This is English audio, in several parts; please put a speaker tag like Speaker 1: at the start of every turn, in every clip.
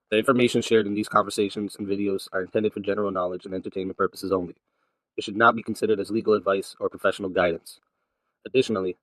Speaker 1: The information shared in these conversations and videos are intended for general knowledge and entertainment purposes only. It should not be considered as legal advice or professional guidance. Additionally,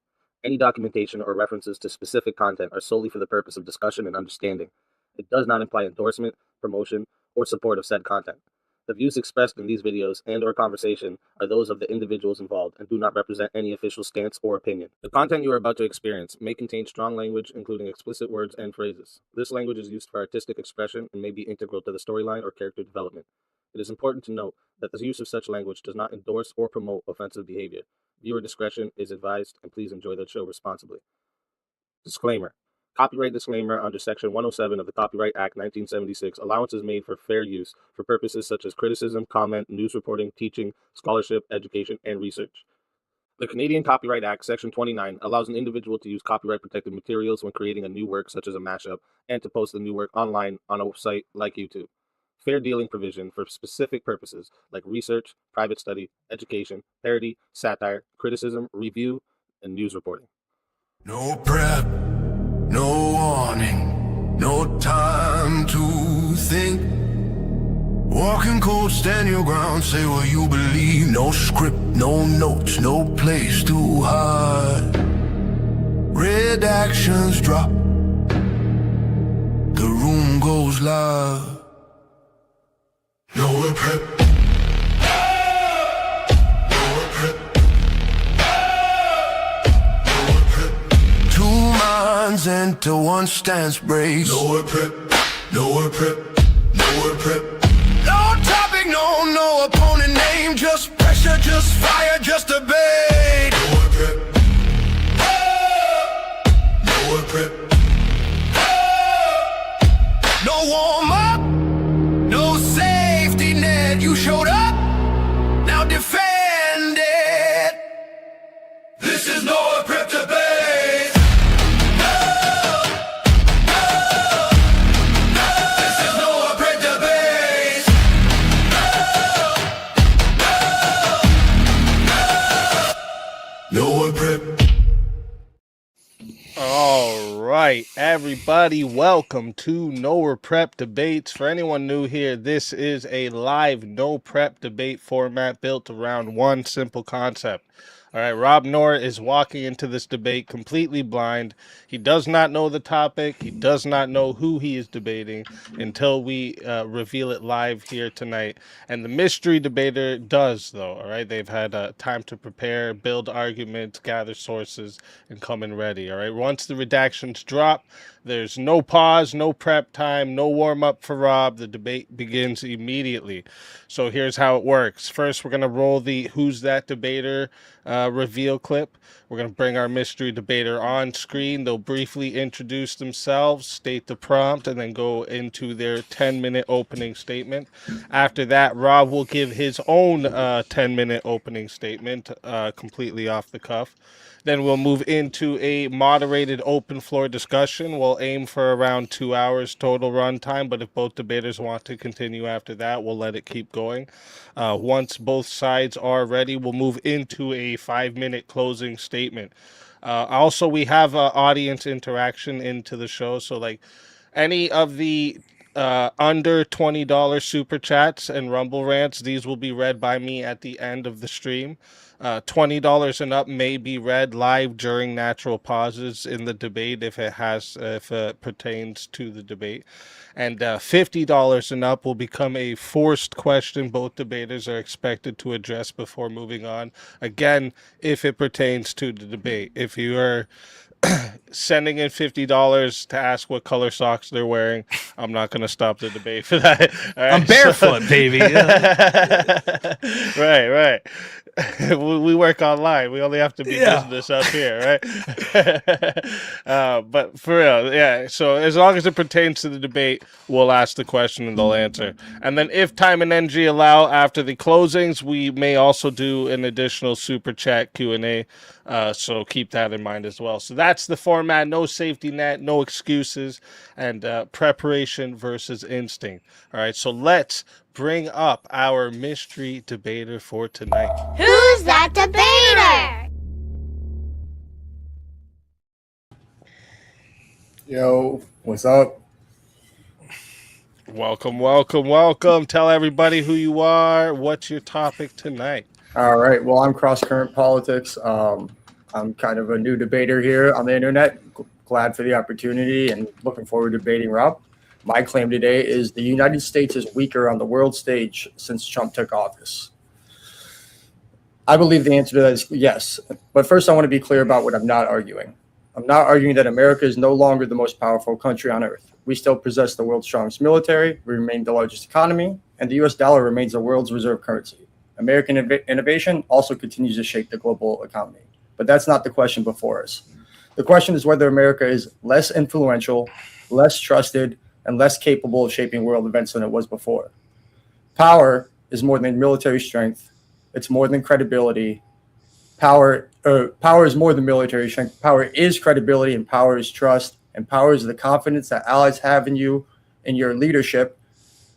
Speaker 1: any documentation or references to specific content are solely for the purpose of discussion and understanding. It does not imply endorsement, promotion, or support of said content. The views expressed in these videos and/or conversation are those of the individuals involved and do not represent any official stance or opinion. The content you are about to experience may contain strong language, including explicit words and phrases. This language is used for artistic expression and may be integral to the storyline or character development. It is important to note that the use of such language does not endorse or promote offensive behavior. Viewer discretion is advised, and please enjoy the show responsibly. Disclaimer. Copyright disclaimer under Section 107 of the Copyright Act 1976. Allowance is made for fair use for purposes such as criticism, comment, news reporting, teaching, scholarship, education, and research. The Canadian Copyright Act, Section 29, allows an individual to use copyright-protected materials when creating a new work, such as a mashup, and to post the new work online on a site like YouTube. Fair dealing provision for specific purposes like research, private study, education, parody, satire, criticism, review, and news reporting.
Speaker 2: No prep, no warning, no time to think. Walking cold, stand your ground, say what you believe. No script, no notes, no place to hide. Redactions drop, the room goes live. No prep. Enter one stance breaks. Nowhere prep, nowhere prep, nowhere prep. No topic, no opponent name. Just pressure, just fire, just debate. Nowhere prep, nowhere prep. No warm up, no safety net. You showed up, now defend it. This is nowhere prep debate.
Speaker 3: All right, everybody, welcome to Noerr Prep Debates. For anyone new here, this is a live no prep debate format built around one simple concept. All right, Rob Noerr is walking into this debate completely blind. He does not know the topic. He does not know who he is debating until we reveal it live here tonight. And the mystery debater does, though. All right, they've had time to prepare, build arguments, gather sources, and come in ready. All right, once the redactions drop, there's no pause, no prep time, no warm-up for Rob. The debate begins immediately. So here's how it works. First, we're going to roll the Who's That Debater reveal clip. We're going to bring our mystery debater on screen. They'll briefly introduce themselves, state the prompt, and then go into their 10-minute opening statement. After that, Rob will give his own 10-minute opening statement, completely off the cuff. Then we'll move into a moderated open floor discussion. We'll aim for around 2 hours total runtime, but if both debaters want to continue after that, we'll let it keep going. Once both sides are ready, we'll move into a 5-minute closing statement. Also, we have audience interaction into the show, so like any of the under $20 super chats and rumble rants, these will be read by me at the end of the stream. $20 and up may be read live during natural pauses in the debate if it pertains to the debate. And $50 and up will become a forced question both debaters are expected to address before moving on. Again, if it pertains to the debate. If you are sending in $50 to ask what color socks they're wearing, I'm not going to stop the debate for that. All right,
Speaker 4: I'm barefoot, baby.
Speaker 3: Right. We work online. We only have to be business up here, right? But for real, yeah. So as long as it pertains to the debate, we'll ask the question and they'll answer. And then if time and energy allow, after the closings, we may also do an additional super chat Q&A. So keep that in mind as well. So that's the format. No safety net, no excuses, and preparation versus instinct. All right, so let's bring up our mystery debater for tonight.
Speaker 5: Who's that debater?
Speaker 6: Yo, what's up?
Speaker 3: Welcome, welcome, welcome. Tell everybody who you are. What's your topic tonight?
Speaker 4: All right. Well, I'm cross current politics. I'm kind of a new debater here on the internet. Glad for the opportunity and looking forward to debating Rob. My claim today is the United States is weaker on the world stage since Trump took office. I believe the answer to that is yes. But first, I want to be clear about what I'm not arguing. I'm not arguing that America is no longer the most powerful country on earth. We still possess the world's strongest military, we remain the largest economy, and the US dollar remains the world's reserve currency. American innovation also continues to shape the global economy. But that's not the question before us. The question is whether America is less influential, less trusted, and less capable of shaping world events than it was before. Power is more than military strength. It's more than credibility. Power is more than military strength. Power is credibility, and power is trust, and power is the confidence that allies have in you, in your leadership,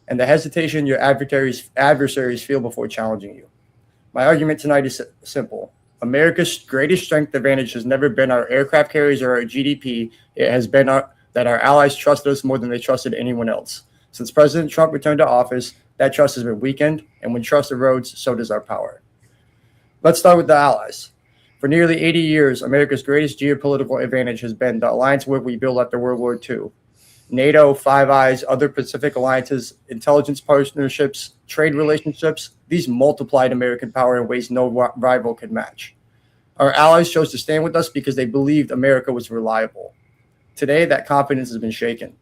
Speaker 4: and the hesitation your adversaries feel before challenging you. My argument tonight is simple. America's greatest strength advantage has never been our aircraft carriers or our GDP. It has been that our allies trust us more than they trusted anyone else. Since President Trump returned to office, that trust has been weakened, and when trust erodes, so does our power. Let's start with the allies. For nearly 80 years, America's greatest geopolitical advantage has been the alliance where we built after World War II. NATO, Five Eyes, other Pacific alliances, intelligence partnerships, trade relationships, these multiplied American power in ways no rival could match. Our allies chose to stand with us because they believed America was reliable. Today, that confidence has been shaken.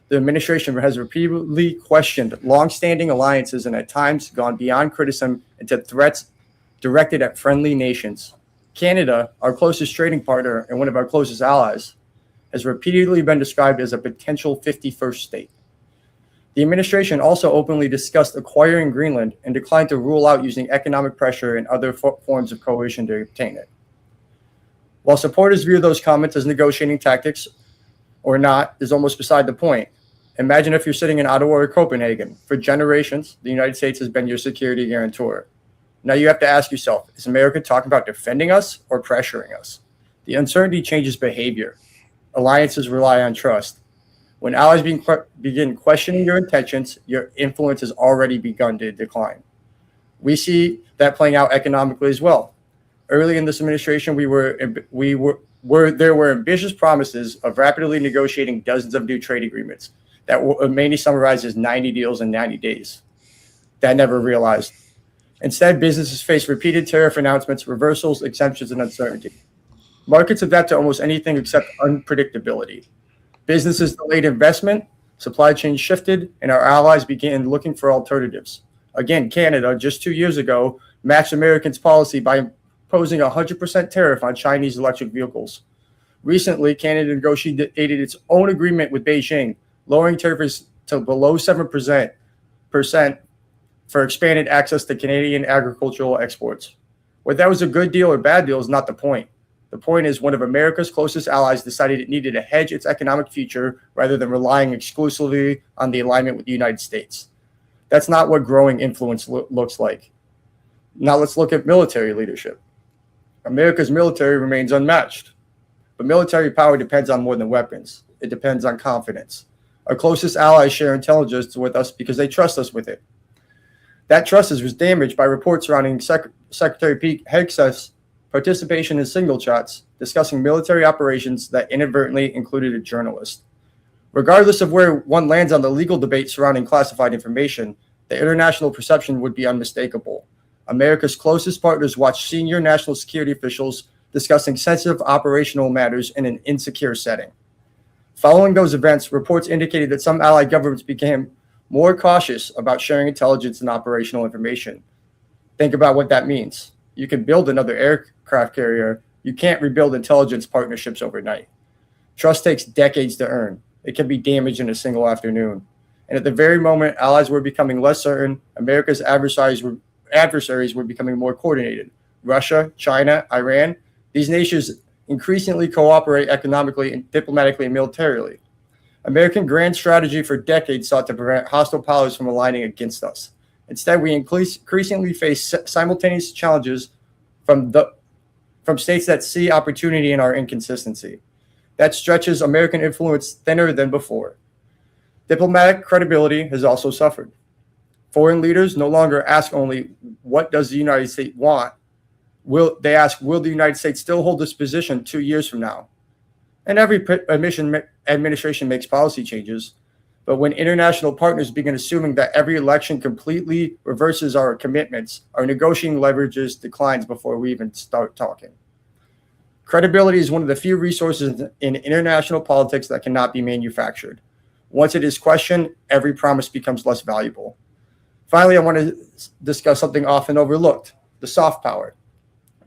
Speaker 4: The administration has repeatedly questioned long-standing alliances and at times gone beyond criticism into threats directed at friendly nations. Canada, our closest trading partner and one of our closest allies, has repeatedly been described as a potential 51st state. The administration also openly discussed acquiring Greenland and declined to rule out using economic pressure and other forms of coercion to obtain it. While supporters view those comments as negotiating tactics or not is almost beside the point. Imagine if you're sitting in Ottawa or Copenhagen. For generations, the United States has been your security guarantor. Now you have to ask yourself, is America talking about defending us or pressuring us? The uncertainty changes behavior. Alliances rely on trust. When allies begin questioning your intentions, your influence has already begun to decline. We see that playing out economically as well. Early in this administration, there were ambitious promises of rapidly negotiating dozens of new trade agreements that were mainly summarized as 90 deals in 90 days. That never realized. Instead, businesses face repeated tariff announcements, reversals, exemptions, and uncertainty. Markets adapt to almost anything except unpredictability. Businesses delayed investment, supply chains shifted, and our allies began looking for alternatives. Again, Canada, just 2 years ago, matched Americans' policy by imposing a 100% tariff on Chinese electric vehicles. Recently, Canada negotiated its own agreement with Beijing, lowering tariffs to below 7% for expanded access to Canadian agricultural exports. Whether that was a good deal or bad deal is not the point. The point is one of America's closest allies decided it needed to hedge its economic future rather than relying exclusively on the alignment with the United States. That's not what growing influence looks like. Now let's look at military leadership. America's military remains unmatched, but military power depends on more than weapons. It depends on confidence. Our closest allies share intelligence with us because they trust us with it. That trust was damaged by reports surrounding Secretary Pete Hegseth's participation in signal chats discussing military operations that inadvertently included a journalist. Regardless of where one lands on the legal debate surrounding classified information, the international perception would be unmistakable. America's closest partners watch senior national security officials discussing sensitive operational matters in an insecure setting. Following those events, reports indicated that some allied governments became more cautious about sharing intelligence and operational information. Think about what that means. You can build another aircraft carrier. You can't rebuild intelligence partnerships overnight. Trust takes decades to earn. It can be damaged in a single afternoon. And at the very moment allies were becoming less certain, America's adversaries were becoming more coordinated. Russia, China, Iran, these nations increasingly cooperate economically and diplomatically and militarily. American grand strategy for decades sought to prevent hostile powers from aligning against us. Instead, we increasingly face simultaneous challenges from states that see opportunity in our inconsistency. That stretches American influence thinner than before. Diplomatic credibility has also suffered. Foreign leaders no longer ask only, what does the United States want? They ask, will the United States still hold this position 2 years from now? And every administration makes policy changes. But when international partners begin assuming that every election completely reverses our commitments, our negotiating leverages declines before we even start talking. Credibility is one of the few resources in international politics that cannot be manufactured. Once it is questioned, every promise becomes less valuable. Finally, I want to discuss something often overlooked, the soft power.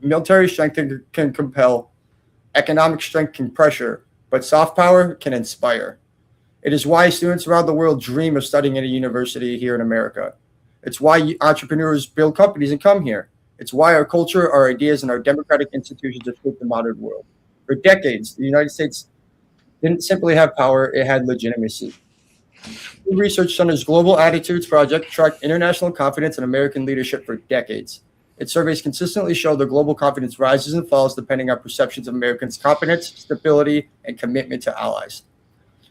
Speaker 4: Military strength can compel, economic strength can pressure, but soft power can inspire. It is why students around the world dream of studying at a university here in America. It's why entrepreneurs build companies and come here. It's why our culture, our ideas, and our democratic institutions have shaped the modern world. For decades, the United States didn't simply have power, it had legitimacy. The Research Center's Global Attitudes Project tracked international confidence in American leadership for decades. Its surveys consistently show the global confidence rises and falls depending on perceptions of Americans' competence, stability, and commitment to allies.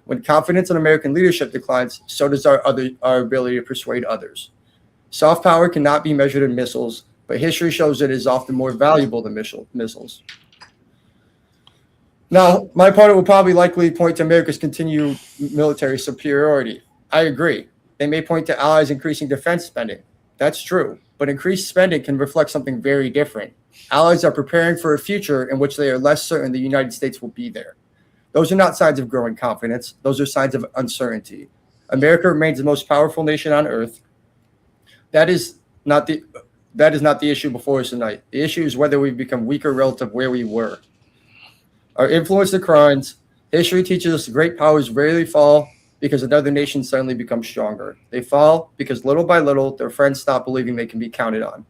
Speaker 4: When confidence in American leadership declines, so does our ability to persuade others. Soft power cannot be measured in missiles, but history shows it is often more valuable than missiles. Now, my opponent will probably likely point to America's continued military superiority. I agree. They may point to allies increasing defense spending. That's true, but increased spending can reflect something very different. Allies are preparing for a future in which they are less certain the United States will be there. Those are not signs of growing confidence. Those are signs of uncertainty. America remains the most powerful nation on earth. That is not the issue before us tonight. The issue is whether we've become weaker relative to where we were. Our influence declines. History teaches us great powers rarely fall because another nation suddenly becomes stronger. They fall because little by little, their friends stop believing they can be counted on.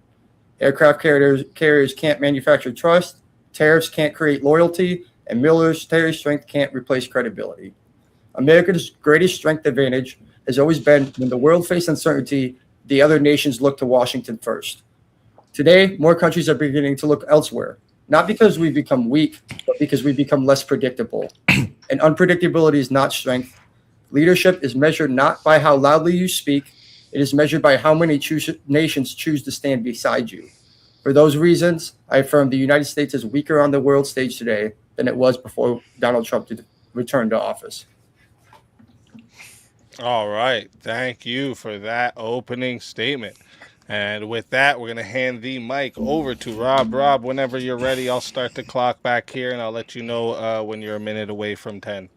Speaker 4: Aircraft carriers can't manufacture trust. Tariffs can't create loyalty. And military strength can't replace credibility. America's greatest strength advantage has always been when the world faced uncertainty, the other nations looked to Washington first. Today, more countries are beginning to look elsewhere, not because we've become weak, but because we've become less predictable. And unpredictability is not strength. Leadership is measured not by how loudly you speak, it is measured by how many nations choose to stand beside you. For those reasons, I affirm the United States is weaker on the world stage today than it was before Donald Trump returned to office.
Speaker 3: All right. Thank you for that opening statement. And with that, we're going to hand the mic over to Rob. Rob, whenever you're ready, I'll start the clock back here, and I'll let you know when you're a minute away from 10.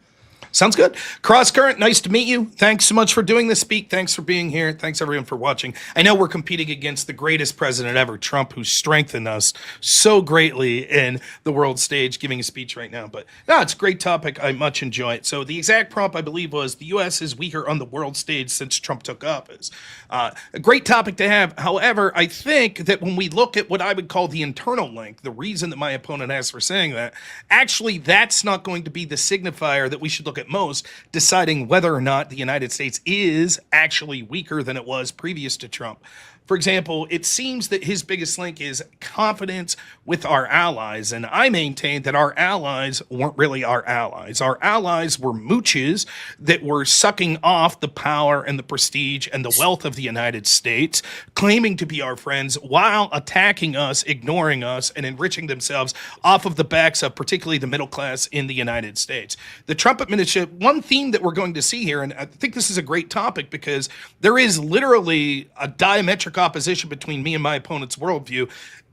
Speaker 6: Sounds good. Cross Current, nice to meet you. Thanks so much for doing this speak. Thanks for being here. Thanks everyone for watching. I know we're competing against the greatest president ever, Trump, who strengthened us so greatly in the world stage, giving a speech right now. But no, it's a great topic. I much enjoy it. So the exact prompt, I believe, was the U.S. is weaker on the world stage since Trump took office. A great topic to have. However, I think that when we look at what I would call the internal link, the reason that my opponent has for saying that, actually that's not going to be the signifier that we should look at most, deciding whether or not the United States is actually weaker than it was previous to Trump. For example, it seems that his biggest link is confidence with our allies, and I maintain that our allies weren't really our allies. Our allies were mooches that were sucking off the power and the prestige and the wealth of the United States, claiming to be our friends while attacking us, ignoring us, and enriching themselves off of the backs of particularly the middle class in the United States. The Trump administration, one theme that we're going to see here, and I think this is a great topic because there is literally a diametric opposition between me and my opponent's worldview.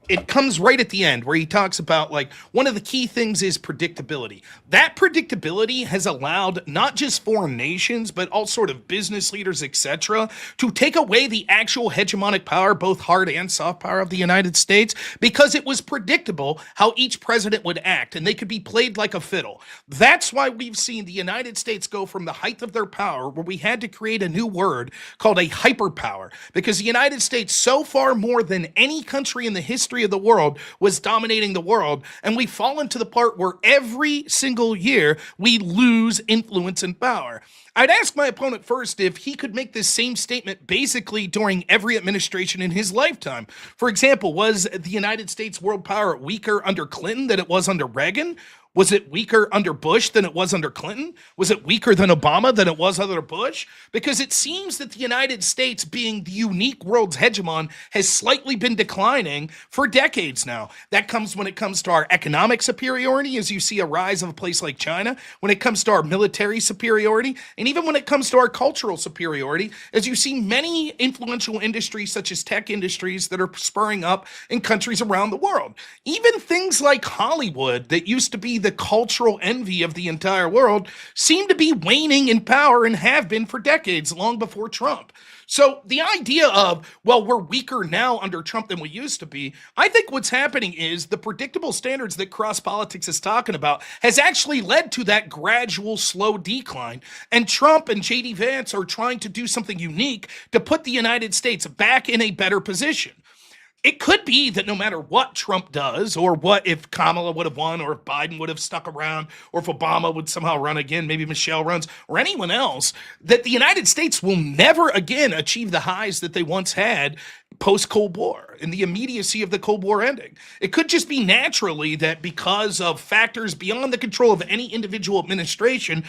Speaker 6: It comes right at the end where he talks about, like, one of the key things is predictability. That predictability has allowed not just foreign nations, but all sort of business leaders, etc., to take away the actual hegemonic power, both hard and soft power of the United States, because it was predictable how each president would act, and they could be played like a fiddle. That's why we've seen the United States go from the height of their power, where we had to create a new word called a hyperpower, because the United States, so far more than any country in the history of the world, was dominating the world, and we fall into the part where every single year we lose influence and power. I'd ask my opponent first if he could make this same statement basically during every administration in his lifetime. For example, was the United States world power weaker under Clinton than it was under Reagan? Was it weaker under Bush than it was under Clinton? Was it weaker than Obama than it was under Bush? Because it seems that the United States, being the unique world's hegemon, has slightly been declining for decades now. That comes when it comes to our economic superiority, as you see a rise of a place like China, when it comes to our military superiority, and even when it comes to our cultural superiority, as you see many influential industries such as tech industries that are spurring up in countries around the world. Even things like Hollywood, that used to be the cultural envy of the entire world, seem to be waning in power and have been for decades, long before Trump. So the idea of, well, we're weaker now under Trump than we used to be, I think what's happening is the predictable standards that Cross Politics is talking about has actually led to that gradual, slow decline. And Trump and J.D. Vance are trying to do something unique to put the United States back in a better position. It could be that no matter what Trump does, or what if Kamala would have won, or if Biden would have stuck around, or if Obama would somehow run again, maybe Michelle runs, or anyone else, that the United States will never again achieve the highs that they once had post-Cold War, in the immediacy of the Cold War ending. It could just be naturally that because of factors beyond the control of any individual administration,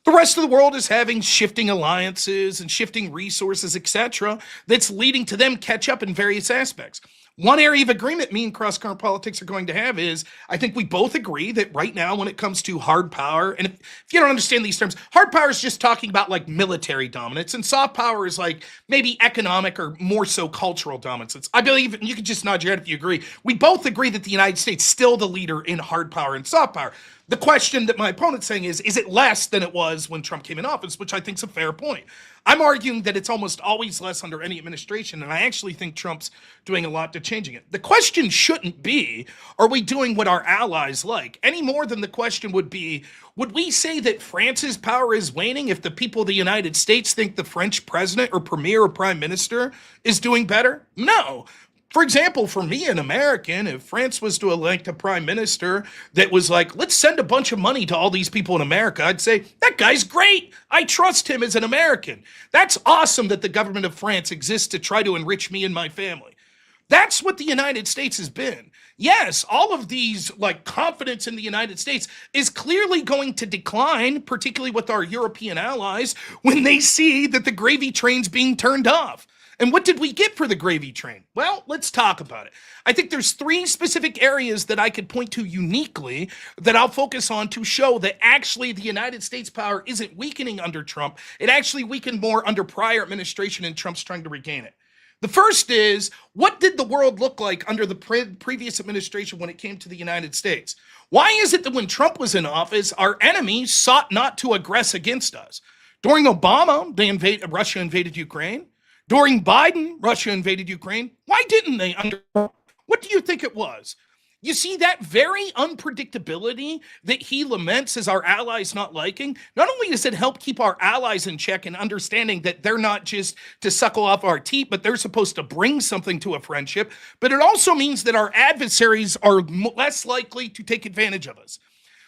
Speaker 6: the rest of the world is having shifting alliances and shifting resources, etc., that's leading to them catch up in various aspects. One area of agreement me and Cross Current Politics are going to have is, I think we both agree that right now when it comes to hard power, and if you don't understand these terms, hard power is just talking about like military dominance, and soft power is like maybe economic or more so cultural dominance. I believe, and you can just nod your head if you agree, we both agree that the United States is still the leader in hard power and soft power. The question that my opponent's saying is it less than it was when Trump came in office, which I think is a fair point. I'm arguing that it's almost always less under any administration, and I actually think Trump's doing a lot to changing it. The question shouldn't be, are we doing what our allies like? Any more than the question would be, would we say that France's power is waning if the people of the United States think the French president or premier or prime minister is doing better? No. For example, for me, an American, if France was to elect a prime minister that was like, let's send a bunch of money to all these people in America, I'd say, that guy's great. I trust him as an American. That's awesome that the government of France exists to try to enrich me and my family. That's what the United States has been. Yes, all of these, like, confidence in the United States is clearly going to decline, particularly with our European allies, when they see that the gravy train's being turned off. And what did we get for the gravy train? Well, let's talk about it. I think there's three specific areas that I could point to uniquely that I'll focus on to show that actually the United States power isn't weakening under Trump. It actually weakened more under prior administration, and Trump's trying to regain it. The first is, what did the world look like under the previous administration when it came to the United States? Why is it that when Trump was in office, our enemies sought not to aggress against us? During Obama, Russia invaded Ukraine. During Biden, Russia invaded Ukraine. Why didn't they? What do you think it was? You see, that very unpredictability that he laments as our allies not liking, not only does it help keep our allies in check and understanding that they're not just to suckle off our teeth, but they're supposed to bring something to a friendship, but it also means that our adversaries are less likely to take advantage of us.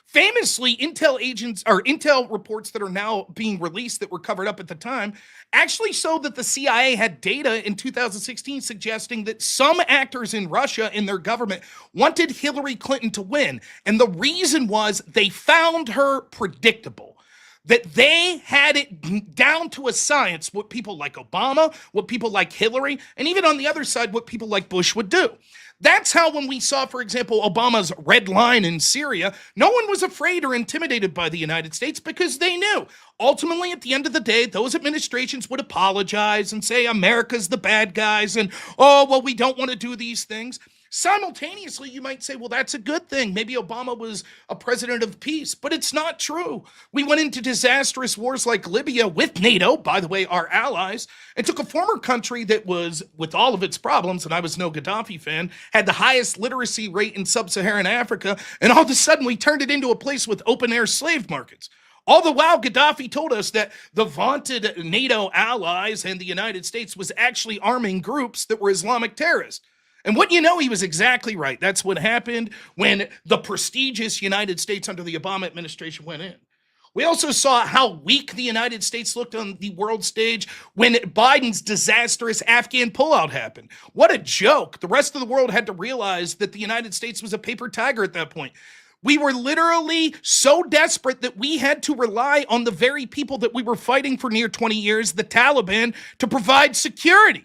Speaker 6: Famously, Intel reports that are now being released that were covered up at the time actually showed that the CIA had data in 2016 suggesting that some actors in Russia in their government wanted Hillary Clinton to win. And the reason was they found her predictable. That they had it down to a science what people like Obama, what people like Hillary, and even on the other side, what people like Bush would do. That's how when we saw, for example, Obama's red line in Syria, no one was afraid or intimidated by the United States because they knew. Ultimately, at the end of the day, those administrations would apologize and say America's the bad guys and, oh, well, we don't want to do these things. Simultaneously, you might say, well, that's a good thing. Maybe Obama was a president of peace, but it's not true. We went into disastrous wars like Libya with NATO, by the way, our allies, and took a former country that was, with all of its problems, and I was no Gaddafi fan, had the highest literacy rate in sub-Saharan Africa, and all of a sudden we turned it into a place with open-air slave markets. All the while, Gaddafi told us that the vaunted NATO allies and the United States was actually arming groups that were Islamic terrorists. And wouldn't you know, he was exactly right. That's what happened when the prestigious United States under the Obama administration went in. We also saw how weak the United States looked on the world stage when Biden's disastrous Afghan pullout happened. What a joke. The rest of the world had to realize that the United States was a paper tiger at that point. We were literally so desperate that we had to rely on the very people that we were fighting for near 20 years, the Taliban, to provide security.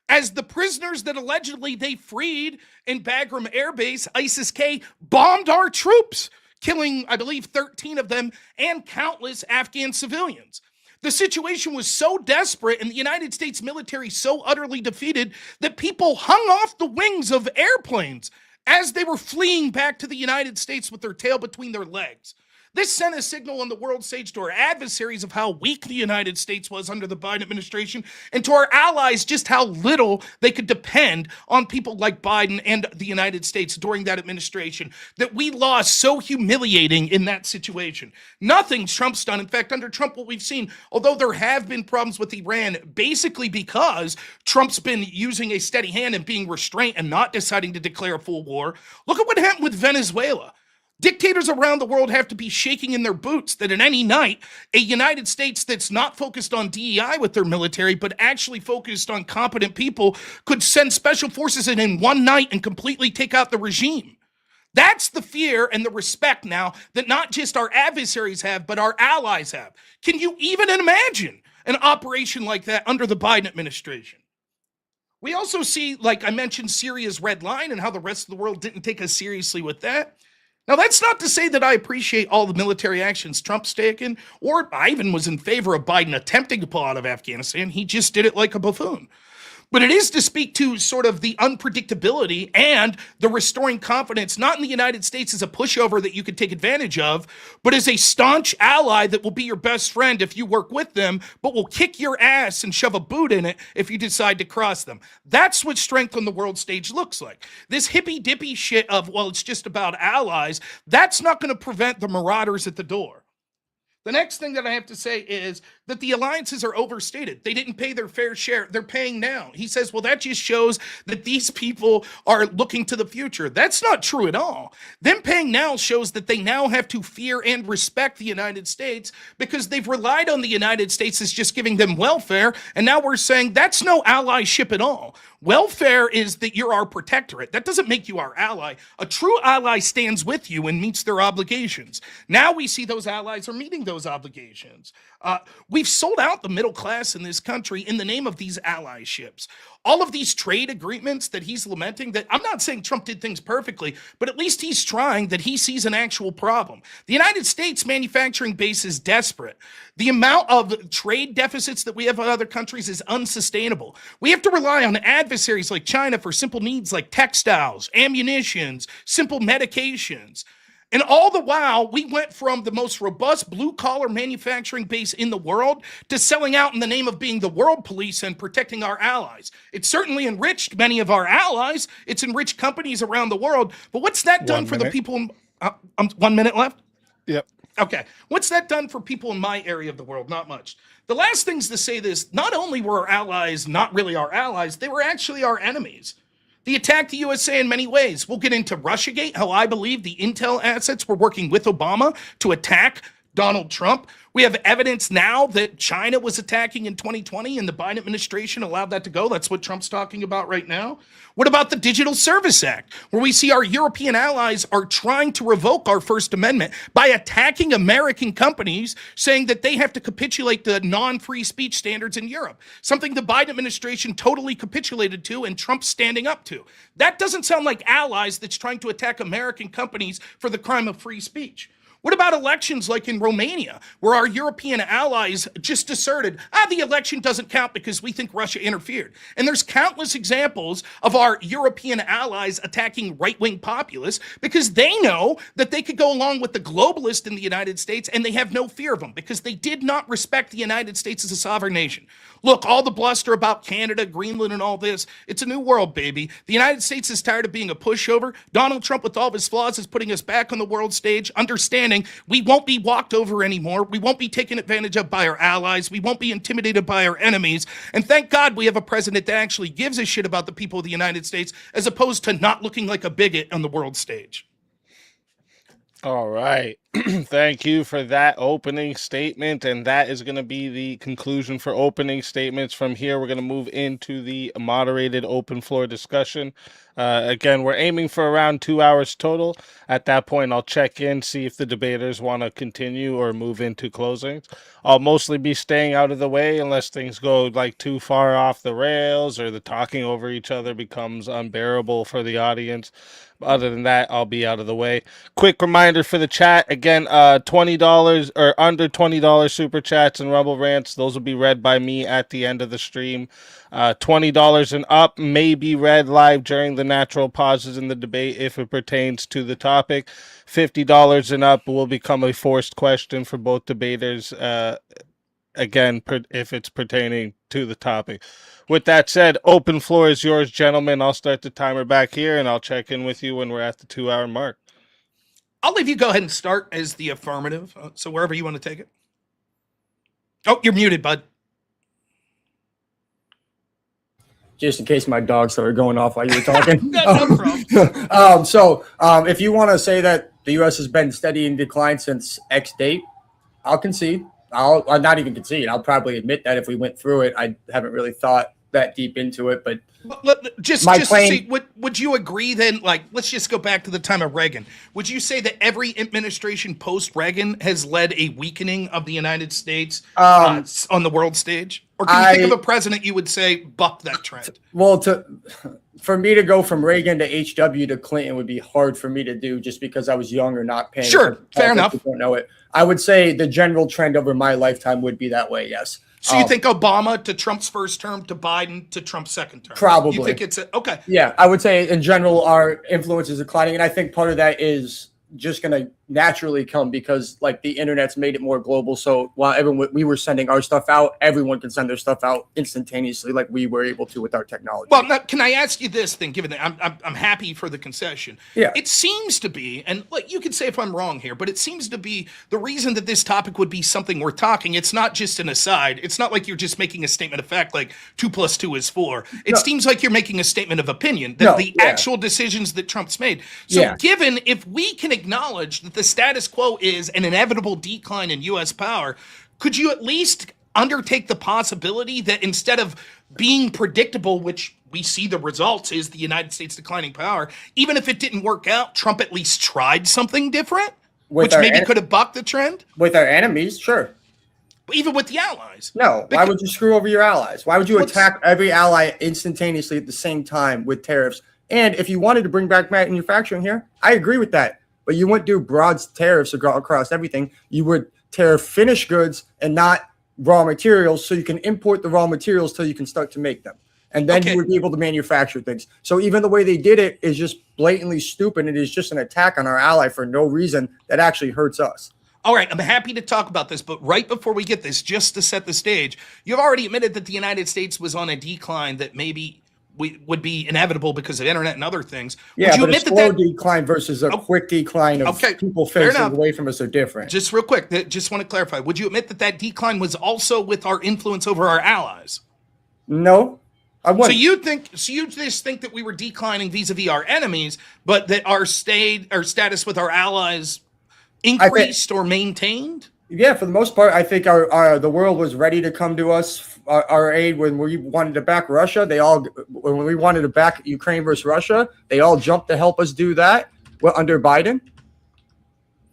Speaker 6: As the prisoners that allegedly they freed in Bagram Air Base, ISIS-K, bombed our troops, killing, I believe, 13 of them and countless Afghan civilians. The situation was so desperate and the United States military so utterly defeated that people hung off the wings of airplanes as they were fleeing back to the United States with their tail between their legs. This sent a signal on the world stage to our adversaries of how weak the United States was under the Biden administration, and to our allies just how little they could depend on people like Biden and the United States during that administration, that we lost so humiliating in that situation. Nothing Trump's done. In fact, under Trump, what we've seen, although there have been problems with Iran, basically because Trump's been using a steady hand and being restrained and not deciding to declare a full war. Look at what happened with Venezuela. Dictators around the world have to be shaking in their boots that at any night, a United States that's not focused on DEI with their military, but actually focused on competent people, could send special forces in one night and completely take out the regime. That's the fear and the respect now that not just our adversaries have, but our allies have. Can you even imagine an operation like that under the Biden administration? We also see, like I mentioned, Syria's red line and how the rest of the world didn't take us seriously with that. Now, that's not to say that I appreciate all the military actions Trump's taken, or I even was in favor of Biden attempting to pull out of Afghanistan. He just did it like a buffoon. But it is to speak to sort of the unpredictability and the restoring confidence, not in the United States as a pushover that you could take advantage of, but as a staunch ally that will be your best friend if you work with them, but will kick your ass and shove a boot in it if you decide to cross them. That's what strength on the world stage looks like. This hippy-dippy shit of, well, it's just about allies, that's not going to prevent the marauders at the door. The next thing that I have to say is that the alliances are overstated. They didn't pay their fair share. They're paying now. He says, well, that just shows that these people are looking to the future. That's not true at all. Them paying now shows that they now have to fear and respect the United States because they've relied on the United States as just giving them welfare. And now we're saying that's no allyship at all. Welfare is that you're our protectorate. That doesn't make you our ally. A true ally stands with you and meets their obligations. Now we see those allies are meeting those obligations. We've sold out the middle class in this country in the name of these allyships. All of these trade agreements that he's lamenting, that I'm not saying Trump did things perfectly, but at least he's trying, that he sees an actual problem. The United States manufacturing base is desperate. The amount of trade deficits that we have in other countries is unsustainable. We have to rely on adversaries like China for simple needs like textiles, ammunitions, simple medications. And all the while, we went from the most robust blue-collar manufacturing base in the world to selling out in the name of being the world police and protecting our allies. It certainly enriched many of our allies. It's enriched companies around the world. But what's that done for the people in... 1 minute left?
Speaker 3: Yep.
Speaker 6: Okay. What's that done for people in my area of the world? Not much. The last thing's to say this, not only were our allies not really our allies, they were actually our enemies. They attacked the USA in many ways. We'll get into Russiagate, how I believe the intel assets were working with Obama to attack Donald Trump. We have evidence now that China was attacking in 2020 and the Biden administration allowed that to go. That's what Trump's talking about right now. What about the Digital Service Act, where we see our European allies are trying to revoke our First Amendment by attacking American companies, saying that they have to capitulate to non-free speech standards in Europe, something the Biden administration totally capitulated to and Trump's standing up to. That doesn't sound like allies that's trying to attack American companies for the crime of free speech. What about elections like in Romania, where our European allies just asserted, the election doesn't count because we think Russia interfered? And there's countless examples of our European allies attacking right-wing populists because they know that they could go along with the globalist in the United States and they have no fear of them because they did not respect the United States as a sovereign nation. Look, all the bluster about Canada, Greenland, and all this, it's a new world, baby. The United States is tired of being a pushover. Donald Trump, with all of his flaws, is putting us back on the world stage, understanding we won't be walked over anymore. We won't be taken advantage of by our allies. We won't be intimidated by our enemies. And thank God we have a president that actually gives a shit about the people of the United States as opposed to not looking like a bigot on the world stage.
Speaker 3: All right. Thank you for that opening statement. And that is going to be the conclusion for opening statements. From here, we're going to move into the moderated open floor discussion. Again, we're aiming for around 2 hours total. At that point, I'll check in, see if the debaters want to continue or move into closings. I'll mostly be staying out of the way unless things go like too far off the rails or the talking over each other becomes unbearable for the audience. Other than that, I'll be out of the way. Quick reminder for the chat again, $20 or under $20 super chats and Rumble rants. Those will be read by me at the end of the stream. $20 and up may be read live during the natural pauses in the debate if it pertains to the topic. $50 and up will become a forced question for both debaters. Again, if it's pertaining to the topic. With that said, open floor is yours, gentlemen. I'll start the timer back here, and I'll check in with you when we're at the 2 hour mark.
Speaker 6: I'll leave you go ahead and start as the affirmative. So wherever you want to take it. Oh, you're muted, bud.
Speaker 4: Just in case my dog started going off while you were talking.
Speaker 6: No problem.
Speaker 4: If you want to say that the U.S. has been steady in decline since X date, I'll concede. I'll not even concede. I'll probably admit that if we went through it, I haven't really thought that deep into it. But
Speaker 6: just
Speaker 4: my
Speaker 6: to
Speaker 4: claim,
Speaker 6: see, would you agree then? Like, let's just go back to the time of Reagan. Would you say that every administration post Reagan has led a weakening of the United States on the world stage? Or can you think of a president you would say bucked that trend?
Speaker 4: Well, for me to go from Reagan to HW to Clinton would be hard for me to do just because I was young or not paying.
Speaker 6: Sure, fair enough.
Speaker 4: Don't know it. I would say the general trend over my lifetime would be that way. Yes.
Speaker 6: So you think Obama to Trump's first term to Biden to Trump's second term?
Speaker 4: Probably.
Speaker 6: You think it's okay?
Speaker 4: Yeah, I would say in general our influence is declining, and I think part of that is just going to naturally come because like the internet's made it more global. So while we were sending our stuff out, everyone can send their stuff out instantaneously, like we were able to with our technology.
Speaker 6: Well, now, can I ask you this thing? Given that I'm happy for the concession.
Speaker 4: Yeah.
Speaker 6: It seems to be, and like you can say if I'm wrong here, but it seems to be the reason that this topic would be something worth talking. It's not just an aside. It's not like you're just making a statement of fact, like 2 + 2 is 4. It seems like you're making a statement of opinion that actual decisions that Trump's made. So given if we can acknowledge that the status quo is an inevitable decline in U.S. power, could you at least undertake the possibility that instead of being predictable, which we see the results is the United States declining power, even if it didn't work out, Trump at least tried something different, which maybe could have bucked the trend?
Speaker 4: With our enemies, sure.
Speaker 6: But even with the allies.
Speaker 4: No. Why would you screw over your allies? Why would you attack every ally instantaneously at the same time with tariffs? And if you wanted to bring back manufacturing here, I agree with that. But you wouldn't do broad tariffs across everything. You would tariff finished goods and not raw materials so you can import the raw materials till you can start to make them. And then you would be able to manufacture things. So even the way they did it is just blatantly stupid. It is just an attack on our ally for no reason that actually hurts us.
Speaker 6: All right, I'm happy to talk about this, but right before we get this, just to set the stage, you've already admitted that the United States was on a decline that maybe would be inevitable because of internet and other things.
Speaker 4: Yeah,
Speaker 6: would you
Speaker 4: but
Speaker 6: admit
Speaker 4: a slow decline versus a quick decline of people facing away from us are different.
Speaker 6: Just real quick, just want to clarify. Would you admit that that decline was also with our influence over our allies?
Speaker 4: No, I wouldn't.
Speaker 6: So you just think that we were declining vis-a-vis our enemies, but that our status with our allies increased or maintained?
Speaker 4: Yeah, for the most part, I think the world was ready to come to us, our aid when we wanted to back Russia. When we wanted to back Ukraine versus Russia, they all jumped to help us do that under Biden.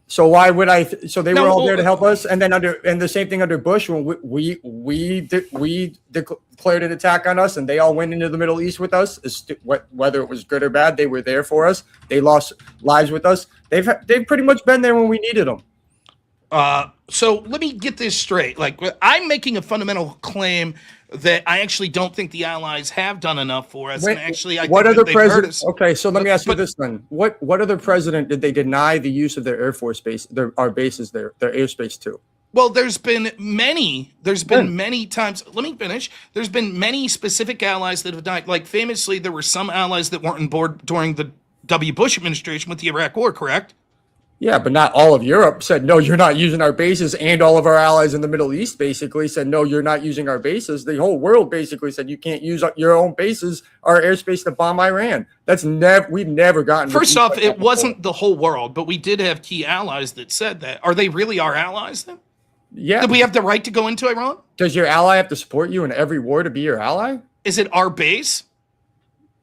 Speaker 4: So why would I? So they were all there to help us, and then the same thing under Bush when we declared an attack on us, and they all went into the Middle East with us. Whether it was good or bad, they were there for us. They lost lives with us. They've pretty much been there when we needed them.
Speaker 6: So let me get this straight. Like, I'm making a fundamental claim that I actually don't think the allies have done enough for us. And actually, I think that they've hurt us.
Speaker 4: Okay, so let me ask you this then: What other president did they deny the use of their Air Force base, our bases there, their airspace too?
Speaker 6: Well, there's been many times. Let me finish. There's been many specific allies that have died. Like famously, there were some allies that weren't on board during the W. Bush administration with the Iraq War. Correct?
Speaker 4: Yeah, but not all of Europe said, no, you're not using our bases. And all of our allies in the Middle East basically said, no, you're not using our bases. The whole world basically said, you can't use your own bases, our airspace to bomb Iran. We've never gotten.
Speaker 6: First off, it wasn't the whole world, but we did have key allies that said that. Are they really our allies then?
Speaker 4: Yeah.
Speaker 6: Did we have the right to go into Iran?
Speaker 4: Does your ally have to support you in every war to be your ally?
Speaker 6: Is it our base?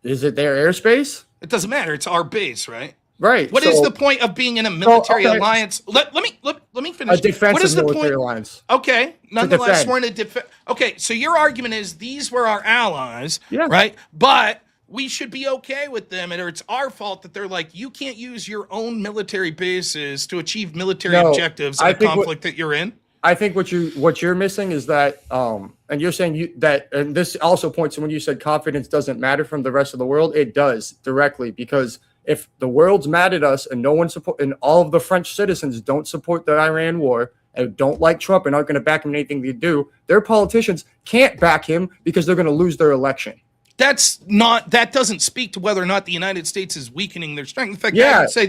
Speaker 4: Is it their airspace?
Speaker 6: It doesn't matter. It's our base, right?
Speaker 4: Right.
Speaker 6: What is the point of being in a military alliance? Let me finish.
Speaker 4: A defensive
Speaker 6: what is the
Speaker 4: military
Speaker 6: point?
Speaker 4: alliance.
Speaker 6: Okay. Nonetheless, we're in a defense. Okay, so your argument is these were our allies, right? But we should be okay with them, and it's our fault that they're like, you can't use your own military bases to achieve military objectives in a conflict that you're in.
Speaker 4: I think what you're missing is that, and you're saying and this also points to when you said confidence doesn't matter from the rest of the world. It does directly, because if the world's mad at us and no one support, and all of the French citizens don't support the Iran war and don't like Trump and aren't going to back him in anything they do, their politicians can't back him because they're going to lose their election.
Speaker 6: That doesn't speak to whether or not the United States is weakening their strength. In fact, I would say,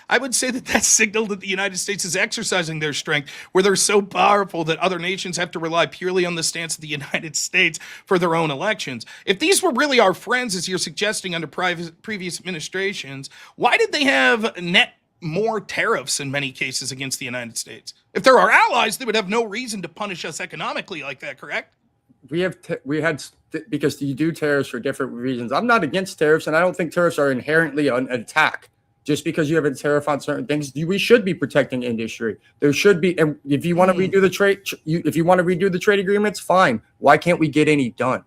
Speaker 6: I would say that that's signal that the United States is exercising their strength, where they're so powerful that other nations have to rely purely on the stance of the United States for their own elections. If these were really our friends, as you're suggesting under previous administrations, why did they have net more tariffs in many cases against the United States? If they're our allies, they would have no reason to punish us economically like that, correct?
Speaker 4: Because you do tariffs for different reasons. I'm not against tariffs, and I don't think tariffs are inherently an attack. Just because you have a tariff on certain things, we should be protecting industry. There should be, and if you want to redo the trade, if you want to redo the trade agreements, fine. Why can't we get any done?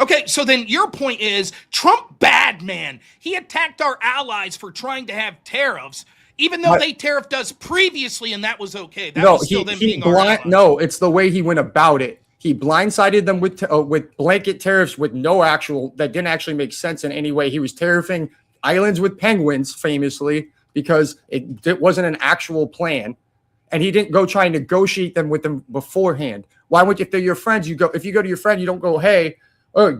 Speaker 6: Okay, so then your point is Trump bad man. He attacked our allies for trying to have tariffs, even though they tariffed us previously, and that was okay. That was still them being our allies.
Speaker 4: No, it's the way he went about it. He blindsided them with blanket tariffs that didn't actually make sense in any way. He was tariffing islands with penguins, famously, because it wasn't an actual plan, and he didn't go try and negotiate them with them beforehand. Why would, if they're your friends, if you go to your friend, you don't go, hey,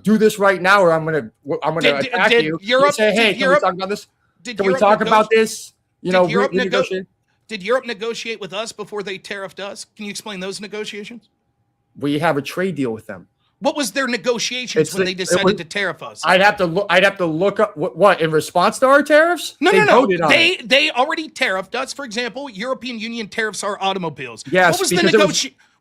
Speaker 4: do this right now, or I'm gonna attack you. You say, hey, can we talk about this? Can we talk about this? Did
Speaker 6: Europe negotiate with us before they tariffed us? Can you explain those negotiations?
Speaker 4: We have a trade deal with them.
Speaker 6: What was their negotiations when they decided to tariff us?
Speaker 4: I'd have to look up what in response to our tariffs.
Speaker 6: No. They already tariffed us. For example, European Union tariffs our automobiles.
Speaker 4: Yes.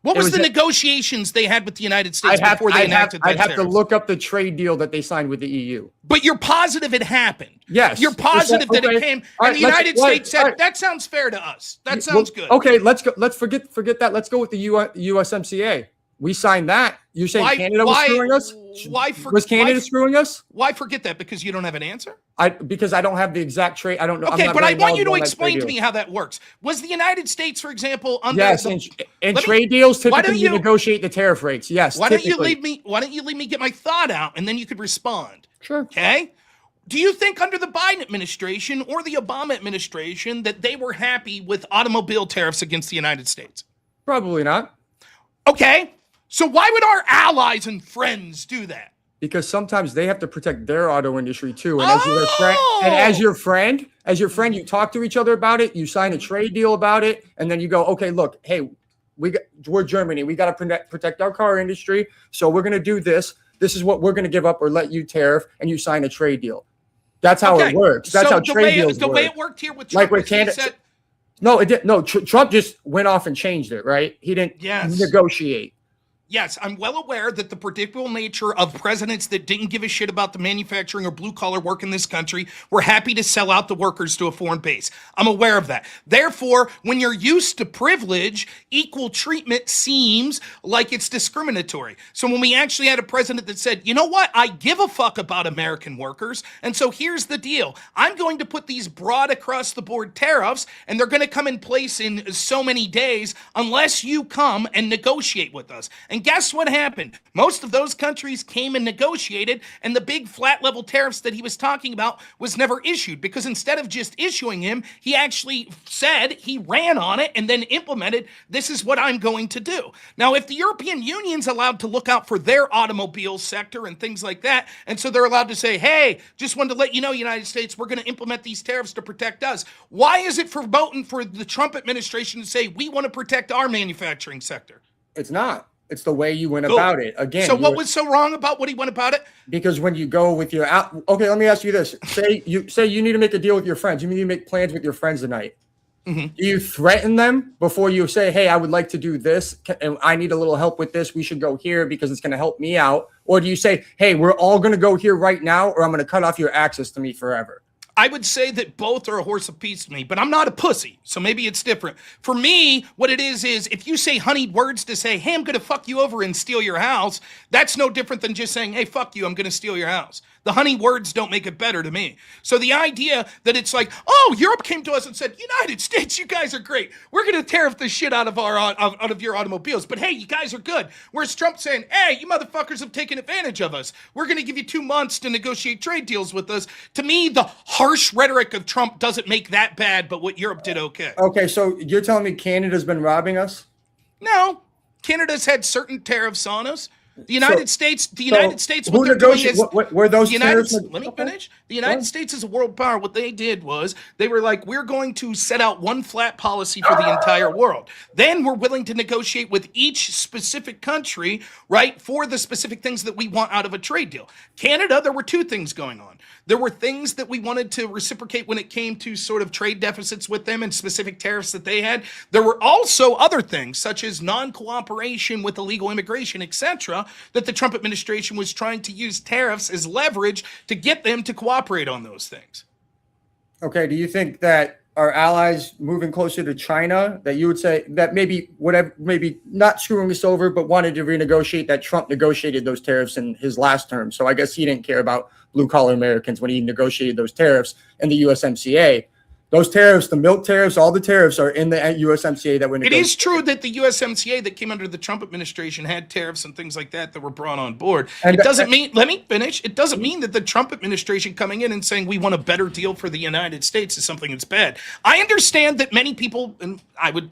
Speaker 6: What was the negotiations they had with the United States before they enacted that
Speaker 4: I'd have to look up the trade deal that they signed with the EU.
Speaker 6: But you're positive it happened.
Speaker 4: Yes.
Speaker 6: You're positive that it came, and the United States said, that sounds fair to us. That sounds good.
Speaker 4: Okay, let's go. Let's forget that. Let's go with the USMCA. We signed that. You're saying Canada was screwing us? Was Canada screwing us?
Speaker 6: Why forget that? Because you don't have an answer?
Speaker 4: Because I don't have the exact trade. I don't know.
Speaker 6: Okay, but I want you to explain to me how that works. Was the United States, for example, under
Speaker 4: in trade deals, typically you negotiate the tariff rates. Yes.
Speaker 6: Why don't you leave me get my thought out, and then you could respond?
Speaker 4: Sure.
Speaker 6: Okay. Do you think under the Biden administration or the Obama administration that they were happy with automobile tariffs against the United States?
Speaker 4: Probably not.
Speaker 6: Okay. So why would our allies and friends do that?
Speaker 4: Because sometimes they have to protect their auto industry too. And as your friend, you talk to each other about it. You sign a trade deal about it, and then you go, okay, look, hey, we're Germany. We got to protect our car industry, so we're going to do this. This is what we're going to give up or let you tariff, and you sign a trade deal. That's how it works. That's how trade deals work. The way
Speaker 6: it worked here with Trump,
Speaker 4: like with Canada. No, it didn't. No, Trump just went off and changed it. Right? He didn't negotiate.
Speaker 6: Yes, I'm well aware that the predictable nature of presidents that didn't give a shit about the manufacturing or blue-collar work in this country were happy to sell out the workers to a foreign base. I'm aware of that. Therefore, when you're used to privilege, equal treatment seems like it's discriminatory. So when we actually had a president that said, you know what, I give a fuck about American workers, and so here's the deal. I'm going to put these broad across-the-board tariffs, and they're going to come in place in so many days unless you come and negotiate with us. And And guess what happened? Most of those countries came and negotiated, and the big flat level tariffs that he was talking about was never issued, because instead of just issuing him, he actually said, he ran on it and then implemented, this is what I'm going to do. Now, if the European Union's allowed to look out for their automobile sector and things like that, and so they're allowed to say, hey, just wanted to let you know, United States, we're going to implement these tariffs to protect us. Why is it verboten for the Trump administration to say, we want to protect our manufacturing sector?
Speaker 4: It's not. It's the way you went about it. Again.
Speaker 6: So what was so wrong about what he went about it?
Speaker 4: Because when you go with your okay, let me ask you this. Say you need to make a deal with your friends. You need to make plans with your friends tonight. Mm-hmm. Do you threaten them before you say, hey, I would like to do this, and I need a little help with this. We should go here because it's going to help me out. Or do you say, hey, we're all going to go here right now, or I'm going to cut off your access to me forever?
Speaker 6: I would say that both are a horse apiece to me, but I'm not a pussy, so maybe it's different. For me, what it is if you say honeyed words to say, hey, I'm going to fuck you over and steal your house, that's no different than just saying, hey, fuck you, I'm going to steal your house. The honey words don't make it better to me. So the idea that it's like, oh, Europe came to us and said, United States, you guys are great. We're going to tariff the shit out of your automobiles. But hey, you guys are good. Whereas Trump saying, hey, you motherfuckers have taken advantage of us. We're going to give you 2 months to negotiate trade deals with us. To me, the harsh rhetoric of Trump doesn't make that bad, but what Europe did okay.
Speaker 4: Okay, so you're telling me Canada's been robbing us?
Speaker 6: No. Canada's had certain tariffs on us. The United States, what they're doing is,
Speaker 4: were those
Speaker 6: let me finish. The United States is a world power. What they did was they were like, we're going to set out one flat policy for the entire world. Then we're willing to negotiate with each specific country, right, for the specific things that we want out of a trade deal. Canada, there were 2 things going on. There were things that we wanted to reciprocate when it came to sort of trade deficits with them and specific tariffs that they had. There were also other things, such as non-cooperation with illegal immigration, etc., that the Trump administration was trying to use tariffs as leverage to get them to cooperate on those things.
Speaker 4: Okay, do you think that our allies moving closer to China, that you would say that maybe not screwing us over, but wanted to renegotiate, that Trump negotiated those tariffs in his last term? So I guess he didn't care about blue-collar Americans when he negotiated those tariffs in the USMCA. Those tariffs, the milk tariffs, all the tariffs are in the USMCA that were negotiated.
Speaker 6: It is true that the USMCA that came under the Trump administration had tariffs and things like that were brought on board. And it doesn't mean, let me finish, it doesn't mean that the Trump administration coming in and saying we want a better deal for the United States is something that's bad. I understand that many people, and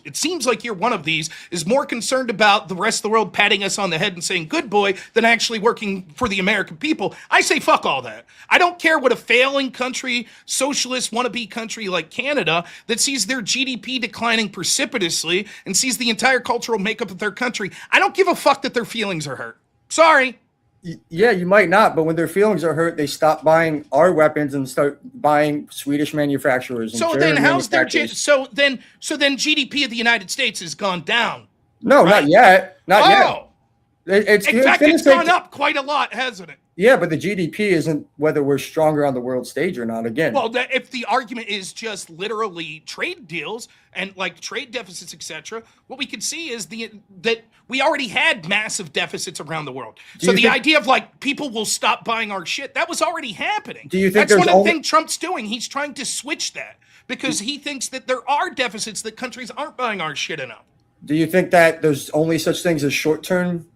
Speaker 6: it seems like you're one of these, is more concerned about the rest of the world patting us on the head and saying good boy than actually working for the American people. I say fuck all that. I don't care what a failing country, socialist wannabe country like Canada that sees their GDP declining precipitously and sees the entire cultural makeup of their country. I don't give a fuck that their feelings are hurt. Sorry.
Speaker 4: Yeah, you might not, but when their feelings are hurt, they stop buying our weapons and start buying Swedish manufacturers. And
Speaker 6: so then how's their so then GDP of the United States has gone down?
Speaker 4: No, right? Not yet. Not yet.
Speaker 6: It's gone up quite a lot, hasn't it?
Speaker 4: Yeah, but the GDP isn't whether we're stronger on the world stage or not. Again,
Speaker 6: well, if the argument is just literally trade deals and like trade deficits, etc., what we can see is that we already had massive deficits around the world. So the idea of like people will stop buying our shit, that was already happening.
Speaker 4: Do you think
Speaker 6: that's one of the things Trump's doing? He's trying to switch that because he thinks that there are deficits that countries aren't buying our shit enough.
Speaker 4: Do you think that there's only such things as short-term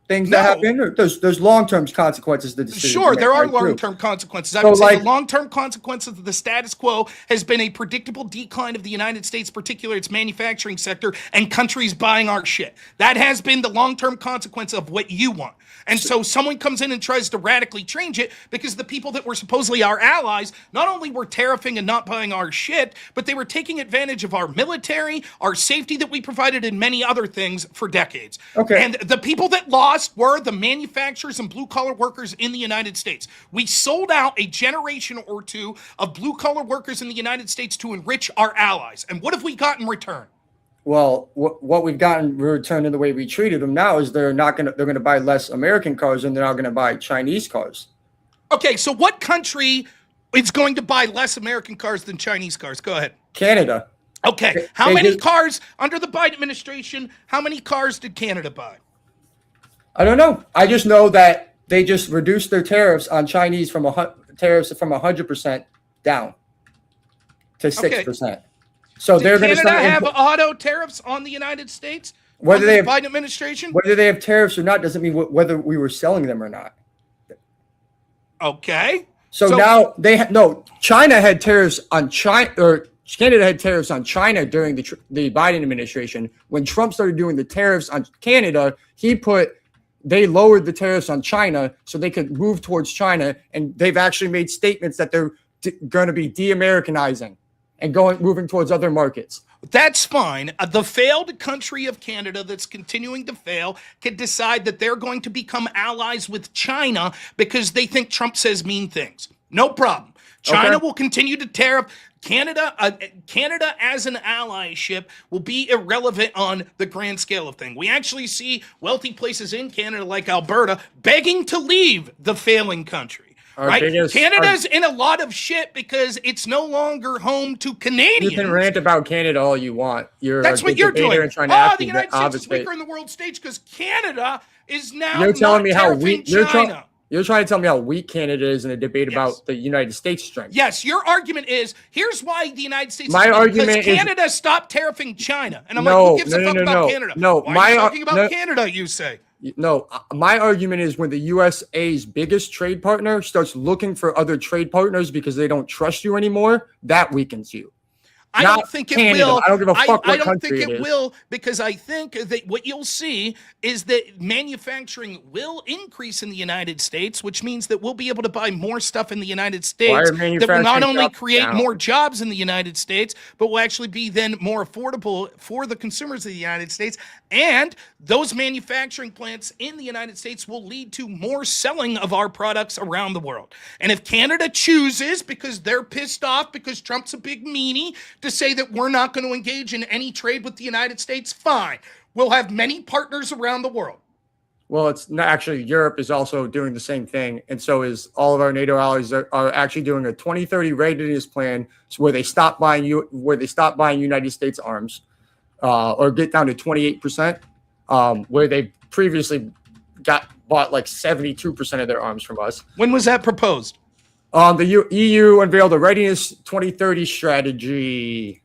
Speaker 4: things that happen, or there's long-term consequences to the decision?
Speaker 6: Sure, there are long-term consequences. I would say the long-term consequences of the status quo has been a predictable decline of the United States, particularly its manufacturing sector, and countries buying our shit. That has been the long-term consequence of what you want. And so someone comes in and tries to radically change it because the people that were supposedly our allies not only were tariffing and not buying our shit, but they were taking advantage of our military, our safety that we provided, and many other things for decades.
Speaker 4: Okay.
Speaker 6: And the people that lost were the manufacturers and blue-collar workers in the United States. We sold out a generation or 2 of blue-collar workers in the United States to enrich our allies. And what have we got in return?
Speaker 4: Well, what we've gotten in return in the way we treated them now is they're going to buy less American cars and they're not going to buy Chinese cars.
Speaker 6: Okay, so what country is going to buy less American cars than Chinese cars? Go ahead.
Speaker 4: Canada.
Speaker 6: Okay, how many cars under the Biden administration, how many cars did Canada buy?
Speaker 4: I don't know. I just know that they just reduced their tariffs on Chinese from 100% down to 6%. So they're going to
Speaker 6: have auto tariffs on the United States?
Speaker 4: Whether they have
Speaker 6: Biden administration?
Speaker 4: whether they have tariffs or not doesn't mean whether we were selling them or not.
Speaker 6: Okay.
Speaker 4: So now China had tariffs on China, or Canada had tariffs on China during the Biden administration. When Trump started doing the tariffs on Canada, they lowered the tariffs on China so they could move towards China, and they've actually made statements that they're going to be de-Americanizing and moving towards other markets.
Speaker 6: That's fine. The failed country of Canada that's continuing to fail can decide that they're going to become allies with China because they think Trump says mean things. No problem. China will continue to tariff. Canada as an allyship will be irrelevant on the grand scale of things. We actually see wealthy places in Canada like Alberta begging to leave the failing country. Right? Canada's in a lot of shit because it's no longer home to Canadians.
Speaker 4: You can rant about Canada all you want.
Speaker 6: That's what you're doing.
Speaker 4: The
Speaker 6: United States is weaker in the world stage because Canada is now
Speaker 4: you're telling me how weak
Speaker 6: China.
Speaker 4: You're trying to tell me how weak Canada is in a debate about the United States' strength.
Speaker 6: Yes, your argument is, here's why the United States
Speaker 4: my argument
Speaker 6: because Canada stopped tariffing China. And I'm like, who gives a fuck about Canada?
Speaker 4: No,
Speaker 6: why are you talking about Canada, you say?
Speaker 4: No, my argument is when the USA's biggest trade partner starts looking for other trade partners because they don't trust you anymore, that weakens you.
Speaker 6: I don't think it will.
Speaker 4: I don't give a fuck
Speaker 6: I don't think it will because I think that what you'll see is that manufacturing will increase in the United States, which means that we'll be able to buy more stuff in the United States that will not only create more jobs in the United States, but will actually be then more affordable for the consumers of the United States. And those manufacturing plants in the United States will lead to more selling of our products around the world. And if Canada chooses, because they're pissed off because Trump's a big meanie, to say that we're not going to engage in any trade with the United States, fine. We'll have many partners around the world.
Speaker 4: Well, it's not actually. Europe is also doing the same thing, and so is all of our NATO allies are actually doing a 2030 readiness plan where they stop buying United States arms, or get down to 28%, where they previously bought like 72% of their arms from us.
Speaker 6: When was that proposed?
Speaker 4: The EU unveiled a Readiness 2030 strategy.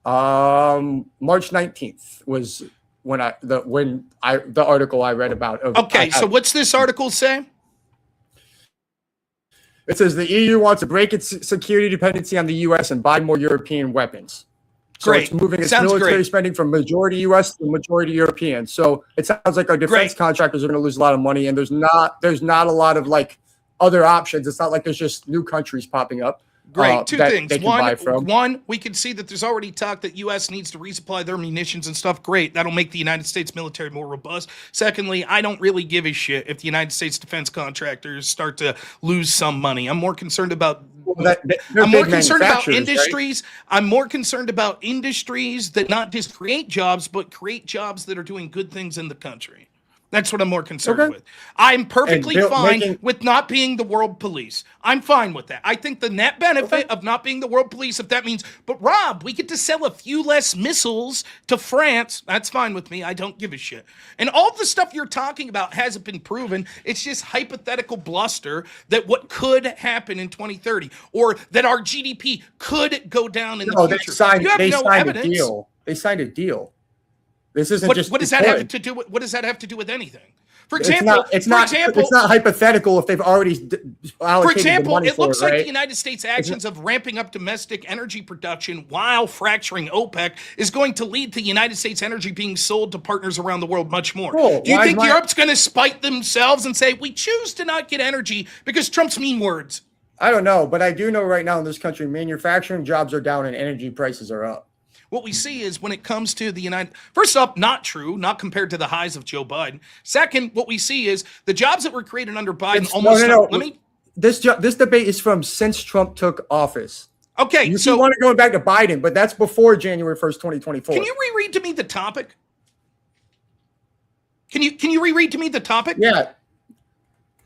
Speaker 4: March 19th was the article I read about.
Speaker 6: Okay, so what's this article say?
Speaker 4: It says the EU wants to break its security dependency on the U.S. and buy more European weapons. So
Speaker 6: great.
Speaker 4: It's moving its military spending from majority U.S. to majority European. So it sounds like our defense contractors are going to lose a lot of money, and there's not a lot of like other options. It's not like there's just new countries popping up.
Speaker 6: Great. Two things. One, we can see that there's already talk that U.S. needs to resupply their munitions and stuff. Great. That'll make the United States military more robust. Secondly, I don't really give a shit if the United States defense contractors start to lose some money. I'm more concerned about industries. Right? I'm more concerned about industries that not just create jobs, but create jobs that are doing good things in the country. That's what I'm more concerned with. I'm perfectly fine with not being the world police. I'm fine with that. I think the net benefit of not being the world police, if that means, but Rob, we get to sell a few less missiles to France. That's fine with me. I don't give a shit. And all the stuff you're talking about hasn't been proven. It's just hypothetical bluster that what could happen in 2030 or that our GDP could go down in the future.
Speaker 4: They signed a deal. They signed a deal. This isn't
Speaker 6: what does that have to do with? What does that have to do with anything? For example,
Speaker 4: it's not hypothetical if they've already allocated.
Speaker 6: For example,
Speaker 4: the money
Speaker 6: it looks
Speaker 4: like
Speaker 6: the United States' actions of ramping up domestic energy production while fracturing OPEC is going to lead to the United States energy being sold to partners around the world much more.
Speaker 4: Cool.
Speaker 6: Do you think Europe's going to spite themselves and say we choose to not get energy because Trump's mean words?
Speaker 4: I don't know, but I do know right now in this country, manufacturing jobs are down and energy prices are up.
Speaker 6: What we see is when it comes to the first up, not true, not compared to the highs of Joe Biden. Second, what we see is the jobs that were created under Biden
Speaker 4: This debate is from since Trump took office.
Speaker 6: Okay,
Speaker 4: you want to go back to Biden, but that's before January 1st, 2024.
Speaker 6: Can you reread to me the topic? Can you reread to me the topic?
Speaker 4: Yeah.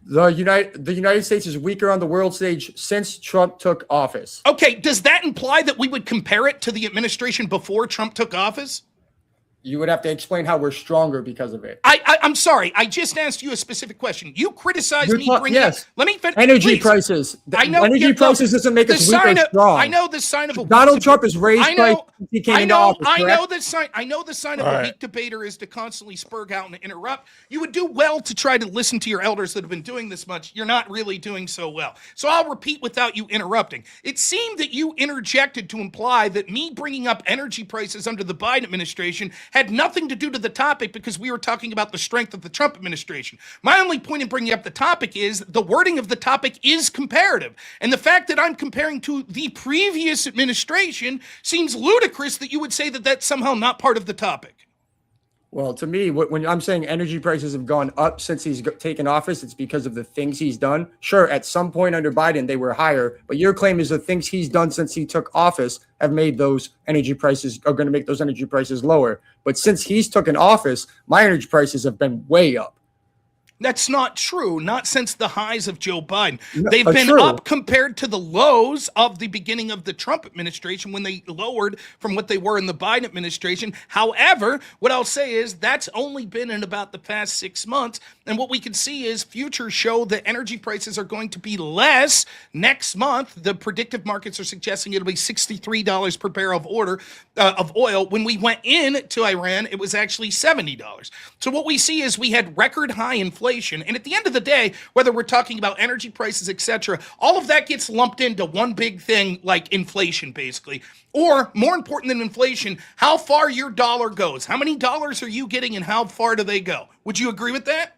Speaker 4: The United States is weaker on the world stage since Trump took office.
Speaker 6: Okay, does that imply that we would compare it to the administration before Trump took office?
Speaker 4: You would have to explain how we're stronger because of it.
Speaker 6: I'm sorry. I just asked you a specific question. You criticized me bringing
Speaker 4: yes.
Speaker 6: up. Let me finish.
Speaker 4: Energy
Speaker 6: please.
Speaker 4: prices.
Speaker 6: I know.
Speaker 4: Energy prices doesn't make us weak or strong.
Speaker 6: I know the sign of a
Speaker 4: Donald Trump has raised prices since he came into office.
Speaker 6: I know the sign. I know the sign of a weak debater is to constantly spurg out and interrupt. You would do well to try to listen to your elders that have been doing this much. You're not really doing so well. So I'll repeat without you interrupting. It seemed that you interjected to imply that me bringing up energy prices under the Biden administration had nothing to do to the topic because we were talking about the strength of the Trump administration. My only point in bringing up the topic is the wording of the topic is comparative. And the fact that I'm comparing to the previous administration seems ludicrous that you would say that that's somehow not part of the topic.
Speaker 4: Well, to me, when I'm saying energy prices have gone up since he's taken office, it's because of the things he's done. Sure, at some point under Biden, they were higher, but your claim is the things he's done since he took office have made those energy prices, are going to make those energy prices lower. But since he's taken office, my energy prices have been way up.
Speaker 6: That's not true. Not since the highs of Joe Biden.
Speaker 4: No,
Speaker 6: They've been
Speaker 4: true.
Speaker 6: up compared to the lows of the beginning of the Trump administration when they lowered from what they were in the Biden administration. However, what I'll say is that's only been in about the past 6 months. And what we can see is futures show that energy prices are going to be less next month. The predictive markets are suggesting it'll be $63 per barrel of oil. When we went in to Iran, it was actually $70. So what we see is we had record high inflation. And at the end of the day, whether we're talking about energy prices, etc., all of that gets lumped into one big thing like inflation, basically. Or more important than inflation, how far your dollar goes. How many dollars are you getting and how far do they go? Would you agree with that?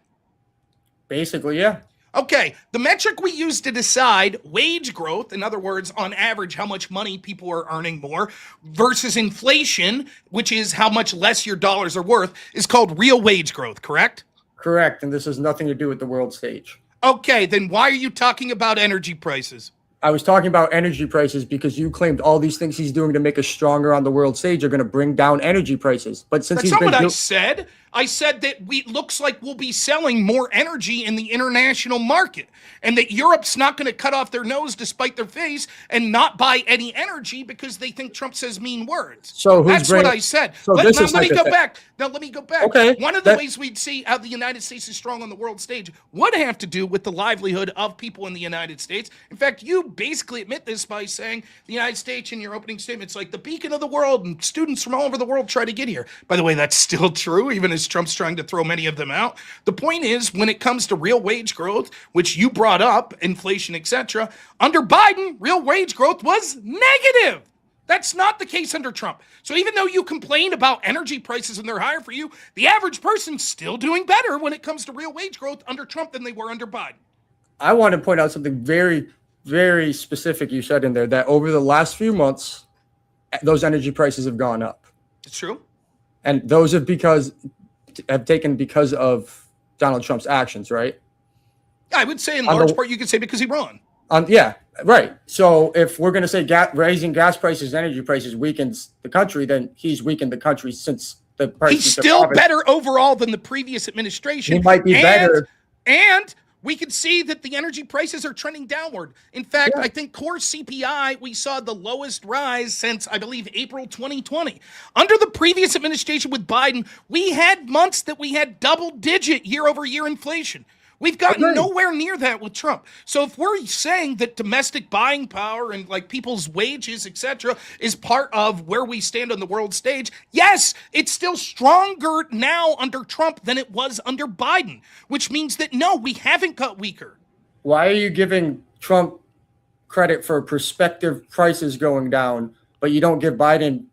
Speaker 4: Basically, yeah.
Speaker 6: Okay, the metric we use to decide wage growth, in other words, on average, how much money people are earning more, versus inflation, which is how much less your dollars are worth, is called real wage growth, correct?
Speaker 4: Correct. And this has nothing to do with the world stage.
Speaker 6: Okay, then why are you talking about energy prices?
Speaker 4: I was talking about energy prices because you claimed all these things he's doing to make us stronger on the world stage are going to bring down energy prices. But since
Speaker 6: That's not what I said. I said that looks like we'll be selling more energy in the international market and that Europe's not going to cut off their nose despite their face and not buy any energy because they think Trump says mean words.
Speaker 4: So
Speaker 6: that's what I said.
Speaker 4: So
Speaker 6: let me go
Speaker 4: thing.
Speaker 6: back. Now, let me go back.
Speaker 4: Okay.
Speaker 6: One of the ways we'd see how the United States is strong on the world stage would have to do with the livelihood of people in the United States. In fact, you basically admit this by saying the United States in your opening statements like the beacon of the world and students from all over the world try to get here. By the way, that's still true, even as Trump's trying to throw many of them out. The point is, when it comes to real wage growth, which you brought up, inflation, etc., under Biden, real wage growth was negative. That's not the case under Trump. So even though you complain about energy prices and they're higher for you, the average person's still doing better when it comes to real wage growth under Trump than they were under Biden.
Speaker 4: I want to point out something very, very specific you said in there, that over the last few months, those energy prices have gone up.
Speaker 6: It's true.
Speaker 4: And those have taken because of Donald Trump's actions, right?
Speaker 6: I would say in large part you could say because he ran.
Speaker 4: Yeah, right. So if we're going to say raising gas prices, energy prices weakens the country, then he's weakened the country since the price.
Speaker 6: He's still better overall than the previous administration.
Speaker 4: He might be better.
Speaker 6: And we can see that the energy prices are trending downward. In fact, I think core CPI, we saw the lowest rise since, I believe, April 2020. Under the previous administration with Biden, we had months that we had double-digit year-over-year inflation. We've gotten nowhere near that with Trump. So if we're saying that domestic buying power and like people's wages, etc., is part of where we stand on the world stage, yes, it's still stronger now under Trump than it was under Biden, which means that no, we haven't got weaker.
Speaker 4: Why are you giving Trump credit for prospective prices going down, but you don't give Biden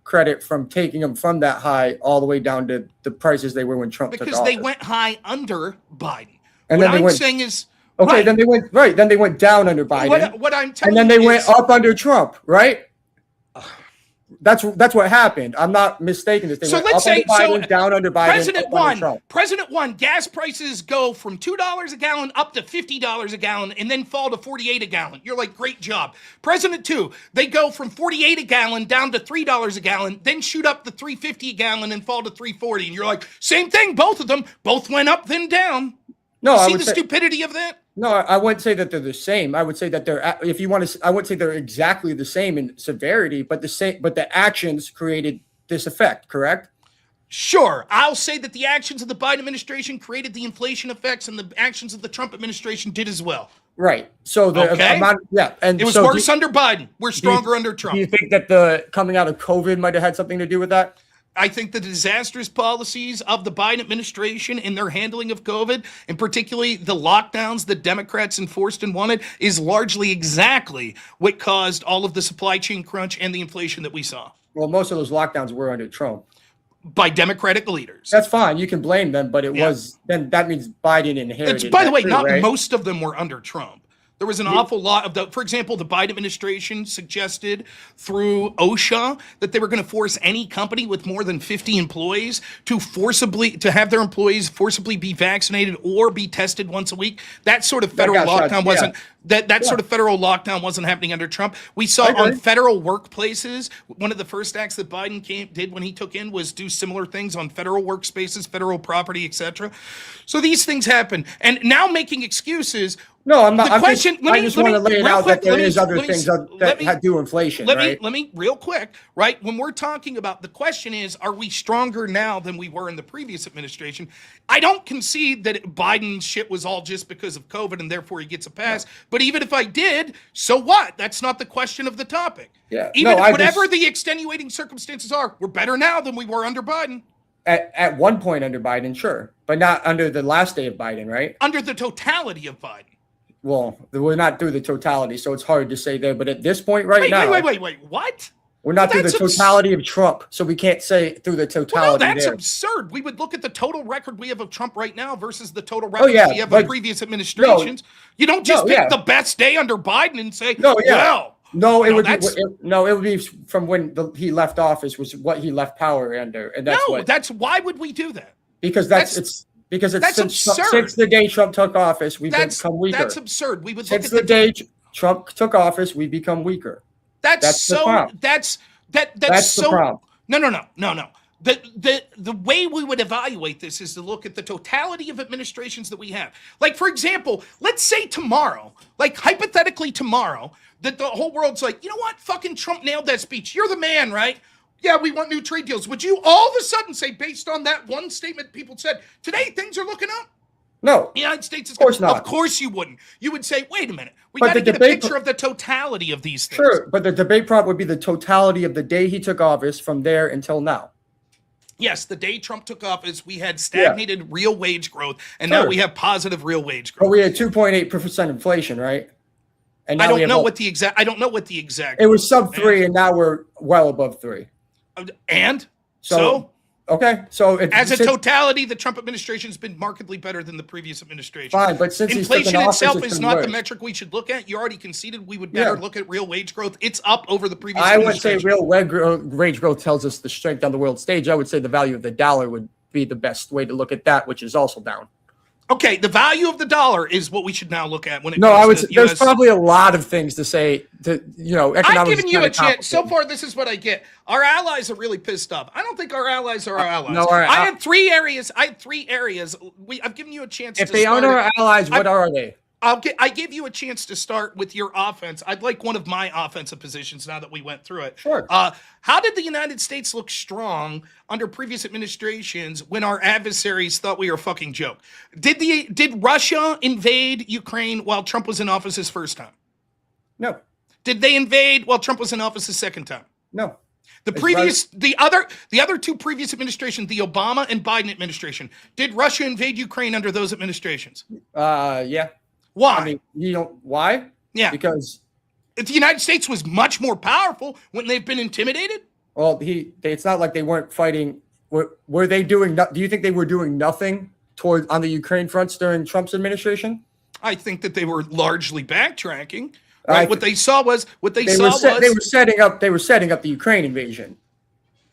Speaker 4: credit from taking them from that high all the way down to the prices they were when Trump took office?
Speaker 6: Because they went high under Biden.
Speaker 4: And
Speaker 6: what I'm saying is,
Speaker 4: okay, then they went down under Biden.
Speaker 6: What I'm telling
Speaker 4: you, and then they
Speaker 6: is,
Speaker 4: went up under Trump, right? That's what happened. I'm not mistaken. They
Speaker 6: so
Speaker 4: went
Speaker 6: let's
Speaker 4: up
Speaker 6: say
Speaker 4: under Biden, down under Biden.
Speaker 6: President one. Gas prices go from $2 a gallon up to $50 a gallon, and then fall to $48 a gallon. You're like, great job. President two, they go from $48 a gallon down to $3 a gallon, then shoot up to $3.50 a gallon and fall to $3.40. And you're like, same thing. Both of them, both went up then down.
Speaker 4: No,
Speaker 6: you see the stupidity of that?
Speaker 4: No, I wouldn't say that they're the same. I would say that they're, if you want to, I wouldn't say they're exactly the same in severity, but the actions created this effect, correct?
Speaker 6: Sure, I'll say that the actions of the Biden administration created the inflation effects, and the actions of the Trump administration did as well.
Speaker 4: Right. So the
Speaker 6: Okay.
Speaker 4: amount, yeah, and
Speaker 6: It was
Speaker 4: so
Speaker 6: worse under Biden. We're stronger under
Speaker 4: Do
Speaker 6: Trump.
Speaker 4: you think that the coming out of COVID might have had something to do with that?
Speaker 6: I think the disastrous policies of the Biden administration in their handling of COVID, and particularly the lockdowns that Democrats enforced and wanted, is largely exactly what caused all of the supply chain crunch and the inflation that we saw.
Speaker 4: Well, most of those lockdowns were under Trump.
Speaker 6: By Democratic leaders.
Speaker 4: That's fine. You can blame them, but it
Speaker 6: Yeah.
Speaker 4: was then that means Biden inherited.
Speaker 6: By the
Speaker 4: that
Speaker 6: way,
Speaker 4: too,
Speaker 6: not
Speaker 4: right?
Speaker 6: most of them were under Trump. There was an awful lot of the, for example, the Biden administration suggested through OSHA that they were going to force any company with more than 50 employees to have their employees forcibly be vaccinated or be tested once a week. That sort of federal lockdown wasn't sort of federal lockdown wasn't happening under Trump. We saw on federal workplaces, one of the first acts that Biden did when he took in was do similar things on federal workspaces, federal property, etc. So these things happen, and now making excuses.
Speaker 4: No, I'm not. I just want to lay it
Speaker 6: real
Speaker 4: out
Speaker 6: quick,
Speaker 4: that there is other things that do inflation, right?
Speaker 6: Let me real quick, right? When we're talking about the question is, are we stronger now than we were in the previous administration? I don't concede that Biden's shit was all just because of COVID and therefore he gets a pass. No. But even if I did, so what? That's not the question of the topic.
Speaker 4: Yeah.
Speaker 6: Whatever the extenuating circumstances are, we're better now than we were under Biden.
Speaker 4: At one point under Biden, sure, but not under the last day of Biden, right?
Speaker 6: Under the totality of Biden.
Speaker 4: Well, we're not through the totality, so it's hard to say there. But at this point now...
Speaker 6: Wait. What?
Speaker 4: We're not through the totality of Trump, so we can't say through the totality
Speaker 6: that's
Speaker 4: there.
Speaker 6: Absurd. We would look at the total record we have of Trump right now versus the total record we have of previous administrations. You don't just pick the best day under Biden and say,
Speaker 4: it would be from when he left office, was what he left power under. And that's
Speaker 6: why would we do that?
Speaker 4: Because it's since the day Trump took office, we've become weaker.
Speaker 6: That's absurd. We would
Speaker 4: since the day Trump took office, we've become weaker.
Speaker 6: That's so
Speaker 4: the problem.
Speaker 6: No. The way we would evaluate this is to look at the totality of administrations that we have. Like, for example, let's say tomorrow, like hypothetically tomorrow, that the whole world's like, you know what? Fucking Trump nailed that speech. You're the man, right? Yeah, we want new trade deals. Would you all of a sudden say, based on that one statement people said, today things are looking up?
Speaker 4: No.
Speaker 6: The United States is
Speaker 4: of course not.
Speaker 6: Of course you wouldn't. You would say, wait a minute. We got to get a picture of the totality of these things.
Speaker 4: Sure, but the debate prop would be the totality of the day he took office from there until now.
Speaker 6: Yes, the day Trump took office, we had stagnated real wage growth, and now we have positive real wage growth.
Speaker 4: But we had 2.8% inflation, right?
Speaker 6: And I don't know what the exact.
Speaker 4: It was sub 3, and now we're well above 3.
Speaker 6: And so
Speaker 4: okay, so
Speaker 6: as a totality, the Trump administration has been markedly better than the previous administration.
Speaker 4: Fine, but since
Speaker 6: inflation itself is not the metric we should look at. You already conceded we would better look at real wage growth. It's up over the previous administration.
Speaker 4: I would say real wage growth tells us the strength on the world stage. I would say the value of the dollar would be the best way to look at that, which is also down.
Speaker 6: Okay, the value of the dollar is what we should now look at when it comes
Speaker 4: I would
Speaker 6: to
Speaker 4: say there's probably a lot of things to say economics.
Speaker 6: I've given you a chance. So far, this is what I get. Our allies are really pissed off. I don't think our allies are our allies.
Speaker 4: No,
Speaker 6: I had three areas. I've given you a chance.
Speaker 4: If they aren't our allies, what are they?
Speaker 6: I gave you a chance to start with your offense. I'd like one of my offensive positions now that we went through it.
Speaker 4: Sure.
Speaker 6: How did the United States look strong under previous administrations when our adversaries thought we were a fucking joke? Did Russia invade Ukraine while Trump was in office his first time?
Speaker 4: No.
Speaker 6: Did they invade while Trump was in office his second time?
Speaker 4: No.
Speaker 6: The other two previous administrations, the Obama and Biden administration, did Russia invade Ukraine under those administrations?
Speaker 4: Yeah.
Speaker 6: Why?
Speaker 4: Why?
Speaker 6: Yeah.
Speaker 4: Because
Speaker 6: the United States was much more powerful when they've been intimidated.
Speaker 4: Well, it's not like they weren't fighting. Were they doing? Do you think they were doing nothing on the Ukraine fronts during Trump's administration?
Speaker 6: I think that they were largely backtracking. Right? What they were
Speaker 4: setting up the Ukraine invasion.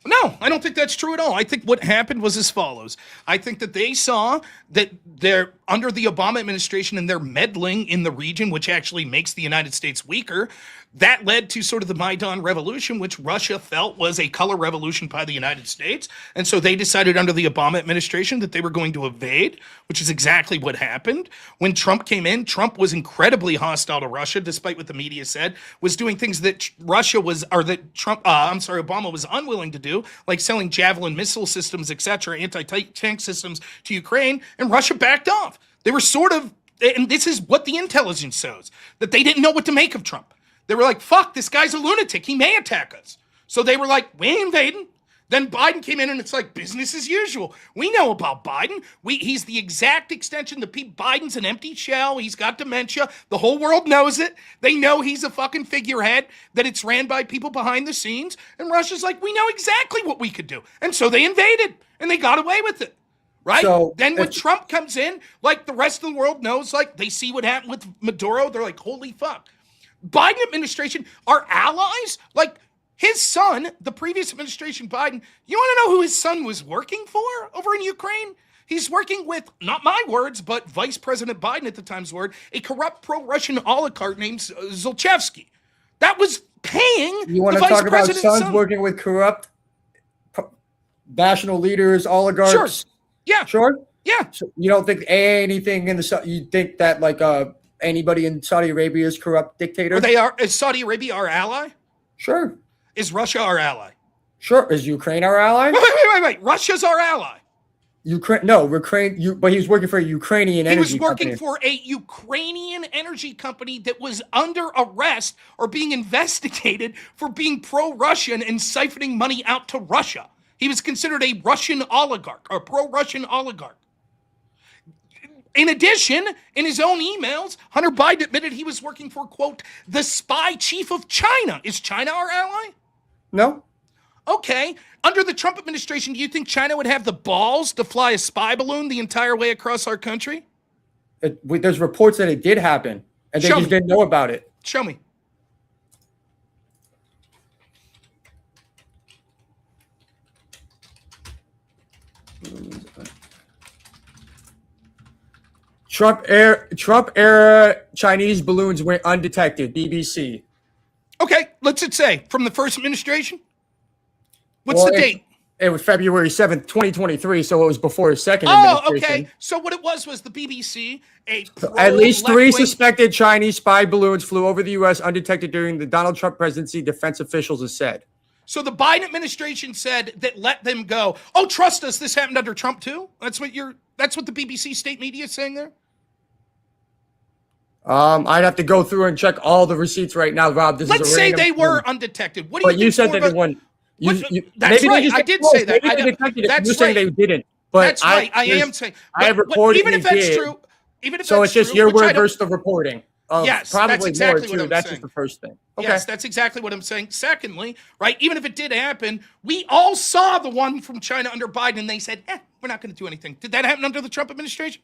Speaker 6: No, I don't think that's true at all. I think what happened was as follows. I think that they saw that their under the Obama administration and their meddling in the region, which actually makes the United States weaker, that led to sort of the Maidan Revolution, which Russia felt was a color revolution by the United States. And so they decided under the Obama administration that they were going to invade, which is exactly what happened. When Trump came in, Trump was incredibly hostile to Russia, despite what the media said, was doing things that Obama was unwilling to do, like selling Javelin missile systems, etc., anti-tank systems to Ukraine, and Russia backed off. They were sort of, and this is what the intelligence shows, that they didn't know what to make of Trump. They were like, fuck, this guy's a lunatic. He may attack us. So they were like, we ain't invading. Then Biden came in and it's like business as usual. We know about Biden. He's the exact extension. Biden's an empty shell. He's got dementia. The whole world knows it. They know he's a fucking figurehead, that it's ran by people behind the scenes. And Russia's like, we know exactly what we could do. And so they invaded and they got away with it. Right? So then when Trump comes in, like the rest of the world knows, like they see what happened with Maduro. They're like, holy fuck. Biden administration, our allies, like his son, the previous administration, Biden, you want to know who his son was working for over in Ukraine? He's working with, not my words, but Vice President Biden at the time's word, a corrupt pro-Russian oligarch named Zlochevsky. That was paying
Speaker 4: You want
Speaker 6: the
Speaker 4: to
Speaker 6: Vice
Speaker 4: talk about
Speaker 6: President's
Speaker 4: sons working with corrupt national leaders, oligarchs?
Speaker 6: Sure. Yeah.
Speaker 4: Sure?
Speaker 6: Yeah.
Speaker 4: So you don't think anything you think that like anybody in Saudi Arabia is corrupt dictator?
Speaker 6: Is Saudi Arabia our ally?
Speaker 4: Sure.
Speaker 6: Is Russia our ally?
Speaker 4: Sure. Is Ukraine our ally?
Speaker 6: Wait. Russia's our ally.
Speaker 4: Ukraine, but he was working for a Ukrainian energy company.
Speaker 6: He was working for a Ukrainian energy company that was under arrest or being investigated for being pro-Russian and siphoning money out to Russia. He was considered a Russian oligarch or pro-Russian oligarch. In addition, in his own emails, Hunter Biden admitted he was working for, quote, the spy chief of China. Is China our ally?
Speaker 4: No.
Speaker 6: Okay. Under the Trump administration, do you think China would have the balls to fly a spy balloon the entire way across our country?
Speaker 4: There's reports that it did happen, and they just didn't know about it.
Speaker 6: Show me.
Speaker 4: Trump era Chinese balloons went undetected. BBC.
Speaker 6: Okay, what's it say? From the first administration? What's the date?
Speaker 4: It was February 7th, 2023, so it was before his second administration.
Speaker 6: Okay. So what it was the BBC,
Speaker 4: at least 3 suspected Chinese spy balloons flew over the U.S. undetected during the Donald Trump presidency, defense officials have said.
Speaker 6: So the Biden administration said that let them go. Oh, trust us, this happened under Trump too? That's what the BBC state media is saying there?
Speaker 4: I'd have to go through and check all the receipts right now, Rob.
Speaker 6: Let's say they were undetected. What do you think?
Speaker 4: But you said that they won.
Speaker 6: That's right. I did say that.
Speaker 4: You're saying they didn't. But
Speaker 6: that's right. I am saying.
Speaker 4: I have reported.
Speaker 6: Even if that's true. Even if
Speaker 4: so,
Speaker 6: that's
Speaker 4: it's just
Speaker 6: true,
Speaker 4: your word versus the reporting.
Speaker 6: Yes,
Speaker 4: probably
Speaker 6: that's exactly
Speaker 4: more too. That's just the first thing. Okay.
Speaker 6: Yes, that's exactly what I'm saying. Secondly, right, even if it did happen, we all saw the one from China under Biden, and they said, we're not going to do anything. Did that happen under the Trump administration?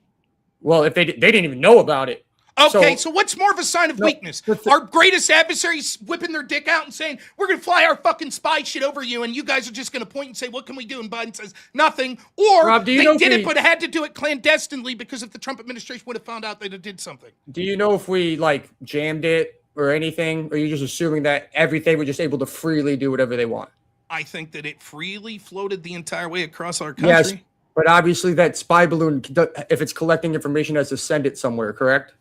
Speaker 4: Well, if they didn't even know about it.
Speaker 6: Okay, so what's more of a sign of weakness? Our greatest adversaries whipping their dick out and saying, we're going to fly our fucking spy shit over you, and you guys are just going to point and say, what can we do? And Biden says, nothing. Or
Speaker 4: Rob,
Speaker 6: they did it, but had to do it clandestinely because if the Trump administration would have found out, they'd have did something.
Speaker 4: Do you know if we, jammed it or anything? Or are you just assuming that everything were just able to freely do whatever they want?
Speaker 6: I think that it freely floated the entire way across our country.
Speaker 4: Yes, but obviously that spy balloon, if it's collecting information, has to send it somewhere, correct?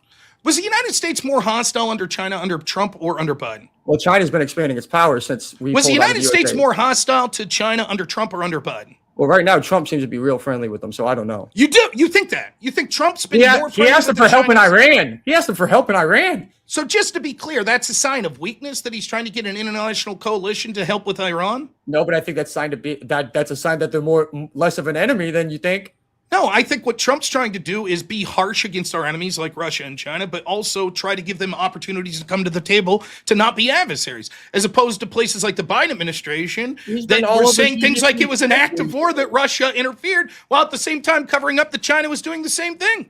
Speaker 6: Was the United States more hostile under China under Trump or under Biden?
Speaker 4: Well, China's been expanding its power since we.
Speaker 6: Was the United States more hostile to China under Trump or under Biden?
Speaker 4: Well, right now Trump seems to be real friendly with them, so I don't know.
Speaker 6: You do? You think that? You think Trump's been more friendly?
Speaker 4: He asked them for help in Iran. He asked them for help in Iran.
Speaker 6: So just to be clear, that's a sign of weakness that he's trying to get an international coalition to help with Iran?
Speaker 4: No, but I think that's a sign that they're less of an enemy than you think.
Speaker 6: No, I think what Trump's trying to do is be harsh against our enemies like Russia and China, but also try to give them opportunities to come to the table to not be adversaries, as opposed to places like the Biden administration that were saying things like it was an act of war that Russia interfered, while at the same time covering up that China was doing the same thing.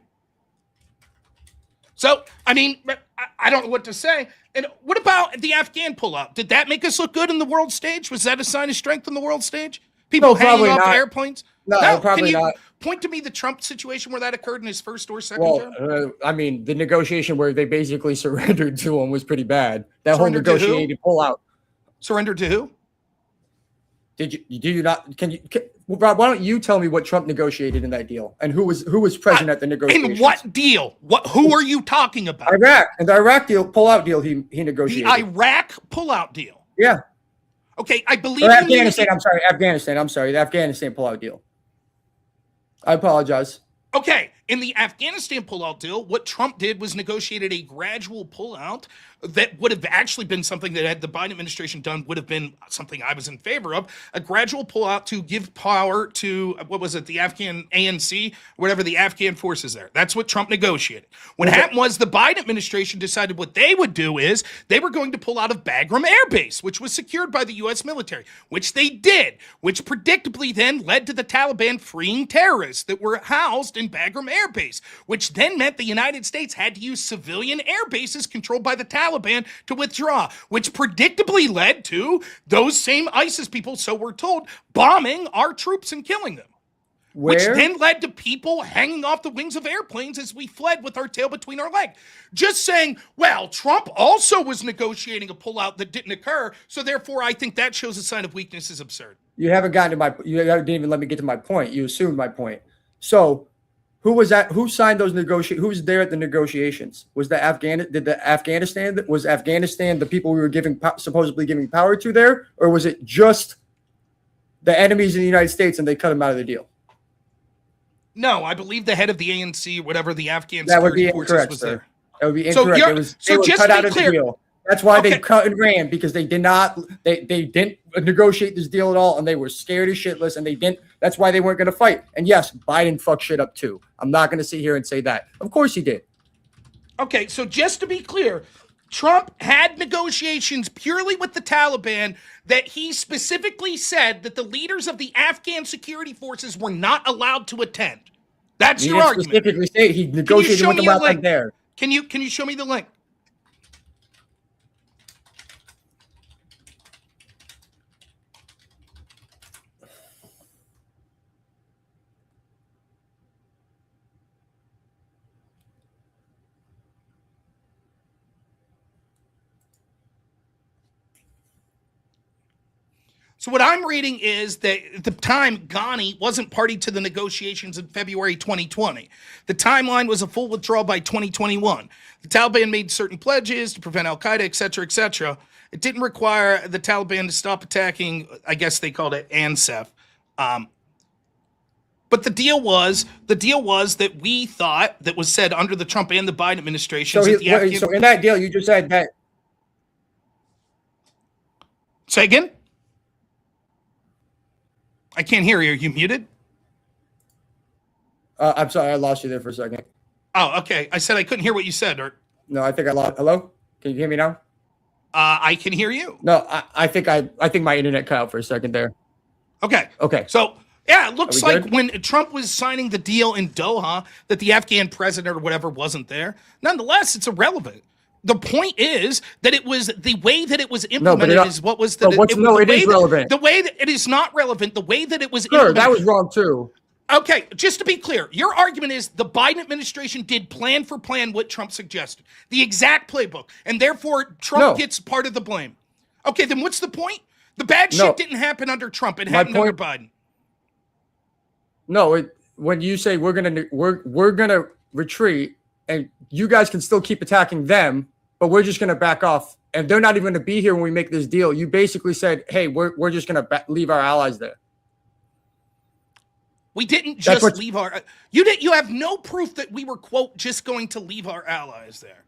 Speaker 6: So, I mean, I don't know what to say. And what about the Afghan pullout? Did that make us look good in the world stage? Was that a sign of strength on the world stage? People hanging off airplanes?
Speaker 4: No, probably not.
Speaker 6: point to me the Trump situation where that occurred in his first or second term?
Speaker 4: Well, I mean, the negotiation where they basically surrendered to him was pretty bad. That
Speaker 6: Surrendered to
Speaker 4: whole
Speaker 6: who?
Speaker 4: negotiated pullout.
Speaker 6: Surrendered to who?
Speaker 4: Do you not? Rob, why don't you tell me what Trump negotiated in that deal and who was present at the negotiations?
Speaker 6: In what deal? Who are you talking about?
Speaker 4: Iraq. And the Iraq deal, pullout deal he negotiated.
Speaker 6: The Iraq pullout deal.
Speaker 4: Yeah.
Speaker 6: Okay, I believe
Speaker 4: Or Afghanistan. Afghanistan. I'm sorry. The Afghanistan pullout deal. I apologize.
Speaker 6: Okay, in the Afghanistan pullout deal, what Trump did was negotiated a gradual pullout that would have actually been something that had the Biden administration done would have been something I was in favor of, a gradual pullout to give power to, what was it, the Afghan ANC, whatever the Afghan forces there. That's what Trump negotiated. What happened was the Biden administration decided what they would do is they were going to pull out of Bagram Air Base, which was secured by the U.S. military, which they did, which predictably then led to the Taliban freeing terrorists that were housed in Bagram Air Base, which then meant the United States had to use civilian air bases controlled by the Taliban to withdraw, which predictably led to those same ISIS people, so we're told, bombing our troops and killing them. Which then led to people hanging off the wings of airplanes as we fled with our tail between our legs. Just saying, well, Trump also was negotiating a pullout that didn't occur, so therefore I think that shows a sign of weakness is absurd.
Speaker 4: You haven't gotten to my. You didn't even let me get to my point. You assumed my point. So, who was that? Who signed those negotiations? Who was there at the negotiations? Was Afghanistan the people we were supposedly giving power to there, or was it just the enemies in the United States and they cut them out of the deal?
Speaker 6: No, I believe the head of the ANC, whatever the Afghan
Speaker 4: that would be
Speaker 6: security forces
Speaker 4: incorrect,
Speaker 6: was
Speaker 4: sir.
Speaker 6: there.
Speaker 4: That would be incorrect. They were
Speaker 6: just
Speaker 4: cut
Speaker 6: to
Speaker 4: out
Speaker 6: be
Speaker 4: of the
Speaker 6: clear,
Speaker 4: deal. That's why
Speaker 6: okay.
Speaker 4: they cut and ran, because they did not. They didn't negotiate this deal at all, and they were scared as shitless, and they didn't. That's why they weren't going to fight. And yes, Biden fucked shit up too. I'm not going to sit here and say that. Of course he did.
Speaker 6: Okay, so just to be clear, Trump had negotiations purely with the Taliban that he specifically said that the leaders of the Afghan security forces were not allowed to attend. That's your argument.
Speaker 4: Specifically say he negotiated with them while I'm there.
Speaker 6: Can you show me the link? So what I'm reading is that at the time, Ghani wasn't party to the negotiations in February 2020. The timeline was a full withdrawal by 2021. The Taliban made certain pledges to prevent al-Qaeda, et cetera, et cetera. It didn't require the Taliban to stop attacking, I guess they called it ANSEF. But the deal was that we thought, that was said under the Trump and the Biden administration.
Speaker 4: So in that deal, you just said that.
Speaker 6: Say again? I can't hear you. Are you muted?
Speaker 4: I'm sorry, I lost you there for a second.
Speaker 6: Oh, okay. I said I couldn't hear what you said. Or
Speaker 4: no, I think I lost. Hello, can you hear me now?
Speaker 6: I can hear you.
Speaker 4: No, I think my internet cut out for a second there.
Speaker 6: Okay. So yeah, it looks like good? When Trump was signing the deal in Doha that the Afghan president or whatever wasn't there. Nonetheless, it's irrelevant. The point is that it was the way that it was implemented is what was the.
Speaker 4: It is relevant.
Speaker 6: The way that it is not relevant. The way that it was
Speaker 4: implemented. That was wrong too.
Speaker 6: Okay, just to be clear, your argument is the Biden administration did plan for plan what Trump suggested, the exact playbook, and therefore Trump gets part of the blame. Okay, then what's the point? The bad shit didn't happen under Trump; it happened under Biden.
Speaker 4: No, when you say we're gonna retreat. And you guys can still keep attacking them, but we're just going to back off. And they're not even going to be here when we make this deal. You basically said, hey, we're just going to leave our allies there.
Speaker 6: We didn't just leave our... You have no proof that we were, quote, just going to leave our allies there.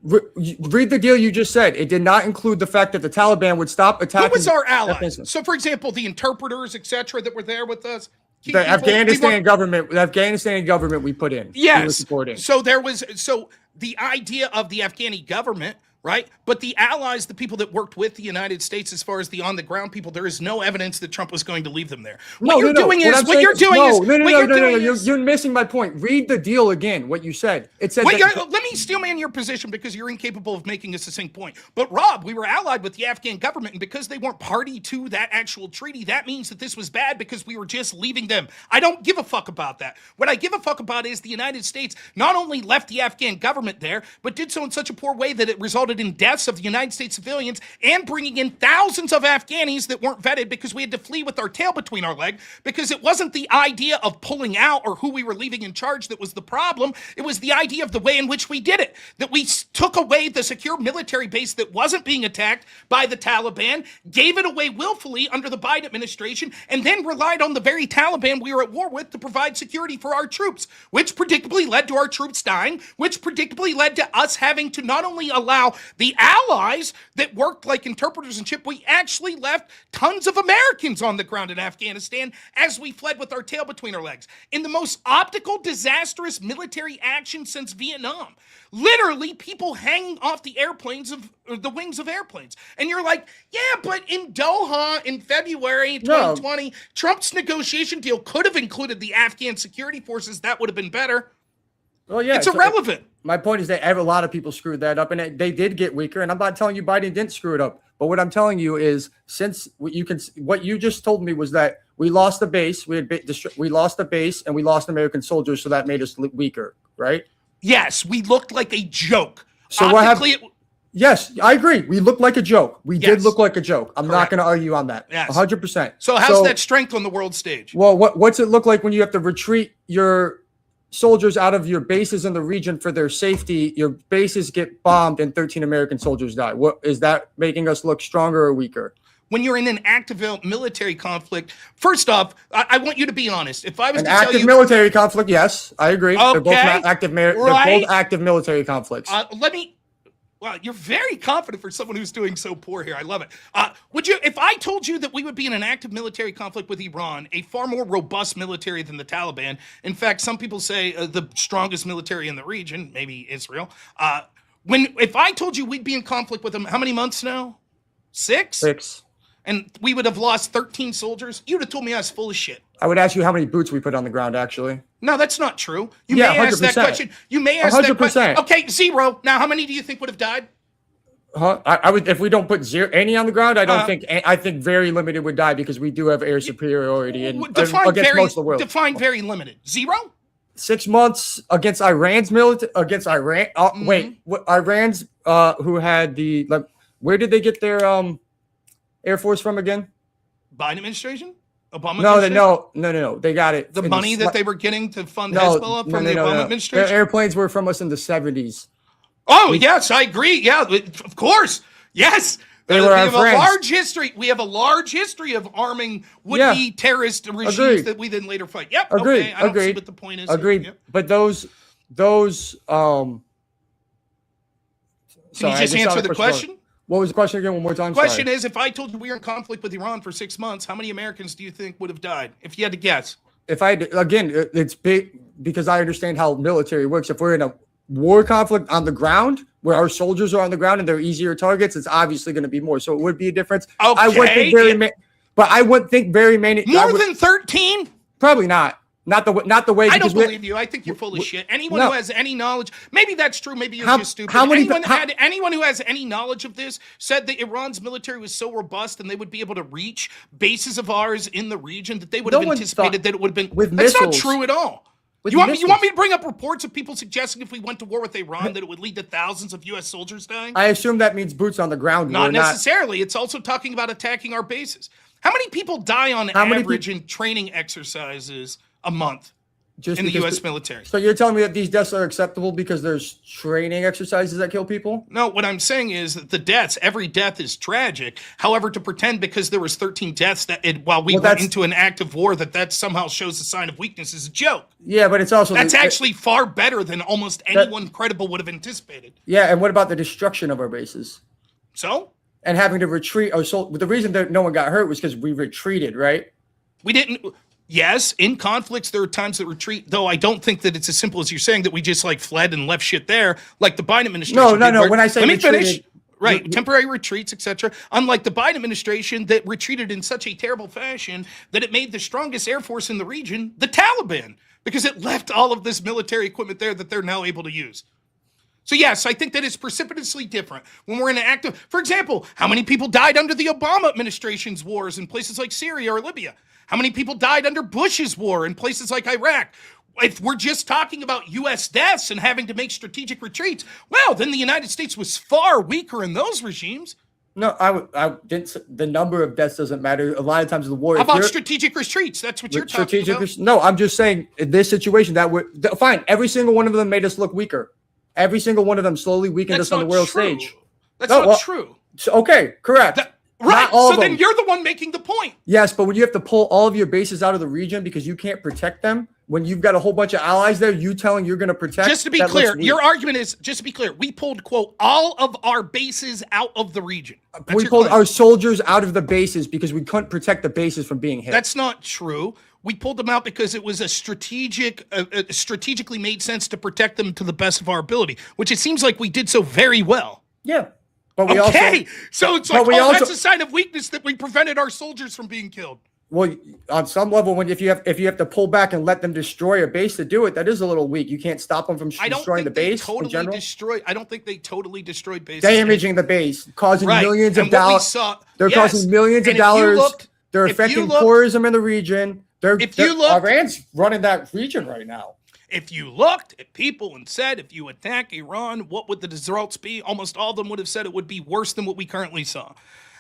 Speaker 4: Read the deal you just said. It did not include the fact that the Taliban would stop attacking...
Speaker 6: Who was our allies? So, for example, the interpreters, et cetera, that were there with us...
Speaker 4: The Afghanistan government we put in.
Speaker 6: Yes. So the idea of the Afghani government right? But the allies, the people that worked with the United States, as far as the on-the-ground people, there is no evidence that Trump was going to leave them there. What you're doing is
Speaker 4: You're missing my point. Read the deal again. What you said. It said.
Speaker 6: Let me steelman your position because you're incapable of making a succinct point. But Rob, we were allied with the Afghan government, and because they weren't party to that actual treaty, that means that this was bad because we were just leaving them. I don't give a fuck about that. What I give a fuck about is the United States not only left the Afghan government there, but did so in such a poor way that it resulted in deaths of United States civilians and bringing in thousands of Afghanis that weren't vetted because we had to flee with our tail between our legs because it wasn't the idea of pulling out or who we were leaving in charge that was the problem. It was the idea of the way in which we did it, that we took away the secure military base that wasn't being attacked by the Taliban, gave it away willfully under the Biden administration, and then relied on the very Taliban we were at war with to provide security for our troops, which predictably led to our troops dying, which predictably led to us having to not only allow the allies that worked like interpreters and shit, we actually left tons of Americans on the ground in Afghanistan as we fled with our tail between our legs. In the most optical, disastrous military action since Vietnam. Literally, people hanging off the the wings of airplanes. And you're like, yeah, but in Doha in February 2020, Trump's negotiation deal could have included the Afghan security forces. That would have been better.
Speaker 4: Well, yeah,
Speaker 6: it's irrelevant.
Speaker 4: My point is that a lot of people screwed that up, and they did get weaker. And I'm not telling you Biden didn't screw it up, but what I'm telling you is, since what you just told me was that we lost the base, we lost the base, and we lost American soldiers, so that made us weaker, right?
Speaker 6: Yes, we looked like a joke.
Speaker 4: So what happened? Yes, I agree. We looked like a joke. We did look like a joke. I'm not going to argue on that.
Speaker 6: Yes.
Speaker 4: 100%.
Speaker 6: So how's that strength on the world stage?
Speaker 4: Well, what's it look like when you have to retreat your soldiers out of your bases in the region for their safety? Your bases get bombed and 13 American soldiers die. What is that making us look stronger or weaker?
Speaker 6: When you're in an active military conflict, first off, I want you to be honest. If I was
Speaker 4: an
Speaker 6: to tell
Speaker 4: active
Speaker 6: you,
Speaker 4: military conflict, yes, I agree.
Speaker 6: Okay,
Speaker 4: they're both active. They're both active military conflicts.
Speaker 6: Well, you're very confident for someone who's doing so poor here. I love it. Would you, if I told you that we would be in an active military conflict with Iran, a far more robust military than the Taliban? In fact, some people say the strongest military in the region, maybe Israel. If I told you we'd be in conflict with them, how many months now? 6?
Speaker 4: 6.
Speaker 6: And we would have lost 13 soldiers, you'd have told me I was full of shit.
Speaker 4: I would ask you how many boots we put on the ground, actually.
Speaker 6: No, that's not true. You may ask that question. You may ask 100%. That question. Okay, 0. Now, how many do you think would have died?
Speaker 4: I would, if we don't put any on the ground, I think very limited would die because we do have air superiority against most of the world.
Speaker 6: Define very limited. 0?
Speaker 4: 6 months against Iran's military, against Iran. Iran's who had where did they get their Air Force from again?
Speaker 6: Biden administration? Obama
Speaker 4: administration? No. They got it.
Speaker 6: The money that they were getting to fund Hezbollah from the Obama administration?
Speaker 4: Their airplanes were from us in the 70s.
Speaker 6: Oh, yes, I agree. Yeah, of course. Yes.
Speaker 4: They were our friends.
Speaker 6: We have a large history of arming would-be terrorist regimes that we then later fight. Yep.
Speaker 4: Agreed.
Speaker 6: Okay. I don't see what the point is.
Speaker 4: Agreed.
Speaker 6: Yep.
Speaker 4: But those
Speaker 6: Can you just answer the question?
Speaker 4: What was the question again? One more time.
Speaker 6: The question is, if I told you we were in conflict with Iran for 6 months, how many Americans do you think would have died? If you had to guess.
Speaker 4: It's big because I understand how military works. If we're in a war conflict on the ground, where our soldiers are on the ground and they're easier targets, it's obviously going to be more. So it would be a difference.
Speaker 6: Okay.
Speaker 4: I wouldn't think very many.
Speaker 6: More than 13?
Speaker 4: Probably not. Not the way.
Speaker 6: I don't believe you. I think you're full of shit. Anyone who has any knowledge, maybe that's true. Maybe you're just stupid. Anyone who has any knowledge of this said that Iran's military was so robust and they would be able to reach bases of ours in the region that they would have anticipated that it would have been. That's not true at all. You want me to bring up reports of people suggesting if we went to war with Iran that it would lead to thousands of U.S. soldiers dying?
Speaker 4: I assume that means boots on the ground.
Speaker 6: Not necessarily. It's also talking about attacking our bases. How many people die on average in training exercises a month in the U.S. military?
Speaker 4: So you're telling me that these deaths are acceptable because there's training exercises that kill people?
Speaker 6: No, what I'm saying is that every death is tragic. However, to pretend because there was 13 deaths while we went into an active war that somehow shows a sign of weakness is a joke.
Speaker 4: Yeah, but it's also...
Speaker 6: That's actually far better than almost anyone credible would have anticipated.
Speaker 4: Yeah, and what about the destruction of our bases?
Speaker 6: So?
Speaker 4: And having to retreat. The reason that no one got hurt was because we retreated, right?
Speaker 6: We didn't... Yes, in conflicts, there are times that retreat, though I don't think that it's as simple as you're saying that we just fled and left shit there, like the Biden administration.
Speaker 4: No. When I say retreated,
Speaker 6: Right, temporary retreats, etc. Unlike the Biden administration that retreated in such a terrible fashion that it made the strongest air force in the region the Taliban, because it left all of this military equipment there that they're now able to use. So yes, I think that it's precipitously different when we're in an active. For example, how many people died under the Obama administration's wars in places like Syria or Libya? How many people died under Bush's war in places like Iraq? If we're just talking about U.S. deaths and having to make strategic retreats, well, then the United States was far weaker in those regimes.
Speaker 4: No, I didn't. The number of deaths doesn't matter. A lot of times the war.
Speaker 6: How about strategic retreats? That's what you're talking about.
Speaker 4: No, I'm just saying in this situation that we're fine. Every single one of them made us look weaker. Every single one of them slowly weakened us on the world stage.
Speaker 6: That's not true.
Speaker 4: Okay, correct.
Speaker 6: Right. So then you're the one making the point.
Speaker 4: Yes, but when you have to pull all of your bases out of the region because you can't protect them, when you've got a whole bunch of allies there, you telling you're going to protect.
Speaker 6: Just to be clear, your argument is, just to be clear, we pulled, quote, all of our bases out of the region.
Speaker 4: We pulled our soldiers out of the bases because we couldn't protect the bases from being hit.
Speaker 6: That's not true. We pulled them out because it was a strategically made sense to protect them to the best of our ability, which it seems like we did so very well.
Speaker 4: Yeah. But we
Speaker 6: so it's like, that's a sign of weakness that we prevented our soldiers from being killed.
Speaker 4: Well, on some level, if you have to pull back and let them destroy a base to do it, that is a little weak. You can't stop them from destroying the base. I
Speaker 6: don't think they totally destroyed bases.
Speaker 4: Damaging the base, causing millions of dollars. They're causing millions of dollars. They're affecting tourism in the region. Iran's running that region right now.
Speaker 6: If you looked at people and said, if you attack Iran, what would the results be? Almost all of them would have said it would be worse than what we currently saw.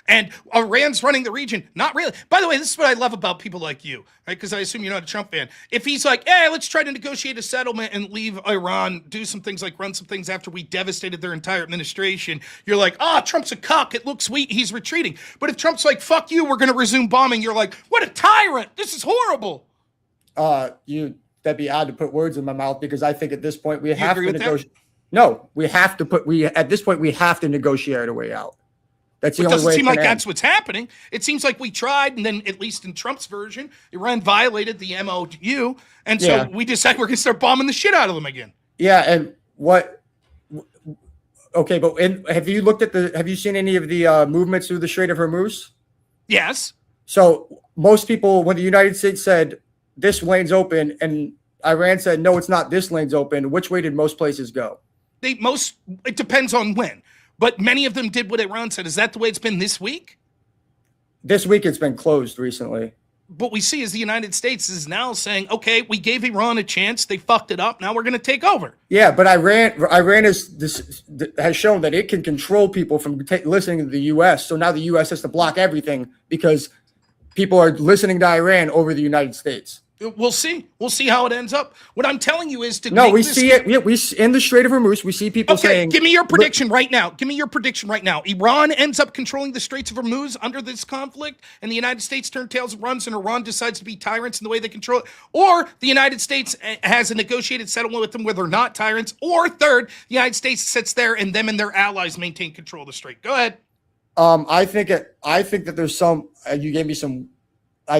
Speaker 6: And Iran's running the region. Not really. By the way, this is what I love about people like you, right? Because I assume you're not a Trump fan. If he's like, hey, let's try to negotiate a settlement and leave Iran, do some things like run some things after we devastated their entire administration, you're like, Trump's a cuck. It looks sweet. He's retreating. But if Trump's like, fuck you, we're going to resume bombing, you're like, what a tyrant. This is horrible.
Speaker 4: That'd be odd to put words in my mouth because I think at this point we have to negotiate. No, at this point we have to negotiate a way out. That's the only way. It doesn't seem like
Speaker 6: that's what's happening. It seems like we tried, and then at least in Trump's version, Iran violated the MOU, and so we decided we're going to start bombing the shit out of them again.
Speaker 4: Yeah, and what? Okay, but have you looked at have you seen any of the movements through the Strait of Hormuz?
Speaker 6: Yes.
Speaker 4: So most people, when the United States said this lane's open, and Iran said no, it's not. This lane's open. Which way did most places go?
Speaker 6: It depends on when. But many of them did what Iran said. Is that the way it's been this week?
Speaker 4: This week it's been closed recently.
Speaker 6: What we see is the United States is now saying, okay, we gave Iran a chance. They fucked it up. Now we're going to take over.
Speaker 4: Yeah, but Iran has shown that it can control people from listening to the U.S. So now the U.S. has to block everything because people are listening to Iran over the United States.
Speaker 6: We'll see. We'll see how it ends up. What I'm telling you is
Speaker 4: see it. Yeah, we in the Strait of Hormuz. We see people saying.
Speaker 6: Give me your prediction right now. Iran ends up controlling the Straits of Hormuz under this conflict, and the United States turns tails and runs, and Iran decides to be tyrants in the way they control it. Or the United States has a negotiated settlement with them where they're not tyrants. Or third, the United States sits there and them and their allies maintain control of the strait. Go ahead.
Speaker 4: I think that there's some. You gave me some.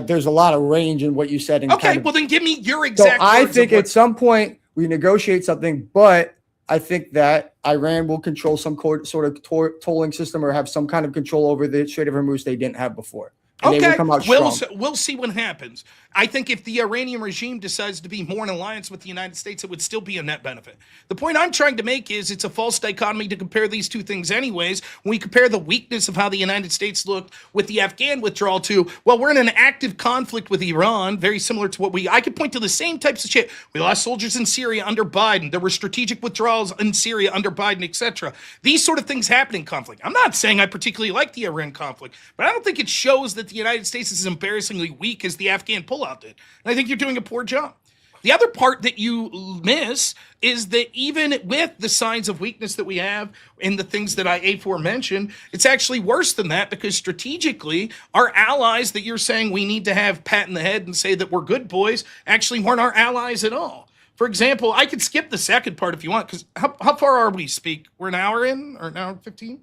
Speaker 4: There's a lot of range in what you said.
Speaker 6: Well, then give me your exact.
Speaker 4: So I think at some point we negotiate something, but I think that Iran will control some sort of tolling system or have some kind of control over the Strait of Hormuz they didn't have before. And they will come out strong.
Speaker 6: We'll see what happens. I think if the Iranian regime decides to be more in alliance with the United States, it would still be a net benefit. The point I'm trying to make is it's a false dichotomy to compare these two things anyways. When we compare the weakness of how the United States looked with the Afghan withdrawal to, well, we're in an active conflict with Iran, very similar to I could point to the same types of shit. We lost soldiers in Syria under Biden. There were strategic withdrawals in Syria under Biden, etc. These sort of things happen in conflict. I'm not saying I particularly like the Iran conflict, but I don't think it shows that the United States is as embarrassingly weak as the Afghan pullout did. And I think you're doing a poor job. The other part that you miss is that even with the signs of weakness that we have in the things that I aforementioned, it's actually worse than that because strategically, our allies that you're saying we need to have pat in the head and say that we're good boys actually weren't our allies at all. For example, I could skip the second part if you want, because how far are we, Speak? We're an hour in or an hour and 15?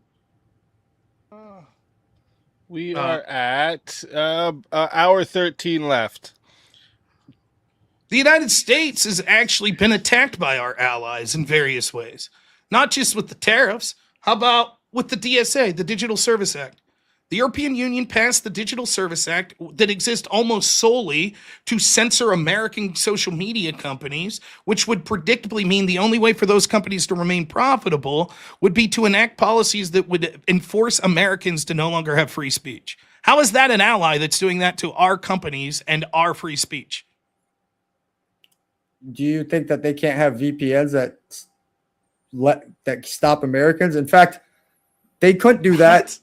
Speaker 3: We are at hour 13 left.
Speaker 6: The United States has actually been attacked by our allies in various ways, not just with the tariffs. How about with the DSA, the Digital Service Act. The European Union passed the Digital Service Act that exists almost solely to censor American social media companies, which would predictably mean the only way for those companies to remain profitable would be to enact policies that would enforce Americans to no longer have free speech. How is that an ally that's doing that to our companies and our free speech?
Speaker 4: Do you think that they can't have VPNs that stop Americans? In fact, they couldn't do that.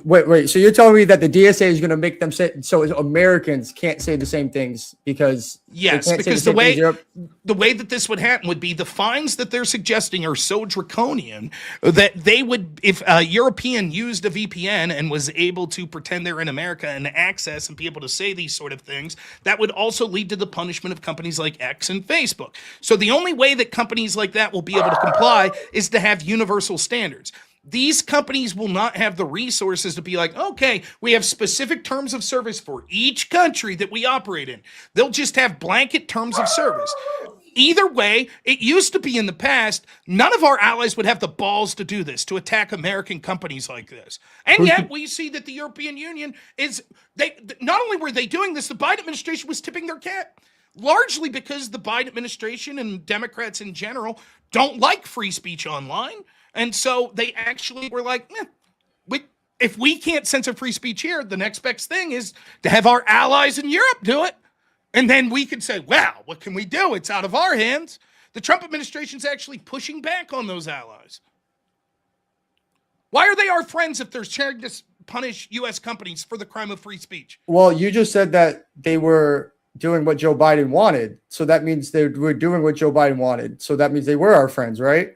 Speaker 4: Wait. So you're telling me that the DSA is going to make them say so Americans can't say the same things because
Speaker 6: yes, because the way that this would happen would be the fines that they're suggesting are so draconian that they would, if a European used a VPN and was able to pretend they're in America and access and be able to say these sort of things, that would also lead to the punishment of companies like X and Facebook. So the only way that companies like that will be able to comply is to have universal standards. These companies will not have the resources to be like, okay, we have specific terms of service for each country that we operate in. They'll just have blanket terms of service. Either way, it used to be in the past, none of our allies would have the balls to do this, to attack American companies like this. And yet we see that the European Union not only were they doing this, the Biden administration was tipping their cap. Largely because the Biden administration and Democrats in general don't like free speech online. And so they actually were like, if we can't censor free speech here, the next best thing is to have our allies in Europe do it. And then we can say, well, what can we do? It's out of our hands. The Trump administration's actually pushing back on those allies. Why are they our friends if they're trying to punish U.S. companies for the crime of free speech?
Speaker 4: Well, you just said that they were doing what Joe Biden wanted. So that means they were doing what Joe Biden wanted. So that means they were our friends, right?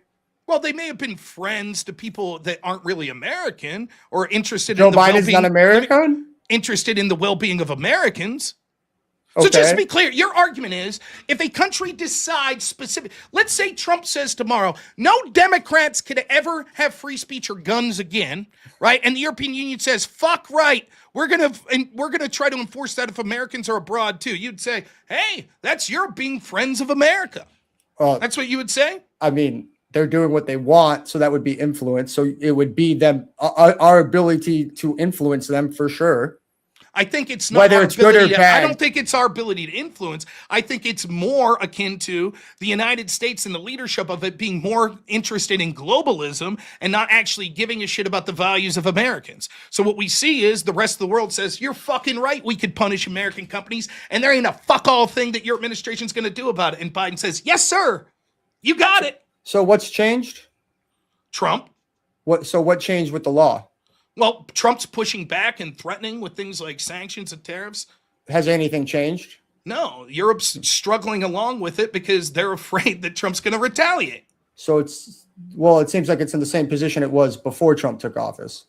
Speaker 6: Well, they may have been friends to people that aren't really American or interested
Speaker 4: Joe
Speaker 6: in the
Speaker 4: Biden's not American?
Speaker 6: Interested in the well-being of Americans.
Speaker 4: Okay.
Speaker 6: So just to be clear, your argument is if a country decides specific, let's say Trump says tomorrow, no Democrats could ever have free speech or guns again, right? And the European Union says, fuck right, we're gonna try to enforce that if Americans are abroad too. You'd say, hey, that's your being friends of America. That's what you would say?
Speaker 4: I mean, they're doing what they want, so that would be influence. So it would be them, our ability to influence them for sure.
Speaker 6: I think it's not
Speaker 4: whether it's good or bad.
Speaker 6: I don't think it's our ability to influence. I think it's more akin to the United States and the leadership of it being more interested in globalism and not actually giving a shit about the values of Americans. So what we see is the rest of the world says, you're fucking right, we could punish American companies, and there ain't a fuck all thing that your administration's going to do about it. And Biden says, yes, sir, you got it.
Speaker 4: So what's changed?
Speaker 6: Trump.
Speaker 4: What changed with the law?
Speaker 6: Well, Trump's pushing back and threatening with things like sanctions and tariffs.
Speaker 4: Has anything changed?
Speaker 6: No, Europe's struggling along with it because they're afraid that Trump's going to retaliate.
Speaker 4: So it seems like it's in the same position it was before Trump took office.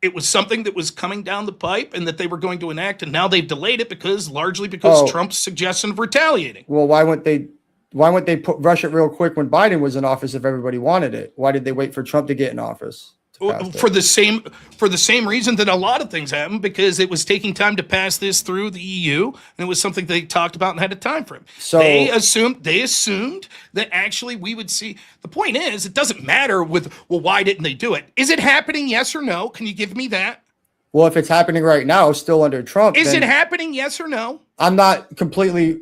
Speaker 6: It was something that was coming down the pipe and that they were going to enact, and now they've delayed it largely because Trump's suggestion of retaliating.
Speaker 4: Well, why wouldn't they rush it real quick when Biden was in office if everybody wanted it? Why did they wait for Trump to get in office?
Speaker 6: For the same reason that a lot of things happened, because it was taking time to pass this through the EU, and it was something they talked about and had a time frame. So they assumed that actually we would see. The point is, it doesn't matter why didn't they do it? Is it happening? Yes or no? Can you give me that?
Speaker 4: Well, if it's happening right now, still under Trump,
Speaker 6: is it happening? Yes or no?
Speaker 4: I'm not completely.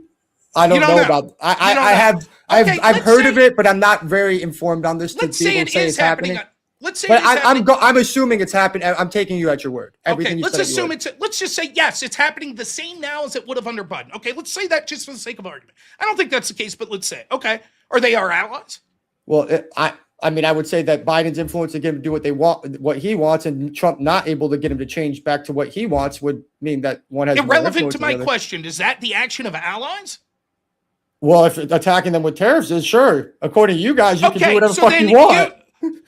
Speaker 4: I don't know about. I've heard of it, but I'm not very informed on this.
Speaker 6: Let's say it is happening. Let's say
Speaker 4: I'm assuming it's happening. I'm taking you at your word.
Speaker 6: Okay, let's assume let's just say yes, it's happening the same now as it would have under Biden. Okay, let's say that just for the sake of argument. I don't think that's the case, but let's say, okay, are they our allies?
Speaker 4: Well, I mean, I would say that Biden's influence to get him to do what they want, what he wants, and Trump not able to get him to change back to what he wants would mean that one has
Speaker 6: irrelevant to my question. Is that the action of allies?
Speaker 4: Well, if attacking them with tariffs is sure, according to you guys, you can do whatever the fuck you want.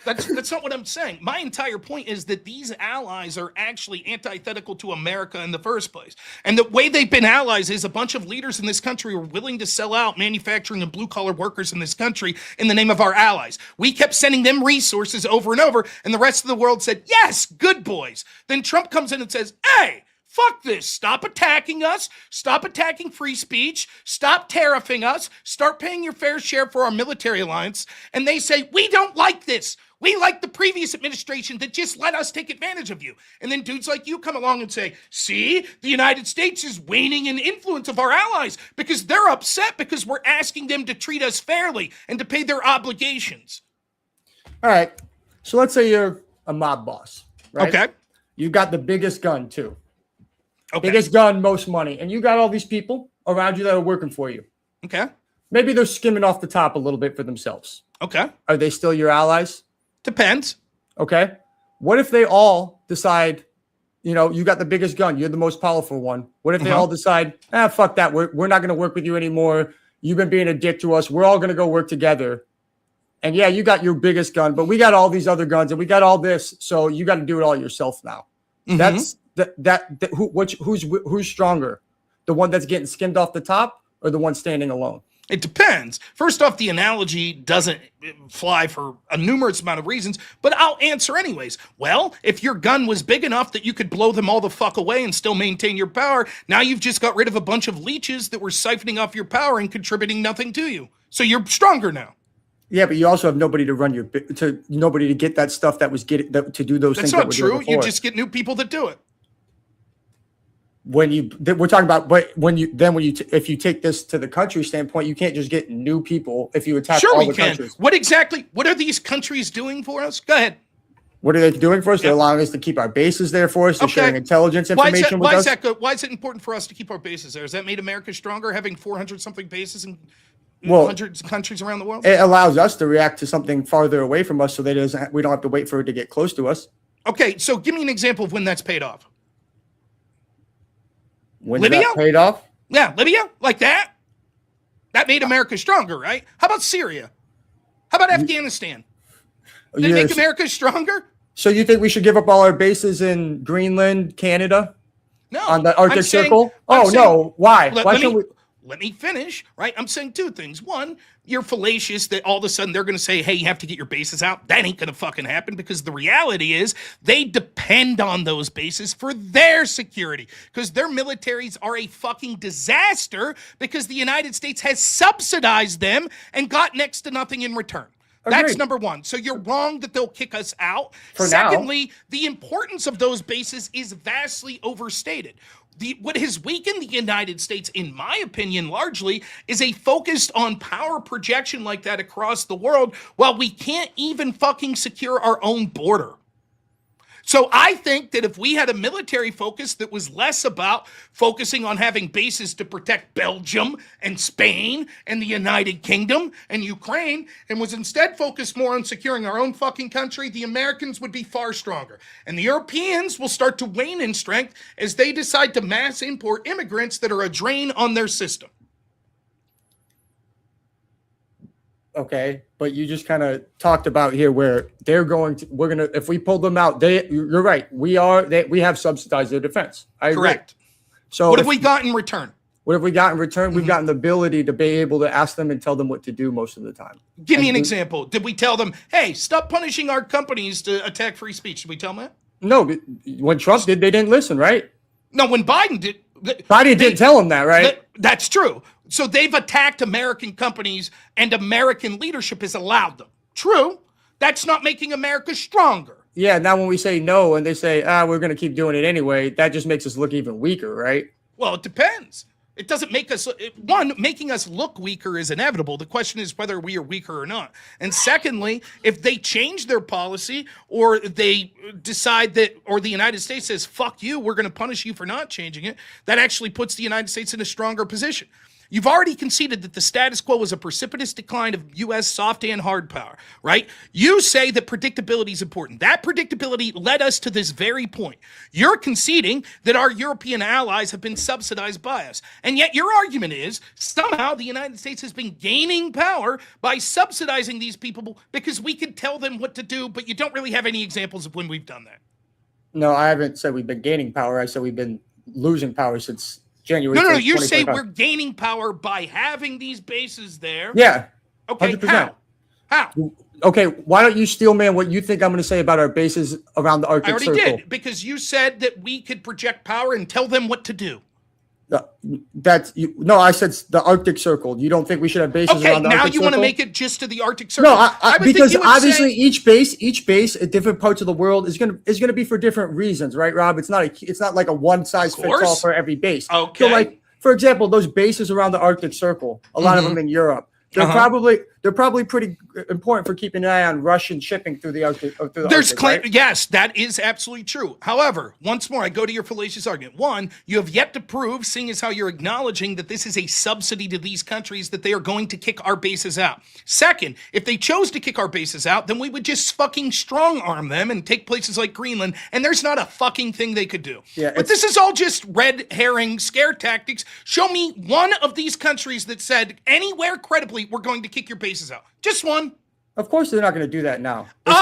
Speaker 6: That's not what I'm saying. My entire point is that these allies are actually antithetical to America in the first place. And the way they've been allies is a bunch of leaders in this country are willing to sell out manufacturing and blue-collar workers in this country in the name of our allies. We kept sending them resources over and over, and the rest of the world said, yes, good boys. Then Trump comes in and says, hey, fuck this. Stop attacking us. Stop attacking free speech. Stop tariffing us. Start paying your fair share for our military alliance. And they say, we don't like this. We like the previous administration that just let us take advantage of you. And then dudes like you come along and say, see, the United States is waning in influence of our allies because they're upset because we're asking them to treat us fairly and to pay their obligations.
Speaker 4: All right. So let's say you're a mob boss, right?
Speaker 6: Okay.
Speaker 4: You got the biggest gun too.
Speaker 6: Okay.
Speaker 4: Biggest gun, most money. And you got all these people around you that are working for you.
Speaker 6: Okay.
Speaker 4: Maybe they're skimming off the top a little bit for themselves.
Speaker 6: Okay.
Speaker 4: Are they still your allies?
Speaker 6: Depends.
Speaker 4: Okay. What if they all decide, you got the biggest gun, you're the most powerful one. What if they all decide, fuck that, we're not going to work with you anymore. You've been being a dick to us. We're all going to go work together. And yeah, you got your biggest gun, but we got all these other guns and we got all this. So you got to do it all yourself now. That's who's stronger? The one that's getting skimmed off the top or the one standing alone?
Speaker 6: It depends. First off, the analogy doesn't fly for a numerous amount of reasons, but I'll answer anyways. Well, if your gun was big enough that you could blow them all the fuck away and still maintain your power, now you've just got rid of a bunch of leeches that were siphoning off your power and contributing nothing to you. So you're stronger now.
Speaker 4: Yeah, but you also have nobody to run nobody to get that stuff to do those things.
Speaker 6: That's not true. You just get new people that do it.
Speaker 4: We're talking about, but if you take this to the country standpoint, you can't just get new people if you attack all the countries.
Speaker 6: What are these countries doing for us? Go ahead.
Speaker 4: What are they doing for us? They're allowing us to keep our bases there for us. They're sharing intelligence information with us.
Speaker 6: Why is that good? Why is it important for us to keep our bases there? Has that made America stronger, having 400 something bases in hundreds of countries around the world?
Speaker 4: It allows us to react to something farther away from us, so we don't have to wait for it to get close to us.
Speaker 6: Okay, so give me an example of when that's paid off.
Speaker 4: When Libya paid off?
Speaker 6: Yeah, Libya, like that. That made America stronger, right? How about Syria? How about Afghanistan? Did it make America stronger?
Speaker 4: So you think we should give up all our bases in Greenland, Canada?
Speaker 6: No.
Speaker 4: On the Arctic Circle? No. Why? Why should we?
Speaker 6: Let me finish, right? I'm saying two things. One, you're fallacious that all of a sudden they're going to say, hey, you have to get your bases out. That ain't going to fucking happen, because the reality is they depend on those bases for their security, because their militaries are a fucking disaster because the United States has subsidized them and got next to nothing in return. That's number one. So you're wrong that they'll kick us out. Secondly, the importance of those bases is vastly overstated. What has weakened the United States, in my opinion, largely, is a focus on power projection like that across the world, while we can't even fucking secure our own border. So I think that if we had a military focus that was less about focusing on having bases to protect Belgium and Spain and the United Kingdom and Ukraine, and was instead focused more on securing our own fucking country, the Americans would be far stronger. And the Europeans will start to wane in strength as they decide to mass import immigrants that are a drain on their system.
Speaker 4: Okay, but you just kind of talked about here where if we pull them out, you're right. We have subsidized their defense. I agree.
Speaker 6: Correct. So what have we got in return?
Speaker 4: What have we got in return? We've gotten the ability to be able to ask them and tell them what to do most of the time.
Speaker 6: Give me an example. Did we tell them, hey, stop punishing our companies to attack free speech? Did we tell them that?
Speaker 4: No, when Trump did, they didn't listen, right?
Speaker 6: No, when Biden did.
Speaker 4: Biden didn't tell them that, right?
Speaker 6: That's true. So they've attacked American companies, and American leadership has allowed them. True. That's not making America stronger.
Speaker 4: Yeah, now when we say no and they say, we're going to keep doing it anyway, that just makes us look even weaker, right?
Speaker 6: Well, it depends. It doesn't make us, making us look weaker is inevitable. The question is whether we are weaker or not. And secondly, if they change their policy, or they decide that, or the United States says, fuck you, we're going to punish you for not changing it, that actually puts the United States in a stronger position. You've already conceded that the status quo was a precipitous decline of U.S. soft and hard power, right? You say that predictability is important. That predictability led us to this very point. You're conceding that our European allies have been subsidized by us. And yet your argument is somehow the United States has been gaining power by subsidizing these people because we can tell them what to do, but you don't really have any examples of when we've done that.
Speaker 4: No, I haven't said we've been gaining power. I said we've been losing power since January.
Speaker 6: No, you say we're gaining power by having these bases there.
Speaker 4: Yeah.
Speaker 6: Okay.
Speaker 4: 100%.
Speaker 6: How?
Speaker 4: Okay, why don't you steel man what you think I'm going to say about our bases around the Arctic
Speaker 6: I already
Speaker 4: Circle?
Speaker 6: did, because you said that we could project power and tell them what to do.
Speaker 4: No, I said the Arctic Circle. You don't think we should have bases
Speaker 6: Okay,
Speaker 4: around the
Speaker 6: now
Speaker 4: Arctic
Speaker 6: you
Speaker 4: Circle?
Speaker 6: want to make it just to the Arctic Circle.
Speaker 4: No,
Speaker 6: I would
Speaker 4: because
Speaker 6: think you would
Speaker 4: obviously
Speaker 6: say,
Speaker 4: each base at different parts of the world is gonna be for different reasons, right, Rob? It's not like a one size fits all
Speaker 6: course.
Speaker 4: for every base.
Speaker 6: Okay.
Speaker 4: So, like, for example, those bases around the Arctic Circle, a lot of them in Europe, they're probably pretty important for keeping an eye on Russian shipping through the Arctic. Right?
Speaker 6: Yes, that is absolutely true. However, once more, I go to your fallacious argument. One, you have yet to prove, seeing as how you're acknowledging that this is a subsidy to these countries, that they are going to kick our bases out. Second, if they chose to kick our bases out, then we would just fucking strong arm them and take places like Greenland, and there's not a fucking thing they could do.
Speaker 4: Yeah,
Speaker 6: but this is all just red herring scare tactics. Show me one of these countries that said anywhere credibly, we're going to kick your bases out. Just one.
Speaker 4: Of course, they're not going to do that now.
Speaker 6: Okay,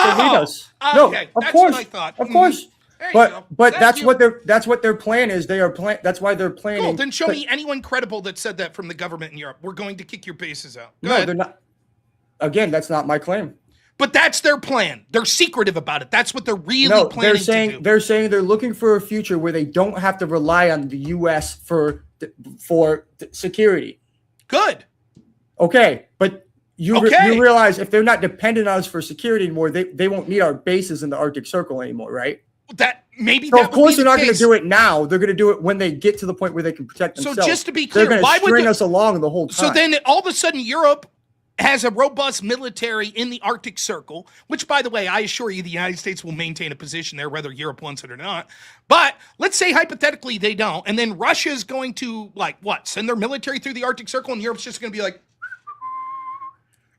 Speaker 4: No,
Speaker 6: that's
Speaker 4: of course,
Speaker 6: what I thought.
Speaker 4: of course.
Speaker 6: There you go.
Speaker 4: But
Speaker 6: Thank you.
Speaker 4: that's what their plan is. That's why they're planning.
Speaker 6: Cool. Then show me anyone credible that said that from the government in Europe. We're going to kick your bases out. Go
Speaker 4: No,
Speaker 6: ahead.
Speaker 4: they're not. Again, that's not my claim.
Speaker 6: But that's their plan. They're secretive about it. That's what they're really
Speaker 4: No,
Speaker 6: planning to do.
Speaker 4: they're saying they're looking for a future where they don't have to rely on the U.S. for security.
Speaker 6: Good.
Speaker 4: Okay, but you
Speaker 6: Okay.
Speaker 4: realize if they're not dependent on us for security anymore, they won't need our bases in the Arctic Circle anymore, right?
Speaker 6: That maybe
Speaker 4: So
Speaker 6: that
Speaker 4: of course
Speaker 6: would
Speaker 4: they're
Speaker 6: be
Speaker 4: not
Speaker 6: the
Speaker 4: going to
Speaker 6: case.
Speaker 4: do it now. They're going to do it when they get to the point where they can protect
Speaker 6: So
Speaker 4: themselves.
Speaker 6: just to be clear,
Speaker 4: they're going
Speaker 6: why
Speaker 4: to
Speaker 6: would
Speaker 4: string
Speaker 6: the-
Speaker 4: us along the whole time.
Speaker 6: So then all of a sudden Europe has a robust military in the Arctic Circle, which, by the way, I assure you the United States will maintain a position there, whether Europe wants it or not. But let's say hypothetically they don't, and then Russia is going to, like, what, send their military through the Arctic Circle, and Europe's just going to be like,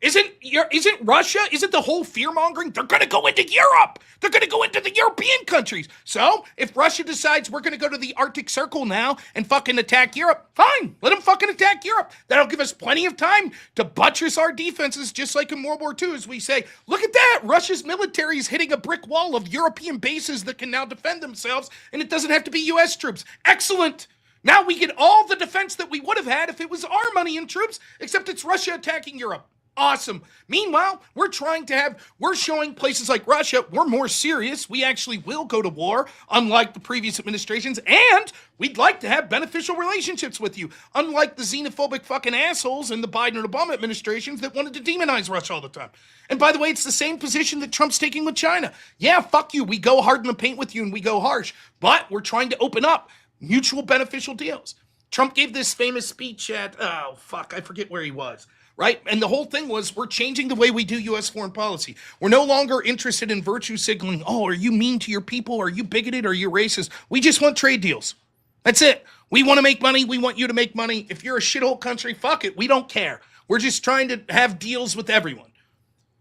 Speaker 6: Isn't Russia, isn't the whole fear-mongering, they're going to go into Europe. They're going to go into the European countries. So if Russia decides we're going to go to the Arctic Circle now and fucking attack Europe, fine. Let them fucking attack Europe. That'll give us plenty of time to buttress our defenses, just like in World War II, as we say, look at that. Russia's military is hitting a brick wall of European bases that can now defend themselves, and it doesn't have to be U.S. troops. Excellent. Now we get all the defense that we would have had if it was our money and troops, except it's Russia attacking Europe. Awesome. Meanwhile, we're showing places like Russia, we're more serious. We actually will go to war, unlike the previous administrations, and we'd like to have beneficial relationships with you, unlike the xenophobic fucking assholes in the Biden and Obama administrations that wanted to demonize Russia all the time. And by the way, it's the same position that Trump's taking with China. Yeah, fuck you. We go hard in the paint with you and we go harsh, but we're trying to open up mutual beneficial deals. Trump gave this famous speech at, I forget where he was. Right? And the whole thing was, we're changing the way we do U.S. foreign policy. We're no longer interested in virtue signaling, oh, are you mean to your people? Are you bigoted? Are you racist? We just want trade deals. That's it. We want to make money. We want you to make money. If you're a shithole country, fuck it. We don't care. We're just trying to have deals with everyone.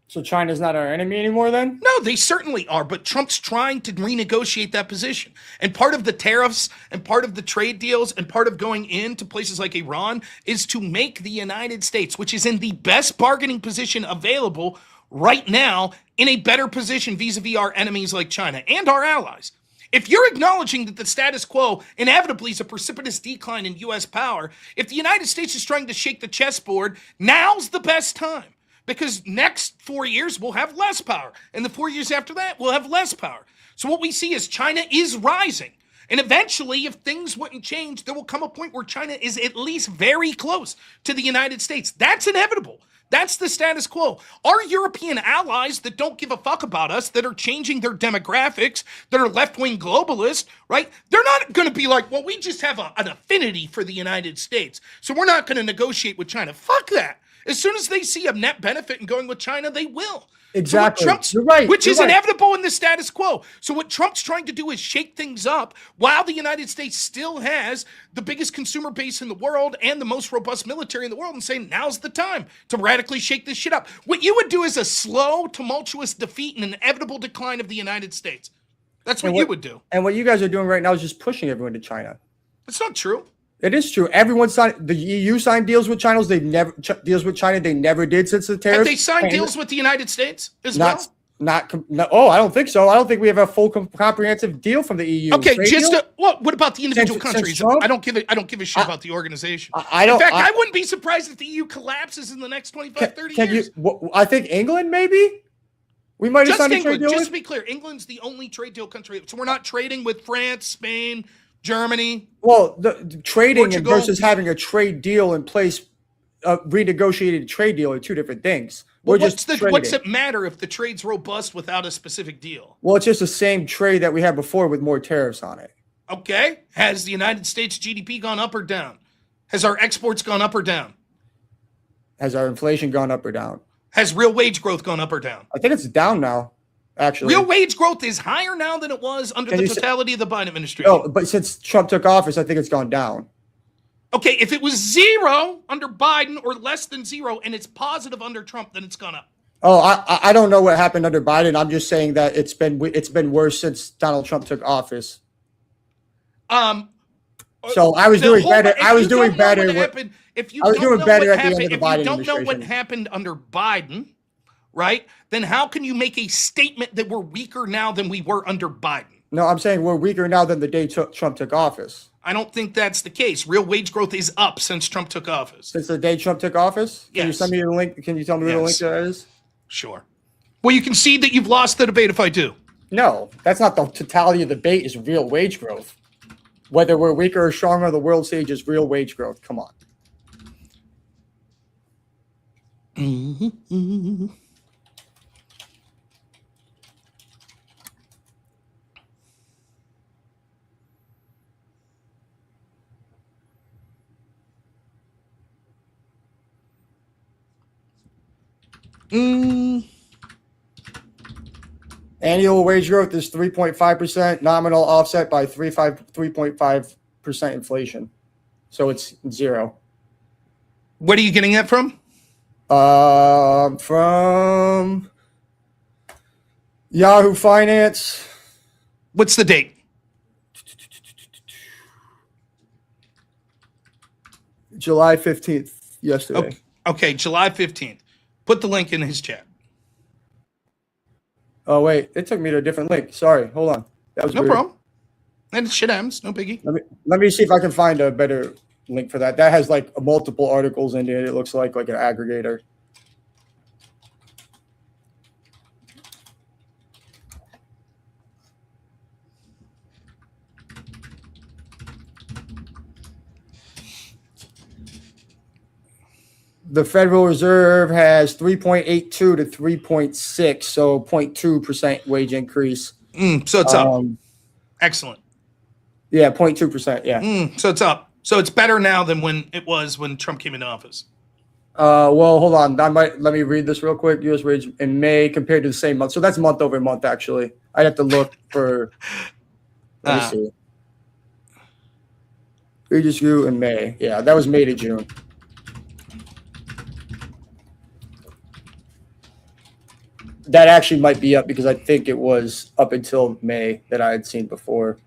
Speaker 4: So China's not our enemy anymore then?
Speaker 6: No, they certainly are, but Trump's trying to renegotiate that position. And part of the tariffs and part of the trade deals and part of going into places like Iran is to make the United States, which is in the best bargaining position available right now, in a better position vis-a-vis our enemies like China and our allies. If you're acknowledging that the status quo inevitably is a precipitous decline in U.S. power, if the United States is trying to shake the chessboard, now's the best time. Because next 4 years, we'll have less power. And the 4 years after that, we'll have less power. So what we see is China is rising. And eventually, if things wouldn't change, there will come a point where China is at least very close to the United States. That's inevitable. That's the status quo. Our European allies that don't give a fuck about us, that are changing their demographics, that are left-wing globalists, right? They're not going to be like, well, we just have an affinity for the United States, so we're not going to negotiate with China. Fuck that. As soon as they see a net benefit in going with China, they will.
Speaker 4: Exactly.
Speaker 6: So
Speaker 4: You're right.
Speaker 6: Which
Speaker 4: You're
Speaker 6: is
Speaker 4: right.
Speaker 6: inevitable in the status quo. So what Trump's trying to do is shake things up while the United States still has the biggest consumer base in the world and the most robust military in the world, and saying now's the time to radically shake this shit up. What you would do is a slow, tumultuous defeat and an inevitable decline of the United States. That's what you would do.
Speaker 4: And what you guys are doing right now is just pushing everyone to China.
Speaker 6: It's not true.
Speaker 4: It is true. Everyone signed. The EU signed deals with China. They never deals with China. They never did since the tariffs.
Speaker 6: Have they signed deals with the United States as well?
Speaker 4: Oh, I don't think so. I don't think we have a full comprehensive deal from the EU.
Speaker 6: Okay,
Speaker 4: Trade
Speaker 6: just
Speaker 4: deal?
Speaker 6: what about the individual
Speaker 4: Since
Speaker 6: countries?
Speaker 4: Trump?
Speaker 6: I don't give a shit about the organization.
Speaker 4: I don't.
Speaker 6: In fact, I wouldn't be surprised if the EU collapses in the next 25, 30
Speaker 4: Can
Speaker 6: years.
Speaker 4: you? I think England maybe. We might have
Speaker 6: Just
Speaker 4: signed a trade
Speaker 6: England.
Speaker 4: deal
Speaker 6: Just
Speaker 4: with.
Speaker 6: to be clear, England's the only trade deal country. So we're not trading with France, Spain, Germany.
Speaker 4: Well, the trading and
Speaker 6: Portugal.
Speaker 4: versus having a trade deal in place, a renegotiated trade deal are two different things.
Speaker 6: Well,
Speaker 4: We're just trading.
Speaker 6: what's it matter if the trade's robust without a specific deal?
Speaker 4: Well, it's just the same trade that we had before with more tariffs on it.
Speaker 6: Okay. Has the United States GDP gone up or down? Has our exports gone up or down?
Speaker 4: Has our inflation gone up or down?
Speaker 6: Has real wage growth gone up or down?
Speaker 4: I think it's down now, actually.
Speaker 6: Real wage growth is higher now than it was under the totality of the Biden administration.
Speaker 4: No, but since Trump took office, I think it's gone down.
Speaker 6: Okay, if it was 0 under Biden or less than 0 and it's positive under Trump, then it's gone up.
Speaker 4: Oh, I don't know what happened under Biden. I'm just saying that it's been worse since Donald Trump took office. So I was doing better. I was doing better.
Speaker 6: If you don't know what
Speaker 4: administration.
Speaker 6: happened under Biden, right? Then how can you make a statement that we're weaker now than we were under Biden?
Speaker 4: No, I'm saying we're weaker now than the day Trump took office.
Speaker 6: I don't think that's the case. Real wage growth is up since Trump took office.
Speaker 4: Since the day Trump took office? Can you
Speaker 6: Yes.
Speaker 4: send me the link? Can you tell me where the link to that is?
Speaker 6: Sure. Well, you concede that you've lost the debate if I do.
Speaker 4: No, that's not the totality of the debate. Is real wage growth. Whether we're weaker or stronger on the world stage is real wage growth. Come on. Annual wage growth is 3.5%, nominal offset by 3.5% inflation. So it's 0.
Speaker 6: What are you getting that from?
Speaker 4: From Yahoo Finance.
Speaker 6: What's the date?
Speaker 4: July 15th, yesterday.
Speaker 6: Okay, July 15th. Put the link in his chat.
Speaker 4: Oh, wait. It took me to a different link. Sorry. Hold on. That was
Speaker 6: No
Speaker 4: weird.
Speaker 6: problem. And shit happens. No biggie.
Speaker 4: Let me see if I can find a better link for that. That has like multiple articles in it. It looks like an aggregator. The Federal Reserve has 3.82 to 3.6, so 0.2% wage increase.
Speaker 6: So it's up. Excellent.
Speaker 4: Yeah, 0.2%. Yeah.
Speaker 6: So it's up. So it's better now than when it was when Trump came into office.
Speaker 4: Well, hold on. Let me read this real quick. U.S. wage in May compared to the same month. So that's month over month, actually. I'd have to look for. Let me see. Wages grew in May. Yeah, that was May to June. That actually might be up because I think it was up until May that I had seen before.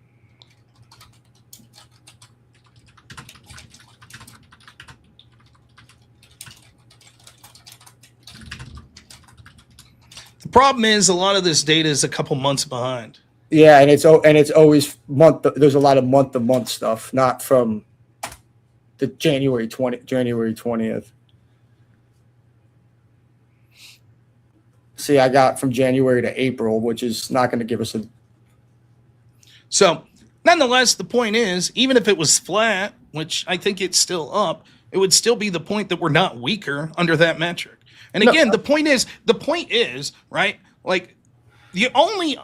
Speaker 6: The problem is a lot of this data is a couple months behind.
Speaker 4: Yeah, and it's always month. There's a lot of month to month stuff, not from the January 20th. See, I got from January to April, which is not going to give us a.
Speaker 6: So, nonetheless, the point is, even if it was flat, which I think it's still up, it would still be the point that we're not weaker under that metric. And again, the point is, right? Like, the only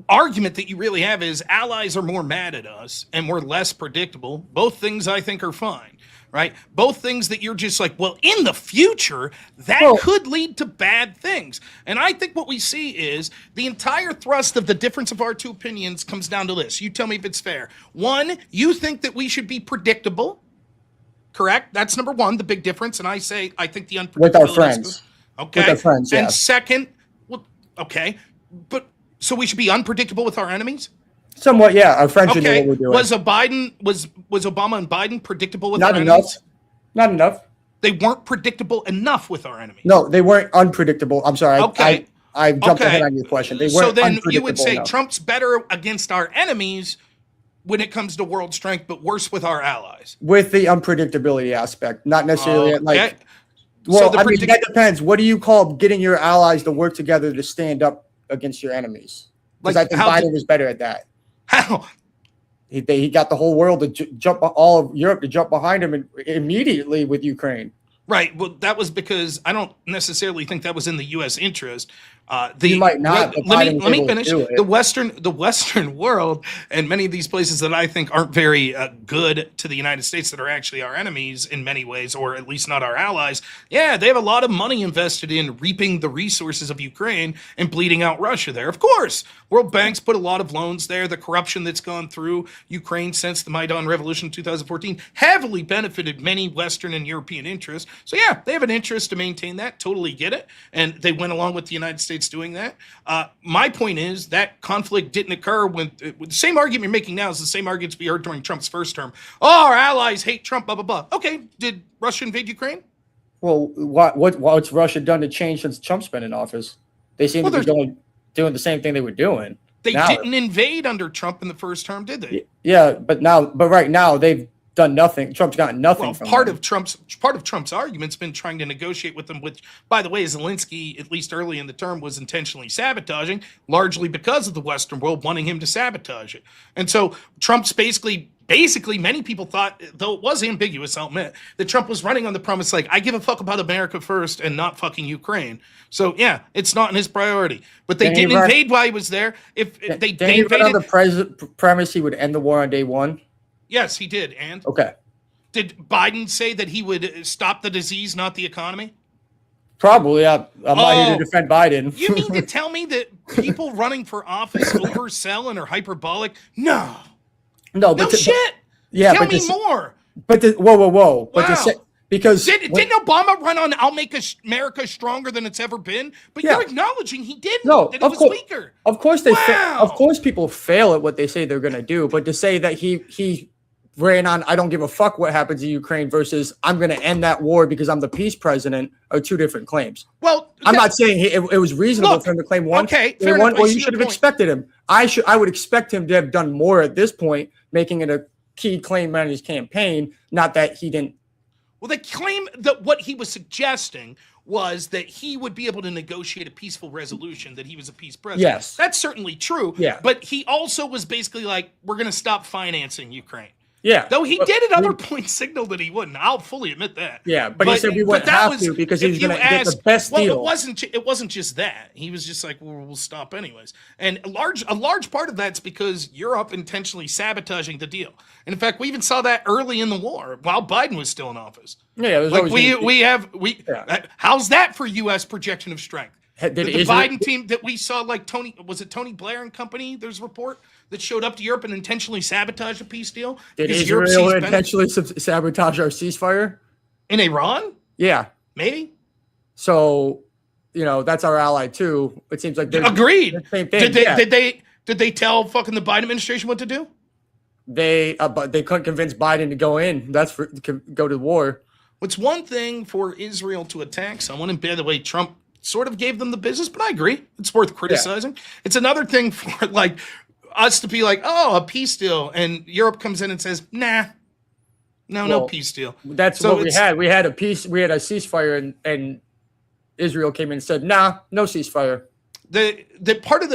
Speaker 6: argument that you really have is allies are more mad at us and we're less predictable. Both things I think are fine, right? Both things that you're just like, well, in the future, that could lead to bad things. And I think what we see is the entire thrust of the difference of our two opinions comes down to this. You tell me if it's fair. One, you think that we should be predictable. Correct? That's number one, the big difference. And I say, I think the unpredictability.
Speaker 4: With our friends.
Speaker 6: Okay.
Speaker 4: With our friends, yeah.
Speaker 6: And second, well, okay. But so we should be unpredictable with our enemies?
Speaker 4: Somewhat, yeah. Our friends should know
Speaker 6: Okay.
Speaker 4: what we're doing.
Speaker 6: Was Obama and Biden predictable with
Speaker 4: Not
Speaker 6: our
Speaker 4: enough.
Speaker 6: enemies?
Speaker 4: Not enough.
Speaker 6: They weren't predictable enough with our enemies.
Speaker 4: No, they weren't unpredictable. I'm sorry.
Speaker 6: Okay.
Speaker 4: I jumped ahead on your question. They weren't
Speaker 6: So then you would
Speaker 4: unpredictable
Speaker 6: say
Speaker 4: enough.
Speaker 6: Trump's better against our enemies when it comes to world strength, but worse with our allies.
Speaker 4: With the unpredictability aspect, not necessarily like.
Speaker 6: Okay.
Speaker 4: Well,
Speaker 6: So
Speaker 4: I mean, that depends. What do you call getting your allies to work together to stand up against your enemies. Because
Speaker 6: Like,
Speaker 4: I think
Speaker 6: how
Speaker 4: Biden was better at that.
Speaker 6: How?
Speaker 4: He got the whole world to jump, all of Europe to jump behind him immediately with Ukraine.
Speaker 6: Right. Well, that was because I don't necessarily think that was in the U.S. interest.
Speaker 4: You might not, but
Speaker 6: let
Speaker 4: Biden was
Speaker 6: me
Speaker 4: able to
Speaker 6: finish.
Speaker 4: do it.
Speaker 6: The Western world and many of these places that I think aren't very good to the United States, that are actually our enemies in many ways, or at least not our allies. Yeah, they have a lot of money invested in reaping the resources of Ukraine and bleeding out Russia there. Of course, World Bank's put a lot of loans there. The corruption that's gone through Ukraine since the Maidan Revolution in 2014 heavily benefited many Western and European interests. So yeah, they have an interest to maintain that. Totally get it. And they went along with the United States doing that. My point is that conflict didn't occur with the same argument you're making now is the same arguments we heard during Trump's first term. Oh, our allies hate Trump, blah, blah, blah. Okay, did Russia invade Ukraine?
Speaker 4: Well, what's Russia done to change since Trump's been in office? They seem to be doing the same thing they were doing.
Speaker 6: They didn't invade under Trump in the first term, did they?
Speaker 4: Yeah, but right now they've done nothing. Trump's gotten nothing.
Speaker 6: Well, part of Trump's argument's been trying to negotiate with them, which, by the way, Zelensky, at least early in the term, was intentionally sabotaging, largely because of the Western world wanting him to sabotage it. And so Trump's basically many people thought, though it was ambiguous, I'll admit, that Trump was running on the promise like, I give a fuck about America first and not fucking Ukraine. So yeah, it's not in his priority. But they didn't invade while he was there. If they invaded
Speaker 4: on the premise he would end the war on day one.
Speaker 6: Yes, he did. And
Speaker 4: okay,
Speaker 6: did Biden say that he would stop the disease, not the economy?
Speaker 4: Probably. I'm not here to defend Biden.
Speaker 6: You mean to tell me that people running for office oversell and are hyperbolic? No, shit.
Speaker 4: Yeah,
Speaker 6: tell me more.
Speaker 4: But whoa.
Speaker 6: Wow.
Speaker 4: But because
Speaker 6: didn't Obama run on "I'll make America stronger than it's ever been"? But you're acknowledging he didn't.
Speaker 4: No,
Speaker 6: that it was weaker.
Speaker 4: Of course of course, people fail at what they say they're going to do. But to say that he ran on "I don't give a fuck what happens in Ukraine" versus "I'm going to end that war because I'm the peace president" are two different claims.
Speaker 6: Well,
Speaker 4: I'm not saying it was reasonable for him to claim one.
Speaker 6: Okay,
Speaker 4: fair enough. Well, you should have expected him. I would expect him to have done more at this point, making it a key claim on his campaign. Not that he didn't.
Speaker 6: Well, they claim that what he was suggesting was that he would be able to negotiate a peaceful resolution, that he was a peace president.
Speaker 4: Yes.
Speaker 6: That's certainly true.
Speaker 4: Yeah.
Speaker 6: But he also was basically like, we're going to stop financing Ukraine.
Speaker 4: Yeah.
Speaker 6: Though he did at other points signal that he wouldn't. I'll fully admit that.
Speaker 4: Yeah, but he said we wouldn't have to because he was going to get the best deal.
Speaker 6: It wasn't just that. He was just like, well, we'll stop anyways. And a large part of that's because Europe intentionally sabotaging the deal. And in fact, we even saw that early in the war while Biden was still in office.
Speaker 4: Yeah,
Speaker 6: how's that for U.S. projection of strength? The Biden team that we saw, like Tony Blair and company, there's a report that showed up to Europe and intentionally sabotaged a peace deal.
Speaker 4: Did Israel intentionally sabotage our ceasefire?
Speaker 6: In Iran?
Speaker 4: Yeah.
Speaker 6: Maybe.
Speaker 4: So, that's our ally too. It seems like they're
Speaker 6: agreed.
Speaker 4: The same thing.
Speaker 6: Did they tell fucking the Biden administration what to do?
Speaker 4: But they couldn't convince Biden to go in. Go to war.
Speaker 6: It's one thing for Israel to attack someone, and by the way, Trump sort of gave them the business, but I agree. It's worth criticizing. Yeah. It's another thing for like us to be like, oh, a peace deal. And Europe comes in and says, nah, no peace deal.
Speaker 4: That's what we had. We had a ceasefire and Israel came in and said, nah, no ceasefire.
Speaker 6: The part of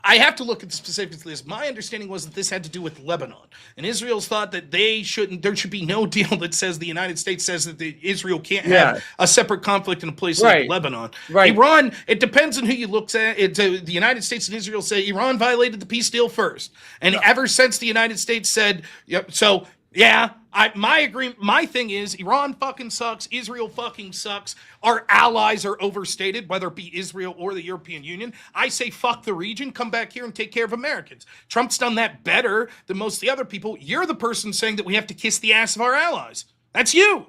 Speaker 6: I have to look at the specifics of this. My understanding was that this had to do with Lebanon. And Israel's thought that there should be no deal that says the United States says that Israel can't have a separate conflict in a place like Lebanon. Right. Iran, it depends on who you look at. The United States and Israel say Iran violated the peace deal first. And ever since the United States said, my thing is Iran fucking sucks. Israel fucking sucks. Our allies are overstated, whether it be Israel or the European Union. I say fuck the region. Come back here and take care of Americans. Trump's done that better than most of the other people. You're the person saying that we have to kiss the ass of our allies. That's you.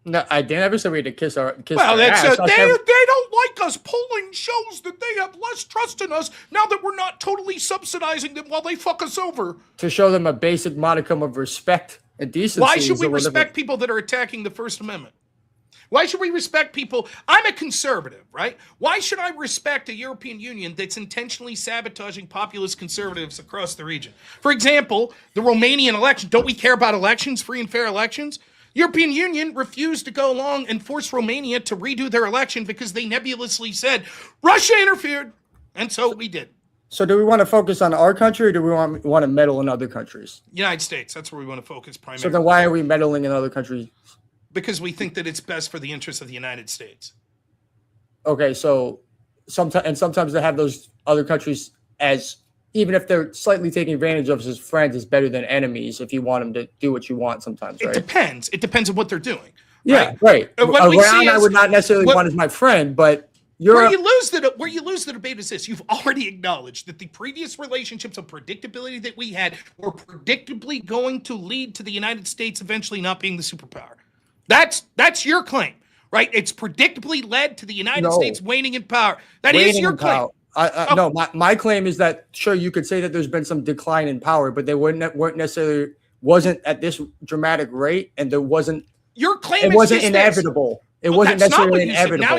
Speaker 4: No, I never said we had to kiss our ass.
Speaker 6: They don't like us. Polling shows that they have less trust in us now that we're not totally subsidizing them while they fuck us over.
Speaker 4: To show them a basic modicum of respect and decency.
Speaker 6: Why should we respect people that are attacking the First Amendment? Why should we respect people? I'm a conservative, right? Why should I respect a European Union that's intentionally sabotaging populist conservatives across the region? For example, the Romanian election. Don't we care about elections, free and fair elections? European Union refused to go along and force Romania to redo their election because they nebulously said, Russia interfered. And so we did.
Speaker 4: So do we want to focus on our country, or do we want to meddle in other countries?
Speaker 6: United States, that's where we want to focus
Speaker 4: So
Speaker 6: primarily.
Speaker 4: then why are we meddling in other countries?
Speaker 6: Because we think that it's best for the interests of the United States.
Speaker 4: Okay, so sometimes they have those other countries as, even if they're slightly taking advantage of us as friends, is better than enemies if you want them to do what you want sometimes, right?
Speaker 6: It depends. It depends on what they're doing.
Speaker 4: Yeah, right.
Speaker 6: What we see
Speaker 4: Iran, I
Speaker 6: is-
Speaker 4: would not necessarily want as my friend, but
Speaker 6: Where you lose the debate is this: you've already acknowledged that the previous relationships of predictability that we had were predictably going to lead to the United States eventually not being the superpower. That's your claim, right? It's predictably led to the United States waning in power. That is your claim.
Speaker 4: No, my claim is that, sure, you could say that there's been some decline in power, but they weren't necessarily, wasn't at this dramatic rate, and there wasn't.
Speaker 6: Your claim
Speaker 4: It
Speaker 6: is
Speaker 4: wasn't
Speaker 6: just this.
Speaker 4: inevitable. It
Speaker 6: Well,
Speaker 4: wasn't
Speaker 6: that's not what
Speaker 4: necessarily
Speaker 6: you said.
Speaker 4: inevitable.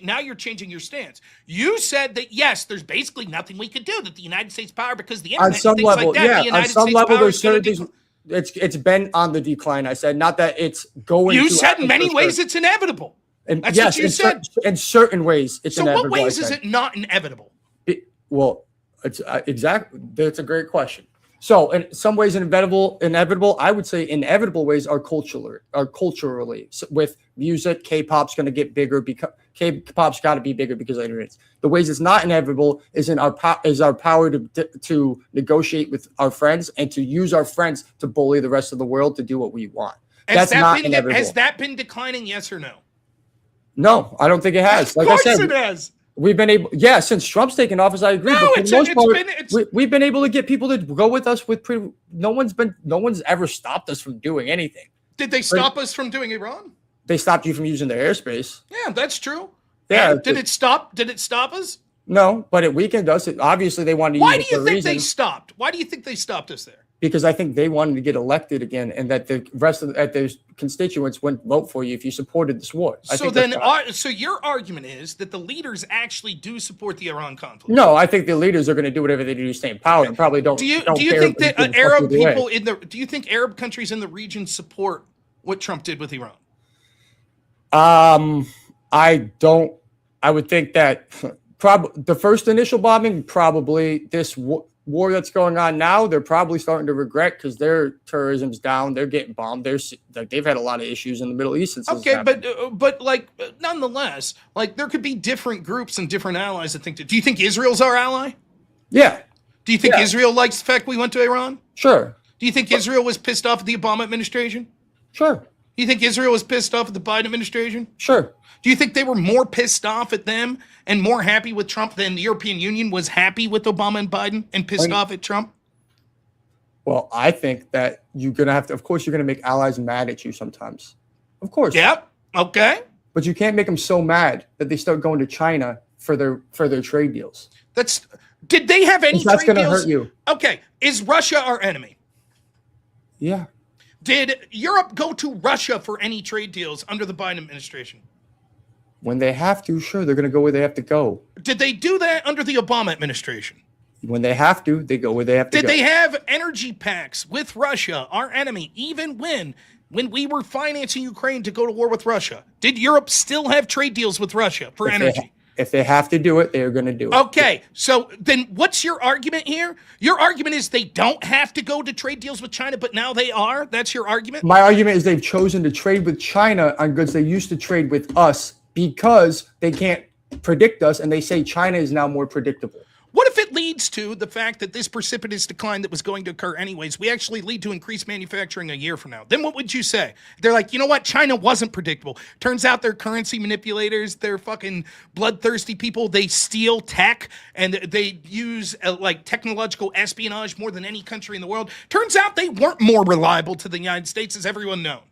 Speaker 6: Now you're changing your stance. You said that yes, there's basically nothing we could do that the United States power, because the internet
Speaker 4: On some
Speaker 6: and things
Speaker 4: level,
Speaker 6: like that,
Speaker 4: yeah.
Speaker 6: the United
Speaker 4: On some
Speaker 6: States
Speaker 4: level,
Speaker 6: power
Speaker 4: there's
Speaker 6: is gonna
Speaker 4: certain things. It's been on the decline. I said, not that it's going.
Speaker 6: You
Speaker 4: to
Speaker 6: said in many
Speaker 4: happen for
Speaker 6: ways
Speaker 4: sure.
Speaker 6: it's inevitable.
Speaker 4: And
Speaker 6: That's
Speaker 4: yes,
Speaker 6: what you said.
Speaker 4: in certain ways, it's
Speaker 6: So
Speaker 4: inevitable.
Speaker 6: what ways
Speaker 4: I
Speaker 6: is
Speaker 4: said.
Speaker 6: it not inevitable?
Speaker 4: It's exactly. That's a great question. So, in some ways, inevitable. I would say inevitable ways are culturally. So with music, K-pop's going to get bigger because K-pop's got to be bigger because of internet. The ways it's not inevitable is in our power to negotiate with our friends and to use our friends to bully the rest of the world to do what we want. That's not inevitable.
Speaker 6: Has that been declining? Yes or no?
Speaker 4: No, I don't think it has. Like
Speaker 6: Of course
Speaker 4: I said,
Speaker 6: it has.
Speaker 4: we've been able, since Trump's taken office, I agree.
Speaker 6: No,
Speaker 4: but for the most part, we've been able to get people to go with us no one's ever stopped us from doing anything.
Speaker 6: Did they stop us from doing Iran?
Speaker 4: They stopped you from using their airspace.
Speaker 6: Yeah, that's true.
Speaker 4: Yeah.
Speaker 6: Did it stop us?
Speaker 4: No, but it weakened us. Obviously, they wanted to
Speaker 6: Why
Speaker 4: use
Speaker 6: do
Speaker 4: it
Speaker 6: you
Speaker 4: for a
Speaker 6: think
Speaker 4: reason.
Speaker 6: they stopped? Why do you think they stopped us there?
Speaker 4: Because I think they wanted to get elected again, and that the rest of their constituents wouldn't vote for you if you supported this war.
Speaker 6: So your argument is that the leaders actually do support the Iran conflict.
Speaker 4: No, I think the leaders are going to do whatever they do to stay in power, and probably don't.
Speaker 6: Do you
Speaker 4: care
Speaker 6: think
Speaker 4: if
Speaker 6: that
Speaker 4: they
Speaker 6: Arab
Speaker 4: fuck you
Speaker 6: people
Speaker 4: away.
Speaker 6: do you think Arab countries in the region support what Trump did with Iran?
Speaker 4: I don't. I would think that the first initial bombing, probably this war that's going on now, they're probably starting to regret because their tourism's down. They're getting bombed. They've had a lot of issues in the Middle East since.
Speaker 6: Okay, but nonetheless, there could be different groups and different allies that think. Do you think Israel's our ally?
Speaker 4: Yeah.
Speaker 6: Do you think Israel likes the fact we went to Iran?
Speaker 4: Sure.
Speaker 6: Do you think Israel was pissed off at the Obama administration?
Speaker 4: Sure.
Speaker 6: Do you think Israel was pissed off at the Biden administration?
Speaker 4: Sure.
Speaker 6: Do you think they were more pissed off at them and more happy with Trump than the European Union was happy with Obama and Biden and pissed off at Trump?
Speaker 4: Well, I think that you're going to have to, of course, you're going to make allies mad at you sometimes. Of course.
Speaker 6: Yep. Okay.
Speaker 4: But you can't make them so mad that they start going to China for their trade deals.
Speaker 6: Did they have any
Speaker 4: That's
Speaker 6: trade
Speaker 4: going to
Speaker 6: deals?
Speaker 4: hurt you.
Speaker 6: Okay. Is Russia our enemy?
Speaker 4: Yeah.
Speaker 6: Did Europe go to Russia for any trade deals under the Biden administration?
Speaker 4: When they have to, sure, they're going to go where they have to go.
Speaker 6: Did they do that under the Obama administration?
Speaker 4: When they have to, they go where they have to go.
Speaker 6: Did they have energy pacts with Russia, our enemy, even when we were financing Ukraine to go to war with Russia? Did Europe still have trade deals with Russia for energy?
Speaker 4: If they have to do it, they're going to do it.
Speaker 6: Okay, so then what's your argument here? Your argument is they don't have to go to trade deals with China, but now they are? That's your argument?
Speaker 4: My argument is they've chosen to trade with China on goods they used to trade with us because they can't predict us, and they say China is now more predictable.
Speaker 6: What if it leads to the fact that this precipitous decline that was going to occur anyways, we actually lead to increased manufacturing a year from now? Then what would you say? They're like, you know what? China wasn't predictable. Turns out they're currency manipulators. They're fucking bloodthirsty people. They steal tech and they use technological espionage more than any country in the world. Turns out they weren't more reliable to the United States, as everyone known.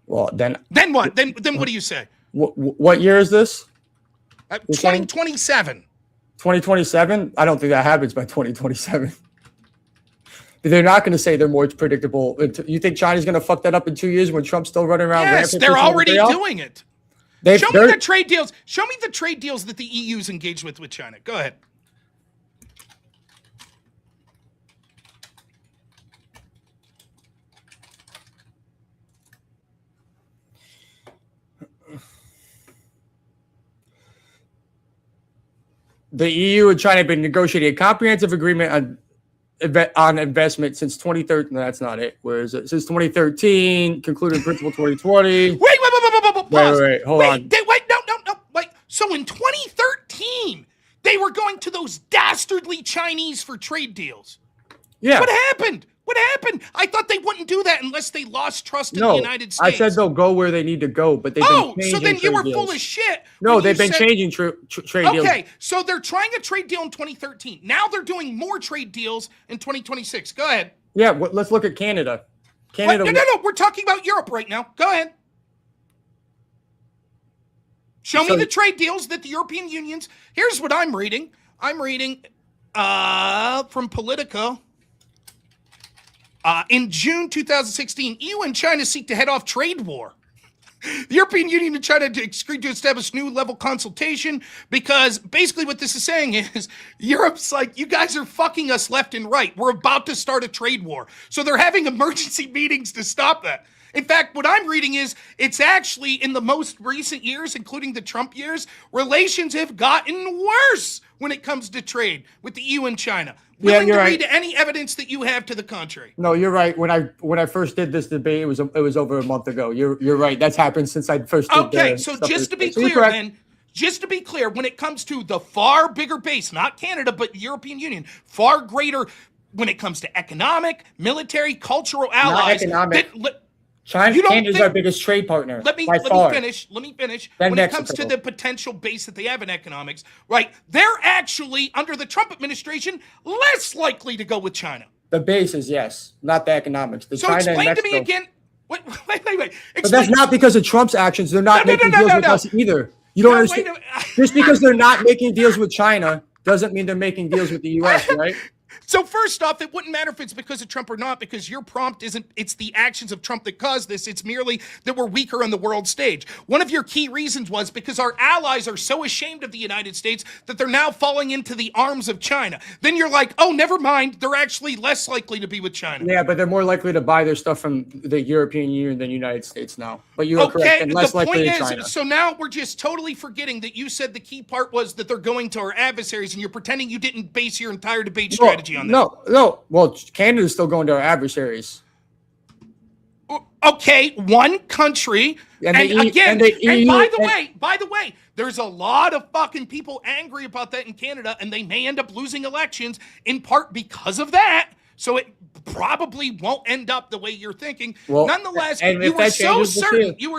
Speaker 4: Well, then
Speaker 6: what? Then what do you say?
Speaker 4: What year is this?
Speaker 6: 2027.
Speaker 4: 2027? I don't think that happens by 2027. They're not going to say they're more predictable. You think China's going to fuck that up in 2 years when Trump's still running around?
Speaker 6: Yes, they're already doing it. Show me the trade deals. Show me the trade deals that the EU's engaged with China. Go ahead.
Speaker 4: The EU and China have been negotiating a comprehensive agreement on investment since 2013. No, that's not it. Where is it? Since 2013, concluded in principle 2020.
Speaker 6: Pause.
Speaker 4: Wait, hold on.
Speaker 6: No. Wait. So in 2013, they were going to those dastardly Chinese for trade deals.
Speaker 4: Yeah.
Speaker 6: What happened? I thought they wouldn't do that unless they lost trust in the United States.
Speaker 4: I said they'll go where they need to go, but they've been changing
Speaker 6: so then you were
Speaker 4: trade
Speaker 6: full
Speaker 4: deals.
Speaker 6: of shit.
Speaker 4: No, they've been changing trade deals.
Speaker 6: Okay, so they're trying a trade deal in 2013. Now they're doing more trade deals in 2026. Go ahead.
Speaker 4: Yeah, let's look at Canada.
Speaker 6: No. We're talking about Europe right now. Go ahead. Show me the trade deals that the European Union's. Here's what I'm reading. I'm reading from Politico. In June 2016, EU and China seek to head off trade war. The European Union and China agreed to establish new level consultation because basically what this is saying is Europe's like, you guys are fucking us left and right. We're about to start a trade war. So they're having emergency meetings to stop that. In fact, what I'm reading is it's actually in the most recent years, including the Trump years, relations have gotten worse when it comes to trade with the EU and China. Willing to read any evidence that you have to the contrary.
Speaker 4: No, you're right. When I first did this debate, it was over a month ago. You're right. That's happened since I first did.
Speaker 6: Okay, so just to be clear, then, just to be clear, when it comes to the far bigger base, not Canada, but the European Union, far greater when it comes to economic, military, cultural allies.
Speaker 4: Not economic. Canada's our biggest trade partner. Let me
Speaker 6: finish. When it comes to the potential base that they have in economics, right? They're actually, under the Trump administration, less likely to go with China.
Speaker 4: The base is yes, not the economics.
Speaker 6: Explain to me again. Wait.
Speaker 4: But that's not because of Trump's actions. They're not making deals with us either. You don't understand. Just because they're not making deals with China doesn't mean they're making deals with the U.S., right?
Speaker 6: So first off, it wouldn't matter if it's because of Trump or not, because your prompt it's the actions of Trump that caused this. It's merely that we're weaker on the world stage. One of your key reasons was because our allies are so ashamed of the United States that they're now falling into the arms of China. Then you're like, oh, never mind. They're actually less likely to be with China.
Speaker 4: Yeah, but they're more likely to buy their stuff from the European Union than the United States now. But you are correct, and less likely to China.
Speaker 6: So now we're just totally forgetting that you said the key part was that they're going to our adversaries, and you're pretending you didn't base your entire debate strategy on that.
Speaker 4: No. Well, Canada's still going to our adversaries.
Speaker 6: Okay, one country. By the way, there's a lot of fucking people angry about that in Canada, and they may end up losing elections in part because of that. So it probably won't end up the way you're thinking. Well, nonetheless, you were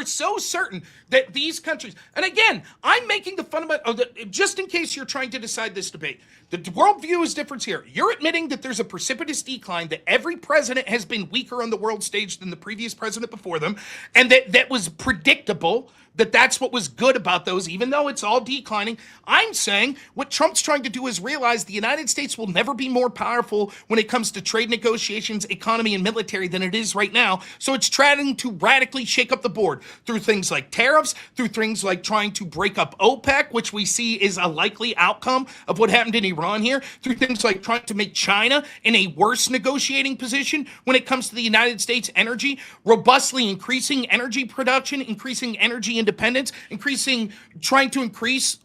Speaker 6: so certain that these countries, and again, I'm making the fundamental, just in case you're trying to decide this debate, the worldview is different here. You're admitting that there's a precipitous decline, that every president has been weaker on the world stage than the previous president before them, and that was predictable, that's what was good about those, even though it's all declining. I'm saying what Trump's trying to do is realize the United States will never be more powerful when it comes to trade negotiations, economy, and military than it is right now. So it's trying to radically shake up the board through things like tariffs, through things like trying to break up OPEC, which we see is a likely outcome of what happened in Iran here, through things like trying to make China in a worse negotiating position when it comes to the United States energy, robustly increasing energy production, increasing energy independence, trying to increase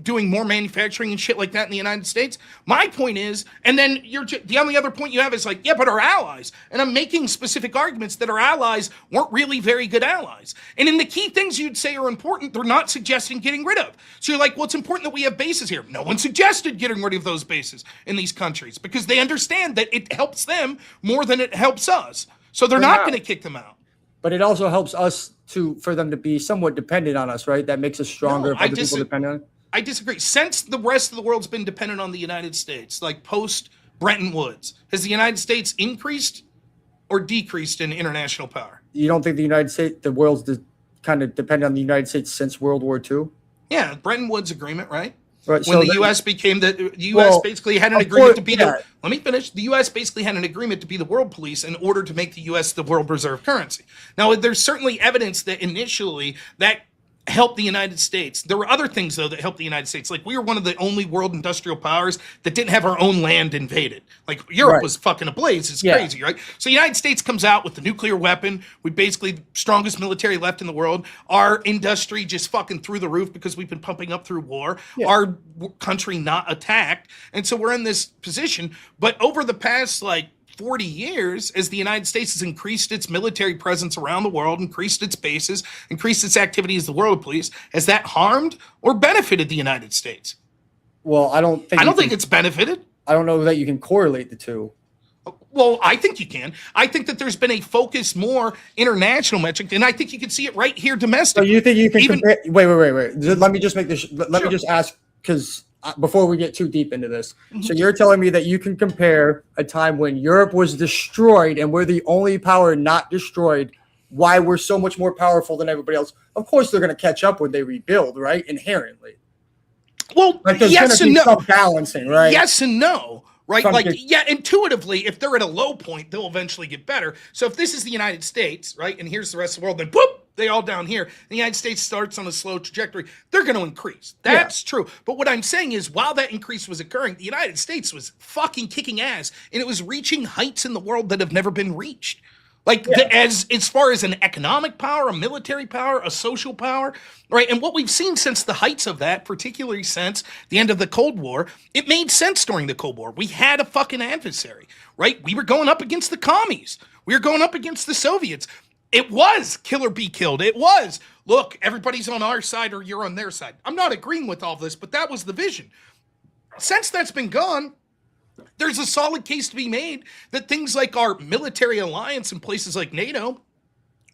Speaker 6: doing more manufacturing and shit like that in the United States. My point is, and then the only other point you have is like, yeah, but our allies, and I'm making specific arguments that our allies weren't really very good allies. And in the key things you'd say are important, they're not suggesting getting rid of. So you're like, well, it's important that we have bases here. No one suggested getting rid of those bases in these countries because they understand that it helps them more than it helps us. So they're not going to kick them out.
Speaker 4: But it also helps us for them to be somewhat dependent on us, right? That makes us stronger if other people depend on it.
Speaker 6: I disagree. Since the rest of the world's been dependent on the United States, like post Bretton Woods, has the United States increased or decreased in international power?
Speaker 4: You don't think the world's kind of dependent on the United States since World War II?
Speaker 6: Yeah, Bretton Woods agreement, right?
Speaker 4: Right,
Speaker 6: when the U.S. basically had an agreement to be let me finish. The U.S. basically had an agreement to be the world police in order to make the U.S. the world reserve currency. Now, there's certainly evidence that initially that helped the United States. There were other things, though, that helped the United States. Like, we were one of the only world industrial powers that didn't have our own land invaded. Like, Europe
Speaker 4: Right.
Speaker 6: was fucking ablaze. It's
Speaker 4: Yeah.
Speaker 6: crazy, right? So the United States comes out with the nuclear weapon. We basically the strongest military left in the world. Our industry just fucking through the roof because we've been pumping up through war.
Speaker 4: Yeah.
Speaker 6: Our country not attacked. And so we're in this position. But over the past, like, 40 years, as the United States has increased its military presence around the world, increased its bases, increased its activity as the world police, has that harmed or benefited the United States?
Speaker 4: Well, I don't think
Speaker 6: It's benefited.
Speaker 4: I don't know that you can correlate the two.
Speaker 6: Well, I think you can. I think that there's been a focus more international metric, and I think you can see it right here
Speaker 4: So
Speaker 6: domestically.
Speaker 4: you think you can
Speaker 6: Even-
Speaker 4: compare? Wait. Let me just make this. Let me
Speaker 6: Sure.
Speaker 4: just ask, because before we get too deep into this, so you're telling me that you can compare a time when Europe was destroyed and we're the only power not destroyed, why we're so much more powerful than everybody else? Of course, they're going to catch up when they rebuild, right? Inherently,
Speaker 6: Well,
Speaker 4: like there's
Speaker 6: yes
Speaker 4: going
Speaker 6: and
Speaker 4: to be
Speaker 6: no.
Speaker 4: some balancing, right?
Speaker 6: Yes and no. Right?
Speaker 4: Some
Speaker 6: Like,
Speaker 4: kids-
Speaker 6: yeah, intuitively, if they're at a low point, they'll eventually get better. So if this is the United States, right, and here's the rest of the world, then whoop, they all down here. The United States starts on a slow trajectory. They're going to increase. That's true. But what I'm saying is, while that increase was occurring, the United States was fucking kicking ass, and it was reaching heights in the world that have never been reached. Like, as far as an economic power, a military power, a social power, right? And what we've seen since the heights of that, particularly since the end of the Cold War, it made sense during the Cold War. We had a fucking adversary, right? We were going up against the commies. We were going up against the Soviets. It was kill or be killed. It was, look, everybody's on our side or you're on their side. I'm not agreeing with all this, but that was the vision. Since that's been gone, there's a solid case to be made that things like our military alliance in places like NATO,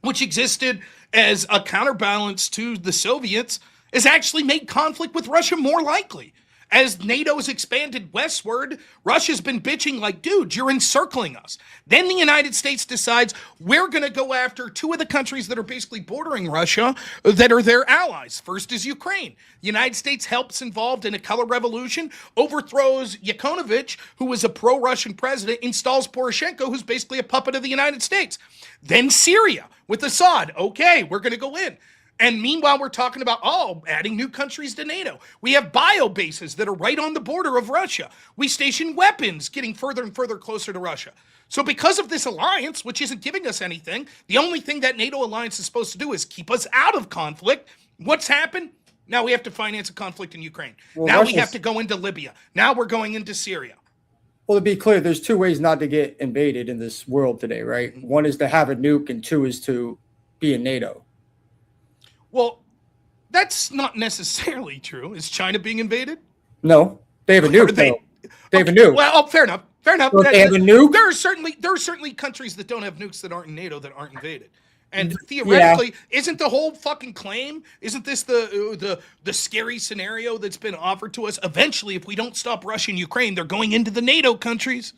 Speaker 6: which existed as a counterbalance to the Soviets, has actually made conflict with Russia more likely. As NATO's expanded westward, Russia's been bitching like, dude, you're encircling us. Then the United States decides we're going to go after two of the countries that are basically bordering Russia that are their allies. First is Ukraine. The United States helps involved in a color revolution, overthrows Yanukovych, who was a pro-Russian president, installs Poroshenko, who's basically a puppet of the United States. Then Syria with Assad. Okay, we're going to go in. And meanwhile, we're talking about, adding new countries to NATO. We have bio bases that are right on the border of Russia. We station weapons getting further and further closer to Russia. So because of this alliance, which isn't giving us anything, the only thing that NATO alliance is supposed to do is keep us out of conflict. What's happened? Now we have to finance a conflict in Ukraine.
Speaker 4: Well,
Speaker 6: now we
Speaker 4: Russia's-
Speaker 6: have to go into Libya. Now we're going into Syria.
Speaker 4: Well, to be clear, there's two ways not to get invaded in this world today, right? One is to have a nuke, and two is to be in NATO.
Speaker 6: Well, that's not necessarily true. Is China being invaded?
Speaker 4: No, they have a nuke.
Speaker 6: They-
Speaker 4: though. They have a nuke.
Speaker 6: Well, fair enough. Fair enough.
Speaker 4: So if they have a nuke?
Speaker 6: There are certainly countries that don't have nukes that aren't in NATO that aren't invaded. And theoretically, isn't the whole fucking claim? Isn't this the scary scenario that's been offered to us? Eventually, if we don't stop Russia and Ukraine, they're going into the NATO countries.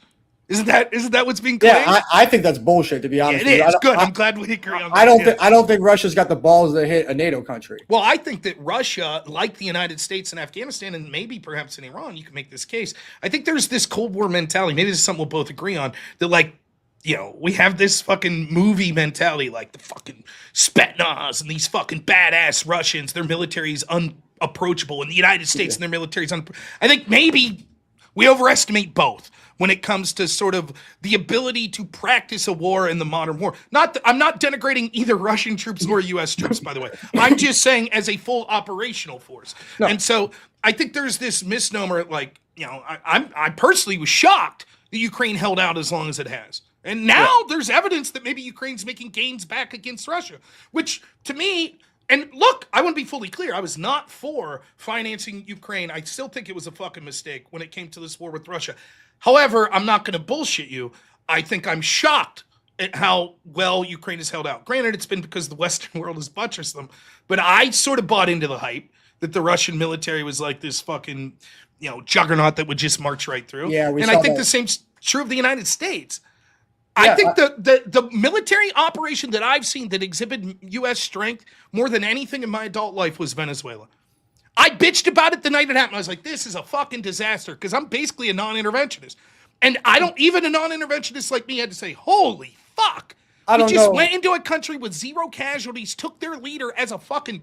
Speaker 6: Isn't that what's being claimed?
Speaker 4: Yeah, I think that's bullshit. To be honest,
Speaker 6: it
Speaker 4: with you.
Speaker 6: is
Speaker 4: I don't-
Speaker 6: good.
Speaker 4: I-
Speaker 6: I'm glad we agree on that.
Speaker 4: I don't
Speaker 6: yeah.
Speaker 4: think I don't think Russia's got the balls to hit a NATO country.
Speaker 6: Well, I think that Russia, like the United States and Afghanistan, and maybe perhaps in Iran, you can make this case. I think there's this Cold War mentality. Maybe this is something we'll both agree on. That, like, we have this fucking movie mentality, like the fucking Spetsnaz and these fucking badass Russians. Their military is unapproachable, and the United States and their military is I think maybe we overestimate both when it comes to sort of the ability to practice a war in the modern war. I'm not denigrating either Russian troops or U.S. troops, by the way. I'm just saying as a full operational force.
Speaker 4: No.
Speaker 6: And so I think there's this misnomer, like, I personally was shocked that Ukraine held out as long as it has. And now there's evidence that maybe Ukraine's making gains back against Russia, which to me, and look, I want to be fully clear. I was not for financing Ukraine. I still think it was a fucking mistake when it came to this war with Russia. However, I'm not going to bullshit you. I think I'm shocked at how well Ukraine has held out. Granted, it's been because the Western world has buttressed them, but I sort of bought into the hype that the Russian military was like this fucking, juggernaut that would just march right through.
Speaker 4: Yeah, we
Speaker 6: and
Speaker 4: saw
Speaker 6: I think
Speaker 4: that.
Speaker 6: the same's true of the United States.
Speaker 4: Yeah,
Speaker 6: I think the military operation that I've seen that exhibited U.S. strength more than anything in my adult life was Venezuela. I bitched about it the night it happened. I was like, this is a fucking disaster, because I'm basically a non-interventionist. And even a non-interventionist like me had to say, holy fuck.
Speaker 4: I don't
Speaker 6: we just
Speaker 4: know.
Speaker 6: went into a country with zero casualties, took their leader as a fucking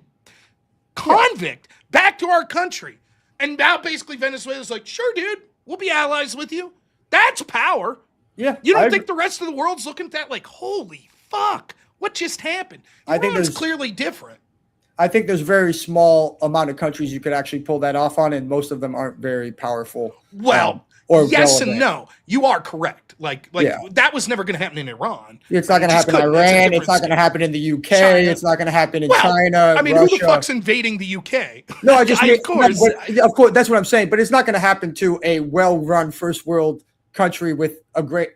Speaker 6: convict back to our country. And now basically Venezuela's like, sure, dude, we'll be allies with you. That's power.
Speaker 4: Yeah,
Speaker 6: You don't think the rest of the world's looking at that like, holy fuck, what just happened?
Speaker 4: I think
Speaker 6: Iran's
Speaker 4: there's-
Speaker 6: clearly different.
Speaker 4: I think there's very small amount of countries you could actually pull that off on, and most of them aren't very powerful.
Speaker 6: Well,
Speaker 4: or
Speaker 6: yes
Speaker 4: relevant.
Speaker 6: and no. You are correct. Like
Speaker 4: Yeah.
Speaker 6: that was never going to happen in Iran.
Speaker 4: It's not going to
Speaker 6: Just
Speaker 4: happen in
Speaker 6: couldn't. That's a
Speaker 4: Iran.
Speaker 6: different
Speaker 4: It's not going to
Speaker 6: state.
Speaker 4: happen in the UK.
Speaker 6: China.
Speaker 4: It's not going to happen in
Speaker 6: Well,
Speaker 4: China.
Speaker 6: I mean,
Speaker 4: Russia.
Speaker 6: who the fuck's invading the UK?
Speaker 4: No, I just mean,
Speaker 6: of course.
Speaker 4: of course, that's what I'm saying. But it's not going to happen to a well-run first world country with a great.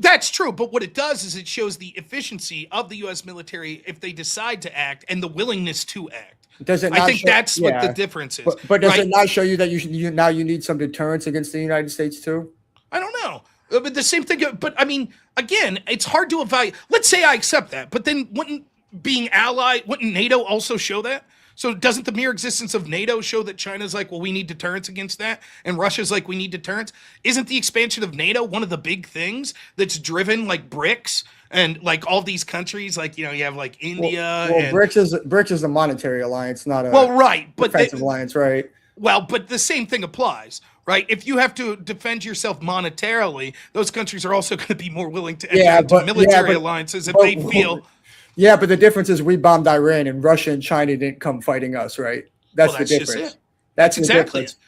Speaker 6: That's true, but what it does is it shows the efficiency of the U.S. military if they decide to act and the willingness to act.
Speaker 4: Does it? Not
Speaker 6: I think
Speaker 4: show,
Speaker 6: that's what
Speaker 4: yeah.
Speaker 6: the difference is.
Speaker 4: But does
Speaker 6: right?
Speaker 4: it not show you that now you need some deterrence against the United States too?
Speaker 6: I don't know. But the same thing. But I mean, again, it's hard to evaluate. Let's say I accept that, but then wouldn't NATO also show that? So doesn't the mere existence of NATO show that China's like, well, we need deterrence against that, and Russia's like, we need deterrence? Isn't the expansion of NATO one of the big things that's driven like BRICS and like all these countries? Like, you have like India.
Speaker 4: Well, BRICS is a monetary alliance, not a
Speaker 6: right, but
Speaker 4: defensive alliance, right?
Speaker 6: Well, but the same thing applies, right? If you have to defend yourself monetarily, those countries are also going to be more willing to enter into military alliances if they feel.
Speaker 4: Yeah, but the difference is we bombed Iran and Russia and China didn't come fighting us, right? That's the difference.
Speaker 6: Just it.
Speaker 4: That's
Speaker 6: exactly
Speaker 4: difference.
Speaker 6: it.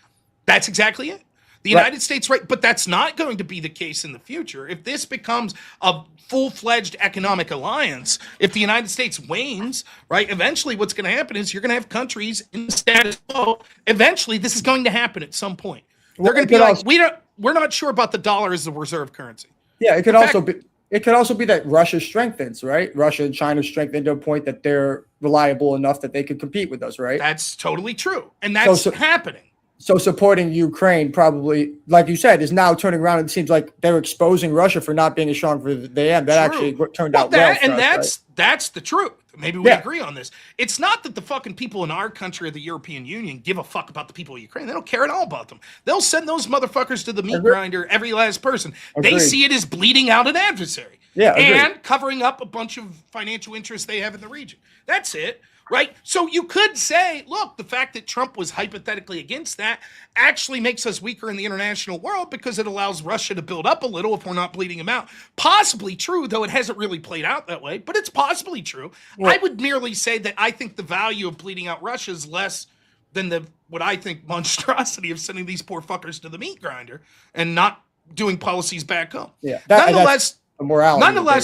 Speaker 6: That's exactly it. The United States, right? But that's not going to be the case in the future. If this becomes a full-fledged economic alliance, if the United States wanes, right, eventually what's going to happen is you're going to have countries in the status quo. Eventually, this is going to happen at some point. They're going to be like, we're not sure about the dollar as the reserve currency.
Speaker 4: Yeah, it could also be. It could also be that Russia strengthens, right? Russia and China strengthen to a point that they're reliable enough that they can compete with us, right?
Speaker 6: That's totally true. And that's happening.
Speaker 4: So supporting Ukraine probably, like you said, is now turning around and it seems like they're exposing Russia for not being as strong for they am. That actually turned out well for us,
Speaker 6: that's the truth. Maybe we agree on this. It's not that the fucking people in our country or the European Union give a fuck about the people of Ukraine. They don't care at all about them. They'll send those motherfuckers to the meat grinder, every last person. They see it as bleeding out an adversary.
Speaker 4: Yeah,
Speaker 6: and covering up a bunch of financial interests they have in the region. That's it. Right? So you could say, look, the fact that Trump was hypothetically against that actually makes us weaker in the international world because it allows Russia to build up a little if we're not bleeding him out. Possibly true, though it hasn't really played out that way, but it's possibly true. I would merely say that I think the value of bleeding out Russia is less than what I think monstrosity of sending these poor fuckers to the meat grinder and not doing policies back home.
Speaker 4: Yeah.
Speaker 6: Nonetheless,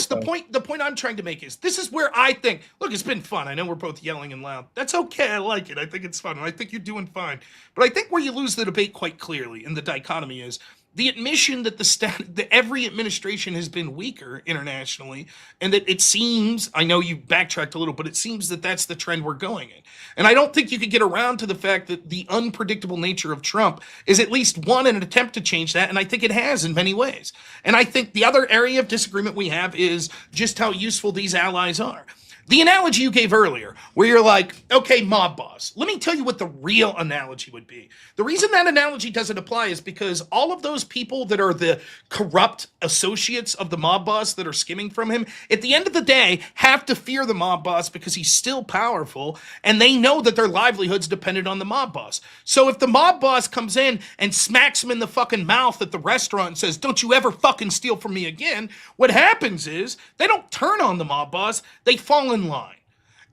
Speaker 6: the point I'm trying to make is this is where I think, look, it's been fun. I know we're both yelling and loud. That's okay. I like it. I think it's fun. And I think you're doing fine. But I think where you lose the debate quite clearly in the dichotomy is the admission that that every administration has been weaker internationally, and that it seems, I know you backtracked a little, but it seems that that's the trend we're going in. And I don't think you could get around to the fact that the unpredictable nature of Trump is at least one, an attempt to change that, and I think it has in many ways. And I think the other area of disagreement we have is just how useful these allies are. The analogy you gave earlier, where you're like, okay, mob boss. Let me tell you what the real analogy would be. The reason that analogy doesn't apply is because all of those people that are the corrupt associates of the mob boss that are skimming from him, at the end of the day, have to fear the mob boss because he's still powerful, and they know that their livelihood's dependent on the mob boss. So if the mob boss comes in and smacks him in the fucking mouth at the restaurant and says, don't you ever fucking steal from me again, what happens is they don't turn on the mob boss, they fall in line.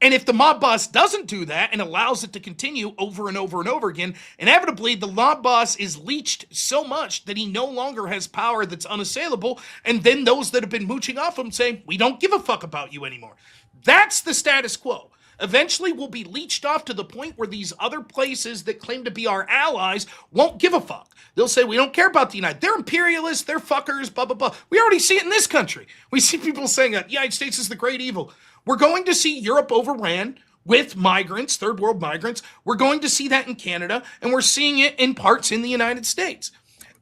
Speaker 6: And if the mob boss doesn't do that and allows it to continue over and over and over again, inevitably the mob boss is leached so much that he no longer has power that's unassailable, and then those that have been mooching off him say, we don't give a fuck about you anymore. That's the status quo. Eventually we'll be leached off to the point where these other places that claim to be our allies won't give a fuck. They'll say, we don't care about the United. They're imperialists, they're fuckers, blah, blah, blah. We already see it in this country. We see people saying that the United States is the great evil. We're going to see Europe overran with migrants, third world migrants. We're going to see that in Canada, and we're seeing it in parts in the United States.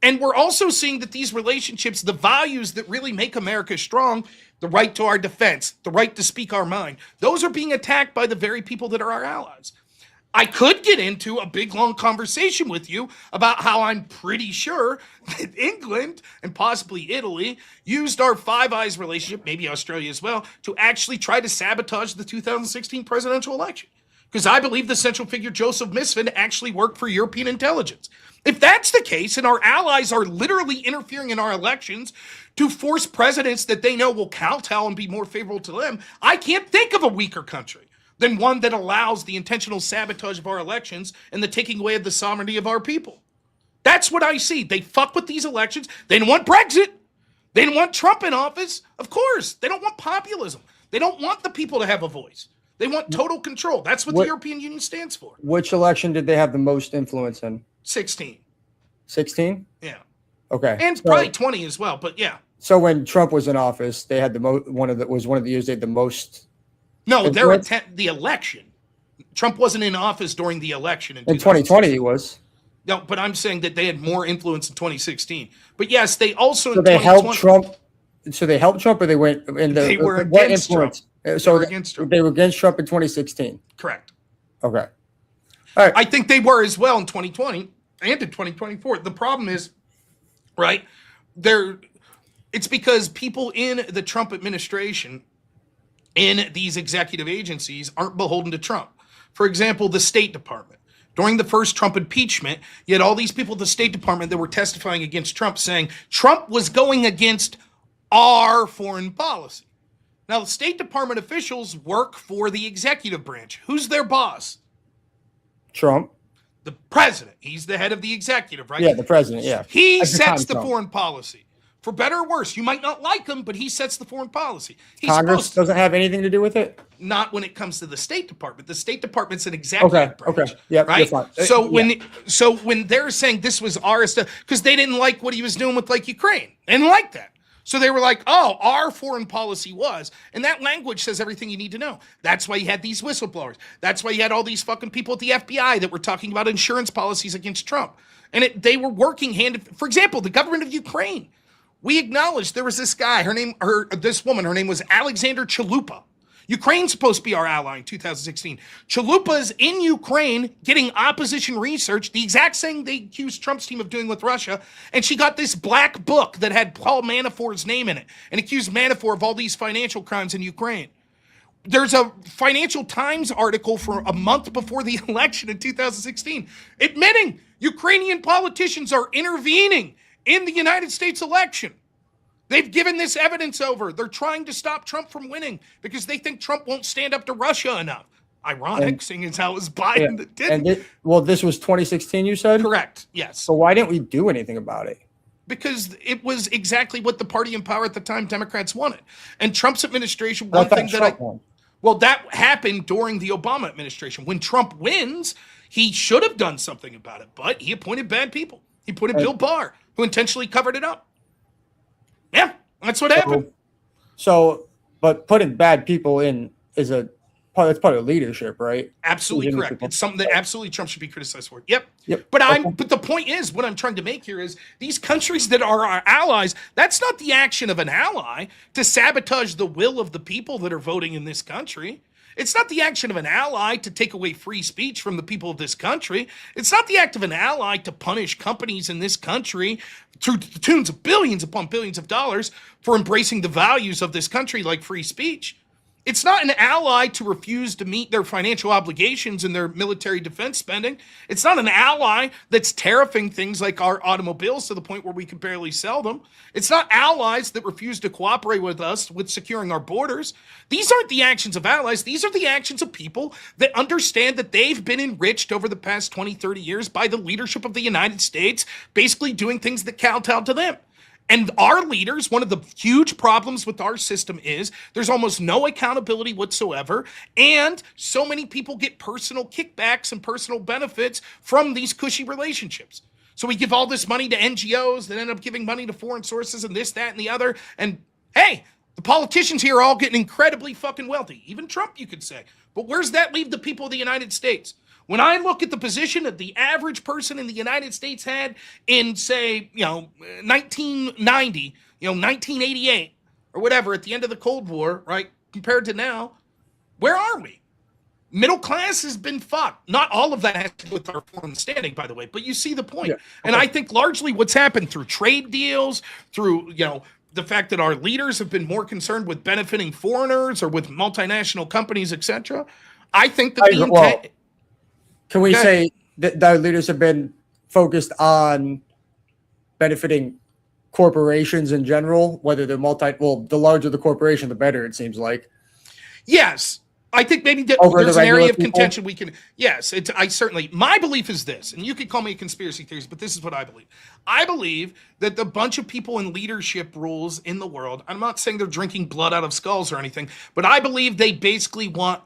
Speaker 6: And we're also seeing that these relationships, the values that really make America strong, the right to our defense, the right to speak our mind, those are being attacked by the very people that are our allies. I could get into a big, long conversation with you about how I'm pretty sure that England and possibly Italy used our Five Eyes relationship, maybe Australia as well, to actually try to sabotage the 2016 presidential election. because I believe the central figure Joseph Misfin actually worked for European intelligence. If that's the case, and our allies are literally interfering in our elections to force presidents that they know will kowtow and be more favorable to them, I can't think of a weaker country than one that allows the intentional sabotage of our elections and the taking away of the sovereignty of our people. That's what I see. They fuck with these elections. They don't want Brexit. They don't want Trump in office. Of course. They don't want populism. They don't want the people to have a voice. They want total control. That's what the European Union stands for.
Speaker 4: Which election did they have the most influence in?
Speaker 6: 16.
Speaker 4: 16?
Speaker 6: Yeah.
Speaker 4: Okay.
Speaker 6: And probably 20 as well, but yeah.
Speaker 4: So when Trump was in office, they had one of the years they had the most.
Speaker 6: No, the election. Trump wasn't in office during the election in
Speaker 4: 2020 he was.
Speaker 6: No, but I'm saying that they had more influence in 2016. But yes, they also
Speaker 4: So they helped Trump. So they helped Trump, or they went in the.
Speaker 6: They were against Trump.
Speaker 4: So they were against Trump in 2016.
Speaker 6: Correct.
Speaker 4: Okay. All right.
Speaker 6: I think they were as well in 2020 and in 2024. The problem is, right, it's because people in the Trump administration, in these executive agencies, aren't beholden to Trump. For example, the State Department. During the first Trump impeachment, you had all these people at the State Department that were testifying against Trump, saying Trump was going against our foreign policy. Now, the State Department officials work for the executive branch. Who's their boss?
Speaker 4: Trump.
Speaker 6: The president. He's the head of the executive, right?
Speaker 4: Yeah, the president, yeah.
Speaker 6: He sets the foreign policy. For better or worse, you might not like him, but he sets the foreign policy.
Speaker 4: Congress doesn't have anything to do with it?
Speaker 6: Not when it comes to the State Department. The State Department's an executive branch.
Speaker 4: Okay. Yeah.
Speaker 6: Right. So when they're saying this was our stuff, because they didn't like what he was doing with like Ukraine, they didn't like that. So they were like, oh, our foreign policy was, and that language says everything you need to know. That's why you had these whistleblowers. That's why you had all these fucking people at the FBI that were talking about insurance policies against Trump. And they were working for example, the government of Ukraine. We acknowledged there was this guy, this woman, her name was Alexander Chalupa. Ukraine's supposed to be our ally in 2016. Chalupa's in Ukraine getting opposition research, the exact thing they accused Trump's team of doing with Russia, and she got this black book that had Paul Manafort's name in it and accused Manafort of all these financial crimes in Ukraine. There's a Financial Times article for a month before the election in 2016 admitting Ukrainian politicians are intervening in the United States election. They've given this evidence over. They're trying to stop Trump from winning because they think Trump won't stand up to Russia enough. Ironic, seeing as how it was Biden that did it.
Speaker 4: This was 2016, you said?
Speaker 6: Correct, yes.
Speaker 4: So why didn't we do anything about it?
Speaker 6: Because it was exactly what the party in power at the time, Democrats, wanted. And Trump's administration,
Speaker 4: Well,
Speaker 6: that happened during the Obama administration. When Trump wins, he should have done something about it, but he appointed bad people. He appointed Bill Barr, who intentionally covered it up. Yeah, that's what happened.
Speaker 4: But putting bad people in is that's part of leadership, right?
Speaker 6: Absolutely correct. It's something that absolutely Trump should be criticized for. Yep. But the point is, what I'm trying to make here is these countries that are our allies, that's not the action of an ally to sabotage the will of the people that are voting in this country. It's not the action of an ally to take away free speech from the people of this country. It's not the act of an ally to punish companies in this country to the tunes of billions upon billions of dollars for embracing the values of this country like free speech. It's not an ally to refuse to meet their financial obligations and their military defense spending. It's not an ally that's tariffing things like our automobiles to the point where we can barely sell them. It's not allies that refuse to cooperate with us with securing our borders. These aren't the actions of allies. These are the actions of people that understand that they've been enriched over the past 20, 30 years by the leadership of the United States, basically doing things that kowtow to them. And our leaders, one of the huge problems with our system is there's almost no accountability whatsoever, and so many people get personal kickbacks and personal benefits from these cushy relationships. So we give all this money to NGOs that end up giving money to foreign sources and this, that, and the other. And hey, the politicians here are all getting incredibly fucking wealthy. Even Trump, you could say. But where's that leave the people of the United States? When I look at the position that the average person in the United States had in, say, 1990, 1988, or whatever, at the end of the Cold War, right, compared to now, where are we? Middle class has been fucked. Not all of that has to do with our foreign standing, by the way, but you see the point. Yeah. And I think largely what's happened through trade deals, through, the fact that our leaders have been more concerned with benefiting foreigners or with multinational companies, etc., I think that the intent.
Speaker 4: Can we say that the leaders have been focused on benefiting corporations in general, whether they're the larger the corporation, the better, it seems like.
Speaker 6: Yes. I think maybe there's an area of contention we can. Yes, my belief is this, and you could call me a conspiracy theorist, but this is what I believe. I believe that the bunch of people in leadership roles in the world, I'm not saying they're drinking blood out of skulls or anything, but I believe they basically want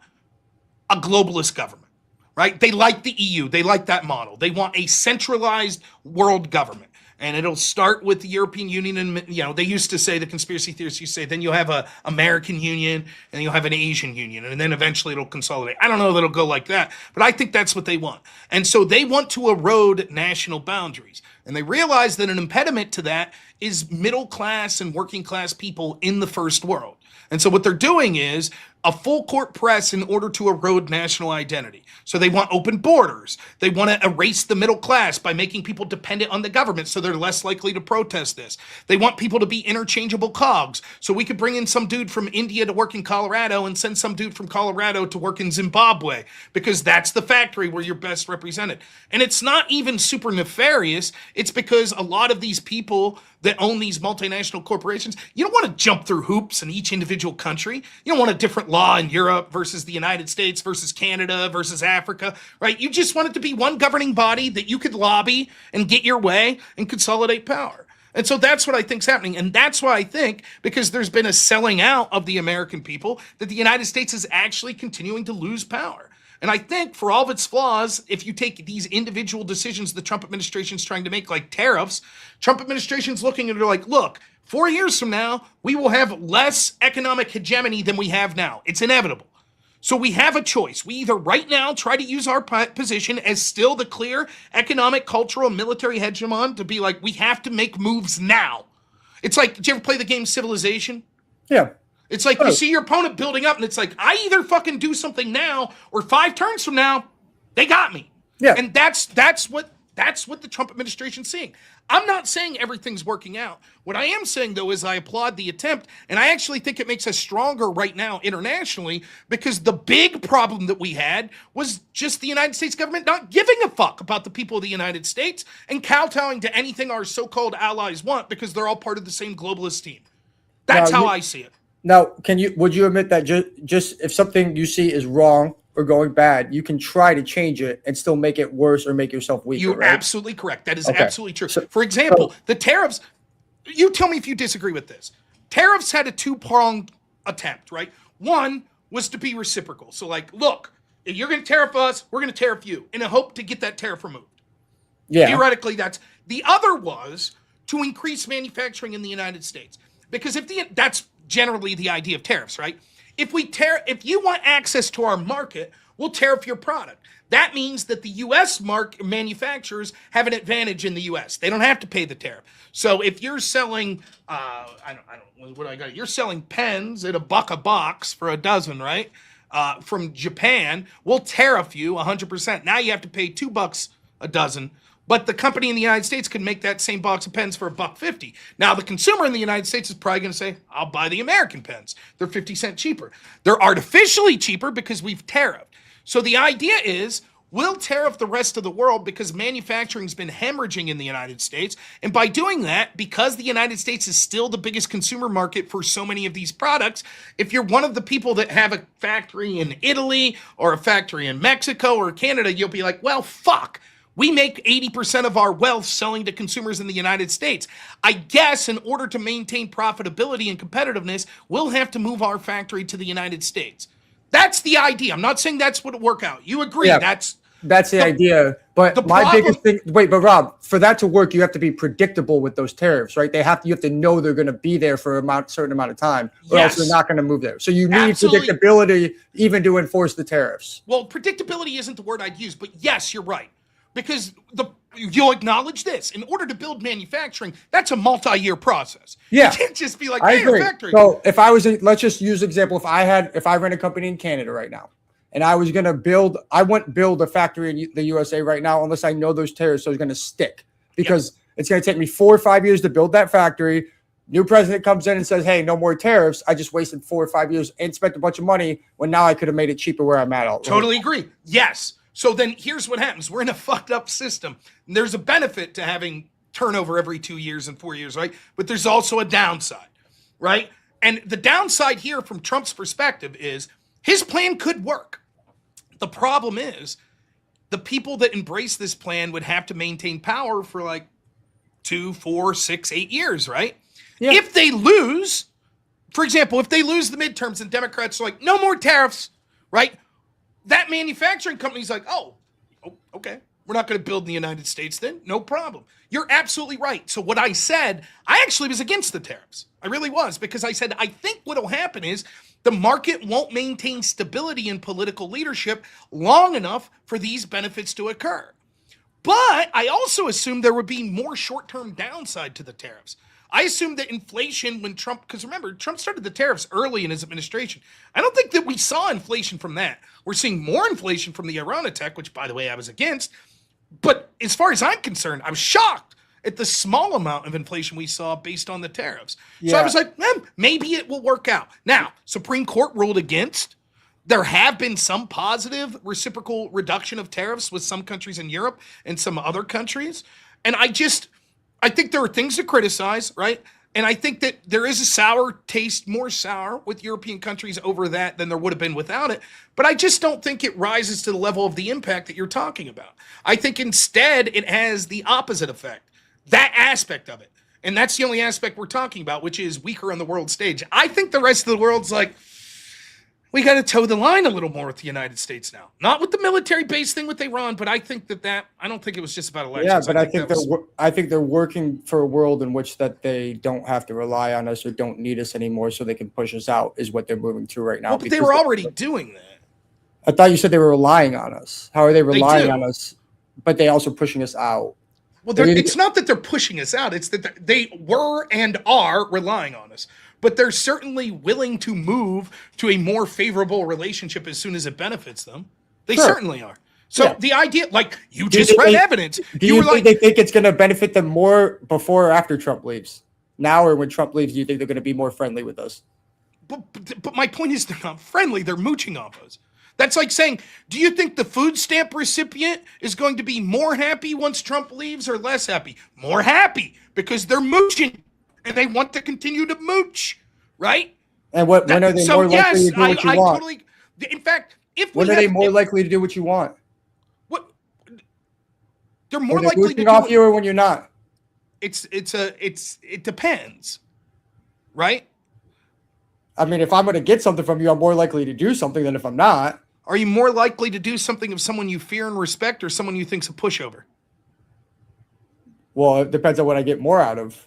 Speaker 6: a globalist government, right? They like the EU. They like that model. They want a centralized world government. And it'll start with the European Union. And, they used to say, the conspiracy theorists used to say, then you'll have an American Union and you'll have an Asian Union. And then eventually it'll consolidate. I don't know that it'll go like that, but I think that's what they want. And so they want to erode national boundaries. And they realize that an impediment to that is middle class and working class people in the first world. And so what they're doing is a full court press in order to erode national identity. So they want open borders. They want to erase the middle class by making people dependent on the government so they're less likely to protest this. They want people to be interchangeable cogs. So we could bring in some dude from India to work in Colorado and send some dude from Colorado to work in Zimbabwe because that's the factory where you're best represented. And it's not even super nefarious. It's because a lot of these people that own these multinational corporations, you don't want to jump through hoops in each individual country. You don't want a different law in Europe versus the United States versus Canada versus Africa, right? You just want it to be one governing body that you could lobby and get your way and consolidate power. And so that's what I think is happening. And that's why I think, because there's been a selling out of the American people, that the United States is actually continuing to lose power. And I think for all of its flaws, if you take these individual decisions the Trump administration is trying to make, like tariffs, Trump administration's looking at it like, look, 4 years from now, we will have less economic hegemony than we have now. It's inevitable. So we have a choice. We either right now try to use our position as still the clear economic, cultural, military hegemon to be like, we have to make moves now. It's like, did you ever play the game Civilization?
Speaker 4: Yeah.
Speaker 6: It's like you see your opponent building up, and it's like, I either fucking do something now, or 5 turns from now, they got me.
Speaker 4: Yeah.
Speaker 6: And that's what the Trump administration's seeing. I'm not saying everything's working out. What I am saying, though, is I applaud the attempt, and I actually think it makes us stronger right now internationally, because the big problem that we had was just the United States government not giving a fuck about the people of the United States and kowtowing to anything our so-called allies want because they're all part of the same globalist team. That's how I see it.
Speaker 4: Now, would you admit that just if something you see is wrong or going bad, you can try to change it and still make it worse or make yourself weaker?
Speaker 6: You're
Speaker 4: right?
Speaker 6: absolutely correct. That is absolutely true. For example, the tariffs, you tell me if you disagree with this. Tariffs had a 2-pronged attempt, right? One was to be reciprocal. So like, look, if you're going to tariff us, we're going to tariff you in a hope to get that tariff removed. Yeah. Theoretically, that's. The other was to increase manufacturing in the United States. Because that's generally the idea of tariffs, right? If you want access to our market, we'll tariff your product. That means that the U.S. manufacturers have an advantage in the U.S. They don't have to pay the tariff. So if you're selling, you're selling pens at $1 a box for a dozen, right? From Japan, we'll tariff you 100%. Now you have to pay $2 a dozen. But the company in the United States could make that same box of pens for $1.50. Now, the consumer in the United States is probably going to say, I'll buy the American pens. They're 50 cents cheaper. They're artificially cheaper because we've tariffed. So the idea is, we'll tariff the rest of the world because manufacturing's been hemorrhaging in the United States. And by doing that, because the United States is still the biggest consumer market for so many of these products, if you're one of the people that have a factory in Italy or a factory in Mexico or Canada, you'll be like, well, fuck. We make 80% of our wealth selling to consumers in the United States. I guess in order to maintain profitability and competitiveness, we'll have to move our factory to the United States. That's the idea. I'm not saying that's what will work out. You agree?
Speaker 4: Yeah, that's the idea. But my biggest thing. Wait, but Rob, for that to work, you have to be predictable with those tariffs, right? You have to know they're going to be there for a certain amount of time, or else they're not going to move there. So you need predictability even to enforce the tariffs.
Speaker 6: Well, predictability isn't the word I'd use, but yes, you're right. Because you'll acknowledge this. In order to build manufacturing, that's a multi-year process.
Speaker 4: Yeah.
Speaker 6: You can't just be like,
Speaker 4: I
Speaker 6: hey,
Speaker 4: agree.
Speaker 6: a factory.
Speaker 4: So if let's just use example. If I ran a company in Canada right now, and I wouldn't build a factory in the USA right now unless I know those tariffs are going to stick, because it's going to take me 4 or 5 years to build that factory. New president comes in and says, hey, no more tariffs. I just wasted 4 or 5 years and spent a bunch of money when now I could have made it cheaper where I'm at.
Speaker 6: Totally agree. Yes. So then here's what happens. We're in a fucked up system. There's a benefit to having turnover every 2 years and 4 years, right? But there's also a downside, right? And the downside here from Trump's perspective is his plan could work. The problem is the people that embrace this plan would have to maintain power for like 2, 4, 6, 8 years, right? Yeah. If they lose, for example, if they lose the midterms and Democrats are like, no more tariffs, right? That manufacturing company's like, oh, okay. We're not going to build in the United States then. No problem. You're absolutely right. So what I said, I actually was against the tariffs. I really was, because I said, I think what will happen is the market won't maintain stability in political leadership long enough for these benefits to occur. But I also assumed there would be more short-term downside to the tariffs. I assumed that inflation when Trump, because remember, Trump started the tariffs early in his administration. I don't think that we saw inflation from that. We're seeing more inflation from the Iran attack, which, by the way, I was against. But as far as I'm concerned, I was shocked at the small amount of inflation we saw based on the tariffs. Yeah. So I was like, maybe it will work out. Now, Supreme Court ruled against. There have been some positive reciprocal reduction of tariffs with some countries in Europe and some other countries. And I think there are things to criticize, right? And I think that there is a sour taste, more sour with European countries over that than there would have been without it. But I just don't think it rises to the level of the impact that you're talking about. I think instead it has the opposite effect, that aspect of it. And that's the only aspect we're talking about, which is weaker on the world stage. I think the rest of the world's like, we got to toe the line a little more with the United States now. Not with the military base thing with Iran, but I think that I don't think it was just about elections.
Speaker 4: Yeah, but I think they're working for a world in which that they don't have to rely on us or don't need us anymore, so they can push us out. Is what they're moving to right now.
Speaker 6: Well, but they were already doing that.
Speaker 4: I thought you said they were relying on us. How are they relying on us? But they also pushing us out.
Speaker 6: Well, it's not that they're pushing us out. It's that they were and are relying on us. But they're certainly willing to move to a more favorable relationship as soon as it benefits them. They certainly are. So the idea, like you just read evidence.
Speaker 4: Do you think they think it's going to benefit them more before or after Trump leaves? Now or when Trump leaves, do you think they're going to be more friendly with us?
Speaker 6: But my point is they're not friendly. They're mooching off us. That's like saying, do you think the food stamp recipient is going to be more happy once Trump leaves or less happy? More happy because they're mooching. And they want to continue to mooch, right?
Speaker 4: And when are they more likely to do what you want?
Speaker 6: Totally, in fact,
Speaker 4: when are they more likely to do what you want?
Speaker 6: What? They're more likely to do
Speaker 4: off you or when you're not.
Speaker 6: It depends, right?
Speaker 4: I mean, if I'm going to get something from you, I'm more likely to do something than if I'm not.
Speaker 6: Are you more likely to do something of someone you fear and respect or someone you think's a pushover?
Speaker 4: Well, it depends on what I get more out of.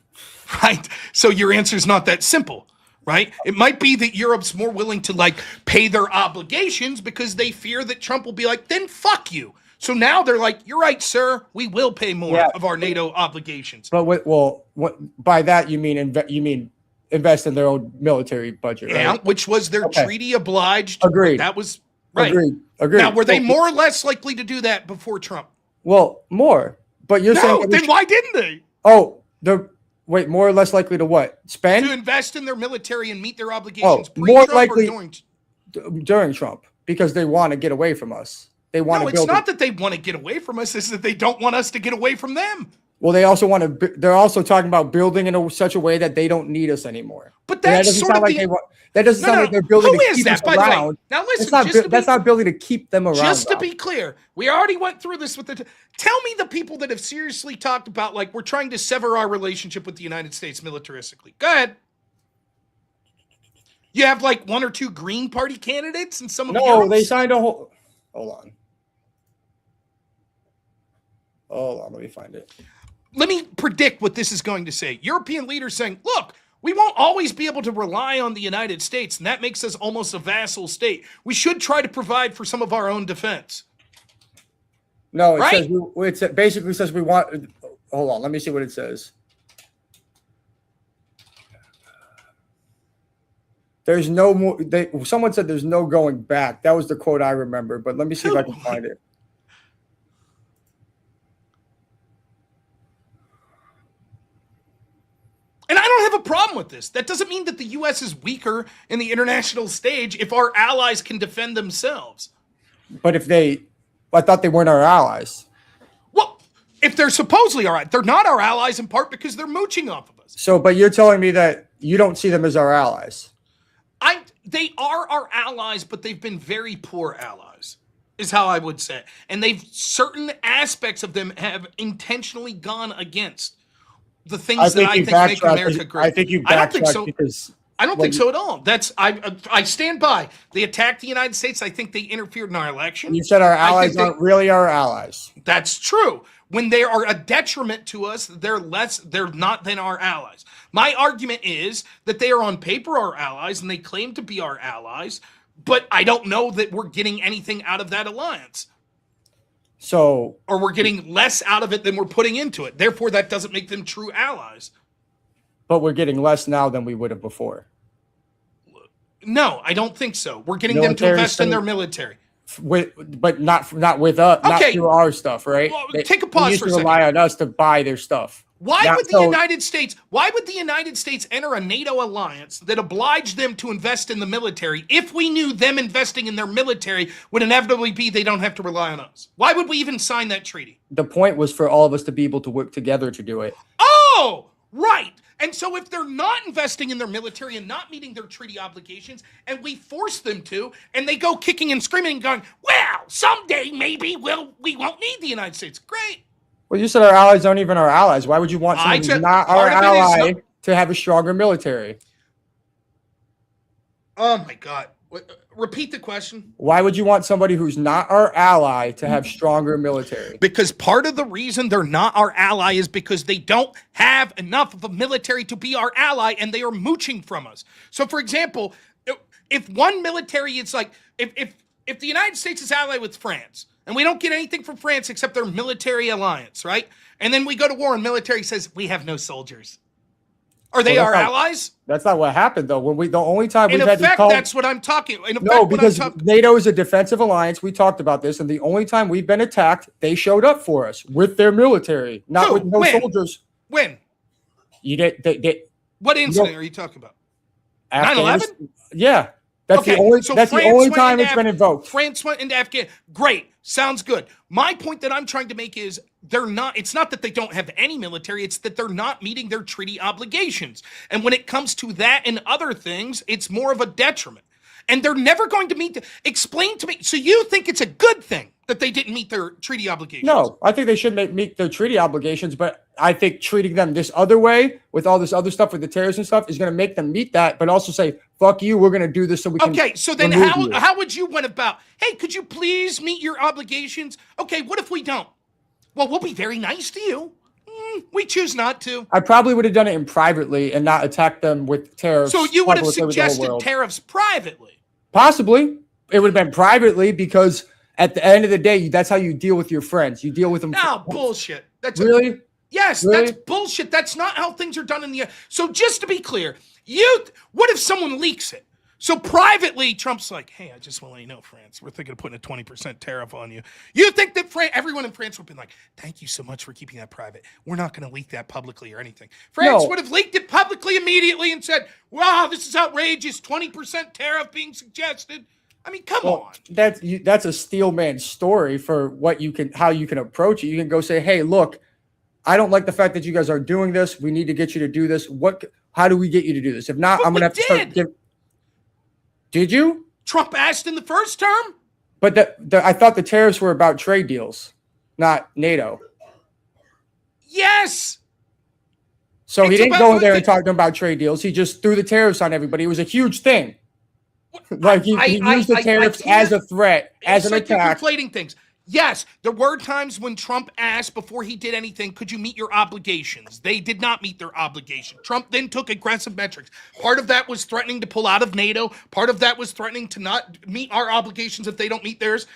Speaker 6: Right. So your answer is not that simple, right? It might be that Europe's more willing to like pay their obligations because they fear that Trump will be like, then fuck you. So now they're like, you're right, sir. We will pay more of our NATO obligations.
Speaker 4: But what by that you mean invest in their own military budget, right?
Speaker 6: Yeah, which was their treaty obliged.
Speaker 4: Agreed.
Speaker 6: That was right.
Speaker 4: Agreed.
Speaker 6: Now, were they more or less likely to do that before Trump?
Speaker 4: Well, more. But you're saying
Speaker 6: then why didn't they?
Speaker 4: Oh, wait, more or less likely to what? Spend?
Speaker 6: To invest in their military and meet their obligations
Speaker 4: more likely during Trump because they want to get away from us. They want to build.
Speaker 6: No, it's not that they want to get away from us. It's that they don't want us to get away from them.
Speaker 4: Well, they also want to. They're also talking about building in such a way that they don't need us anymore.
Speaker 6: But that doesn't sound like
Speaker 4: that doesn't sound like they're building to keep us around.
Speaker 6: Now listen,
Speaker 4: that's not building to keep them around.
Speaker 6: Just to be clear, we already went through this with tell me the people that have seriously talked about like we're trying to sever our relationship with the United States militaristically. Go ahead. You have like one or two Green Party candidates and some of
Speaker 4: No, they signed a whole. Hold on, let me find it.
Speaker 6: Let me predict what this is going to say. European leaders saying, look, we won't always be able to rely on the United States, and that makes us almost a vassal state. We should try to provide for some of our own defense.
Speaker 4: No, it basically says we want. Hold on, let me see what it says. There's no more. Someone said there's no going back. That was the quote I remember, but let me see if I can find it.
Speaker 6: And I don't have a problem with this. That doesn't mean that the U.S. is weaker in the international stage if our allies can defend themselves.
Speaker 4: But I thought they weren't our allies.
Speaker 6: Well, if they're supposedly all right, they're not our allies in part because they're mooching off of us.
Speaker 4: So, but you're telling me that you don't see them as our allies.
Speaker 6: They are our allies, but they've been very poor allies, is how I would say. And certain aspects of them have intentionally gone against the things that I think make America great.
Speaker 4: I think you backtracked because
Speaker 6: I don't think so at all. I stand by. They attacked the United States. I think they interfered in our election.
Speaker 4: You said our allies aren't really our allies.
Speaker 6: That's true. When they are a detriment to us, they're not than our allies. My argument is that they are on paper our allies and they claim to be our allies, but I don't know that we're getting anything out of that alliance.
Speaker 4: Or
Speaker 6: we're getting less out of it than we're putting into it. Therefore, that doesn't make them true allies.
Speaker 4: But we're getting less now than we would have before.
Speaker 6: No, I don't think so. We're getting them to invest in their military.
Speaker 4: But not with us, not through our stuff, right?
Speaker 6: Well, take a pause for a second.
Speaker 4: Rely on us to buy their stuff.
Speaker 6: Why would the United States enter a NATO alliance that obliged them to invest in the military if we knew them investing in their military would inevitably be they don't have to rely on us? Why would we even sign that treaty?
Speaker 4: The point was for all of us to be able to work together to do it.
Speaker 6: Oh, right. And so if they're not investing in their military and not meeting their treaty obligations, and we force them to, and they go kicking and screaming and going, well, someday maybe we won't need the United States. Great.
Speaker 4: Well, you said our allies aren't even our allies. Why would you want someone who's not our ally to have a stronger military?
Speaker 6: Oh, my God. Repeat the question.
Speaker 4: Why would you want somebody who's not our ally to have stronger military?
Speaker 6: Because part of the reason they're not our ally is because they don't have enough of a military to be our ally, and they are mooching from us. So, for example, if one military, it's like, if the United States is allied with France, and we don't get anything from France except their military alliance, right? And then we go to war and military says, we have no soldiers. Are they our allies?
Speaker 4: That's not what happened, though. The only time we've
Speaker 6: had to call... that's what I'm talking about.
Speaker 4: No, because NATO is a defensive alliance. We talked about this, and the only time we've been attacked, they showed up for us with their military, not with no soldiers.
Speaker 6: When?
Speaker 4: You did.
Speaker 6: What incident are you talking about? 9/11?
Speaker 4: Yeah. That's the only time it's been invoked.
Speaker 6: France went into Afghanistan. Great. Sounds good. My point that I'm trying to make is it's not that they don't have any military, it's that they're not meeting their treaty obligations. And when it comes to that and other things, it's more of a detriment. And they're never going to explain to me. So you think it's a good thing that they didn't meet their treaty obligations?
Speaker 4: No, I think they should meet their treaty obligations, but I think treating them this other way with all this other stuff with the terrorists and stuff is going to make them meet that, but also say, fuck you, we're going to do this so we can.
Speaker 6: Okay, so then how would you went about, hey, could you please meet your obligations? Okay, what if we don't? Well, we'll be very nice to you. We choose not to.
Speaker 4: I probably would have done it in privately and not attack them with tariffs.
Speaker 6: So you would have suggested tariffs privately?
Speaker 4: Possibly. It would have been privately because at the end of the day, that's how you deal with your friends. You deal with them.
Speaker 6: No, bullshit.
Speaker 4: Really?
Speaker 6: Yes, really? That's bullshit. That's not how things are done in the... So just to be clear, what if someone leaks it? So privately, Trump's like, hey, I just want to let you know, France, we're thinking of putting a 20% tariff on you. You think that everyone in France would have been like, thank you so much for keeping that private. We're not going to leak that publicly or anything. France would have leaked it publicly immediately and said, wow, this is outrageous, 20% tariff being suggested. I mean, come on.
Speaker 4: That's a steel man story for how you can approach it. You can go say, hey, look, I don't like the fact that you guys are doing this. We need to get you to do this. How do we get you to do this? If not, I'm going to have to start Did you?
Speaker 6: Trump asked in the first term?
Speaker 4: But I thought the tariffs were about trade deals, not NATO.
Speaker 6: Yes.
Speaker 4: So he didn't go in there and talk to them about trade deals. He just threw the tariffs on everybody. It was a huge thing. Like he used the tariffs as a threat, as an attack.
Speaker 6: You're conflating things. Yes, there were times when Trump asked before he did anything, could you meet your obligations? They did not meet their obligation. Trump then took aggressive metrics. Part of that was threatening to pull out of NATO. Part of that was threatening to not meet our obligations if they don't meet theirs.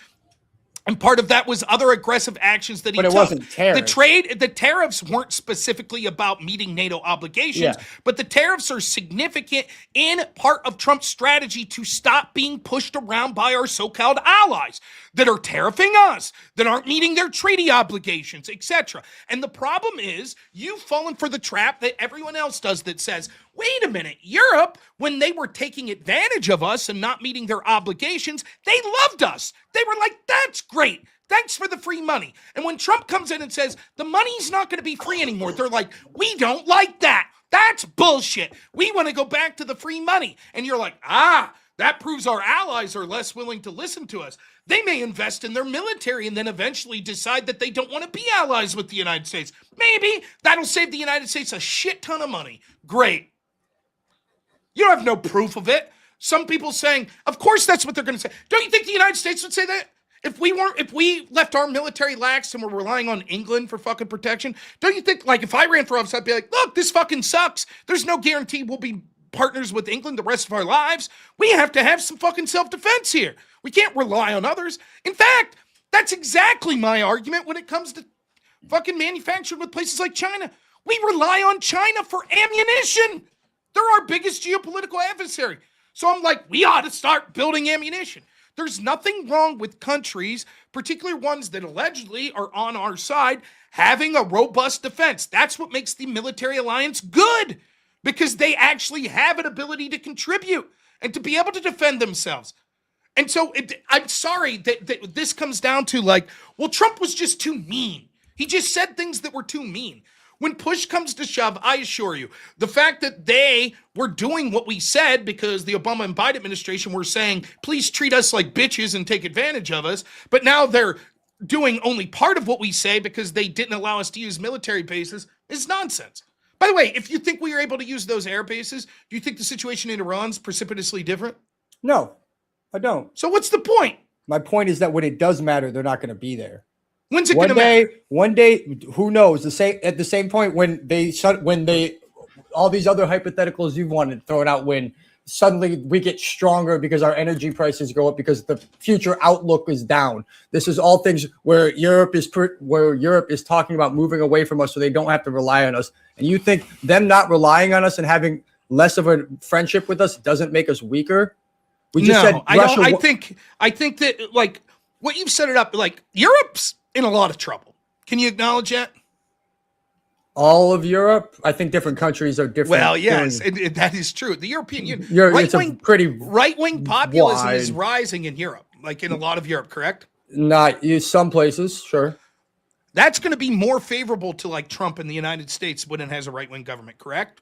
Speaker 6: And part of that was other aggressive actions that he took.
Speaker 4: But it wasn't tariffs.
Speaker 6: The tariffs weren't specifically about meeting NATO obligations, but the tariffs are significant in part of Trump's strategy to stop being pushed around by our so-called allies. that are tariffing us, that aren't meeting their treaty obligations, etc. And the problem is you've fallen for the trap that everyone else does that says, wait a minute, Europe, when they were taking advantage of us and not meeting their obligations, they loved us. They were like, that's great. Thanks for the free money. And when Trump comes in and says, the money's not going to be free anymore, they're like, we don't like that. That's bullshit. We want to go back to the free money. And you're like, that proves our allies are less willing to listen to us. They may invest in their military and then eventually decide that they don't want to be allies with the United States. Maybe that'll save the United States a shit ton of money. Great. You have no proof of it. Some people saying, of course that's what they're going to say. Don't you think the United States would say that? If we left our military lax and we're relying on England for fucking protection, don't you think, like, if I ran for office, I'd be like, look, this fucking sucks. There's no guarantee we'll be partners with England the rest of our lives. We have to have some fucking self-defense here. We can't rely on others. In fact, that's exactly my argument when it comes to fucking manufacturing with places like China. We rely on China for ammunition. They're our biggest geopolitical adversary. So I'm like, we ought to start building ammunition. There's nothing wrong with countries, particularly ones that allegedly are on our side, having a robust defense. That's what makes the military alliance good, because they actually have an ability to contribute and to be able to defend themselves. And so I'm sorry that this comes down to like, well, Trump was just too mean. He just said things that were too mean. When push comes to shove, I assure you, the fact that they were doing what we said because the Obama and Biden administration were saying, please treat us like bitches and take advantage of us, but now they're doing only part of what we say because they didn't allow us to use military bases is nonsense. By the way, if you think we were able to use those air bases, do you think the situation in Iran's precipitously different?
Speaker 4: No, I don't.
Speaker 6: So what's the point?
Speaker 4: My point is that when it does matter, they're not going to be there.
Speaker 6: When's it going to matter?
Speaker 4: One day, who knows? At the same point when all these other hypotheticals you've wanted thrown out, when suddenly we get stronger because our energy prices go up because the future outlook is down. This is all things where Europe is talking about moving away from us so they don't have to rely on us. And you think them not relying on us and having less of a friendship with us doesn't make us weaker? We just said Russia.
Speaker 6: I think that, like, what you've set it up, like, Europe's in a lot of trouble. Can you acknowledge that?
Speaker 4: All of Europe? I think different countries are different.
Speaker 6: Well, yes, that is true. The European Union, right-wing populism is rising in Europe, like in a lot of Europe, correct?
Speaker 4: Not some places, sure.
Speaker 6: That's going to be more favorable to, like, Trump in the United States when it has a right-wing government, correct?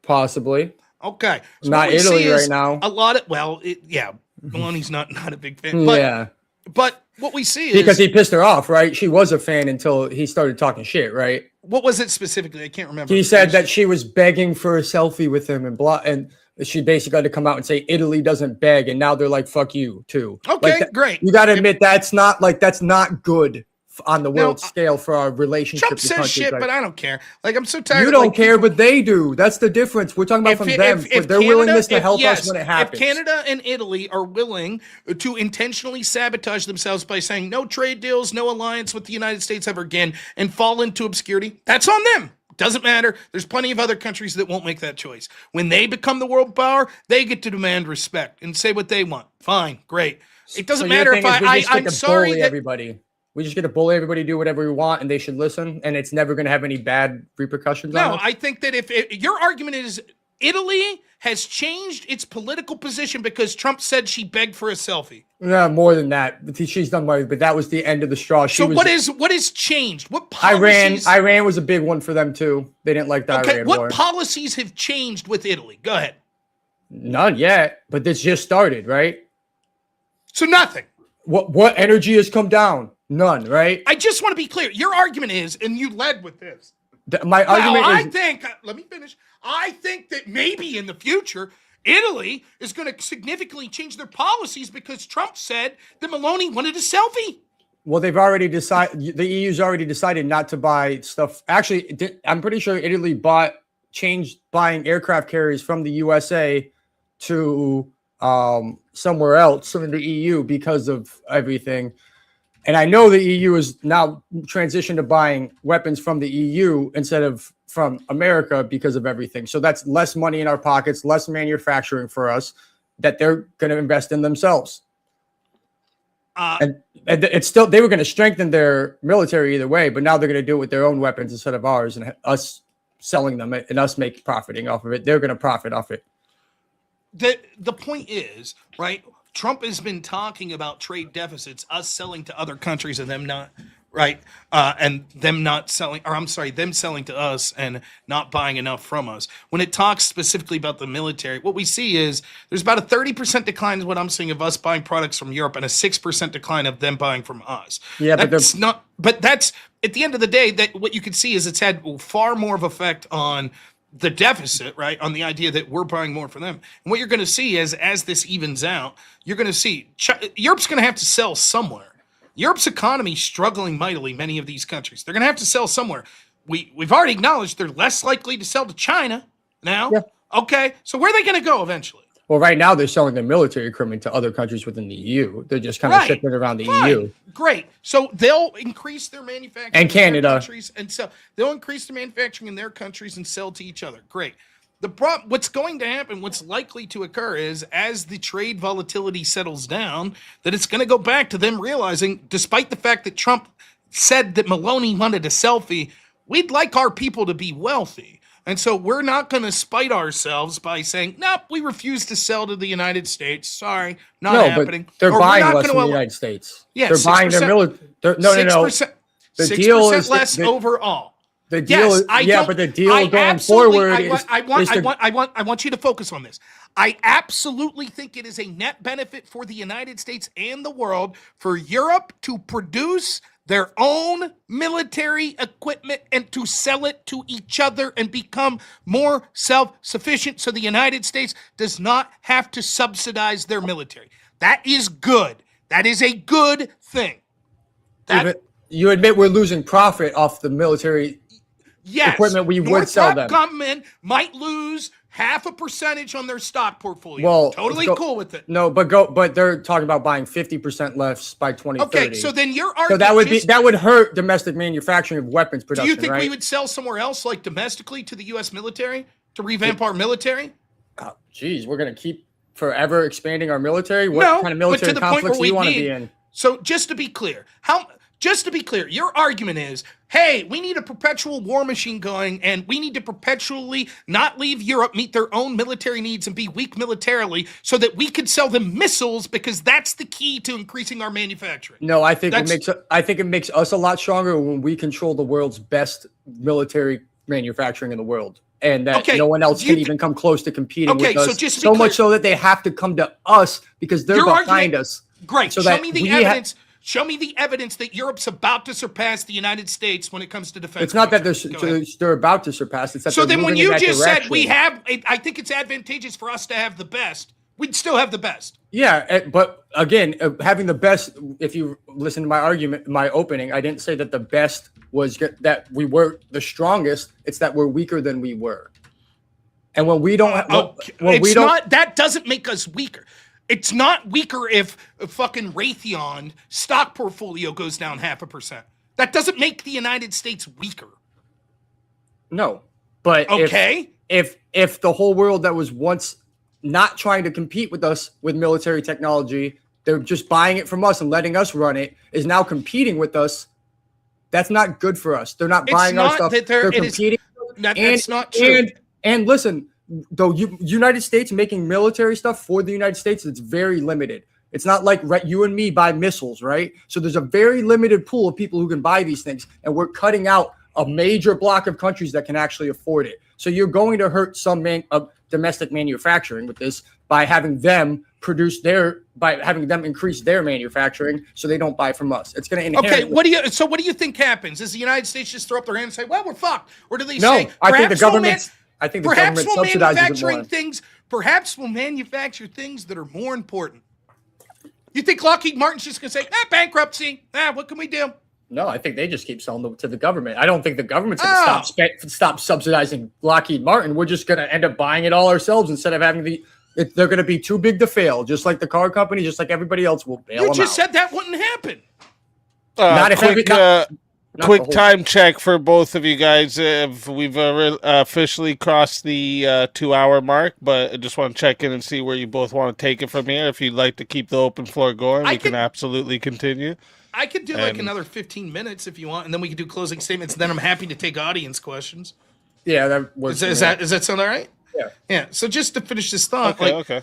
Speaker 4: Possibly.
Speaker 6: Okay. So
Speaker 4: not Italy right now.
Speaker 6: A lot of, Meloni's not a big fan. But,
Speaker 4: yeah.
Speaker 6: But what we see is...
Speaker 4: Because he pissed her off, right? She was a fan until he started talking shit, right?
Speaker 6: What was it specifically? I can't remember.
Speaker 4: He said that she was begging for a selfie with him and she basically had to come out and say Italy doesn't beg, and now they're like, fuck you too.
Speaker 6: Okay, great.
Speaker 4: You got to admit that's not good on the world scale for our relationship.
Speaker 6: Trump says shit, but I don't care. Like, I'm so tired.
Speaker 4: You don't care, but they do. That's the difference. We're talking about from them. If their willingness to help us when it happens.
Speaker 6: If Canada and Italy are willing to intentionally sabotage themselves by saying no trade deals, no alliance with the United States ever again, and fall into obscurity, that's on them. Doesn't matter. There's plenty of other countries that won't make that choice. When they become the world power, they get to demand respect and say what they want. Fine, great. It doesn't matter if I'm sorry that
Speaker 4: everybody. We just get to bully everybody, do whatever we want, and they should listen, and it's never going to have any bad repercussions on us?
Speaker 6: No, I think that if your argument is Italy has changed its political position because Trump said she begged for a selfie.
Speaker 4: Yeah, more than that. She's done more, but that was the end of the straw. What
Speaker 6: is changed? What policies?
Speaker 4: Iran was a big one for them too. They didn't like the Iran war.
Speaker 6: What policies have changed with Italy? Go ahead.
Speaker 4: None yet, but this just started, right?
Speaker 6: So nothing.
Speaker 4: What energy has come down? None, right?
Speaker 6: I just want to be clear. Your argument is, and you led with this.
Speaker 4: My argument is...
Speaker 6: let me finish. I think that maybe in the future, Italy is going to significantly change their policies because Trump said that Meloni wanted a selfie.
Speaker 4: Well, they've already decided, the EU's already decided not to buy stuff. Actually, I'm pretty sure Italy changed buying aircraft carriers from the USA to somewhere else in the EU because of everything. And I know the EU is now transitioned to buying weapons from the EU instead of from America because of everything. So that's less money in our pockets, less manufacturing for us that they're going to invest in themselves. and it's still, they were going to strengthen their military either way, but now they're going to do it with their own weapons instead of ours, and us selling them and us profiting off of it. They're going to profit off it.
Speaker 6: The point is, right, Trump has been talking about trade deficits, us selling to other countries and them not, right, and them not selling, or I'm sorry, them selling to us and not buying enough from us. When it talks specifically about the military, what we see is there's about a 30% decline is what I'm seeing of us buying products from Europe and a 6% decline of them buying from us.
Speaker 4: Yeah,
Speaker 6: but that's, at the end of the day, that what you can see is it's had far more of effect on the deficit, right, on the idea that we're buying more from them. And what you're going to see is, as this evens out, you're going to see Europe's going to have to sell somewhere. Europe's economy struggling mightily, many of these countries. They're going to have to sell somewhere. We've already acknowledged they're less likely to sell to China now. Yeah. Okay, so where are they going to go eventually?
Speaker 4: Well, right now they're selling their military equipment to other countries within the EU. They're just kind of shifting around the EU.
Speaker 6: Great. So they'll increase their manufacturing
Speaker 4: and Canada
Speaker 6: in their countries, and so they'll increase their manufacturing in their countries and sell to each other. Great. What's going to happen, what's likely to occur is, as the trade volatility settles down, that it's going to go back to them realizing, despite the fact that Trump said that Maloney wanted a selfie, we'd like our people to be wealthy. And so we're not going to spite ourselves by saying, nope, we refuse to sell to the United States. Sorry, not happening.
Speaker 4: But they're buying less from the United States.
Speaker 6: Yeah,
Speaker 4: they're buying their military. No.
Speaker 6: The 6% less overall.
Speaker 4: The deal is, but the deal going forward
Speaker 6: I want you to focus on this. I absolutely think it is a net benefit for the United States and the world for Europe to produce their own military equipment and to sell it to each other and become more self-sufficient so the United States does not have to subsidize their military. That is good. That is a good thing.
Speaker 4: You admit we're losing profit off the military equipment we would sell them.
Speaker 6: Government might lose 0.5% on their stock portfolio.
Speaker 4: Well,
Speaker 6: totally cool with it.
Speaker 4: No, but they're talking about buying 50% less by 2030.
Speaker 6: Okay, so then your argument
Speaker 4: that would hurt domestic manufacturing of weapons production.
Speaker 6: Do you think we would sell somewhere else, like domestically, to the U.S. military to revamp our military?
Speaker 4: Oh, geez, we're gonna keep forever expanding our military. What kind of military conflicts do you want to be in?
Speaker 6: So just to be clear, your argument is, hey, we need a perpetual war machine going, and we need to perpetually not leave Europe meet their own military needs and be weak militarily so that we could sell them missiles, because that's the key to increasing our manufacturing.
Speaker 4: No, I think it makes us a lot stronger when we control the world's best military manufacturing in the world, and that no one else can even come close to competing with us. So much so that they have to come to us because they're behind us.
Speaker 6: Great. So show me the evidence. Show me the evidence that Europe's about to surpass the United States when it comes to defense.
Speaker 4: It's not that they're about to surpass. It's that
Speaker 6: so then when you just said we have, I think it's advantageous for us to have the best. We'd still have the best.
Speaker 4: Yeah, but again, having the best, if you listen to my argument, my opening, I didn't say that the best was that we were the strongest. It's that we're weaker than we were. And when we don't,
Speaker 6: that doesn't make us weaker. It's not weaker if fucking Raytheon stock portfolio goes down 0.5%. That doesn't make the United States weaker.
Speaker 4: No, but if the whole world that was once not trying to compete with us with military technology, they're just buying it from us and letting us run it, is now competing with us. That's not good for us. They're not buying our stuff. They're competing.
Speaker 6: That's not true.
Speaker 4: And listen, though, United States making military stuff for the United States, it's very limited. It's not like you and me buy missiles, right? So there's a very limited pool of people who can buy these things, and we're cutting out a major block of countries that can actually afford it. So you're going to hurt some domestic manufacturing with this by having them increase their manufacturing so they don't buy from us. It's going to inherit.
Speaker 6: Okay, what do you think happens? Does the United States just throw up their hands and say, "Well, we're fucked," or do they say,
Speaker 4: I think the government subsidizes
Speaker 6: things. Perhaps we'll manufacture things that are more important. You think Lockheed Martin's just going to say, bankruptcy? What can we do?
Speaker 4: No, I think they just keep selling them to the government. I don't think the government's going to stop subsidizing Lockheed Martin. We're just going to end up buying it all ourselves instead of having they're going to be too big to fail, just like the car company, just like everybody else will bail them out.
Speaker 6: You just said that wouldn't happen.
Speaker 4: Not the
Speaker 3: Quick
Speaker 4: whole-
Speaker 3: time check for both of you guys. We've officially crossed the 2 hour mark, but I just want to check in and see where you both want to take it from here. If you'd like to keep the open floor going, we can absolutely continue.
Speaker 6: I could do like another 15 minutes if you want, and then we could do closing statements. Then I'm happy to take audience questions.
Speaker 4: Yeah, that works.
Speaker 6: Does that sound all right?
Speaker 4: Yeah.
Speaker 6: Yeah. So just to finish this thought,
Speaker 3: Okay.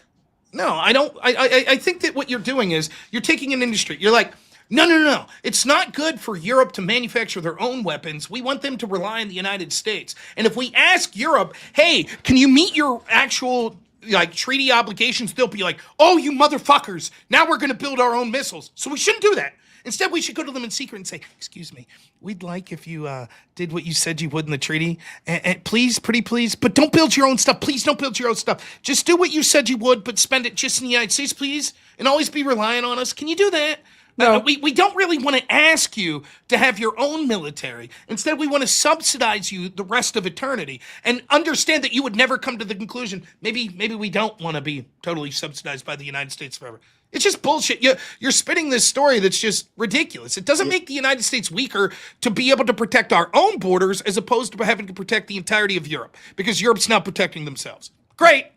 Speaker 6: No, I don't. I think that what you're doing is you're taking an industry. You're like, no. It's not good for Europe to manufacture their own weapons. We want them to rely on the United States. And if we ask Europe, hey, can you meet your actual like treaty obligations? They'll be like, oh, you motherfuckers. Now we're going to build our own missiles. So we shouldn't do that. Instead, we should go to them in secret and say, excuse me, we'd like if you did what you said you would in the treaty. And please, pretty please, but don't build your own stuff. Please don't build your own stuff. Just do what you said you would, but spend it just in the United States, please. And always be relying on us. Can you do that?
Speaker 4: No.
Speaker 6: We don't really want to ask you to have your own military. Instead, we want to subsidize you the rest of eternity and understand that you would never come to the conclusion, maybe we don't want to be totally subsidized by the United States forever. It's just bullshit. You're spinning this story that's just ridiculous. It doesn't make the United States weaker to be able to protect our own borders as opposed to having to protect the entirety of Europe because Europe's now protecting themselves. Great.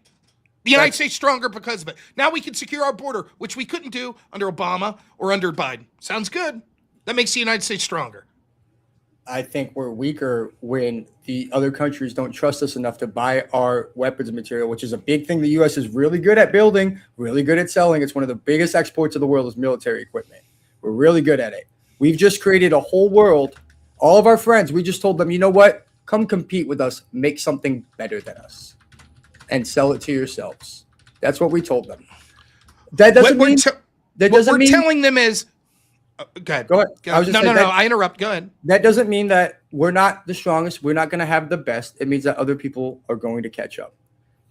Speaker 6: The United States stronger because of it. Now we can secure our border, which we couldn't do under Obama or under Biden. Sounds good. That makes the United States stronger.
Speaker 4: I think we're weaker when the other countries don't trust us enough to buy our weapons material, which is a big thing the U.S. is really good at building, really good at selling. It's one of the biggest exports of the world is military equipment. We're really good at it. We've just created a whole world. All of our friends, we just told them, you know what? Come compete with us. Make something better than us and sell it to yourselves. That's what we told them. That doesn't mean...
Speaker 6: What we're telling them is... Go ahead.
Speaker 4: Go ahead.
Speaker 6: No. I interrupt. Go ahead.
Speaker 4: That doesn't mean that we're not the strongest. We're not going to have the best. It means that other people are going to catch up.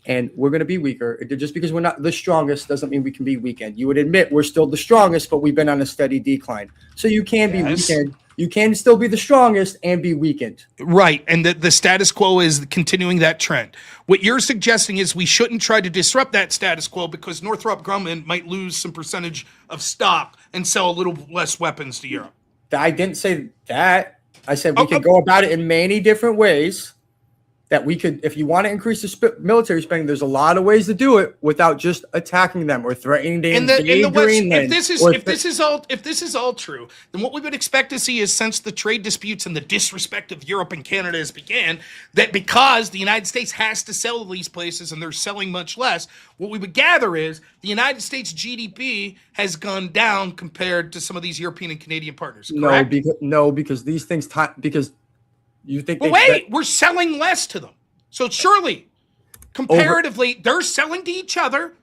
Speaker 4: And we're going to be weaker. Just because we're not the strongest doesn't mean we can be weakened. You would admit we're still the strongest, but we've been on a steady decline. So you can be weakened. You can still be the strongest and be weakened.
Speaker 6: Right. And the status quo is continuing that trend. What you're suggesting is we shouldn't try to disrupt that status quo because Northrop Grumman might lose some percentage of stock and sell a little less weapons to Europe.
Speaker 4: I didn't say that. I said we could go about it in many different ways. That we could, if you want to increase the military spending, there's a lot of ways to do it without just attacking them or threatening to invade Greenland.
Speaker 6: If this is all true, then what we would expect to see is since the trade disputes and the disrespect of Europe and Canada has began, that because the United States has to sell to these places and they're selling much less, what we would gather is the United States GDP has gone down compared to some of these European and Canadian partners. Correct?
Speaker 4: Because these things because you think
Speaker 6: we're selling less to them. So surely, comparatively, they're selling to each other.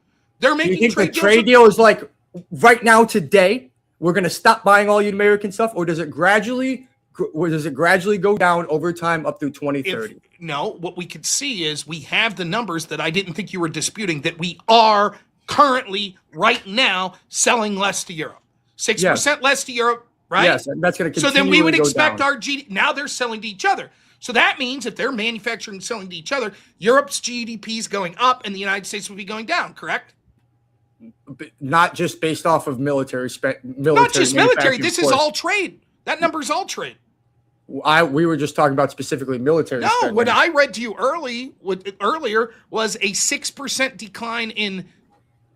Speaker 6: They're making
Speaker 4: you think the trade deal is like right now today, we're going to stop buying all your American stuff, or does it gradually go down over time up through 2030?
Speaker 6: No, what we could see is we have the numbers that I didn't think you were disputing, that we are currently right now selling less to Europe. 6% less to Europe. Right?
Speaker 4: Yes, and that's going to continue.
Speaker 6: So then we would expect
Speaker 4: down.
Speaker 6: our GDP. Now they're selling to each other. So that means if they're manufacturing and selling to each other, Europe's GDP is going up and the United States would be going down, correct?
Speaker 4: Not just based off of military.
Speaker 6: Not just military. This is all trade. That number is all trade.
Speaker 4: We were just talking about specifically military.
Speaker 6: No,
Speaker 4: spending.
Speaker 6: what I read to you earlier was a 6% decline in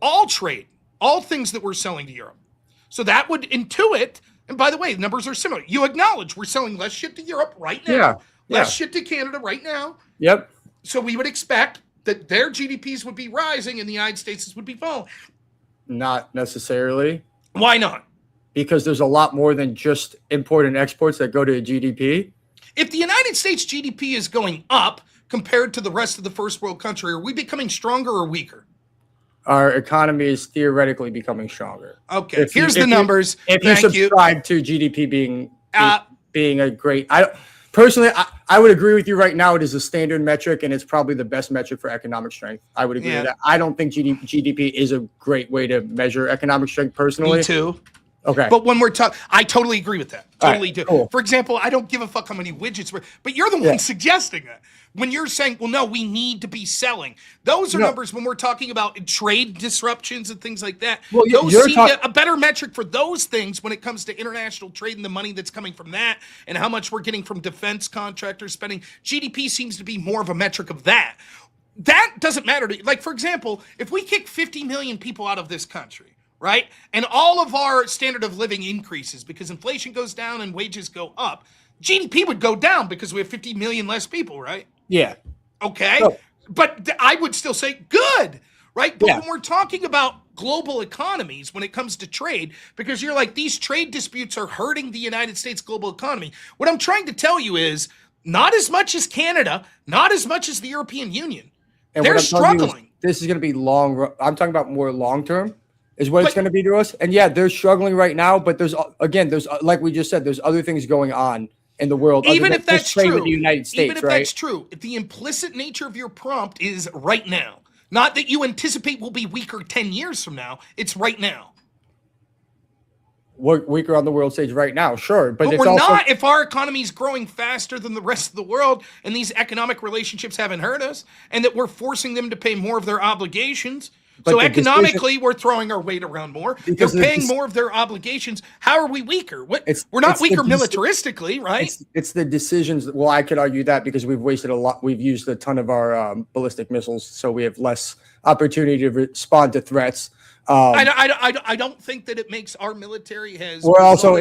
Speaker 6: all trade, all things that we're selling to Europe. So that would intuit. And by the way, the numbers are similar. You acknowledge we're selling less shit to Europe right now, less shit to Canada right now.
Speaker 4: Yep.
Speaker 6: So we would expect that their GDPs would be rising and the United States would be falling.
Speaker 4: Not necessarily.
Speaker 6: Why not?
Speaker 4: Because there's a lot more than just import and exports that go to GDP.
Speaker 6: If the United States GDP is going up compared to the rest of the first world country, are we becoming stronger or weaker?
Speaker 4: Our economy is theoretically becoming stronger.
Speaker 6: Okay, here's the numbers.
Speaker 4: If you subscribe to GDP being a great, I would agree with you right now. It is a standard metric, and it's probably the best metric for economic strength. I would agree with that. I don't think GDP is a great way to measure economic strength personally.
Speaker 6: Me too.
Speaker 4: Okay.
Speaker 6: But when we're talking, I totally agree with that. Totally
Speaker 4: right,
Speaker 6: do.
Speaker 4: cool.
Speaker 6: For example, I don't give a fuck how many widgets we're, but you're the one suggesting that. When you're saying, well, no, we need to be selling. Those are
Speaker 4: No.
Speaker 6: numbers when we're talking about trade disruptions and things like that.
Speaker 4: Well,
Speaker 6: those
Speaker 4: you're
Speaker 6: seem a better metric for those things when it comes to international trade and the money that's coming from that and how much we're getting from defense contractors spending. GDP seems to be more of a metric of that. That doesn't matter to you. Like, for example, if we kick 50 million people out of this country, right, and all of our standard of living increases because inflation goes down and wages go up, GDP would go down because we have 50 million less people, right?
Speaker 4: Yeah.
Speaker 6: Okay.
Speaker 4: No.
Speaker 6: But I would still say good, right? But
Speaker 4: Yeah.
Speaker 6: when we're talking about global economies, when it comes to trade, because you're like, these trade disputes are hurting the United States global economy. What I'm trying to tell you is not as much as Canada, not as much as the European Union.
Speaker 4: And
Speaker 6: They're
Speaker 4: what I'm telling you is
Speaker 6: struggling.
Speaker 4: this is going to be long. I'm talking about more long term is what it's going to be to us. And yeah, they're struggling right now, but there's like we just said, there's other things going on in the world.
Speaker 6: Even if that's true,
Speaker 4: with the United States,
Speaker 6: even if that's true, the implicit nature of your prompt is right now. Not that you anticipate will be weaker 10 years from now. It's right now.
Speaker 4: We're weaker on the world stage right now, sure, but it's
Speaker 6: we're
Speaker 4: also
Speaker 6: not if our economy is growing faster than the rest of the world and these economic relationships haven't hurt us and that we're forcing them to pay more of their obligations.
Speaker 4: But
Speaker 6: So
Speaker 4: the
Speaker 6: economically, we're throwing our weight around more. They're
Speaker 4: Because
Speaker 6: paying more of their obligations. How are we weaker? We're not
Speaker 4: it's the
Speaker 6: weaker
Speaker 4: deci-
Speaker 6: militaristically, right?
Speaker 4: It's the decisions. Well, I could argue that because we've wasted a lot. We've used a ton of our ballistic missiles, so we have less opportunity to respond to threats.
Speaker 6: I don't think that it makes our military has.
Speaker 4: We're also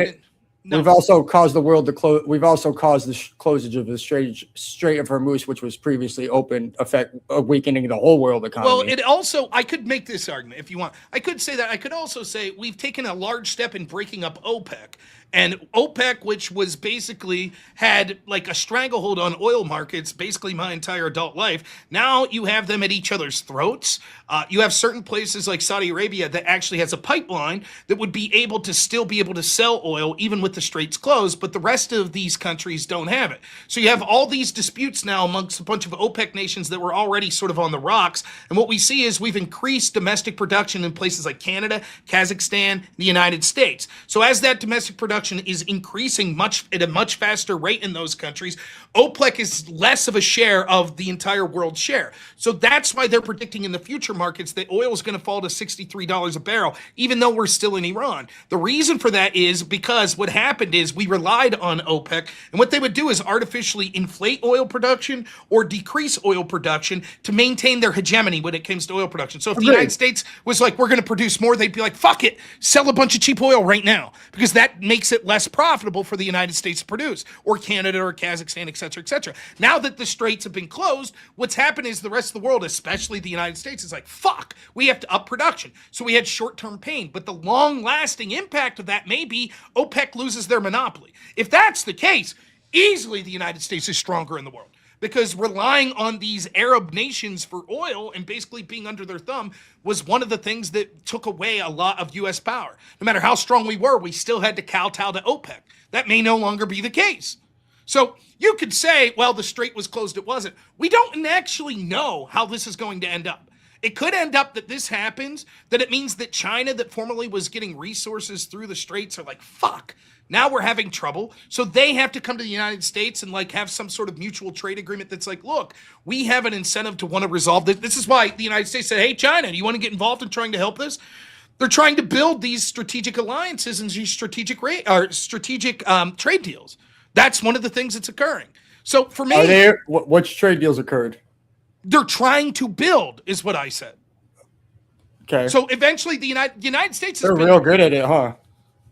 Speaker 6: No.
Speaker 4: We've also caused the world to close. We've also caused the closage of the Strait of Hormuz, which was previously open, weakening the whole world economy.
Speaker 6: Well, it also, I could make this argument if you want. I could say that. I could also say we've taken a large step in breaking up OPEC. And OPEC, which was basically had like a stranglehold on oil markets basically my entire adult life, now you have them at each other's throats. You have certain places like Saudi Arabia that actually has a pipeline that would be able to still be able to sell oil even with the straits closed, but the rest of these countries don't have it. So you have all these disputes now amongst a bunch of OPEC nations that were already sort of on the rocks. And what we see is we've increased domestic production in places like Canada, Kazakhstan, the United States. So as that domestic production is increasing at a much faster rate in those countries, OPEC is less of a share of the entire world share. So that's why they're predicting in the future markets that oil is going to fall to $63 a barrel, even though we're still in Iran. The reason for that is because what happened is we relied on OPEC, and what they would do is artificially inflate oil production or decrease oil production to maintain their hegemony when it comes to oil production. So if the United States was like, we're going to produce more, they'd be like, fuck it, sell a bunch of cheap oil right now, because that makes it less profitable for the United States to produce, or Canada or Kazakhstan, et cetera, et cetera. Now that the straits have been closed, what's happened is the rest of the world, especially the United States, is like, fuck, we have to up production. So we had short-term pain, but the long-lasting impact of that may be OPEC loses their monopoly. If that's the case, easily the United States is stronger in the world, because relying on these Arab nations for oil and basically being under their thumb was one of the things that took away a lot of U.S. power. No matter how strong we were, we still had to kowtow to OPEC. That may no longer be the case. So you could say, well, the strait was closed, it wasn't. We don't actually know how this is going to end up. It could end up that this happens, that it means that China, that formerly was getting resources through the straits, are like, fuck, now we're having trouble. So they have to come to the United States and like have some sort of mutual trade agreement that's like, look, we have an incentive to want to resolve this. This is why the United States said, hey, China, do you want to get involved in trying to help this? They're trying to build these strategic alliances and these strategic trade deals. That's one of the things that's occurring. So for me,
Speaker 4: which trade deals occurred?
Speaker 6: They're trying to build, is what I said.
Speaker 4: Okay.
Speaker 6: So eventually, the United States
Speaker 4: They're real good at it, huh?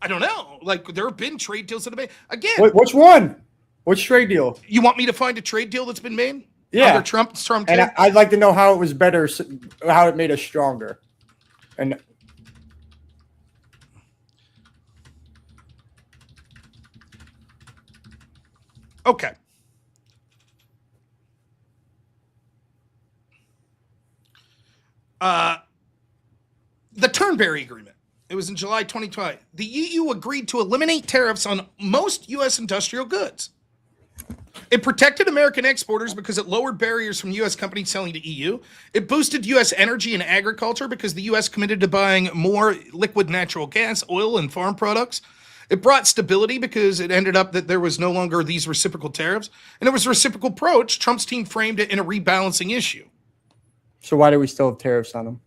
Speaker 6: I don't know. Like, there have been trade deals that have been made. Again,
Speaker 4: which one? Which trade deal?
Speaker 6: You want me to find a trade deal that's been made?
Speaker 4: Yeah.
Speaker 6: Under Trump
Speaker 4: and I'd like to know how it was better, how it made us stronger. And
Speaker 6: okay. The Turnberry Agreement. It was in July 2020. The EU agreed to eliminate tariffs on most U.S. industrial goods. It protected American exporters because it lowered barriers from U.S. companies selling to EU. It boosted U.S. energy and agriculture because the U.S. committed to buying more liquid natural gas, oil, and farm products. It brought stability because it ended up that there was no longer these reciprocal tariffs. And it was a reciprocal approach. Trump's team framed it in a rebalancing issue.
Speaker 4: So why do we still have tariffs on them?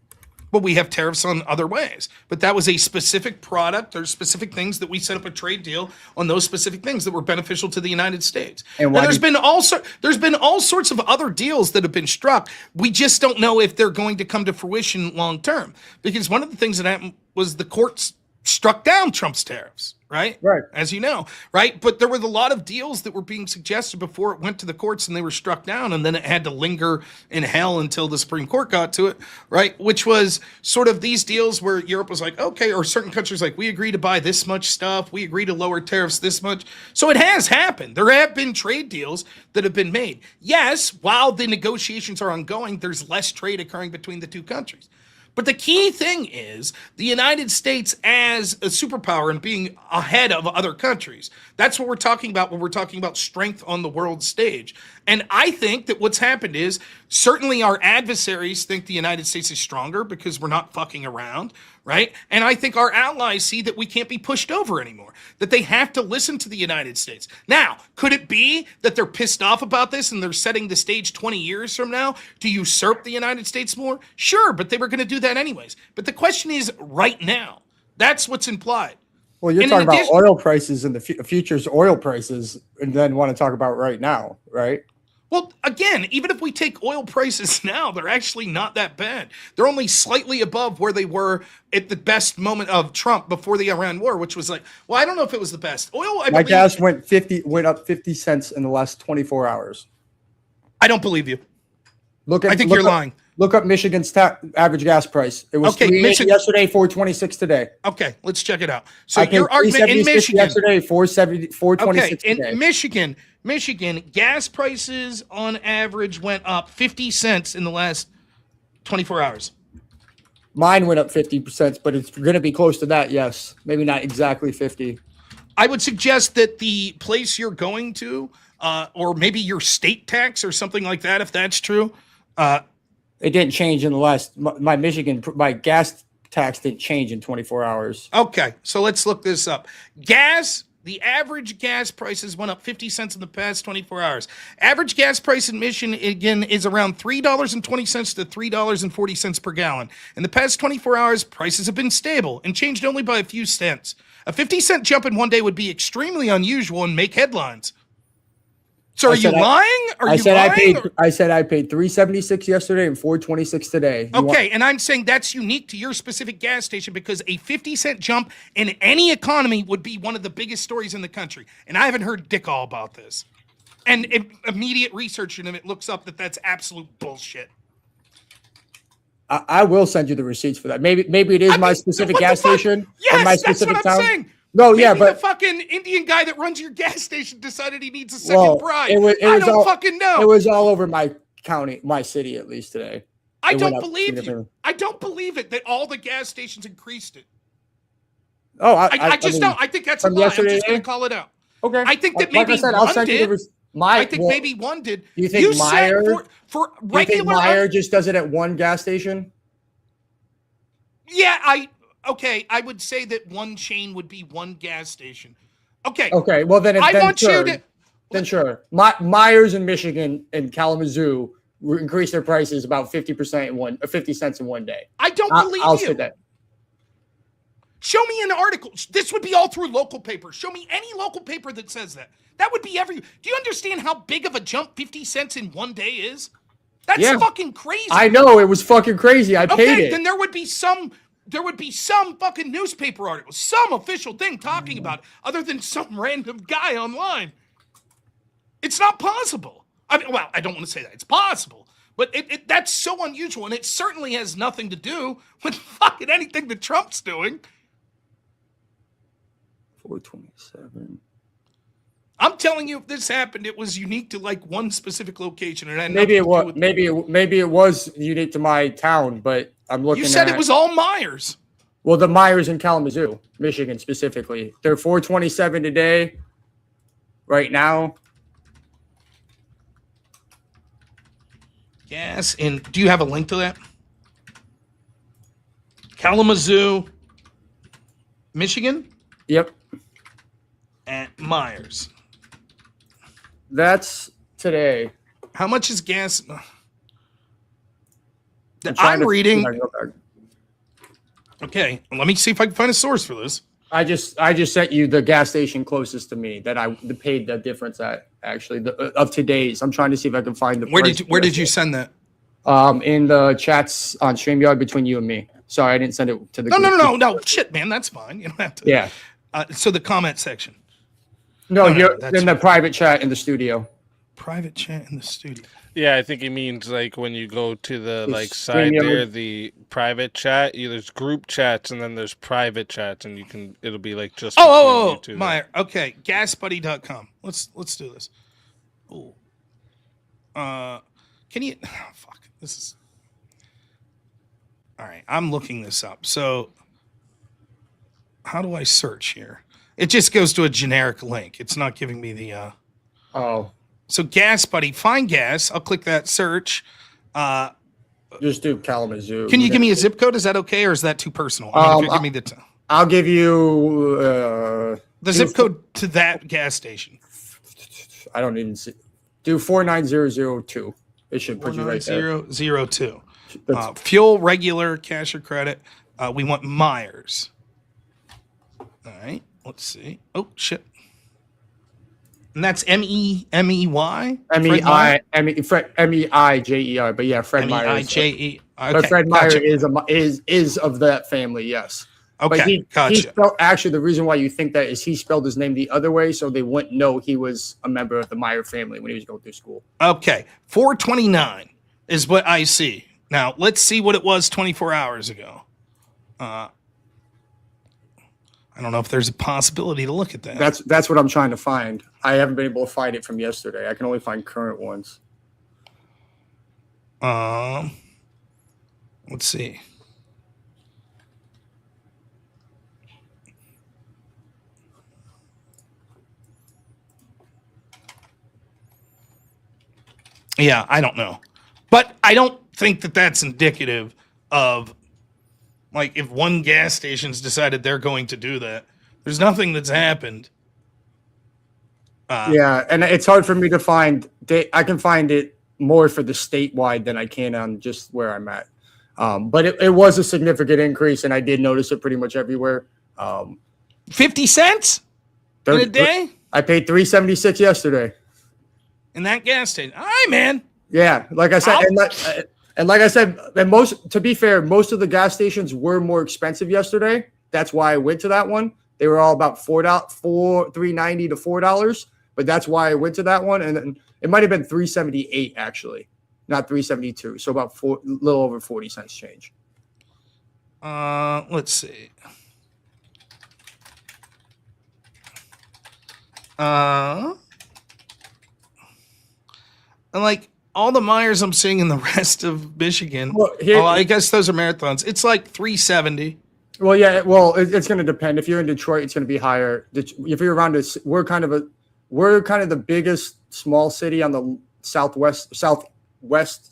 Speaker 6: Well, we have tariffs on other ways, but that was a specific product or specific things that we set up a trade deal on those specific things that were beneficial to the United States. And there's been all sorts of other deals that have been struck. We just don't know if they're going to come to fruition long term, because one of the things that happened was the courts struck down Trump's tariffs, right?
Speaker 4: Right.
Speaker 6: As you know, right? But there were a lot of deals that were being suggested before it went to the courts and they were struck down, and then it had to linger in hell until the Supreme Court got to it, right? Which was sort of these deals where Europe was like, okay, or certain countries like, we agree to buy this much stuff, we agree to lower tariffs this much. So it has happened. There have been trade deals that have been made. Yes, while the negotiations are ongoing, there's less trade occurring between the two countries. But the key thing is the United States as a superpower and being ahead of other countries. That's what we're talking about when we're talking about strength on the world stage. And I think that what's happened is certainly our adversaries think the United States is stronger because we're not fucking around, right? And I think our allies see that we can't be pushed over anymore, that they have to listen to the United States. Now, could it be that they're pissed off about this and they're setting the stage 20 years from now to usurp the United States more? Sure, but they were going to do that anyways. But the question is right now. That's what's implied.
Speaker 4: Well, you're talking about oil prices and the futures oil prices, and then want to talk about right now, right?
Speaker 6: Well, again, even if we take oil prices now, they're actually not that bad. They're only slightly above where they were at the best moment of Trump before the Iran war, which was like, well, I don't know if it was the best. Oil,
Speaker 4: My gas went up 50 cents in the last 24 hours.
Speaker 6: I don't believe you.
Speaker 4: I
Speaker 6: think you're lying.
Speaker 4: Look up Michigan's average gas price. It was $3.80 yesterday, $4.26 today.
Speaker 6: Okay, let's check it out. So your argument in Michigan
Speaker 4: yesterday, $4.26 today.
Speaker 6: In Michigan, gas prices on average went up 50 cents in the last 24 hours.
Speaker 4: Mine went up 50%, but it's going to be close to that, yes. Maybe not exactly 50.
Speaker 6: I would suggest that the place you're going to, or maybe your state tax or something like that, if that's true.
Speaker 4: It didn't change in the last, my gas tax didn't change in 24 hours.
Speaker 6: Okay, so let's look this up. The average gas prices went up 50 cents in the past 24 hours. Average gas price in Michigan, again, is around $3.20 to $3.40 per gallon. In the past 24 hours, prices have been stable and changed only by a few cents. A 50-cent jump in one day would be extremely unusual and make headlines. So are you lying? I said I
Speaker 4: paid $3.76 yesterday and $4.26 today.
Speaker 6: And I'm saying that's unique to your specific gas station because a 50-cent jump in any economy would be one of the biggest stories in the country. And I haven't heard dick all about this. And immediate research into it looks up that that's absolute bullshit.
Speaker 4: I will send you the receipts for that. Maybe it is my specific gas station.
Speaker 6: Yes,
Speaker 4: or my
Speaker 6: specific that's what I'm saying.
Speaker 4: No,
Speaker 6: maybe
Speaker 4: but
Speaker 6: the fucking Indian guy that runs your gas station decided he needs a second bride. I don't fucking know.
Speaker 4: It was all over my county, my city, at least today.
Speaker 6: I don't believe you. I don't believe it that all the gas stations increased it.
Speaker 4: Oh,
Speaker 6: I just don't. I think that's a lie. I'm just going to call it out.
Speaker 4: Okay.
Speaker 6: I think that maybe one did. I think maybe one did.
Speaker 4: Do you think Meyer
Speaker 6: for regular?
Speaker 4: Do you think Meyer just does it at one gas station?
Speaker 6: Yeah, I would say that one chain would be one gas station. Okay.
Speaker 4: Okay. Well, then sure. Myers in Michigan and Kalamazoo increased their prices about 50% 50 cents in one day.
Speaker 6: I don't believe
Speaker 4: I'll say that.
Speaker 6: Show me an article. This would be all through local papers. Show me any local paper that says that. That would be Do you understand how big of a jump 50 cents in one day is? That's fucking crazy.
Speaker 4: I know, it was fucking crazy. I paid it.
Speaker 6: Then there would be some fucking newspaper article, some official thing talking about it, other than some random guy online. It's not possible. I don't want to say that. It's possible. But that's so unusual, and it certainly has nothing to do with fucking anything that Trump's doing.
Speaker 4: 427.
Speaker 6: I'm telling you, if this happened, it was unique to like one specific location, and
Speaker 4: maybe it was. Maybe it was unique to my town, but I'm looking.
Speaker 6: You said it was all Myers.
Speaker 4: Well, the Myers in Kalamazoo, Michigan specifically, they're 427 today. Right now.
Speaker 6: gas in. Do you have a link to that? Kalamazoo, Michigan,
Speaker 4: Yep.
Speaker 6: at Myers.
Speaker 4: That's today.
Speaker 6: How much is gas?
Speaker 4: trying
Speaker 6: I'm
Speaker 4: to-
Speaker 6: reading. Okay, let me see if I can find a source for this.
Speaker 4: I just sent you the gas station closest to me that I paid the difference at, actually, of today's. I'm trying to see if I can find the
Speaker 6: Where
Speaker 4: price
Speaker 6: did you send that?
Speaker 4: in the chats on StreamYard between you and me. Sorry, I didn't send it to the
Speaker 6: No. Shit, man, that's fine. You don't have to.
Speaker 4: Yeah.
Speaker 6: So the comment section.
Speaker 4: No,
Speaker 6: No,
Speaker 4: you're
Speaker 6: that's
Speaker 4: in the private chat in the studio.
Speaker 6: Private chat in the studio.
Speaker 3: Yeah, I think he means like when you go to the
Speaker 4: The
Speaker 3: like side
Speaker 4: StreamYard.
Speaker 3: there, the private chat. There's group chats and then there's private chats, and it'll be like just between you two there.
Speaker 6: Meyer. Okay, gasbuddy.com. Let's do this. Oh. Can you? Oh, fuck. This is. All right, I'm looking this up. So, how do I search here? It just goes to a generic link. It's not giving me the.
Speaker 4: Oh,
Speaker 6: So Gas Buddy, find gas. I'll click that search.
Speaker 4: just do Kalamazoo.
Speaker 6: Can you give me a zip code? Is that okay, or is that too personal? I mean, if you give me
Speaker 4: I'll give you
Speaker 6: the zip code to that gas station.
Speaker 4: I don't even see. Do 49002. It should put you right there.
Speaker 6: 002.
Speaker 4: That's-
Speaker 6: Fuel, regular, cash or credit. We want Myers. All right. Let's see. Oh shit. And that's MEY.
Speaker 4: MEIJER. But yeah, Fred Meyer.
Speaker 6: MEIJE.
Speaker 4: But
Speaker 6: Okay,
Speaker 4: Fred Meyer
Speaker 6: gotcha.
Speaker 4: is of that family. Yes.
Speaker 6: Okay,
Speaker 4: But he
Speaker 6: gotcha.
Speaker 4: spelled, actually, the reason why you think that is he spelled his name the other way, so they wouldn't know he was a member of the Meyer family when he was going through school.
Speaker 6: Okay, 429 is what I see. Now let's see what it was 24 hours ago. I don't know if there's a possibility to look at that.
Speaker 4: That's what I'm trying to find. I haven't been able to find it from yesterday. I can only find current ones.
Speaker 6: Let's see. Yeah, I don't know. But I don't think that that's indicative of, like, if one gas station's decided they're going to do that. There's nothing that's happened.
Speaker 4: Yeah, and it's hard for me to find. I can find it more for the statewide than I can on just where I'm at. But it was a significant increase, and I did notice it pretty much everywhere.
Speaker 6: 50 cents in a day
Speaker 4: I paid $3.76 yesterday.
Speaker 6: in that gas station. All right, man.
Speaker 4: Yeah, like I said, and like I said, and to be fair, most of the gas stations were more expensive yesterday. That's why I went to that one. They were all about $3.90 to $4, but that's why I went to that one. And then it might have been $3.78 actually, not $3.72. So about a little over 40 cents change.
Speaker 6: Let's see. And like all the Myers I'm seeing in the rest of Michigan.
Speaker 4: Well,
Speaker 6: I guess those are marathons. It's like 370.
Speaker 4: Well, yeah. Well, it's going to depend. If you're in Detroit, it's going to be higher. If you're around us, we're kind of the biggest small city on the southwest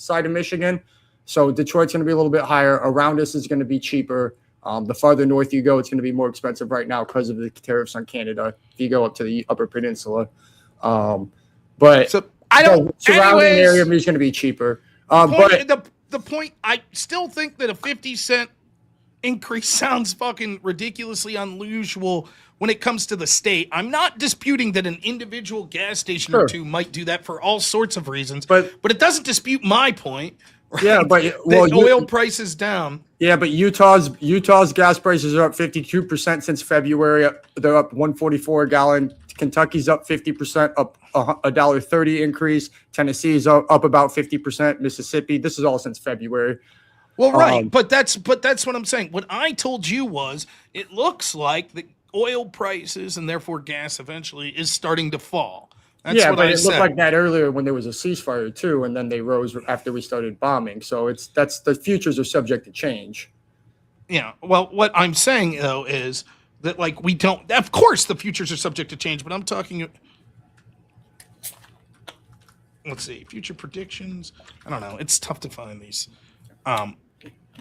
Speaker 4: side of Michigan. So Detroit's going to be a little bit higher. Around us is going to be cheaper. The farther north you go, it's going to be more expensive right now because of the tariffs on Canada. If you go up to the Upper Peninsula, but
Speaker 6: So I don't.
Speaker 4: surrounding
Speaker 6: anyways,
Speaker 4: area is going to be cheaper.
Speaker 6: point-
Speaker 4: But
Speaker 6: the point, I still think that a 50-cent increase sounds fucking ridiculously unusual when it comes to the state. I'm not disputing that an individual gas station or
Speaker 4: Sure.
Speaker 6: two might do that for all sorts of reasons,
Speaker 4: But-
Speaker 6: it doesn't dispute my point. Right?
Speaker 4: Yeah, but
Speaker 6: The oil prices down.
Speaker 4: Yeah, but Utah's gas prices are up 52% since February. They're up 144 a gallon. Kentucky's up 50%, up $1.30 increase. Tennessee's up about 50%. Mississippi. This is all since February.
Speaker 6: Well, right, but that's what I'm saying. What I told you was it looks like the oil prices and therefore gas eventually is starting to fall. That's
Speaker 4: Yeah,
Speaker 6: what
Speaker 4: but
Speaker 6: I
Speaker 4: it
Speaker 6: said.
Speaker 4: looked like that earlier when there was a ceasefire too, and then they rose after we started bombing. So that's the futures are subject to change.
Speaker 6: Yeah. Well, what I'm saying though is that like we don't. Of course, the futures are subject to change, but I'm talking. let's see, future predictions. I don't know. It's tough to find these.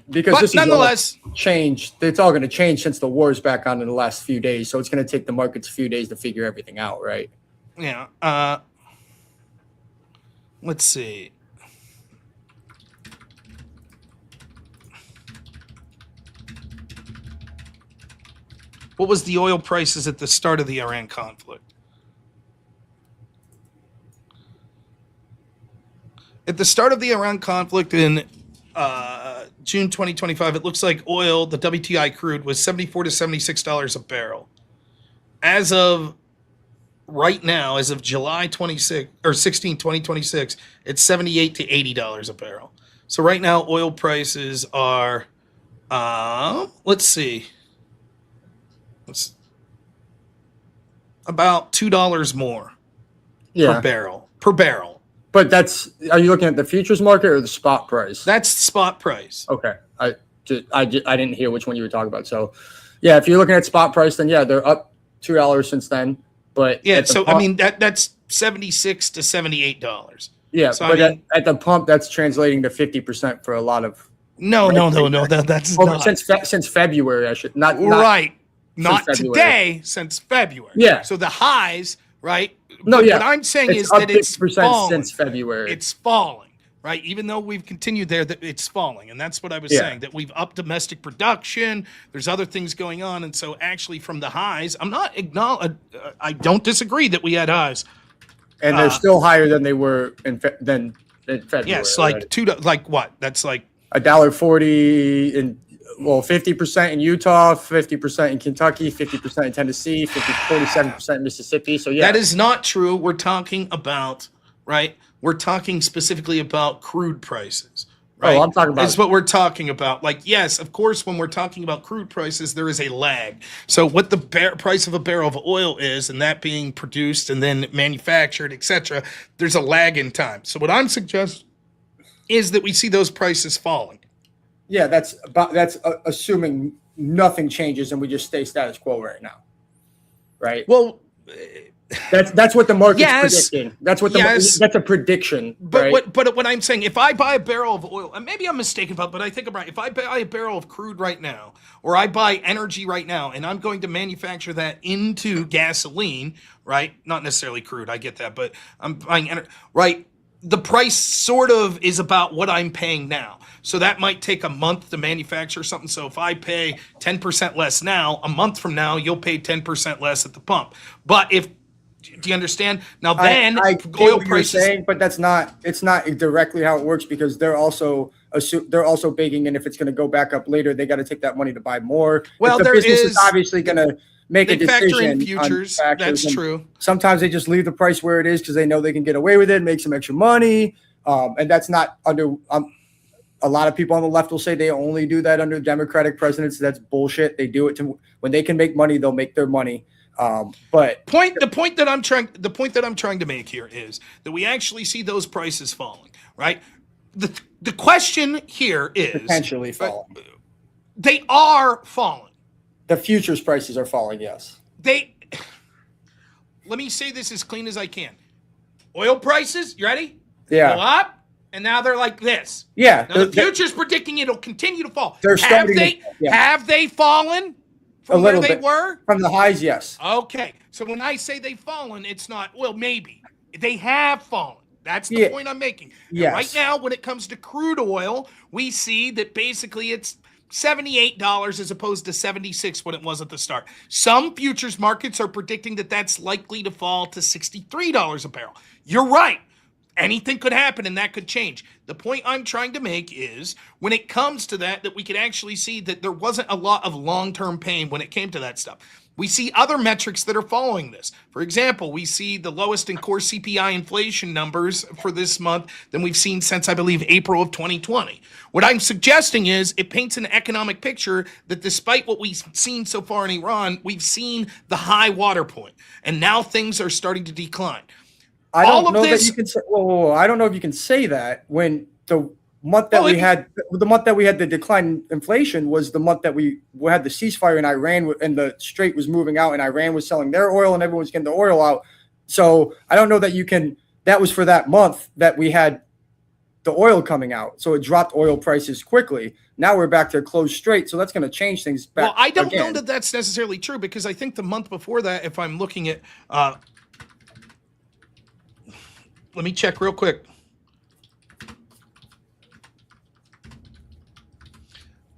Speaker 4: Because
Speaker 6: But
Speaker 4: this is
Speaker 6: nonetheless,
Speaker 4: changed. It's all going to change since the war's back on in the last few days. So it's going to take the markets a few days to figure everything out, right?
Speaker 6: yeah. Let's see. What was the oil prices at the start of the Iran conflict? At the start of the Iran conflict in June 2025, it looks like oil, the WTI crude, was $74 to $76 a barrel. As of right now, as of July 16, 2026, it's $78 to $80 a barrel. So right now, oil prices are, let's see, it's about $2 more per barrel.
Speaker 4: But are you looking at the futures market or the spot price?
Speaker 6: That's the spot price.
Speaker 4: Okay. I didn't hear which one you were talking about. So, yeah, if you're looking at spot price, then yeah, they're up $2 since then. But
Speaker 6: yeah, so I mean that's $76 to $78.
Speaker 4: Yeah,
Speaker 6: so,
Speaker 4: but
Speaker 6: I mean,
Speaker 4: at the pump, that's translating to 50% for a lot of.
Speaker 6: No. That's not
Speaker 4: since February. I should not
Speaker 6: right. Not
Speaker 4: February.
Speaker 6: Today, since February.
Speaker 4: Yeah.
Speaker 6: So the highs, right?
Speaker 4: No,
Speaker 6: but
Speaker 4: yeah.
Speaker 6: What I'm saying
Speaker 4: it's
Speaker 6: is
Speaker 4: up
Speaker 6: that it's
Speaker 4: 50%
Speaker 6: falling.
Speaker 4: since February.
Speaker 6: It's falling, right? Even though we've continued there, that it's falling, and that's what I was saying. That we've upped domestic production. There's other things going on, and so actually, from the highs, I don't disagree that we had highs,
Speaker 4: and they're still higher than they were in February.
Speaker 6: Yes, like right? Like what? That's like
Speaker 4: $1.40 in. Well, 50% in Utah, 50% in Kentucky, 50% in Tennessee, 47% in Mississippi. So, yeah.
Speaker 6: That is not true. We're talking about, right? We're talking specifically about crude prices, right?
Speaker 4: Oh, I'm talking about.
Speaker 6: That's what we're talking about. Like, yes, of course, when we're talking about crude prices, there is a lag. So what the price of a barrel of oil is, and that being produced and then manufactured, etc., there's a lag in time. So what I'm suggesting is that we see those prices falling.
Speaker 4: Yeah, that's assuming nothing changes and we just stay status quo right now, right?
Speaker 6: Well,
Speaker 4: that's what the market's predicting. That's what that's a prediction.
Speaker 6: But
Speaker 4: right?
Speaker 6: what I'm saying, if I buy a barrel of oil, and maybe I'm mistaken about, but I think I'm right. If I buy a barrel of crude right now, or I buy energy right now, and I'm going to manufacture that into gasoline, right? Not necessarily crude, I get that, but I'm buying energy, right? The price sort of is about what I'm paying now. So that might take a month to manufacture something. So if I pay 10% less now, a month from now, you'll pay 10% less at the pump. But do you understand? Now then,
Speaker 4: I
Speaker 6: oil prices.
Speaker 4: Saying, but it's not directly how it works because they're also baking in if it's going to go back up later, they got to take that money to buy more.
Speaker 6: Well,
Speaker 4: the business is obviously going to make a decision.
Speaker 6: Factor in futures. That's true.
Speaker 4: Sometimes they just leave the price where it is because they know they can get away with it, make some extra money, and that's not under. A lot of people on the left will say they only do that under Democratic presidents. That's bullshit. They do it when they can make money, they'll make their money. But
Speaker 6: the point that I'm trying to make here is that we actually see those prices falling, right? The question here is
Speaker 4: potentially falling.
Speaker 6: They are falling.
Speaker 4: The futures prices are falling. Yes.
Speaker 6: Let me say this as clean as I can. Oil prices, you ready?
Speaker 4: Yeah.
Speaker 6: Go up. And now they're like this.
Speaker 4: Yeah.
Speaker 6: Now the future's predicting it'll continue to fall. Have they fallen from where they were?
Speaker 4: From the highs, yes.
Speaker 6: Okay. So when I say they've fallen, it's not, well, maybe. They have fallen. That's the point I'm making.
Speaker 4: Yes.
Speaker 6: Right now, when it comes to crude oil, we see that basically it's $78 as opposed to $76 when it was at the start. Some futures markets are predicting that that's likely to fall to $63 a barrel. You're right. Anything could happen and that could change. The point I'm trying to make is when it comes to that we could actually see that there wasn't a lot of long-term pain when it came to that stuff. We see other metrics that are following this. For example, we see the lowest in core CPI inflation numbers for this month than we've seen since, I believe, April of 2020. What I'm suggesting is it paints an economic picture that despite what we've seen so far in Iran, we've seen the high water point, and now things are starting to decline.
Speaker 4: I don't know that you can say. I don't know if you can say that when the month that we had the decline in inflation was the month that we had the ceasefire in Iran and the Strait was moving out and Iran was selling their oil and everyone was getting their oil out. So I don't know that you can that was for that month that we had the oil coming out. So it dropped oil prices quickly. Now we're back to close straight. So that's going to change things back.
Speaker 6: Well, I don't know
Speaker 4: again.
Speaker 6: that that's necessarily true, because I think the month before that, if I'm looking at, let me check real quick.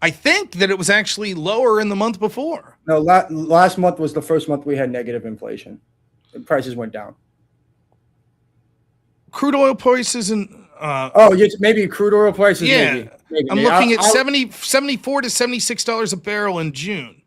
Speaker 6: I think that it was actually lower in the month before.
Speaker 4: No, last month was the first month we had negative inflation. The prices went down.
Speaker 6: Crude oil prices and
Speaker 4: maybe crude oil prices.
Speaker 6: yeah,
Speaker 4: maybe.
Speaker 6: I'm looking at $74 to $76 a barrel in June.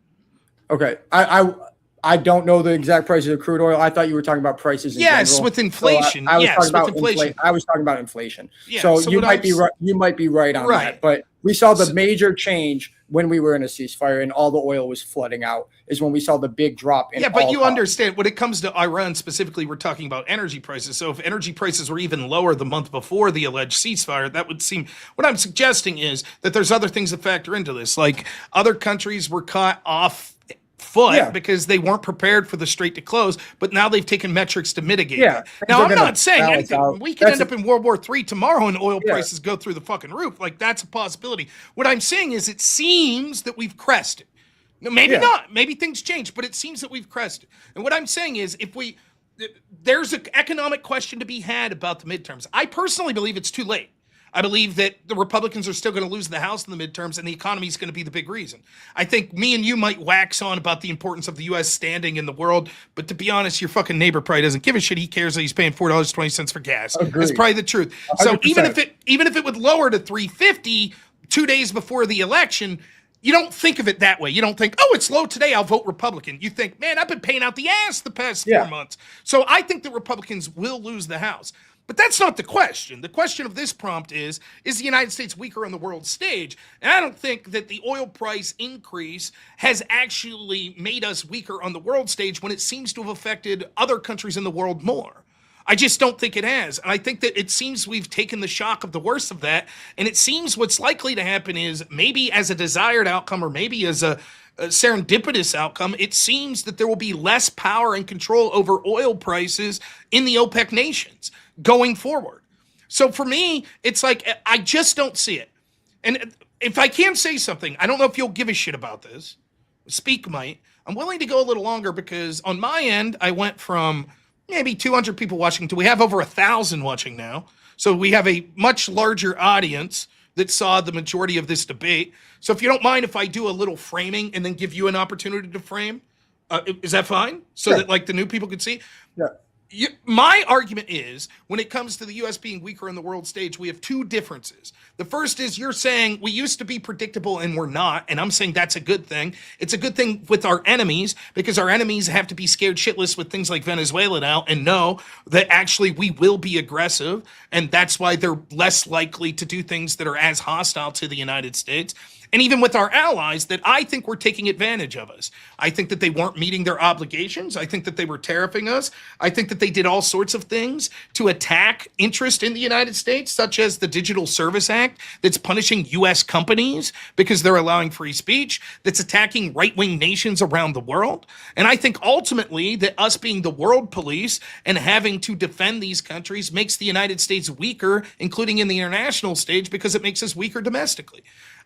Speaker 4: Okay, I don't know the exact prices of crude oil. I thought you were talking about prices.
Speaker 6: Yes,
Speaker 4: general.
Speaker 6: with inflation.
Speaker 4: So I was
Speaker 6: yes,
Speaker 4: talking about
Speaker 6: with inflation.
Speaker 4: I was talking about inflation.
Speaker 6: Yeah,
Speaker 4: so you might be right. You might be right on that. But we saw the major change when we were in a ceasefire and all the oil was flooding out. Is when we saw the big drop in.
Speaker 6: Yeah, but you understand when it comes to Iran specifically, we're talking about energy prices. So if energy prices were even lower the month before the alleged ceasefire, that would seem. What I'm suggesting is that there's other things that factor into this, like other countries were caught off foot because they weren't prepared for the strait to close, but now they've taken metrics to mitigate it. Now, I'm not saying anything.
Speaker 4: Out.
Speaker 6: We could end up in World War III tomorrow and oil prices go through the fucking roof. Like, that's a possibility. What I'm saying is it seems that we've crested. Maybe not. Maybe things change, but it seems that we've crested. And what I'm saying is there's an economic question to be had about the midterms. I personally believe it's too late. I believe that the Republicans are still going to lose the House in the midterms, and the economy is going to be the big reason. I think me and you might wax on about the importance of the U.S. standing in the world, but to be honest, your fucking neighbor probably doesn't give a shit. He cares that he's paying $4.20 for gas.
Speaker 4: Agreed.
Speaker 6: That's probably the truth.
Speaker 4: 100%.
Speaker 6: So even if it would lower to $3.50 2 days before the election, you don't think of it that way. You don't think, oh, it's low today, I'll vote Republican. You think, man, I've been paying out the ass the past 4 months. So I think the Republicans will lose the House. But that's not the question. The question of this prompt is the United States weaker on the world stage? And I don't think that the oil price increase has actually made us weaker on the world stage when it seems to have affected other countries in the world more. I just don't think it has. And I think that it seems we've taken the shock of the worst of that. And it seems what's likely to happen is maybe as a desired outcome or maybe as a serendipitous outcome, it seems that there will be less power and control over oil prices in the OPEC nations going forward. So for me, it's like, I just don't see it. And if I can say something, I don't know if you'll give a shit about this. Speak might. I'm willing to go a little longer because on my end, I went from maybe 200 people watching to we have over 1,000 watching now. So we have a much larger audience that saw the majority of this debate. So if you don't mind if I do a little framing and then give you an opportunity to frame, is that fine? So that like the new people can see?
Speaker 4: Yeah.
Speaker 6: My argument is when it comes to the U.S. being weaker on the world stage, we have two differences. The first is you're saying we used to be predictable and we're not. And I'm saying that's a good thing. It's a good thing with our enemies because our enemies have to be scared shitless with things like Venezuela now and know that actually we will be aggressive. And that's why they're less likely to do things that are as hostile to the United States. And even with our allies that I think were taking advantage of us. I think that they weren't meeting their obligations. I think that they were tariffing us. I think that they did all sorts of things to attack interest in the United States, such as the Digital Service Act that's punishing U.S. companies because they're allowing free speech, that's attacking right-wing nations around the world. And I think ultimately that us being the world police and having to defend these countries makes the United States weaker, including in the international stage, because it makes us weaker domestically.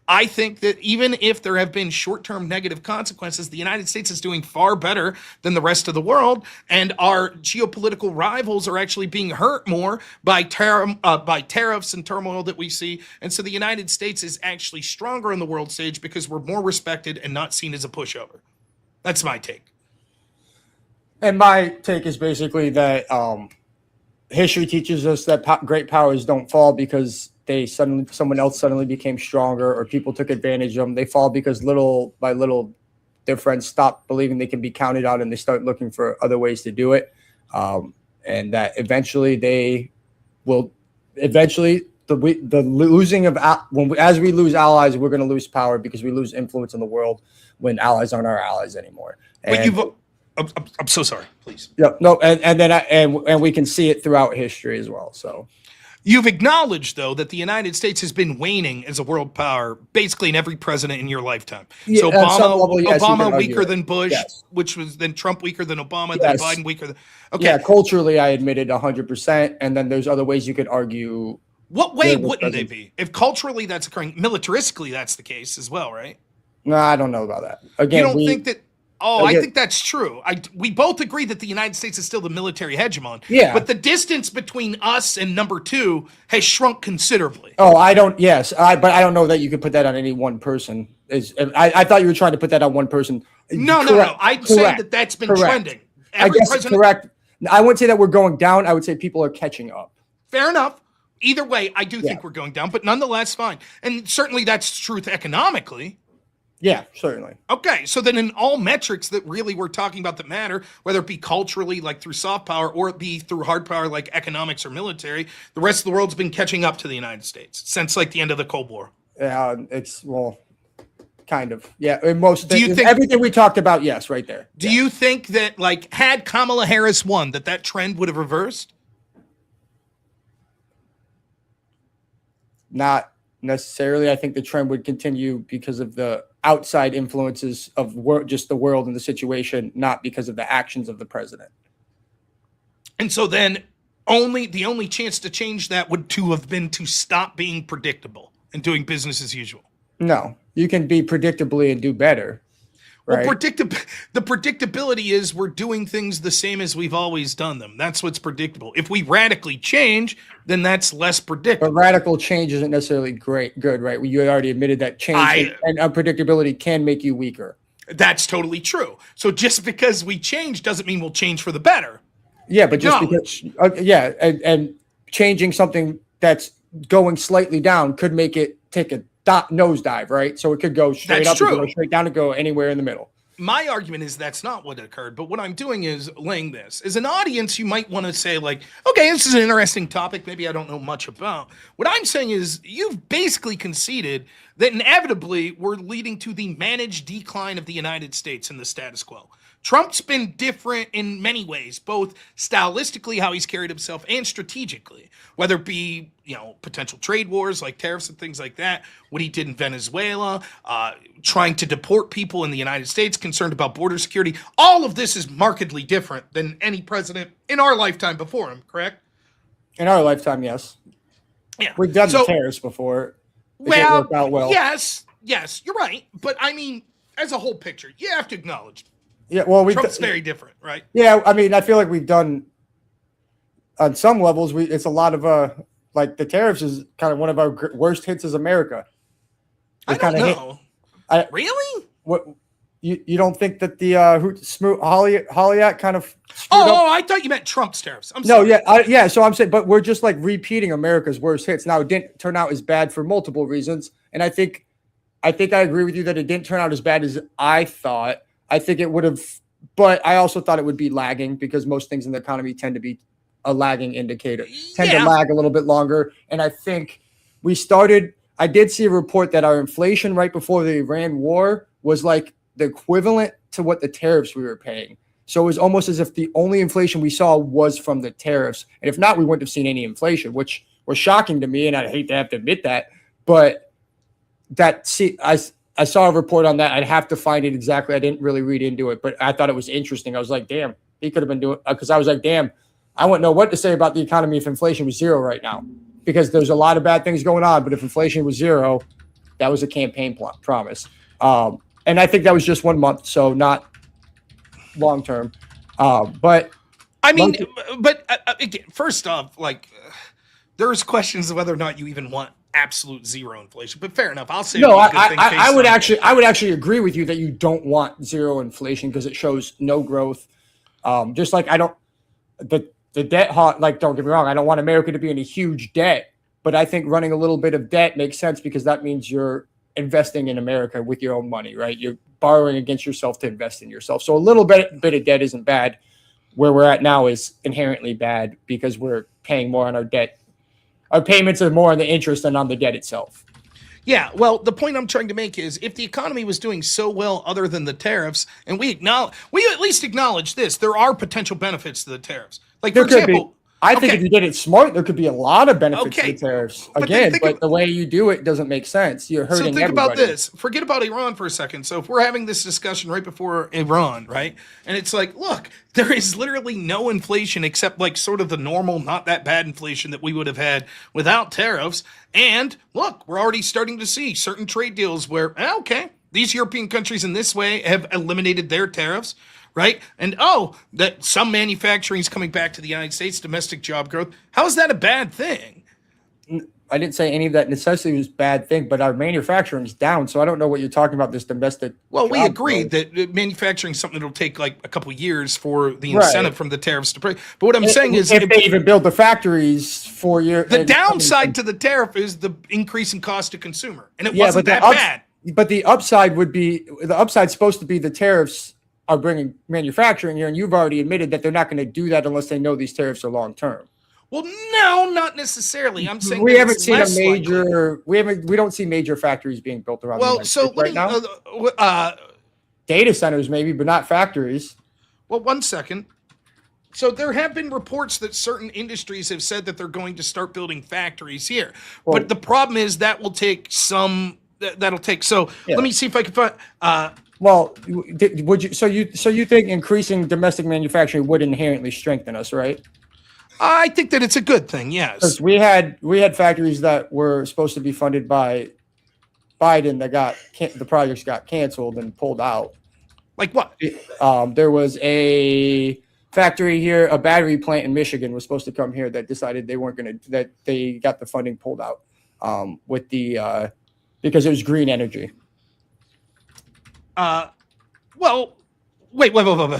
Speaker 6: I think that even if there have been short-term negative consequences, the United States is doing far better than the rest of the world, and our geopolitical rivals are actually being hurt more by tariffs and turmoil that we see. And so the United States is actually stronger on the world stage because we're more respected and not seen as a pushover. That's my take.
Speaker 4: And my take is basically that history teaches us that great powers don't fall because someone else suddenly became stronger or people took advantage of them. They fall because little by little their friends stop believing they can be counted out and they start looking for other ways to do it. And that eventually the losing of as we lose allies, we're going to lose power because we lose influence in the world when allies aren't our allies anymore.
Speaker 6: I'm so sorry. Please.
Speaker 4: Yeah. No. And then we can see it throughout history as well. So.
Speaker 6: You've acknowledged, though, that the United States has been waning as a world power basically in every president in your lifetime.
Speaker 4: Yeah,
Speaker 6: So
Speaker 4: at some level, yes, you can
Speaker 6: Obama
Speaker 4: argue
Speaker 6: weaker
Speaker 4: it.
Speaker 6: than Bush,
Speaker 4: Yes.
Speaker 6: which was then Trump weaker than Obama, then
Speaker 4: Yes.
Speaker 6: Biden weaker than. Okay.
Speaker 4: Yeah, culturally, I admitted 100%, and then there's other ways you could argue.
Speaker 6: What way
Speaker 4: There was
Speaker 6: wouldn't they
Speaker 4: presence.
Speaker 6: be? If culturally that's occurring, militaristically that's the case as well, right?
Speaker 4: No, I don't know about that. Again,
Speaker 6: You don't think that? Oh, I
Speaker 4: again-
Speaker 6: think that's true. We both agree that the United States is still the military hegemon.
Speaker 4: Yeah.
Speaker 6: But the distance between us and number two has shrunk considerably.
Speaker 4: Oh, I don't. Yes, but I don't know that you could put that on any one person. I thought you were trying to put that on one person.
Speaker 6: No. I'd say that that's been trending.
Speaker 4: I guess correct. I wouldn't say that we're going down. I would say people are catching up.
Speaker 6: Fair enough. Either way, I do
Speaker 4: Yeah.
Speaker 6: think we're going down, but nonetheless, fine. And certainly that's truth economically.
Speaker 4: Yeah, certainly.
Speaker 6: Okay, so then in all metrics that really we're talking about that matter, whether it be culturally, like through soft power, or it be through hard power, like economics or military, the rest of the world's been catching up to the United States since like the end of the Cold War.
Speaker 4: It's kind of. Yeah, in most.
Speaker 6: Do you think
Speaker 4: everything we talked about? Yes, right there.
Speaker 6: Do you think that like had Kamala Harris won, that trend would have reversed?
Speaker 4: Not necessarily. I think the trend would continue because of the outside influences of just the world and the situation, not because of the actions of the president.
Speaker 6: And so then the only chance to change that would to have been to stop being predictable and doing business as usual.
Speaker 4: No, you can be predictably and do better. Right?
Speaker 6: Well, the predictability is we're doing things the same as we've always done them. That's what's predictable. If we radically change, then that's less predictable.
Speaker 4: But radical change isn't necessarily good, right? You had already admitted that change and unpredictability can make you weaker.
Speaker 6: That's totally true. So just because we change doesn't mean we'll change for the better.
Speaker 4: Yeah, but just because, and changing something that's going slightly down could make it take a nosedive, right? So it could go straight
Speaker 6: That's
Speaker 4: up,
Speaker 6: true.
Speaker 4: It could go straight down, and go anywhere in the middle.
Speaker 6: My argument is that's not what occurred, but what I'm doing is laying this. As an audience, you might want to say like, okay, this is an interesting topic. Maybe I don't know much about. What I'm saying is you've basically conceded that inevitably we're leading to the managed decline of the United States and the status quo. Trump's been different in many ways, both stylistically, how he's carried himself, and strategically, whether it be, potential trade wars like tariffs and things like that, what he did in Venezuela, trying to deport people in the United States, concerned about border security. All of this is markedly different than any president in our lifetime before him, correct?
Speaker 4: In our lifetime, yes.
Speaker 6: Yeah.
Speaker 4: We've done the tariffs before. It didn't work out well.
Speaker 6: Yes, you're right. But I mean, as a whole picture, you have to acknowledge
Speaker 4: Yeah, well,
Speaker 6: Trump's very different, right?
Speaker 4: Yeah, I mean, I feel like we've done on some levels. It's a lot of like the tariffs is kind of one of our worst hits as America.
Speaker 6: I don't know. Really?
Speaker 4: What you don't think that the Holyoke kind of screwed up?
Speaker 6: Oh, I thought you meant Trump's tariffs. I'm sorry.
Speaker 4: No, yeah. So I'm saying, but we're just like repeating America's worst hits. Now it didn't turn out as bad for multiple reasons, and I think I agree with you that it didn't turn out as bad as I thought. I think it would have, but I also thought it would be lagging because most things in the economy tend to be a lagging indicator, tend to lag a little bit longer. And I think I did see a report that our inflation right before the Iran war was like the equivalent to what the tariffs we were paying. So it was almost as if the only inflation we saw was from the tariffs. And if not, we wouldn't have seen any inflation, which was shocking to me. And I hate to have to admit that, but I saw a report on that. I'd have to find it exactly. I didn't really read into it, but I thought it was interesting. I was like, damn, he could have been doing, because I was like, damn, I wouldn't know what to say about the economy if inflation was zero right now, because there's a lot of bad things going on. But if inflation was zero, that was a campaign promise. And I think that was just 1 month, so not long term. But
Speaker 6: I mean, again, first off, there's questions of whether or not you even want absolute zero inflation, but fair enough. I'll say
Speaker 4: no. I would actually agree with you that you don't want zero inflation because it shows no growth. Just like I don't the debt, don't get me wrong, I don't want America to be in a huge debt, but I think running a little bit of debt makes sense because that means you're investing in America with your own money, right? You're borrowing against yourself to invest in yourself. So a little bit of debt isn't bad. Where we're at now is inherently bad because we're paying more on our debt. Our payments are more on the interest than on the debt itself.
Speaker 6: Yeah, well, the point I'm trying to make is if the economy was doing so well other than the tariffs, and we at least acknowledge this, there are potential benefits to the tariffs. Like, for example,
Speaker 4: I think
Speaker 6: Okay.
Speaker 4: if you did it smart, there could be a lot of benefits to
Speaker 6: Okay.
Speaker 4: the tariffs.
Speaker 6: But then
Speaker 4: Again,
Speaker 6: think
Speaker 4: but
Speaker 6: of-
Speaker 4: the way you do it doesn't make sense. You're hurting
Speaker 6: So think about
Speaker 4: everybody.
Speaker 6: this. Forget about Iran for a second. So if we're having this discussion right before Iran, right? And it's like, look, there is literally no inflation except like sort of the normal, not that bad inflation that we would have had without tariffs. And look, we're already starting to see certain trade deals where, okay, these European countries in this way have eliminated their tariffs. Right? And that some manufacturing is coming back to the United States, domestic job growth. How is that a bad thing?
Speaker 4: I didn't say any of that necessity was a bad thing, but our manufacturing is down. So I don't know what you're talking about. This domestic.
Speaker 6: Well, we
Speaker 4: job
Speaker 6: agree
Speaker 4: growth.
Speaker 6: that manufacturing is something that'll take like a couple of years for the
Speaker 4: Right.
Speaker 6: incentive from the tariffs to break. But what I'm saying is,
Speaker 4: if they even build the factories for your
Speaker 6: the downside to the tariff is the increase in cost to consumer, and it
Speaker 4: yeah,
Speaker 6: wasn't
Speaker 4: but
Speaker 6: that bad.
Speaker 4: But the upside would be the upside's supposed to be the tariffs are bringing manufacturing here, and you've already admitted that they're not going to do that unless they know these tariffs are long term.
Speaker 6: Well, no, not necessarily. I'm saying
Speaker 4: We
Speaker 6: that
Speaker 4: haven't
Speaker 6: it's
Speaker 4: seen a
Speaker 6: less likely.
Speaker 4: major. We don't see major factories being built around. the
Speaker 6: Well,
Speaker 4: United
Speaker 6: so
Speaker 4: States right now. Data centers maybe, but not factories.
Speaker 6: Well, one second. So there have been reports that certain industries have said that they're going to start building factories here,
Speaker 4: Well-
Speaker 6: but the problem is that will take some. That'll take. So
Speaker 4: Yeah.
Speaker 6: let me see if I can find.
Speaker 4: Well, would you? So you think increasing domestic manufacturing would inherently strengthen us, right?
Speaker 6: I think that it's a good thing. Yes.
Speaker 4: Because we had factories that were supposed to be funded by Biden that the projects got canceled and pulled out.
Speaker 6: Like what?
Speaker 4: There was a factory here, a battery plant in Michigan was supposed to come here that decided they weren't going to, that they got the funding pulled out with the because it was green energy.
Speaker 6: Well, wait.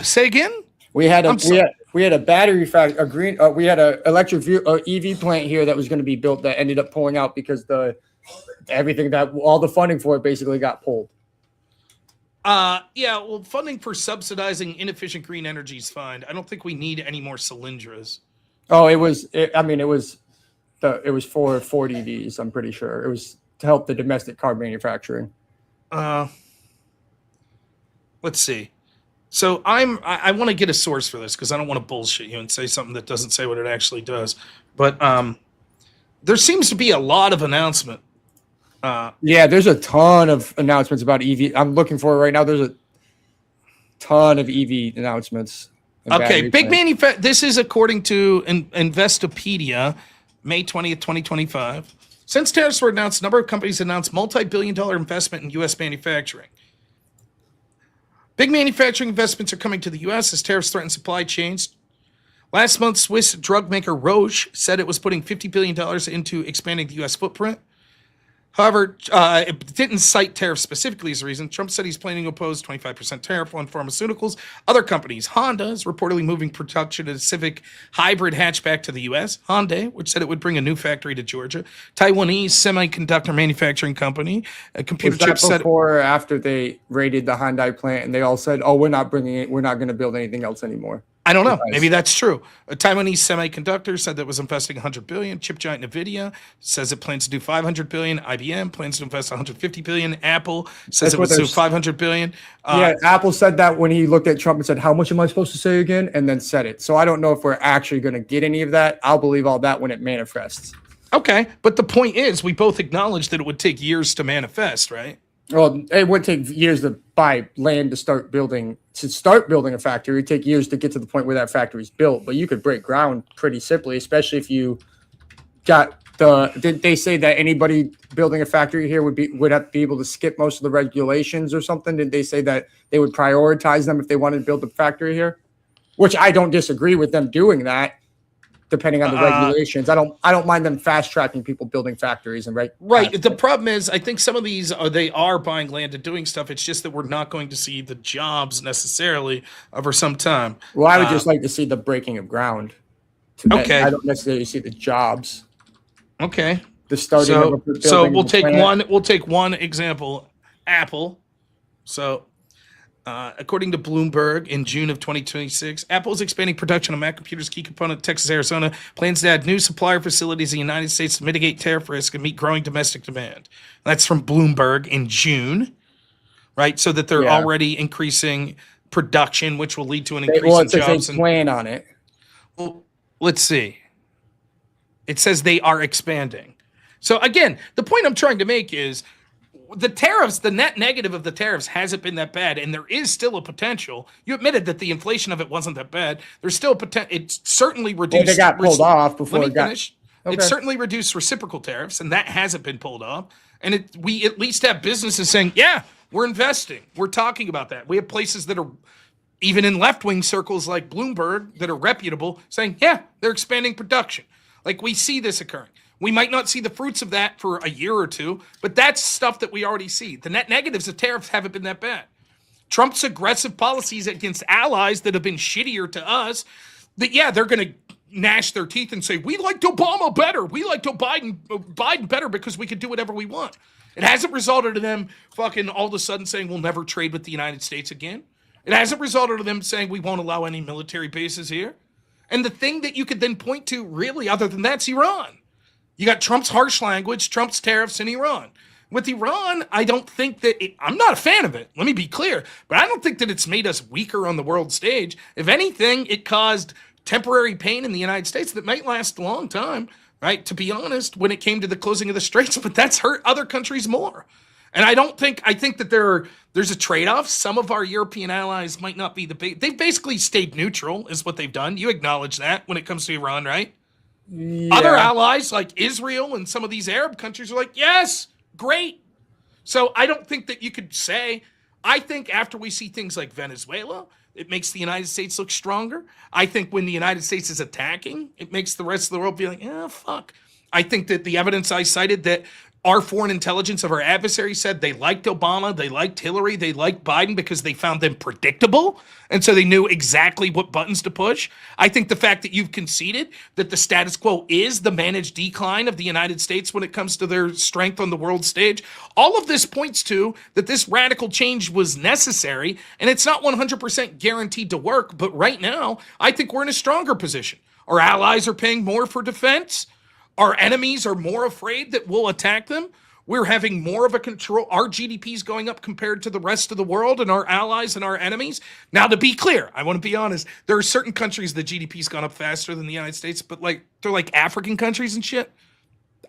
Speaker 6: Say again.
Speaker 4: We had
Speaker 6: I'm sorry.
Speaker 4: we had a battery factory, we had a EV plant here that was going to be built that ended up pulling out because all the funding for it basically got pulled.
Speaker 6: Yeah. Well, funding for subsidizing inefficient green energy is fine. I don't think we need any more cylinders.
Speaker 4: Oh, it was for Ford EVs. I'm pretty sure it was to help the domestic car manufacturing.
Speaker 6: Let's see. So I want to get a source for this because I don't want to bullshit you and say something that doesn't say what it actually does. But there seems to be a lot of announcement.
Speaker 4: Yeah, there's a ton of announcements about EV. I'm looking for it right now. There's a ton of EV announcements.
Speaker 6: Okay, big manufacturer. This is according to Investopedia, May 20th, 2025. Since tariffs were announced, a number of companies announced multi-billion-dollar investment in U.S. manufacturing. Big manufacturing investments are coming to the U.S. as tariffs threaten supply chains. Last month, Swiss drug maker Roche said it was putting $50 billion into expanding the U.S. footprint. However, it didn't cite tariffs specifically as a reason. Trump said he's planning to oppose 25% tariff on pharmaceuticals. Other companies, Honda is reportedly moving production of the Civic hybrid hatchback to the U.S. Hyundai, which said it would bring a new factory to Georgia. Taiwanese semiconductor manufacturing company, a computer
Speaker 4: Was that
Speaker 6: chip said.
Speaker 4: before or after they raided the Hyundai plant and they all said, "Oh, we're not bringing it. We're not going to build anything else anymore."
Speaker 6: I don't know.
Speaker 4: Nice.
Speaker 6: Maybe that's true. A Taiwanese semiconductor said that was investing 100 billion. Chip giant Nvidia says it plans to do 500 billion. IBM plans to invest 150 billion. Apple says it would do 500 billion.
Speaker 4: Yeah, Apple said that when he looked at Trump and said, "How much am I supposed to say again?" and then said it. So I don't know if we're actually going to get any of that. I'll believe all that when it manifests.
Speaker 6: Okay, but the point is, we both acknowledge that it would take years to manifest, right?
Speaker 4: Well, it would take years to buy land to start building a factory. It would take years to get to the point where that factory is built, but you could break ground pretty simply, especially if you got did they say that anybody building a factory here would have to be able to skip most of the regulations or something? Did they say that they would prioritize them if they wanted to build a factory here? Which I don't disagree with them doing that. Depending on the regulations, I don't mind them fast tracking people building factories and
Speaker 6: right. The problem is, I think some of these they are buying land and doing stuff. It's just that we're not going to see the jobs necessarily for some time.
Speaker 4: Well, I would just like to see the breaking of ground.
Speaker 6: Okay,
Speaker 4: I don't necessarily see the jobs.
Speaker 6: Okay,
Speaker 4: The starting.
Speaker 6: So we'll take one. We'll take one example. Apple. So. According to Bloomberg, in June of 2026, Apple is expanding production of Mac computers, key component, Texas, Arizona, plans to add new supplier facilities in the United States to mitigate tariff risk and meet growing domestic demand. That's from Bloomberg in June, right? So that they're already increasing production, which will lead to an increase in jobs.
Speaker 4: They plan on it.
Speaker 6: Well, let's see. It says they are expanding. So again, the point I'm trying to make is the tariffs, the net negative of the tariffs hasn't been that bad, and there is still a potential. You admitted that the inflation of it wasn't that bad. There's still a potential. It's certainly reduced.
Speaker 4: Well, they got pulled off before
Speaker 6: Let me
Speaker 4: it got
Speaker 6: finish.
Speaker 4: Okay.
Speaker 6: It certainly reduced reciprocal tariffs, and that hasn't been pulled off. And we at least have businesses saying, yeah, we're investing. We're talking about that. We have places that are, even in left-wing circles like Bloomberg, that are reputable, saying, yeah, they're expanding production. Like, we see this occurring. We might not see the fruits of that for a year or two, but that's stuff that we already see. The net negatives of tariffs haven't been that bad. Trump's aggressive policies against allies that have been shittier to us, that, yeah, they're going to gnash their teeth and say, we liked Obama better. We liked Biden better because we could do whatever we want. It hasn't resulted in them fucking all of a sudden saying we'll never trade with the United States again. It hasn't resulted in them saying we won't allow any military bases here. And the thing that you could then point to, really, other than that's Iran. You got Trump's harsh language, Trump's tariffs in Iran. With Iran, I don't think that I'm not a fan of it. Let me be clear. But I don't think that it's made us weaker on the world stage. If anything, it caused temporary pain in the United States that might last a long time, right? To be honest, when it came to the closing of the straits, but that's hurt other countries more. And I think that there's a trade-off. Some of our European allies might not be they've basically stayed neutral, is what they've done. You acknowledge that when it comes to Iran, right? Yeah. Other allies like Israel and some of these Arab countries are like, yes, great. So I don't think that you could say, I think after we see things like Venezuela, it makes the United States look stronger. I think when the United States is attacking, it makes the rest of the world be like, fuck. I think that the evidence I cited that our foreign intelligence of our adversaries said they liked Obama, they liked Hillary, they liked Biden because they found them predictable. And so they knew exactly what buttons to push. I think the fact that you've conceded that the status quo is the managed decline of the United States when it comes to their strength on the world stage, all of this points to that this radical change was necessary, and it's not 100% guaranteed to work. But right now, I think we're in a stronger position. Our allies are paying more for defense. Our enemies are more afraid that we'll attack them. We're having more of a control. Our GDP is going up compared to the rest of the world and our allies and our enemies. Now, to be clear, I want to be honest. There are certain countries the GDP's gone up faster than the United States, but they're like African countries and shit.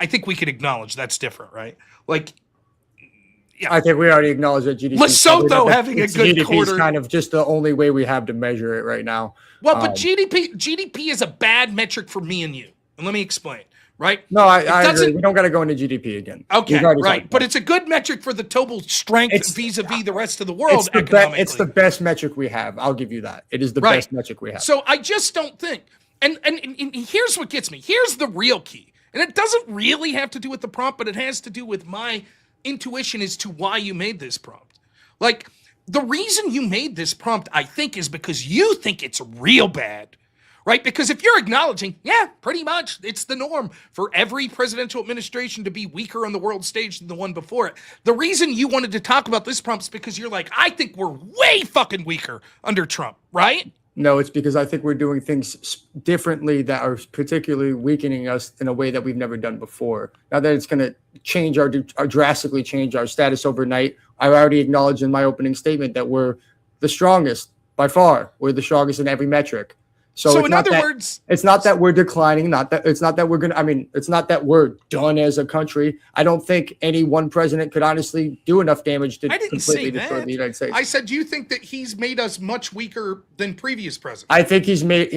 Speaker 6: I think we could acknowledge that's different, right? Like, yeah.
Speaker 4: I think we already acknowledge that GDP.
Speaker 6: Lesotho having a good
Speaker 4: GDP
Speaker 6: quarter
Speaker 4: is kind of just the only way we have to measure it right now.
Speaker 6: Well, but GDP is a bad metric for me and you. And let me explain. Right?
Speaker 4: No, I agree. We don't got to go into GDP again.
Speaker 6: Okay, right. But it's a good metric for the total strength vis-a-vis the rest of the world economically.
Speaker 4: It's the best metric we have. I'll give you that. It is the best metric we have.
Speaker 6: So I just don't think. And here's what gets me. Here's the real key. And it doesn't really have to do with the prompt, but it has to do with my intuition as to why you made this prompt. Like, the reason you made this prompt, I think, is because you think it's real bad. Right? Because if you're acknowledging, yeah, pretty much it's the norm for every presidential administration to be weaker on the world stage than the one before it. The reason you wanted to talk about this prompt is because you're like, I think we're way fucking weaker under Trump, right?
Speaker 4: No, it's because I think we're doing things differently that are particularly weakening us in a way that we've never done before. Now that it's going to change drastically change our status overnight, I already acknowledged in my opening statement that we're the strongest by far. We're the strongest in every metric. So
Speaker 6: in other words,
Speaker 4: it's not that we're declining, it's not that we're done as a country. I don't think any one president could honestly do enough damage to completely destroy the United States.
Speaker 6: I said, do you think that he's made us much weaker than previous presidents?
Speaker 4: I think he's made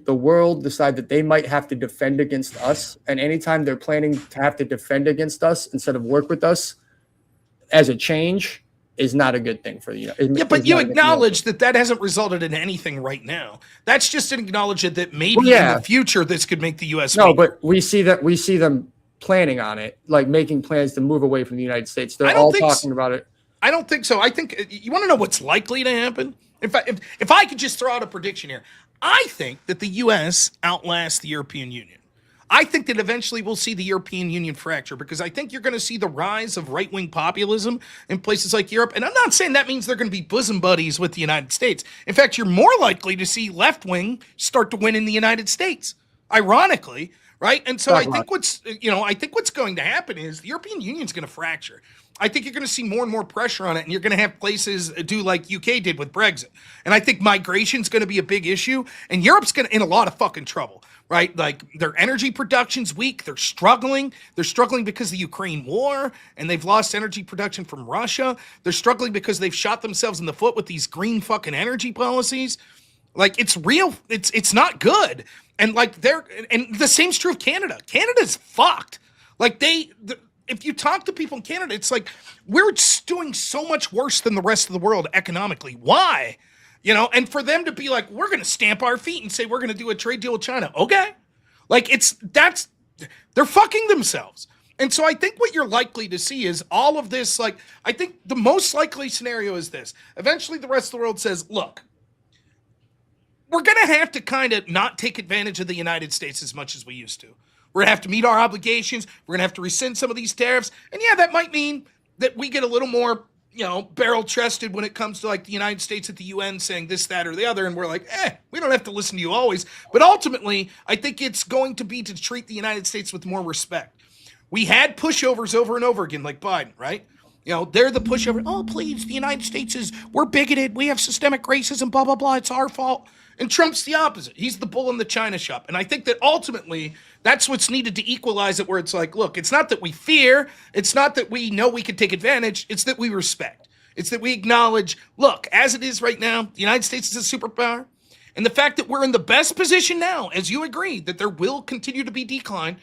Speaker 4: the world decide that they might have to defend against us. And anytime they're planning to have to defend against us instead of work with us as a change, is not a good thing for you.
Speaker 6: Yeah, but you acknowledge that hasn't resulted in anything right now. That's just an acknowledgement that maybe in the future this could make the U.S.
Speaker 4: No, but we see them planning on it, like making plans to move away from the United States. They're all talking about it.
Speaker 6: I don't think so. I think you want to know what's likely to happen. If I could just throw out a prediction here, I think that the U.S. outlasts the European Union. I think that eventually we'll see the European Union fracture because I think you're going to see the rise of right-wing populism in places like Europe. And I'm not saying that means they're going to be bosom buddies with the United States. In fact, you're more likely to see left-wing start to win in the United States. Ironically, right? And so I think what's going to happen is the European Union's going to fracture. I think you're going to see more and more pressure on it, and you're going to have places do like UK did with Brexit. And I think migration's going to be a big issue, and Europe's going to in a lot of fucking trouble, right? Like their energy production's weak. They're struggling. They're struggling because of the Ukraine war, and they've lost energy production from Russia. They're struggling because they've shot themselves in the foot with these green fucking energy policies. Like it's real. It's not good. And like and the same's true of Canada. Canada's fucked. Like if you talk to people in Canada, it's like we're doing so much worse than the rest of the world economically. Why? And for them to be like, we're going to stamp our feet and say we're going to do a trade deal with China. Okay. Like they're fucking themselves. And so I think what you're likely to see is all of this. Like, I think the most likely scenario is this. Eventually the rest of the world says, look, we're going to have to kind of not take advantage of the United States as much as we used to. We're going to have to meet our obligations. We're going to have to rescind some of these tariffs. And yeah, that might mean that we get a little more, barrel-chested when it comes to like the United States at the UN saying this, that, or the other. And we're like, we don't have to listen to you always. But ultimately, I think it's going to be to treat the United States with more respect. We had pushovers over and over again, like Biden, right? They're the pushover. Oh, please, the United States we're bigoted. We have systemic racism, blah, blah, blah. It's our fault. And Trump's the opposite. He's the bull in the china shop. And I think that ultimately that's what's needed to equalize it, where it's like, look, it's not that we fear. It's not that we know we can take advantage. It's that we respect. It's that we acknowledge, look, as it is right now, the United States is a superpower. And the fact that we're in the best position now, as you agree, that there will continue to be decline,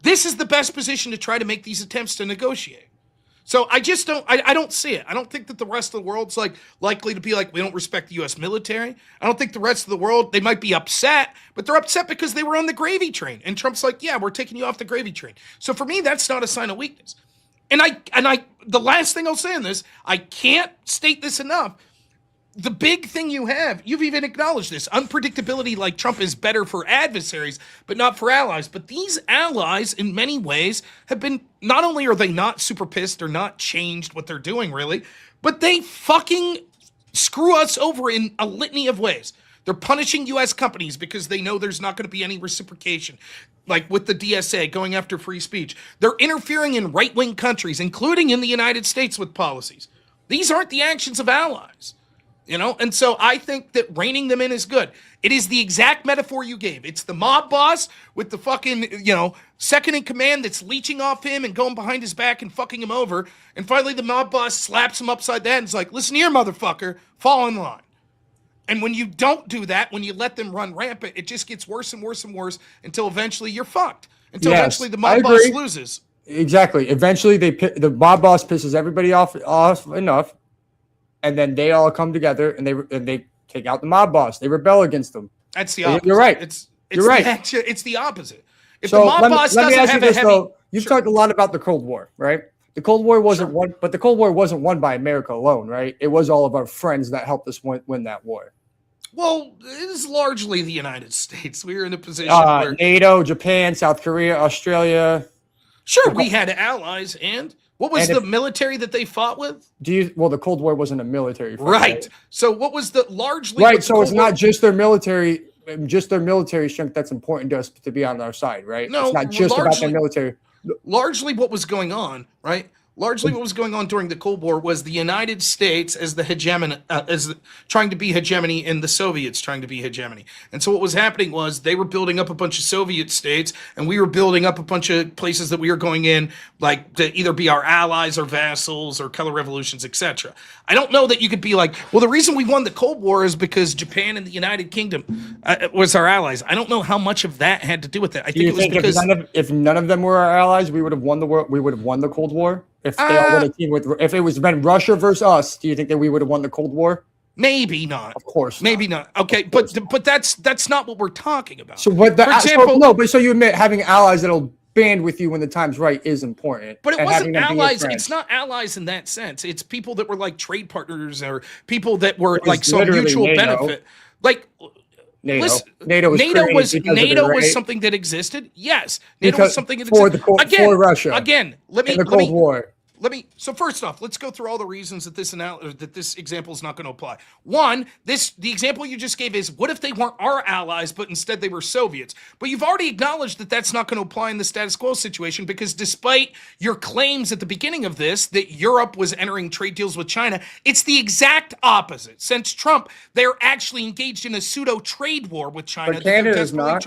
Speaker 6: this is the best position to try to make these attempts to negotiate. So I just don't see it. I don't think that the rest of the world's like likely to be like, we don't respect the U.S. military. I don't think the rest of the world, they might be upset, but they're upset because they were on the gravy train. And Trump's like, yeah, we're taking you off the gravy train. So for me, that's not a sign of weakness. And the last thing I'll say on this, I can't state this enough. The big thing you've even acknowledged this, unpredictability, like Trump is better for adversaries, but not for allies. But these allies, in many ways, have been, not only are they not super pissed or not changed what they're doing, really, but they fucking screw us over in a litany of ways. They're punishing U.S. companies because they know there's not going to be any reciprocation, like with the DSA going after free speech. They're interfering in right-wing countries, including in the United States, with policies. These aren't the actions of allies. And so I think that reining them in is good. It is the exact metaphor you gave. It's the mob boss with the fucking, second in command that's leeching off him and going behind his back and fucking him over. And finally the mob boss slaps him upside the head and is like, listen here, motherfucker, fall in line. And when you don't do that, when you let them run rampant, it just gets worse and worse and worse until eventually you're fucked. Until eventually the mob boss loses.
Speaker 4: Exactly. Eventually the mob boss pisses everybody off enough. And then they all come together and they take out the mob boss. They rebel against them.
Speaker 6: That's the opposite.
Speaker 4: You're right.
Speaker 6: You're right. It's the opposite. If the mob boss doesn't have a heavy...
Speaker 4: You've talked a lot about the Cold War, right? The Cold War wasn't won, but the Cold War wasn't won by America alone, right? It was all of our friends that helped us win that war.
Speaker 6: Well, it is largely the United States. We were in a position where...
Speaker 4: NATO, Japan, South Korea, Australia.
Speaker 6: Sure, we had allies, and... What was the military that they fought with?
Speaker 4: The Cold War wasn't a military fight.
Speaker 6: Right. So what was the largely...
Speaker 4: Right, so it's not just their military strength that's important to us to be on our side, right?
Speaker 6: No,
Speaker 4: it's not just about their military.
Speaker 6: Largely what was going on, right? Largely what was going on during the Cold War was the United States as the hegemon, trying to be hegemony, and the Soviets trying to be hegemony. And so what was happening was they were building up a bunch of Soviet states, and we were building up a bunch of places that we were going in, like to either be our allies or vassals or color revolutions, etc. I don't know that you could be like, well, the reason we won the Cold War is because Japan and the United Kingdom was our allies. I don't know how much of that had to do with it. I think it was because
Speaker 4: if none of them were our allies, we would have won the war. We would have won the Cold War. If they all won a team if it was been Russia versus us, do you think that we would have won the Cold War?
Speaker 6: Maybe not.
Speaker 4: Of course,
Speaker 6: maybe not. Okay, but that's not what we're talking about.
Speaker 4: So what? For example, so you admit having allies that'll band with you when the time's right is important.
Speaker 6: But it wasn't allies. It's not allies in that sense. It's people that were like trade partners or people that were like some mutual benefit. Like NATO was something that existed. Yes, NATO was something that existed
Speaker 4: for Russia.
Speaker 6: Again, let me
Speaker 4: Cold War.
Speaker 6: So first off, let's go through all the reasons that this example is not going to apply. One, the example you just gave is, what if they weren't our allies, but instead they were Soviets? But you've already acknowledged that that's not going to apply in the status quo situation, because despite your claims at the beginning of this that Europe was entering trade deals with China, it's the exact opposite. Since Trump, they're actually engaged in a pseudo trade war with China.
Speaker 4: But Canada's not.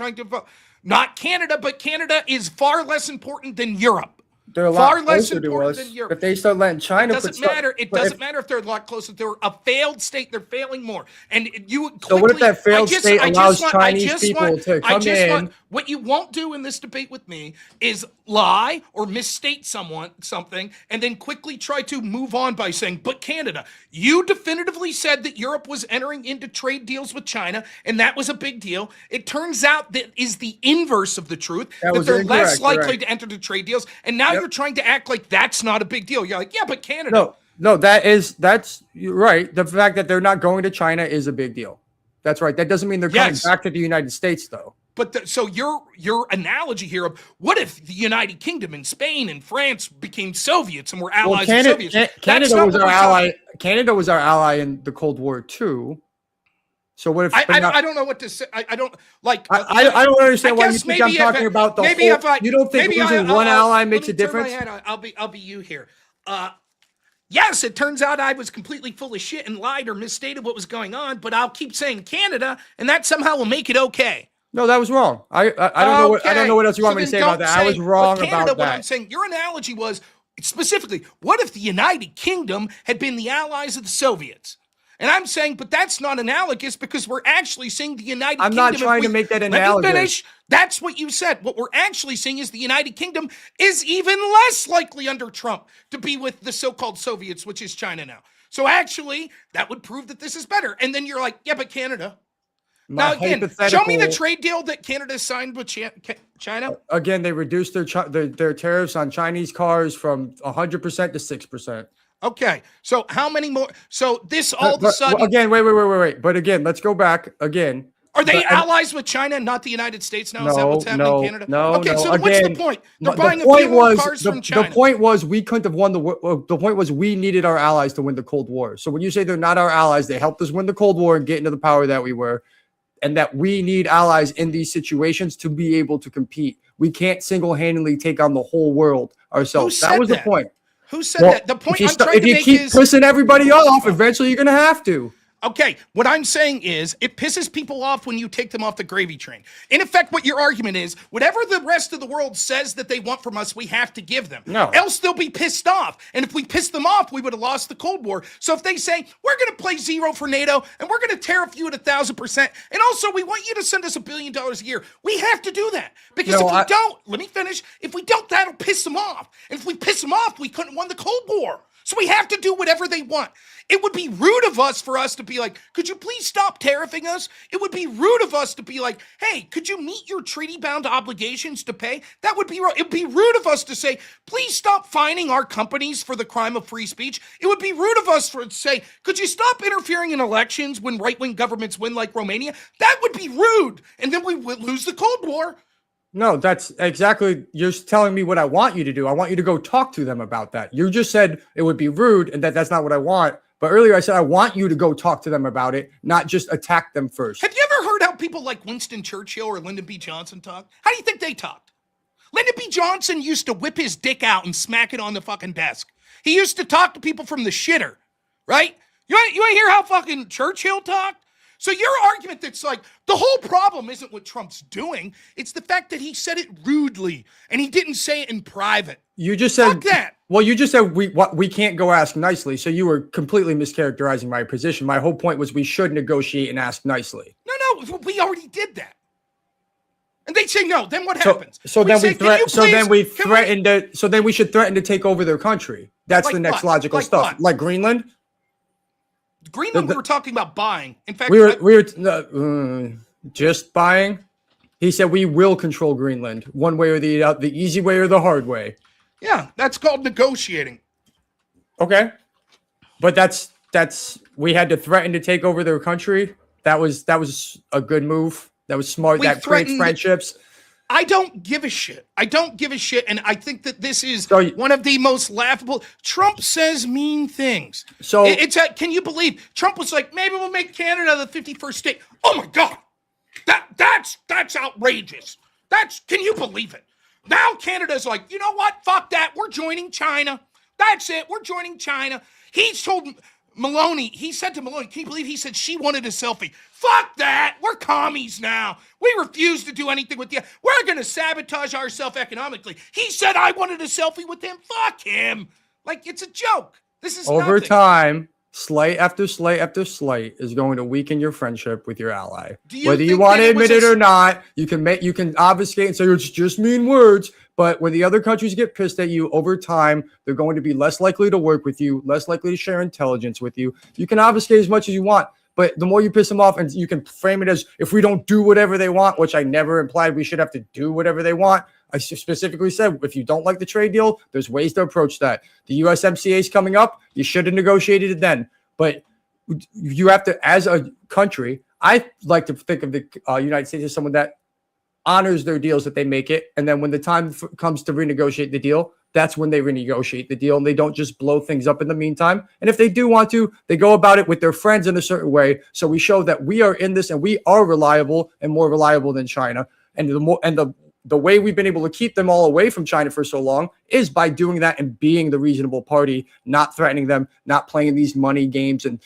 Speaker 6: Not Canada, but Canada is far less important than Europe.
Speaker 4: They're a lot closer to us. If they start letting China,
Speaker 6: it doesn't matter. It doesn't matter if they're a lot closer. They're a failed state. They're failing more. And you. Quickly,
Speaker 4: so what if that failed state allows Chinese people to come in?
Speaker 6: What you won't do in this debate with me is lie or misstate something, and then quickly try to move on by saying, "But Canada, you definitively said that Europe was entering into trade deals with China, and that was a big deal." It turns out that is the inverse of the truth. That they're less likely to enter the trade deals, and now you're trying to act like that's not a big deal. You're like, yeah, but Canada.
Speaker 4: No, that's you're right. The fact that they're not going to China is a big deal. That's right. That doesn't mean they're coming back to the United States, though.
Speaker 6: But so your analogy here of what if the United Kingdom and Spain and France became Soviets and were allies of Soviets?
Speaker 4: Canada was our ally. Canada was our ally in the Cold War too. So what if
Speaker 6: I don't know what to say? I don't like.
Speaker 4: I don't understand why you think I'm talking about the whole. You don't think losing one ally makes a difference?
Speaker 6: I'll be you here. Yes, it turns out I was completely full of shit and lied or misstated what was going on, but I'll keep saying Canada, and that somehow will make it okay.
Speaker 4: No, that was wrong. I don't know what else you want me to say about that. I was wrong about that.
Speaker 6: What I'm saying, your analogy was specifically, what if the United Kingdom had been the allies of the Soviets? And I'm saying, but that's not analogous, because we're actually seeing the United Kingdom.
Speaker 4: I'm not trying to make that analogous.
Speaker 6: Let me finish. That's what you said. What we're actually seeing is the United Kingdom is even less likely under Trump to be with the so-called Soviets, which is China now. So actually, that would prove that this is better. And then you're like, yeah, but Canada. Now again, show me the trade deal that Canada signed with China.
Speaker 4: Again, they reduced their tariffs on Chinese cars from 100% to 6%.
Speaker 6: Okay, so how many more? So this all of a sudden
Speaker 4: again, wait. But again, let's go back again.
Speaker 6: Are they allies with China, not the United States now? Is that what's happening in Canada?
Speaker 4: No.
Speaker 6: Okay, so
Speaker 4: again,
Speaker 6: what's the point? They're buying a few more cars from China.
Speaker 4: The point was we couldn't have won the point was we needed our allies to win the Cold War. So when you say they're not our allies, they helped us win the Cold War and get into the power that we were, and that we need allies in these situations to be able to compete. We can't single-handedly take on the whole world ourselves. That was the point.
Speaker 6: Who said that? The point I'm trying to make is...
Speaker 4: if you keep pissing everybody off, eventually you're going to have to.
Speaker 6: Okay, what I'm saying is it pisses people off when you take them off the gravy train. In effect, what your argument is, whatever the rest of the world says that they want from us, we have to give them.
Speaker 4: No.
Speaker 6: Else they'll be pissed off. And if we piss them off, we would have lost the Cold War. So if they say, we're going to play zero for NATO, and we're going to tariff you at 1,000%, and also we want you to send us $1 billion a year, we have to do that. Because if we don't, let me finish, if we don't, that'll piss them off. And if we piss them off, we couldn't win the Cold War. So we have to do whatever they want. It would be rude of us for us to be like, could you please stop tariffing us? It would be rude of us to be like, hey, could you meet your treaty-bound obligations to pay? That would be, it would be rude of us to say, please stop fining our companies for the crime of free speech. It would be rude of us to say, could you stop interfering in elections when right-wing governments win like Romania? That would be rude. And then we would lose the Cold War.
Speaker 4: No, that's exactly, you're telling me what I want you to do. I want you to go talk to them about that. You just said it would be rude and that's not what I want. But earlier I said I want you to go talk to them about it, not just attack them first.
Speaker 6: Have you ever heard how people like Winston Churchill or Lyndon B. Johnson talk? How do you think they talked? Lyndon B. Johnson used to whip his dick out and smack it on the fucking desk. He used to talk to people from the shitter, right? You want to hear how fucking Churchill talked? So your argument that's like, the whole problem isn't what Trump's doing. It's the fact that he said it rudely and he didn't say it in private.
Speaker 4: You just said
Speaker 6: fuck that.
Speaker 4: Well, you just said we can't go ask nicely. So you were completely mischaracterizing my position. My whole point was we should negotiate and ask nicely.
Speaker 6: No, we already did that. And they say no. Then what happens?
Speaker 4: So then we should threaten to take over their country. That's like the next logical stuff. What? Like Greenland?
Speaker 6: Greenland, we were talking about buying. In fact,
Speaker 4: we were just buying. He said we will control Greenland one way or the easy way or the hard way.
Speaker 6: Yeah, that's called negotiating.
Speaker 4: Okay, but that's we had to threaten to take over their country. That was a good move. That was smart. That creates friendships.
Speaker 6: I don't give a shit. I don't give a shit. And I think that this is
Speaker 4: So-
Speaker 6: one of the most laughable. Trump says mean things.
Speaker 4: So-
Speaker 6: Can you believe Trump was like, maybe we'll make Canada the 51st state. Oh my God. That's outrageous. Can you believe it? Now Canada's like, you know what? Fuck that. We're joining China. That's it. We're joining China. He's told Maloney, he said to Maloney, can you believe he said she wanted a selfie? Fuck that. We're commies now. We refuse to do anything with you. We're going to sabotage ourselves economically. He said I wanted a selfie with him. Fuck him. Like, it's a joke. This is
Speaker 4: Over
Speaker 6: nothing.
Speaker 4: time, slight after slight after slight is going to weaken your friendship with your ally. Whether you
Speaker 6: think
Speaker 4: want
Speaker 6: that
Speaker 4: to
Speaker 6: it was
Speaker 4: admit it
Speaker 6: a-
Speaker 4: or not, you can obfuscate and say it's just mean words. But when the other countries get pissed at you over time, they're going to be less likely to work with you, less likely to share intelligence with you. You can obfuscate as much as you want, but the more you piss them off, and you can frame it as if we don't do whatever they want, which I never implied we should have to do whatever they want. I specifically said, if you don't like the trade deal, there's ways to approach that. The USMCA is coming up. You should have negotiated it then. But you have to, as a country, I like to think of the United States as someone that honors their deals that they make it. And then when the time comes to renegotiate the deal, that's when they renegotiate the deal. And they don't just blow things up in the meantime. And if they do want to, they go about it with their friends in a certain way. So we show that we are in this and we are reliable and more reliable than China. And the way we've been able to keep them all away from China for so long is by doing that and being the reasonable party, not threatening them, not playing these money games and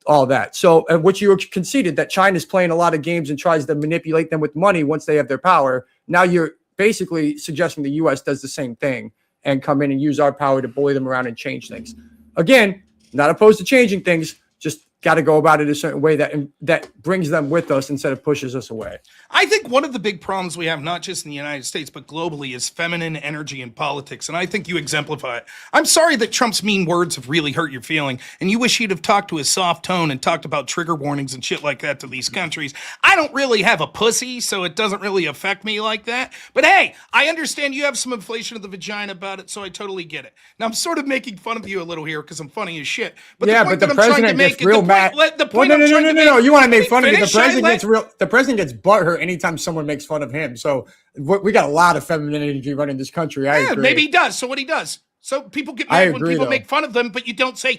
Speaker 4: all that. So, and what you conceded that China's playing a lot of games and tries to manipulate them with money once they have their power. Now you're basically suggesting the U.S. does the same thing and come in and use our power to bully them around and change things. Again, not opposed to changing things, just got to go about it a certain way that brings them with us instead of pushes us away.
Speaker 6: I think one of the big problems we have, not just in the United States, but globally, is feminine energy in politics. And I think you exemplify it. I'm sorry that Trump's mean words have really hurt your feeling. And you wish he'd have talked to his soft tone and talked about trigger warnings and shit like that to these countries. I don't really have a pussy, so it doesn't really affect me like that. But hey, I understand you have some inflation of the vagina about it, so I totally get it. Now, I'm sort of making fun of you a little here because I'm funny as shit. But
Speaker 4: Yeah,
Speaker 6: the point
Speaker 4: but the
Speaker 6: that I'm trying to
Speaker 4: president
Speaker 6: make
Speaker 4: gets real mad. No. You want to make fun of me? The president gets butthurt anytime someone makes fun of him. So we got a lot of feminine energy running this country. I agree.
Speaker 6: Maybe he does. So what he does? So people get mad when people
Speaker 4: though.
Speaker 6: make fun of them, but you don't say.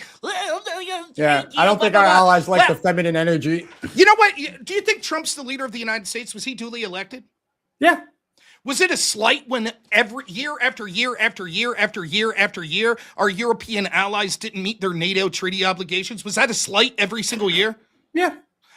Speaker 4: Yeah, I don't think our allies like the feminine energy.
Speaker 6: You know what? Do you think Trump's the leader of the United States? Was he duly elected?
Speaker 4: Yeah.
Speaker 6: Was it a slight when every year after year after year after year after year, our European allies didn't meet their NATO treaty obligations? Was that a slight every single year?
Speaker 4: Yeah.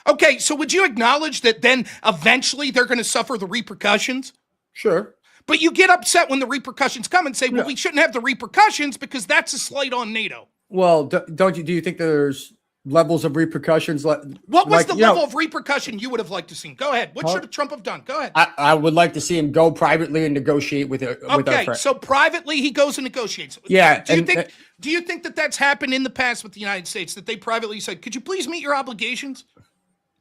Speaker 6: Okay, so would you acknowledge that then eventually they're going to suffer the repercussions?
Speaker 4: Sure.
Speaker 6: But you get upset when the repercussions come and say, well, we shouldn't have the repercussions because that's a slight on NATO.
Speaker 4: Well, do you think there's levels of repercussions?
Speaker 6: What was the level of repercussion you would have liked to see? Go ahead. What should Trump have done? Go ahead.
Speaker 4: I would like to see him go privately and negotiate with our
Speaker 6: Okay,
Speaker 4: friends.
Speaker 6: so privately he goes and negotiates.
Speaker 4: Yeah.
Speaker 6: Do you think that that's happened in the past with the United States, that they privately said, could you please meet your obligations?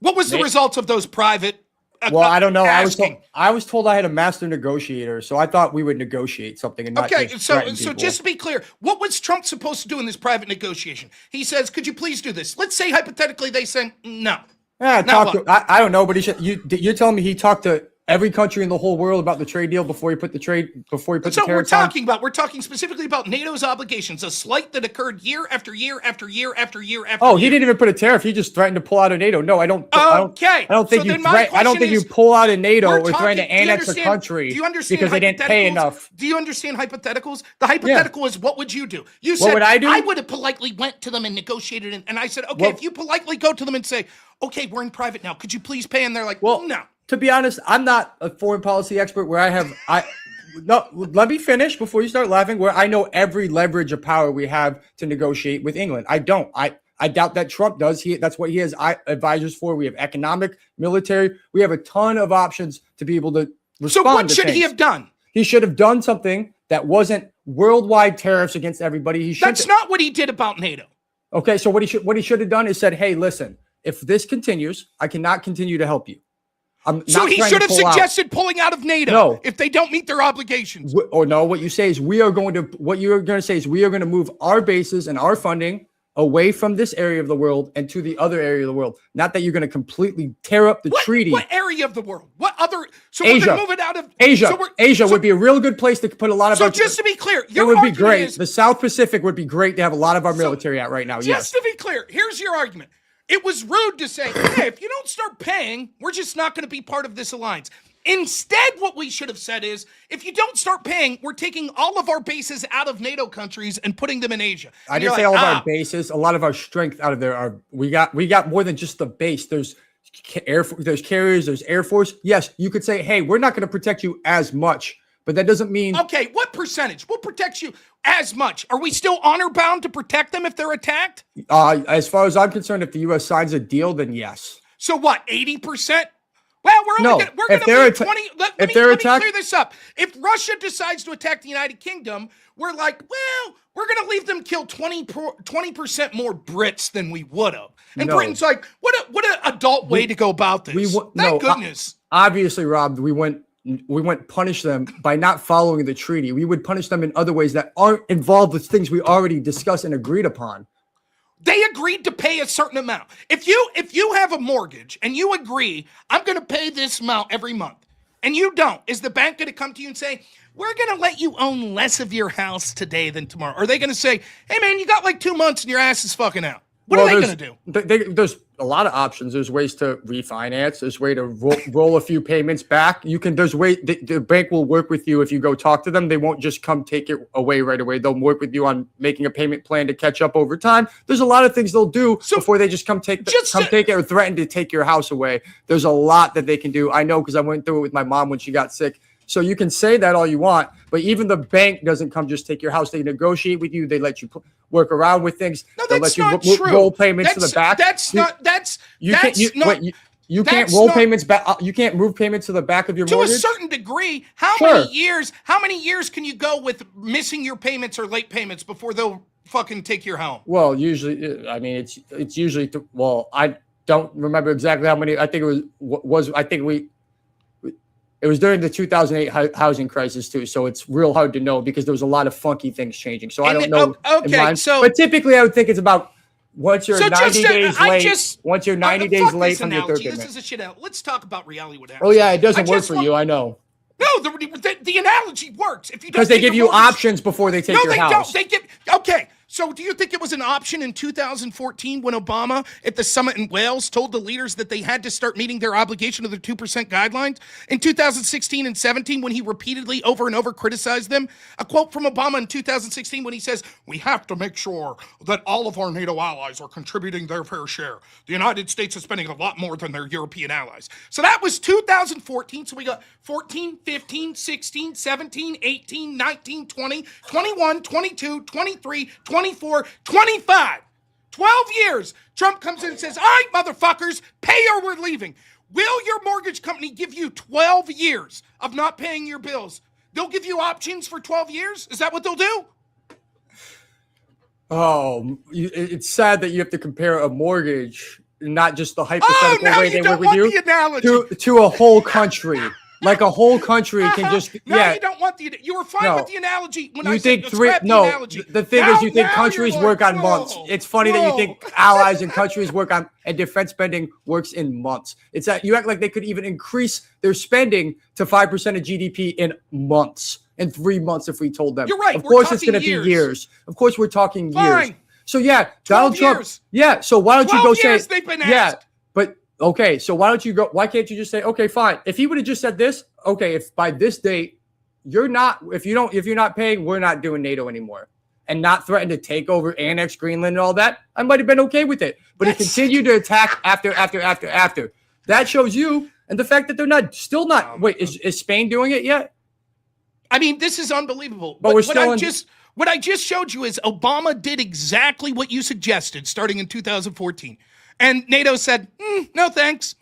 Speaker 6: What was the results of those private
Speaker 4: Well, I don't know.
Speaker 6: asking?
Speaker 4: I was told I had a master negotiator, so I thought we would negotiate something and not just threaten people.
Speaker 6: Just to be clear, what was Trump supposed to do in this private negotiation? He says, could you please do this? Let's say hypothetically they said no.
Speaker 4: I don't know, but you're telling me he talked to every country in the whole world about the trade deal before he put the tariffs on?
Speaker 6: We're talking specifically about NATO's obligations, a slight that occurred year after year after year after year after year.
Speaker 4: He didn't even put a tariff. He just threatened to pull out of NATO. No, I don't.
Speaker 6: Okay.
Speaker 4: I don't think you pull out of NATO or threaten to annex a country because they didn't pay enough.
Speaker 6: Do you understand hypotheticals? The hypothetical is, what would you do? You said,
Speaker 4: what would I do?
Speaker 6: I would have politely went to them and negotiated it. And I said, okay, if you politely go to them and say, okay, we're in private now, could you please pay? And they're like, no.
Speaker 4: To be honest, I'm not a foreign policy expert let me finish before you start laughing, where I know every leverage of power we have to negotiate with England. I don't. I doubt that Trump does. That's what he has advisors for. We have economic, military. We have a ton of options to be able to respond.
Speaker 6: So what should he have done?
Speaker 4: He should have done something that wasn't worldwide tariffs against everybody.
Speaker 6: That's not what he did about NATO.
Speaker 4: Okay, so what he should have done is said, hey, listen, if this continues, I cannot continue to help you.
Speaker 6: So he should have suggested pulling out of NATO if they don't meet their obligations.
Speaker 4: What you're going to say is we are going to move our bases and our funding away from this area of the world and to the other area of the world. Not that you're going to completely tear up the treaty.
Speaker 6: What area of the world? What other? So
Speaker 4: Asia.
Speaker 6: we're moving out of
Speaker 4: Asia.
Speaker 6: So
Speaker 4: Asia would be a real good place to put a lot of.
Speaker 6: So just to be clear,
Speaker 4: it would be great. The South Pacific would be great to have a lot of our military out right now.
Speaker 6: Just to be clear, here's your argument. It was rude to say, hey, if you don't start paying, we're just not going to be part of this alliance. Instead, what we should have said is, if you don't start paying, we're taking all of our bases out of NATO countries and putting them in Asia.
Speaker 4: I didn't say all of our bases. A lot of our strength out of there are we got more than just the base. There's there's carriers, there's Air Force. Yes, you could say, hey, we're not going to protect you as much, but that doesn't mean.
Speaker 6: Okay, what percentage? What protects you as much? Are we still honor bound to protect them if they're attacked?
Speaker 4: As far as I'm concerned, if the U.S. signs a deal, then yes.
Speaker 6: So what? 80%? Well, we're going to leave 20. Let me clear this up. If Russia decides to attack the United Kingdom, we're like, well, we're going to leave them kill 20% more Brits than we would have. And Britain's like, what an adult way to go about this. Thank goodness.
Speaker 4: Obviously, Rob, we wouldn't punish them by not following the treaty. We would punish them in other ways that aren't involved with things we already discussed and agreed upon.
Speaker 6: They agreed to pay a certain amount. If you have a mortgage and you agree, I'm going to pay this amount every month, and you don't, is the bank going to come to you and say, we're going to let you own less of your house today than tomorrow? Or are they going to say, hey, man, you got like 2 months and your ass is fucking out? What are they going to do?
Speaker 4: There's a lot of options. There's ways to refinance. There's way to roll a few payments back. There's way the bank will work with you if you go talk to them. They won't just come take it away right away. They'll work with you on making a payment plan to catch up over time. There's a lot of things they'll do before they just come take it or threaten to take your house away. There's a lot that they can do. I know because I went through it with my mom when she got sick. So you can say that all you want, but even the bank doesn't come just take your house. They negotiate with you. They let you work around with things.
Speaker 6: No,
Speaker 4: They'll
Speaker 6: that's
Speaker 4: let
Speaker 6: not
Speaker 4: you
Speaker 6: true.
Speaker 4: Roll payments to the back. You can't roll payments back. You can't move payments to the back of your mortgage.
Speaker 6: To a certain degree, how many years can you go with missing your payments or late payments before they'll fucking take your home?
Speaker 4: Well, usually, I mean, it's usually. I don't remember exactly how many. I think it was. It was during the 2008 housing crisis too, so it's real hard to know because there was a lot of funky things changing. So I don't know.
Speaker 6: Okay,
Speaker 4: but typically I would think it's about once you're 90 days late. Once you're 90 days late from your third payment.
Speaker 6: This is a shit out. Let's talk about reality. What happens?
Speaker 4: Oh yeah, it doesn't work for you. I know.
Speaker 6: No, the analogy works. If you
Speaker 4: because they give you options before they take your house.
Speaker 6: No, they don't. Okay. So do you think it was an option in 2014 when Obama at the summit in Wales told the leaders that they had to start meeting their obligation of the 2% guidelines? In 2016 and 17 when he repeatedly over and over criticized them? A quote from Obama in 2016 when he says, we have to make sure that all of our NATO allies are contributing their fair share. The United States is spending a lot more than their European allies. So that was 2014. So we got 14, 15, 16, 17, 18, 19, 20, 21, 22, 23, 24, 25. 12 years. Trump comes in and says, all right, motherfuckers, pay or we're leaving. Will your mortgage company give you 12 years of not paying your bills? They'll give you options for 12 years? Is that what they'll do?
Speaker 4: Oh, it's sad that you have to compare a mortgage, not just the hypothetical way they work with you, to a whole country. Like a whole country can just
Speaker 6: you don't want you were fine with the analogy when I said
Speaker 4: the thing is you think countries work on months. It's funny that you think allies and countries work on and defense spending works in months. It's that you act like they could even increase their spending to 5% of GDP in months, in 3 months if we told them.
Speaker 6: You're right.
Speaker 4: Of course it's going to be years. Of course we're talking years. So yeah, Donald Trump.
Speaker 6: Years.
Speaker 4: Yeah. So why don't you go say
Speaker 6: they've been asked.
Speaker 4: But okay, so why can't you just say, okay, fine. If he would have just said this, okay, if by this date if you're not paying, we're not doing NATO anymore, and not threaten to take over, annex Greenland and all that, I might have been okay with it. But he continued to attack after. That shows you, and the fact that they're still not. Wait, is Spain doing it yet?
Speaker 6: I mean, this is unbelievable.
Speaker 4: But we're still
Speaker 6: what I just showed you is Obama did exactly what you suggested starting in 2014. And NATO said, no thanks.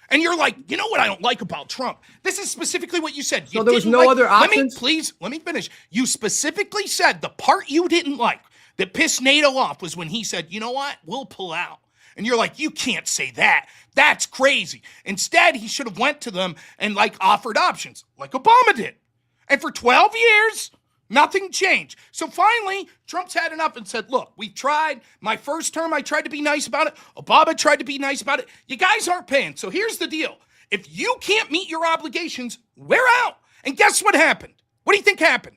Speaker 6: And you're like, you know what I don't like about Trump? This is specifically what you said.
Speaker 4: So there was no other options?
Speaker 6: Let me finish. You specifically said the part you didn't like that pissed NATO off was when he said, you know what? We'll pull out. And you're like, you can't say that. That's crazy. Instead, he should have went to them and offered options like Obama did. And for 12 years, Nothing changed. So finally, Trump's had enough and said, look, we tried. My first term, I tried to be nice about it. Obama tried to be nice about it. You guys aren't paying. So here's the deal. If you can't meet your obligations, we're out. And guess what happened? What do you think happened?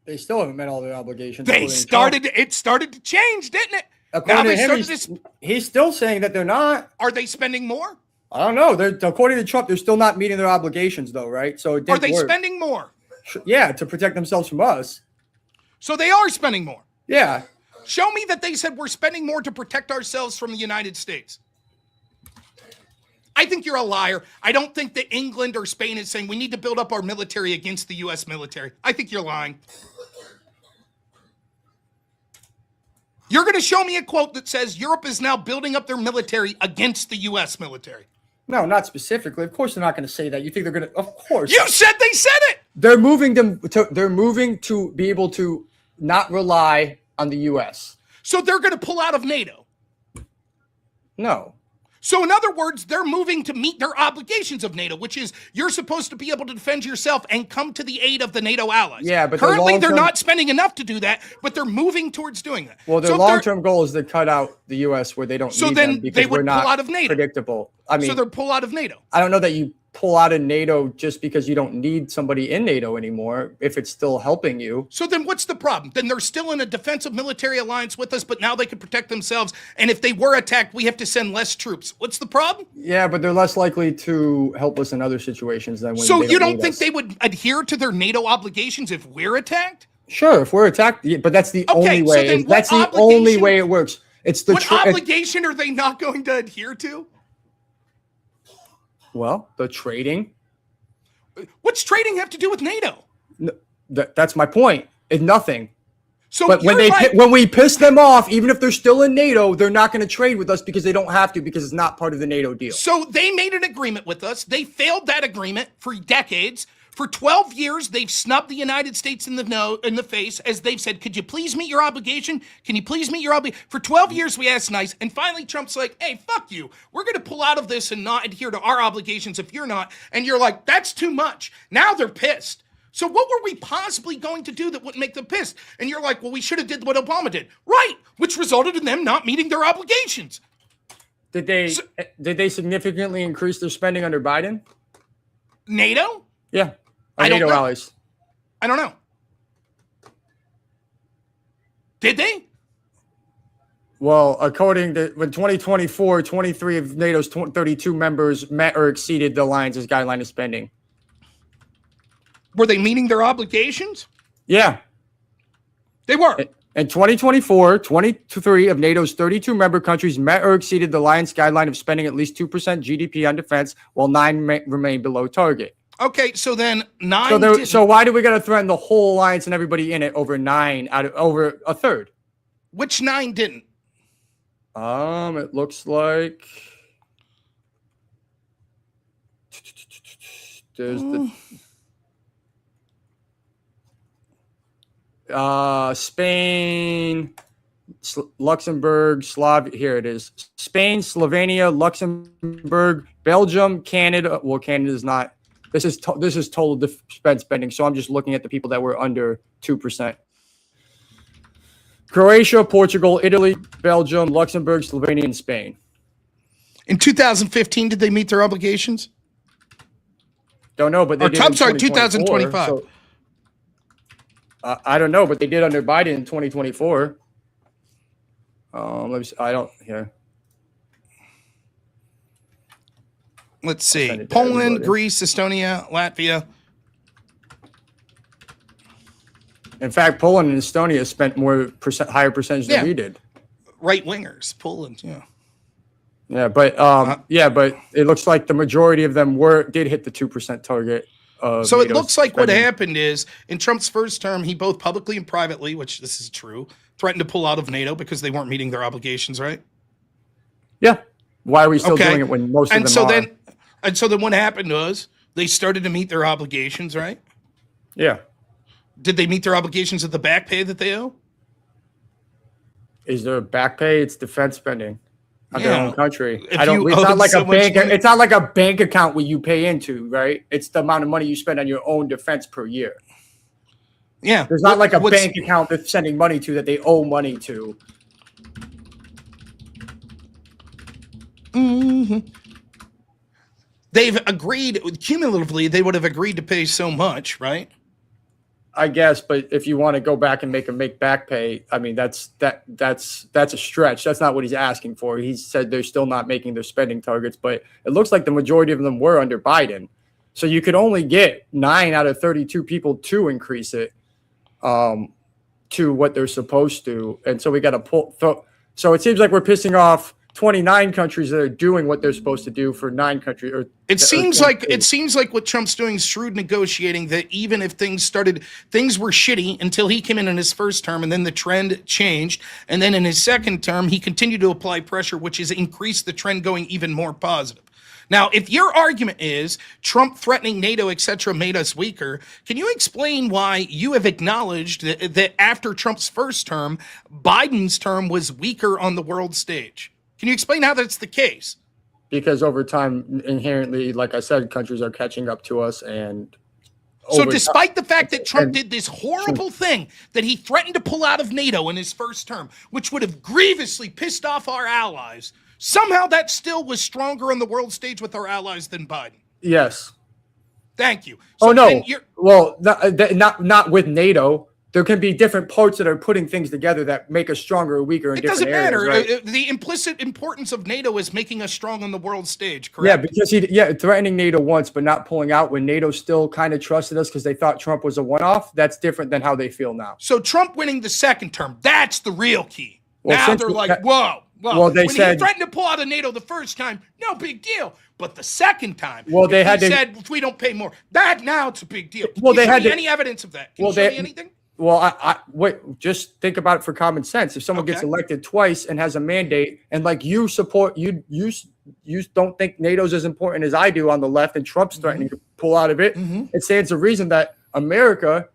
Speaker 4: They still haven't met all their obligations.
Speaker 6: It started to change, didn't it?
Speaker 4: According to him, he's still saying that they're not.
Speaker 6: Are they spending more?
Speaker 4: I don't know. According to Trump, they're still not meeting their obligations, though, right? So
Speaker 6: are they spending more?
Speaker 4: Yeah, to protect themselves from us.
Speaker 6: So they are spending more.
Speaker 4: Yeah.
Speaker 6: Show me that they said we're spending more to protect ourselves from the United States. I think you're a liar. I don't think that England or Spain is saying we need to build up our military against the U.S. military. I think you're lying. You're going to show me a quote that says Europe is now building up their military against the U.S. military.
Speaker 4: No, not specifically. Of course, they're not going to say that. You think they're going to? Of course.
Speaker 6: You said they said it.
Speaker 4: They're moving to be able to not rely on the U.S.
Speaker 6: So they're going to pull out of NATO.
Speaker 4: No.
Speaker 6: So in other words, they're moving to meet their obligations of NATO, which is you're supposed to be able to defend yourself and come to the aid of the NATO allies.
Speaker 4: Yeah, but
Speaker 6: currently they're not spending enough to do that, but they're moving towards doing that.
Speaker 4: Well, their long-term goal is to cut out the U.S. where they don't need them because
Speaker 6: they would
Speaker 4: we're not
Speaker 6: pull out of NATO.
Speaker 4: Predictable. I mean,
Speaker 6: so they're pull out of NATO.
Speaker 4: I don't know that you pull out of NATO just because you don't need somebody in NATO anymore if it's still helping you.
Speaker 6: So then what's the problem? Then they're still in a defensive military alliance with us, but now they can protect themselves. And if they were attacked, we have to send less troops. What's the problem?
Speaker 4: Yeah, but they're less likely to help us in other situations than when
Speaker 6: So
Speaker 4: they
Speaker 6: you don't
Speaker 4: need
Speaker 6: think
Speaker 4: us.
Speaker 6: they would adhere to their NATO obligations if we're attacked?
Speaker 4: Sure, if we're attacked, yeah, but that's the only
Speaker 6: so
Speaker 4: way.
Speaker 6: then
Speaker 4: That's the
Speaker 6: what
Speaker 4: only
Speaker 6: obligation-
Speaker 4: way it works. It's the
Speaker 6: What obligation are they not going to adhere to?
Speaker 4: well, the trading.
Speaker 6: What's trading have to do with NATO?
Speaker 4: No, that's my point. It's nothing.
Speaker 6: So
Speaker 4: But when when we piss them off, even if they're still in NATO, they're not going to trade with us because they don't have to because it's not part of the NATO deal.
Speaker 6: So they made an agreement with us. They failed that agreement for decades. For 12 years, they've snubbed the United States in the face as they've said, could you please meet your obligation? Can you please meet your obligation? For 12 years, we asked nice. And finally, Trump's like, hey, fuck you. We're going to pull out of this and not adhere to our obligations if you're not. And you're like, that's too much. Now they're pissed. So what were we possibly going to do that wouldn't make them pissed? And you're like, well, we should have did what Obama did. Right, which resulted in them not meeting their obligations.
Speaker 4: Did they significantly increase their spending under Biden?
Speaker 6: NATO?
Speaker 4: Yeah.
Speaker 6: I don't
Speaker 4: NATO
Speaker 6: know.
Speaker 4: allies.
Speaker 6: I don't know. Did they?
Speaker 4: Well, according to when 2024, 23 of NATO's 32 members met or exceeded the alliance's guideline of spending.
Speaker 6: Were they meeting their obligations?
Speaker 4: Yeah.
Speaker 6: They were.
Speaker 4: In 2024, 23 of NATO's 32 member countries met or exceeded the alliance guideline of spending at least 2% GDP on defense, while 9 remain below target.
Speaker 6: Okay, so then 9.
Speaker 4: So why do we got to threaten the whole alliance and everybody in it over 9 out of over a third?
Speaker 6: Which 9 didn't?
Speaker 4: It looks like there's the Spain, Luxembourg, here it is. Spain, Slovenia, Luxembourg, Belgium, Canada. Well, Canada is not. This is total defense spending. So I'm just looking at the people that were under 2%. Croatia, Portugal, Italy, Belgium, Luxembourg, Slovenia, and Spain.
Speaker 6: In 2015, did they meet their obligations?
Speaker 4: Don't know, but they did.
Speaker 6: I'm sorry, 2025.
Speaker 4: So, I don't know, but they did under Biden in 2024. Let me see. I don't here.
Speaker 6: Let's see. Poland, Greece, Estonia, Latvia.
Speaker 4: In fact, Poland and Estonia spent higher percentage than we did.
Speaker 6: Right wingers, Poland, yeah.
Speaker 4: Yeah, but it looks like the majority of them did hit the 2% target.
Speaker 6: So it looks like what happened is in Trump's first term, he both publicly and privately, which this is true, threatened to pull out of NATO because they weren't meeting their obligations, right?
Speaker 4: Yeah. Why are we still doing it when most of them are?
Speaker 6: And so then what happened was they started to meet their obligations, right?
Speaker 4: Yeah.
Speaker 6: Did they meet their obligations of the back pay that they owe?
Speaker 4: Is there a back pay? It's defense spending on their own country.
Speaker 6: It's
Speaker 4: not like a bank. It's not like a bank account where you pay into, right? It's the amount of money you spend on your own defense per year.
Speaker 6: Yeah.
Speaker 4: There's not like a
Speaker 6: What's-
Speaker 4: bank account they're sending money to that they owe money to.
Speaker 6: They've agreed cumulatively. They would have agreed to pay so much, right?
Speaker 4: I guess, but if you want to go back and make a make back pay, I mean that's a stretch. That's not what he's asking for. He said they're still not making their spending targets, but it looks like the majority of them were under Biden. So you could only get 9 out of 32 people to increase it to what they're supposed to, and so we got to pull. So it seems like we're pissing off 29 countries that are doing what they're supposed to do for 9 countries.
Speaker 6: It seems like what Trump's doing is shrewd negotiating, that even if things were shitty until he came in his first term, and then the trend changed, and then in his second term he continued to apply pressure, which has increased the trend going even more positive. Now, if your argument is Trump threatening NATO, etc., made us weaker, can you explain why you have acknowledged that after Trump's first term, Biden's term was weaker on the world stage? Can you explain how that's the case?
Speaker 4: Because over time, inherently, like I said, countries are catching up to us. And
Speaker 6: so despite the fact that Trump did this horrible thing, that he threatened to pull out of NATO in his first term, which would have grievously pissed off our allies, somehow that still was stronger on the world stage with our allies than Biden.
Speaker 4: Yes.
Speaker 6: Thank you.
Speaker 4: So no. Well, not with NATO. There can be different parts that are putting things together that make us stronger or weaker in different areas. It doesn't matter.
Speaker 6: Right? The implicit importance of NATO is making us strong on the world stage, correct?
Speaker 4: Yeah, because threatening NATO once but not pulling out when NATO still kind of trusted us because they thought Trump was a one-off, that's different than how they feel now.
Speaker 6: So Trump winning the second term, that's the real key. Well, now they're like, whoa.
Speaker 4: Well,
Speaker 6: when he threatened to pull out of NATO the first time, no big deal. But the second time, said if we don't pay more, now it's a big deal. Well, they had any evidence of that? Can you show me anything?
Speaker 4: Well, I wait. Just think about it for common sense. If someone gets elected twice and has a mandate, and like you support you don't think NATO's as important as I do on the left, and Trump's threatening to pull out of it, it stands to reason that America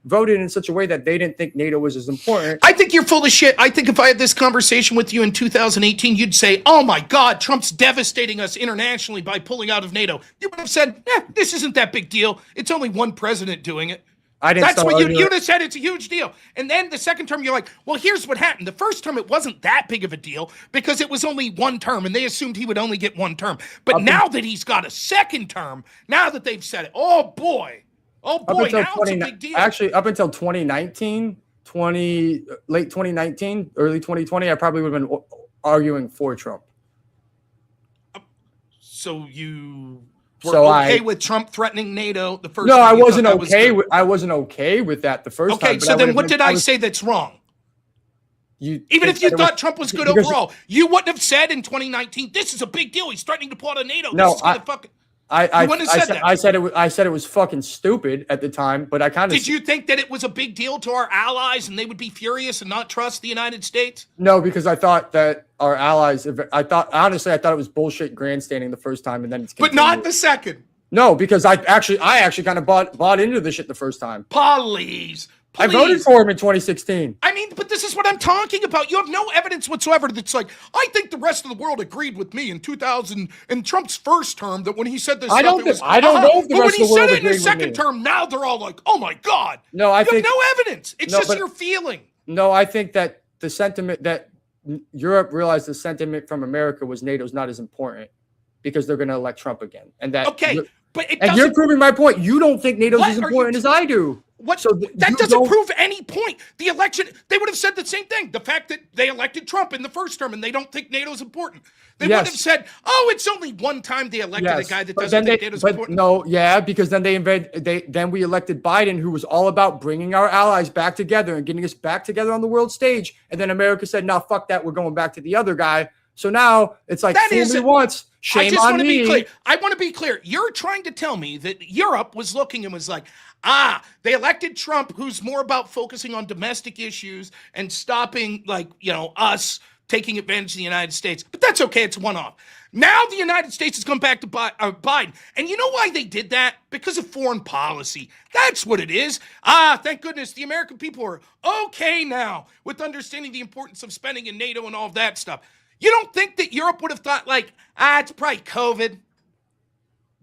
Speaker 4: voted in such a way that they didn't think NATO was as important.
Speaker 6: I think you're full of shit. I think if I had this conversation with you in 2018, you'd say, "Oh my God, Trump's devastating us internationally by pulling out of NATO." You would have said, "This isn't that big deal. It's only one president doing it." That's what you'd have said. It's a huge deal. And then the second term, you're like, well, here's what happened. The first term, it wasn't that big of a deal because it was only one term, and they assumed he would only get one term. But now that he's got a second term, now that they've said it, oh boy, now it's a big deal.
Speaker 4: Actually, up until 2019, late 2019, early 2020, I probably would have been arguing for Trump.
Speaker 6: So you... okay with Trump threatening NATO the first time?
Speaker 4: No, I wasn't okay. I wasn't okay with that the first time.
Speaker 6: Okay, so then what did I say that's wrong? Even if you thought Trump was good overall, you wouldn't have said in 2019, "This is a big deal. He's threatening to pull out of NATO."
Speaker 4: No,
Speaker 6: this is gonna fucking... You wouldn't have said that.
Speaker 4: I said it was fucking stupid at the time, but I kind of...
Speaker 6: Did you think that it was a big deal to our allies and they would be furious and not trust the United States?
Speaker 4: No, because I thought that our allies... Honestly, I thought it was bullshit grandstanding the first time, and then it's...
Speaker 6: But not the second.
Speaker 4: No, because I actually kind of bought into the shit the first time.
Speaker 6: Please.
Speaker 4: I voted for him in 2016.
Speaker 6: I mean, but this is what I'm talking about. You have no evidence whatsoever that's like, I think the rest of the world agreed with me in 2000 in Trump's first term that when he said this
Speaker 4: I don't know if the rest of the world agreed with me. But when he said it in his second term, now they're all like, oh my God. No, I think
Speaker 6: you have no evidence. It's just your feeling.
Speaker 4: No, I think that the sentiment that Europe realized the sentiment from America was NATO's not as important because they're going to elect Trump again. And that
Speaker 6: but
Speaker 4: you're proving my point. You don't think NATO's as important as I do.
Speaker 6: What? So that doesn't prove any point. The election, they would have said the same thing. The fact that they elected Trump in the first term and they don't think NATO's important. They would have said, oh, it's only one time they elected a guy that doesn't think NATO's important.
Speaker 4: No, because then then we elected Biden, who was all about bringing our allies back together and getting us back together on the world stage. And then America said, no, fuck that. We're going back to the other guy. So now it's like, fool me once, shame on me.
Speaker 6: I want to be clear. You're trying to tell me that Europe was looking and was like, they elected Trump, who's more about focusing on domestic issues and stopping, us taking advantage of the United States. But that's okay. It's one-off. Now the United States has come back to Biden. And you know why they did that? Because of foreign policy. That's what it is. Thank goodness the American people are okay now with understanding the importance of spending in NATO and all of that stuff. You don't think that Europe would have thought it's probably COVID,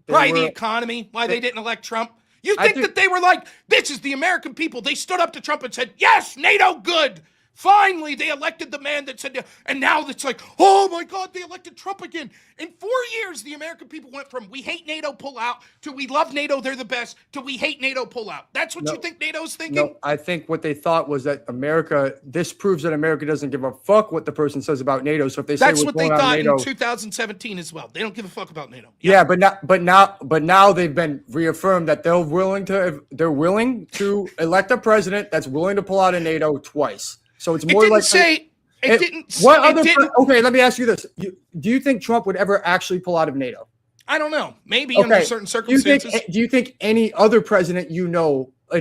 Speaker 6: probably the economy, why they didn't elect Trump? You think that they were like, this is the American people. They stood up to Trump and said, yes, NATO good. Finally, they elected the man that said, and now it's like, oh my God, they elected Trump again. In 4 years, the American people went from we hate NATO, pull out, to we love NATO, they're the best, to we hate NATO, pull out. That's what you think NATO's thinking?
Speaker 4: No, I think what they thought was that this proves that America doesn't give a fuck what the person says about NATO. So if they say
Speaker 6: that's what they thought
Speaker 4: NATO,
Speaker 6: in 2017 as well. They don't give a fuck about NATO.
Speaker 4: Yeah, but now they've been reaffirmed that they're willing to elect a president that's willing to pull out of NATO twice. So it's more like
Speaker 6: okay,
Speaker 4: let me ask you this. Do you think Trump would ever actually pull out of NATO?
Speaker 6: I don't know. Maybe under certain circumstances.
Speaker 4: Do you think any other president in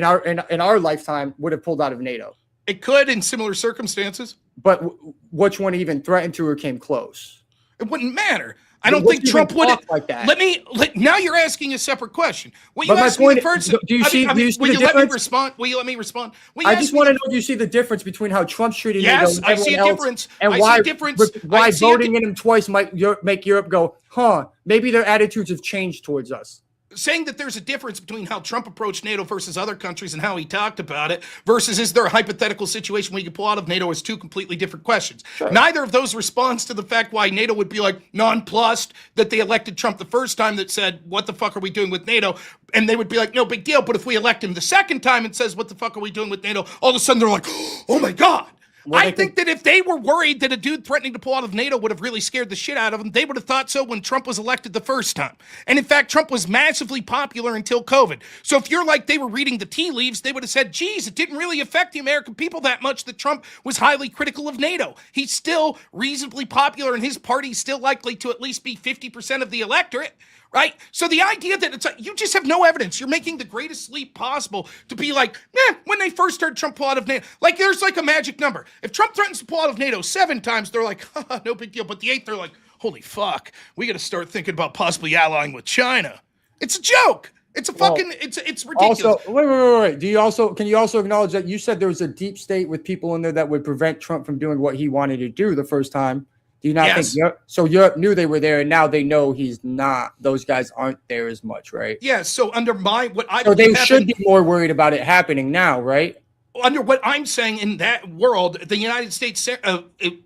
Speaker 4: our lifetime would have pulled out of NATO?
Speaker 6: It could in similar circumstances.
Speaker 4: But which one even threatened to or came close?
Speaker 6: It wouldn't matter. I don't think Trump would
Speaker 4: like that.
Speaker 6: Now you're asking a separate question. What you
Speaker 4: my
Speaker 6: asked
Speaker 4: point
Speaker 6: me first.
Speaker 4: do you see
Speaker 6: will
Speaker 4: the
Speaker 6: you
Speaker 4: difference?
Speaker 6: let me respond? Will you let me respond?
Speaker 4: I just want to know if you see the difference between how Trump's treating NATO
Speaker 6: Yes,
Speaker 4: and
Speaker 6: I see a
Speaker 4: everyone else,
Speaker 6: difference.
Speaker 4: and
Speaker 6: I
Speaker 4: why
Speaker 6: see a difference.
Speaker 4: why voting in him twice might make Europe go, huh? Maybe their attitudes have changed towards us.
Speaker 6: Saying that there's a difference between how Trump approached NATO versus other countries and how he talked about it versus is there a hypothetical situation where you can pull out of NATO is two completely different questions. Sure. Neither of those responds to the fact why NATO would be like nonplussed that they elected Trump the first time that said, what the fuck are we doing with NATO? And they would be like, no big deal. But if we elect him the second time and says, what the fuck are we doing with NATO? All of a sudden they're like, oh my God. I think that if they were worried that a dude threatening to pull out of NATO would have really scared the shit out of them, they would have thought so when Trump was elected the first time. And in fact, Trump was massively popular until COVID. So if you're like they were reading the tea leaves, they would have said, geez, it didn't really affect the American people that much that Trump was highly critical of NATO. He's still reasonably popular and his party's still likely to at least be 50% of the electorate. Right? So the idea that it's like, you just have no evidence. You're making the greatest leap possible to be like, when they first heard Trump pull out of NATO, like there's like a magic number. If Trump threatens to pull out of NATO 7 times, they're like, no big deal. But the 8th, they're like, holy fuck, we got to start thinking about possibly allying with China. It's a joke. It's a fucking, it's ridiculous.
Speaker 4: Also, wait. Can you also acknowledge that you said there was a deep state with people in there that would prevent Trump from doing what he wanted to do the first time? Do you not think so? Europe knew they were there, and now they know he's not. Those guys aren't there as much, right?
Speaker 6: Yeah. So under
Speaker 4: so they should be more worried about it happening now, right?
Speaker 6: Under what I'm saying in that world, the United States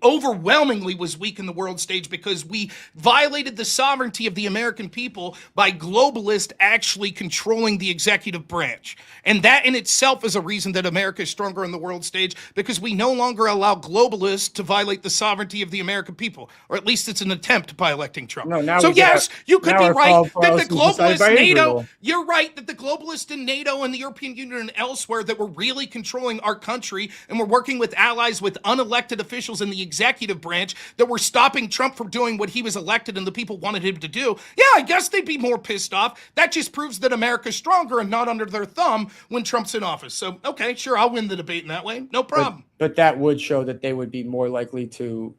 Speaker 6: overwhelmingly was weak in the world stage because we violated the sovereignty of the American people by globalists actually controlling the executive branch. And that in itself is a reason that America is stronger in the world stage because we no longer allow globalists to violate the sovereignty of the American people, or at least it's an attempt by electing Trump. So yes, you could be right that the globalists NATO, you're right that the globalists in NATO and the European Union and elsewhere that were really controlling our country and we're working with allies with unelected officials in the executive branch that were stopping Trump from doing what he was elected and the people wanted him to do. Yeah, I guess they'd be more pissed off. That just proves that America's stronger and not under their thumb when Trump's in office. So, okay, sure, I'll win the debate in that way. No problem.
Speaker 4: But that would show that they would be more likely to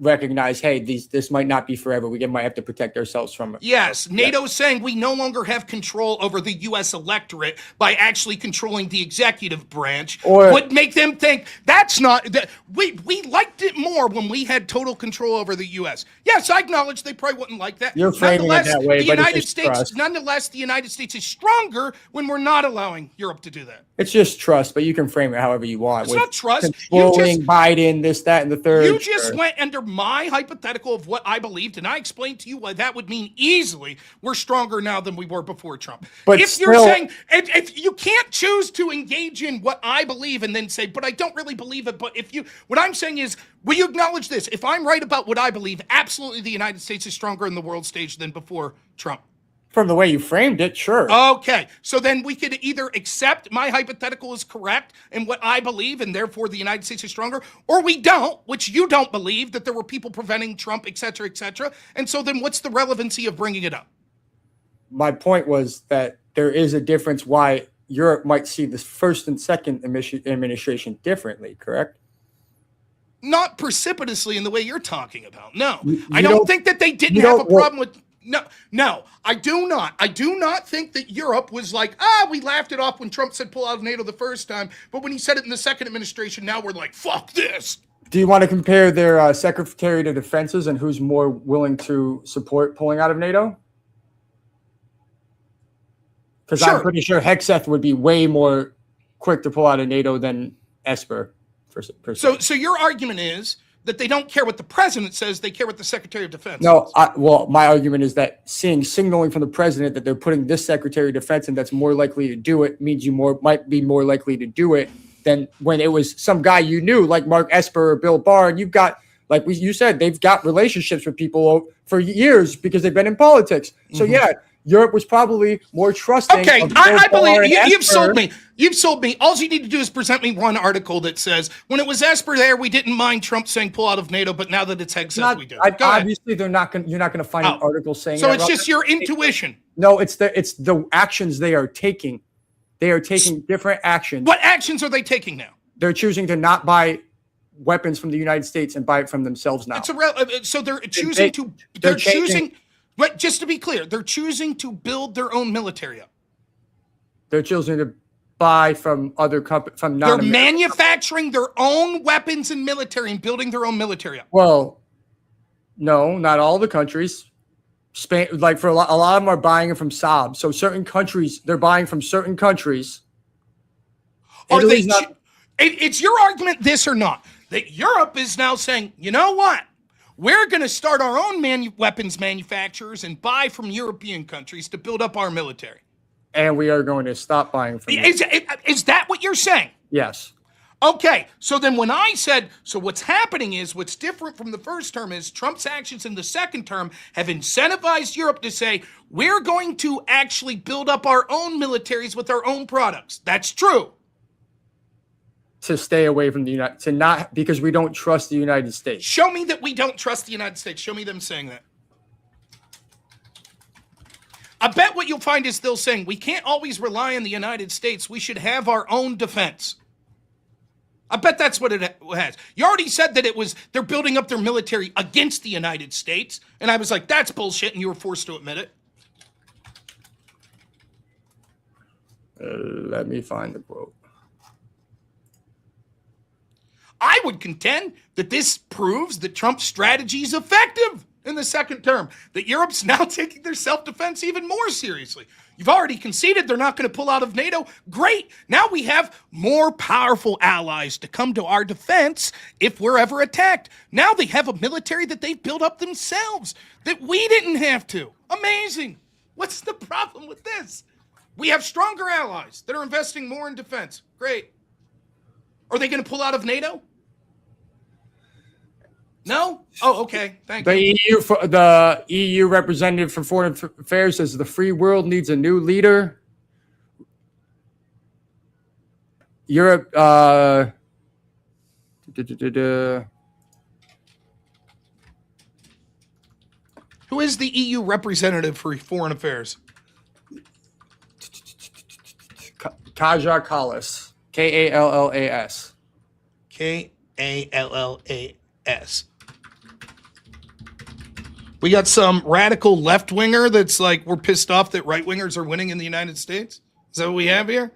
Speaker 4: recognize, hey, this might not be forever. We might have to protect ourselves from it.
Speaker 6: Yes, NATO's saying we no longer have control over the U.S. electorate by actually controlling the executive branch would make them think that's not that we liked it more when we had total control over the U.S. Yes, I acknowledge they probably wouldn't like that.
Speaker 4: You're framing it that way, but it's trust.
Speaker 6: Nonetheless, the United States is stronger when we're not allowing Europe to do that.
Speaker 4: It's just trust, but you can frame it however you want.
Speaker 6: It's not trust.
Speaker 4: Controlling Biden, this, that, and the third.
Speaker 6: You just went under my hypothetical of what I believed, and I explained to you why that would mean easily we're stronger now than we were before Trump.
Speaker 4: But
Speaker 6: if you're saying, if you can't choose to engage in what I believe and then say, but I don't really believe it, but what I'm saying is, will you acknowledge this? If I'm right about what I believe, absolutely the United States is stronger in the world stage than before Trump.
Speaker 4: From the way you framed it, sure.
Speaker 6: Okay, so then we could either accept my hypothetical is correct and what I believe, and therefore the United States is stronger, or we don't, which you don't believe, that there were people preventing Trump, et cetera, and so then what's the relevancy of bringing it up?
Speaker 4: My point was that there is a difference why Europe might see the first and second administration differently, correct?
Speaker 6: Not precipitously in the way you're talking about, no. I don't think that they didn't have a problem with... No, I do not. I do not think that Europe was like, we laughed it off when Trump said pull out of NATO the first time, but when he said it in the second administration, now we're like, fuck this.
Speaker 4: Do you want to compare their Secretary of Defenses and who's more willing to support pulling out of NATO? Because
Speaker 6: Sure.
Speaker 4: I'm pretty sure Hegseth would be way more quick to pull out of NATO than Esper. Per se.
Speaker 6: So your argument is that they don't care what the president says; they care what the Secretary of Defense
Speaker 4: No,
Speaker 6: says.
Speaker 4: well, my argument is that signaling from the president that they're putting this Secretary of Defense and that's more likely to do it means you might be more likely to do it than when it was some guy you knew like Mark Esper or Bill Barr, and you've got, like you said, they've got relationships with people for years because they've been in politics. So yeah, Europe was probably more trusting.
Speaker 6: Okay,
Speaker 4: of Bill
Speaker 6: I
Speaker 4: Barr
Speaker 6: believe
Speaker 4: and
Speaker 6: you've
Speaker 4: Esper.
Speaker 6: sold me. You've sold me. All you need to do is present me one article that says when it was Esper there, we didn't mind Trump saying pull out of NATO, but now that it's Hegseth, we do. Go ahead.
Speaker 4: Obviously, they're not going. You're not going to find an article saying.
Speaker 6: So
Speaker 4: that,
Speaker 6: it's
Speaker 4: Robert.
Speaker 6: just your intuition.
Speaker 4: No, it's the actions they are taking. They are taking different actions.
Speaker 6: What actions are they taking now?
Speaker 4: They're choosing to not buy weapons from the United States and buy it from themselves now.
Speaker 6: So they're choosing to.
Speaker 4: they're
Speaker 6: They're choosing. But just to be clear, they're choosing to build their own military up.
Speaker 4: They're choosing to buy from other companies, from
Speaker 6: They're
Speaker 4: non.
Speaker 6: manufacturing their own weapons and military and building their own military up.
Speaker 4: Well, no, not all the countries. Spain, like for a lot of them are buying it from Saab. So certain countries, they're buying from certain countries.
Speaker 6: Are they?
Speaker 4: Italy's not-
Speaker 6: It's your argument, this or not, that Europe is now saying, you know what? We're going to start our own weapons manufacturers and buy from European countries to build up our military.
Speaker 4: And we are going to stop buying from them.
Speaker 6: Is that what you're saying?
Speaker 4: Yes.
Speaker 6: Okay, so then when I said, so what's happening is, what's different from the first term is Trump's actions in the second term have incentivized Europe to say, we're going to actually build up our own militaries with our own products. That's true.
Speaker 4: To stay away from the United, to not, because we don't trust the United States.
Speaker 6: Show me that we don't trust the United States. Show me them saying that. I bet what you'll find is they'll saying, we can't always rely on the United States. We should have our own defense. I bet that's what it has. You already said that they're building up their military against the United States. And I was like, that's bullshit. And you were forced to admit it.
Speaker 4: Let me find the quote.
Speaker 6: I would contend that this proves that Trump's strategy is effective in the second term, that Europe's now taking their self-defense even more seriously. You've already conceded they're not going to pull out of NATO. Great. Now we have more powerful allies to come to our defense if we're ever attacked. Now they have a military that they've built up themselves that we didn't have to. Amazing. What's the problem with this? We have stronger allies that are investing more in defense. Great. Are they going to pull out of NATO? No? Oh, okay. Thank you.
Speaker 4: The EU representative for foreign affairs says the free world needs a new leader. Europe,
Speaker 6: Who is the EU representative for foreign affairs?
Speaker 4: Kaja Kallas, Kallas.
Speaker 6: Kallas. We got some radical left winger that's like, we're pissed off that right wingers are winning in the United States. Is that what we have here?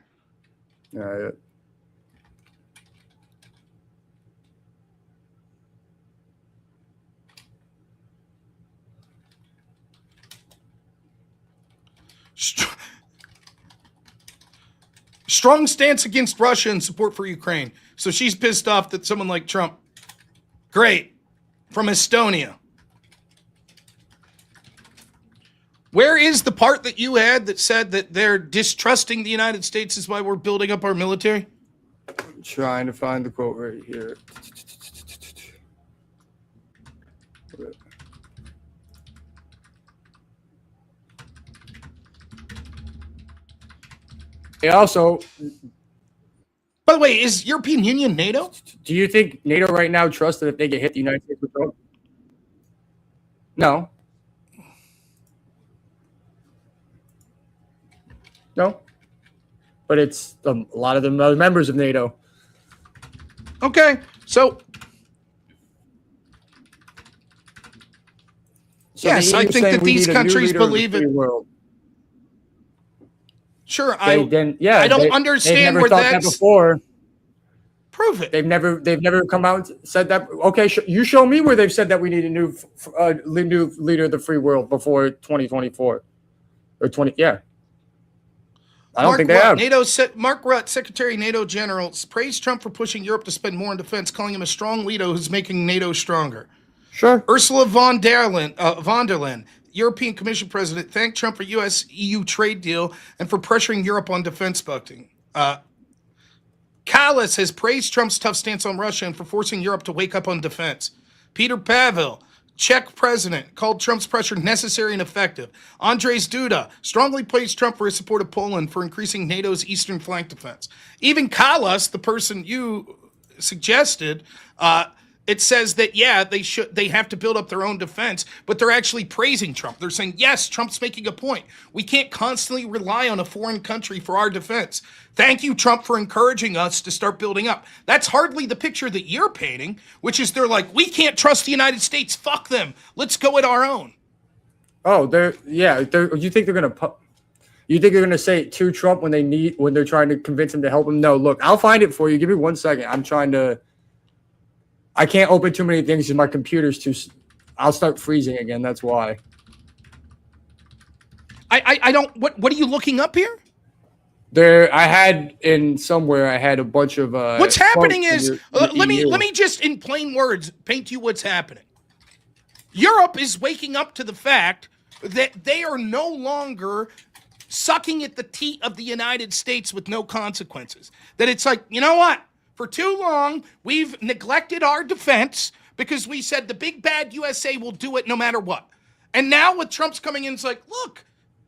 Speaker 6: Strong stance against Russia and support for Ukraine. So she's pissed off that someone like Trump. Great. From Estonia. Where is the part that you had that said that they're distrusting the United States is why we're building up our military?
Speaker 4: I'm trying to find the quote right here. Also,
Speaker 6: by the way, is European Union NATO?
Speaker 4: Do you think NATO right now trusts that if they get hit, the United States would go? No. No. But it's a lot of them are members of NATO.
Speaker 6: Okay, so yes, I think that these countries believe it.
Speaker 4: World.
Speaker 6: Sure,
Speaker 4: I don't
Speaker 6: understand
Speaker 4: where that's that before.
Speaker 6: Prove it.
Speaker 4: They've never come out and said that. Okay, you show me where they've said that we need a new leader of the free world before 2024 or 20. Yeah. I don't think they have.
Speaker 6: Mark Rutte, Secretary of NATO General, praised Trump for pushing Europe to spend more on defense, calling him a strong leader who's making NATO stronger.
Speaker 4: Sure.
Speaker 6: Ursula von der Leyen, European Commission President, thanked Trump for U.S.-EU trade deal and for pressuring Europe on defense spending. Kallas has praised Trump's tough stance on Russia and for forcing Europe to wake up on defense. Peter Pavel, Czech president, called Trump's pressure necessary and effective. Andrzej Duda strongly praised Trump for his support of Poland for increasing NATO's eastern flank defense. Even Kallas, the person you suggested, it says that, yeah, they have to build up their own defense, but they're actually praising Trump. They're saying, yes, Trump's making a point. We can't constantly rely on a foreign country for our defense. Thank you, Trump, for encouraging us to start building up. That's hardly the picture that you're painting, which is they're like, we can't trust the United States. Fuck them. Let's go at our own.
Speaker 4: Oh, you think they're gonna say it to Trump when they're trying to convince him to help him? No, look, I'll find it for you. Give me 1 second. I can't open too many things in my computer's I'll start freezing again. That's why.
Speaker 6: I don't. What are you looking up here?
Speaker 4: I had a bunch of.
Speaker 6: What's happening is let me just in plain words paint you what's happening. Europe is waking up to the fact that they are no longer sucking at the teat of the United States with no consequences. That it's like, you know what? For too long, we've neglected our defense because we said the big bad USA will do it no matter what. And now with Trump's coming in, it's like, look,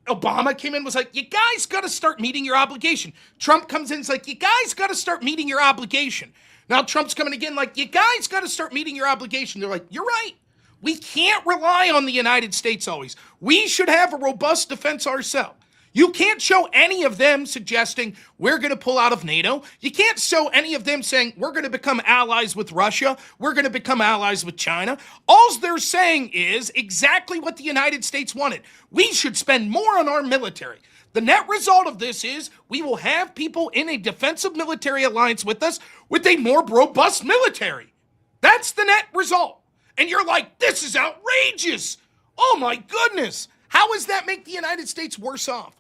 Speaker 6: Obama came in, was like, you guys got to start meeting your obligation. Trump comes in, it's like, you guys got to start meeting your obligation. Now Trump's coming again, like, you guys got to start meeting your obligation. They're like, you're right. We can't rely on the United States always. We should have a robust defense ourselves. You can't show any of them suggesting we're going to pull out of NATO. You can't show any of them saying we're going to become allies with Russia. We're going to become allies with China. All they're saying is exactly what the United States wanted. We should spend more on our military. The net result of this is we will have people in a defensive military alliance with us with a more robust military. That's the net result. And you're like, this is outrageous. Oh my goodness. How does that make the United States worse off?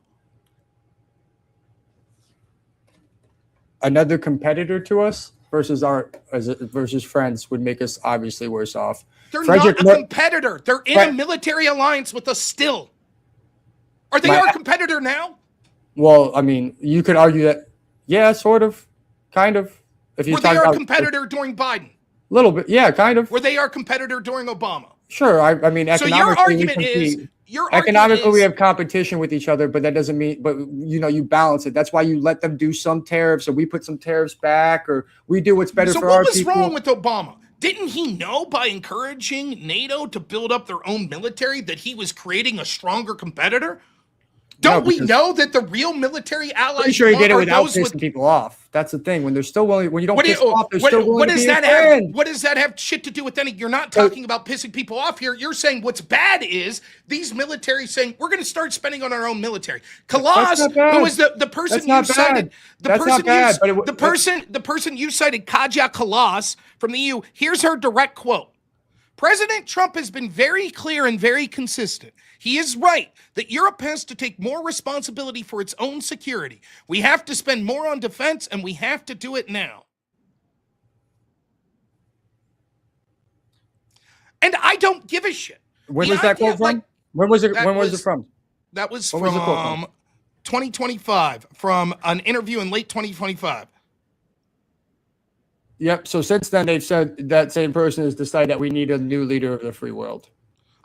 Speaker 4: Another competitor to us versus friends would make us obviously worse off.
Speaker 6: They're not a competitor. They're in a military alliance with us still. Are they our competitor now?
Speaker 4: Well, I mean, you could argue that, yeah, sort of, kind of.
Speaker 6: Were they our competitor during Biden?
Speaker 4: A little bit, yeah, kind of.
Speaker 6: Were they our competitor during Obama?
Speaker 4: Sure, I mean, economically,
Speaker 6: so your argument is
Speaker 4: we have competition with each other, but that doesn't mean, but you balance it. That's why you let them do some tariffs, or we put some tariffs back, or we do what's better for our people.
Speaker 6: So what was wrong with Obama? Didn't he know by encouraging NATO to build up their own military that he was creating a stronger competitor? Don't we know that the real military allies?
Speaker 4: Pretty sure he did it without pissing people off. That's the thing. When they're still willing, when you don't piss off, they're still willing to be a friend.
Speaker 6: What does that have shit to do with anything? You're not talking about pissing people off here. You're saying what's bad is these militaries saying we're going to start spending on our own military. Kallas, who was the person you cited, the person you cited, Kaja Kallas from the EU. Here's her direct quote. President Trump has been very clear and very consistent. He is right that Europe has to take more responsibility for its own security. We have to spend more on defense, and we have to do it now. And I don't give a shit.
Speaker 4: When was that quote from? When was it from?
Speaker 6: That was from 2025, from an interview in late 2025.
Speaker 4: Yep. So since then, they've said that same person has decided that we need a new leader of the free world.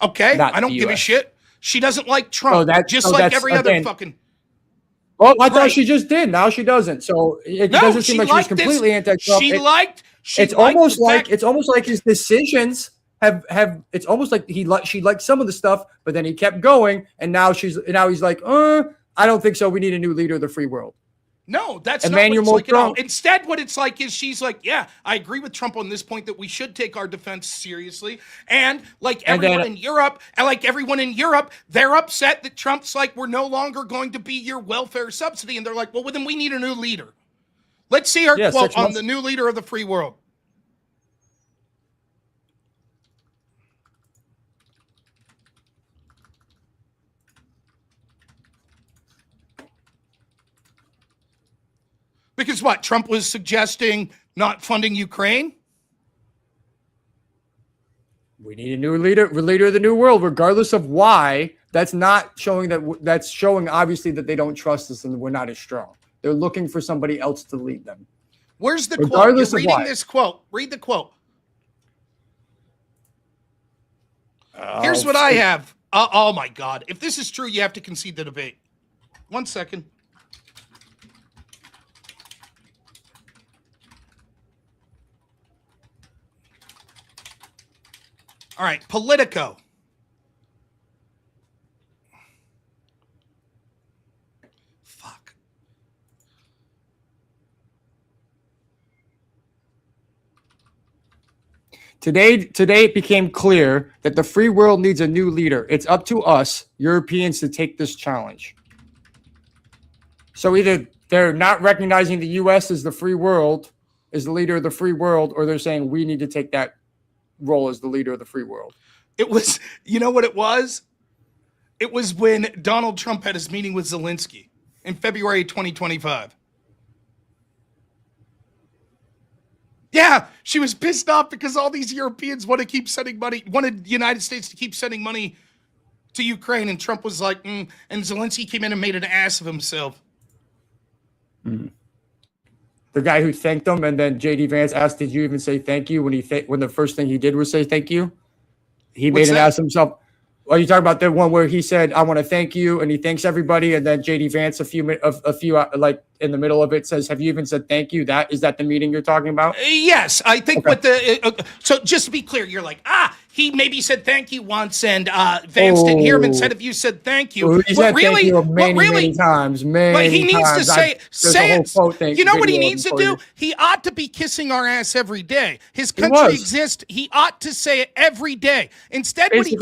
Speaker 6: Okay. I don't give a shit. She doesn't like Trump, like every other fucking.
Speaker 4: Oh, I thought she just did. Now she doesn't. So it doesn't seem like she's completely anti-Trump. It's almost like his decisions have. It's almost like she liked some of the stuff, but then he kept going, and now he's like, I don't think so. We need a new leader of the free world.
Speaker 6: No, that's not what it's like at all. Instead, what it's like is she's like, yeah, I agree with Trump on this point that we should take our defense seriously. And like everyone in Europe, they're upset that Trump's like, we're no longer going to be your welfare subsidy. And they're like, well, then we need a new leader. Let's see her quote on the new leader of the free world. Because what? Trump was suggesting not funding Ukraine?
Speaker 4: We need a new leader of the new world, regardless of why. That's not showing that's showing obviously that they don't trust us and we're not as strong. They're looking for somebody else to lead them.
Speaker 6: Where's the quote?
Speaker 4: Regardless
Speaker 6: You're
Speaker 4: of
Speaker 6: reading
Speaker 4: why.
Speaker 6: this quote. Read the quote. Here's what I have. Oh my God. If this is true, you have to concede the debate. 1 second. All right, Politico. Fuck.
Speaker 4: Today it became clear that the free world needs a new leader. It's up to us, Europeans, to take this challenge. So either they're not recognizing the U.S. as the free world, as the leader of the free world, or they're saying we need to take that role as the leader of the free world.
Speaker 6: It was, you know what it was? It was when Donald Trump had his meeting with Zelensky in February 2025. Yeah, she was pissed off because all these Europeans wanted the United States to keep sending money to Ukraine, and Trump was like, and Zelensky came in and made an ass of himself.
Speaker 4: The guy who thanked them, and then J.D. Vance asked, "Did you even say thank you?" When when the first thing he did was say thank you, he made an ass of himself. Are you talking about the one where he said, "I want to thank you," and he thanks everybody, and then J.D. Vance a few like in the middle of it says, "Have you even said thank you?" Is that the meeting you're talking about?
Speaker 6: Yes, I think with the so just to be clear, you're like, he maybe said thank you once, and Vance didn't hear him and said, "If you said thank you,"
Speaker 4: Well, he said thank you many times.
Speaker 6: But he needs to say it. You know what he needs to do?
Speaker 4: You.
Speaker 6: He ought to be kissing our ass every day. His country exists. He ought to say it every day. Instead, what he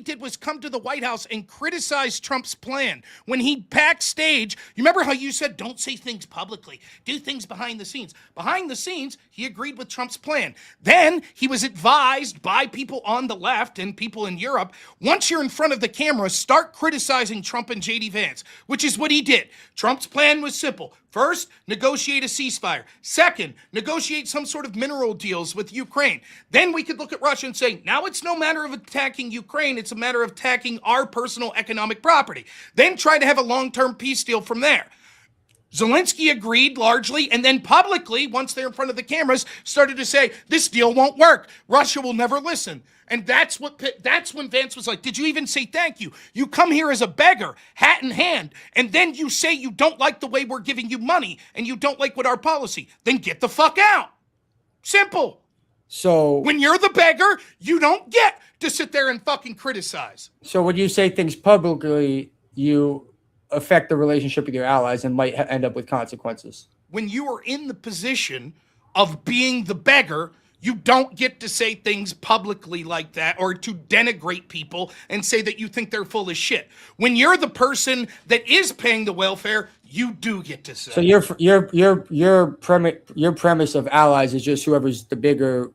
Speaker 6: did was come to the White House and criticize Trump's plan when he backstage. You remember how you said, "Don't say things publicly, do things behind the scenes." Behind the scenes, he agreed with Trump's plan. Then he was advised by people on the left and people in Europe, once you're in front of the camera, start criticizing Trump and J.D. Vance, which is what he did. Trump's plan was simple. First, negotiate a ceasefire. Second, negotiate some sort of mineral deals with Ukraine. Then we could look at Russia and say, now it's no matter of attacking Ukraine, it's a matter of attacking our personal economic property. Then try to have a long-term peace deal from there. Zelensky agreed largely, and then publicly, once they're in front of the cameras, started to say, this deal won't work. Russia will never listen. And that's when Vance was like, did you even say thank you? You come here as a beggar, hat in hand, and then you say you don't like the way we're giving you money and you don't like what our policy. Then get the fuck out. Simple.
Speaker 4: So
Speaker 6: when you're the beggar, you don't get to sit there and fucking criticize.
Speaker 4: So when you say things publicly, you affect the relationship with your allies and might end up with consequences.
Speaker 6: When you are in the position of being the beggar, you don't get to say things publicly like that or to denigrate people and say that you think they're full of shit. When you're the person that is paying the welfare, you do get to say.
Speaker 4: So your premise of allies is just whoever's the bigger,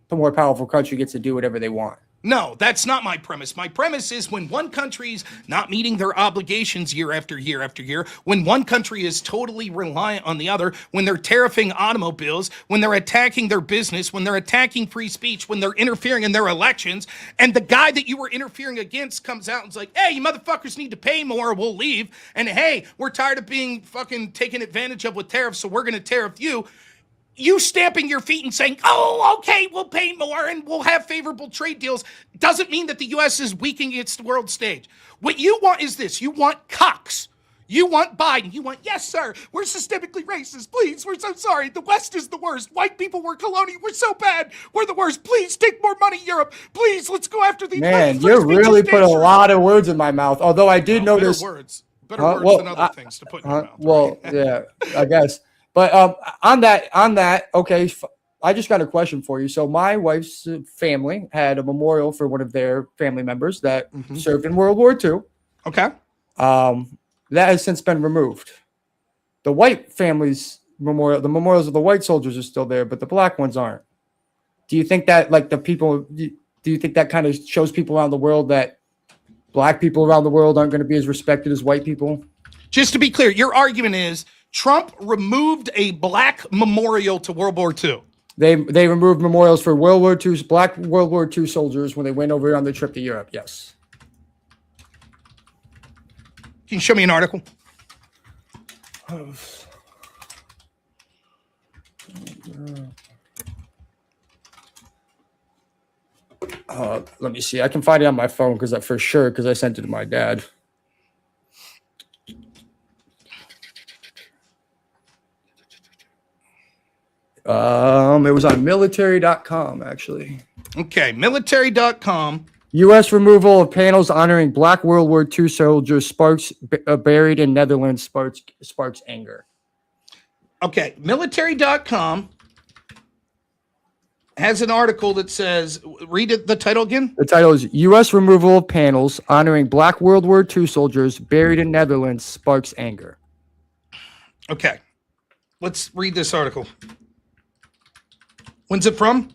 Speaker 4: the more powerful country gets to do whatever they want.
Speaker 6: No, that's not my premise. My premise is when one country's not meeting their obligations year after year after year, when one country is totally reliant on the other, when they're tariffing automobiles, when they're attacking their business, when they're attacking free speech, when they're interfering in their elections, and the guy that you were interfering against comes out and's like, hey, you motherfuckers need to pay more or we'll leave, and hey, we're tired of being fucking taken advantage of with tariffs, so we're going to tariff you. You stamping your feet and saying, oh, okay, we'll pay more and we'll have favorable trade deals doesn't mean that the U.S. is weakening its world stage. What you want is this. You want Cox. You want Biden. You want, yes, sir, we're systemically racist. Please, we're so sorry. The West is the worst. White people were colonial. We're so bad. We're the worst. Please take more money, Europe. Please, let's go after these.
Speaker 4: Man, you really put a lot of words in my mouth. Although I did notice.
Speaker 6: Better words than other things to put in your mouth.
Speaker 4: Well, yeah, I guess. But on that, okay, I just got a question for you. So my wife's family had a memorial for one of their family members that served in World War II.
Speaker 6: Okay.
Speaker 4: That has since been removed. The white family's memorial, the memorials of the white soldiers are still there, but the black ones aren't. Do you think that, like, do you think that kind of shows people around the world that black people around the world aren't going to be as respected as white people?
Speaker 6: Just to be clear, your argument is Trump removed a black memorial to World War II.
Speaker 4: They removed memorials for Black World War II soldiers when they went over on the trip to Europe. Yes.
Speaker 6: Can you show me an article?
Speaker 4: Let me see. I can find it on my phone because I sent it to my dad. It was on military.com, actually.
Speaker 6: Okay, military.com.
Speaker 4: U.S. removal of panels honoring Black World War II soldiers sparks buried in Netherlands sparks anger.
Speaker 6: Okay, military.com has an article that says, read it, the title again.
Speaker 4: The title is U.S. removal of panels honoring Black World War II soldiers buried in Netherlands sparks anger.
Speaker 6: Okay, let's read this article. When's it from?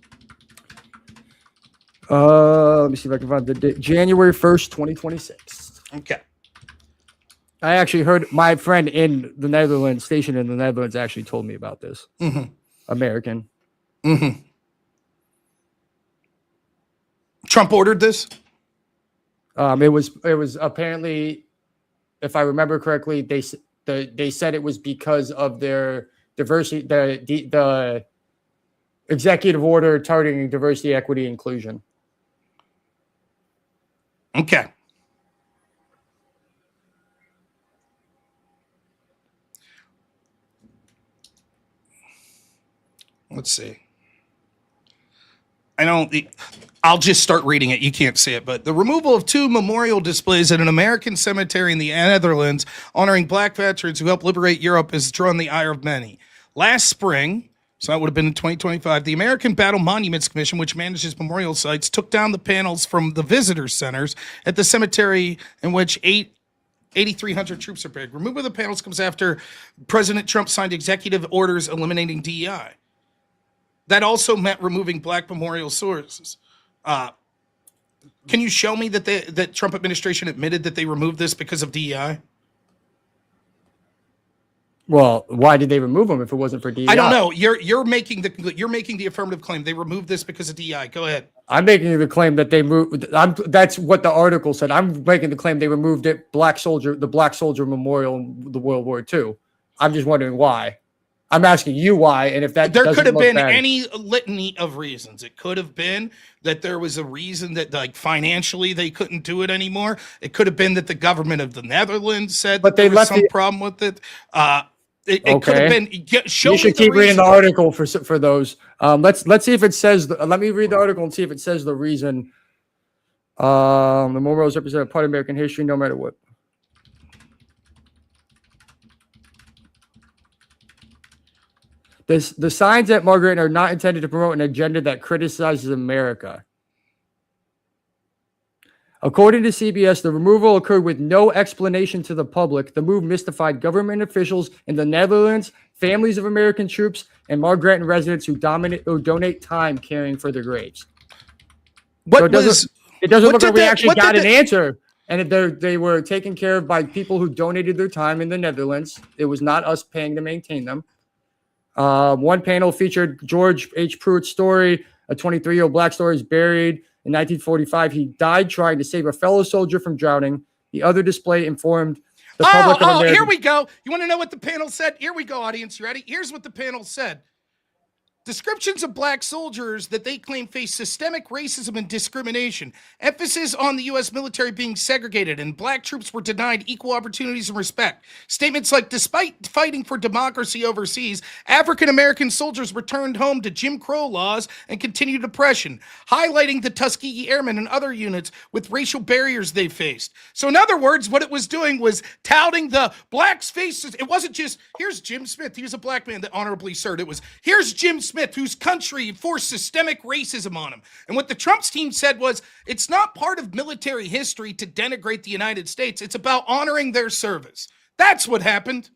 Speaker 4: Let me see if I can find the date. January 1st, 2026.
Speaker 6: Okay.
Speaker 4: I actually heard my friend in the Netherlands, stationed in the Netherlands, actually told me about this.
Speaker 6: Mm-hmm.
Speaker 4: American.
Speaker 6: Mm-hmm. Trump ordered this?
Speaker 4: It was apparently, if I remember correctly, they said it was because of their diversity, the executive order targeting diversity, equity, inclusion.
Speaker 6: Okay. Let's see. I'll just start reading it. You can't see it, but the removal of 2 memorial displays at an American cemetery in the Netherlands honoring black veterans who helped liberate Europe has drawn the ire of many. Last spring, so that would have been in 2025, the American Battle Monuments Commission, which manages memorial sites, took down the panels from the visitor centers at the cemetery in which 8,300 troops are buried. Removal of the panels comes after President Trump signed executive orders eliminating DEI. That also meant removing black memorial sources. Can you show me that Trump administration admitted that they removed this because of DEI?
Speaker 4: Well, why did they remove them if it wasn't for DEI?
Speaker 6: I don't know. You're making the affirmative claim they removed this because of DEI. Go ahead.
Speaker 4: I'm making the claim that they moved. That's what the article said. I'm making the claim they removed it. The Black Soldier Memorial in the World War II. I'm just wondering why. I'm asking you why, and if that
Speaker 6: there could have been
Speaker 4: bad.
Speaker 6: any litany of reasons. It could have been that there was a reason that, like, financially they couldn't do it anymore. It could have been that the government of the Netherlands said that there was some problem with it. It could have been.
Speaker 4: You should keep reading the article for those. Let's see if it says. Let me read the article and see if it says the reason. The memorials represent a part of American history, no matter what. The signs at Margaret are not intended to promote an agenda that criticizes America. According to CBS, the removal occurred with no explanation to the public. The move mystified government officials in the Netherlands, families of American troops, and Margaret residents who donate time caring for their graves. It doesn't look like we actually got an answer. And they were taken care of by people who donated their time in the Netherlands. It was not us paying to maintain them. One panel featured George H. Pruitt's story. A 23-year-old black soldier is buried in 1945. He died trying to save a fellow soldier from drowning. The other display informed the public of America.
Speaker 6: Here we go. You want to know what the panel said? Here we go, audience. You ready? Here's what the panel said. Descriptions of black soldiers that they claim face systemic racism and discrimination. Emphasis on the U.S. military being segregated and black troops were denied equal opportunities and respect. Statements like, despite fighting for democracy overseas, African-American soldiers returned home to Jim Crow laws and continued oppression, highlighting the Tuskegee Airmen and other units with racial barriers they faced. So in other words, what it was doing was touting the blacks' faces. It wasn't just, here's Jim Smith. He was a black man that honorably served. It was, here's Jim Smith, whose country forced systemic racism on him. And what the Trump's team said was, it's not part of military history to denigrate the United States. It's about honoring their service. That's what happened.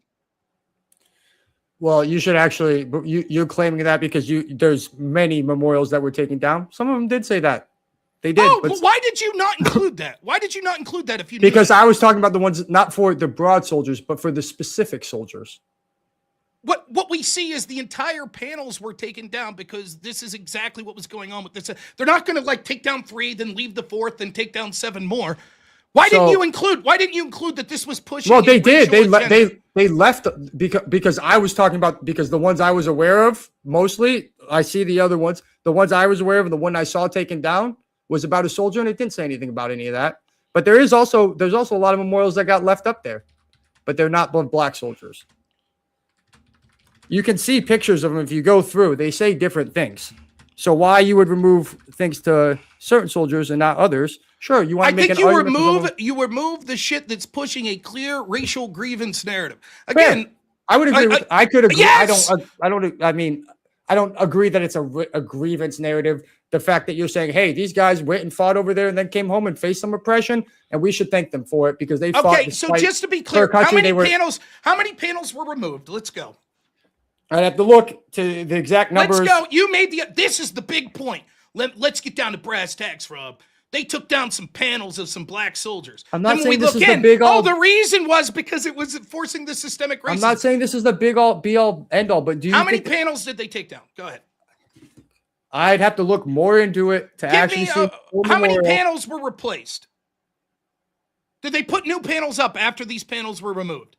Speaker 4: Well, you should actually, you're claiming that because there's many memorials that were taken down. Some of them did say that. They did.
Speaker 6: Oh, but why did you not include that? Why did you not include that if you knew
Speaker 4: Because
Speaker 6: that?
Speaker 4: I was talking about the ones, not for the broad soldiers, but for the specific soldiers.
Speaker 6: what we see is the entire panels were taken down because this is exactly what was going on with this. They're not going to like take down 3, then leave the 4th, then take down 7 more. Why didn't you include that this was pushing?
Speaker 4: Well, they did. They left because I was talking about, because the ones I was aware of, mostly, I see the other ones. The ones I was aware of and the one I saw taken down was about a soldier, and it didn't say anything about any of that. But there's also a lot of memorials that got left up there, but they're not black soldiers. You can see pictures of them if you go through. They say different things. So why you would remove things to certain soldiers and not others? Sure, you want to make an argument.
Speaker 6: You remove the shit that's pushing a clear racial grievance narrative. Again,
Speaker 4: fair. I would agree. I could agree.
Speaker 6: Yes!
Speaker 4: I don't agree that it's a grievance narrative. The fact that you're saying, hey, these guys went and fought over there and then came home and faced some oppression, and we should thank them for it because they fought.
Speaker 6: Okay, so just to be clear, how many panels were removed? Let's go.
Speaker 4: I'd have to look to the exact numbers.
Speaker 6: Let's go. You made this is the big point. Let's get down to brass tacks, Rob. They took down some panels of some black soldiers.
Speaker 4: I'm not saying this is the big all.
Speaker 6: Oh, the reason was because it was forcing the systemic racism.
Speaker 4: I'm not saying this is the big all, be all, end all. But
Speaker 6: how many panels did they take down? Go ahead.
Speaker 4: I'd have to look more into it to actually see.
Speaker 6: How many panels were replaced? Did they put new panels up after these panels were removed?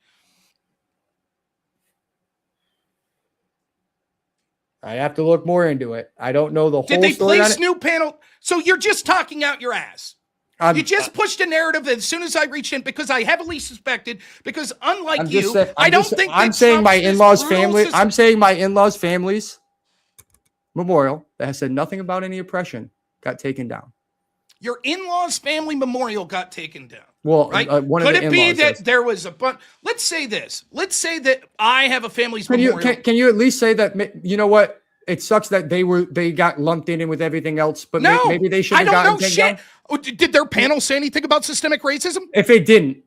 Speaker 4: I have to look more into it. I don't know the whole story.
Speaker 6: Did they place new panel? So you're just talking out your ass. You just pushed a narrative as soon as I reached in because I heavily suspected, because unlike
Speaker 4: I'm saying my in-laws family. I'm saying my in-laws family's memorial that has said nothing about any oppression got taken down.
Speaker 6: Your in-laws family memorial got taken down.
Speaker 4: Well,
Speaker 6: right?
Speaker 4: Could it be
Speaker 6: that there was a bunch? Let's say this. Let's say that I have a family's memorial.
Speaker 4: Can you at least say that? You know what? It sucks that they got lumped in with everything else. But maybe they should have gotten taken down.
Speaker 6: Oh, did their panel say anything about systemic racism?
Speaker 4: If it didn't,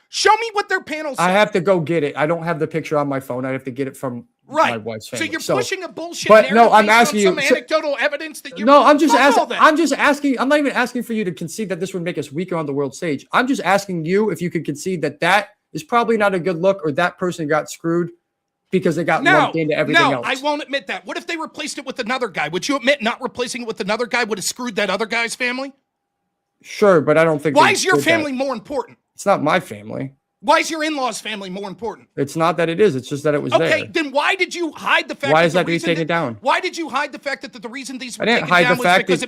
Speaker 6: show me what their panel said.
Speaker 4: I have to go get it. I don't have the picture on my phone. I have to get it from my wife's family.
Speaker 6: So you're pushing a bullshit narrative.
Speaker 4: No, I'm asking you
Speaker 6: some anecdotal evidence that you're.
Speaker 4: No, I'm just asking. I'm just asking. I'm not even asking for you to concede that this would make us weaker on the world stage. I'm just asking you if you could concede that is probably not a good look, or that person got screwed because they got lumped into everything else.
Speaker 6: No, I won't admit that. What if they replaced it with another guy? Would you admit not replacing it with another guy would have screwed that other guy's family?
Speaker 4: Sure, but I don't think.
Speaker 6: Why is your family more important?
Speaker 4: It's not my family.
Speaker 6: Why is your in-laws family more important?
Speaker 4: It's not that it is. It's just that it was there.
Speaker 6: Okay, then why did you hide the fact?
Speaker 4: Why is that being taken down?
Speaker 6: Why did you hide the fact that the reason these were
Speaker 4: taken down? I didn't hide the fact that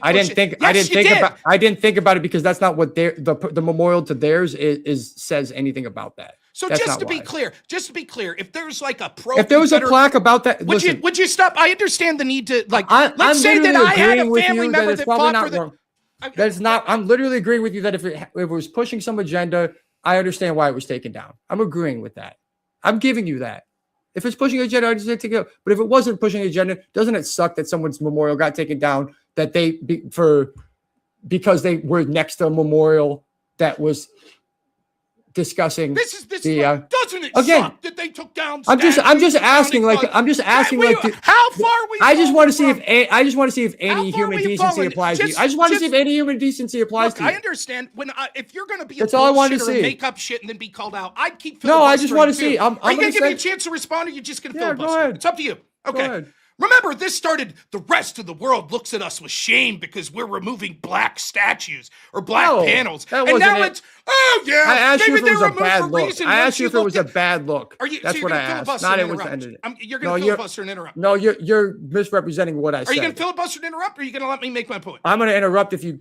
Speaker 4: I didn't think about it because that's not what the memorial to theirs says anything about that.
Speaker 6: So
Speaker 4: that's
Speaker 6: just to be clear, if there's like a
Speaker 4: if there was a plaque about that,
Speaker 6: would you stop? I understand the need to let's say that I had a family member that fought for the.
Speaker 4: That's not. I'm literally agreeing with you that if it was pushing some agenda, I understand why it was taken down. I'm agreeing with that. I'm giving you that. If it's pushing agenda, I just take it. But if it wasn't pushing agenda, doesn't it suck that someone's memorial got taken down because they were next to a memorial that was discussing
Speaker 6: doesn't it suck that they took down?
Speaker 4: I'm just asking
Speaker 6: how far we
Speaker 4: I just want to see if any human decency applies to you. I just want to see if any human decency applies to you.
Speaker 6: I understand if you're going to be
Speaker 4: that's all I want to see.
Speaker 6: Make up shit and then be called out. I'd keep
Speaker 4: filibustering. No, I just want to see.
Speaker 6: Are you going to give me a chance to respond, or are you just going to filibuster?
Speaker 4: Go ahead.
Speaker 6: It's up to you. Okay. Remember, this started, the rest of the world looks at us with shame because we're removing black statues or black panels. And now it's,
Speaker 4: I asked you if it was a bad look. I asked you if it was a bad look. That's what I asked. Not it was ended.
Speaker 6: You're going to filibuster and interrupt.
Speaker 4: No, you're misrepresenting what I said.
Speaker 6: Are you going to filibuster and interrupt, or are you going to let me make my point?
Speaker 4: I'm going to interrupt if you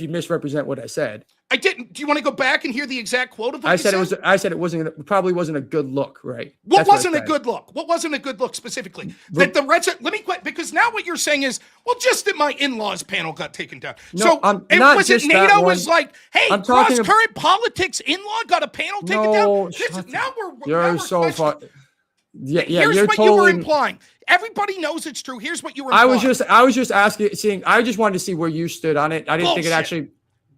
Speaker 4: misrepresent what I said.
Speaker 6: I didn't. Do you want to go back and hear the exact quote of what
Speaker 4: I said? I said it probably wasn't a good look, right?
Speaker 6: What wasn't a good look? What wasn't a good look specifically? That the rest. Let me quit, because now what you're saying is, well, just that my in-laws panel got taken down.
Speaker 4: No,
Speaker 6: NATO was like, hey, cross-current politics in-law got a panel taken down.
Speaker 4: You're so far. Yeah.
Speaker 6: Here's what you were implying. Everybody knows it's true. Here's what you were implying.
Speaker 4: I was just asking, I just wanted to see where you stood on it. I didn't think it actually.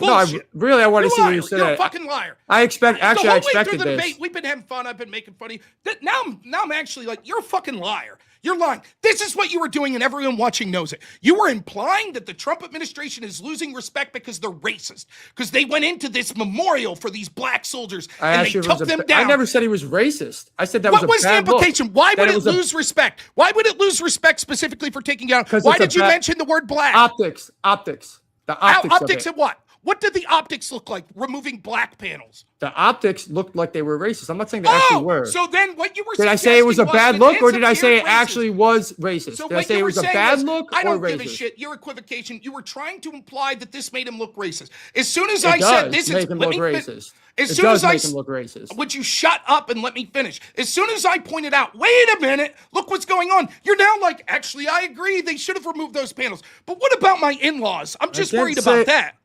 Speaker 6: Bullshit.
Speaker 4: I want to see what you said.
Speaker 6: You're a fucking liar.
Speaker 4: I expected
Speaker 6: the whole way
Speaker 4: this.
Speaker 6: through the debate, we've been having fun. I've been making fun of you. Now I'm actually like, you're a fucking liar. You're lying. This is what you were doing, and everyone watching knows it. You were implying that the Trump administration is losing respect because they're racist, because they went into this memorial for these black soldiers and they took them down.
Speaker 4: I never said he was racist. I said that was a bad look.
Speaker 6: What was the implication? Why would it lose respect? Why would it lose respect specifically for taking down? Why did you mention the word black?
Speaker 4: Optics. The optics.
Speaker 6: Optics of what? What did the optics look like removing black panels?
Speaker 4: The optics looked like they were racist. I'm not saying they actually were.
Speaker 6: So then what you were
Speaker 4: Did I say it was a bad look, or did I say it actually was racist?
Speaker 6: So
Speaker 4: did I say it was a bad look or racist?
Speaker 6: I don't give a shit. Your equivocation. You were trying to imply that this made him look racist. As soon as I said this,
Speaker 4: make him look racist.
Speaker 6: As soon as
Speaker 4: make him look racist.
Speaker 6: Would you shut up and let me finish? As soon as I pointed out, wait a minute, look what's going on. You're now like, actually, I agree. They should have removed those panels. But what about my in-laws? I'm just worried about that.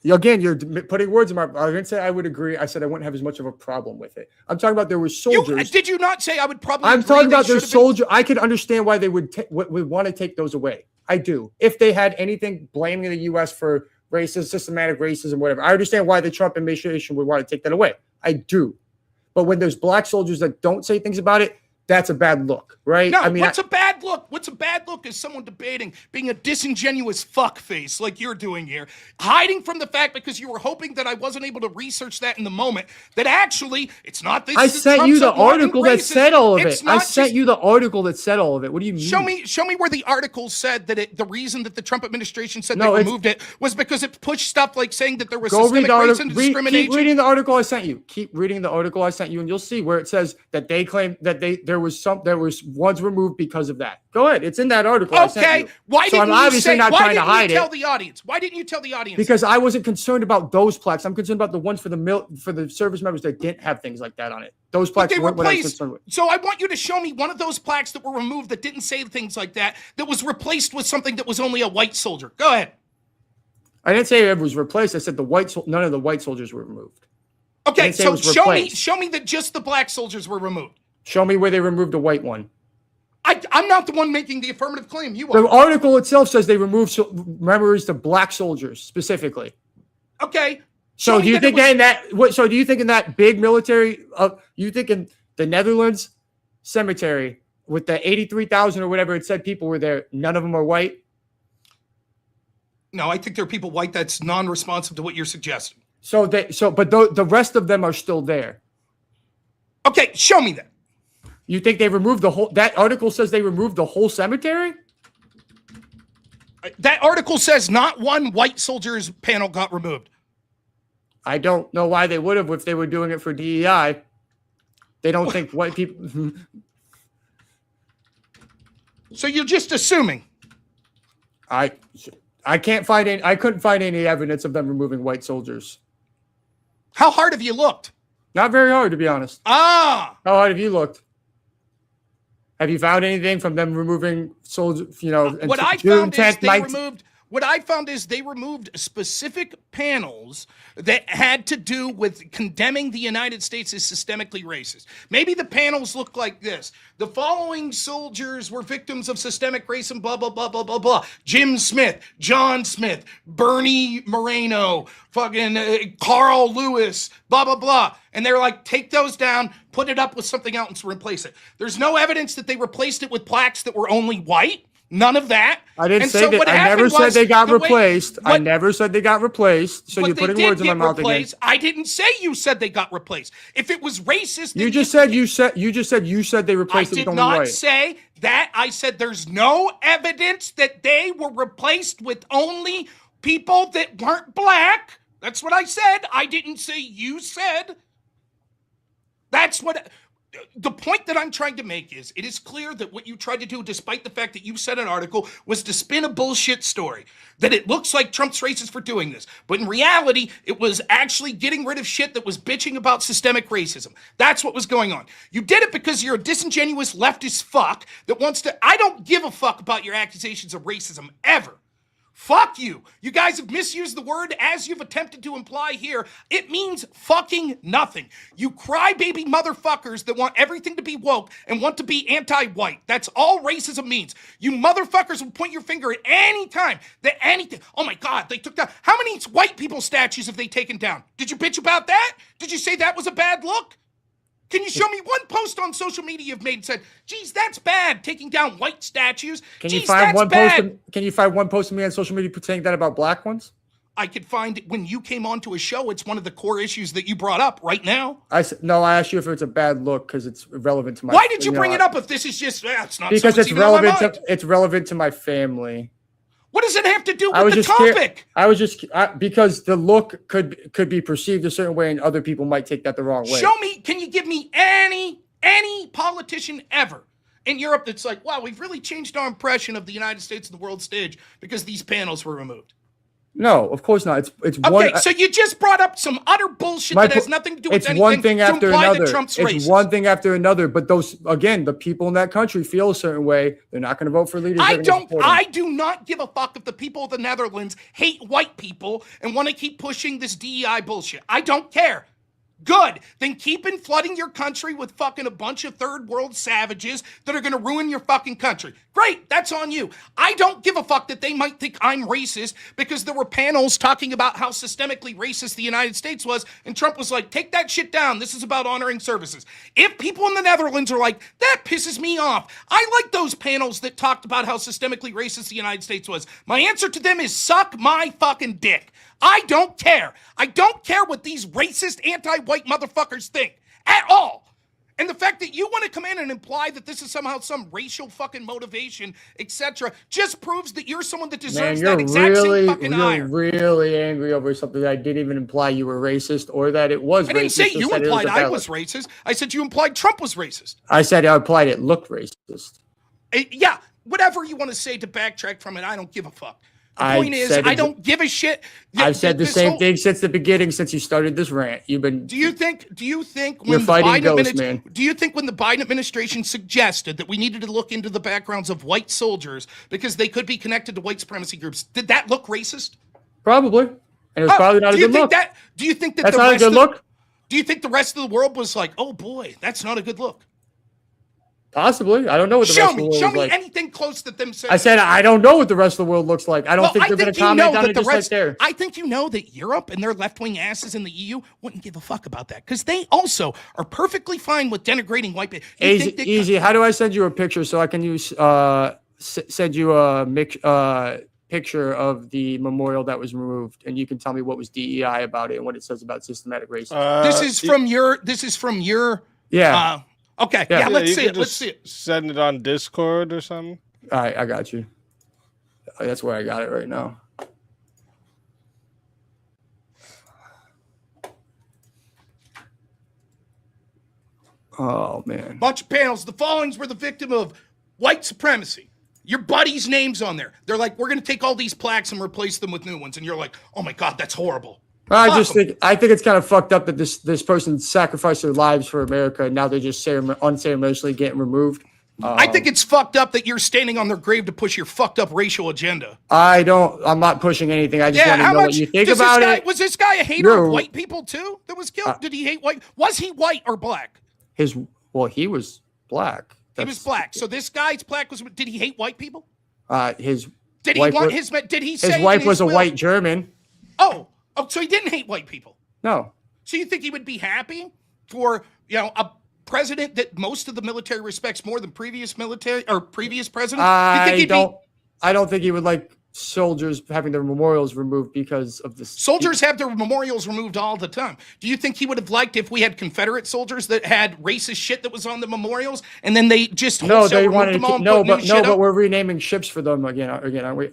Speaker 4: Again, you're putting words in my. I didn't say I would agree. I said I wouldn't have as much of a problem with it. I'm talking about there were soldiers.
Speaker 6: Did you not say I would probably?
Speaker 4: I'm talking about there's soldiers. I could understand why they would want to take those away. I do. If they had anything blaming the U.S. for racism, systematic racism, whatever, I understand why the Trump administration would want to take that away. I do. But when there's black soldiers that don't say things about it, that's a bad look, right?
Speaker 6: No, what's a bad look? What's a bad look is someone debating, being a disingenuous fuckface like you're doing here, hiding from the fact because you were hoping that I wasn't able to research that in the moment, that actually it's not this.
Speaker 4: I sent you the article that said all of it. I sent you the article that said all of it. What do you mean?
Speaker 6: Show me where the article said that the reason that the Trump administration said they removed it was because it pushed stuff like saying that there was systemic racism, discrimination.
Speaker 4: Keep reading the article I sent you. Keep reading the article I sent you, and you'll see where it says that they claim that there was ones removed because of that. Go ahead. It's in that article.
Speaker 6: Okay. Why didn't you tell
Speaker 4: it.
Speaker 6: the audience? Why didn't you tell the audience?
Speaker 4: Because I wasn't concerned about those plaques. I'm concerned about the ones for the service members that didn't have things like that on it. Those plaques weren't what I was concerned with.
Speaker 6: So I want you to show me one of those plaques that were removed that didn't say things like that was replaced with something that was only a white soldier. Go ahead.
Speaker 4: I didn't say it was replaced. I said none of the white soldiers were removed.
Speaker 6: Okay, so show me that just the black soldiers were removed.
Speaker 4: Show me where they removed the white one.
Speaker 6: I'm not the one making the affirmative claim. You are.
Speaker 4: The article itself says they removed memories to black soldiers specifically.
Speaker 6: Okay.
Speaker 4: So do you think in that big military? You think in the Netherlands cemetery with the 83,000 or whatever it said people were there? None of them are white.
Speaker 6: No, I think there are people white that's non-responsive to what you're suggesting.
Speaker 4: But the rest of them are still there.
Speaker 6: Okay, show me that.
Speaker 4: You think they removed the whole? That article says they removed the whole cemetery?
Speaker 6: That article says not one white soldier's panel got removed.
Speaker 4: I don't know why they would have if they were doing it for DEI. They don't think white people.
Speaker 6: So you're just assuming.
Speaker 4: I couldn't find any evidence of them removing white soldiers.
Speaker 6: How hard have you looked?
Speaker 4: Not very hard, to be honest.
Speaker 6: How
Speaker 4: hard have you looked? Have you found anything from them removing soldiers?
Speaker 6: What I found is they removed specific panels that had to do with condemning the United States as systemically racist. Maybe the panels look like this. The following soldiers were victims of systemic racism, blah, blah, blah, blah, blah, blah. Jim Smith, John Smith, Bernie Moreno, fucking Carl Lewis, blah, blah, blah. And they're like, take those down, put it up with something else and replace it. There's no evidence that they replaced it with plaques that were only white. None of that.
Speaker 4: I didn't say that. I never said they got replaced. I never said they got replaced. So you're putting words in my mouth again.
Speaker 6: I didn't say you said they got replaced. If it was racist,
Speaker 4: you just said they replaced it with only white. I did
Speaker 6: not say that. I said there's no evidence that they were replaced with only people that weren't black. That's what I said. I didn't say you said. That's what. The point that I'm trying to make is it is clear that what you tried to do, despite the fact that you said an article, was to spin a bullshit story. That it looks like Trump's racist for doing this. But in reality, it was actually getting rid of shit that was bitching about systemic racism. That's what was going on. You did it because you're a disingenuous leftist fuck that wants to... I don't give a fuck about your accusations of racism, ever. Fuck you. You guys have misused the word as you've attempted to imply here. It means fucking nothing. You crybaby motherfuckers that want everything to be woke and want to be anti-white. That's all racism means. You motherfuckers will point your finger at any time that anything. Oh my God, they took down. How many white people statues have they taken down? Did you bitch about that? Did you say that was a bad look? Can you show me one post on social media you've made and said, geez, that's bad, taking down white statues?
Speaker 4: Can
Speaker 6: Geez,
Speaker 4: you find one
Speaker 6: bad.
Speaker 4: post? Can you find one post of me on social media saying that about black ones?
Speaker 6: I could find when you came onto a show, it's one of the core issues that you brought up right now.
Speaker 4: I asked you if it's a bad look because it's relevant to my.
Speaker 6: Why did you bring it up if this is just it's not
Speaker 4: because it's
Speaker 6: relevant
Speaker 4: relevant. It's relevant to my family.
Speaker 6: What does it have to do with the topic?
Speaker 4: Because the look could be perceived a certain way, and other people might take that the wrong way.
Speaker 6: Show me. Can you give me any politician ever in Europe that's like, wow, we've really changed our impression of the United States and the world stage because these panels were removed?
Speaker 4: No, of course not. It's
Speaker 6: okay.
Speaker 4: One,
Speaker 6: so you just brought up some utter bullshit that has nothing to do with
Speaker 4: it's
Speaker 6: anything.
Speaker 4: One thing after another.
Speaker 6: Trump's
Speaker 4: it's
Speaker 6: racist.
Speaker 4: One thing after another. But the people in that country feel a certain way. They're not going to vote for leaders.
Speaker 6: I do not give a fuck if the people of the Netherlands hate white people and want to keep pushing this DEI bullshit. I don't care. Good. Then keep flooding your country with fucking a bunch of third world savages that are going to ruin your fucking country. Great. That's on you. I don't give a fuck that they might think I'm racist because there were panels talking about how systemically racist the United States was. And Trump was like, take that shit down. This is about honoring services. If people in the Netherlands are like, that pisses me off. I like those panels that talked about how systemically racist the United States was. My answer to them is suck my fucking dick. I don't care. I don't care what these racist anti-white motherfuckers think at all. And the fact that you want to come in and imply that this is somehow some racial fucking motivation, etc., just proves that you're someone that deserves that exact same fucking ire.
Speaker 4: You're really angry over something that I didn't even imply you were racist or that it was racist.
Speaker 6: I didn't say you implied I was racist. I said you implied Trump was racist.
Speaker 4: I said I implied it looked racist.
Speaker 6: Yeah, whatever you want to say to backtrack from it, I don't give a fuck. The point is, I don't give a shit.
Speaker 4: I've said the same thing since the beginning, since you started this rant. You've been.
Speaker 6: Do you think when
Speaker 4: you're
Speaker 6: the
Speaker 4: fighting ghosts, man?
Speaker 6: Do you think when the Biden administration suggested that we needed to look into the backgrounds of white soldiers because they could be connected to white supremacy groups, did that look racist?
Speaker 4: Probably, and it was probably not a good look.
Speaker 6: Do you think that
Speaker 4: that's not a good look?
Speaker 6: Do you think the rest of the world was like, oh boy, that's not a good look?
Speaker 4: Possibly. I don't know what the rest of the world
Speaker 6: Show
Speaker 4: looks
Speaker 6: me
Speaker 4: like.
Speaker 6: anything close that them saying.
Speaker 4: I said I don't know what the rest of the world looks like. I don't think they're going to comment on it just right there.
Speaker 6: I think you know that Europe and their left-wing asses in the EU wouldn't give a fuck about that because they also are perfectly fine with denigrating white people.
Speaker 4: Easy. How do I send you a picture so I can use send you a picture of the memorial that was removed, and you can tell me what was DEI about it and what it says about systematic racism.
Speaker 6: This is from your.
Speaker 4: Yeah.
Speaker 6: Okay, yeah, let's see it. Let's see it.
Speaker 3: Send it on Discord or something.
Speaker 4: All right, I got you. That's where I got it right now. Oh, man.
Speaker 6: Bunch of panels. The followings were the victim of white supremacy. Your buddies' names on there. They're like, we're going to take all these plaques and replace them with new ones. And you're like, oh my God, that's horrible.
Speaker 4: I think it's kind of fucked up that this person sacrificed their lives for America and now they're just unceremoniously getting removed.
Speaker 6: I think it's fucked up that you're standing on their grave to push your fucked up racial agenda.
Speaker 4: I'm not pushing anything. I just want to know what you think about it.
Speaker 6: Was this guy a hater of white people too that was killed? Did he hate white? Was he white or black?
Speaker 4: He was black.
Speaker 6: He was black. So this guy's black did he hate white people?
Speaker 4: His wife was a white German.
Speaker 6: Oh, so he didn't hate white people?
Speaker 4: No.
Speaker 6: So you think he would be happy for, a president that most of the military respects more than previous presidents?
Speaker 4: I don't think he would like soldiers having their memorials removed because of this.
Speaker 6: Soldiers have their memorials removed all the time. Do you think he would have liked if we had Confederate soldiers that had racist shit that was on the memorials and then they just
Speaker 4: but we're renaming ships for them again, aren't we?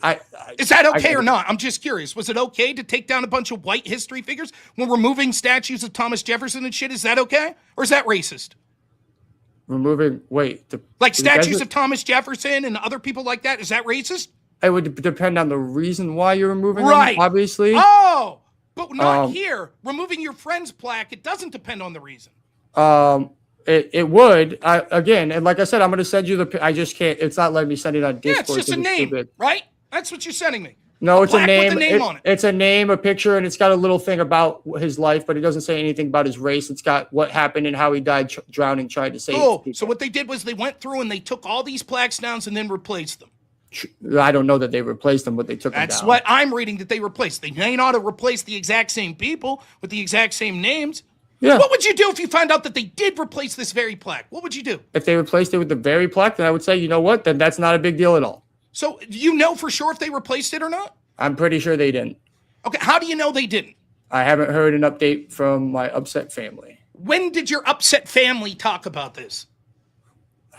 Speaker 6: Is that okay or not? I'm just curious. Was it okay to take down a bunch of white history figures when removing statues of Thomas Jefferson and shit? Is that okay? Or is that racist? Statues of Thomas Jefferson and other people like that, is that racist?
Speaker 4: It would depend on the reason why you're removing them, obviously.
Speaker 6: Oh, but not here. Removing your friend's plaque, it doesn't depend on the reason.
Speaker 4: It would. Again, and like I said, I'm going to send you I just can't. It's not letting me send it on Discord.
Speaker 6: Yeah, it's just a name, right? That's what you're sending me.
Speaker 4: No, it's a
Speaker 6: plaque
Speaker 4: name.
Speaker 6: with a name on it.
Speaker 4: It's a name, a picture, and it's got a little thing about his life, but it doesn't say anything about his race. It's got what happened and how he died drowning, trying to save people.
Speaker 6: So what they did was they went through and they took all these plaques down and then replaced them.
Speaker 4: I don't know that they replaced them, but they took them down.
Speaker 6: That's what I'm reading, that they replaced. They may not have replaced the exact same people with the exact same names.
Speaker 4: Yeah.
Speaker 6: What would you do if you found out that they did replace this very plaque? What would you do?
Speaker 4: If they replaced it with the very plaque, then I would say, you know what? Then that's not a big deal at all.
Speaker 6: So you know for sure if they replaced it or not?
Speaker 4: I'm pretty sure they didn't.
Speaker 6: Okay, how do you know they didn't?
Speaker 4: I haven't heard an update from my upset family.
Speaker 6: When did your upset family talk about this?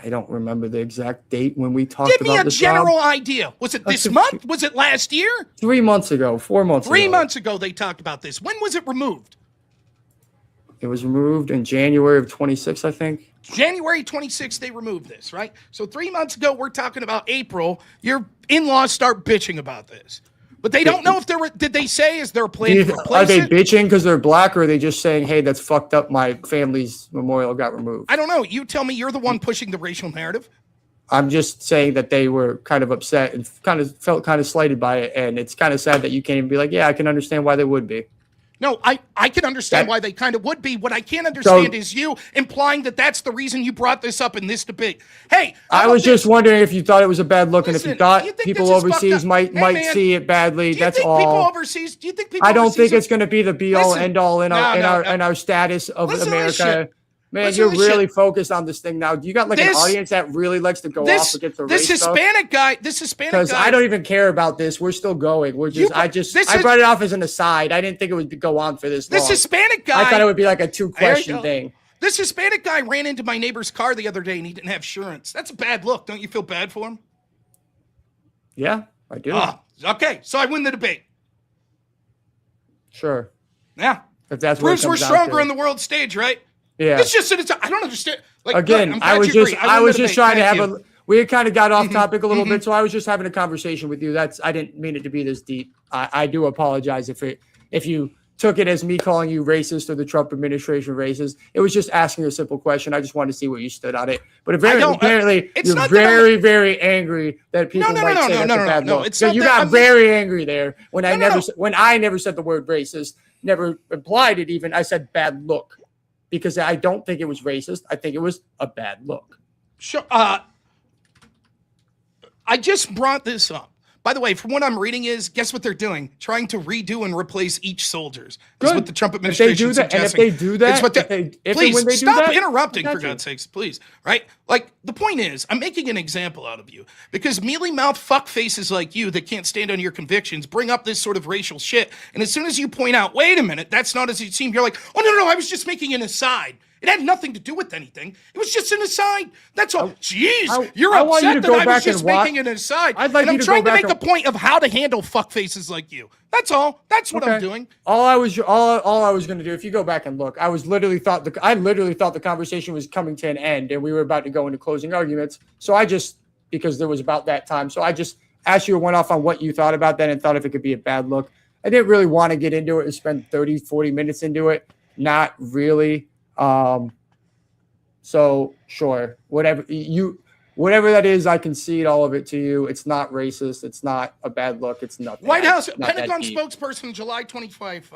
Speaker 4: I don't remember the exact date when we talked
Speaker 6: Give
Speaker 4: about
Speaker 6: me a
Speaker 4: this.
Speaker 6: general idea. Was it this month? Was it last year?
Speaker 4: 3 months ago, 4 months ago.
Speaker 6: 3 months ago they talked about this. When was it removed?
Speaker 4: It was removed in January of 26, I think.
Speaker 6: January 26th, they removed this, right? So 3 months ago, we're talking about April. Your in-laws start bitching about this. But they don't know if did they say, is there a plan to replace
Speaker 4: Are they
Speaker 6: it?
Speaker 4: bitching because they're black, or are they just saying, hey, that's fucked up, my family's memorial got removed?
Speaker 6: I don't know. You tell me, you're the one pushing the racial narrative.
Speaker 4: I'm just saying that they were kind of upset and kind of felt kind of slighted by it. And it's kind of sad that you can't even be like, yeah, I can understand why they would be.
Speaker 6: No, I can understand why they kind of would be. What I can't understand is you implying that that's the reason you brought this up in this debate. Hey,
Speaker 4: I was just wondering if you thought it was a bad look, and if you thought
Speaker 6: you think
Speaker 4: people
Speaker 6: this is
Speaker 4: overseas
Speaker 6: fucked up?
Speaker 4: might
Speaker 6: Hey, man,
Speaker 4: see it badly.
Speaker 6: Do you
Speaker 4: That's
Speaker 6: think
Speaker 4: all.
Speaker 6: people overseas? Do you think people?
Speaker 4: I don't think
Speaker 6: overseas
Speaker 4: it's going to be the be all
Speaker 6: Listen,
Speaker 4: end all in our
Speaker 6: no,
Speaker 4: in our status of
Speaker 6: Listen to this
Speaker 4: America.
Speaker 6: shit.
Speaker 4: Man,
Speaker 6: Listen
Speaker 4: you're
Speaker 6: to this
Speaker 4: really
Speaker 6: shit.
Speaker 4: focused on this thing now. You got like an
Speaker 6: This-
Speaker 4: audience that really likes to go off against the race stuff.
Speaker 6: This Hispanic
Speaker 4: Because
Speaker 6: guy.
Speaker 4: I don't even care about this. We're still going. We're just.
Speaker 6: this
Speaker 4: I
Speaker 6: is-
Speaker 4: brought it off as an aside. I didn't think it would go on for this long.
Speaker 6: This Hispanic guy.
Speaker 4: I thought it would be like a
Speaker 6: There you
Speaker 4: 2-question
Speaker 6: go.
Speaker 4: thing.
Speaker 6: This Hispanic guy ran into my neighbor's car the other day and he didn't have insurance. That's a bad look. Don't you feel bad for him?
Speaker 4: Yeah, I do.
Speaker 6: Okay, so I win the debate.
Speaker 4: Sure.
Speaker 6: Yeah.
Speaker 4: If that's what it
Speaker 6: Proves we're
Speaker 4: comes down
Speaker 6: stronger
Speaker 4: to.
Speaker 6: on the world stage, right?
Speaker 4: Yeah.
Speaker 6: It's just that I don't understand. Like,
Speaker 4: Again,
Speaker 6: good, I'm glad
Speaker 4: I was
Speaker 6: you
Speaker 4: just
Speaker 6: agree.
Speaker 4: I
Speaker 6: win
Speaker 4: was
Speaker 6: the
Speaker 4: just
Speaker 6: debate.
Speaker 4: trying to
Speaker 6: Thank
Speaker 4: have
Speaker 6: you.
Speaker 4: a we kind of got off topic a little bit, so I was just having a conversation with you. I didn't mean it to be this deep. I do apologize if you took it as me calling you racist or the Trump administration racist. It was just asking a simple question. I just wanted to see where you stood on it. But apparently
Speaker 6: it's
Speaker 4: you're
Speaker 6: not that
Speaker 4: very, very angry that people
Speaker 6: No,
Speaker 4: might say that's a bad
Speaker 6: no.
Speaker 4: look.
Speaker 6: It's
Speaker 4: So
Speaker 6: not
Speaker 4: you
Speaker 6: that-
Speaker 4: got
Speaker 6: I'm-
Speaker 4: very angry there when I
Speaker 6: No.
Speaker 4: never said the word racist, never implied it even. I said bad look because I don't think it was racist. I think it was a bad look.
Speaker 6: Sure. I just brought this up. By the way, from what I'm reading is, guess what they're doing? Trying to redo and replace each soldiers. That's
Speaker 4: Good.
Speaker 6: what the Trump
Speaker 4: If they
Speaker 6: administration
Speaker 4: do that, and if
Speaker 6: suggesting.
Speaker 4: they do that,
Speaker 6: It's what
Speaker 4: if and
Speaker 6: please
Speaker 4: when they do
Speaker 6: stop
Speaker 4: that,
Speaker 6: interrupting,
Speaker 4: I
Speaker 6: for
Speaker 4: got you.
Speaker 6: God's sakes, please. Right? Like, the point is, I'm making an example out of you because mealy-mouthed fuck faces like you that can't stand on your convictions bring up this sort of racial shit. And as soon as you point out, wait a minute, that's not as it seemed, you're like, oh, no, I was just making an aside. It had nothing to do with anything. It was just an aside. That's all. Jeez, you're
Speaker 4: I want you
Speaker 6: upset
Speaker 4: to
Speaker 6: that
Speaker 4: go
Speaker 6: I
Speaker 4: back
Speaker 6: was just
Speaker 4: and watch-
Speaker 6: making an aside.
Speaker 4: I'd like
Speaker 6: and I'm
Speaker 4: you to go
Speaker 6: trying to
Speaker 4: back
Speaker 6: make a
Speaker 4: and-
Speaker 6: point of how to handle fuck faces like you. That's all. That's what I'm
Speaker 4: Okay.
Speaker 6: doing.
Speaker 4: All I was going to do, if you go back and look, I literally thought the conversation was coming to an end and we were about to go into closing arguments. So because there was about that time, so I just asked you, went off on what you thought about that and thought if it could be a bad look. I didn't really want to get into it and spend 30, 40 minutes into it. Not really. So sure, whatever that is, I concede all of it to you. It's not racist. It's not a bad look. It's nothing.
Speaker 6: White House,
Speaker 4: It's not that
Speaker 6: Pentagon
Speaker 4: deep.
Speaker 6: sponsspokesperson, July 25.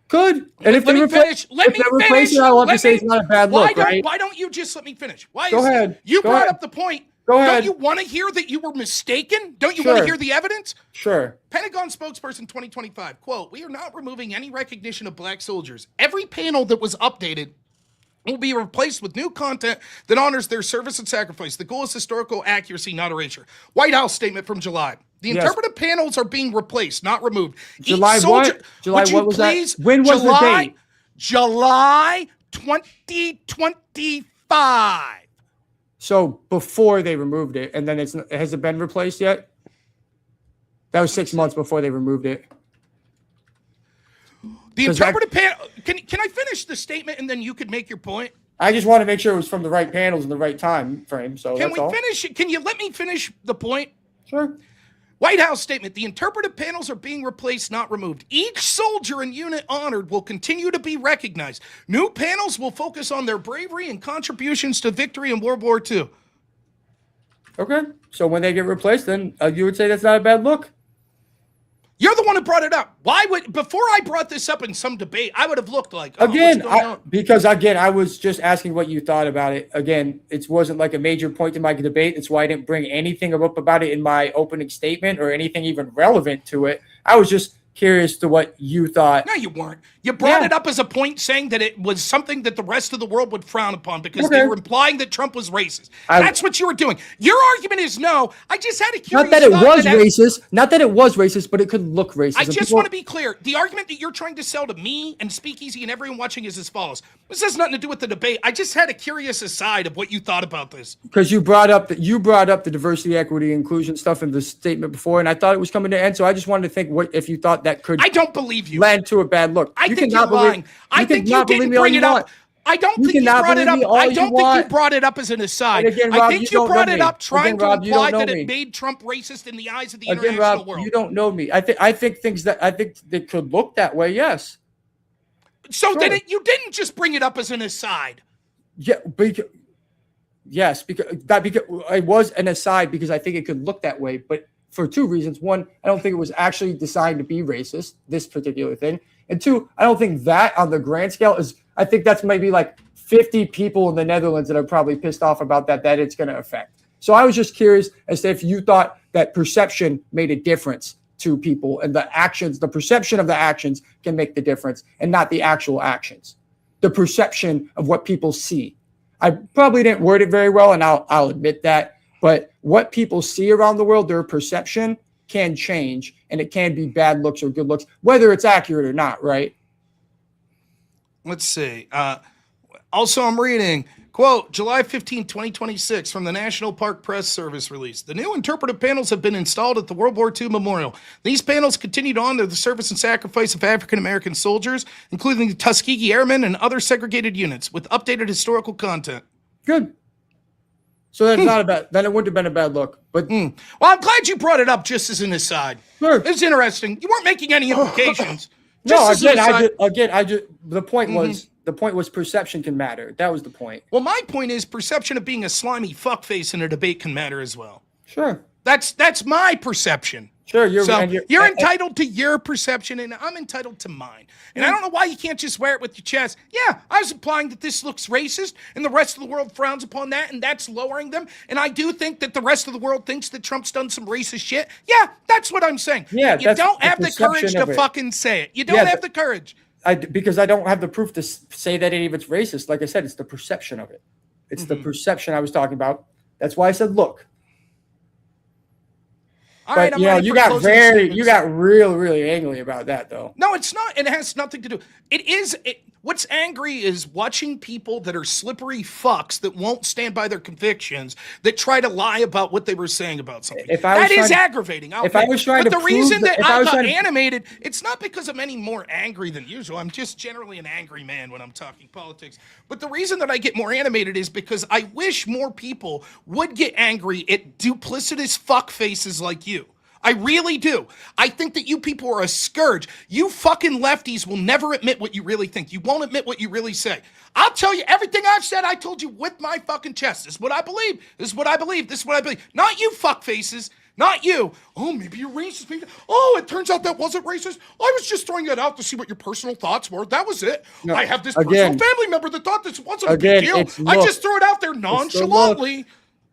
Speaker 4: Good. And if
Speaker 6: Let
Speaker 4: they
Speaker 6: me
Speaker 4: replace,
Speaker 6: finish. Let
Speaker 4: if
Speaker 6: me
Speaker 4: they replace
Speaker 6: finish.
Speaker 4: it, I'll have to
Speaker 6: Let
Speaker 4: say
Speaker 6: me-
Speaker 4: it's not a bad look, right?
Speaker 6: Why don't you just let me finish? Why
Speaker 4: Go
Speaker 6: is
Speaker 4: ahead.
Speaker 6: You
Speaker 4: Go
Speaker 6: brought
Speaker 4: ahead.
Speaker 6: up the point.
Speaker 4: Go ahead.
Speaker 6: Don't you want to hear that you were mistaken? Don't you want to
Speaker 4: Sure.
Speaker 6: hear the evidence?
Speaker 4: Sure.
Speaker 6: Pentagon spokesperson 2025, quote, we are not removing any recognition of black soldiers. Every panel that was updated will be replaced with new content that honors their service and sacrifice. The goal is historical accuracy, not erasure. White House statement from July. The
Speaker 4: Yes.
Speaker 6: interpretive panels are being replaced, not removed.
Speaker 4: July
Speaker 6: Each
Speaker 4: what?
Speaker 6: soldier,
Speaker 4: July
Speaker 6: would you
Speaker 4: what was that?
Speaker 6: please,
Speaker 4: When was the date?
Speaker 6: July 2025.
Speaker 4: So before they removed it, and then has it been replaced yet? That was 6 months before they removed it.
Speaker 6: The
Speaker 4: 'Cause that-
Speaker 6: interpretive panel. Can I finish the statement and then you could make your point?
Speaker 4: I just want to make sure it was from the right panels in the right time frame. So
Speaker 6: Can
Speaker 4: that's
Speaker 6: we
Speaker 4: all.
Speaker 6: finish? Can you let me finish the point?
Speaker 4: Sure.
Speaker 6: White House statement. The interpretive panels are being replaced, not removed. Each soldier and unit honored will continue to be recognized. New panels will focus on their bravery and contributions to victory in World War II.
Speaker 4: Okay. So when they get replaced, then you would say that's not a bad look.
Speaker 6: You're the one who brought it up. Why would, before I brought this up in some debate, I would have looked like, oh,
Speaker 4: Again,
Speaker 6: what's going on?
Speaker 4: because I was just asking what you thought about it. Again, it wasn't like a major point in my debate. That's why I didn't bring anything up about it in my opening statement or anything even relevant to it. I was just curious to what you thought.
Speaker 6: No, you weren't. You brought it up as a point saying that it was something that the rest of the world would frown upon because they were implying that Trump was racist. That's what you were doing. Your argument is no. I just had a curious
Speaker 4: Not that it was racist. Not that it was racist, but it could look racist.
Speaker 6: I just want to be clear. The argument that you're trying to sell to me and Speakeasy and everyone watching is as follows. This has nothing to do with the debate. I just had a curious aside of what you thought about this.
Speaker 4: Because you brought up the diversity, equity, inclusion stuff in the statement before, and I thought it was coming to end. So I just wanted to think what if you thought that could.
Speaker 6: I don't believe you.
Speaker 4: Lend to a bad look.
Speaker 6: I think you're lying. I think you didn't bring it up. I don't think you brought it up. I don't think you brought it up as an aside.
Speaker 4: Again, Rob,
Speaker 6: I think you brought it up trying to imply that
Speaker 4: me.
Speaker 6: it made Trump racist in the eyes of the
Speaker 4: Again,
Speaker 6: international
Speaker 4: Rob,
Speaker 6: world.
Speaker 4: you don't know me. I think they could look that way. Yes.
Speaker 6: So sure. You didn't just bring it up as an aside.
Speaker 4: Yeah, because it was an aside because I think it could look that way, but for two reasons. One, I don't think it was actually designed to be racist, this particular thing. And two, I don't think that on the grand scale is, I think that's maybe like 50 people in the Netherlands that are probably pissed off about that it's going to affect. So I was just curious as to if you thought that perception made a difference to people and the perception of the actions can make the difference and not the actual actions. The perception of what people see. I probably didn't word it very well, and I'll admit that. But what people see around the world, their perception can change, and it can be bad looks or good looks, whether it's accurate or not, right?
Speaker 6: Let's see. Also, I'm reading, quote, July 15, 2026, from the National Park Press Service release. The new interpretive panels have been installed at the World War II Memorial. These panels continue to honor the service and sacrifice of African-American soldiers, including the Tuskegee Airmen and other segregated units, with updated historical content.
Speaker 4: Good. So that's not a bad, then it wouldn't have been a bad look. But
Speaker 6: Well, I'm glad you brought it up just as an aside.
Speaker 4: Sure.
Speaker 6: It's interesting. You weren't making any implications.
Speaker 4: No, the point was perception can matter. That was the point.
Speaker 6: Well, my point is perception of being a slimy fuckface in a debate can matter as well.
Speaker 4: Sure.
Speaker 6: That's my perception.
Speaker 4: Sure,
Speaker 6: you're entitled to your perception, and I'm entitled to mine. And I don't know why you can't just wear it with your chest. Yeah, I was implying that this looks racist, and the rest of the world frowns upon that, and that's lowering them. And I do think that the rest of the world thinks that Trump's done some racist shit. Yeah, that's what I'm saying.
Speaker 4: Yeah,
Speaker 6: you don't have the courage to fucking say it. You don't have the courage.
Speaker 4: Because I don't have the proof to say that any of it's racist. Like I said, it's the perception of it. It's the perception I was talking about. That's why I said look.
Speaker 6: All right,
Speaker 4: but you got really angry about that though.
Speaker 6: No, it's not. It has nothing to do. What's angry is watching people that are slippery fucks that won't stand by their convictions that try to lie about what they were saying about something. That is aggravating. But the reason that I got animated, it's not because I'm any more angry than usual. I'm just generally an angry man when I'm talking politics. But the reason that I get more animated is because I wish more people would get angry at duplicitous fuck faces like you. I really do. I think that you people are a scourge. You fucking lefties will never admit what you really think. You won't admit what you really say. I'll tell you everything I've said. I told you with my fucking chest. This is what I believe. This is what I believe. This is what I believe. Not you fuck faces. Not you. Oh, maybe you're racist. Maybe. Oh, it turns out that wasn't racist. I was just throwing that out to see what your personal thoughts were. That was it. No, I have this personal family member that thought this wasn't a big deal. I just threw it out there nonchalantly.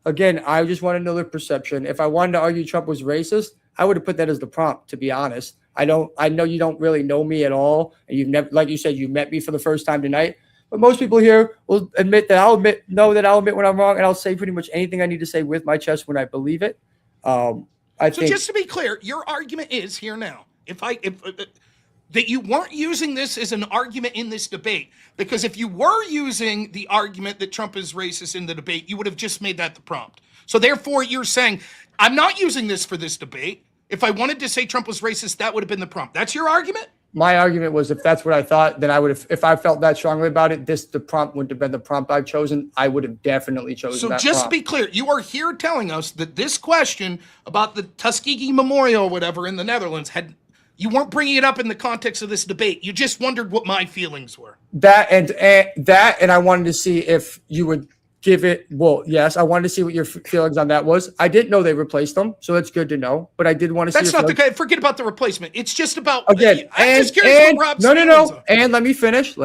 Speaker 4: Again, I just want to know their perception. If I wanted to argue Trump was racist, I would have put that as the prompt, to be honest. I know you don't really know me at all. And you've never, like you said, you met me for the first time tonight. But most people here will admit that I'll admit when I'm wrong, and I'll say pretty much anything I need to say with my chest when I believe it. So
Speaker 6: just to be clear, your argument is here now. If that you weren't using this as an argument in this debate, because if you were using the argument that Trump is racist in the debate, you would have just made that the prompt. So therefore, you're saying, I'm not using this for this debate. If I wanted to say Trump was racist, that would have been the prompt. That's your argument?
Speaker 4: My argument was if that's what I thought, then I would have, if I felt that strongly about it, the prompt wouldn't have been the prompt I've chosen. I would have definitely chosen that. So
Speaker 6: just to be clear, you are here telling us that this question about the Tuskegee Memorial or whatever in the Netherlands you weren't bringing it up in the context of this debate. You just wondered what my feelings were.
Speaker 4: And I wanted to see if you would give it. Well, yes, I wanted to see what your feelings on that was. I didn't know they replaced them, so that's good to know. But I did want to see.
Speaker 6: That's not the guy. Forget about the replacement. It's just about
Speaker 4: again.
Speaker 6: I'm just curious what Rob's feelings are.
Speaker 4: And let me finish.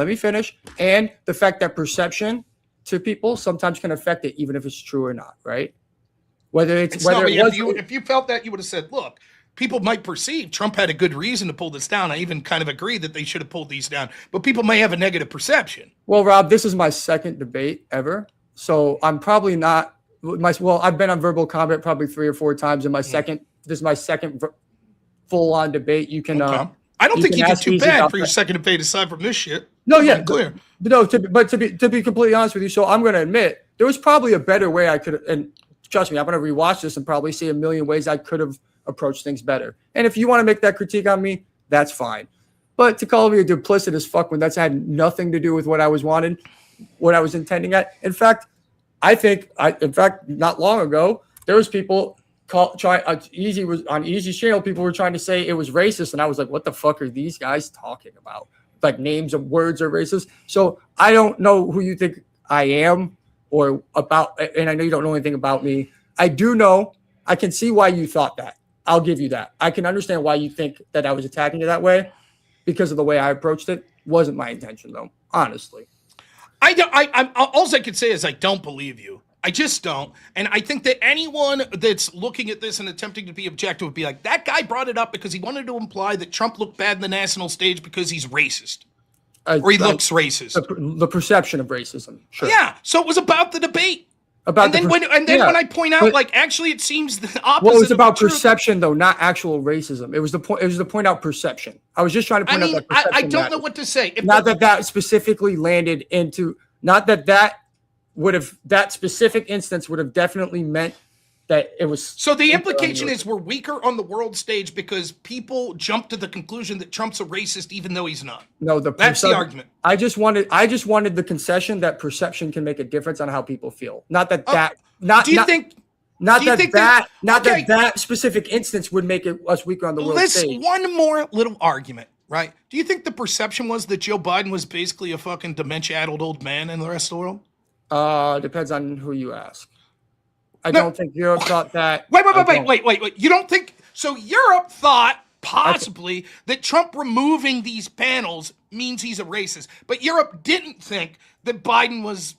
Speaker 4: And the fact that perception to people sometimes can affect it, even if it's true or not. Right?
Speaker 6: If you felt that, you would have said, "Look, people might perceive Trump had a good reason to pull this down. I even kind of agree that they should have pulled these down, but people may have a negative perception."
Speaker 4: Well, Rob, this is my second debate ever. So I'm probably not I've been on verbal combat probably 3 or 4 times in my second. This is my second full on debate. You can.
Speaker 6: Okay. I don't think you did too bad for your second debate aside from this shit.
Speaker 4: No, yeah,
Speaker 6: clear.
Speaker 4: But to be completely honest with you, so I'm going to admit there was probably a better way I could. And trust me, I'm going to rewatch this and probably see a million ways I could have approached things better. And if you want to make that critique on me, that's fine. But to call me a duplicitous fuck when that's had nothing to do with what I was intending at. In fact, not long ago, there was people on Easy's channel, people were trying to say it was racist. And I was like, what the fuck are these guys talking about? Like names of words are racist. So I don't know who you think I am or about, and I know you don't know anything about me. I do know, I can see why you thought that. I'll give you that. I can understand why you think that I was attacking you that way because of the way I approached it. Wasn't my intention though, honestly.
Speaker 6: All I can say is I don't believe you. I just don't. And I think that anyone that's looking at this and attempting to be objective would be like, that guy brought it up because he wanted to imply that Trump looked bad in the national stage because he's racist. Or he looks racist.
Speaker 4: The perception of racism. Sure.
Speaker 6: Yeah. So it was about the debate. When I point out, actually, it seems the opposite.
Speaker 4: Well, it was about perception, though, not actual racism. It was the point. It was to point out perception. I was just trying to point out that perception.
Speaker 6: I don't know what to say.
Speaker 4: That specifically landed into. Not that specific instance would have definitely meant that it was.
Speaker 6: So the implication is we're weaker on the world stage because people jump to the conclusion that Trump's a racist even though he's not.
Speaker 4: No,
Speaker 6: that's the argument.
Speaker 4: I just wanted the concession that perception can make a difference on how people feel. Not that that specific instance would make us weaker on the world stage.
Speaker 6: One more little argument, right? Do you think the perception was that Joe Biden was basically a fucking dementia-addled old man in the rest of the world?
Speaker 4: Depends on who you ask. I don't think Europe thought that.
Speaker 6: Wait. You don't think so? Europe thought possibly that Trump removing these panels means he's a racist, but Europe didn't think that Biden was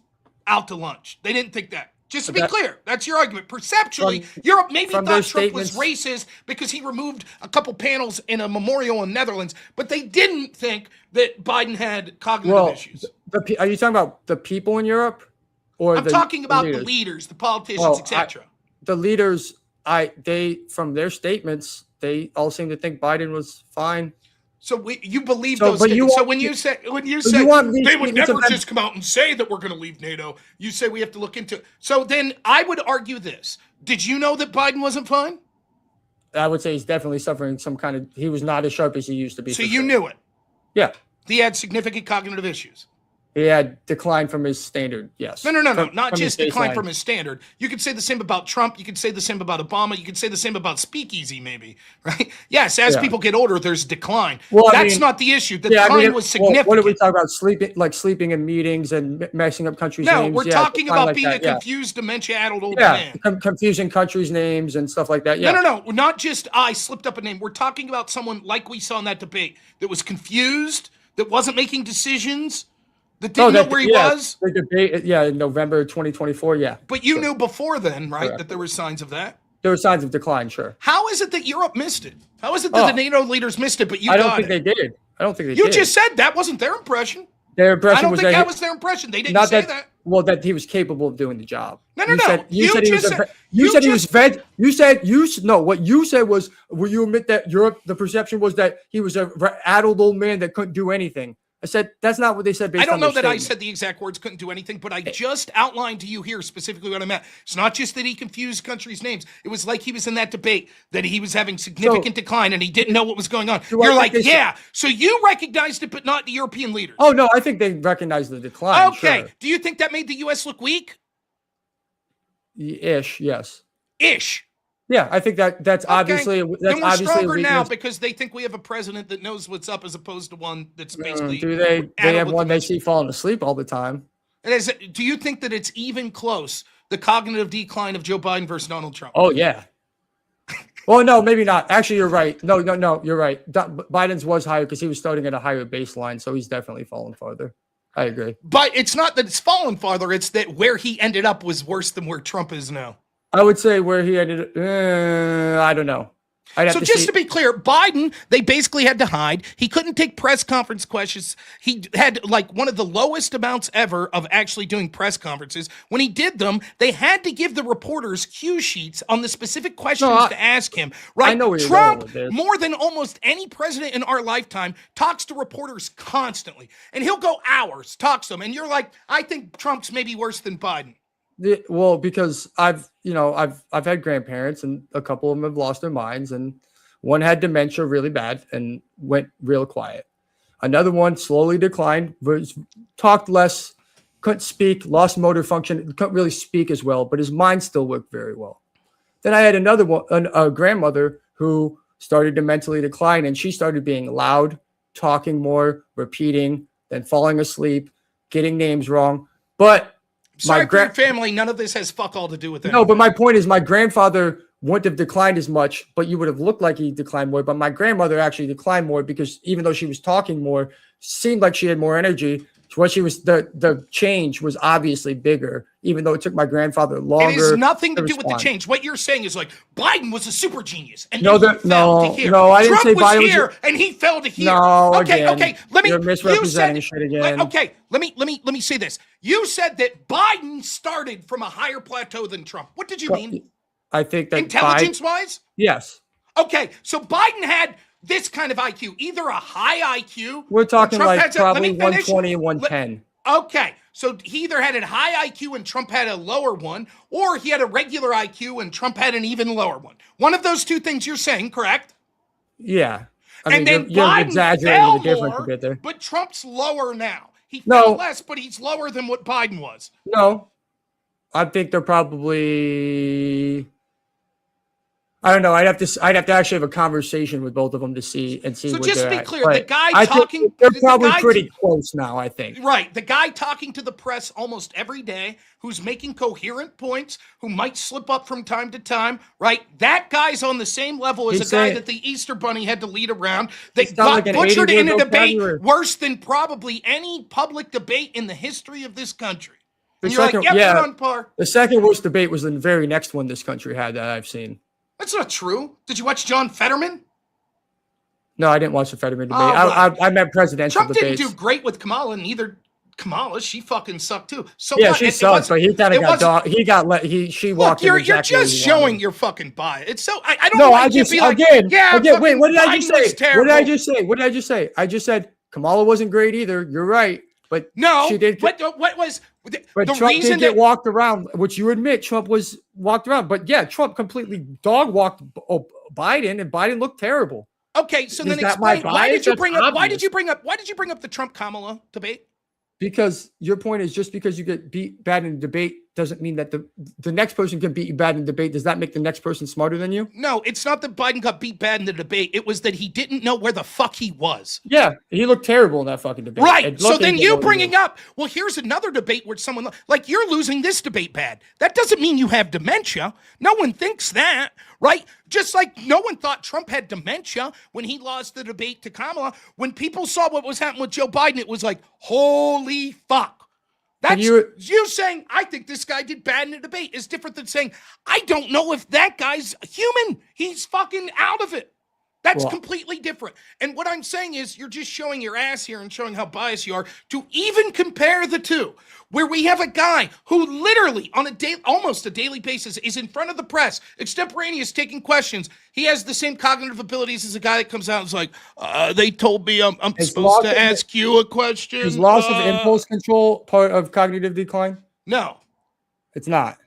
Speaker 6: out to lunch. They didn't think that. Just to be clear, that's your argument. Perceptually, Europe maybe thought Trump was racist because he removed a couple panels in a memorial in Netherlands, but they didn't think that Biden had cognitive issues.
Speaker 4: Are you talking about the people in Europe?
Speaker 6: I'm talking about the leaders, the politicians, etc.
Speaker 4: The leaders, from their statements, they all seem to think Biden was fine.
Speaker 6: So you believe those statements. So when you say they would never just come out and say that we're going to leave NATO, you say we have to look into it. So then I would argue this. Did you know that Biden wasn't fine?
Speaker 4: I would say he's definitely suffering he was not as sharp as he used to be.
Speaker 6: So you knew it?
Speaker 4: Yeah.
Speaker 6: He had significant cognitive issues.
Speaker 4: He had declined from his standard, yes.
Speaker 6: No. Not just decline from his standard. You could say the same about Trump. You could say the same about Obama. You could say the same about Speakeasy, maybe, right? Yes, as people get older, there's decline. Well, that's not the issue. The decline was significant.
Speaker 4: What did we talk about? Sleeping in meetings and messing up countries' names?
Speaker 6: No, we're talking about being a confused, dementia-addled old man.
Speaker 4: Confusing countries' names and stuff like that,
Speaker 6: No. Not just I slipped up a name. We're talking about someone like we saw in that debate that was confused, that wasn't making decisions, that didn't know where he was?
Speaker 4: The debate, in November 2024,
Speaker 6: But you knew before then, right, correct, that there were signs of that?
Speaker 4: There were signs of decline, sure.
Speaker 6: How is it that Europe missed it? How is it that the NATO leaders missed it, but you got it?
Speaker 4: I don't think they did.
Speaker 6: You just said that wasn't their impression.
Speaker 4: Their impression
Speaker 6: I don't think that was their impression. They didn't say that.
Speaker 4: Well, that he was capable of doing the job.
Speaker 6: No.
Speaker 4: What you said was, will you admit that Europe, the perception was that he was a addled old man that couldn't do anything? I said, that's not what they said.
Speaker 6: I don't know that I said the exact words, couldn't do anything, but I just outlined to you here specifically what I meant. It's not just that he confused countries' names. It was like he was in that debate that he was having significant decline and he didn't know what was going on. You're like, so you recognized it, but not the European leaders.
Speaker 4: Oh, no, I think they recognized the decline.
Speaker 6: Okay.
Speaker 4: Sure.
Speaker 6: Do you think that made the U.S. look weak?
Speaker 4: Ish, yes.
Speaker 6: Ish.
Speaker 4: Yeah, I think that's obviously
Speaker 6: then we're stronger now because they think we have a president that knows what's up as opposed to one that's basically.
Speaker 4: Do they have one they see falling asleep all the time?
Speaker 6: Do you think that it's even close, the cognitive decline of Joe Biden versus Donald Trump?
Speaker 4: Oh, yeah. Well, no, maybe not. Actually, you're right. No, you're right. Biden's was higher because he was starting at a higher baseline, so he's definitely fallen farther. I agree.
Speaker 6: But it's not that it's fallen farther. It's that where he ended up was worse than where Trump is now.
Speaker 4: I would say where he ended. I don't know.
Speaker 6: So just to be clear, Biden, they basically had to hide. He couldn't take press conference questions. He had like one of the lowest amounts ever of actually doing press conferences. When he did them, they had to give the reporters cue sheets on the specific questions to ask him. Right?
Speaker 4: I know where you're
Speaker 6: Trump,
Speaker 4: going with this.
Speaker 6: more than almost any president in our lifetime, talks to reporters constantly. And he'll go hours, talks to them. And you're like, I think Trump's maybe worse than Biden.
Speaker 4: Well, because I've had grandparents and a couple of them have lost their minds, and one had dementia really bad and went real quiet. Another one slowly declined, talked less, couldn't speak, lost motor function, couldn't really speak as well, but his mind still worked very well. Then I had another one, a grandmother who started to mentally decline, and she started being loud, talking more, repeating, then falling asleep, getting names wrong. But
Speaker 6: sorry for your family. None of this has fuck all to do with it.
Speaker 4: No, but my point is my grandfather wouldn't have declined as much, but you would have looked like he declined more. But my grandmother actually declined more because even though she was talking more, seemed like she had more energy. What she was, the change was obviously bigger, even though it took my grandfather longer.
Speaker 6: It has nothing to do with the change. What you're saying is like Biden was a super genius, and
Speaker 4: no,
Speaker 6: he fell to here.
Speaker 4: No, I didn't
Speaker 6: Trump
Speaker 4: say
Speaker 6: was
Speaker 4: Biden
Speaker 6: here,
Speaker 4: was
Speaker 6: and he fell to here.
Speaker 4: No,
Speaker 6: okay.
Speaker 4: you're misrepresenting shit again.
Speaker 6: Okay, let me say this. You said that Biden started from a higher plateau than Trump. What did you mean?
Speaker 4: I think that
Speaker 6: intelligence-wise.
Speaker 4: Yes.
Speaker 6: Okay, so Biden had this kind of IQ, either a high IQ.
Speaker 4: We're talking like probably 120 and 110.
Speaker 6: Okay, so he either had a high IQ and Trump had a lower one, or he had a regular IQ and Trump had an even lower one. One of those two things you're saying, correct?
Speaker 4: Yeah.
Speaker 6: And then
Speaker 4: you're exaggerating the difference a bit there.
Speaker 6: But Trump's lower now. He fell less, but he's lower than what Biden was.
Speaker 4: No. I think they're probably... I don't know. I'd have to actually have a conversation with both of them to see. So
Speaker 6: just to be clear, the guy talking,
Speaker 4: they're probably pretty close now. I think.
Speaker 6: Right, the guy talking to the press almost every day, who's making coherent points, who might slip up from time to time. Right, that guy's on the same level as a guy that the Easter Bunny had to lead around. That got butchered in a debate worse than probably any public debate in the history of this country. And you're like, yep, we're on par.
Speaker 4: The second worst debate was the very next one this country had that I've seen.
Speaker 6: That's not true. Did you watch John Fetterman?
Speaker 4: No, I didn't watch the Fetterman debate. I meant presidential debates.
Speaker 6: Trump didn't do great with Kamala, neither Kamala. She fucking sucked too. So
Speaker 4: yeah, she sucked, but he kind of got He got let. She walked.
Speaker 6: Look, you're just showing your fucking bias. It's so I don't.
Speaker 4: No, I just again. Wait, what did I just say?
Speaker 6: What
Speaker 4: did I just say? I just said Kamala wasn't great either. You're right, but
Speaker 6: no,
Speaker 4: she did.
Speaker 6: What was?
Speaker 4: But the Trump did get walked around, which you admit Trump was walked around. But yeah, Trump completely dog walked Biden, and Biden looked terrible.
Speaker 6: Okay, so then explain why did you bring up the Trump Kamala debate?
Speaker 4: Because your point is just because you get beat bad in a debate doesn't mean that the next person can beat you bad in a debate. Does that make the next person smarter than you?
Speaker 6: No, it's not that Biden got beat bad in the debate. It was that he didn't know where the fuck he was.
Speaker 4: Yeah, he looked terrible in that fucking debate.
Speaker 6: Right. So then you bringing up, well, here's another debate where someone, like you're losing this debate bad. That doesn't mean you have dementia. No one thinks that, right? Just like no one thought Trump had dementia when he lost the debate to Kamala. When people saw what was happening with Joe Biden, it was like, holy fuck. That's you saying, I think this guy did bad in the debate is different than saying, I don't know if that guy's human. He's fucking out of it. That's completely different. And what I'm saying is you're just showing your ass here and showing how biased you are to even compare the two, where we have a guy who literally on almost a daily basis is in front of the press, extemporaneous, taking questions. He has the same cognitive abilities as a guy that comes out and is like, they told me I'm supposed to ask you a question.
Speaker 4: Is loss of impulse control part of cognitive decline?
Speaker 6: No.
Speaker 4: It's not.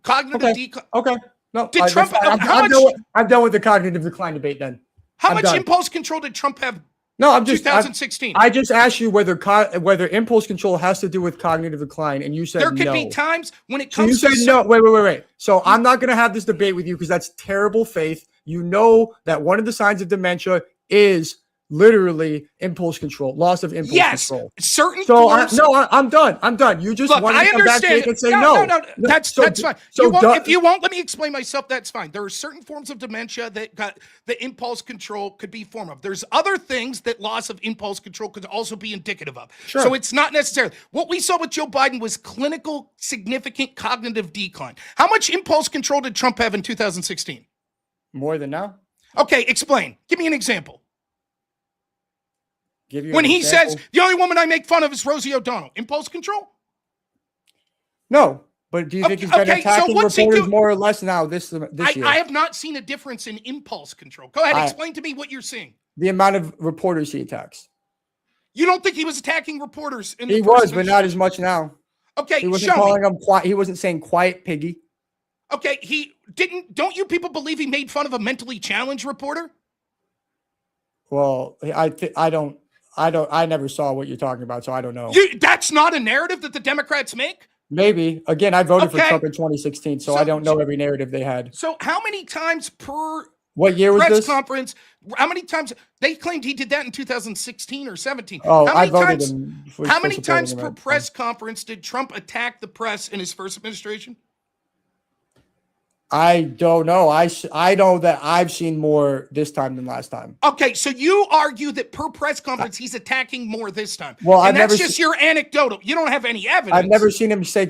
Speaker 6: Cognitive decline.
Speaker 4: Okay. No.
Speaker 6: Did Trump,
Speaker 4: I'm done with the cognitive decline debate then.
Speaker 6: How much impulse control did Trump have?
Speaker 4: No, I'm just
Speaker 6: 2016.
Speaker 4: I just asked you whether impulse control has to do with cognitive decline, and you said
Speaker 6: there could
Speaker 4: no.
Speaker 6: be times when it comes.
Speaker 4: So you said no. Wait. So I'm not going to have this debate with you because that's terrible faith. You know that one of the signs of dementia is literally impulse control, loss of impulse control.
Speaker 6: Certain
Speaker 4: So
Speaker 6: forms.
Speaker 4: I'm done. I'm done. You just
Speaker 6: Look,
Speaker 4: wanted
Speaker 6: I
Speaker 4: to come back
Speaker 6: understand.
Speaker 4: and say
Speaker 6: No.
Speaker 4: no.
Speaker 6: That's
Speaker 4: So-
Speaker 6: fine.
Speaker 4: so
Speaker 6: If you won't let me explain myself, that's fine. There are certain forms of dementia that got the impulse control could be a form of. There's other things that loss of impulse control could also be indicative of.
Speaker 4: Sure.
Speaker 6: So it's not necessarily what we saw with Joe Biden was clinical significant cognitive decline. How much impulse control did Trump have in 2016?
Speaker 4: More than now.
Speaker 6: Okay, explain. Give me an example.
Speaker 4: Give you
Speaker 6: When
Speaker 4: an
Speaker 6: he
Speaker 4: example.
Speaker 6: says the only woman I make fun of is Rosie O'Donnell, impulse control?
Speaker 4: No, but do you think he's been
Speaker 6: Okay, so
Speaker 4: attacking
Speaker 6: what's he
Speaker 4: reporters
Speaker 6: do-
Speaker 4: more or less now this year?
Speaker 6: I have not seen a difference in impulse control. Go ahead, explain to me what you're seeing.
Speaker 4: The amount of reporters he attacks.
Speaker 6: You don't think he was attacking reporters in the
Speaker 4: He
Speaker 6: first
Speaker 4: was, but not as much now.
Speaker 6: Okay,
Speaker 4: He wasn't
Speaker 6: show me.
Speaker 4: calling them quiet. He wasn't saying quiet piggy.
Speaker 6: Okay, he didn't. Don't you people believe he made fun of a mentally challenged reporter?
Speaker 4: Well, I never saw what you're talking about, so I don't know.
Speaker 6: That's not a narrative that the Democrats make.
Speaker 4: Maybe. Again, I voted for
Speaker 6: Okay.
Speaker 4: Trump in 2016, so I don't know every narrative they had.
Speaker 6: So how many times per
Speaker 4: What year was
Speaker 6: press
Speaker 4: this?
Speaker 6: conference? How many times they claimed he did that in 2016 or 17?
Speaker 4: Oh,
Speaker 6: how
Speaker 4: I
Speaker 6: many
Speaker 4: voted
Speaker 6: times?
Speaker 4: him.
Speaker 6: How many times per press conference did Trump attack the press in his first administration?
Speaker 4: I don't know. I know that I've seen more this time than last time.
Speaker 6: Okay, so you argue that per press conference he's attacking more this time.
Speaker 4: Well,
Speaker 6: and
Speaker 4: I've
Speaker 6: that's
Speaker 4: never
Speaker 6: just your anecdotal. You don't have any evidence.
Speaker 4: I've never seen him say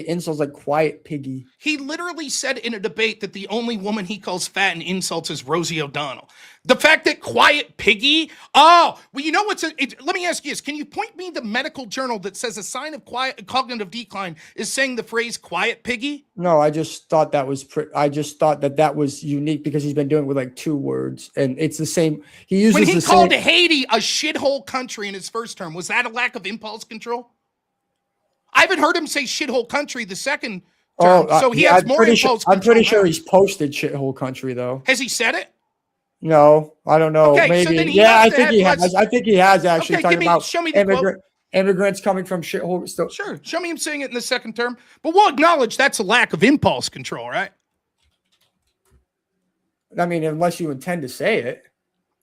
Speaker 4: insults like quiet piggy.
Speaker 6: He literally said in a debate that the only woman he calls fat and insults is Rosie O'Donnell. The fact that quiet piggy, let me ask you this. Can you point me the medical journal that says a sign of cognitive decline is saying the phrase quiet piggy?
Speaker 4: No, I just thought that was that was unique because he's been doing it with like 2 words and it's the same. He uses
Speaker 6: When he
Speaker 4: the
Speaker 6: called
Speaker 4: same.
Speaker 6: Haiti a shithole country in his first term, was that a lack of impulse control? I haven't heard him say shithole country the second term, so he has more impulse control.
Speaker 4: I'm pretty sure
Speaker 6: now.
Speaker 4: he's posted shithole country though.
Speaker 6: Has he said it?
Speaker 4: No, I don't know.
Speaker 6: Okay, so
Speaker 4: Maybe.
Speaker 6: then he
Speaker 4: Yeah, I
Speaker 6: must
Speaker 4: think
Speaker 6: have
Speaker 4: he
Speaker 6: had
Speaker 4: has. I think he has actually
Speaker 6: Okay,
Speaker 4: talking about
Speaker 6: show me the quote.
Speaker 4: immigrants coming from shithole. So,
Speaker 6: Sure, show me him saying it in the second term. But we'll acknowledge that's a lack of impulse control, right?
Speaker 4: I mean, unless you intend to say it.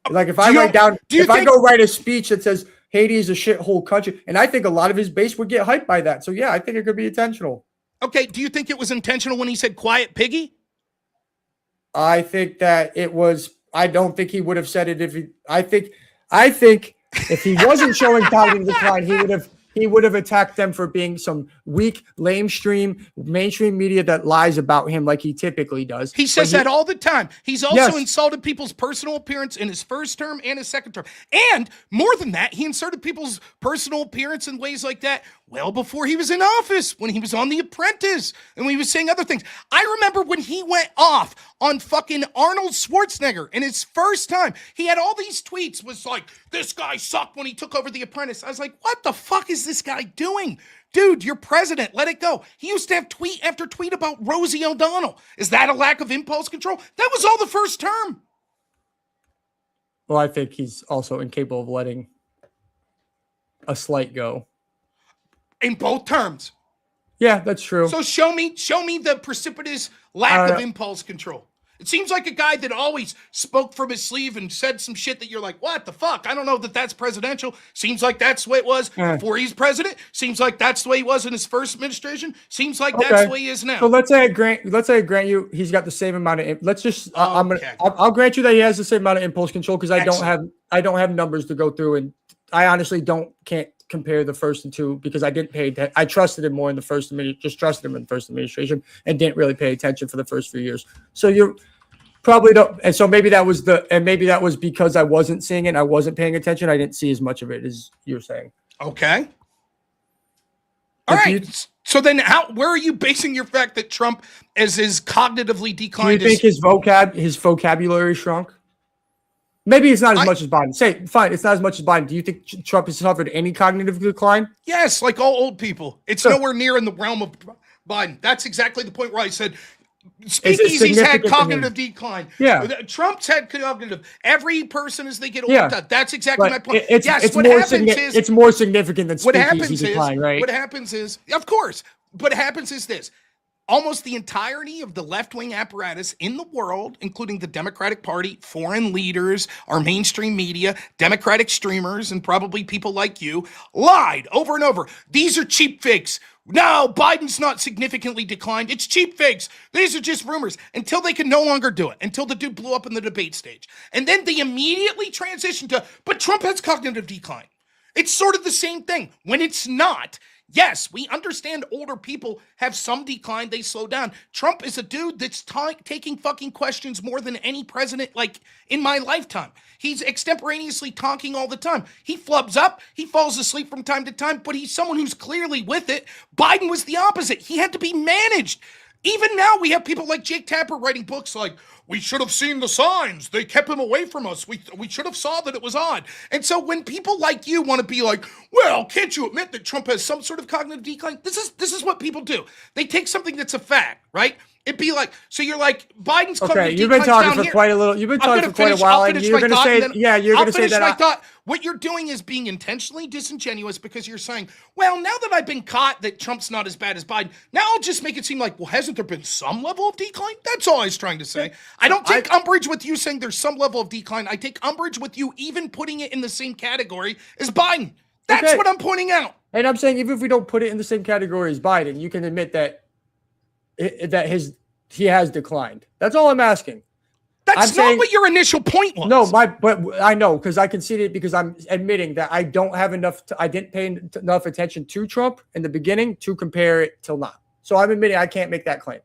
Speaker 4: Like if
Speaker 6: Do
Speaker 4: I
Speaker 6: you-
Speaker 4: write down,
Speaker 6: do you
Speaker 4: if I
Speaker 6: think-
Speaker 4: go write a speech that says Haiti is a shithole country, and I think a lot of his base would get hyped by that. So yeah, I think it could be intentional.
Speaker 6: Okay, do you think it was intentional when he said quiet piggy?
Speaker 4: I think that it was. I don't think he would have said it if he. I think if he wasn't showing cognitive decline, he would have attacked them for being some weak, mainstream media that lies about him like he typically does.
Speaker 6: He says that all the time. He's also
Speaker 4: Yes.
Speaker 6: insulted people's personal appearance in his first term and his second term. And more than that, he inserted people's personal appearance in ways like that well before he was in office, when he was on The Apprentice, and when he was saying other things. I remember when he went off on fucking Arnold Schwarzenegger in his first time. He had all these tweets, was like, this guy sucked when he took over The Apprentice. I was like, what the fuck is this guy doing? Dude, you're president. Let it go. He used to have tweet after tweet about Rosie O'Donnell. Is that a lack of impulse control? That was all the first term.
Speaker 4: Well, I think he's also incapable of letting a slight go.
Speaker 6: In both terms.
Speaker 4: Yeah, that's true.
Speaker 6: So show me the precipitous lack of impulse control. It seems like a guy that always spoke from his sleeve and said some shit that you're like, what the fuck? I don't know that that's presidential. Seems like that's the way it was before he's president. Seems like that's the way he was in his first administration. Seems like that's the way he is now.
Speaker 4: So let's say I grant you he's got the same amount of. Let's just I'll grant you that he has the same amount of impulse control because I don't have numbers to go through and I honestly can't compare the first and two because I didn't pay attention. I trusted him more in the first just trusted him in the first administration and didn't really pay attention for the first few years. So you're probably don't, and so maybe that was because I wasn't seeing it, I wasn't paying attention. I didn't see as much of it as you're saying.
Speaker 6: Okay. All right. So then where are you basing your fact that Trump is cognitively declined?
Speaker 4: Do you think his vocabulary shrunk? Maybe it's not as much as Biden. Fine, it's not as much as Biden. Do you think Trump has suffered any cognitive decline?
Speaker 6: Yes, like all old people. It's nowhere near in the realm of Biden. That's exactly the point where I said speakeasies had cognitive decline.
Speaker 4: Yeah.
Speaker 6: Trump's had cognitive. Every person as they get older, that's exactly my point.
Speaker 4: It's more significant than speakeasy decline, right?
Speaker 6: What happens is, of course, what happens is this. almost the entirety of the left-wing apparatus in the world, including the Democratic Party, foreign leaders, our mainstream media, Democratic streamers, and probably people like you, lied over and over. These are cheap fakes. No, Biden's not significantly declined. It's cheap fakes. These are just rumors until they can no longer do it, until the dude blew up in the debate stage. And then they immediately transition to, but Trump has cognitive decline. It's sort of the same thing when it's not. Yes, we understand older people have some decline. They slow down. Trump is a dude that's taking fucking questions more than any president, like, in my lifetime. He's extemporaneously talking all the time. He flubs up. He falls asleep from time to time, but he's someone who's clearly with it. Biden was the opposite. He had to be managed. Even now, we have people like Jake Tapper writing books like, we should have seen the signs. They kept him away from us. We should have saw that it was odd. And so when people like you want to be like, well, can't you admit that Trump has some sort of cognitive decline? This is what people do. They take something that's a fact, right? It'd be like, so you're like, Biden's cognitive decline.
Speaker 4: Okay, you've been talking for quite a little. You've been talking for quite a while, and you're going to say, yeah, you're going to say that.
Speaker 6: I thought what you're doing is being intentionally disingenuous because you're saying, well, now that I've been caught that Trump's not as bad as Biden, now I'll just make it seem like, well, hasn't there been some level of decline? That's all I was trying to say. I don't take umbrage with you saying there's some level of decline. I take umbrage with you even putting it in the same category as Biden. That's what I'm pointing out.
Speaker 4: And I'm saying even if we don't put it in the same category as Biden, you can admit that he has declined. That's all I'm asking.
Speaker 6: That's not what your initial point was.
Speaker 4: No, but I know because I conceded because I'm admitting that I don't have enough. I didn't pay enough attention to Trump in the beginning to compare it till now. So I'm admitting I can't make that claim.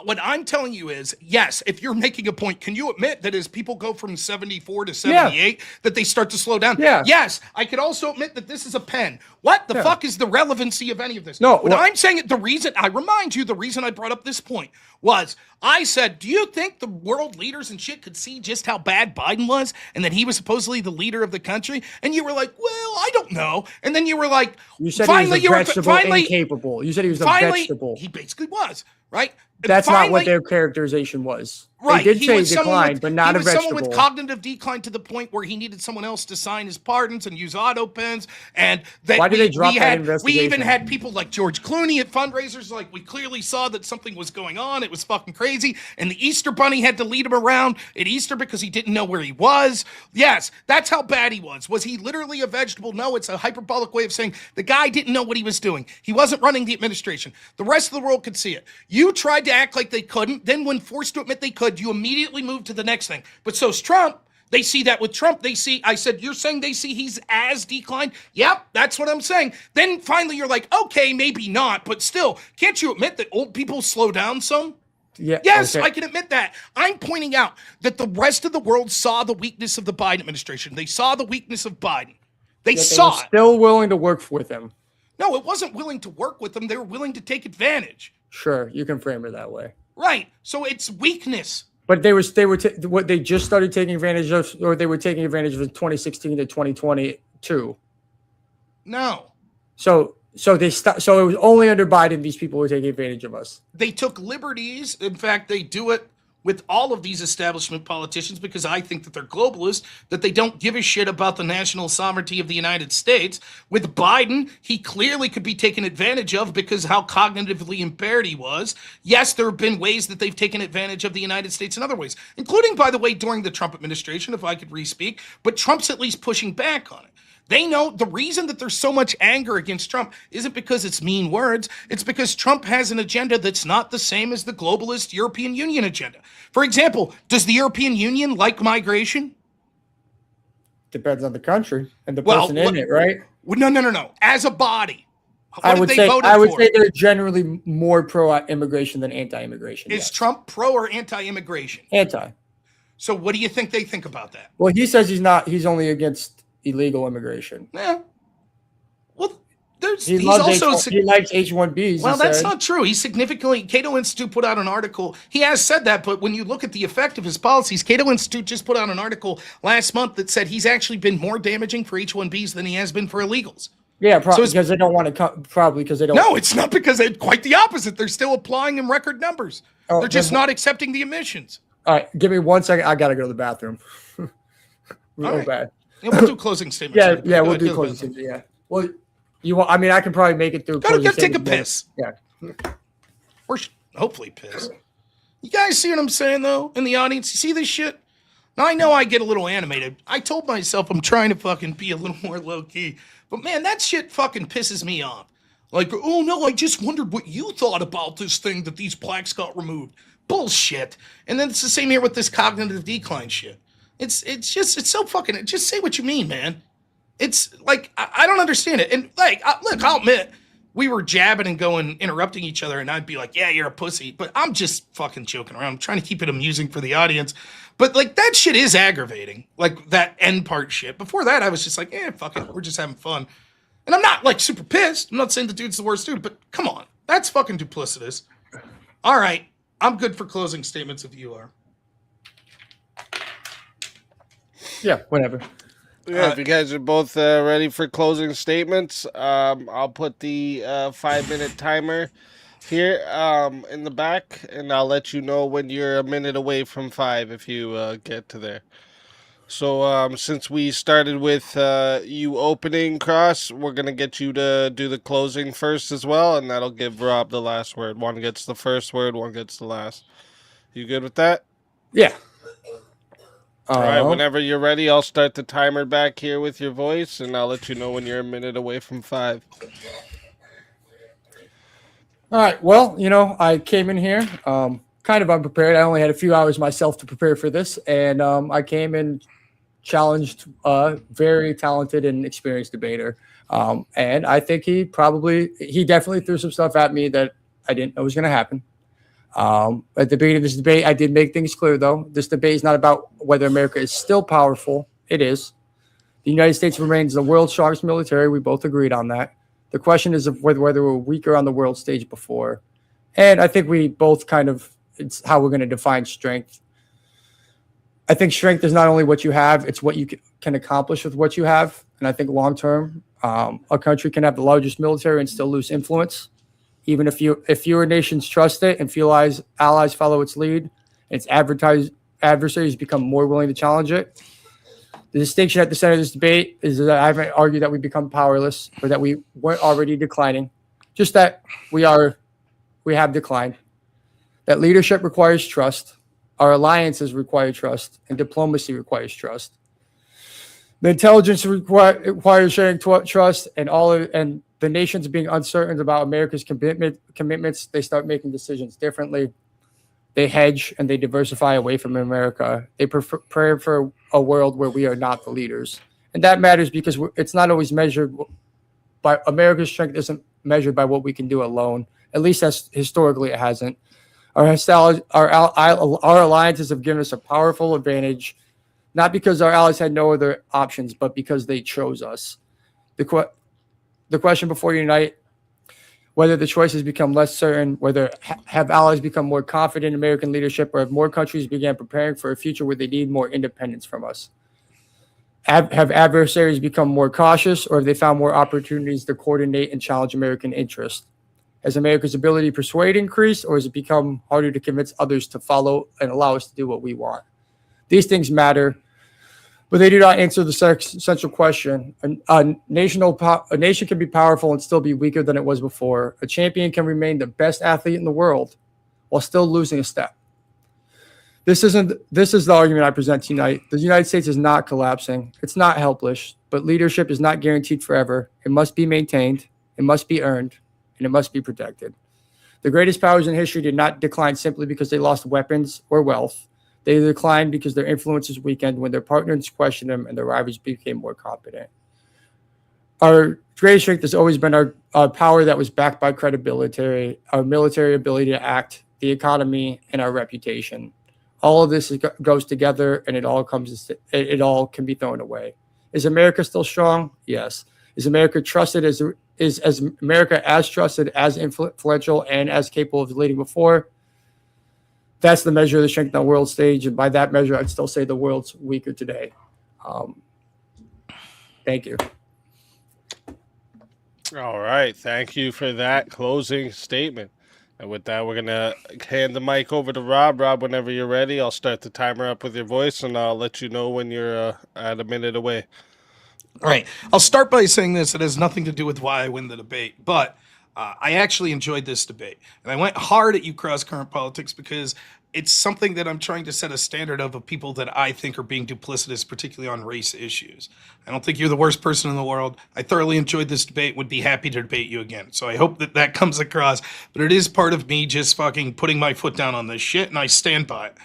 Speaker 6: What I'm telling you is, yes, if you're making a point, can you admit that as people go from 74 to 78, that they start to slow down?
Speaker 4: Yeah.
Speaker 6: Yes, I could also admit that this is a pen. What the fuck is the relevancy of any of this?
Speaker 4: No.
Speaker 6: I'm saying, the reason I brought up this point was, I said, do you think the world leaders and shit could see just how bad Biden was and that he was supposedly the leader of the country? And you were like, well, I don't know. And then you were like,
Speaker 4: you said finally, he was a vegetable incapable. You said he was a vegetable.
Speaker 6: He basically was, right?
Speaker 4: That's not what their characterization was.
Speaker 6: Right.
Speaker 4: They did say decline, but not a vegetable.
Speaker 6: He was someone with cognitive decline to the point where he needed someone else to sign his pardons and use auto pens. And that
Speaker 4: why did they drop that investigation?
Speaker 6: We even had people like George Clooney at fundraisers, like, we clearly saw that something was going on. It was fucking crazy. And the Easter Bunny had to lead him around at Easter because he didn't know where he was. Yes, that's how bad he was. Was he literally a vegetable? No, it's a hyperbolic way of saying the guy didn't know what he was doing. He wasn't running the administration. The rest of the world could see it. You tried to act like they couldn't. Then when forced to admit they could, you immediately moved to the next thing. But so's Trump. They see that with Trump. They see, I said, you're saying they see he's as declined? Yep, that's what I'm saying. Then finally you're like, okay, maybe not, but still, can't you admit that old people slow down some?
Speaker 4: Yeah.
Speaker 6: Yes, okay. I can admit that. I'm pointing out that the rest of the world saw the weakness of the Biden administration. They saw the weakness of Biden. They saw it.
Speaker 4: Still willing to work with him.
Speaker 6: No, it wasn't willing to work with them. They were willing to take advantage.
Speaker 4: Sure, you can frame it that way.
Speaker 6: Right. So it's weakness.
Speaker 4: But what they just started taking advantage of, or they were taking advantage of in 2016 to 2022.
Speaker 6: No.
Speaker 4: So they so it was only under Biden these people were taking advantage of us.
Speaker 6: They took liberties. In fact, they do it with all of these establishment politicians because I think that they're globalists, that they don't give a shit about the national sovereignty of the United States. With Biden, he clearly could be taken advantage of because how cognitively impaired he was. Yes, there have been ways that they've taken advantage of the United States in other ways, including, by the way, during the Trump administration, if I could re-speak, but Trump's at least pushing back on it. They know the reason that there's so much anger against Trump isn't because it's mean words. It's because Trump has an agenda that's not the same as the globalist European Union agenda. For example, does the European Union like migration?
Speaker 4: Depends on the country and the person in it, right?
Speaker 6: No. As a body.
Speaker 4: I would say they're generally more pro-immigration than anti-immigration.
Speaker 6: Is Trump pro or anti-immigration?
Speaker 4: Anti.
Speaker 6: So what do you think they think about that?
Speaker 4: Well, he says he's only against illegal immigration.
Speaker 6: Yeah. Well,
Speaker 4: he likes H-1Bs.
Speaker 6: Well, that's not true. He significantly, Cato Institute put out an article. He has said that, but when you look at the effect of his policies, Cato Institute just put out an article last month that said he's actually been more damaging for H-1Bs than he has been for illegals.
Speaker 4: Yeah, probably because they don't want to. Probably because they don't.
Speaker 6: No, it's not because they're quite the opposite. They're still applying in record numbers. They're just not accepting the emissions.
Speaker 4: All right, give me 1 second. I gotta go to the bathroom. Real bad.
Speaker 6: Yeah, we'll do closing statements.
Speaker 4: Yeah, we'll do closing statements. Yeah. Well, I can probably make it through.
Speaker 6: Go take a piss.
Speaker 4: Yeah.
Speaker 6: hopefully pissed. You guys see what I'm saying, though, in the audience? You see this shit? Now, I know I get a little animated. I told myself I'm trying to fucking be a little more low-key. But, man, that shit fucking pisses me off. Like, oh, no, I just wondered what you thought about this thing that these plaques got removed. Bullshit. And then it's the same here with this cognitive decline shit. It's so fucking, just say what you mean, man. It's like, I don't understand it. And, like, look, I'll admit, we were jabbing and going, interrupting each other, and I'd be like, yeah, you're a pussy. But I'm just fucking joking around. I'm trying to keep it amusing for the audience. But, like, that shit is aggravating. Like, that end part shit. Before that, I was just like, fuck it. We're just having fun. And I'm not, like, super pissed. I'm not saying the dude's the worst dude, but come on. That's fucking duplicitous. All right. I'm good for closing statements if you are.
Speaker 4: Yeah, whatever.
Speaker 3: Yeah, if you guys are both ready for closing statements, I'll put the 5-minute timer here in the back, and I'll let you know when you're a minute away from 5 if you get to there. So since we started with you opening, Cross, we're going to get you to do the closing first as well, and that'll give Rob the last word. One gets the first word, one gets the last. You good with that?
Speaker 4: Yeah.
Speaker 3: All right, whenever you're ready, I'll start the timer back here with your voice, and I'll let you know when you're a minute away from 5.
Speaker 4: All right. Well, I came in here kind of unprepared. I only had a few hours myself to prepare for this, and I came and challenged a very talented and experienced debater. And I think he definitely threw some stuff at me that I didn't know was going to happen. At the beginning of this debate, I did make things clear, though. This debate is not about whether America is still powerful. It is. The United States remains the world's strongest military. We both agreed on that. The question is of whether we're weaker on the world stage before. And I think we both it's how we're going to define strength. I think strength is not only what you have, it's what you can accomplish with what you have. And I think long term, a country can have the largest military and still lose influence. Even if fewer nations trust it and few allies follow its lead, its adversaries become more willing to challenge it. The distinction at the center of this debate is that I haven't argued that we become powerless or that we weren't already declining, just that we have declined. That leadership requires trust, our alliances require trust, and diplomacy requires trust. The intelligence requires sharing trust, and the nations being uncertain about America's commitments, they start making decisions differently. They hedge and they diversify away from America. They prepare for a world where we are not the leaders. And that matters because it's not always measured by America's strength isn't measured by what we can do alone. At least that's historically it hasn't. Our alliances have given us a powerful advantage, not because our allies had no other options, but because they chose us. The question before you tonight, whether the choices become less certain, whether have allies become more confident in American leadership, or have more countries began preparing for a future where they need more independence from us? Have adversaries become more cautious, or have they found more opportunities to coordinate and challenge American interests? Has America's ability to persuade increased, or has it become harder to convince others to follow and allow us to do what we want? These things matter, but they do not answer the central question. A nation can be powerful and still be weaker than it was before. A champion can remain the best athlete in the world while still losing a step. This is the argument I present tonight. The United States is not collapsing. It's not helpless, but leadership is not guaranteed forever. It must be maintained, it must be earned, and it must be protected. The greatest powers in history did not decline simply because they lost weapons or wealth. They declined because their influence was weakened when their partners questioned them and their rivals became more competent. Our greatest strength has always been our power that was backed by credibility, our military ability to act, the economy, and our reputation. All of this goes together, and it all can be thrown away. Is America still strong? Yes. Is America trusted? Is America as trusted, as influential, and as capable of leading before? That's the measure of the strength on the world stage. And by that measure, I'd still say the world's weaker today. Thank you.
Speaker 3: All right. Thank you for that closing statement. And with that, we're going to hand the mic over to Rob. Rob, whenever you're ready, I'll start the timer up with your voice, and I'll let you know when you're at a minute away.
Speaker 6: All right. I'll start by saying this. It has nothing to do with why I win the debate, but I actually enjoyed this debate, and I went hard at you cross current politics because it's something that I'm trying to set a standard of people that I think are being duplicitous, particularly on race issues. I don't think you're the worst person in the world. I thoroughly enjoyed this debate, would be happy to debate you again. So I hope that that comes across, but it is part of me just fucking putting my foot down on this shit, and I stand by it.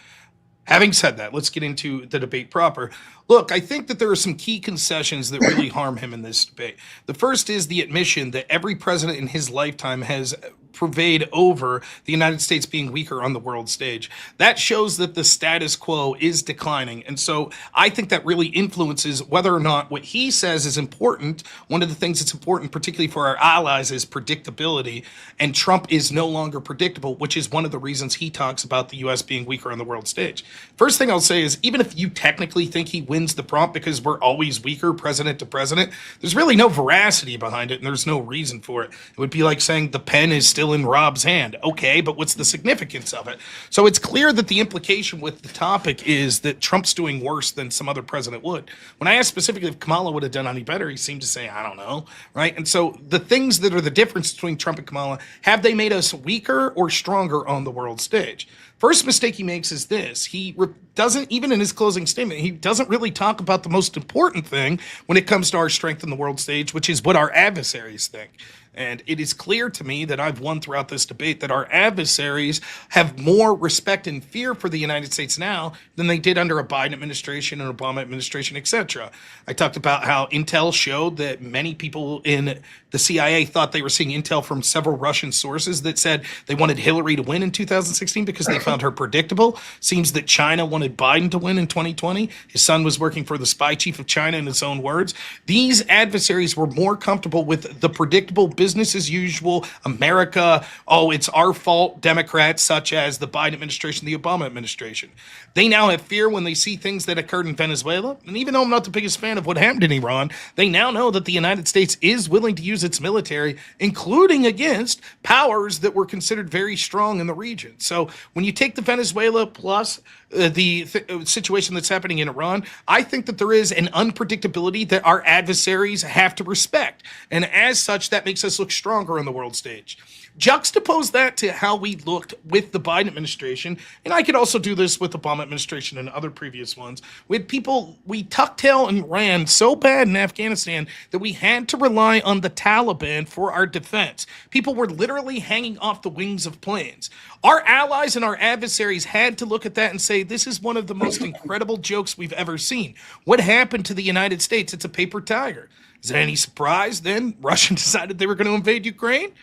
Speaker 6: Having said that, let's get into the debate proper. Look, I think that there are some key concessions that really harm him in this debate. The first is the admission that every president in his lifetime has pervade over the United States being weaker on the world stage. That shows that the status quo is declining. And so I think that really influences whether or not what he says is important. One of the things that's important, particularly for our allies, is predictability. And Trump is no longer predictable, which is one of the reasons he talks about the U.S. being weaker on the world stage. First thing I'll say is, even if you technically think he wins the prompt because we're always weaker president to president, there's really no veracity behind it, and there's no reason for it. It would be like saying the pen is still in Rob's hand. Okay, but what's the significance of it? So it's clear that the implication with the topic is that Trump's doing worse than some other president would. When I asked specifically if Kamala would have done any better, he seemed to say, I don't know, right? And so the things that are the difference between Trump and Kamala, have they made us weaker or stronger on the world stage? First mistake he makes is this. He doesn't, even in his closing statement, he doesn't really talk about the most important thing when it comes to our strength in the world stage, which is what our adversaries think. And it is clear to me that I've won throughout this debate that our adversaries have more respect and fear for the United States now than they did under a Biden administration, an Obama administration, etc. I talked about how intel showed that many people in the CIA thought they were seeing intel from several Russian sources that said they wanted Hillary to win in 2016 because they found her predictable. Seems that China wanted Biden to win in 2020. His son was working for the spy chief of China, in his own words. These adversaries were more comfortable with the predictable business as usual, America, oh, it's our fault, Democrats such as the Biden administration, the Obama administration. They now have fear when they see things that occurred in Venezuela. And even though I'm not the biggest fan of what happened in Iran, they now know that the United States is willing to use its military, including against powers that were considered very strong in the region. So when you take the Venezuela plus the situation that's happening in Iran, I think that there is an unpredictability that our adversaries have to respect. And as such, that makes us look stronger on the world stage. Juxtapose that to how we looked with the Biden administration, and I could also do this with the Obama administration and other previous ones, with people, we tucked tail and ran so bad in Afghanistan that we had to rely on the Taliban for our defense. People were literally hanging off the wings of planes. Our allies and our adversaries had to look at that and say, this is one of the most incredible jokes we've ever seen. What happened to the United States? It's a paper tiger. Is it any surprise then Russia decided they were going to invade Ukraine?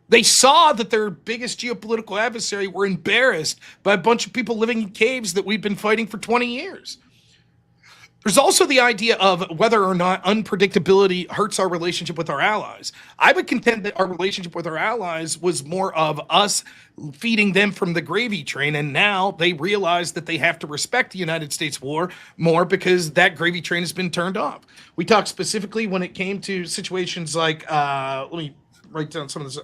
Speaker 6: They saw that their biggest geopolitical adversary were embarrassed by a bunch of people living in caves that we've been fighting for 20 years. There's also the idea of whether or not unpredictability hurts our relationship with our allies. I would contend that our relationship with our allies was more of us feeding them from the gravy train, and now they realize that they have to respect the United States war more because that gravy train has been turned off. We talked specifically when it came to situations like, let me write down some of this,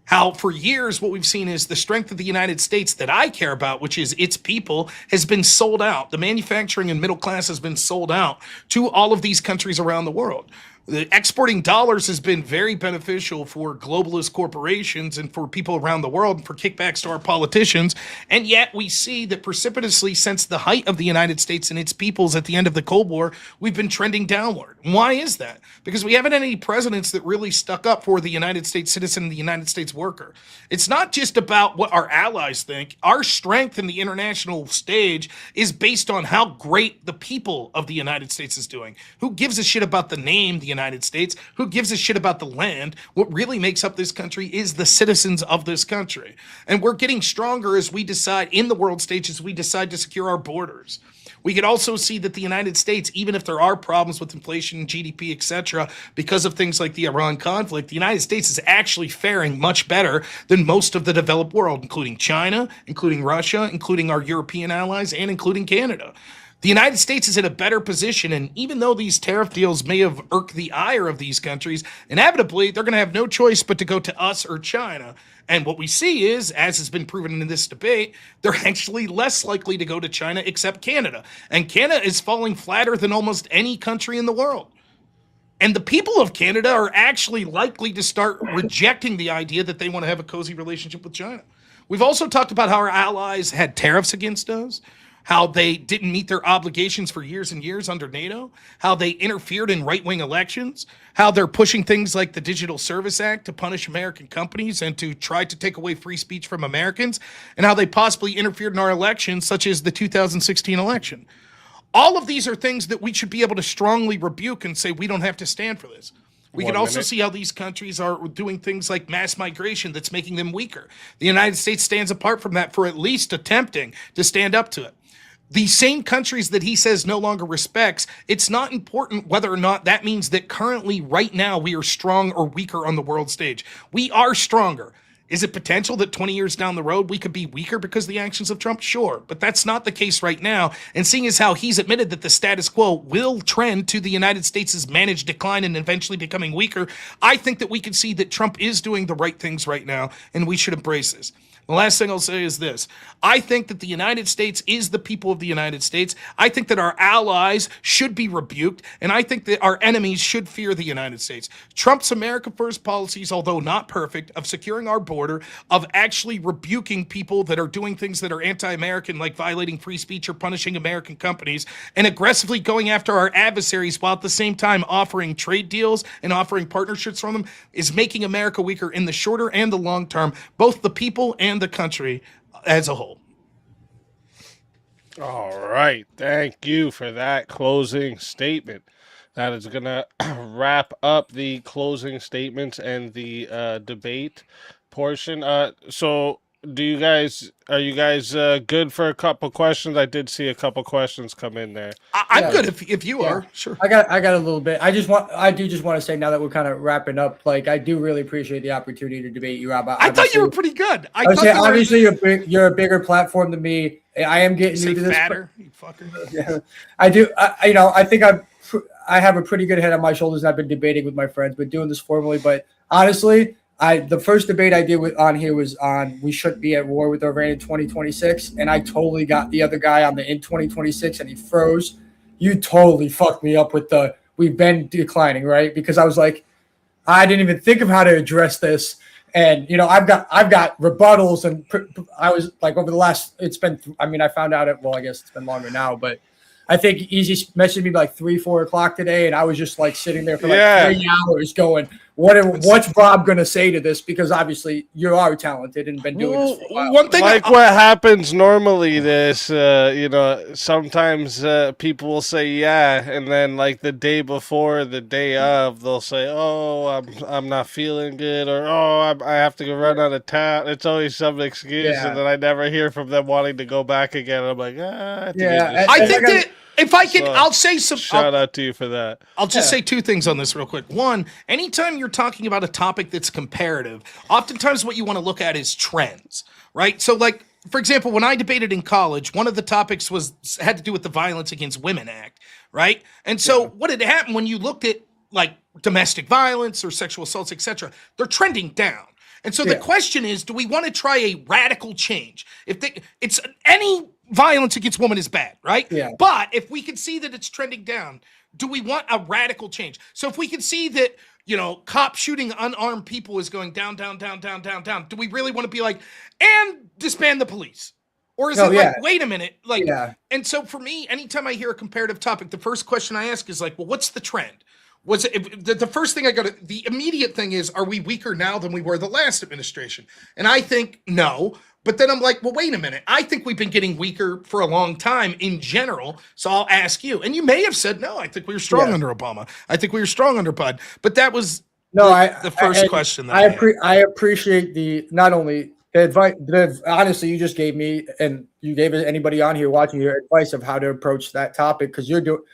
Speaker 6: how for years what we've seen is the strength of the United States that I care about, which is its people, has been sold out. The manufacturing and middle class has been sold out to all of these countries around the world. The exporting dollars has been very beneficial for globalist corporations and for people around the world and for kickbacks to our politicians. And yet we see that precipitously since the height of the United States and its peoples at the end of the Cold War, we've been trending downward. Why is that? Because we haven't had any presidents that really stuck up for the United States citizen and the United States worker. It's not just about what our allies think. Our strength in the international stage is based on how great the people of the United States is doing. Who gives a shit about the name, the United States? Who gives a shit about the land? What really makes up this country is the citizens of this country. And we're getting stronger as we decide in the world stage, as we decide to secure our borders. We could also see that the United States, even if there are problems with inflation, GDP, etc., because of things like the Iran conflict, the United States is actually faring much better than most of the developed world, including China, including Russia, including our European allies, and including Canada. The United States is in a better position, and even though these tariff deals may have irked the ire of these countries, inevitably they're going to have no choice but to go to us or China. And what we see is, as has been proven in this debate, they're actually less likely to go to China except Canada. And Canada is falling flatter than almost any country in the world. And the people of Canada are actually likely to start rejecting the idea that they want to have a cozy relationship with China. We've also talked about how our allies had tariffs against us, how they didn't meet their obligations for years and years under NATO, how they interfered in right-wing elections, how they're pushing things like the Digital Service Act to punish American companies and to try to take away free speech from Americans, and how they possibly interfered in our elections, such as the 2016 election. All of these are things that we should be able to strongly rebuke and say we don't have to stand for this. We can also see how these countries are doing things like mass migration that's making them weaker. The United States stands apart from that for at least attempting to stand up to it. The same countries that he says no longer respects, it's not important whether or not that means that currently, right now, we are strong or weaker on the world stage. We are stronger. Is it potential that 20 years down the road we could be weaker because of the actions of Trump? Sure, but that's not the case right now. And seeing as how he's admitted that the status quo will trend to the United States' managed decline and eventually becoming weaker, I think that we can see that Trump is doing the right things right now, and we should embrace this. The last thing I'll say is this. I think that the United States is the people of the United States. I think that our allies should be rebuked, and I think that our enemies should fear the United States. Trump's America First policies, although not perfect, of securing our border, of actually rebuking people that are doing things that are anti-American, like violating free speech or punishing American companies, and aggressively going after our adversaries while at the same time offering trade deals and offering partnerships from them, is making America weaker in the shorter and the long term, both the people and the country as a whole.
Speaker 3: All right. Thank you for that closing statement. That is going to wrap up the closing statements and the debate portion. So are you guys good for a couple questions? I did see a couple questions come in there.
Speaker 6: I'm good if you are. Sure.
Speaker 4: I got a little bit. I do just want to say, now that we're kind of wrapping up, like, I do really appreciate the opportunity to debate you, Rob.
Speaker 6: I thought you were pretty good.
Speaker 4: Obviously you're a bigger platform than me. I am getting new to this.
Speaker 6: Fatter, you fucker.
Speaker 4: Yeah, I do. I think I have a pretty good head on my shoulders. And I've been debating with my friends, but doing this formally. But honestly, the first debate I did on here was on we shouldn't be at war with Iran in 2026, and I totally got the other guy on the in 2026, and he froze. You totally fucked me up with the we've been declining, right? Because I was like, I didn't even think of how to address this, and I've got rebuttals, and I was like, over the last, I found out I guess it's been longer now, but I think Easy messaged me like 3-4 o'clock today, and I was just like sitting there for like 3 hours going, what's Rob going to say to this? Because obviously you are talented and been doing this for a while.
Speaker 3: One thing, what happens normally, sometimes people will say yeah, and then like the day before, the day of, they'll say, oh, I'm not feeling good, or oh, I have to go run out of town. It's always some excuse, and then I never hear from them wanting to go back again. I'm like,
Speaker 6: I think that. If I can, I'll say some.
Speaker 3: Shout out to you for that.
Speaker 6: I'll just say two things on this real quick. One, anytime you're talking about a topic that's comparative, oftentimes what you want to look at is trends, right? So, like, for example, when I debated in college, one of the topics had to do with the Violence Against Women Act, right? And so what had happened when you looked at, like, domestic violence or sexual assaults, etc., they're trending down. And so the question is, do we want to try a radical change? It's any violence against women is bad, right?
Speaker 4: Yeah.
Speaker 6: But if we can see that it's trending down, do we want a radical change? So if we can see that, cop shooting unarmed people is going down, down, down, down, down, down, do we really want to be like, and disband the police? Or is wait a minute, and so for me, anytime I hear a comparative topic, the first question I ask is like, well, what's the trend? The first thing the immediate thing is, are we weaker now than we were the last administration? And I think no. But then I'm like, well, wait a minute. I think we've been getting weaker for a long time in general. So I'll ask you. And you may have said, no, I think we were strong under Obama. I think we were strong under Bud. But that was the first question.
Speaker 4: I appreciate not only the advice, honestly, you just gave me, and you gave anybody on here watching your advice of how to approach that topic. Because to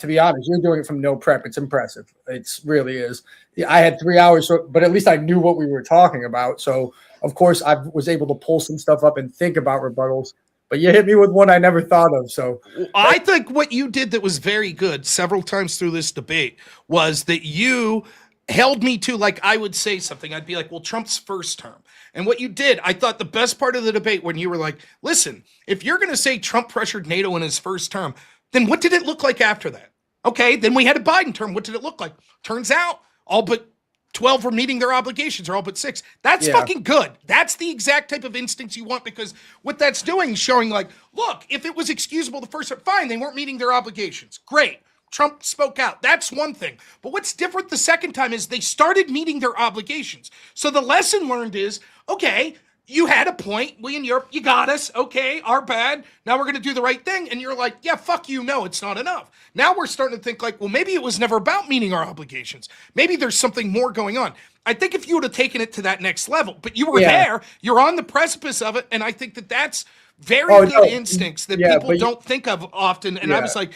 Speaker 4: be honest, you're doing it from no prep. It's impressive. It really is. I had 3 hours, but at least I knew what we were talking about. So, of course, I was able to pull some stuff up and think about rebuttals. But you hit me with one I never thought of. So
Speaker 6: I think what you did that was very good several times through this debate was that you held me to, like, I would say something. I'd be like, well, Trump's first term. And what you did, I thought the best part of the debate when you were like, listen, if you're going to say Trump pressured NATO in his first term, then what did it look like after that? Okay, then we had a Biden term. What did it look like? Turns out all but 12 were meeting their obligations, or all but 6. That's fucking good. That's the exact type of instincts you want, because what that's doing is showing, like, look, if it was excusable the first time, fine, they weren't meeting their obligations. Great. Trump spoke out. That's one thing. But what's different the second time is they started meeting their obligations. So the lesson learned is, okay, you had a point. We in Europe, you got us. Okay, our bad. Now we're going to do the right thing. And you're like, yeah, fuck you. No, it's not enough. Now we're starting to think like, well, maybe it was never about meeting our obligations. Maybe there's something more going on. I think if you would have taken it to that next level, but you were there, you're on the precipice of it. And I think that that's very good instincts that people don't think of often. And I was like,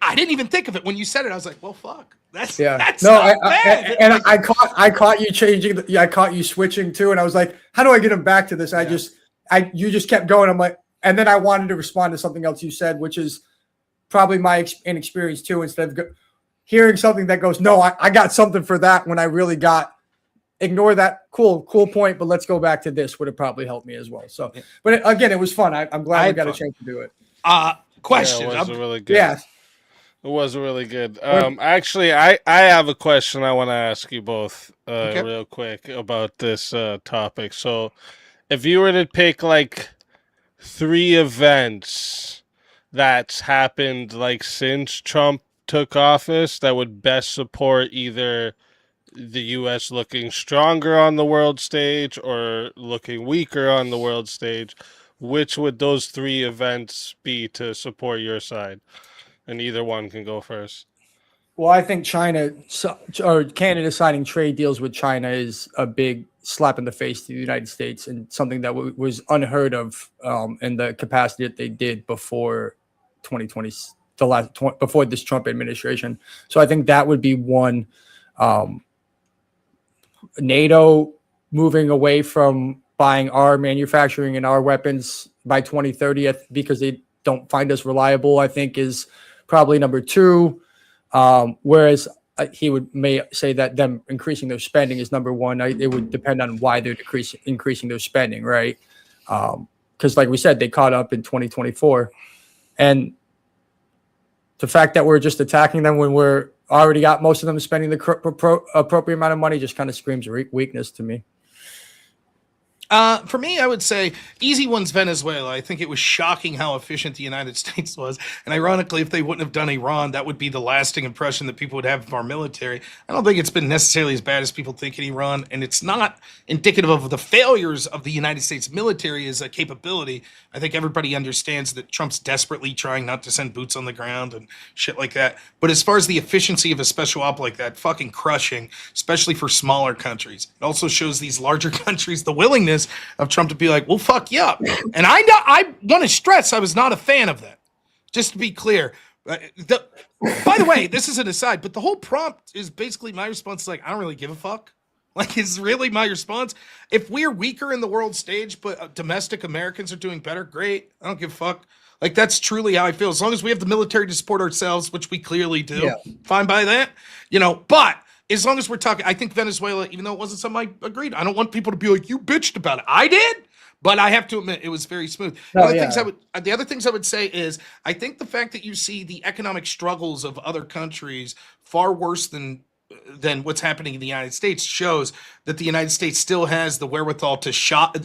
Speaker 6: I didn't even think of it when you said it. I was like, well, fuck. That's not bad.
Speaker 4: I caught you changing. I caught you switching too, and I was like, "How do I get him back to this?" You just kept going. I'm like, and then I wanted to respond to something else you said, which is probably my inexperience too. Instead of hearing something that goes, "No, I got something for that," when I really ignore that. Cool point, but let's go back to this. Would have probably helped me as well. So, but again, it was fun. I'm glad we got a chance to do it.
Speaker 6: Question.
Speaker 3: Yeah, it was really good.
Speaker 4: Yeah.
Speaker 3: It was really good. Actually, I have a question I want to ask you both real quick about this topic. So, if you were to pick like 3 events that's happened like since Trump took office that would best support either the U.S. looking stronger on the world stage or looking weaker on the world stage, which would those 3 events be to support your side? And either one can go first.
Speaker 4: Well, I think China or Canada signing trade deals with China is a big slap in the face to the United States, and something that was unheard of in the capacity that they did before 2020, before this Trump administration. So I think that would be one. NATO moving away from buying our manufacturing and our weapons by 2030 because they don't find us reliable, I think is probably number 2. Whereas he may say that them increasing their spending is number 1. It would depend on why they're increasing their spending, right? Because like we said, they caught up in 2024. And the fact that we're just attacking them when we're already got most of them spending the appropriate amount of money just kind of screams weakness to me.
Speaker 6: For me, I would say easy one's Venezuela. I think it was shocking how efficient the United States was. And ironically, if they wouldn't have done Iran, that would be the lasting impression that people would have of our military. I don't think it's been necessarily as bad as people think in Iran. And it's not indicative of the failures of the United States military as a capability. I think everybody understands that Trump's desperately trying not to send boots on the ground and shit like that. But as far as the efficiency of a special op like that, fucking crushing, especially for smaller countries. It also shows these larger countries the willingness of Trump to be like, well, fuck you up. And I want to stress I was not a fan of that. Just to be clear. By the way, this is an aside, but the whole prompt is basically my response is like, I don't really give a fuck. Like, it's really my response. If we're weaker in the world stage, but domestic Americans are doing better, great. I don't give a fuck. Like, that's truly how I feel. As long as we have the military to support ourselves, which we clearly do, fine by that. But as long as we're talking, I think Venezuela, even though it wasn't something I agreed, I don't want people to be like, you bitched about it. I did, but I have to admit it was very smooth. The other things I would say is, I think the fact that you see the economic struggles of other countries far worse than what's happening in the United States shows that the United States still has the wherewithal to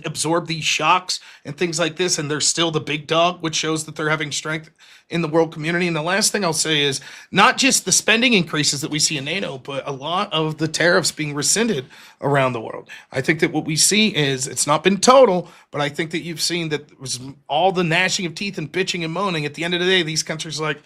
Speaker 6: absorb these shocks and things like this, and they're still the big dog, which shows that they're having strength in the world community. And the last thing I'll say is not just the spending increases that we see in NATO, but a lot of the tariffs being rescinded around the world. I think that what we see is, it's not been total, but I think that you've seen that it was all the gnashing of teeth and bitching and moaning. At the end of the day, these countries are like,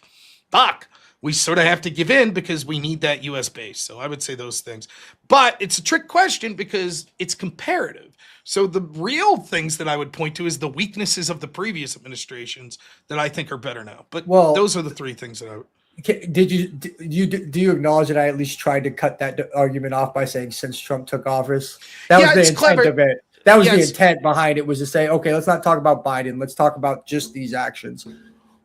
Speaker 6: fuck, we sort of have to give in because we need that U.S. base. So I would say those things. But it's a trick question because it's comparative. So the real things that I would point to is the weaknesses of the previous administrations that I think are better now. But those are the 3 things that I would.
Speaker 4: Do you acknowledge that I at least tried to cut that argument off by saying since Trump took office? That was the intent of it. That was the intent behind it, was to say, okay, let's not talk about Biden. Let's talk about just these actions.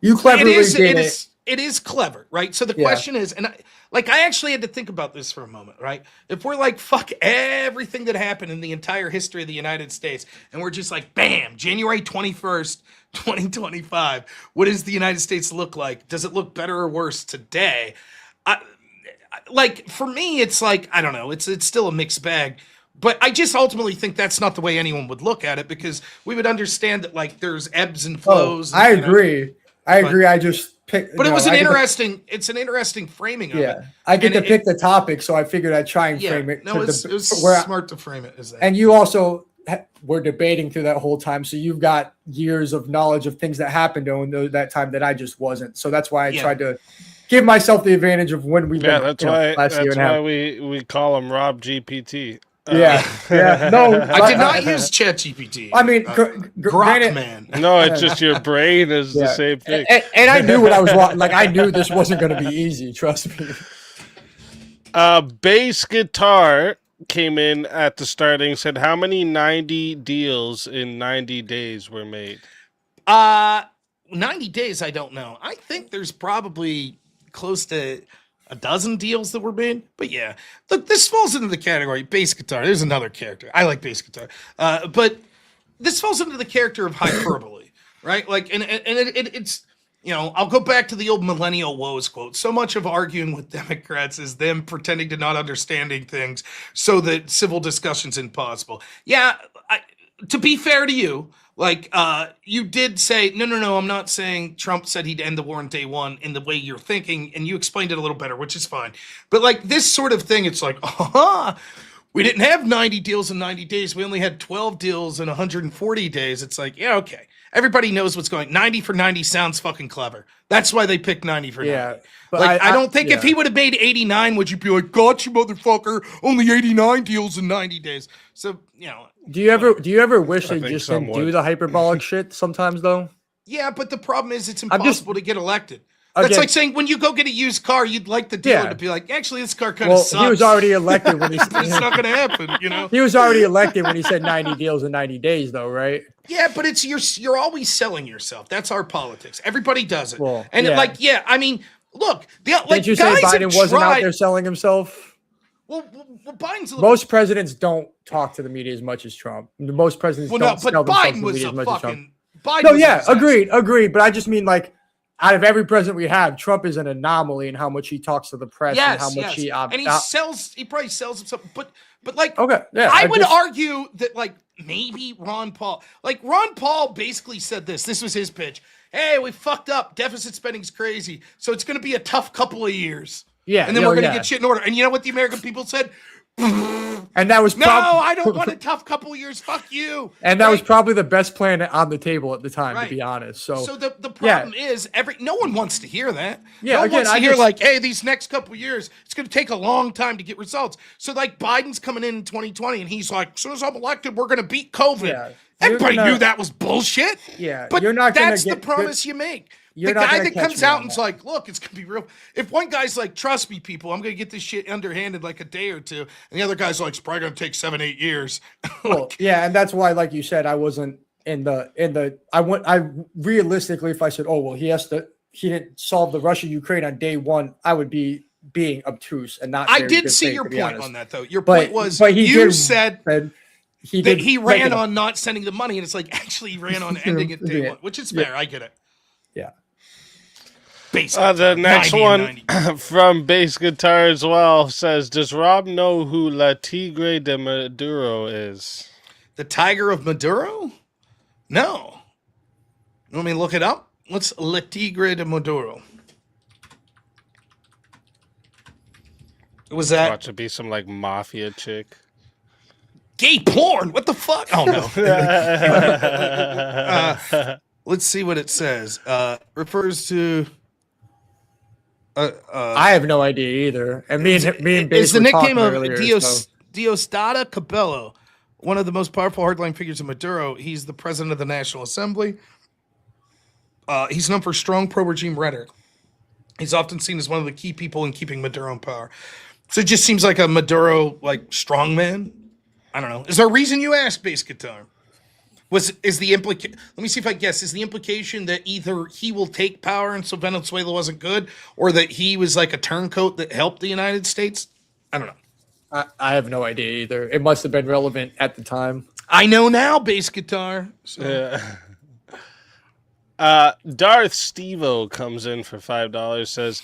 Speaker 4: You cleverly did it.
Speaker 6: It is clever, right? So the question is, and I actually had to think about this for a moment, right? If we're like, fuck everything that happened in the entire history of the United States, and we're just like, bam, January 21st, 2025, what does the United States look like? Does it look better or worse today? Like for me, it's like I don't know. It's still a mixed bag. But I just ultimately think that's not the way anyone would look at it because we would understand that like there's ebbs and
Speaker 4: Oh,
Speaker 6: flows.
Speaker 4: I
Speaker 6: And,
Speaker 4: agree. I agree. I just picked.
Speaker 6: But it was it's an interesting framing of it.
Speaker 4: Yeah, I get
Speaker 6: And
Speaker 4: to pick the topic, so I figured I'd try and frame it.
Speaker 6: No, it was
Speaker 4: where
Speaker 6: smart to frame it as that.
Speaker 4: and you also were debating through that whole time, so you've got years of knowledge of things that happened during that time that I just wasn't. So that's why I tried to give myself the advantage of when we.
Speaker 3: Yeah, that's why we call him Rob GPT.
Speaker 4: Yeah. No,
Speaker 6: I did not use ChatGPT.
Speaker 4: I mean,
Speaker 6: Grok man.
Speaker 3: No, it's just your brain is the same thing.
Speaker 4: And I knew what I was like. I knew this wasn't going to be easy. Trust me.
Speaker 3: Bass guitar came in at the starting. Said how many 90 deals in 90 days were made?
Speaker 6: 90 days. I don't know. I think there's probably close to a dozen deals that were made, but yeah, look, this falls into the category bass guitar. There's another character. I like bass guitar, but this falls into the character of hyperbole, right? Like, and it's I'll go back to the old millennial woes quote. So much of arguing with Democrats is them pretending to not understanding things, so that civil discussion's impossible. Yeah, to be fair to you. Like, you did say, no, I'm not saying Trump said he'd end the war on day one in the way you're thinking, and you explained it a little better, which is fine. But, like, this sort of thing, it's like, we didn't have 90 deals in 90 days. We only had 12 deals in 140 days. It's like, yeah, okay. Everybody knows what's going. 90 for 90 sounds fucking clever. That's why they picked 90 for 90. But like, I don't think if he would have made 89, would you be like, gotcha, motherfucker, only 89 deals in 90 days. So,
Speaker 4: Do you ever wish they just didn't do the hyperbolic shit sometimes though?
Speaker 6: Yeah, but the problem is it's impossible to get elected.
Speaker 4: Again,
Speaker 6: that's like saying when you go get a used car, you'd like the dealer to be like, actually, this car kind of sucks.
Speaker 4: He was already elected when he
Speaker 6: it's not going to happen,
Speaker 4: He was already elected when he said 90 deals in 90 days, though, right?
Speaker 6: Yeah, but it's you're always selling yourself. That's our politics. Everybody does it.
Speaker 4: Well,
Speaker 6: I mean, look,
Speaker 4: did you say Biden wasn't out there selling himself?
Speaker 6: Well, Biden's
Speaker 4: most presidents don't talk to the media as much as Trump. Most presidents don't sell themselves to the media as much as Trump. Agreed. But I just mean like, out of every president we have, Trump is an anomaly in how much he talks to the press and how much he
Speaker 6: and he probably sells himself. But like,
Speaker 4: I
Speaker 6: would argue that like maybe Ron Paul basically said this. This was his pitch. Hey, we fucked up. Deficit spending's crazy, so it's going to be a tough couple of years.
Speaker 4: Yeah,
Speaker 6: and then we're going to get shit in order. And you know what the American people said?
Speaker 4: And that was
Speaker 6: I don't want a tough couple of years. Fuck you.
Speaker 4: And that was probably the best plan on the table at the time, to be honest. So
Speaker 6: the problem is no one wants to hear that.
Speaker 4: Yeah,
Speaker 6: no one wants to hear like, hey, these next couple of years, it's going to take a long time to get results. So like Biden's coming in 2020, and he's like, as soon as I'm elected, we're going to beat COVID. Yeah, everybody knew that was bullshit.
Speaker 4: Yeah,
Speaker 6: but that's the promise you make. The guy that comes out and's like, look, it's going to be real. If one guy's like, trust me, people, I'm going to get this shit underhanded like a day or two. And the other guy's like, it's probably going to take 7-8 years.
Speaker 4: And that's why, like you said, I wasn't I realistically, if I said, oh, well, he didn't solve the Russia-Ukraine on day one, I would be being obtuse and not.
Speaker 6: I did see your point on that, though. Your point was, you said he ran on not sending the money, and it's like, actually, he ran on ending it day one, which is fair. I get it.
Speaker 4: Yeah.
Speaker 3: The next one from Bass Guitar as well says, does Rob know who La Tigre de Maduro is?
Speaker 6: The Tiger of Maduro? No. You want me to look it up? What's La Tigre de Maduro? Was that?
Speaker 3: Watch it be some like mafia chick.
Speaker 6: Gay porn? What the fuck? Oh, no. Let's see what it says. Refers to...
Speaker 4: I have no idea either. And me and Bass
Speaker 6: it's the nickname of
Speaker 4: Diosdado
Speaker 6: Cabello, one of the most powerful hardline figures of Maduro. He's the president of the National Assembly. He's known for strong pro-regime rhetoric. He's often seen as one of the key people in keeping Maduro in power. So it just seems like a Maduro strongman. I don't know. Is there a reason you asked, Bass Guitar? Is the implication? Let me see if I guess. Is the implication that either he will take power and so Venezuela wasn't good, or that he was like a turncoat that helped the United States? I don't know.
Speaker 4: I have no idea either. It must have been relevant at the time.
Speaker 6: I know now, Bass Guitar. So.
Speaker 3: Darth Stevo comes in for $5. Says,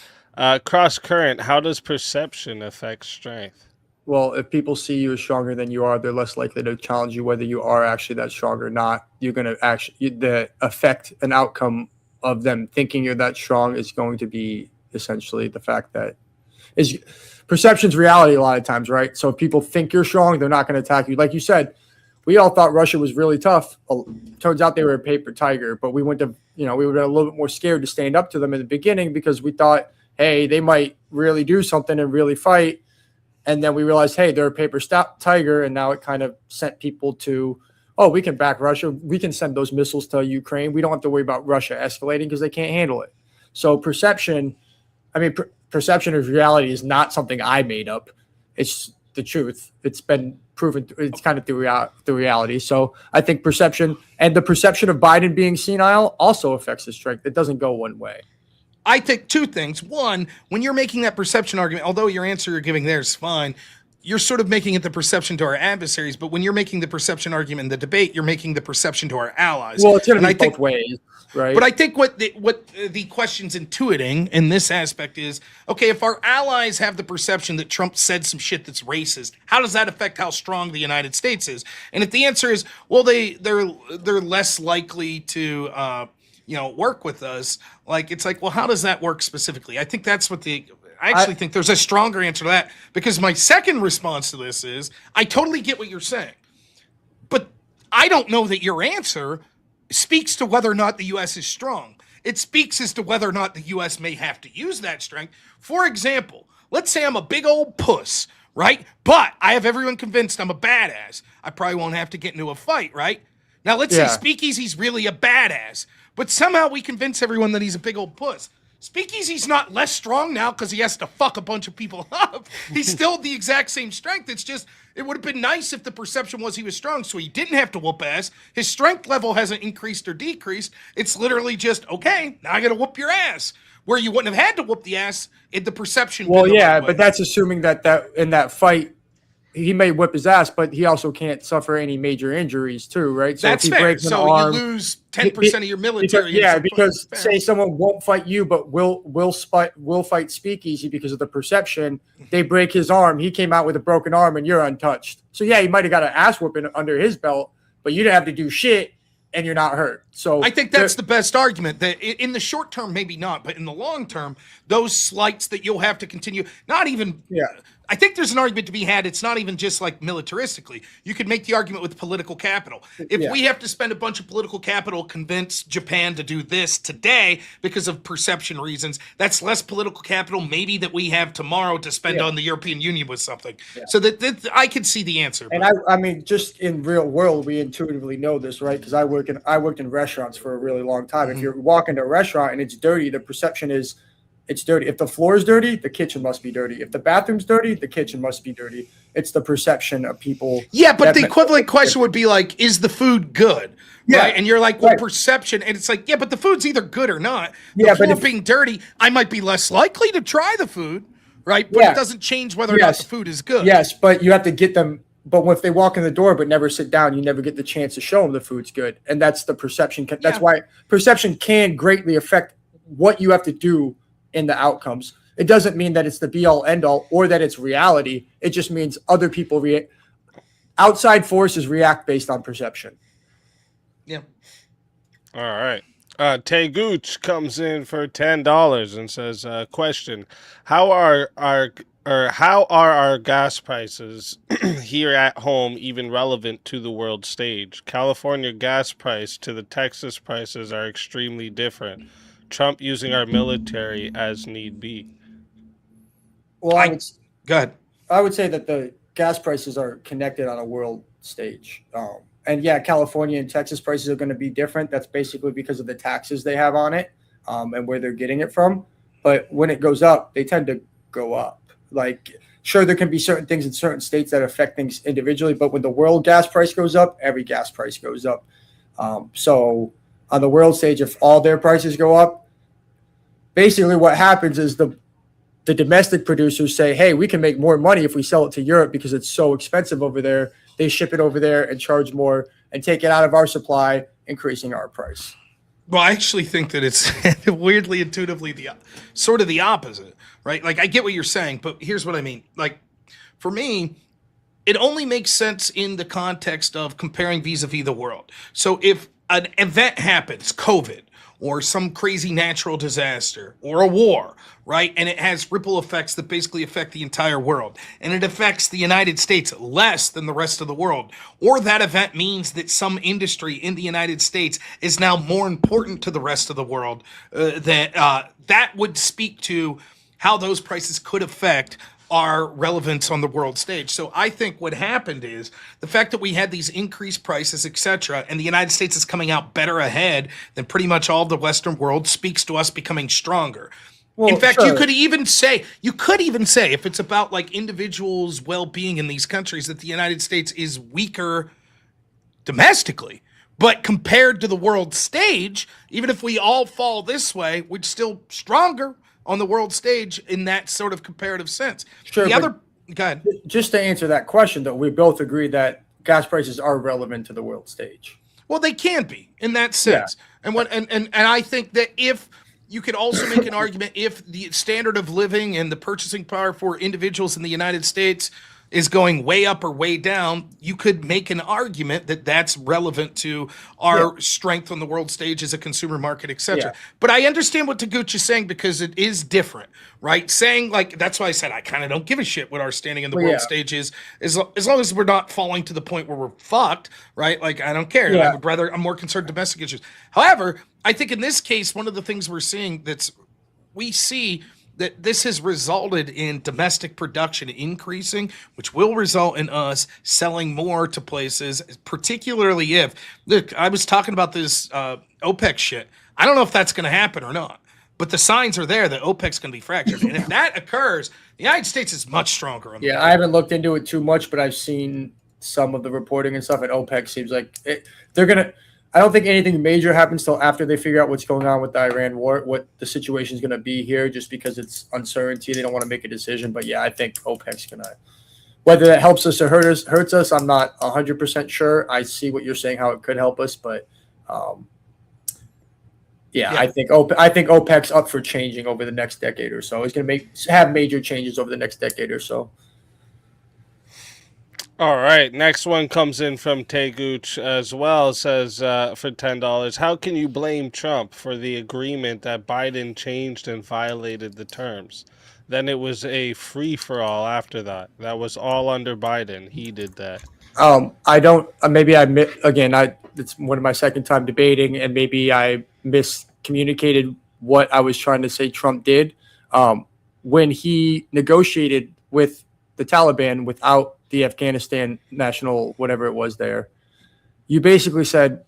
Speaker 3: Cross current, how does perception affect strength?
Speaker 4: Well, if people see you as stronger than you are, they're less likely to challenge you whether you are actually that strong or not. You're going to actually, the effect and outcome of them thinking you're that strong is going to be essentially the fact that is perception's reality a lot of times, right? So if people think you're strong, they're not going to attack you. Like you said, we all thought Russia was really tough. Turns out they were a paper tiger, but we went to, we were a little bit more scared to stand up to them in the beginning because we thought, hey, they might really do something and really fight. And then we realized, hey, they're a paper tiger. And now it kind of sent people to, oh, we can back Russia. We can send those missiles to Ukraine. We don't have to worry about Russia escalating because they can't handle it. So perception of reality is not something I made up. It's the truth. It's been proven. It's kind of through reality. So I think perception and the perception of Biden being senile also affects his strength. It doesn't go one way.
Speaker 6: I think two things. One, when you're making that perception argument, although your answer you're giving there is fine, you're sort of making it the perception to our adversaries. But when you're making the perception argument in the debate, you're making the perception to our allies.
Speaker 4: Well, it's going to be both ways, right?
Speaker 6: But I think what the question's intuiting in this aspect is, okay, if our allies have the perception that Trump said some shit that's racist, how does that affect how strong the United States is? And if the answer is, well, they're less likely to work with us, like, it's like, well, how does that work specifically? I think that's what I actually think there's a stronger answer to that, because my second response to this is, I totally get what you're saying, but I don't know that your answer speaks to whether or not the U.S. is strong. It speaks as to whether or not the U.S. may have to use that strength. For example, let's say I'm a big old puss, right? But I have everyone convinced I'm a badass. I probably won't have to get into a fight, right? Now, let's say Speakeasy's really a badass, but somehow we convince everyone that he's a big old puss. Speakeasy's not less strong now because he has to fuck a bunch of people up. He's still the exact same strength. It's just, it would have been nice if the perception was he was strong so he didn't have to whoop ass. His strength level hasn't increased or decreased. It's literally just, okay, now I got to whoop your ass. Where you wouldn't have had to whoop the ass in the perception.
Speaker 4: Well, yeah, but that's assuming that in that fight, he may whip his ass, but he also can't suffer any major injuries too, right?
Speaker 6: So that's if he fair. Breaks an arm, you lose 10% of your military.
Speaker 4: Because say someone won't fight you, but will fight Speakeasy because of the perception. They break his arm. He came out with a broken arm, and you're untouched. So yeah, he might have got an ass whooping under his belt, but you didn't have to do shit, and you're not hurt. So
Speaker 6: I think that's the best argument. That in the short term, maybe not, but in the long term, those slights that you'll have to continue, not even. Yeah. I think there's an argument to be had. It's not even just like militaristically. You could make the argument with political capital. If we have to spend a bunch of political capital convince Japan to do this today because of perception reasons, that's less political capital maybe that we have tomorrow to spend on the European Union with something. Yeah. So that I could see the answer.
Speaker 4: And I mean, just in real world, we intuitively know this, right? Because I worked in restaurants for a really long time. Mm-hmm. If you're walking to a restaurant and it's dirty, the perception is it's dirty. If the floor is dirty, the kitchen must be dirty. If the bathroom's dirty, the kitchen must be dirty. It's the perception of people.
Speaker 6: Yeah, but the equivalent question would be like, is the food good? Yeah. Right? And you're like, well, perception. And it's like, yeah, but the food's either good or not. The floor being dirty, I might be less likely to try the food, right? But it doesn't change whether or not the food is good.
Speaker 4: Yes, but you have to get them. But if they walk in the door but never sit down, you never get the chance to show them the food's good. And that's the perception. That's why perception can greatly affect what you have to do in the outcomes. It doesn't mean that it's the be all end all or that it's reality. It just means other people outside forces react based on perception.
Speaker 6: Yeah.
Speaker 3: All right. Tay Gooch comes in for $10 and says, question, how are our gas prices here at home even relevant to the world stage? California gas price to the Texas prices are extremely different. Trump using our military as need be.
Speaker 4: Well,
Speaker 6: go ahead.
Speaker 4: I would say that the gas prices are connected on a world stage. And yeah, California and Texas prices are going to be different. That's basically because of the taxes they have on it and where they're getting it from. But when it goes up, they tend to go up. Like, sure, there can be certain things in certain states that affect things individually, but when the world gas price goes up, every gas price goes up. So on the world stage, if all their prices go up, basically what happens is the domestic producers say, hey, we can make more money if we sell it to Europe because it's so expensive over there. They ship it over there and charge more and take it out of our supply, increasing our price.
Speaker 6: Well, I actually think that it's weirdly intuitively sort of the opposite. right? Like, I get what you're saying, but here's what I mean. Like, for me, it only makes sense in the context of comparing vis-a-vis the world. So if an event happens, COVID, or some crazy natural disaster, or a war, right? And it has ripple effects that basically affect the entire world. And it affects the United States less than the rest of the world. Or that event means that some industry in the United States is now more important to the rest of the world. That would speak to how those prices could affect our relevance on the world stage. So I think what happened is the fact that we had these increased prices, etc., and the United States is coming out better ahead than pretty much all of the Western world speaks to us becoming stronger.
Speaker 4: Well,
Speaker 6: in fact,
Speaker 4: sure.
Speaker 6: you could even say, if it's about like individuals' well-being in these countries, that the United States is weaker domestically. But compared to the world stage, even if we all fall this way, we're still stronger on the world stage in that sort of comparative sense.
Speaker 4: Sure,
Speaker 6: Go ahead.
Speaker 4: Just to answer that question, though, we both agree that gas prices are relevant to the world stage.
Speaker 6: Well, they can be in that sense. Yeah. And I think that if you could also make an argument, if the standard of living and the purchasing power for individuals in the United States is going way up or way down, you could make an argument that that's relevant to our strength on the world stage as a consumer market, etc. Yeah. But I understand what Taguchi's saying, because it is different, right? Saying, like, that's why I said I kind of don't give a shit what our standing in the world stage is, as long as we're not falling to the point where we're fucked, right? Like, I don't care. Yeah. I'm more concerned domestic issues. However, I think in this case, one of the things we're seeing we see that this has resulted in domestic production increasing, which will result in us selling more to places, particularly if, look, I was talking about this OPEC shit. I don't know if that's going to happen or not, but the signs are there that OPEC's going to be fractured. And if that occurs, the United States is much stronger.
Speaker 4: I haven't looked into it too much, but I've seen some of the reporting and stuff, and OPEC seems like they're going to – I don't think anything major happens till after they figure out what's going on with the Iran war, what the situation is going to be here, just because it's uncertainty. They don't want to make a decision. But, I think OPEC's going to – whether that helps us or hurts us, I'm not 100% sure. I see what you're saying, how it could help us. But, I think OPEC's up for changing over the next decade or so. It's going to have major changes over the next decade or so.
Speaker 3: All right, next one comes in from Taguch as well. It says for $10, how can you blame Trump for the agreement that Biden changed and violated the terms? Then it was a free-for-all after that. That was all under Biden. He did that.
Speaker 4: I don't. It's one of my second time debating, and maybe I miscommunicated what I was trying to say Trump did. When he negotiated with the Taliban without the Afghanistan national, whatever it was there, you basically said,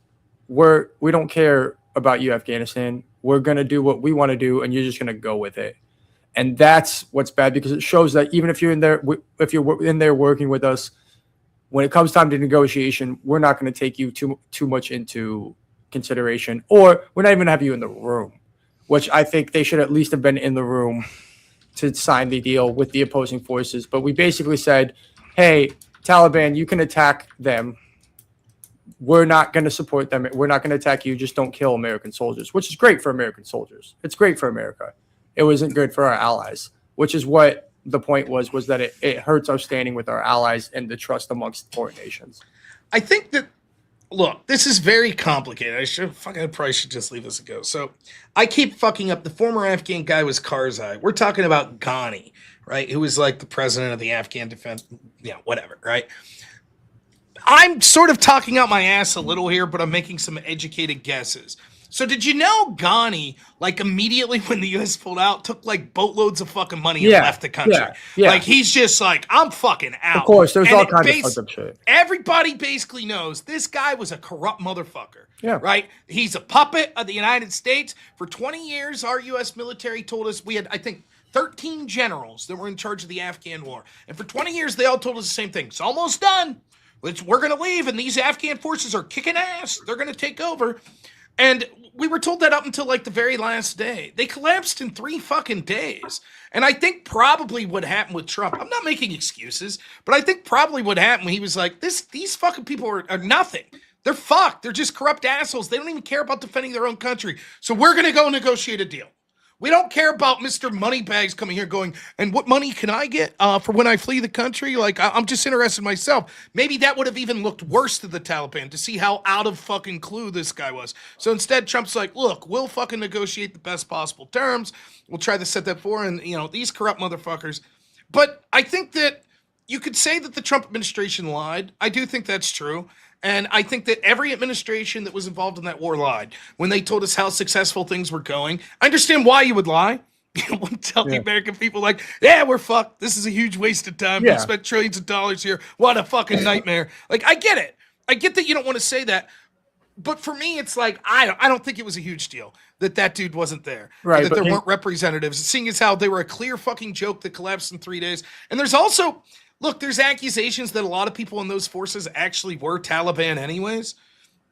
Speaker 4: we don't care about you, Afghanistan. We're going to do what we want to do, and you're just going to go with it. And that's what's bad, because it shows that even if you're in there working with us, when it comes time to negotiation, we're not going to take you too much into consideration, or we're not even going to have you in the room, which I think they should at least have been in the room to sign the deal with the opposing forces. But we basically said, hey, Taliban, you can attack them. We're not going to support them. We're not going to attack you. Just don't kill American soldiers, which is great for American soldiers. It's great for America. It wasn't good for our allies, which is what the point was that it hurts our standing with our allies and the trust amongst foreign nations.
Speaker 6: I think that, look, this is very complicated. I probably should just leave this go. So I keep fucking up. The former Afghan guy was Karzai. We're talking about Ghani, right? Who was like the president of the Afghan defense, whatever, right? I'm sort of talking out my ass a little here, but I'm making some educated guesses. So did you know Ghani, like immediately when the U.S. pulled out, took like boatloads of fucking money and left the country? Yeah. Like he's just like, I'm fucking out.
Speaker 4: Of course, there's all kinds of fucked up shit.
Speaker 6: Everybody basically knows this guy was a corrupt motherfucker.
Speaker 4: Yeah.
Speaker 6: Right? He's a puppet of the United States. For 20 years, our U.S. military told us we had, I think, 13 generals that were in charge of the Afghan war. And for 20 years, they all told us the same thing. It's almost done. We're going to leave, and these Afghan forces are kicking ass. They're going to take over. And we were told that up until like the very last day. They collapsed in 3 fucking days. And I think probably what happened with Trump, I'm not making excuses, but I think probably what happened when he was like, these fucking people are nothing. They're fucked. They're just corrupt assholes. They don't even care about defending their own country. So we're going to go negotiate a deal. We don't care about Mr. Moneybags coming here going, and what money can I get for when I flee the country? Like, I'm just interested myself. Maybe that would have even looked worse to the Taliban to see how out of fucking clue this guy was. So instead, Trump's like, look, we'll fucking negotiate the best possible terms. We'll try to set that for, and, these corrupt motherfuckers. But I think that you could say that the Trump administration lied. I do think that's true. And I think that every administration that was involved in that war lied when they told us how successful things were going. I understand why you would lie. You wouldn't tell the American people like, yeah, we're fucked. This is a huge waste of time. We spent trillions of dollars here. What a fucking nightmare. Like, I get it. I get that you don't want to say that. But for me, it's like, I don't think it was a huge deal that dude wasn't there.
Speaker 4: Right.
Speaker 6: That there weren't representatives. Seeing as how they were a clear fucking joke that collapsed in 3 days. And there's also... Look, there's accusations that a lot of people in those forces actually were Taliban anyways.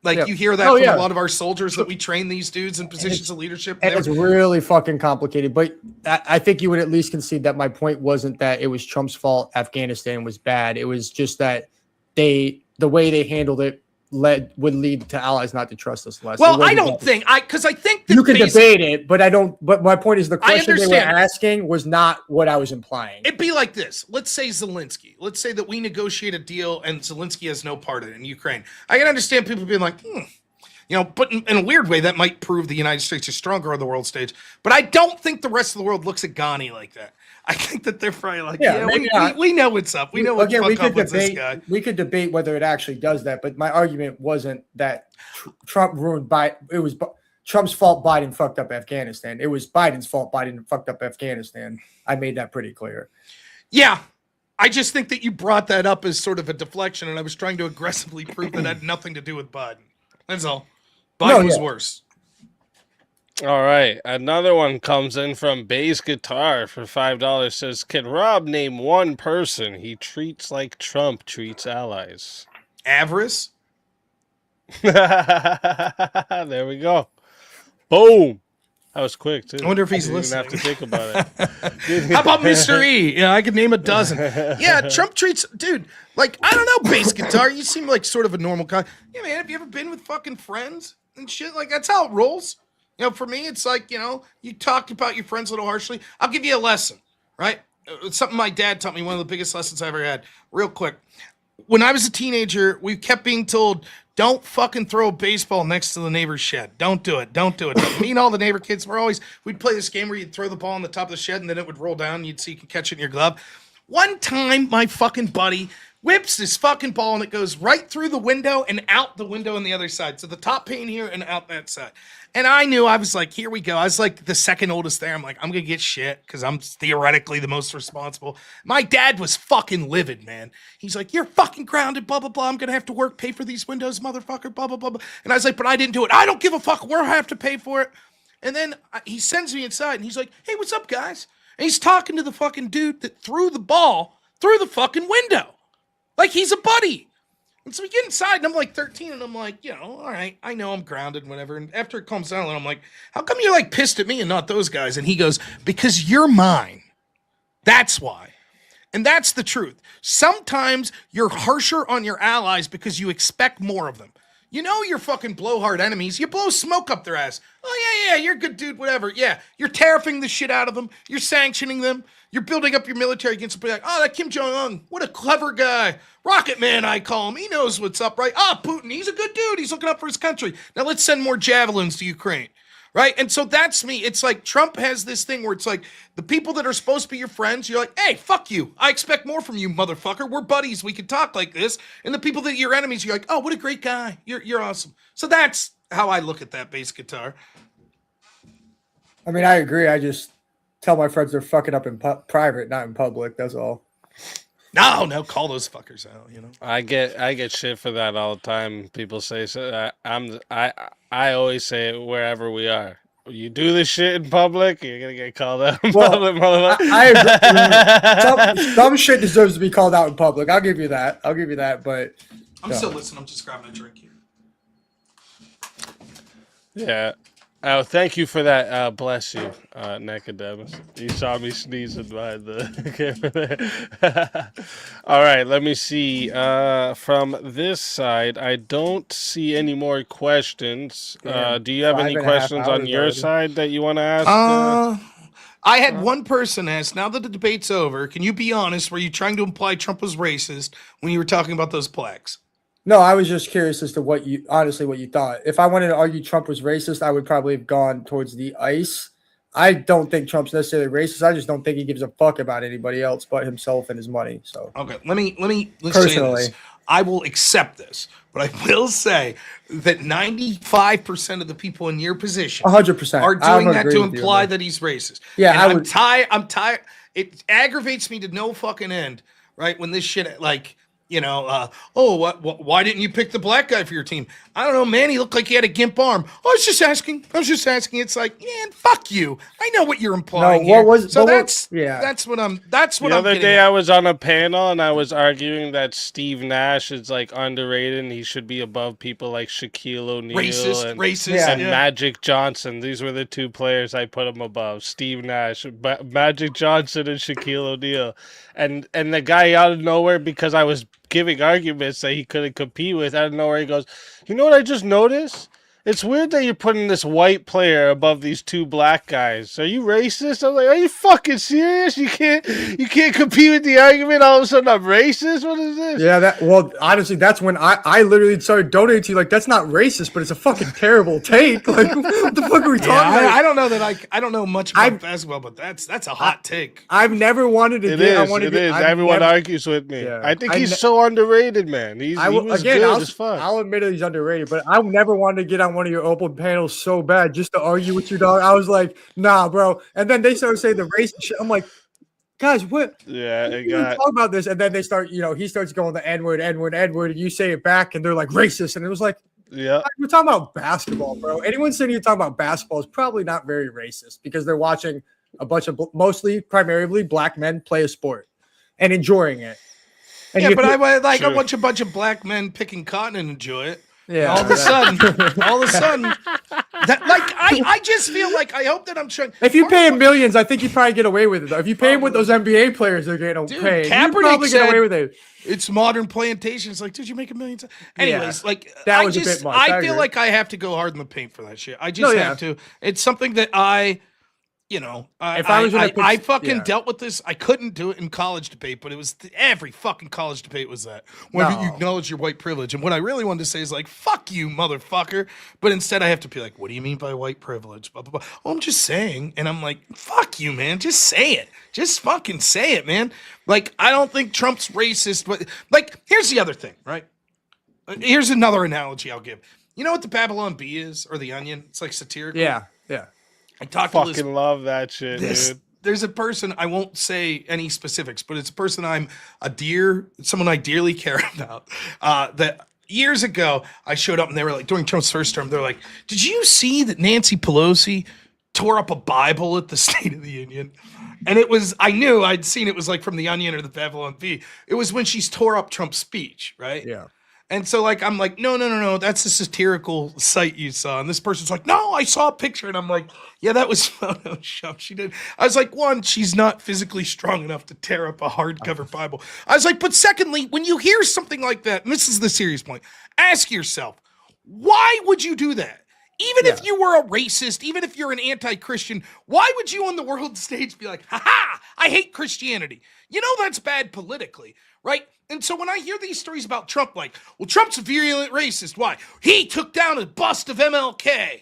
Speaker 6: Like, you hear that from a lot of our soldiers that we train these dudes in positions of leadership.
Speaker 4: And it's really fucking complicated. But I think you would at least concede that my point wasn't that it was Trump's fault Afghanistan was bad. It was just that the way they handled it would lead to allies not to trust us less.
Speaker 6: Well, I don't think because I think that
Speaker 4: you can debate it, but I don't. But my point is the question they were asking was not what I was implying.
Speaker 6: It'd be like this. Let's say Zelensky. Let's say that we negotiate a deal and Zelensky has no part in it in Ukraine. I can understand people being like, but in a weird way, that might prove the United States is stronger on the world stage. But I don't think the rest of the world looks at Ghani like that. I think that they're probably like, we know what's up. We know what's up with this guy.
Speaker 4: We could debate whether it actually does that, but my argument wasn't that Trump ruined Biden. It was Trump's fault Biden fucked up Afghanistan. It was Biden's fault Biden fucked up Afghanistan. I made that pretty clear.
Speaker 6: Yeah. I just think that you brought that up as sort of a deflection, and I was trying to aggressively prove that it had nothing to do with Biden. That's all. Biden was worse.
Speaker 3: All right, another one comes in from Bass Guitar for $5. Says, can Rob name one person he treats like Trump treats allies?
Speaker 6: Avarice?
Speaker 3: There we go. Boom. That was quick, too.
Speaker 6: I wonder if he's listening.
Speaker 3: Have to think about it.
Speaker 6: How about Mr. E? Yeah, I could name a dozen. Yeah, Trump treats... Dude, like, I don't know, Bass Guitar. You seem like sort of a normal guy. Yeah, man, have you ever been with fucking friends and shit? Like, that's how it rolls. For me, it's like, you talked about your friends a little harshly. I'll give you a lesson, right? It's something my dad taught me, one of the biggest lessons I ever had. Real quick. When I was a teenager, we kept being told, don't fucking throw a baseball next to the neighbor's shed. Don't do it. Don't do it. Me and all the neighbor kids we'd play this game where you'd throw the ball on the top of the shed and then it would roll down and you'd see you could catch it in your glove. One time, my fucking buddy whips this fucking ball and it goes right through the window and out the window on the other side. So the top pane here and out that side. And I knew, I was like, here we go. I was like the second oldest there. I'm like, I'm going to get shit because I'm theoretically the most responsible. My dad was fucking livid, man. He's like, you're fucking grounded, blah, blah, blah. I'm going to have to work, pay for these windows, motherfucker, blah, blah, blah, blah. And I was like, but I didn't do it. I don't give a fuck. We'll have to pay for it. And then he sends me inside and he's like, hey, what's up, guys? And he's talking to the fucking dude that threw the ball through the fucking window. Like he's a buddy. And so we get inside, and I'm like 13, and I'm like, all right, I know I'm grounded and whatever. And after it calms down, I'm like, how come you're like pissed at me and not those guys? And he goes, because you're mine. That's why. And that's the truth. Sometimes you're harsher on your allies because you expect more of them. You know your fucking blowhard enemies. You blow smoke up their ass. Oh, yeah, you're a good dude, whatever. Yeah, you're tariffing the shit out of them. You're sanctioning them. You're building up your military against them. Like, oh, that Kim Jong-un, what a clever guy. Rocket Man, I call him. He knows what's up, right? Ah, Putin, he's a good dude. He's looking up for his country. Now let's send more javelins to Ukraine, right? And so that's me. It's like Trump has this thing where it's like the people that are supposed to be your friends, you're like, hey, fuck you. I expect more from you, motherfucker. We're buddies. We can talk like this. And the people that are your enemies, you're like, oh, what a great guy. You're awesome. So that's how I look at that Bass Guitar.
Speaker 4: I mean, I agree. I just tell my friends they're fucking up in private, not in public. That's all.
Speaker 6: No, call those fuckers out.
Speaker 3: I get shit for that all the time. People say so. I always say it wherever we are. You do this shit in public, you're gonna get called out in public.
Speaker 4: I agree. Some shit deserves to be called out in public. I'll give you that. But
Speaker 6: I'm still listening. I'm just grabbing a drink here.
Speaker 3: Yeah. Oh, thank you for that. Bless you, Nicodemus. You saw me sneezing behind the camera there. All right, let me see. From this side, I don't see any more questions.
Speaker 4: Damn,
Speaker 3: Do you have any
Speaker 4: 5.5
Speaker 3: questions on
Speaker 4: hours
Speaker 3: your
Speaker 4: already.
Speaker 3: side that you want to ask?
Speaker 6: I had one person ask, now that the debate's over, can you be honest? Were you trying to imply Trump was racist when you were talking about those plaques?
Speaker 4: No, I was just curious as to what you thought. If I wanted to argue Trump was racist, I would probably have gone towards the ice. I don't think Trump's necessarily racist. I just don't think he gives a fuck about anybody else but himself and his money. So
Speaker 6: Okay, let's say
Speaker 4: Personally.
Speaker 6: this. I will accept this, but I will say that 95% of the people in your position
Speaker 4: 100%.
Speaker 6: are
Speaker 4: I
Speaker 6: doing
Speaker 4: would
Speaker 6: that
Speaker 4: agree
Speaker 6: to
Speaker 4: with you on
Speaker 6: imply
Speaker 4: that.
Speaker 6: that he's racist.
Speaker 4: Yeah,
Speaker 6: and
Speaker 4: I
Speaker 6: I'm
Speaker 4: would-
Speaker 6: tired. I'm tired. It aggravates me to no fucking end, right? When this shit, like, why didn't you pick the black guy for your team? I don't know, man. He looked like he had a gimp arm. I was just asking. It's like, man, fuck you. I know what you're implying
Speaker 4: what
Speaker 6: here.
Speaker 4: was-
Speaker 6: so
Speaker 4: what was-
Speaker 6: that's
Speaker 4: yeah.
Speaker 6: that's what I'm
Speaker 3: The other
Speaker 6: getting
Speaker 3: day
Speaker 6: at.
Speaker 3: I was on a panel and I was arguing that Steve Nash is like underrated and he should be above people like Shaquille O'Neal
Speaker 6: Racist,
Speaker 3: and
Speaker 6: yeah.
Speaker 3: Magic Johnson. These were the two players I put him above: Steve Nash, Magic Johnson, and Shaquille O'Neal. And the guy out of nowhere, because I was giving arguments that he couldn't compete with, out of nowhere he goes, "You know what I just noticed? It's weird that you're putting this white player above these two black guys. Are you racist?" I'm like, "Are you fucking serious? You can't compete with the argument. All of a sudden, I'm racist. What is this?"
Speaker 4: Yeah, honestly, that's when I literally started donating to you. Like, that's not racist, but it's a fucking terrible take. Like, what the fuck are we talking about?
Speaker 6: I don't know that I don't know much about basketball, but that's a hot take.
Speaker 4: I've never wanted to
Speaker 3: It
Speaker 4: get.
Speaker 3: is. Everyone argues with me.
Speaker 4: Yeah.
Speaker 3: I think he's so underrated, man. He was good as fuck.
Speaker 4: I'll admit it, he's underrated, but I never wanted to get on one of your open panels so bad just to argue with your dog. I was like, nah, bro. And then they started saying the racist shit. I'm like, guys, what?
Speaker 3: Yeah,
Speaker 4: We talk about this, and then they start. He starts going the N-word, and you say it back, and they're like racist, and it was like,
Speaker 3: yeah.
Speaker 4: we're talking about basketball, bro. Anyone sitting here talking about basketball is probably not very racist because they're watching a bunch of primarily black men play a sport and enjoying it. And
Speaker 6: Yeah, but I
Speaker 3: True.
Speaker 6: watch a bunch of black men picking cotton and enjoy it.
Speaker 4: Yeah,
Speaker 6: All of a sudden, I just feel like I hope that I'm trying.
Speaker 4: if you pay him millions, I think you probably get away with it. Though. If you pay him what those NBA players are getting paid, you
Speaker 6: Kaepernick
Speaker 4: probably get away
Speaker 6: said-
Speaker 4: with it.
Speaker 6: It's modern plantation. It's like, dude, you make $1 million. Anyways,
Speaker 4: that
Speaker 6: I
Speaker 4: was a
Speaker 6: just
Speaker 4: bit much.
Speaker 6: I
Speaker 4: I
Speaker 6: feel
Speaker 4: agree.
Speaker 6: like I have to go hard in the paint for that shit. I just
Speaker 4: No, yeah.
Speaker 6: have to. It's something that I
Speaker 4: If I was gonna pitch-
Speaker 6: I fucking
Speaker 4: yeah.
Speaker 6: dealt with this. I couldn't do it in college debate, but it was every fucking college debate was that. Whether you
Speaker 4: No.
Speaker 6: acknowledge your white privilege. And what I really wanted to say is like, fuck you, motherfucker. But instead I have to be like, what do you mean by white privilege? Blah, blah, blah. Oh, I'm just saying. And I'm like, fuck you, man. Just say it. Just fucking say it, man. Like, I don't think Trump's racist, but like, here's the other thing, right? Here's another analogy I'll give. You know what the Babylon Bee is, or the Onion? It's like satirical.
Speaker 4: Yeah.
Speaker 6: I talked to this
Speaker 3: Fucking love that shit, dude.
Speaker 6: there's a person, I won't say any specifics, but it's a person someone I dearly care about. That years ago I showed up and they were like, during Trump's first term, they're like, did you see that Nancy Pelosi tore up a Bible at the State of the Union? And I knew I'd seen it was like from the Onion or the Babylon Bee. It was when she's tore up Trump's speech, right?
Speaker 4: Yeah.
Speaker 6: And so, like, I'm like, no, that's a satirical site you saw. And this person's like, no, I saw a picture. And I'm like, yeah, that was Photoshop. She did. I was like, one, she's not physically strong enough to tear up a hardcover Bible. I was like, but secondly, when you hear something like that, and this is the serious point, ask yourself, why would you do that? Even if you were a racist, even if you're an anti-Christian, why would you on the world stage be like, ha, I hate Christianity? You know that's bad politically, right? And so when I hear these stories about Trump, like, well, Trump's a virulent racist. Why? He took down a bust of MLK.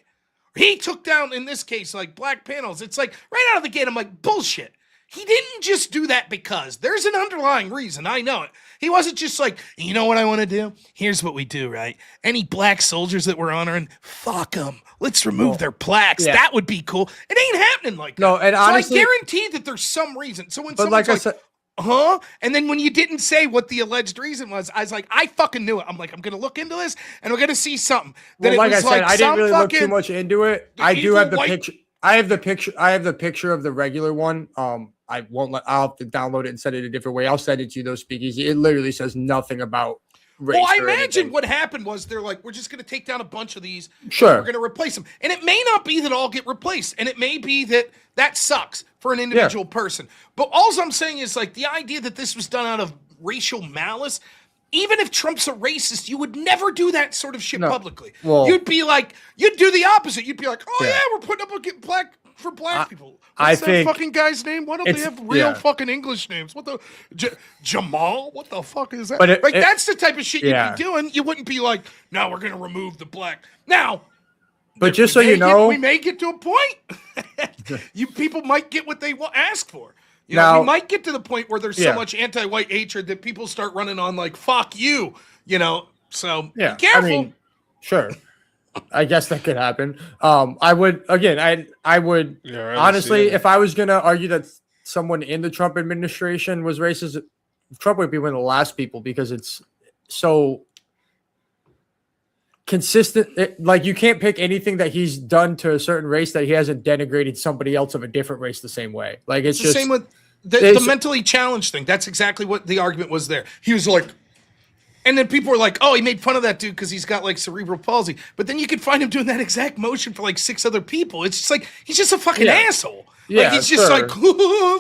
Speaker 6: He took down, in this case, like black panels. It's like, right out of the gate, I'm like, bullshit. He didn't just do that because there's an underlying reason. I know it. He wasn't just like, you know what I want to do? Here's what we do, right? Any black soldiers that we're honoring, fuck them. Let's remove their plaques.
Speaker 4: yeah.
Speaker 6: That would be cool. It ain't happening like that.
Speaker 4: No, and honestly-
Speaker 6: so I guarantee that there's some reason. So when
Speaker 4: But
Speaker 6: someone's
Speaker 4: like I
Speaker 6: like,
Speaker 4: said,
Speaker 6: huh? And then when you didn't say what the alleged reason was, I was like, I fucking knew it. I'm like, I'm gonna look into this and we're gonna see something.
Speaker 4: well,
Speaker 6: That
Speaker 4: like
Speaker 6: it
Speaker 4: I
Speaker 6: was
Speaker 4: said, I didn't really look too
Speaker 6: fucking-
Speaker 4: much into it.
Speaker 6: the
Speaker 4: I do
Speaker 6: evil
Speaker 4: have the
Speaker 6: white-
Speaker 4: picture. I have the picture of the regular one. I won't I'll have to download it and send it a different way. I'll send it to you though, Speakeasy. It literally says nothing about race.
Speaker 6: Well, I
Speaker 4: or
Speaker 6: imagine
Speaker 4: anything.
Speaker 6: what happened was they're like, we're just going to take down a bunch of these.
Speaker 4: Sure.
Speaker 6: And we're going to replace them. And it may not be that all get replaced. And it may be that sucks for an individual person. But all I'm saying is like the idea that this was done out of racial malice, even if Trump's a racist, you would never do that sort of shit publicly.
Speaker 4: Well,
Speaker 6: you'd be like, you'd do the opposite. You'd be like, oh yeah, we're putting up a black for black people. What's that fucking guy's name? Why don't they have real fucking English names? What the Jamal? What the fuck is that?
Speaker 4: But
Speaker 6: that's the type of shit you'd be doing. You wouldn't be like, no, we're gonna remove the black. Now,
Speaker 4: but just so you know,
Speaker 6: we may get to a point. You people might get what they ask for. You know, we might get to the point where there's so much anti-white hatred that people start running on like, fuck you, you know. So be careful.
Speaker 4: I mean, sure. I guess that could happen. I would honestly, if I was gonna argue that someone in the Trump administration was racist, Trump would be one of the last people because it's so consistent. Like you can't pick anything that he's done to a certain race that he hasn't denigrated somebody else of a different race the same way. Like it's just
Speaker 6: the same with the mentally challenged thing. That's exactly what the argument was there. He was like, and then people were like, oh, he made fun of that dude because he's got like cerebral palsy. But then you could find him doing that exact motion for like 6 other people. It's just like, he's just a fucking asshole.
Speaker 4: Yeah,
Speaker 6: like he's just like,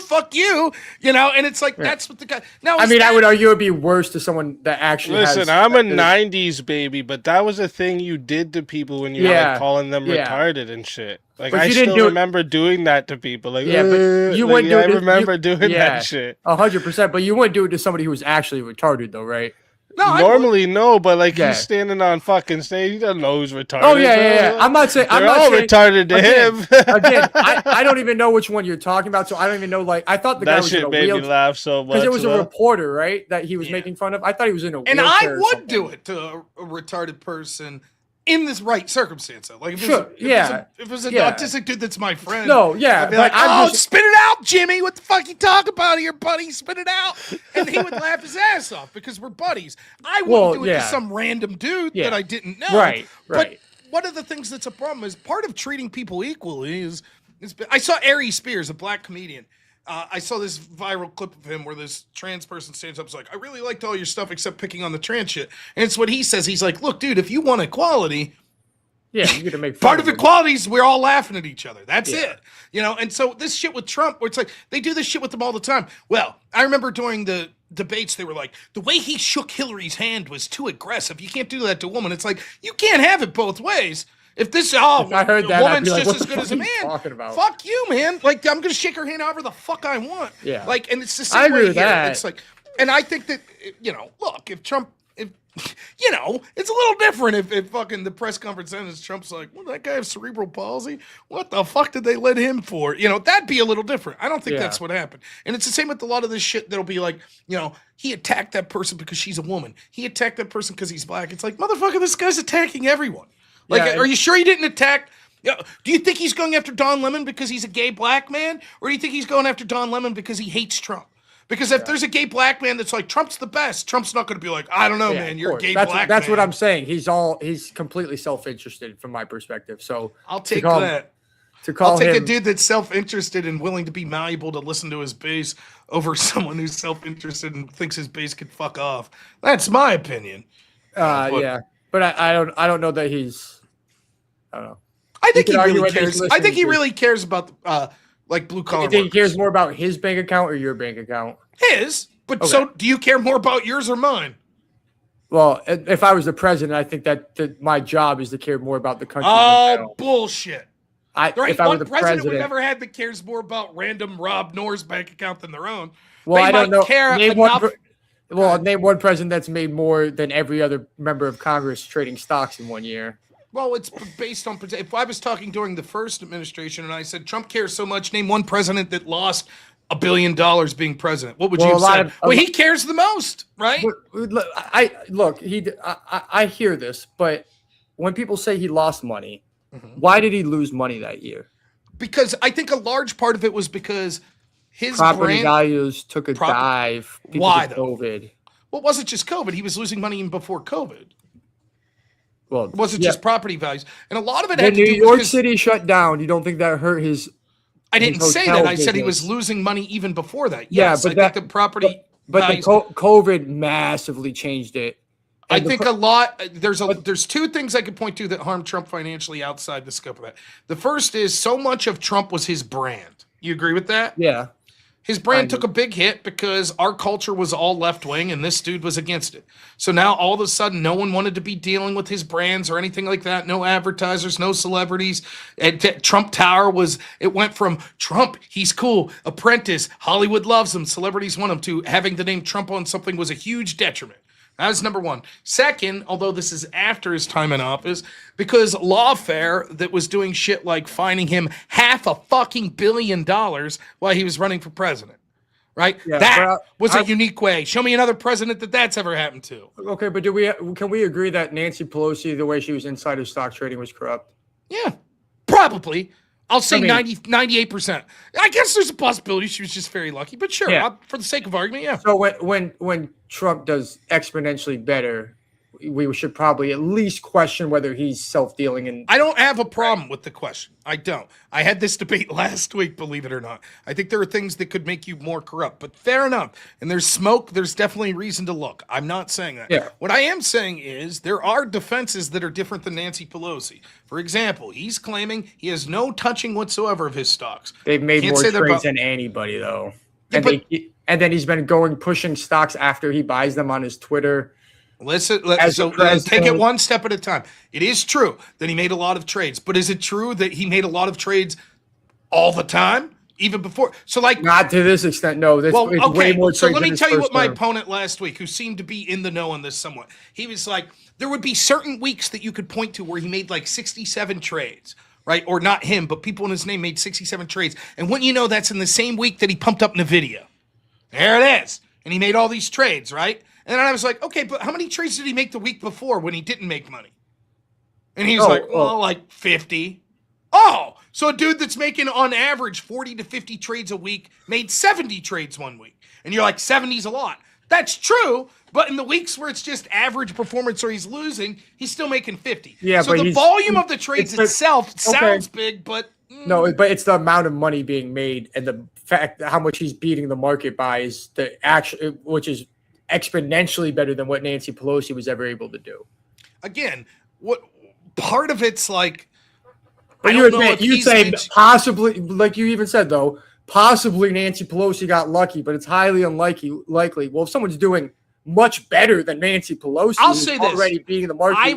Speaker 6: fuck you, you know? And it's like, that's what the guy. Now,
Speaker 4: I mean, I would argue it'd be worse to someone that actually
Speaker 3: Listen, I'm a 90s baby, but that was a thing you did to people when you were like, calling them retarded and shit. Like, but I still remember doing that to people. Like,
Speaker 4: but you wouldn't do it.
Speaker 3: I remember doing that shit.
Speaker 4: 100%. But you wouldn't do it to somebody who was actually retarded, though, right?
Speaker 3: No, normally no, but like he's standing on fucking stage, he doesn't know who's retarded.
Speaker 4: Oh yeah. I'm not saying
Speaker 3: they're all retarded to him.
Speaker 4: Again, I don't even know which one you're talking about, so I don't even know. Like I thought the guy was in a wheelchair. That shit made me laugh so much
Speaker 3: because
Speaker 4: it was a reporter, right? That he was making fun of. I thought he was in a wheelchair.
Speaker 6: And I would do it to a retarded person in this right circumstance. Like if it was an autistic dude that's my friend.
Speaker 4: No, yeah.
Speaker 6: I'd be like, spit it out, Jimmy. What the fuck you talk about here, buddy? Spit it out. And he would laugh his ass off because we're buddies. I wouldn't do it to some random dude that I didn't know.
Speaker 4: Right.
Speaker 6: But one of the things that's a problem is part of treating people equally is I saw Ari Spears, a black comedian. I saw this viral clip of him where this trans person stands up and is like, I really liked all your stuff except picking on the trans shit. And it's what he says. He's like, look, dude, if you want equality,
Speaker 4: you're gonna make fun
Speaker 6: part of equality is we're all laughing at each other. That's it. You know, and so this shit with Trump, where it's like they do this shit with them all the time. Well, I remember during the debates, they were like, the way he shook Hillary's hand was too aggressive. You can't do that to a woman. It's like, you can't have it both ways. If this
Speaker 4: I heard that,
Speaker 6: woman's
Speaker 4: like,
Speaker 6: just as good as a man, fuck you, man. Like, I'm gonna shake her hand however the fuck I want.
Speaker 4: Yeah.
Speaker 6: Like, and it's the same way here.
Speaker 4: That.
Speaker 6: It's like, and I think that, you know, look, if Trump, you know, it's a little different if fucking the press conference ends, Trump's like, well, that guy have cerebral palsy? What the fuck did they let him for? You know, that'd be a little different. I don't think that's what happened. And it's the same with a lot of this shit that'll be like, you know, he attacked that person because she's a woman. He attacked that person because he's black. It's like, motherfucker, this guy's attacking everyone. Like, are you sure he didn't attack? Do you think he's going after Don Lemon because he's a gay black man? Or do you think he's going after Don Lemon because he hates Trump? Because if there's a gay black man that's like, Trump's the best, Trump's not going to be like, I don't know, man, you're a gay black man.
Speaker 4: That's what I'm saying. He's completely self-interested from my perspective. So
Speaker 6: I'll take that. I'll take
Speaker 4: him,
Speaker 6: a dude that's self-interested and willing to be malleable to listen to his base over someone who's self-interested and thinks his base could fuck off. That's my opinion.
Speaker 4: But I don't know that he's. I don't know.
Speaker 6: I think he really cares. I think he really cares about like blue collar.
Speaker 4: You think he cares more about his bank account or your bank account?
Speaker 6: His, but so do you care more about yours or mine?
Speaker 4: Well, if I was the president, I think that my job is to care more about the country.
Speaker 6: Oh, bullshit!
Speaker 4: There ain't one
Speaker 6: president we've ever had that cares more about random Rob Noerr's bank account than their own.
Speaker 4: Well, I don't know.
Speaker 6: Name
Speaker 4: name one president that's made more than every other member of Congress trading stocks in 1 year.
Speaker 6: Well, it's based on. If I was talking during the first administration and I said Trump cares so much, name one president that lost $1 billion being president. What would you have said? He cares the most, right?
Speaker 4: I hear this, but when people say he lost money, why did he lose money that year?
Speaker 6: Because I think a large part of it was because his
Speaker 4: property values took a dive because of COVID.
Speaker 6: Well, it wasn't just COVID. He was losing money even before COVID.
Speaker 4: Well,
Speaker 6: it wasn't just property values, and a lot of it
Speaker 4: had to do with New York City shut down. You don't think that hurt his?
Speaker 6: I didn't say that. I said he was losing money even before that. Yes, but I think the property.
Speaker 4: But the COVID massively changed it,
Speaker 6: I think a lot. There's two things I could point to that harmed Trump financially outside the scope of that. The first is so much of Trump was his brand. You agree with that?
Speaker 4: Yeah.
Speaker 6: His brand took a big hit because our culture was all left wing and this dude was against it. So now all of a sudden, no one wanted to be dealing with his brands or anything like that. No advertisers, no celebrities. Trump Tower it went from Trump, he's cool, Apprentice, Hollywood loves him, celebrities want him, to having the name Trump on something was a huge detriment. That's number one. Second, although this is after his time in office, because Lawfare that was doing shit like fining him $500 million while he was running for president, right?
Speaker 4: Yeah,
Speaker 6: that was a unique way. Show me another president that's ever happened to.
Speaker 4: Okay, but can we agree that Nancy Pelosi, the way she was insider stock trading, was corrupt?
Speaker 6: Yeah, probably. I'll say 98%. I guess there's a possibility she was just very lucky, but sure,
Speaker 4: Yeah.
Speaker 6: for the sake of argument, yeah.
Speaker 4: So when Trump does exponentially better, we should probably at least question whether he's self-dealing. And
Speaker 6: I don't have a problem with the question. I don't. I had this debate last week, believe it or not. I think there are things that could make you more corrupt, but fair enough. And there's smoke. There's definitely reason to look. I'm not saying that.
Speaker 4: Yeah.
Speaker 6: What I am saying is there are defenses that are different than Nancy Pelosi. For example, he's claiming he has no touching whatsoever of his stocks.
Speaker 4: they've made more trades than anybody, though. And, and then he's been pushing stocks after he buys them on his Twitter.
Speaker 6: Let's take it one step at a time. It is true that he made a lot of trades, but is it true that he made a lot of trades all the time, even before? So, like,
Speaker 4: not to this extent, no. It's way more trades.
Speaker 6: So let me tell you what my
Speaker 4: term.
Speaker 6: opponent last week, who seemed to be in the know on this somewhat, he was like, there would be certain weeks that you could point to where he made like 67 trades. Right? Or not him, but people in his name made 67 trades. And wouldn't you know, that's in the same week that he pumped up NVIDIA. There it is. And he made all these trades, right? And then I was like, okay, but how many trades did he make the week before when he didn't make money? And he was like 50. Oh, so a dude that's making on average 40 to 50 trades a week made 70 trades one week. And you're like, 70's a lot. That's true, but in the weeks where it's just average performance or he's losing, he's still making 50.
Speaker 4: Yeah,
Speaker 6: so the volume of the trades itself sounds big, but
Speaker 4: no, but it's the amount of money being made and the fact that how much he's beating the market by is the action, which is exponentially better than what Nancy Pelosi was ever able to do.
Speaker 6: Again, what part of it's like,
Speaker 4: but you say possibly, like you even said though, possibly Nancy Pelosi got lucky, but it's highly likely. Well, if someone's doing much better than Nancy Pelosi,
Speaker 6: I'll say this,
Speaker 4: already beating the market.
Speaker 6: I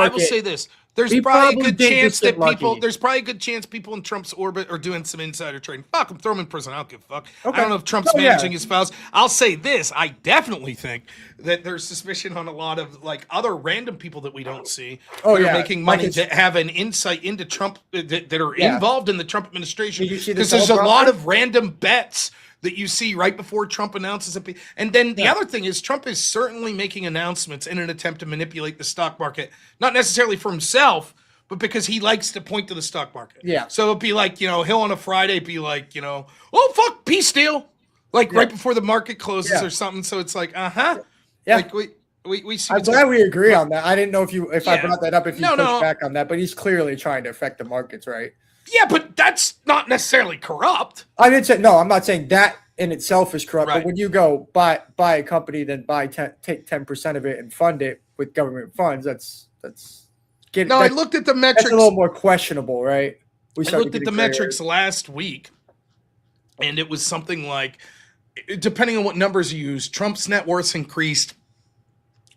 Speaker 6: will say this. There's probably a good chance that
Speaker 4: lucky.
Speaker 6: There's probably a good chance people in Trump's orbit are doing some insider trading. Fuck him, throw him in prison. I don't give a fuck.
Speaker 4: Okay.
Speaker 6: I don't know if Trump's managing his files. I'll say this. I definitely think that there's suspicion on a lot of like other random people that we don't see that are making money that have an insight into Trump that are involved in the Trump administration. Because there's a lot of random bets that you see right before Trump announces it. And then the other thing is Trump is certainly making announcements in an attempt to manipulate the stock market, not necessarily for himself, but because he likes to point to the stock market.
Speaker 4: Yeah.
Speaker 6: So it'll be like, he'll on a Friday be like, oh, fuck, peace deal. Like right before the market closes or something. So it's like, Yeah. Like we see.
Speaker 4: I'm glad we agree on that. I didn't know if I brought that up, if you pushed back on that, but he's clearly trying to affect the markets, right?
Speaker 6: Yeah, but that's not necessarily corrupt.
Speaker 4: I didn't say no. I'm not saying that in itself is corrupt.
Speaker 6: Right.
Speaker 4: But when you go buy a company, then take 10% of it and fund it with government funds,
Speaker 6: I looked at the metrics.
Speaker 4: That's a little more questionable, right?
Speaker 6: I looked at the metrics last week, and it was something like, depending on what numbers you use, Trump's net worth increased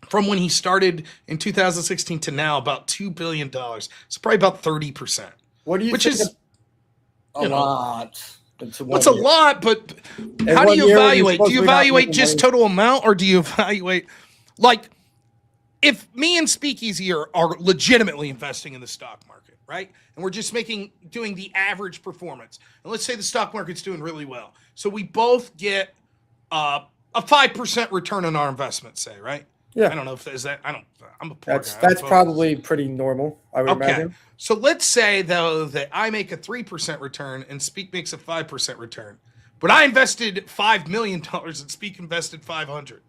Speaker 6: from when he started in 2016 to now about $2 billion. So probably about 30%.
Speaker 4: What do you?
Speaker 6: Which
Speaker 4: think
Speaker 6: is
Speaker 4: a lot.
Speaker 6: What's a lot, but how do you evaluate? Do you evaluate just total amount, or do you evaluate, like, if me and Speakeasy are legitimately investing in the stock market, right? And we're just doing the average performance. And let's say the stock market's doing really well. So we both get a 5% return on our investment, say, right?
Speaker 4: Yeah.
Speaker 6: I don't know if there's that. I'm a poor guy.
Speaker 4: That's probably pretty normal, I would imagine.
Speaker 6: So let's say, though, that I make a 3% return and Speak makes a 5% return. But I invested $5 million and Speak invested $500.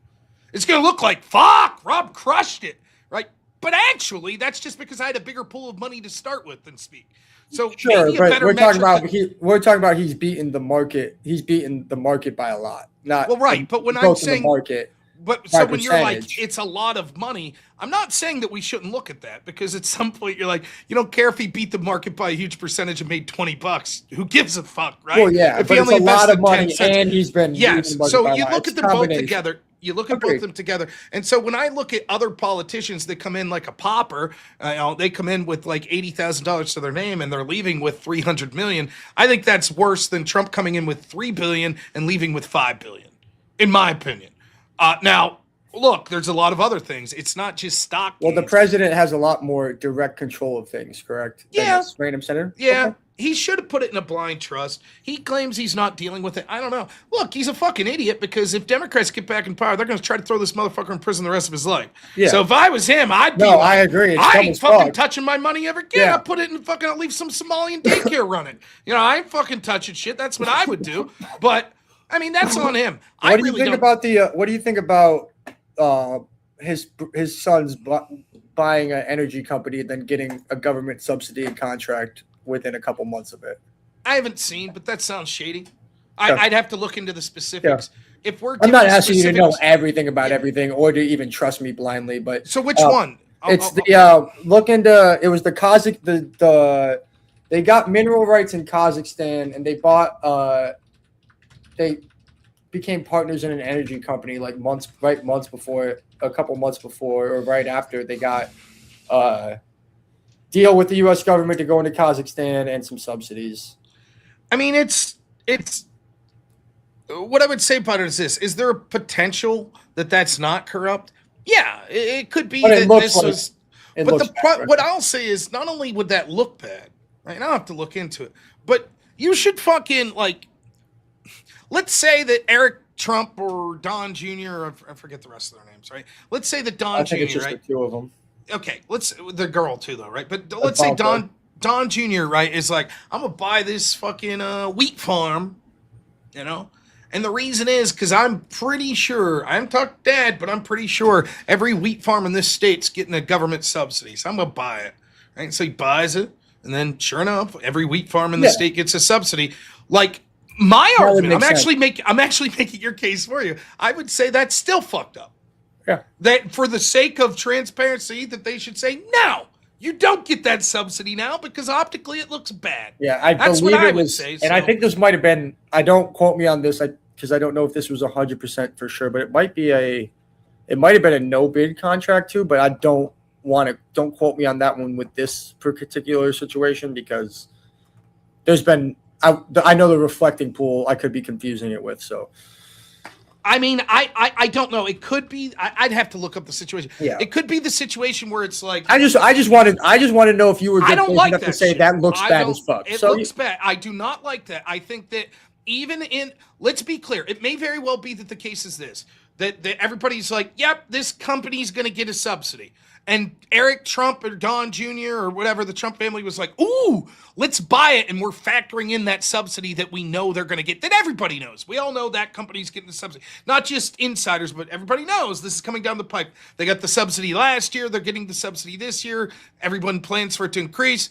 Speaker 6: It's going to look like, fuck, Rob crushed it, right? But actually, that's just because I had a bigger pool of money to start with than Speak. So
Speaker 4: sure,
Speaker 6: maybe
Speaker 4: but we're talking about he's beaten the market. He's beaten the market by a lot. Not
Speaker 6: well, right. But when I'm saying
Speaker 4: the market.
Speaker 6: But so when you're like, it's a lot of money, I'm not saying that we shouldn't look at that, because at some point you're like, you don't care if he beat the market by a huge percentage and made $20. Who gives a fuck, right?
Speaker 4: Well, yeah,
Speaker 6: if
Speaker 4: but
Speaker 6: he
Speaker 4: it's a lot of money,
Speaker 6: 10 cents.
Speaker 4: and he's been
Speaker 6: So you look
Speaker 4: it's
Speaker 6: at them both
Speaker 4: combination.
Speaker 6: together. You look at both of them together, and so when I look at other politicians that come in like a pauper, they come in with like $80,000 to their name and they're leaving with $300 million. I think that's worse than Trump coming in with $3 billion and leaving with $5 billion, in my opinion. Now, look, there's a lot of other things. It's not just stock.
Speaker 4: Well, the president has a lot more direct control of things, correct?
Speaker 6: Yeah.
Speaker 4: Random senator?
Speaker 6: Yeah.
Speaker 4: Okay.
Speaker 6: He should have put it in a blind trust. He claims he's not dealing with it. I don't know. Look, he's a fucking idiot, because if Democrats get back in power, they're going to try to throw this motherfucker in prison the rest of his life.
Speaker 4: Yeah.
Speaker 6: So if I was him, I'd be
Speaker 4: I agree. It's
Speaker 6: I ain't fucking
Speaker 4: fuck.
Speaker 6: touching my money ever again.
Speaker 4: Yeah.
Speaker 6: I'll put it in fucking, I'll leave some Somalian daycare running. I ain't fucking touching shit. That's what I would do. But, I mean, that's on him.
Speaker 4: What do you think about his son's buying an energy company and then getting a government subsidy and contract within a couple months of it?
Speaker 6: I haven't seen, but that sounds shady. I'd have to look into the specifics.
Speaker 4: Yeah.
Speaker 6: If we're
Speaker 4: I'm not asking you to know
Speaker 6: specifics-
Speaker 4: everything about everything or to even trust me blindly, but
Speaker 6: So which one?
Speaker 4: It's look into it was the Kazakh they got mineral rights in Kazakhstan, and they bought they became partners in an energy company like a couple months before or right after they got deal with the US government to go into Kazakhstan and some subsidies.
Speaker 6: I mean, it's what I would say about it is this: is there a potential that that's not corrupt? Yeah, it could be.
Speaker 4: But
Speaker 6: that
Speaker 4: it looks
Speaker 6: this
Speaker 4: like,
Speaker 6: was.
Speaker 4: it
Speaker 6: But
Speaker 4: looks bad, right?
Speaker 6: what I'll say is, not only would that look bad, right? And I'll have to look into it, but you should fucking let's say that Eric Trump or Don Jr. I forget the rest of their names, right? Let's say that Don
Speaker 4: I think
Speaker 6: Jr.
Speaker 4: it's just
Speaker 6: right?
Speaker 4: the two of them.
Speaker 6: Okay, the girl too, though, right? But let's say Don Jr., right, is like, I'm gonna buy this fucking wheat farm, and the reason is because I'm pretty sure, I haven't talked to Dad, but I'm pretty sure every wheat farm in this state's getting a government subsidy, so I'm gonna buy it, right? So he buys it, and then sure enough, every wheat farm in the state gets a subsidy. Like, my argument, I'm actually making your case for you. I would say that's still fucked up.
Speaker 4: Yeah.
Speaker 6: That for the sake of transparency, that they should say, no, you don't get that subsidy now because optically it looks bad.
Speaker 4: Yeah, I
Speaker 6: That's
Speaker 4: believe
Speaker 6: what I
Speaker 4: it
Speaker 6: would
Speaker 4: was,
Speaker 6: say,
Speaker 4: and
Speaker 6: so.
Speaker 4: I think this might have been. I don't quote me on this, because I don't know if this was 100% for sure, but it might have been a no bid contract too. But I don't quote me on that one with this particular situation, because there's been. I know the reflecting pool. I could be confusing it with. So,
Speaker 6: I mean, I don't know. It could be. I'd have to look up the situation.
Speaker 4: Yeah.
Speaker 6: It could be the situation where it's like,
Speaker 4: I just want to know if you were.
Speaker 6: I don't like
Speaker 4: enough
Speaker 6: that
Speaker 4: to say
Speaker 6: shit.
Speaker 4: that looks bad as fuck.
Speaker 6: It looks bad. I do not like that. I think that let's be clear. It may very well be that the case is this, that everybody's like, yep, this company's going to get a subsidy. And Eric Trump or Don Jr. or whatever, the Trump family was like, ooh, let's buy it. And we're factoring in that subsidy that we know they're going to get, that everybody knows. We all know that company's getting the subsidy. Not just insiders, but everybody knows this is coming down the pipe. They got the subsidy last year. They're getting the subsidy this year. Everyone plans for it to increase.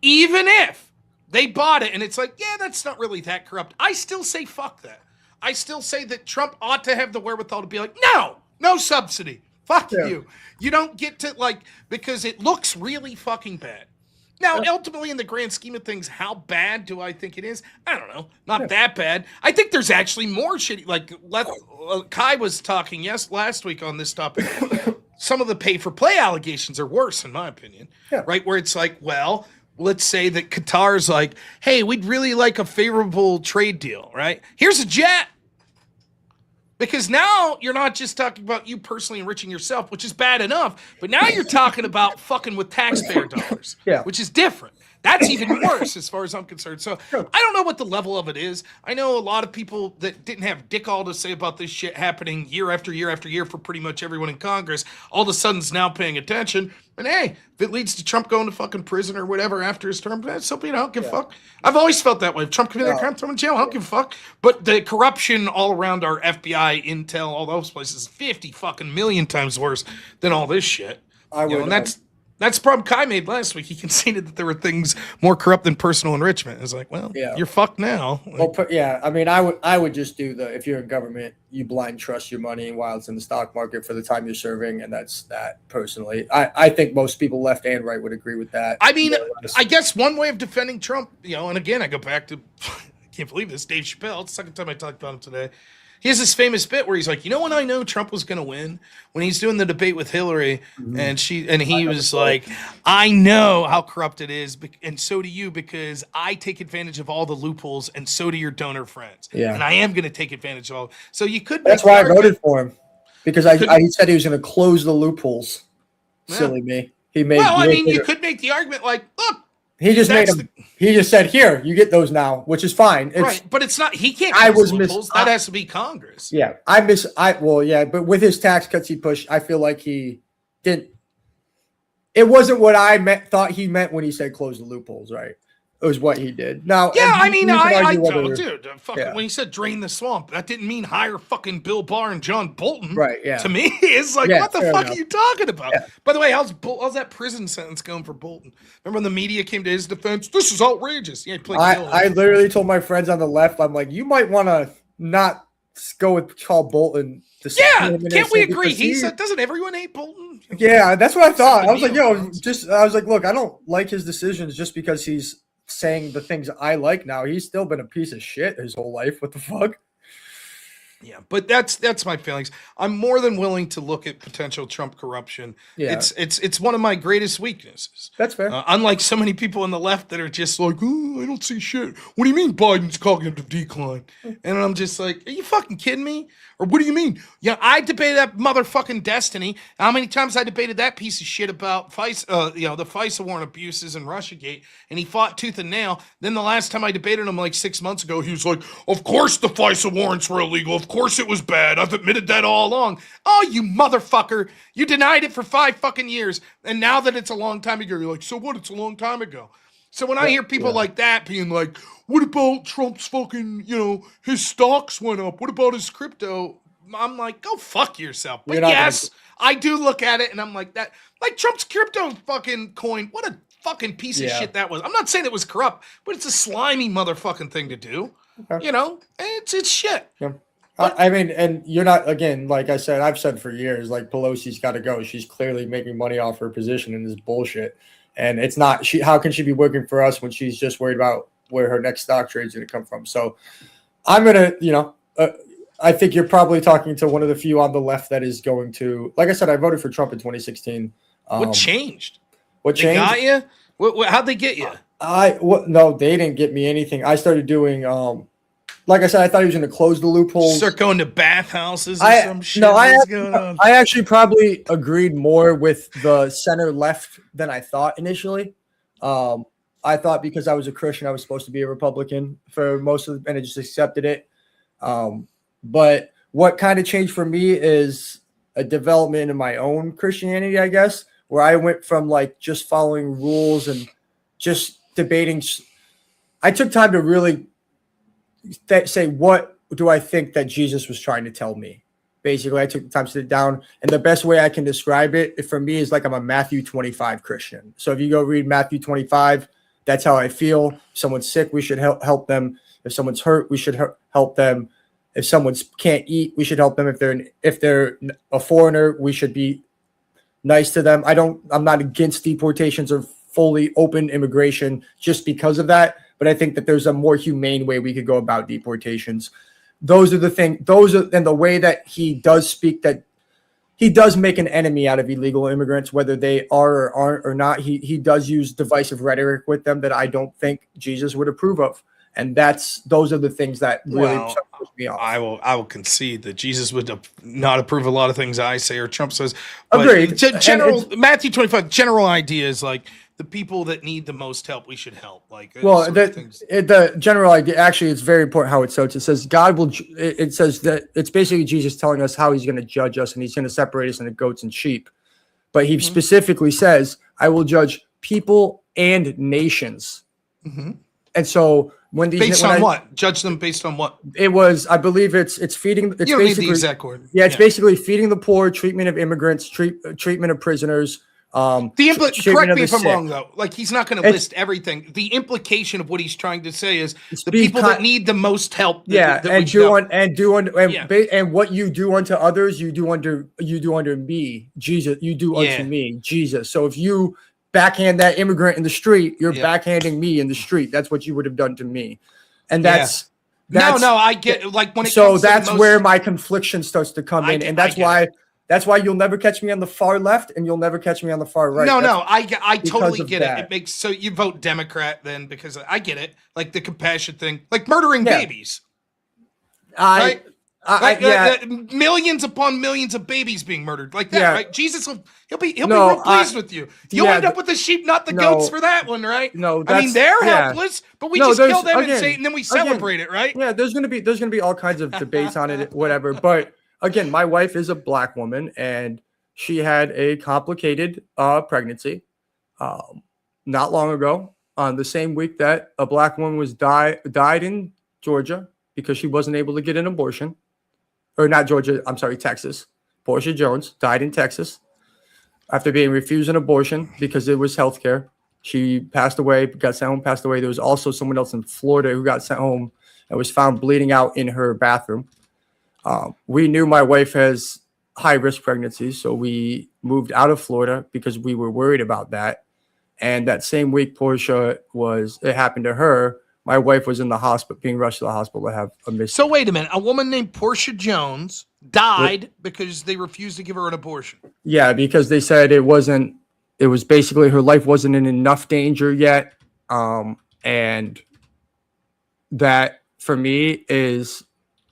Speaker 6: Even if they bought it and it's like, yeah, that's not really that corrupt, I still say fuck that. I still say that Trump ought to have the wherewithal to be like, no subsidy. Fuck you. You don't get to, because it looks really fucking bad. Now, ultimately, in the grand scheme of things, how bad do I think it is? I don't know. Not that bad. I think there's actually more shitty. Kai was talking last week on this topic. Some of the pay-for-play allegations are worse, in my opinion.
Speaker 4: Yeah.
Speaker 6: Right? Where it's like, well, let's say that Qatar's like, hey, we'd really like a favorable trade deal, right? Here's a jet. Because now you're not just talking about you personally enriching yourself, which is bad enough, but now you're talking about fucking with taxpayer dollars, which is different. That's even worse as far as I'm concerned. So I don't know what the level of it is. I know a lot of people that didn't have dick all to say about this shit happening year after year after year for pretty much everyone in Congress, all of a sudden is now paying attention. And hey, if it leads to Trump going to fucking prison or whatever after his term, so be it. I don't give a fuck. I've always felt that way. If Trump committed a crime, throw him in jail. I don't give a fuck. But the corruption all around our FBI, Intel, all those places, 50 fucking million times worse than all this shit. And That's the problem Kai made last week. He conceded that there were things more corrupt than personal enrichment. It's like, well, you're fucked now.
Speaker 4: Well, yeah. I mean, I would just do if you're in government, you blind trust your money while it's in the stock market for the time you're serving, and that's that. Personally, I think most people, left and right, would agree with that.
Speaker 6: I mean, I guess one way of defending Trump, and again, I go back to, I can't believe this, Dave Chappelle. It's the second time I talked about him today. He has this famous bit where he's like, when I know Trump was going to win? When he's doing the debate with Hillary, and he was like, I know how corrupt it is, and so do you, because I take advantage of all the loopholes, and so do your donor friends.
Speaker 4: Yeah.
Speaker 6: And I am going to take advantage of all. So you could.
Speaker 4: That's why I voted for him, because he said he was going to close the loopholes. Yeah. Silly me. He made.
Speaker 6: Well, I mean, you could make the argument like, look.
Speaker 4: He just made them. He just said, "Here, you get those now," which is fine.
Speaker 6: Right, but it's not. He can't. That has to be Congress.
Speaker 4: Yeah, but with his tax cuts he pushed, I feel like he didn't. It wasn't what I thought he meant when he said close the loopholes. Right, it was what he did. Now,
Speaker 6: yeah, I mean, when he said drain the swamp, that didn't mean hire fucking Bill Barr and John Bolton.
Speaker 4: Right. Yeah.
Speaker 6: To me, it's like, what the fuck are you talking about? Yeah. By the way, how's that prison sentence going for Bolton? Remember when the media came to his defense? This is outrageous. Yeah,
Speaker 4: I literally told my friends on the left, I'm like, you might want to not go with Paul Bolton.
Speaker 6: Can't we agree? He said, doesn't everyone hate Bolton?
Speaker 4: Yeah, that's what I thought. I was like, I was like, look, I don't like his decisions just because he's saying the things I like now. He's still been a piece of shit his whole life. What the fuck?
Speaker 6: Yeah, but that's my feelings. I'm more than willing to look at potential Trump corruption. Yeah. It's one of my greatest weaknesses.
Speaker 4: That's fair.
Speaker 6: Unlike so many people on the left that are just like, oh, I don't see shit. What do you mean Biden's cognitive decline? And I'm just like, are you fucking kidding me? Or what do you mean? Yeah, I debated that motherfucking Destiny. How many times I debated that piece of shit about the FISA warrant abuses and Russiagate, and he fought tooth and nail. Then the last time I debated him like 6 months ago, he was like, of course the FISA warrants were illegal. Of course it was bad. I've admitted that all along. Oh, you motherfucker. You denied it for 5 fucking years. And now that it's a long time ago, you're like, so what? It's a long time ago. So when I hear people like that being like, what about Trump's fucking, his stocks went up? What about his crypto? I'm like, go fuck yourself. But yes, I do look at it and I'm like that. Like Trump's crypto fucking coin. What a fucking piece of shit that was. I'm not saying it was corrupt, but it's a slimy motherfucking thing to do. Okay. It's shit. Yeah.
Speaker 4: I mean, and you're not, again, like I said, I've said for years, like Pelosi's got to go. She's clearly making money off her position in this bullshit. And it's not, how can she be working for us when she's just worried about where her next stock trade is going to come from? So I'm going to, I think you're probably talking to one of the few on the left that is going to, like I said, I voted for Trump in 2016.
Speaker 6: What changed?
Speaker 4: What changed?
Speaker 6: They got you? How'd they get you?
Speaker 4: No, they didn't get me anything. I started doing, like I said, I thought he was going to close the loopholes.
Speaker 6: Start going to bathhouses or some shit. No,
Speaker 4: I actually probably agreed more with the center left than I thought initially. I thought because I was a Christian, I was supposed to be a Republican for most of and I just accepted it. But what kind of changed for me is a development in my own Christianity, I guess, where I went from like just following rules and just debating. I took time to really say, what do I think that Jesus was trying to tell me? Basically, I took the time to sit down, and the best way I can describe it for me is like I'm a Matthew 25 Christian. So if you go read Matthew 25, that's how I feel. If someone's sick, we should help them. If someone's hurt, we should help them. If someone can't eat, we should help them. If they're a foreigner, we should be nice to them. I'm not against deportations or fully open immigration just because of that. But I think that there's a more humane way we could go about deportations. Those are the things. And the way that he does speak, that he does make an enemy out of illegal immigrants, whether they are or aren't or not. He does use divisive rhetoric with them that I don't think Jesus would approve of. And those are the things that really push me off.
Speaker 6: I will concede that Jesus would not approve a lot of things I say or Trump says.
Speaker 4: Agreed.
Speaker 6: Matthew 25, general idea is like, the people that need the most help, we should help. Like,
Speaker 4: the general idea, actually, it's very important how it's so. It says God will. It says that it's basically Jesus telling us how he's going to judge us, and he's going to separate us into goats and sheep. But he specifically says, "I will judge people and nations." Mm-hmm. And so
Speaker 6: judge them based on what?
Speaker 4: It was, I believe it's feeding. It's
Speaker 6: you don't need the exact word.
Speaker 4: Yeah, it's basically feeding the poor, treatment of immigrants, treatment of prisoners. Treatment
Speaker 6: Correct
Speaker 4: of
Speaker 6: me
Speaker 4: the
Speaker 6: if I'm
Speaker 4: sick.
Speaker 6: wrong though. Like he's not going to
Speaker 4: It's-
Speaker 6: list everything. The implication of what he's trying to say is
Speaker 4: It's
Speaker 6: the
Speaker 4: be
Speaker 6: people that need the most help.
Speaker 4: Yeah,
Speaker 6: that we
Speaker 4: and
Speaker 6: should
Speaker 4: do
Speaker 6: help.
Speaker 4: on and do on
Speaker 6: Yeah.
Speaker 4: and what you do unto others, you do under me, Jesus. You do
Speaker 6: Yeah.
Speaker 4: unto me, Jesus. So if you backhand that immigrant in the street, you're
Speaker 6: Yeah.
Speaker 4: backhanding me in the street. That's what you would have done to me, and
Speaker 6: Yeah.
Speaker 4: that's
Speaker 6: No, I get like when it
Speaker 4: so
Speaker 6: comes
Speaker 4: that's
Speaker 6: to the
Speaker 4: where
Speaker 6: most,
Speaker 4: my confliction starts to come
Speaker 6: I
Speaker 4: in,
Speaker 6: get-
Speaker 4: and
Speaker 6: I
Speaker 4: that's
Speaker 6: get
Speaker 4: why you'll never catch me on the far left, and you'll never catch me on the far right.
Speaker 6: No,
Speaker 4: That's
Speaker 6: I
Speaker 4: because
Speaker 6: totally
Speaker 4: of
Speaker 6: get
Speaker 4: that.
Speaker 6: it. It makes so you vote Democrat then because I get it, like the compassion thing, like murdering
Speaker 4: Yeah.
Speaker 6: babies,
Speaker 4: I,
Speaker 6: right?
Speaker 4: I,
Speaker 6: Like
Speaker 4: yeah.
Speaker 6: millions upon millions of babies being murdered, like that,
Speaker 4: Yeah.
Speaker 6: right? Jesus he'll be
Speaker 4: No,
Speaker 6: real pleased with you. You'll
Speaker 4: yeah,
Speaker 6: end up with the sheep, not the
Speaker 4: no,
Speaker 6: goats for that one, right?
Speaker 4: no,
Speaker 6: I mean
Speaker 4: that's-
Speaker 6: they're
Speaker 4: yeah.
Speaker 6: helpless, but we
Speaker 4: No,
Speaker 6: just
Speaker 4: there's-
Speaker 6: kill them
Speaker 4: again-
Speaker 6: and then we celebrate it, right?
Speaker 4: Yeah, there's gonna be all kinds of debates on it, whatever. But again, my wife is a black woman, and she had a complicated pregnancy not long ago. On the same week that a black woman was died in Georgia because she wasn't able to get an abortion, or not Georgia, I'm sorry, Texas. Portia Jones died in Texas after being refused an abortion because it was healthcare. She passed away, got sent home, passed away. There was also someone else in Florida who got sent home and was found bleeding out in her bathroom. We knew my wife has high-risk pregnancies, so we moved out of Florida because we were worried about that. And that same week, it happened to her. My wife was in the hospital, being rushed to the hospital to have a miscarriage.
Speaker 6: So wait a minute, a woman named Portia Jones died because they refused to give her an abortion.
Speaker 4: Yeah, because they said it was basically her life wasn't in enough danger yet. And that for me is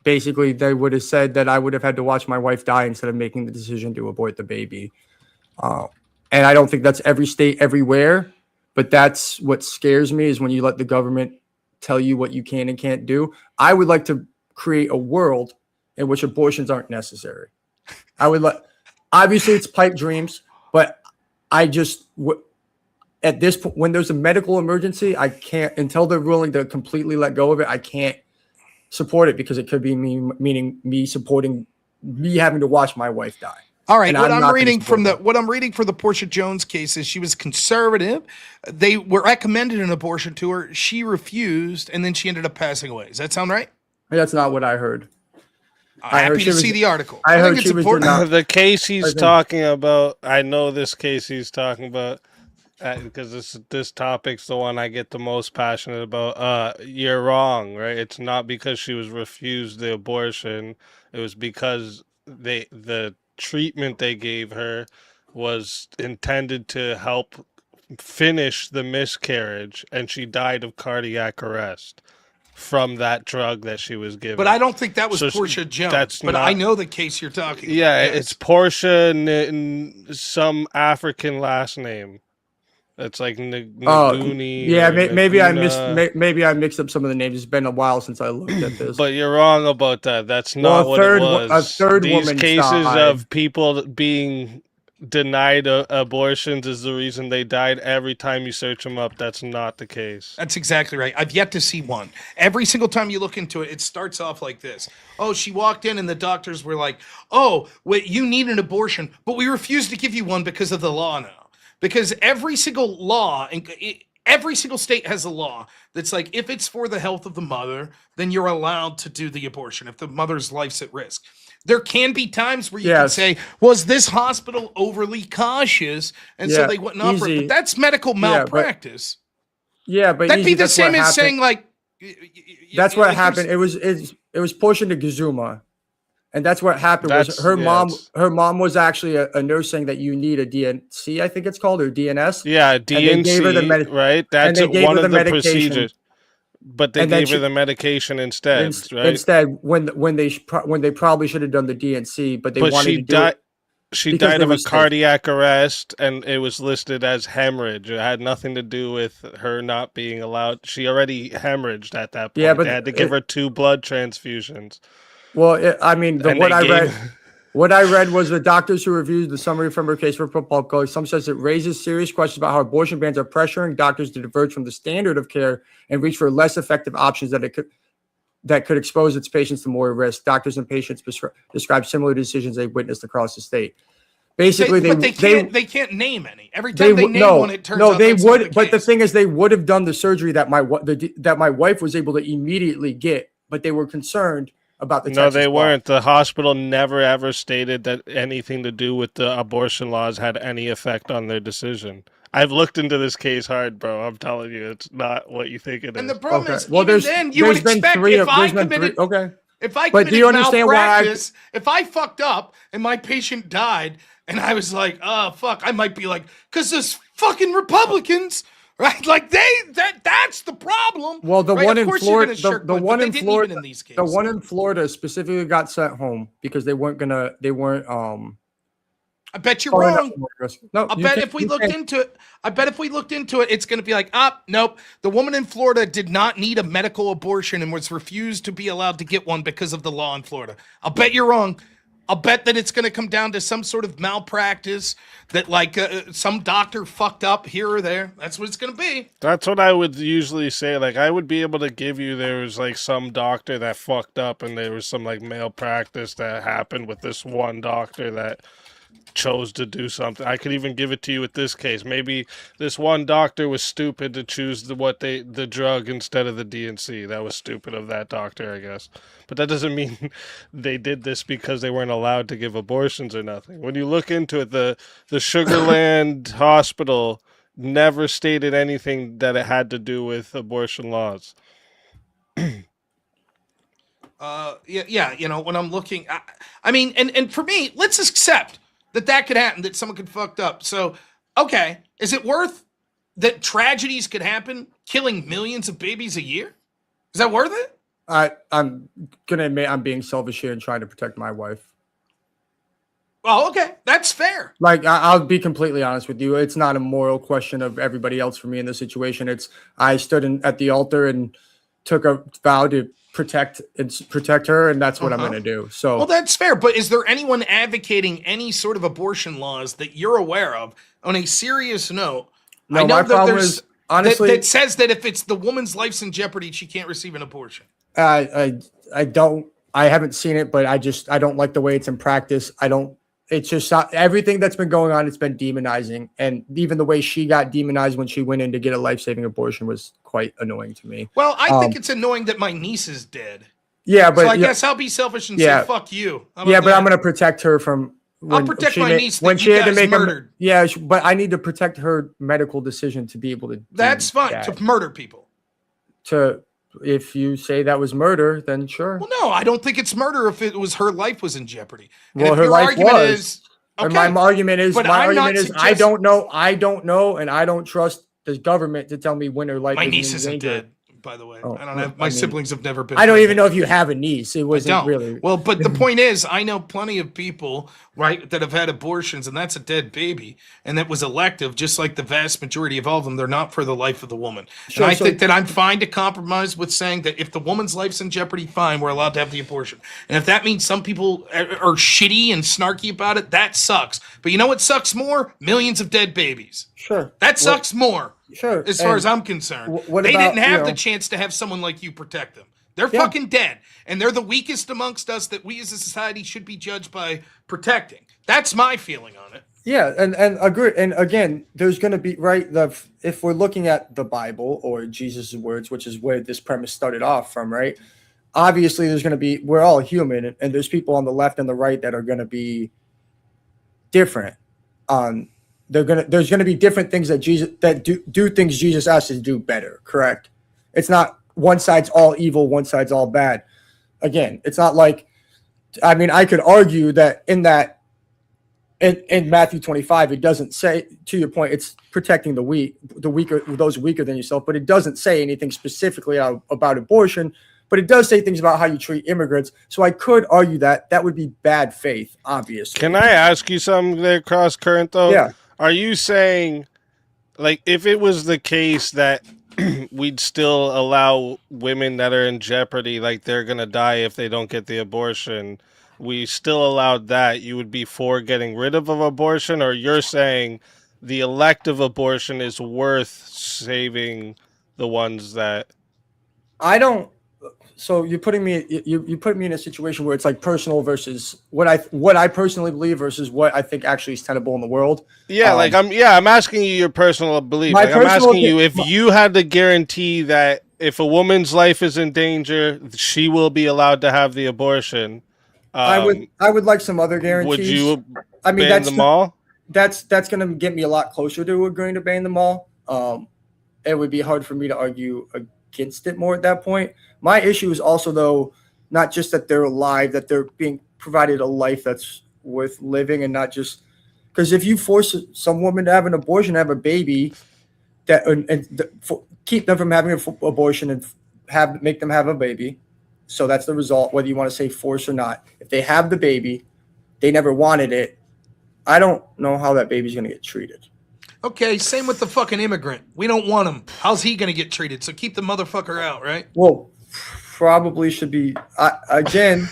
Speaker 4: basically they would have said that I would have had to watch my wife die instead of making the decision to abort the baby. And I don't think that's every state everywhere, but that's what scares me is when you let the government tell you what you can and can't do. I would like to create a world in which abortions aren't necessary. Obviously it's pipe dreams, but at this point, when there's a medical emergency, I can't, until they're willing to completely let go of it, I can't support it because it could be meaning me supporting me having to watch my wife die.
Speaker 6: All right,
Speaker 4: And
Speaker 6: what
Speaker 4: I'm
Speaker 6: I'm
Speaker 4: not
Speaker 6: reading
Speaker 4: gonna
Speaker 6: from
Speaker 4: support
Speaker 6: what I'm reading for the Portia Jones case is she was conservative. They were recommended an abortion to her. She refused, and then she ended up passing away. Does that sound right?
Speaker 4: That's not what I heard.
Speaker 6: I'm happy to see the article.
Speaker 4: I heard
Speaker 6: think
Speaker 4: she
Speaker 6: it's
Speaker 4: was
Speaker 6: important.
Speaker 4: denied.
Speaker 3: The case he's
Speaker 4: think-
Speaker 3: talking about, I know this case he's talking about because this topic's the one I get the most passionate about. You're wrong, right? It's not because she was refused the abortion. It was because the treatment they gave her was intended to help finish the miscarriage, and she died of cardiac arrest from that drug that she was given.
Speaker 6: But I don't think that was
Speaker 3: So
Speaker 6: Portia Jones.
Speaker 3: that's
Speaker 6: But
Speaker 3: not-
Speaker 6: I know the case you're talking
Speaker 3: Yeah,
Speaker 6: about.
Speaker 3: it's Portia and some African last name. It's like Naguni.
Speaker 4: Yeah,
Speaker 3: or
Speaker 4: maybe I
Speaker 3: Naguna.
Speaker 4: maybe I mixed up some of the names. It's been a while since I looked at this.
Speaker 3: But you're wrong about that. That's not
Speaker 4: Well,
Speaker 3: what it was.
Speaker 4: a third
Speaker 3: These
Speaker 4: woman
Speaker 3: cases
Speaker 4: died.
Speaker 3: of people being denied abortions is the reason they died. Every time you search them up, that's not the case.
Speaker 6: That's exactly right. I've yet to see one. Every single time you look into it, it starts off like this. Oh, she walked in and the doctors were like, oh, wait, you need an abortion, but we refuse to give you one because of the law now. Because every single law, every single state has a law that's like, if it's for the health of the mother, then you're allowed to do the abortion if the mother's life's at risk. There can be times where you can
Speaker 4: Yes.
Speaker 6: say, was this hospital overly cautious? And so
Speaker 4: Yeah,
Speaker 6: they wouldn't offer it.
Speaker 4: easy.
Speaker 6: But that's medical
Speaker 4: Yeah, but-
Speaker 6: malpractice.
Speaker 4: Yeah, but
Speaker 6: That'd be
Speaker 4: easy,
Speaker 6: the
Speaker 4: that's
Speaker 6: same
Speaker 4: what
Speaker 6: as
Speaker 4: happened.
Speaker 6: saying like,
Speaker 4: That's what
Speaker 6: like,
Speaker 4: happened. It was Portia Nagazuma, and that's what happened. Was
Speaker 3: That's-
Speaker 4: her
Speaker 3: yeah,
Speaker 4: mom?
Speaker 3: it's-
Speaker 4: Her mom was actually a nurse saying that you need a DNC, I think it's called, or DNS.
Speaker 3: Yeah,
Speaker 4: they gave
Speaker 3: DNC,
Speaker 4: her the
Speaker 3: right? That's
Speaker 4: they gave
Speaker 3: one
Speaker 4: her
Speaker 3: of
Speaker 4: the
Speaker 3: the
Speaker 4: medication.
Speaker 3: procedures. But they
Speaker 4: And then
Speaker 3: gave her
Speaker 4: she-
Speaker 3: the medication instead, right?
Speaker 4: Instead, when they probably should have done the DNC, but they
Speaker 3: But
Speaker 4: wanted
Speaker 3: she
Speaker 4: to do
Speaker 3: died.
Speaker 4: it.
Speaker 3: She
Speaker 4: because
Speaker 3: died
Speaker 4: they
Speaker 3: of
Speaker 4: were
Speaker 3: a
Speaker 4: sick.
Speaker 3: cardiac arrest, and it was listed as hemorrhage. It had nothing to do with her not being allowed. She already hemorrhaged at that point.
Speaker 4: Yeah, but
Speaker 3: they had to give her 2 blood transfusions.
Speaker 4: Well, I mean,
Speaker 3: And
Speaker 4: what
Speaker 3: they
Speaker 4: I
Speaker 3: gave-
Speaker 4: read. What I read was the doctors who reviewed the summary from her case for PubCo. Some says it raises serious questions about how abortion bans are pressuring doctors to diverge from the standard of care and reach for less effective options that could expose its patients to more risk. Doctors and patients describe similar decisions they've witnessed across the state. Basically,
Speaker 6: But they can't name any. Every time they name one, it turns out
Speaker 4: they
Speaker 6: that's not
Speaker 4: would.
Speaker 6: the
Speaker 4: But the
Speaker 6: case.
Speaker 4: thing is, they would have done the surgery that my wife was able to immediately get, but they were concerned about the
Speaker 3: No,
Speaker 4: Texas
Speaker 3: they
Speaker 4: law.
Speaker 3: weren't. The hospital never ever stated that anything to do with the abortion laws had any effect on their decision. I've looked into this case hard, bro. I'm telling you, it's not what you think it
Speaker 6: And
Speaker 3: is.
Speaker 6: the problem
Speaker 4: Okay.
Speaker 6: is,
Speaker 4: Well,
Speaker 6: even then, you would expect if I committed,
Speaker 4: Okay.
Speaker 6: if I
Speaker 4: But do
Speaker 6: committed
Speaker 4: you understand why
Speaker 6: malpractice, if I fucked up and my patient died, and I was like, oh fuck, I might be like, because there's fucking Republicans, right? Like that's the problem.
Speaker 4: Well, the
Speaker 6: right?
Speaker 4: one
Speaker 6: Of
Speaker 4: in
Speaker 6: course you're
Speaker 4: Florida,
Speaker 6: gonna shirk
Speaker 4: the
Speaker 6: one, but
Speaker 4: one
Speaker 6: they
Speaker 4: in
Speaker 6: didn't
Speaker 4: Florida,
Speaker 6: even in these
Speaker 4: the
Speaker 6: cases.
Speaker 4: one in Florida specifically got sent home because they weren't
Speaker 6: I bet you're
Speaker 4: following up
Speaker 6: wrong.
Speaker 4: on the risk. No,
Speaker 6: I
Speaker 4: you
Speaker 6: bet
Speaker 4: can't-
Speaker 6: if we
Speaker 4: you
Speaker 6: looked
Speaker 4: can't.
Speaker 6: into it, it's going to be like, nope. The woman in Florida did not need a medical abortion and was refused to be allowed to get one because of the law in Florida. I'll bet you're wrong. I'll bet that it's going to come down to some sort of malpractice that, like, some doctor fucked up here or there. That's what it's going to be.
Speaker 3: That's what I would usually say. Like, I would be able to give you there was like some doctor that fucked up, and there was some like malpractice that happened with this one doctor that chose to do something. I could even give it to you with this case. Maybe this one doctor was stupid to choose the drug instead of the DNC. That was stupid of that doctor, I guess. But that doesn't mean they did this because they weren't allowed to give abortions or nothing. When you look into it, the Sugarland Hospital never stated anything that it had to do with abortion laws.
Speaker 6: Yeah. You know, when I'm looking, I mean, and for me, let's accept that could happen, that someone could fucked up. So, okay, is it worth that tragedies could happen, killing millions of babies a year? Is that worth it?
Speaker 4: I'm gonna admit I'm being selfish here and trying to protect my wife.
Speaker 6: Oh, okay, that's fair.
Speaker 4: Like I'll be completely honest with you, it's not a moral question of everybody else for me in this situation. It's I stood at the altar and took a vow to protect her, and that's what I'm gonna do. So,
Speaker 6: well, that's fair. But is there anyone advocating any sort of abortion laws that you're aware of on a serious note?
Speaker 4: no,
Speaker 6: I know
Speaker 4: my
Speaker 6: that
Speaker 4: problem
Speaker 6: there's
Speaker 4: is honestly
Speaker 6: that says that if it's the woman's life's in jeopardy, she can't receive an abortion.
Speaker 4: I don't. I haven't seen it, but I don't like the way it's in practice. I don't. It's just not, everything that's been going on. It's been demonizing, and even the way she got demonized when she went in to get a life-saving abortion was quite annoying to me.
Speaker 6: Well, I think it's annoying that my niece is dead.
Speaker 4: Yeah, but
Speaker 6: So I guess I'll be selfish and say fuck you. How about
Speaker 4: yeah, but
Speaker 6: that?
Speaker 4: I'm gonna protect her from.
Speaker 6: I'll protect my niece that you guys murdered.
Speaker 4: But I need to protect her medical decision to be able to.
Speaker 6: That's fine.
Speaker 4: that.
Speaker 6: To murder people.
Speaker 4: If you say that was murder, then sure.
Speaker 6: Well, no, I don't think it's murder if it was her life was in jeopardy. And
Speaker 4: Well,
Speaker 6: if
Speaker 4: her
Speaker 6: your
Speaker 4: life
Speaker 6: argument
Speaker 4: was.
Speaker 6: is okay,
Speaker 4: And my argument is,
Speaker 6: but I'm not
Speaker 4: I don't know, and I don't trust the government to tell me when her life.
Speaker 6: my
Speaker 4: is
Speaker 6: niece
Speaker 4: in
Speaker 6: isn't
Speaker 4: danger.
Speaker 6: dead. By the way,
Speaker 4: Oh,
Speaker 6: I don't have.
Speaker 4: I
Speaker 6: My
Speaker 4: mean,
Speaker 6: siblings have never been.
Speaker 4: I don't even
Speaker 6: pregnant.
Speaker 4: know if you have a niece. It wasn't
Speaker 6: don't.
Speaker 4: really.
Speaker 6: Well, but the point is, I know plenty of people, right, that have had abortions, and that's a dead baby, and that was elective, just like the vast majority of all of them. They're not for the life of the woman.
Speaker 4: Sure,
Speaker 6: and I
Speaker 4: so-
Speaker 6: think that I'm fine to compromise with saying that if the woman's life's in jeopardy, fine, we're allowed to have the abortion. And if that means some people are shitty and snarky about it, that sucks. But you know what sucks more? Millions of dead babies.
Speaker 4: Sure.
Speaker 6: That sucks more.
Speaker 4: Sure.
Speaker 6: As far
Speaker 4: And
Speaker 6: as I'm concerned,
Speaker 4: what
Speaker 6: they
Speaker 4: about,
Speaker 6: didn't have
Speaker 4: you
Speaker 6: the
Speaker 4: know-
Speaker 6: chance to have someone like you protect them. They're
Speaker 4: Yeah.
Speaker 6: fucking dead, and they're the weakest amongst us that we as a society should be judged by protecting. That's my feeling on it.
Speaker 4: Yeah, and agree. And again, there's going to be if we're looking at the Bible or Jesus' words, which is where this premise started off from, right? Obviously, we're all human, and there's people on the left and the right that are going to be different. There's gonna be different things that do things Jesus asked us to do better. Correct? It's not one side's all evil, one side's all bad. Again, it's not like. I mean, I could argue that in Matthew 25, it doesn't say, to your point, it's protecting the weaker, those weaker than yourself, but it doesn't say anything specifically about abortion, but it does say things about how you treat immigrants. So I could argue that would be bad faith, obviously.
Speaker 3: Can I ask you something there, Cross Current, though?
Speaker 4: Yeah.
Speaker 3: Are you saying, like, if it was the case that we'd still allow women that are in jeopardy, like they're going to die if they don't get the abortion, we still allowed that, you would be for getting rid of abortion? Or you're saying the elective abortion is worth saving the ones that...
Speaker 4: So you're putting me you put me in a situation where it's like personal versus what I personally believe versus what I think actually is tenable in the world.
Speaker 3: Yeah, I'm asking you your personal belief.
Speaker 4: My
Speaker 3: Like I'm
Speaker 4: personal
Speaker 3: asking you if
Speaker 4: my-
Speaker 3: you had the guarantee that if a woman's life is in danger, she will be allowed to have the abortion.
Speaker 4: I would like some other
Speaker 3: Would
Speaker 4: guarantees.
Speaker 3: you
Speaker 4: I mean,
Speaker 3: ban them all?
Speaker 4: that's going to get me a lot closer to agreeing to ban them all. It would be hard for me to argue against it more at that point. My issue is also, though, not just that they're alive, that they're being provided a life that's worth living, and not just because if you force some woman to have an abortion, have a baby, keep them from having an abortion and make them have a baby, so that's the result. Whether you want to say force or not, if they have the baby, they never wanted it. I don't know how that baby's going to get treated.
Speaker 6: Okay, same with the fucking immigrant. We don't want him. How's he going to get treated? So keep the motherfucker out, right?
Speaker 4: Well, probably should be again.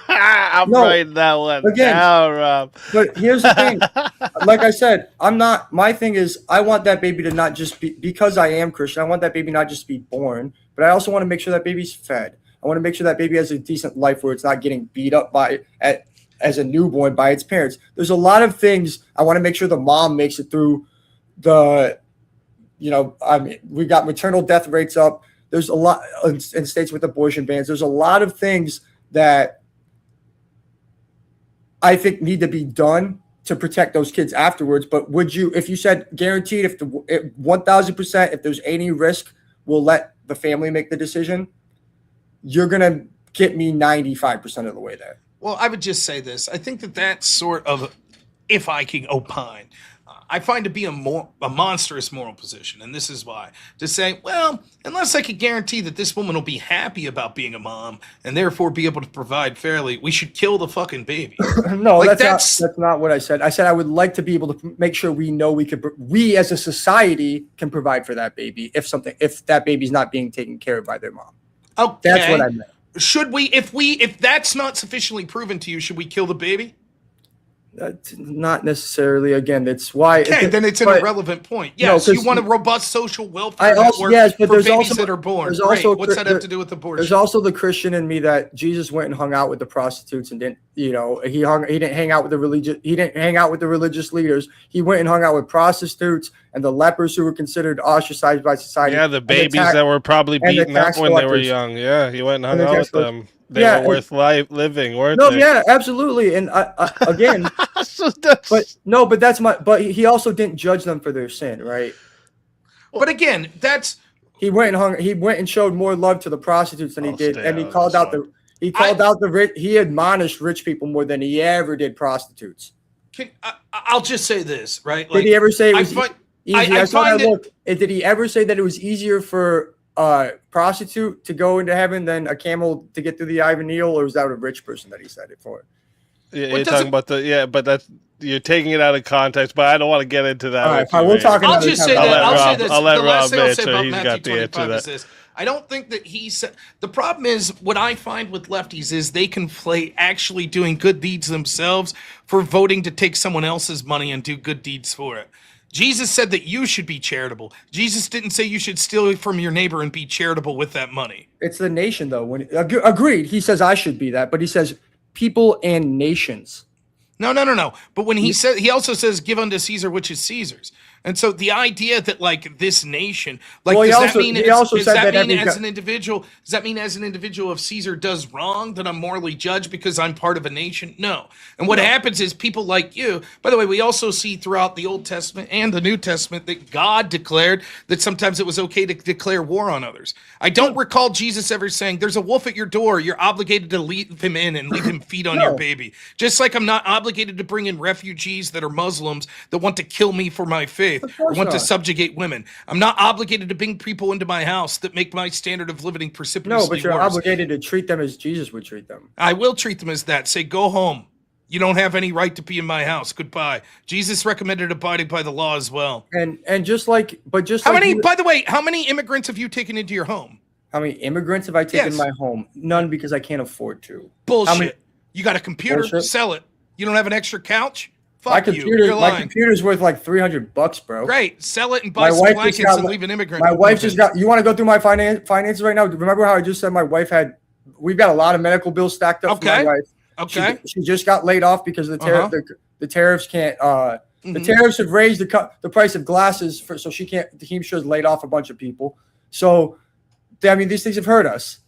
Speaker 3: I'm
Speaker 4: No,
Speaker 3: writing that one
Speaker 4: again.
Speaker 3: down, Rob.
Speaker 4: But here's the thing. Like I said, I'm not. My thing is, I want that baby to not just be, because I am Christian. I want that baby not just to be born, but I also want to make sure that baby's fed. I want to make sure that baby has a decent life where it's not getting beat up as a newborn by its parents. There's a lot of things I want to make sure the mom makes it through the, I mean, we got maternal death rates up. There's a lot in states with abortion bans. There's a lot of things that I think need to be done to protect those kids afterwards. But would you, if you said guaranteed, if 1,000%, if there's any risk, we'll let the family make the decision, you're going to get me 95% of the way there.
Speaker 6: Well, I would just say this. I think that that's sort of, if I can opine, I find to be a monstrous moral position. And this is why. To say, well, unless I could guarantee that this woman will be happy about being a mom and therefore be able to provide fairly, we should kill the fucking baby.
Speaker 4: No, like that's not what I said. I said I would like to be able to make sure we as a society can provide for that baby if that baby's not being taken care of by their mom.
Speaker 6: Okay.
Speaker 4: That's what I meant.
Speaker 6: Should we, if that's not sufficiently proven to you, should we kill the baby?
Speaker 4: Not necessarily. Again, that's why.
Speaker 6: Okay, then it's an irrelevant point. Yes, you want a robust social welfare network for babies that are born. Great. What's that have to do with abortion?
Speaker 4: There's also the Christian in me that Jesus went and hung out with the prostitutes and didn't. He didn't hang out with the religious. He didn't hang out with the religious leaders. He went and hung out with prostitutes and the lepers who were considered ostracized by society.
Speaker 3: Yeah, the babies that were probably beaten up when they were young. Yeah, he went and hung out with them. They were worth living, weren't they?
Speaker 4: Yeah, absolutely. And again, but he also didn't judge them for their sin, right?
Speaker 6: But again,
Speaker 4: he went and showed more love to the prostitutes than he did, and he called out he admonished rich people more than he ever did prostitutes.
Speaker 6: I'll just say this, right?
Speaker 4: Did he ever say it was easy? Did he ever say that it was easier for prostitute to go into heaven than a camel to get through the eye of a needle, or was that a rich person that he said it for?
Speaker 3: Yeah, you're talking about but that's you're taking it out of context. But I don't want to get into that.
Speaker 4: All right, fine, we'll talk.
Speaker 6: I'll just say that. I'll say this.
Speaker 3: I'll let
Speaker 6: the last
Speaker 3: Rob
Speaker 6: thing I'll say about
Speaker 3: he's
Speaker 6: Matthew
Speaker 3: got the answer
Speaker 6: 25
Speaker 3: to
Speaker 6: is this. I don't think that he said. The problem is what I find with lefties is they conflate actually doing good deeds themselves for voting to take someone else's money and do good deeds for it. Jesus said that you should be charitable. Jesus didn't say you should steal from your neighbor and be charitable with that money.
Speaker 4: It's the nation, though. Agreed. He says I should be that, but he says people and nations.
Speaker 6: No. But when he also says, give unto Caesar which is Caesar's. And so the idea that like this nation, like, does that mean as an individual, if Caesar does wrong, that I'm morally judged because I'm part of a nation? No. And what happens is people like you, by the way, we also see throughout the Old Testament and the New Testament that God declared that sometimes it was okay to declare war on others. I don't recall Jesus ever saying, there's a wolf at your door, you're obligated to leave him in and leave him feed on your baby. Just like I'm not obligated to bring in refugees that are Muslims that want to kill me for my faith. Or want to subjugate women. I'm not obligated to bring people into my house that make my standard of living precipitously worse.
Speaker 4: No, but you're obligated to treat them as Jesus would treat them.
Speaker 6: I will treat them as that. Say, go home. You don't have any right to be in my house. Goodbye. Jesus recommended abiding by the law as well.
Speaker 4: And
Speaker 6: by the way, how many immigrants have you taken into your home?
Speaker 4: How many immigrants have I taken in my home? None, because I can't afford to.
Speaker 6: Bullshit. You got a computer? Sell it. You don't have an extra couch?
Speaker 4: My
Speaker 6: Fuck you. You're
Speaker 4: my
Speaker 6: lying.
Speaker 4: computer's worth like $300, bro.
Speaker 6: Great. Sell it and
Speaker 4: My
Speaker 6: buy some
Speaker 4: wife
Speaker 6: blankets
Speaker 4: just got-
Speaker 6: and leave an immigrant.
Speaker 4: My
Speaker 6: with
Speaker 4: wife
Speaker 6: no
Speaker 4: just
Speaker 6: kids.
Speaker 4: got. You want to go through my finances right now? Remember how I just said my wife had? We've got a lot of medical bills stacked up for my
Speaker 6: Okay.
Speaker 4: wife.
Speaker 6: Okay.
Speaker 4: She just got laid off because of the tariffs can't. The tariffs have raised the price of glasses so she can't. The Teamsters laid off a bunch of people. So, I mean, these things have hurt us,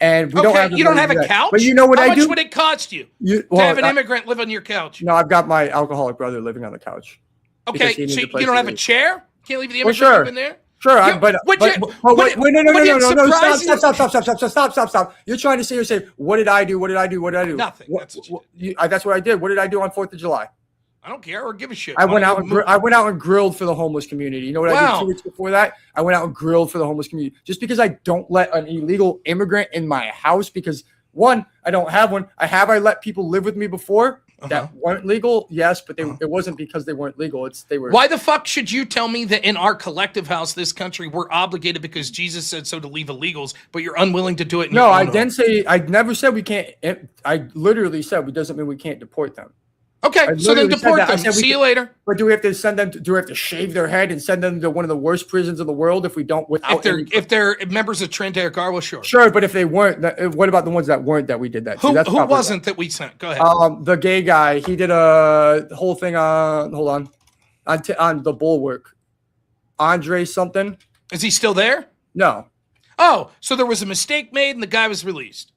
Speaker 4: and we don't have.
Speaker 6: You don't have a couch.
Speaker 4: But you know what
Speaker 6: How
Speaker 4: I
Speaker 6: much
Speaker 4: do?
Speaker 6: would it cost you to
Speaker 4: Well,
Speaker 6: have an immigrant live on your couch?
Speaker 4: No, I've got my alcoholic brother living on the couch.
Speaker 6: Okay, so you don't have a chair? Can't leave the immigrant
Speaker 4: sure.
Speaker 6: living there?
Speaker 4: Sure,
Speaker 6: no. Stop.
Speaker 4: You're trying to say, what did I do?
Speaker 6: Nothing.
Speaker 4: That's what I did. What did I do on 4th of July?
Speaker 6: I don't care or give a shit.
Speaker 4: I went out and grilled for the homeless community. You know what I did 2 weeks before that? I went out and grilled for the homeless community. Just because I don't let an illegal immigrant in my house because, one, I don't have one. I let people live with me before that weren't legal, yes, but it wasn't because they weren't legal. They were.
Speaker 6: Why the fuck should you tell me that in our collective house, this country, we're obligated because Jesus said so to leave illegals, but you're unwilling to do it?
Speaker 4: No, I didn't say. I never said we can't. I literally said it doesn't mean we can't deport them.
Speaker 6: Okay, so then deport them. See you later.
Speaker 4: But do we have to send them? Do we have to shave their head and send them to one of the worst prisons in the world if we don't?
Speaker 6: If they're members of Trent Arrow, sure.
Speaker 4: Sure, but if they weren't, what about the ones that weren't that we did that?
Speaker 6: Who wasn't that we sent? Go ahead.
Speaker 4: The gay guy. He did a whole thing on. Hold on the Bulwark. Andre something.
Speaker 6: Is he still there?
Speaker 4: No.
Speaker 6: Oh, so there was a mistake made and the guy was released.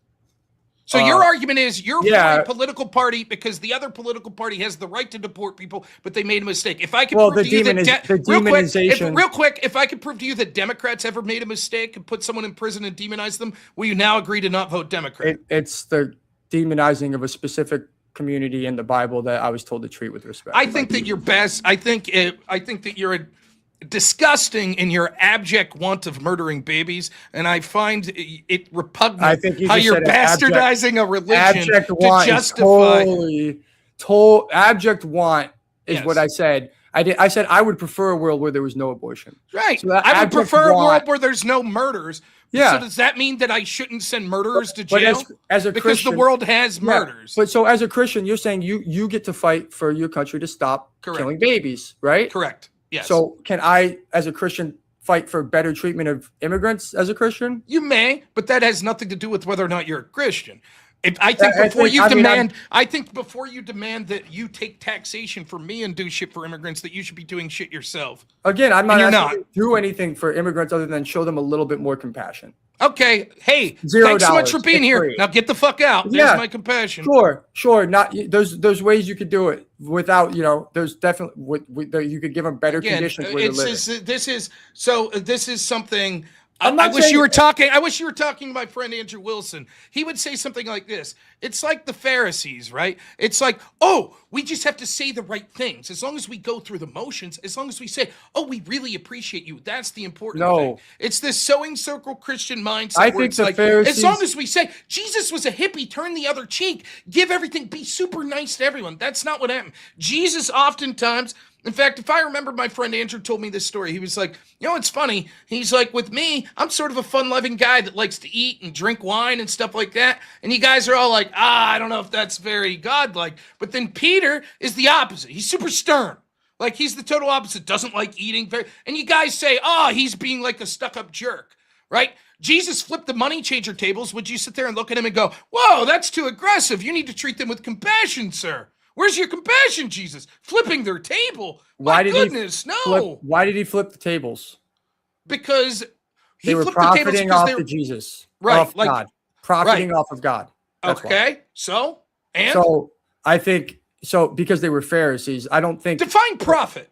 Speaker 6: So your argument is you're for a political party because the other political party has the right to deport people, but they made a mistake. If I could prove to you that real quick, if I could prove to you that Democrats ever made a mistake and put someone in prison and demonize them, will you now agree to not vote Democrat?
Speaker 4: It's the demonizing of a specific community in the Bible that I was told to treat with respect.
Speaker 6: I think that you're best. I think that you're disgusting in your abject want of murdering babies, and I find it repugnant
Speaker 4: I think
Speaker 6: how you're bastardizing a religion to justify.
Speaker 4: Abject want is what I said. I said I would prefer a world where there was no abortion.
Speaker 6: Right. So I would prefer a world where there's no murders. Yeah. So does that mean that I shouldn't send murderers to jail?
Speaker 4: As a
Speaker 6: because
Speaker 4: Christian,
Speaker 6: the world has murders.
Speaker 4: But so as a Christian, you're saying you get to fight for your country to stop killing babies, right?
Speaker 6: Correct. Yes.
Speaker 4: So can I, as a Christian, fight for better treatment of immigrants as a Christian?
Speaker 6: You may, but that has nothing to do with whether or not you're a Christian. I think before you demand that you take taxation for me and do shit for immigrants, that you should be doing shit yourself.
Speaker 4: Again, I'm not asking you to do anything for immigrants other than show them a little bit more compassion.
Speaker 6: Okay. Hey,
Speaker 4: $0.
Speaker 6: Thanks so much for being here. Free. Now get the fuck out. There's my compassion.
Speaker 4: Sure. Not there's ways you could do it without, there's definitely you could give them better conditions where
Speaker 6: This is something. I wish you were talking to my friend Andrew Wilson. He would say something like this. It's like the Pharisees, right? It's like, oh, we just have to say the right things. As long as we go through the motions, as long as we say, oh, we really appreciate you. That's the important thing. It's this sewing circle Christian mindset.
Speaker 4: I think the Pharisees,
Speaker 6: as long as we say, Jesus was a hippie, turn the other cheek, give everything, be super nice to everyone. That's not what happened. Jesus oftentimes... In fact, if I remember, my friend Andrew told me this story. He was like, it's funny. He's like, with me, I'm sort of a fun-loving guy that likes to eat and drink wine and stuff like that. And you guys are all like, I don't know if that's very godlike. But then Peter is the opposite. He's super stern. Like, he's the total opposite. Doesn't like eating. And you guys say, he's being like a stuck-up jerk, right? Jesus flipped the money changer tables. Would you sit there and look at him and go, whoa, that's too aggressive. You need to treat them with compassion, sir. Where's your compassion, Jesus? Flipping their table? Why did
Speaker 4: he flip the tables?
Speaker 6: Because
Speaker 4: they were profiting off of Jesus,
Speaker 6: right?
Speaker 4: Off God, profiting off of God.
Speaker 6: That's why. So
Speaker 4: I think because they were Pharisees. I don't think
Speaker 6: define profit.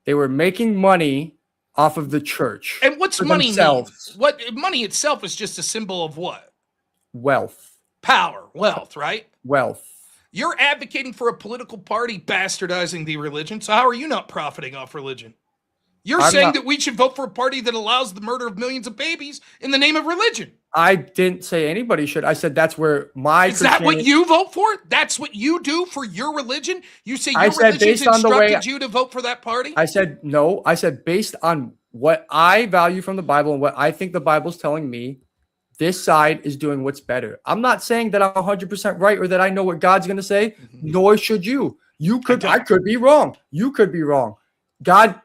Speaker 4: They were making money off of the church.
Speaker 6: And what's money mean? What money itself is just a symbol of what?
Speaker 4: Wealth,
Speaker 6: power, wealth, right?
Speaker 4: Wealth.
Speaker 6: You're advocating for a political party bastardizing the religion. So how are you not profiting off religion? You're saying that we should vote for a party that allows the murder of millions of babies in the name of religion.
Speaker 4: I didn't say anybody should. I said that's where my
Speaker 6: Is that what you vote for? That's what you do for your religion? You say your religion's instructed you to vote for that party?
Speaker 4: I said no. I said based on what I value from the Bible and what I think the Bible's telling me, this side is doing what's better. I'm not saying that I'm 100% right or that I know what God's going to say, nor should you. I could be wrong. You could be wrong. God,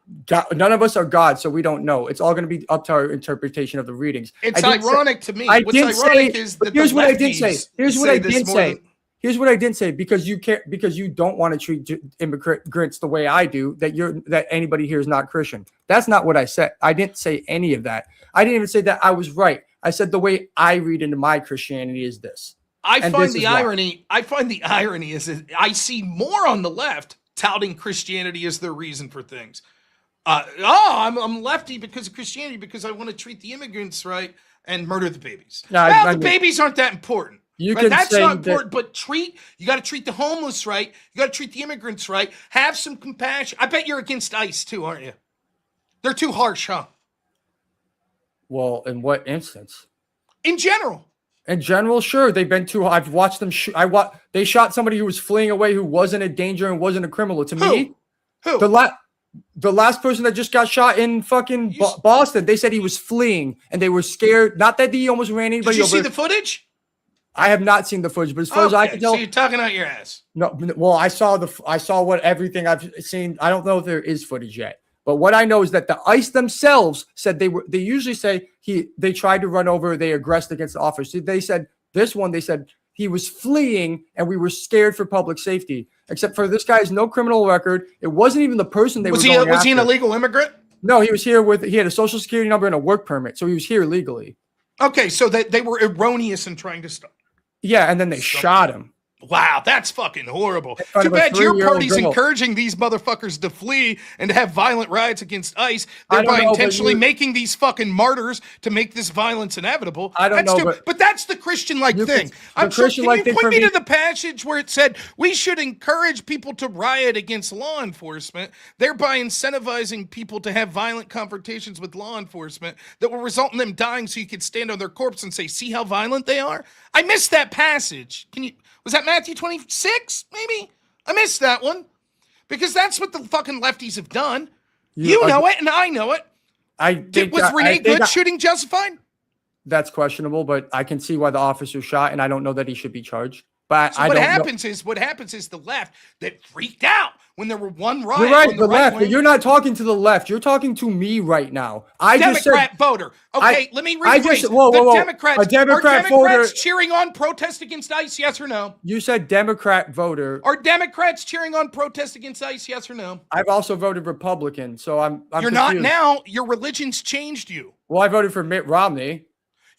Speaker 4: none of us are God, so we don't know. It's all going to be up to our interpretation of the readings.
Speaker 6: It's ironic to me.
Speaker 4: What's ironic is that
Speaker 6: here's
Speaker 4: what I did say. Here's what I did say. Here's what I didn't say, because you don't want to treat immigrants the way I do, that anybody here is not Christian. That's not what I said. I didn't say any of that. I didn't even say that I was right. I said the way I read into my Christianity is this.
Speaker 6: I find the irony is that I see more on the left touting Christianity as their reason for things. I'm lefty because of Christianity, because I want to treat the immigrants right and murder the babies.
Speaker 4: No,
Speaker 6: the babies aren't that important. That's not important, but you got to treat the homeless right. You got to treat the immigrants right. Have some compassion. I bet you're against ICE too, aren't you? They're too harsh, huh?
Speaker 4: Well, in what instance?
Speaker 6: In general.
Speaker 4: In general, sure. They've been too. I've watched them. They shot somebody who was fleeing away, who wasn't a danger and wasn't a criminal. To me,
Speaker 6: who?
Speaker 4: The last person that just got shot in fucking Boston. They said he was fleeing and they were scared. Not that he almost ran anybody over.
Speaker 6: Did you see the footage?
Speaker 4: I have not seen the footage, but as far as I can tell,
Speaker 6: so you're talking out your ass.
Speaker 4: No, well, I saw what everything I've seen. I don't know if there is footage yet, but what I know is that the ICE themselves said they usually say they tried to run over, they aggressed against the officer. They said he was fleeing and we were scared for public safety. Except for this guy has no criminal record. It wasn't even the person they were going after.
Speaker 6: Was he an illegal immigrant?
Speaker 4: No, he was here he had a social security number and a work permit, so he was here legally.
Speaker 6: Okay, so they were erroneous in trying to stop.
Speaker 4: Yeah, and then they shot him.
Speaker 6: Wow, that's fucking horrible. Too bad your party's encouraging these motherfuckers to flee and to have violent riots against ICE, thereby intentionally making these fucking martyrs to make this violence inevitable.
Speaker 4: I don't know,
Speaker 6: but that's the Christian-like thing. I'm sure. Can you point me to the passage where it said we should encourage people to riot against law enforcement, thereby incentivizing people to have violent confrontations with law enforcement that will result in them dying, so you could stand on their corpse and say, "See how violent they are"? I missed that passage. Was that Matthew 26, maybe? I missed that one. Because that's what the fucking lefties have done. You know it, and I know it. Was Renee Good shooting justified?
Speaker 4: That's questionable, but I can see why the officer shot, and I don't know that he should be charged. But
Speaker 6: what happens is the left that freaked out when there were one riot.
Speaker 4: You're right, the left. But you're not talking to the left. You're talking to me right now.
Speaker 6: Democrat voter. Okay, let me rephrase.
Speaker 4: A Democrat voter
Speaker 6: cheering on protest against ICE, yes or no?
Speaker 4: You said Democrat voter.
Speaker 6: Are Democrats cheering on protest against ICE, yes or no?
Speaker 4: I've also voted Republican, so I'm
Speaker 6: You're
Speaker 4: confused.
Speaker 6: not now. Your religion's changed you.
Speaker 4: Well, I voted for Mitt Romney.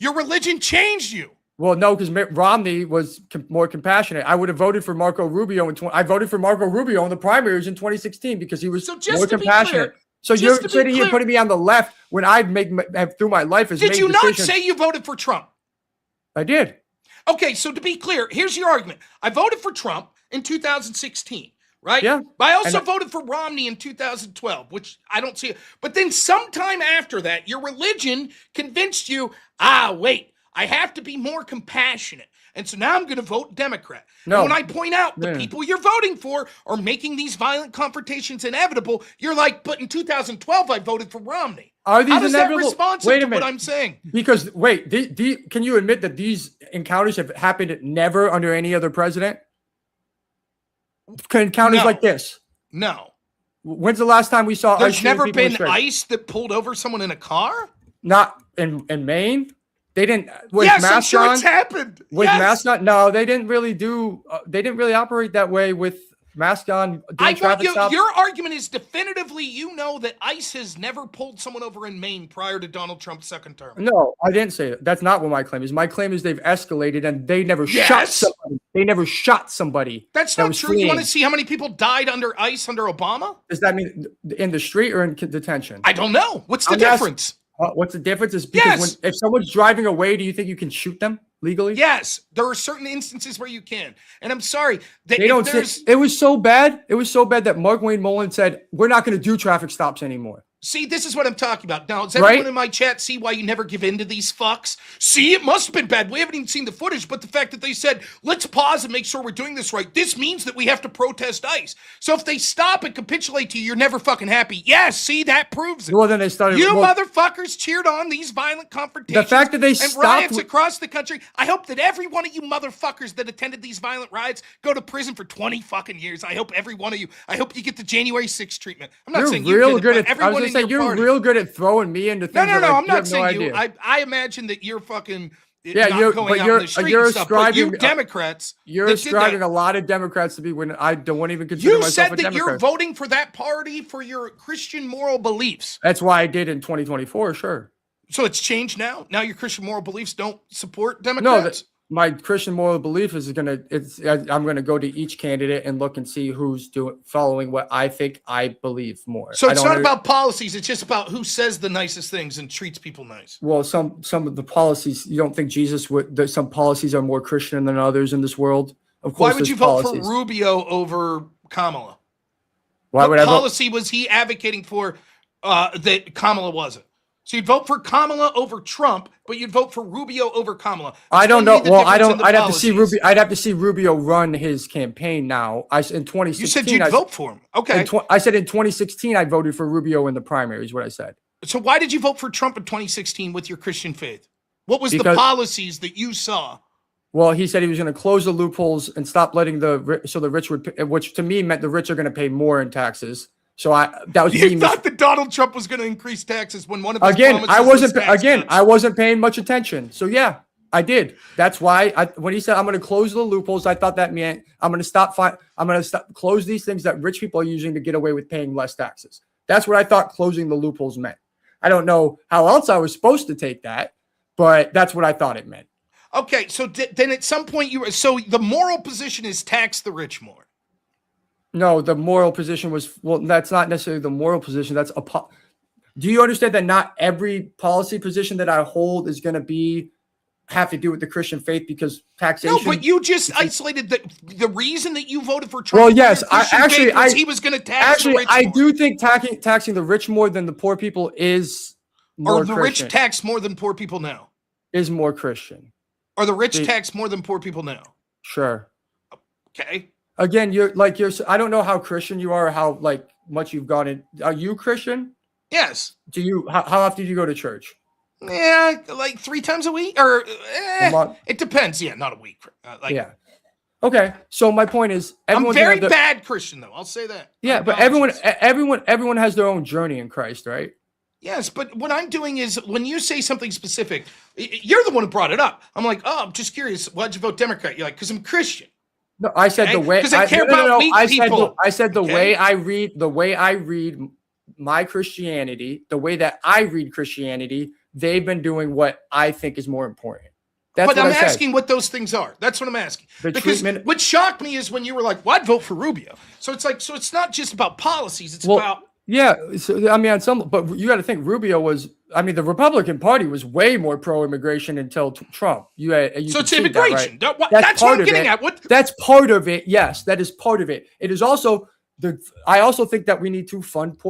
Speaker 6: Your religion changed you.
Speaker 4: Well, no, because Mitt Romney was more compassionate. I would have voted for Marco Rubio I voted for Marco Rubio in the primaries in 2016 because he was more compassionate. So you're sitting here putting me on the left when I've through my life has made decisions.
Speaker 6: Did you not say you voted for Trump?
Speaker 4: I did.
Speaker 6: Okay, so to be clear, here's your argument. I voted for Trump in 2016, right?
Speaker 4: Yeah.
Speaker 6: But I also voted for Romney in 2012, which I don't see. But then sometime after that, your religion convinced you, wait, I have to be more compassionate. And so now I'm going to vote Democrat.
Speaker 4: No.
Speaker 6: And when I point out the people you're voting for are making these violent confrontations inevitable, you're like, but in 2012, I voted for Romney.
Speaker 4: Are these
Speaker 6: How does
Speaker 4: inevitable?
Speaker 6: that responsive to what I'm saying?
Speaker 4: Because, can you admit that these encounters have happened never under any other president? Encounters like this?
Speaker 6: No.
Speaker 4: When's the last time we saw
Speaker 6: There's never been ICE that pulled over someone in a car?
Speaker 4: Not in Maine? They didn't.
Speaker 6: I'm sure it's happened.
Speaker 4: With mask on? No, they didn't really do. They didn't really operate that way with mask on.
Speaker 6: Your argument is definitively, that ICE has never pulled someone over in Maine prior to Donald Trump's second term.
Speaker 4: No, I didn't say that. That's not what my claim is. My claim is they've escalated and they never shot somebody. They never shot somebody.
Speaker 6: That's not true. Fleeing. You want to see how many people died under ICE under Obama?
Speaker 4: Does that mean in the street or in detention?
Speaker 6: I don't know. What's the difference?
Speaker 4: What's the difference is because if someone's driving away, do you think you can shoot them legally?
Speaker 6: Yes, there are certain instances where you can. And I'm sorry.
Speaker 4: It was so bad. It was so bad that Mark Wayne Mullen said, we're not going to do traffic stops anymore.
Speaker 6: See, this is what I'm talking about. Now, does
Speaker 4: Right?
Speaker 6: everyone in my chat see why you never give in to these fucks? See, it must have been bad. We haven't even seen the footage, but the fact that they said, let's pause and make sure we're doing this right, this means that we have to protest ICE. So if they stop and capitulate to you, you're never fucking happy. Yes, see, that proves it.
Speaker 4: Well, then they started.
Speaker 6: You
Speaker 4: well,
Speaker 6: motherfuckers cheered on these violent confrontations.
Speaker 4: The fact that they
Speaker 6: and
Speaker 4: stopped
Speaker 6: riots
Speaker 4: with-
Speaker 6: across the country. I hope that every one of you motherfuckers that attended these violent riots go to prison for 20 fucking years. I hope every one of you. I hope you get the January 6th treatment. I'm not
Speaker 4: You're
Speaker 6: saying you
Speaker 4: real
Speaker 6: did it,
Speaker 4: good
Speaker 6: but
Speaker 4: at. I
Speaker 6: everyone
Speaker 4: was gonna
Speaker 6: in
Speaker 4: say
Speaker 6: your
Speaker 4: you're
Speaker 6: party.
Speaker 4: real good at throwing me into things.
Speaker 6: No,
Speaker 4: that,
Speaker 6: I'm
Speaker 4: you
Speaker 6: not
Speaker 4: have
Speaker 6: saying
Speaker 4: no
Speaker 6: you.
Speaker 4: idea.
Speaker 6: I imagine that you're fucking
Speaker 4: Yeah,
Speaker 6: not
Speaker 4: you're-
Speaker 6: going
Speaker 4: but
Speaker 6: out
Speaker 4: you're-
Speaker 6: in the street
Speaker 4: you're
Speaker 6: and stuff. But you
Speaker 4: ascribing-
Speaker 6: Democrats,
Speaker 4: You're
Speaker 6: that did that-
Speaker 4: ascribing a lot of Democrats to be when I don't even consider
Speaker 6: You
Speaker 4: myself
Speaker 6: said
Speaker 4: a
Speaker 6: that
Speaker 4: Democrat.
Speaker 6: you're voting for that party for your Christian moral beliefs.
Speaker 4: That's why I did in 2024. Sure.
Speaker 6: So it's changed now. Now your Christian moral beliefs don't support
Speaker 4: No,
Speaker 6: Democrats.
Speaker 4: my Christian moral belief is I'm gonna go to each candidate and look and see who's following what I think I believe more.
Speaker 6: So
Speaker 4: I
Speaker 6: it's
Speaker 4: don't
Speaker 6: not about policies. It's just about who says the nicest things and treats people nice.
Speaker 4: Well, some of the policies you don't think Jesus would. Some policies are more Christian than others in this world. Of course,
Speaker 6: Why would
Speaker 4: there's
Speaker 6: you vote
Speaker 4: policies.
Speaker 6: for Rubio over Kamala?
Speaker 4: Why
Speaker 6: What
Speaker 4: would I vote?
Speaker 6: policy was he advocating for that Kamala wasn't? So you'd vote for Kamala over Trump, but you'd vote for Rubio over Kamala.
Speaker 4: I don't know.
Speaker 6: Explain to me the
Speaker 4: Well, I
Speaker 6: difference in
Speaker 4: don't.
Speaker 6: the
Speaker 4: I'd have to see
Speaker 6: policies.
Speaker 4: Rubio. I'd have to see Rubio run his campaign now. In 2016.
Speaker 6: You said you'd vote for him. Okay.
Speaker 4: I said in 2016 I voted for Rubio in the primaries. What I said.
Speaker 6: So why did you vote for Trump in 2016 with your Christian faith? What was the
Speaker 4: Because-
Speaker 6: policies that you saw?
Speaker 4: Well, he said he was going to close the loopholes and stop letting the rich would, which to me meant the rich are going to pay more in taxes. So that was
Speaker 6: You
Speaker 4: being
Speaker 6: thought that Donald Trump was going to increase taxes when one of his
Speaker 4: again.
Speaker 6: promises
Speaker 4: I
Speaker 6: was
Speaker 4: wasn't
Speaker 6: tax cuts.
Speaker 4: I wasn't paying much attention. So yeah, I did. That's why when he said I'm going to close the loopholes, I thought that meant I'm going to stop close these things that rich people are using to get away with paying less taxes. That's what I thought closing the loopholes meant. I don't know how else I was supposed to take that, but that's what I thought it meant.
Speaker 6: Okay, so then at some point so the moral position is tax the rich more.
Speaker 4: No, the moral position was, well, that's not necessarily the moral position. That's do you understand that not every policy position that I hold is going to have to do with the Christian faith because taxation?
Speaker 6: No, but you just isolated the reason that you voted for Trump.
Speaker 4: Well,
Speaker 6: for
Speaker 4: yes,
Speaker 6: your Christian faith was he was going to tax the rich
Speaker 4: I
Speaker 6: more.
Speaker 4: do think taxing the rich more than the poor people is more
Speaker 6: Are the
Speaker 4: Christian.
Speaker 6: rich tax more than poor people now?
Speaker 4: Is more Christian.
Speaker 6: Are the rich tax more than poor people now?
Speaker 4: Sure.
Speaker 6: Okay.
Speaker 4: Again, I don't know how Christian you are, or how much you've gone in. Are you Christian?
Speaker 6: Yes.
Speaker 4: How often do you go to church?
Speaker 6: Yeah, like 3 times a week, or
Speaker 4: A month?
Speaker 6: it depends. Yeah, not a week.
Speaker 4: Yeah. Okay. So my point is,
Speaker 6: I'm
Speaker 4: everyone's
Speaker 6: very
Speaker 4: gonna have
Speaker 6: bad Christian though. I'll say that.
Speaker 4: Yeah,
Speaker 6: My
Speaker 4: but
Speaker 6: apologies.
Speaker 4: everyone has their own journey in Christ, right?
Speaker 6: Yes, but what I'm doing is when you say something specific, you're the one who brought it up. I'm like, oh, I'm just curious. Why'd you vote Democrat? You're like, because I'm Christian.
Speaker 4: No, I said the
Speaker 6: Okay?
Speaker 4: way
Speaker 6: 'Cause I care about weak people.
Speaker 4: I said the
Speaker 6: Okay?
Speaker 4: way I read my Christianity, the way that I read Christianity, they've been doing what I think is more important. That's
Speaker 6: But
Speaker 4: what
Speaker 6: I'm
Speaker 4: I said.
Speaker 6: asking what those things are. That's what I'm asking.
Speaker 4: The
Speaker 6: Because
Speaker 4: treatment-
Speaker 6: what shocked me is when you were like, well, I'd vote for Rubio. So it's like, so it's not just about policies. It's about
Speaker 4: Yeah, so, I mean, but you got to think Rubio was. I mean, the Republican Party was way more pro-immigration until Trump. You
Speaker 6: so
Speaker 4: can
Speaker 6: it's
Speaker 4: see that,
Speaker 6: immigration.
Speaker 4: right?
Speaker 6: That's what
Speaker 4: part
Speaker 6: I'm
Speaker 4: of
Speaker 6: getting
Speaker 4: it.
Speaker 6: at. What?
Speaker 4: That's part of it. Yes, that is part of it. It is also I also think that we need to fund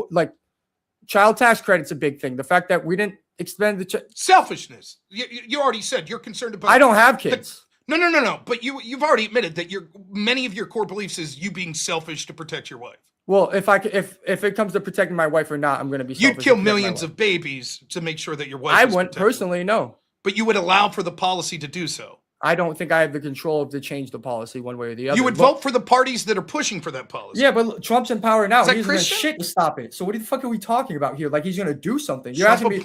Speaker 4: child tax credit's a big thing. The fact that we didn't expend the.
Speaker 6: Selfishness. You already said you're concerned about.
Speaker 4: I don't have kids.
Speaker 6: No. But you've already admitted that many of your core beliefs is you being selfish to protect your wife.
Speaker 4: Well, if it comes to protecting my wife or not, I'm going to be.
Speaker 6: You'd
Speaker 4: selfish
Speaker 6: kill
Speaker 4: and protect my
Speaker 6: millions
Speaker 4: wife.
Speaker 6: of babies to make sure that your wife.
Speaker 4: I
Speaker 6: was
Speaker 4: wouldn't
Speaker 6: protected.
Speaker 4: personally, no.
Speaker 6: But you would allow for the policy to do so.
Speaker 4: I don't think I have the control to change the policy one way or the other.
Speaker 6: You would vote for the parties that are pushing for that policy.
Speaker 4: Yeah, but Trump's in power now.
Speaker 6: Is that
Speaker 4: He's going to
Speaker 6: Christian?
Speaker 4: shit to stop it. So what the fuck are we talking about here? Like he's going to do something. You're
Speaker 6: Trump
Speaker 4: asking me.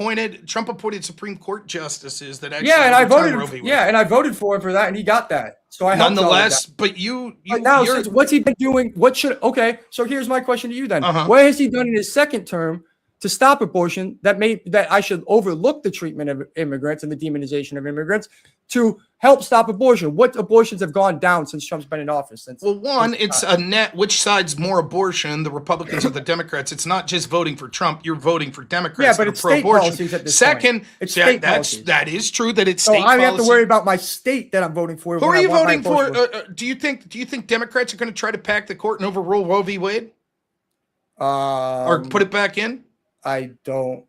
Speaker 6: appointed Supreme Court justices that actually.
Speaker 4: Yeah, and I
Speaker 6: overturn
Speaker 4: voted.
Speaker 6: Roe v. Wade.
Speaker 4: Yeah, and I voted for him for that, and he got that. So I helped all of
Speaker 6: Nonetheless,
Speaker 4: that.
Speaker 6: but you
Speaker 4: But now,
Speaker 6: you're,
Speaker 4: since what's he been doing? Okay, so here's my question to you then.
Speaker 6: Uh-huh.
Speaker 4: What has he done in his second term to stop abortion that I should overlook the treatment of immigrants and the demonization of immigrants to help stop abortion? What abortions have gone down since Trump's been in office?
Speaker 6: it's a net. Which side's more abortion, the Republicans or the Democrats? It's not just voting for Trump. You're voting for Democrats.
Speaker 4: Yeah, but
Speaker 6: that are
Speaker 4: it's state
Speaker 6: pro-abortion.
Speaker 4: policies at this
Speaker 6: Second,
Speaker 4: point. It's
Speaker 6: yeah,
Speaker 4: state policies.
Speaker 6: that is true that it's
Speaker 4: So
Speaker 6: state
Speaker 4: I have to
Speaker 6: policy.
Speaker 4: worry about my state that I'm voting for.
Speaker 6: Who
Speaker 4: when
Speaker 6: are
Speaker 4: I
Speaker 6: you
Speaker 4: want my
Speaker 6: voting for?
Speaker 4: abortion.
Speaker 6: Do you think Democrats are going to try to pack the court and overrule Roe v. Wade or put it back in?
Speaker 4: I don't.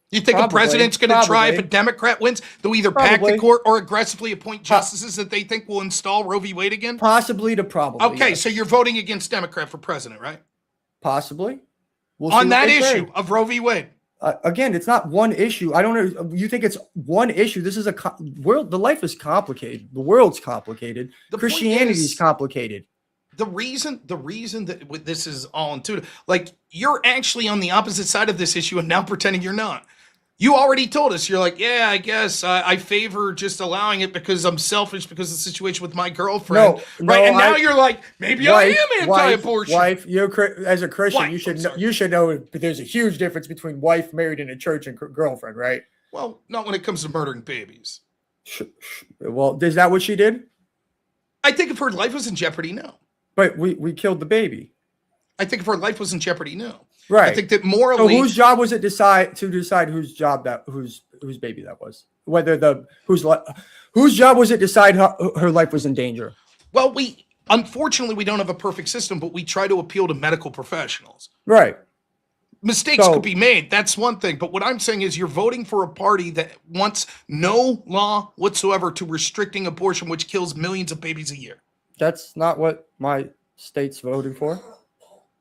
Speaker 6: You think
Speaker 4: Probably,
Speaker 6: a president's going to try, if a
Speaker 4: probably.
Speaker 6: Democrat wins, they'll either pack the
Speaker 4: Probably.
Speaker 6: court or aggressively appoint justices that they think will install Roe v. Wade again?
Speaker 4: Possibly to probably.
Speaker 6: Okay,
Speaker 4: yes.
Speaker 6: so you're voting against Democrat for president, right?
Speaker 4: Possibly. We'll see
Speaker 6: On
Speaker 4: what
Speaker 6: that
Speaker 4: they say.
Speaker 6: issue of Roe v. Wade.
Speaker 4: Again, it's not one issue. I don't know. You think it's one issue? This is a world. The life is complicated. The world's complicated.
Speaker 6: The point
Speaker 4: Christianity
Speaker 6: is-
Speaker 4: is complicated.
Speaker 6: The reason that this is all intuitive, like you're actually on the opposite side of this issue and now pretending you're not. You already told us, you're like, yeah, I guess I favor just allowing it because I'm selfish because of the situation with my girlfriend.
Speaker 4: No,
Speaker 6: right? And now you're like, maybe I am anti-abortion.
Speaker 4: Wife, as a Christian,
Speaker 6: Wife,
Speaker 4: you should know that there's a huge difference between wife married in a church and girlfriend, right?
Speaker 6: Well, not when it comes to murdering babies.
Speaker 4: Well, is that what she did?
Speaker 6: I think if her life was in jeopardy, no.
Speaker 4: But we killed the baby.
Speaker 6: I think if her life was in jeopardy, no.
Speaker 4: Right.
Speaker 6: I think that morally,
Speaker 4: so whose job was it to decide whose baby that was? Whose job was it to decide her life was in danger?
Speaker 6: well, unfortunately we don't have a perfect system, but we try to appeal to medical professionals.
Speaker 4: Right.
Speaker 6: Mistakes could be made. That's one thing. But what I'm saying is you're voting for a party that wants no law whatsoever to restricting abortion, which kills millions of babies a year.
Speaker 4: That's not what my state's voting for.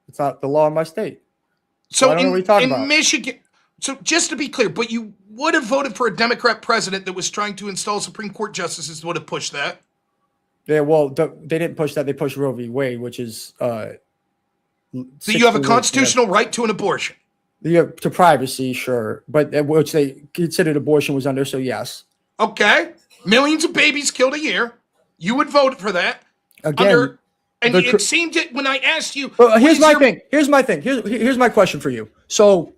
Speaker 4: It's not the law in my state.
Speaker 6: So
Speaker 4: I don't know what you're talking about.
Speaker 6: Michigan, so just to be clear, but you would have voted for a Democrat president that was trying to install Supreme Court justices that would have pushed that.
Speaker 4: Yeah, well, they didn't push that. They pushed Roe v. Wade, which is
Speaker 6: So you have a constitutional right to an abortion.
Speaker 4: Yeah, to privacy, sure, but which they considered abortion was under. So yes.
Speaker 6: Okay, millions of babies killed a year. You would vote for that.
Speaker 4: Again,
Speaker 6: and it seemed that when I asked you,
Speaker 4: well, here's my thing. Here's here's my question for you. So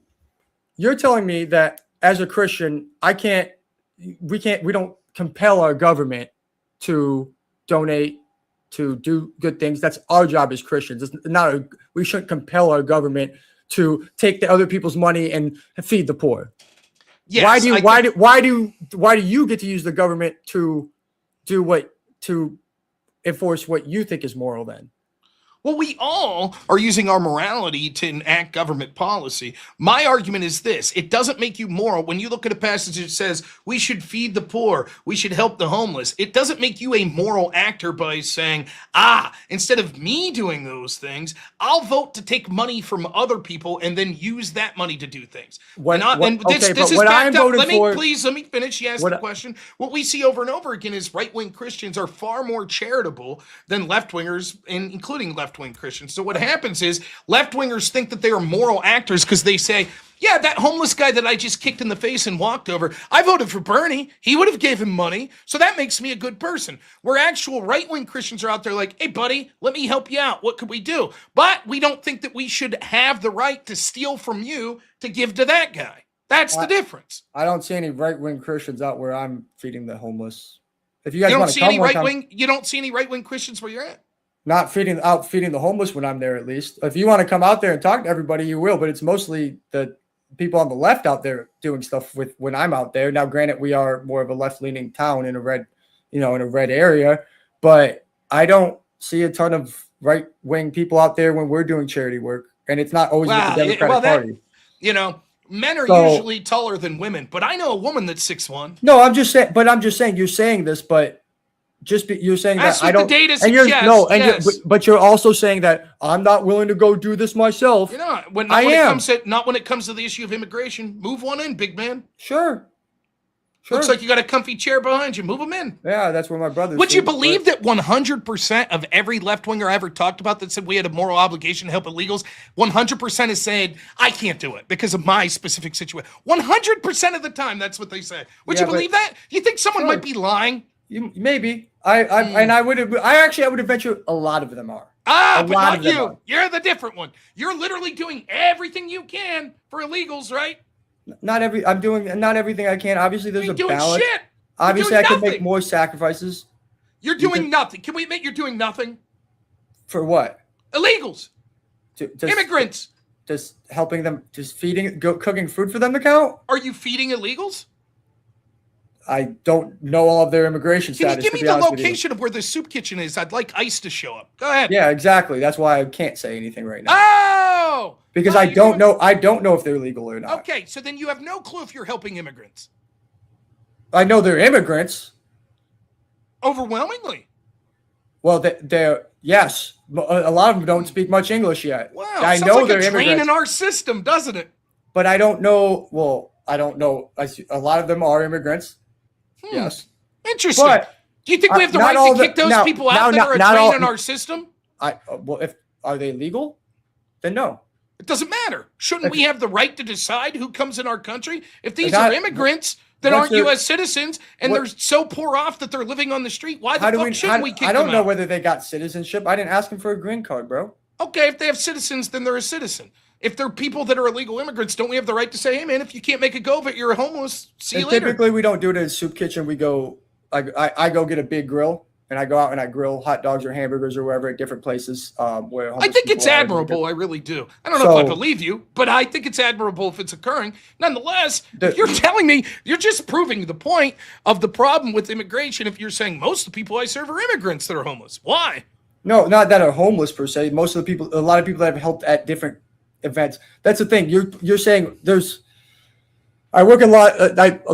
Speaker 4: you're telling me that as a Christian, we don't compel our government to donate, to do good things. That's our job as Christians. It's not we shouldn't compel our government to take the other people's money and feed the poor.
Speaker 6: Yes,
Speaker 4: why do you get to use the government to enforce what you think is moral then?
Speaker 6: Well, we all are using our morality to enact government policy. My argument is this. It doesn't make you moral. When you look at a passage that says we should feed the poor, we should help the homeless, it doesn't make you a moral actor by saying, instead of me doing those things, I'll vote to take money from other people and then use that money to do things. Let me finish. You asked the question. What we see over and over again is right-wing Christians are far more charitable than left-wingers, including left-wing Christians. So what happens is left-wingers think that they are moral actors because they say, yeah, that homeless guy that I just kicked in the face and walked over, I voted for Bernie. He would have gave him money. So that makes me a good person. Where actual right-wing Christians are out there like, hey, buddy, let me help you out. What could we do? But we don't think that we should have the right to steal from you to give to that guy. That's the difference.
Speaker 4: I don't see any right-wing Christians out where I'm feeding the homeless. If you guys
Speaker 6: don't see any right-wing, you don't see any right-wing Christians where you're at?
Speaker 4: Not feeding the homeless when I'm there, at least. If you want to come out there and talk to everybody, you will, but it's mostly the people on the left out there doing stuff with when I'm out there. Now, granted, we are more of a left-leaning town in a red area, but I don't see a ton of right-wing people out there when we're doing charity work, and it's not always with the Democratic Party.
Speaker 6: Men are usually taller than women, but I know a woman that's 6'1".
Speaker 4: No, I'm just saying you're saying this, but you're saying
Speaker 6: that's
Speaker 4: that
Speaker 6: what
Speaker 4: I don't.
Speaker 6: The data suggests, yes.
Speaker 4: But you're also saying that I'm not willing to go do this myself.
Speaker 6: You're not. Not when it comes to the issue of immigration. Move one in, big man.
Speaker 4: Sure.
Speaker 6: Looks like you got a comfy chair behind you. Move them in.
Speaker 4: Yeah, that's where my brother.
Speaker 6: Would you believe that 100% of every left winger I ever talked about that said we had a moral obligation to help illegals, 100% is saying I can't do it because of my specific situation. 100% of the time, that's what they say. Would you believe that? You think someone might be lying?
Speaker 4: Maybe. I would venture a lot of them are.
Speaker 6: But not you. You're the different one. You're literally doing everything you can for illegals, right?
Speaker 4: I'm doing not everything I can. Obviously, there's a balance.
Speaker 6: Shit.
Speaker 4: Obviously, I can make more sacrifices.
Speaker 6: You're doing nothing. Can we admit you're doing nothing?
Speaker 4: For what?
Speaker 6: Illegals. Immigrants.
Speaker 4: Just helping them, just cooking food for them to count?
Speaker 6: Are you feeding illegals?
Speaker 4: I don't know all of their immigration
Speaker 6: Can you
Speaker 4: status.
Speaker 6: give
Speaker 4: To
Speaker 6: me
Speaker 4: be
Speaker 6: the
Speaker 4: honest with you.
Speaker 6: location of where the soup kitchen is? I'd like ICE to show up. Go ahead.
Speaker 4: Yeah, exactly. That's why I can't say anything right now
Speaker 6: Oh!
Speaker 4: because
Speaker 6: No,
Speaker 4: I
Speaker 6: you're
Speaker 4: don't
Speaker 6: doing-
Speaker 4: know. I don't know if they're legal or not.
Speaker 6: Okay, so then you have no clue if you're helping immigrants.
Speaker 4: I know they're immigrants.
Speaker 6: Overwhelmingly.
Speaker 4: Well, they're yes. A lot of them don't speak much English yet.
Speaker 6: Wow.
Speaker 4: I
Speaker 6: sounds
Speaker 4: know
Speaker 6: like
Speaker 4: they're
Speaker 6: a drain
Speaker 4: immigrants,
Speaker 6: in our system, doesn't it?
Speaker 4: but I don't know. Well, I don't know. A lot of them are immigrants. Yes,
Speaker 6: Interesting.
Speaker 4: but
Speaker 6: Do you think we have the
Speaker 4: not
Speaker 6: right
Speaker 4: all
Speaker 6: to kick
Speaker 4: the-
Speaker 6: those
Speaker 4: now-
Speaker 6: people out
Speaker 4: now-
Speaker 6: that
Speaker 4: not-
Speaker 6: are a
Speaker 4: not
Speaker 6: drain
Speaker 4: all-
Speaker 6: in our system?
Speaker 4: well, if are they legal? Then no.
Speaker 6: It doesn't matter. Shouldn't we have the right to decide who comes in our country? If these
Speaker 4: Not-
Speaker 6: are immigrants that
Speaker 4: what's
Speaker 6: aren't
Speaker 4: their-
Speaker 6: U.S. citizens and
Speaker 4: what-
Speaker 6: they're so poor off that they're living on the street, why the
Speaker 4: How do
Speaker 6: fuck
Speaker 4: we?
Speaker 6: shouldn't we kick
Speaker 4: I don't
Speaker 6: them
Speaker 4: know
Speaker 6: out?
Speaker 4: whether they got citizenship. I didn't ask them for a green card, bro.
Speaker 6: Okay, if they have citizens, then they're a citizen. If they're people that are illegal immigrants, don't we have the right to say, hey, man, if you can't make a go of it, you're homeless. See you
Speaker 4: And
Speaker 6: later.
Speaker 4: typically, we don't do it at a soup kitchen. We go. I go get a big grill and I go out and I grill hot dogs or hamburgers or wherever at different places. Where
Speaker 6: I
Speaker 4: homeless
Speaker 6: think it's
Speaker 4: people are.
Speaker 6: admirable. I really do. I don't know if I
Speaker 4: So-
Speaker 6: believe you, but I think it's admirable if it's occurring. Nonetheless,
Speaker 4: The-
Speaker 6: if you're telling me, you're just proving the point of the problem with immigration if you're saying most of the people I serve are immigrants that are homeless. Why?
Speaker 4: No, not that are homeless per se. Most of the people, a lot of people that have helped at different events. That's the thing. You're saying there's. I work a lot.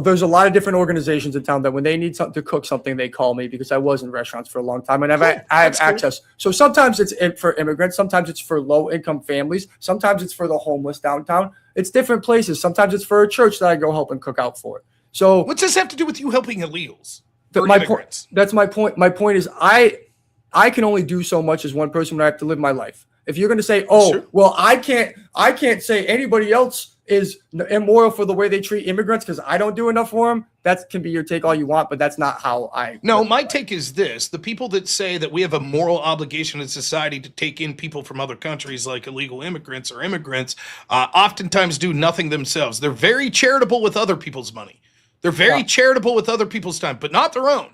Speaker 4: There's a lot of different organizations in town that when they need something to cook something, they call me because I was in restaurants for a long time and I have
Speaker 6: That's cool.
Speaker 4: access. So sometimes it's for immigrants, sometimes it's for low income families, sometimes it's for the homeless downtown. It's different places. Sometimes it's for a church that I go help and cook out for. So
Speaker 6: What's this have to do with you helping illegals?
Speaker 4: But
Speaker 6: Or
Speaker 4: my
Speaker 6: immigrants?
Speaker 4: point. That's my point. My point is, I can only do so much as one person when I have to live my life. If you're going to say, "Oh,
Speaker 6: Sure.
Speaker 4: well, I can't say anybody else is immoral for the way they treat immigrants because I don't do enough for them," that can be your take all you want, but that's not how I.
Speaker 6: No, my take is this. The people that say that we have a moral obligation in society to take in people from other countries like illegal immigrants or immigrants oftentimes do nothing themselves. They're very charitable with other people's money. They're very charitable with other people's time, but not their own.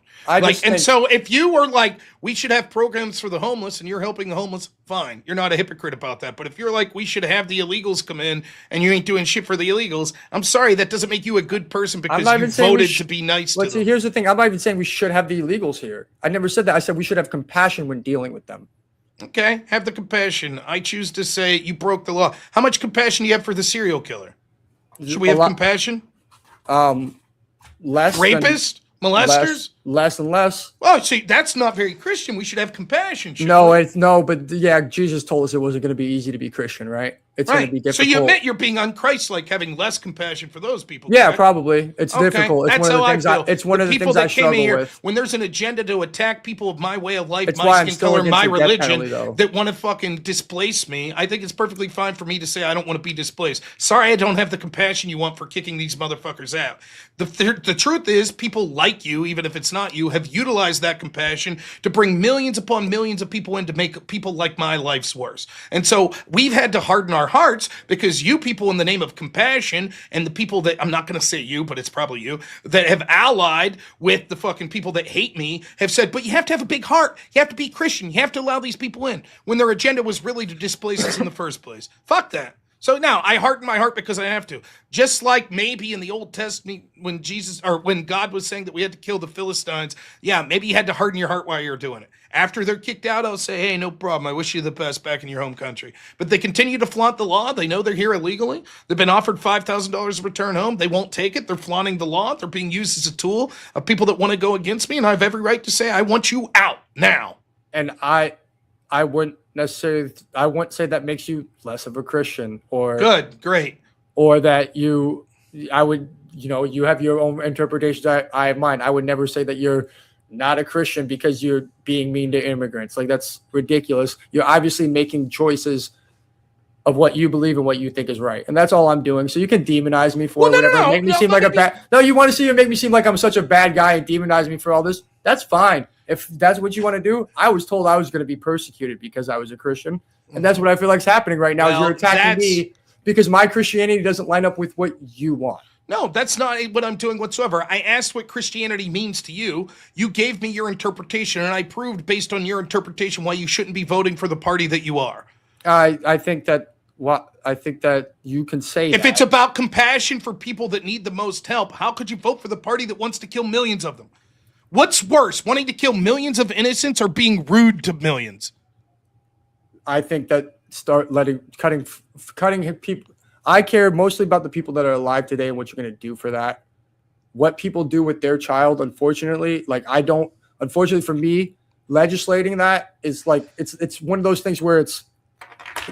Speaker 6: So if you were like, we should have programs for the homeless and you're helping the homeless, fine. You're not a hypocrite about that. But if you're like, we should have the illegals come in and you ain't doing shit for the illegals, I'm sorry, that doesn't make you a good person because
Speaker 4: not
Speaker 6: you
Speaker 4: even saying we
Speaker 6: voted
Speaker 4: sh-
Speaker 6: to be nice to
Speaker 4: But see,
Speaker 6: them.
Speaker 4: here's the thing. I'm not even saying we should have the illegals here. I never said that. I said we should have compassion when dealing with them.
Speaker 6: Okay, have the compassion. I choose to say you broke the law. How much compassion do you have for the serial killer? Should we
Speaker 4: A
Speaker 6: have
Speaker 4: lot-
Speaker 6: compassion?
Speaker 4: Less than-
Speaker 6: Rapist? Molesters?
Speaker 4: less and less.
Speaker 6: Oh, see, that's not very Christian. We should have compassion. shouldn't
Speaker 4: No,
Speaker 6: we?
Speaker 4: but yeah, Jesus told us it wasn't going to be easy to be Christian, right? It's going to be
Speaker 6: Right. So
Speaker 4: difficult.
Speaker 6: you admit you're being un-Christ-like, having less compassion for those people.
Speaker 4: Yeah,
Speaker 6: correct?
Speaker 4: probably. It's
Speaker 6: Okay,
Speaker 4: difficult. It's
Speaker 6: that's
Speaker 4: one of
Speaker 6: how
Speaker 4: the things.
Speaker 6: I feel.
Speaker 4: It's one of the
Speaker 6: people
Speaker 4: things I
Speaker 6: that came in
Speaker 4: struggle
Speaker 6: here
Speaker 4: with.
Speaker 6: when there's an agenda to attack people of my way of life,
Speaker 4: It's why
Speaker 6: my
Speaker 4: I'm
Speaker 6: skin
Speaker 4: still
Speaker 6: color,
Speaker 4: against
Speaker 6: my
Speaker 4: the death
Speaker 6: religion,
Speaker 4: penalty, though.
Speaker 6: that want to fucking displace me. I think it's perfectly fine for me to say I don't want to be displaced. Sorry, I don't have the compassion you want for kicking these motherfuckers out. The truth is, people like you, even if it's not you, have utilized that compassion to bring millions upon millions of people in to make people like my lives worse. And so we've had to harden our hearts because you people in the name of compassion and the people that, I'm not going to say you, but it's probably you, that have allied with the fucking people that hate me have said, but you have to have a big heart. You have to be Christian. You have to allow these people in when their agenda was really to displace us in the first place. Fuck that. So now I harden my heart because I have to. Just like maybe in the Old Testament when when God was saying that we had to kill the Philistines, yeah, maybe you had to harden your heart while you're doing it. After they're kicked out, I'll say, hey, no problem. I wish you the best back in your home country. But they continue to flaunt the law. They know they're here illegally. They've been offered $5,000 to return home. They won't take it. They're flaunting the law. They're being used as a tool of people that want to go against me. And I have every right to say, I want you out now.
Speaker 4: And I wouldn't necessarily. I wouldn't say that makes you less of a Christian or
Speaker 6: Good, great.
Speaker 4: or that you. I would. You have your own interpretations. I have mine. I would never say that you're not a Christian because you're being mean to immigrants. Like, that's ridiculous. You're obviously making choices of what you believe and what you think is right. And that's all I'm doing. So you can demonize me for
Speaker 6: Well, no,
Speaker 4: whatever.
Speaker 6: no,
Speaker 4: Make me
Speaker 6: no,
Speaker 4: seem
Speaker 6: let
Speaker 4: like a
Speaker 6: me-
Speaker 4: bad. No, you want to see it make me seem like I'm such a bad guy and demonize me for all this? That's fine. If that's what you want to do, I was told I was going to be persecuted because I was a Christian. And that's what I feel like is happening right now. Is
Speaker 6: Well,
Speaker 4: you're attacking me because my Christianity doesn't line up with what you want.
Speaker 6: No, that's not what I'm doing whatsoever. I asked what Christianity means to you. You gave me your interpretation, and I proved based on your interpretation why you shouldn't be voting for the party that you are.
Speaker 4: I think that Well, I think that you can say
Speaker 6: If
Speaker 4: that.
Speaker 6: it's about compassion for people that need the most help, how could you vote for the party that wants to kill millions of them? What's worse, wanting to kill millions of innocents or being rude to millions?
Speaker 4: I think that cutting people. I care mostly about the people that are alive today and what you're going to do for that. What people do with their child, unfortunately, like I don't. Unfortunately for me, legislating that is like it's one of those things where it's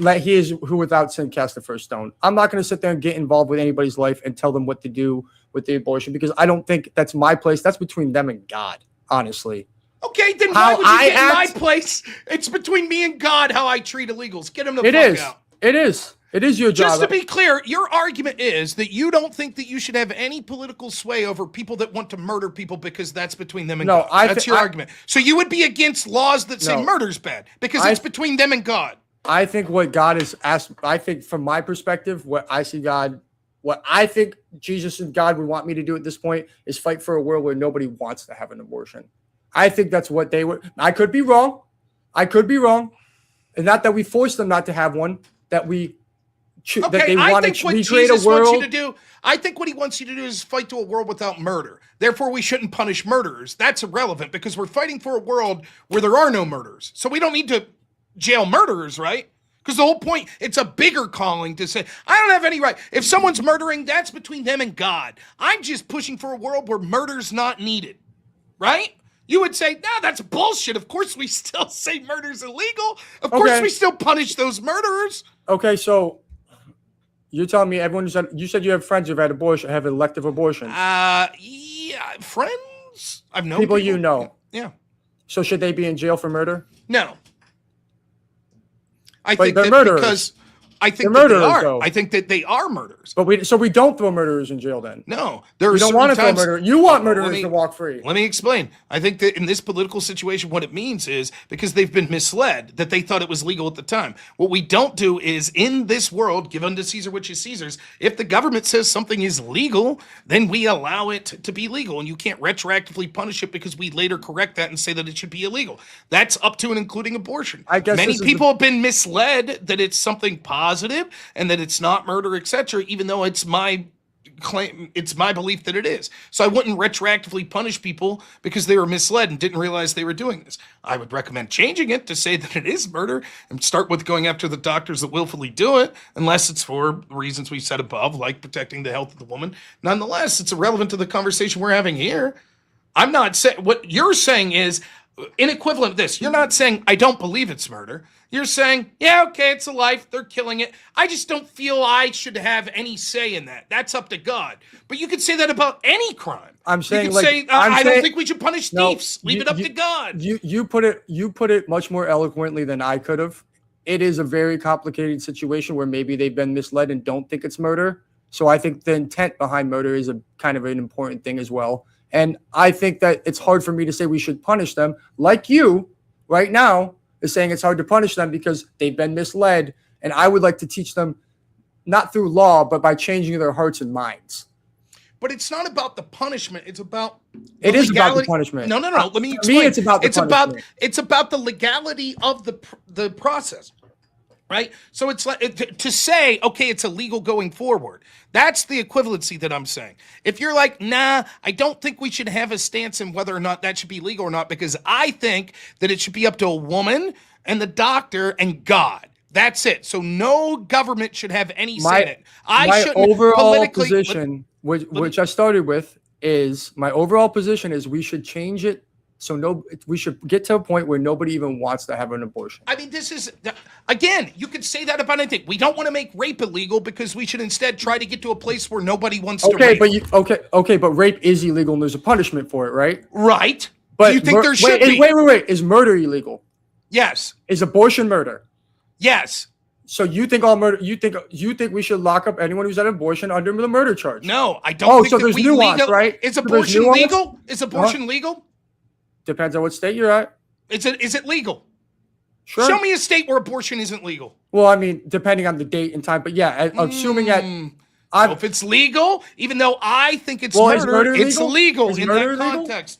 Speaker 4: let he is who without sin cast the first stone. I'm not going to sit there and get involved with anybody's life and tell them what to do with the abortion because I don't think that's my place. That's between them and God, honestly.
Speaker 6: Okay, then why would you get in my place? It's between me and God how I treat illegals. Get them the fuck out.
Speaker 4: It is. It is your job.
Speaker 6: Just to be clear, your argument is that you don't think that you should have any political sway over people that want to murder people because that's between them and God. That's your argument. So you would be against laws that say murder's bad because it's between them and God.
Speaker 4: I think what God is asked, I think from my perspective, what I see God, what I think Jesus and God would want me to do at this point is fight for a world where nobody wants to have an abortion. I think that's what they would. I could be wrong. And not that we force them not to have one, that we that they want to recreate a world.
Speaker 6: Wants you to do, I think what he wants you to do is fight to a world without murder. Therefore, we shouldn't punish murderers. That's irrelevant because we're fighting for a world where there are no murders. So we don't need to jail murderers, right? Because the whole point, it's a bigger calling to say, I don't have any right. If someone's murdering, that's between them and God. I'm just pushing for a world where murder's not needed, right? You would say, no, that's bullshit. Of course we still say murder's illegal. Of course we still punish those murderers.
Speaker 4: Okay, so you're telling me you said you have friends who've had elective abortions.
Speaker 6: Yeah, friends? I've known
Speaker 4: people you know.
Speaker 6: Yeah.
Speaker 4: So should they be in jail for murder?
Speaker 6: No. I think that because I think that they are. Though. I think that they are murderers.
Speaker 4: But we don't throw murderers in jail then.
Speaker 6: No,
Speaker 4: we don't want to throw murderers. You want murderers to walk free.
Speaker 6: Let me explain. I think that in this political situation, what it means is because they've been misled that they thought it was legal at the time. What we don't do is in this world, give unto Caesar which is Caesar's. If the government says something is legal, then we allow it to be legal, and you can't retroactively punish it because we later correct that and say that it should be illegal. That's up to and including abortion.
Speaker 4: I guess
Speaker 6: many people have been misled that it's something positive and that it's not murder, etc., even though it's my claim, it's my belief that it is. So I wouldn't retroactively punish people because they were misled and didn't realize they were doing this. I would recommend changing it to say that it is murder and start with going after the doctors that willfully do it, unless it's for reasons we said above, like protecting the health of the woman. Nonetheless, it's irrelevant to the conversation we're having here. I'm not saying what you're saying is inequivalent to this. You're not saying I don't believe it's murder. You're saying, yeah, okay, it's a life. They're killing it. I just don't feel I should have any say in that. That's up to God. But you could say that about any crime.
Speaker 4: I'm saying,
Speaker 6: you could say, I don't think we should punish thieves. Leave it up to God.
Speaker 4: You put it much more eloquently than I could have. It is a very complicated situation where maybe they've been misled and don't think it's murder. So I think the intent behind murder is a kind of an important thing as well. And I think that it's hard for me to say we should punish them, like you right now is saying it's hard to punish them because they've been misled. And I would like to teach them not through law, but by changing their hearts and minds.
Speaker 6: But it's not about the punishment. It's about
Speaker 4: it is about the punishment.
Speaker 6: No. Let me explain.
Speaker 4: Me, it's about the punishment.
Speaker 6: It's about the legality of the process. Right? So it's like to say, okay, it's illegal going forward. That's the equivalency that I'm saying. If you're like, nah, I don't think we should have a stance in whether or not that should be legal or not, because I think that it should be up to a woman and the doctor and God. That's it. So no government should have any say in it.
Speaker 4: My overall position, which I started with, is my overall position is we should change it. So we should get to a point where nobody even wants to have an abortion.
Speaker 6: I mean, this is, again, you could say that about anything. We don't want to make rape illegal because we should instead try to get to a place where nobody wants to rape.
Speaker 4: But rape is illegal and there's a punishment for it, right?
Speaker 6: Right. But do you think there should be?
Speaker 4: Wait. Is murder illegal?
Speaker 6: Yes.
Speaker 4: Is abortion murder?
Speaker 6: Yes.
Speaker 4: So you think all murder? You think we should lock up anyone who's had an abortion under the murder charge?
Speaker 6: No, I don't.
Speaker 4: So there's nuance, right?
Speaker 6: Is abortion legal? Is abortion legal?
Speaker 4: Depends on what state you're at.
Speaker 6: Is it legal?
Speaker 4: Sure.
Speaker 6: Show me a state where abortion isn't legal.
Speaker 4: Well, I mean, depending on the date and time, but yeah, assuming
Speaker 6: if it's legal, even though I think it's murder, it's legal in that
Speaker 4: legal?
Speaker 6: context.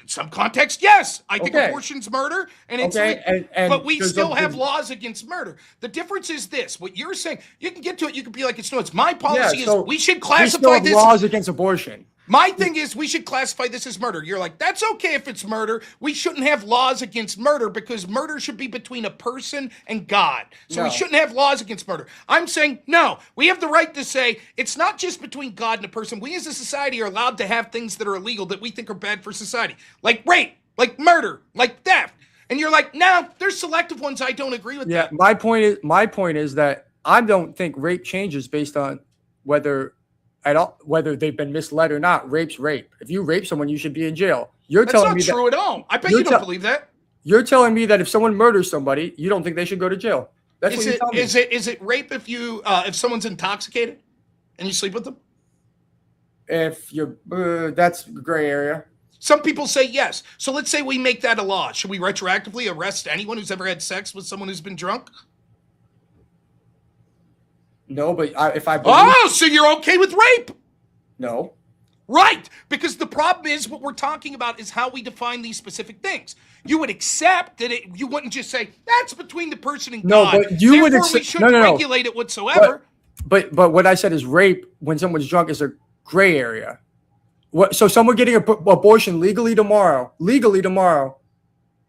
Speaker 6: Some context, yes. I think
Speaker 4: Okay.
Speaker 6: abortion's murder, and it's
Speaker 4: Okay, and
Speaker 6: but we
Speaker 4: there's
Speaker 6: still
Speaker 4: a-
Speaker 6: have laws against murder. The difference is this: what you're saying, you can get to it. You can be like, it's no, it's my
Speaker 4: yeah,
Speaker 6: policy.
Speaker 4: so
Speaker 6: Is we should
Speaker 4: we still
Speaker 6: classify
Speaker 4: have
Speaker 6: this.
Speaker 4: laws against abortion.
Speaker 6: My thing is, we should classify this as murder. You're like, that's okay if it's murder. We shouldn't have laws against murder because murder should be between a person and God. So we
Speaker 4: No.
Speaker 6: shouldn't have laws against murder. I'm saying, no, we have the right to say it's not just between God and a person. We as a society are allowed to have things that are illegal that we think are bad for society, like rape, like murder, like theft. And you're like, no, there's selective ones. I don't agree with
Speaker 4: Yeah,
Speaker 6: that.
Speaker 4: my point is that I don't think rape changes based on whether they've been misled or not. Rape's rape. If you rape someone, you should be in jail. You're
Speaker 6: That's
Speaker 4: telling
Speaker 6: not
Speaker 4: me
Speaker 6: true at all. I bet
Speaker 4: you're
Speaker 6: you don't
Speaker 4: tell-
Speaker 6: believe that.
Speaker 4: You're telling me that if someone murders somebody, you don't think they should go to jail. That's
Speaker 6: Is
Speaker 4: what you're telling me.
Speaker 6: is it rape if you if someone's intoxicated and you sleep with them?
Speaker 4: If you're that's gray area.
Speaker 6: Some people say yes. So let's say we make that a law. Should we retroactively arrest anyone who's ever had sex with someone who's been drunk?
Speaker 4: No, but if I believe,
Speaker 6: Oh, so you're okay with rape?
Speaker 4: no.
Speaker 6: Right, because the problem is what we're talking about is how we define these specific things. You would accept that you wouldn't just say that's between the person and
Speaker 4: No,
Speaker 6: God.
Speaker 4: but you would
Speaker 6: Therefore, we
Speaker 4: accept-
Speaker 6: shouldn't
Speaker 4: no.
Speaker 6: regulate it whatsoever.
Speaker 4: But what I said is rape when someone's drunk is a gray area. What? So someone getting an abortion legally tomorrow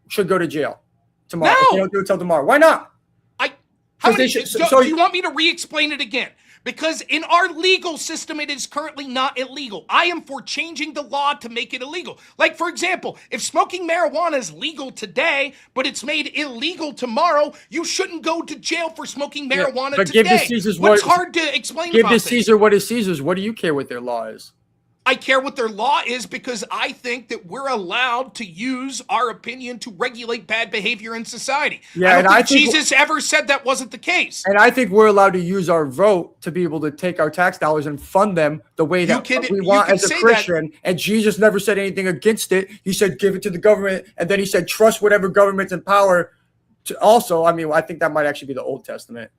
Speaker 4: should go to jail tomorrow.
Speaker 6: No.
Speaker 4: If they don't do it till tomorrow. Why not?
Speaker 6: How
Speaker 4: So
Speaker 6: many,
Speaker 4: they should-
Speaker 6: do,
Speaker 4: so
Speaker 6: do you want me to re-explain it again? Because in our legal system, it is currently not illegal. I am for changing the law to make it illegal. Like, for example, if smoking marijuana is legal today, but it's made illegal tomorrow, you shouldn't go to jail for smoking marijuana
Speaker 4: but
Speaker 6: today.
Speaker 4: give the Caesars
Speaker 6: What's
Speaker 4: what-
Speaker 6: hard to explain
Speaker 4: Give
Speaker 6: about
Speaker 4: to
Speaker 6: this?
Speaker 4: Caesar what is Caesar's. What do you care what their law is?
Speaker 6: I care what their law is because I think that we're allowed to use our opinion to regulate bad behavior in society.
Speaker 4: Yeah,
Speaker 6: I
Speaker 4: and
Speaker 6: don't
Speaker 4: I
Speaker 6: think
Speaker 4: think-
Speaker 6: Jesus ever said that wasn't the case.
Speaker 4: And I think we're allowed to use our vote to be able to take our tax dollars and fund them the way that we want
Speaker 6: can
Speaker 4: as a
Speaker 6: say that.
Speaker 4: Christian. And Jesus never said anything against it. He said, give it to the government. And then he said, trust whatever government's in power. Also, I mean, I think that might actually be the Old Testament.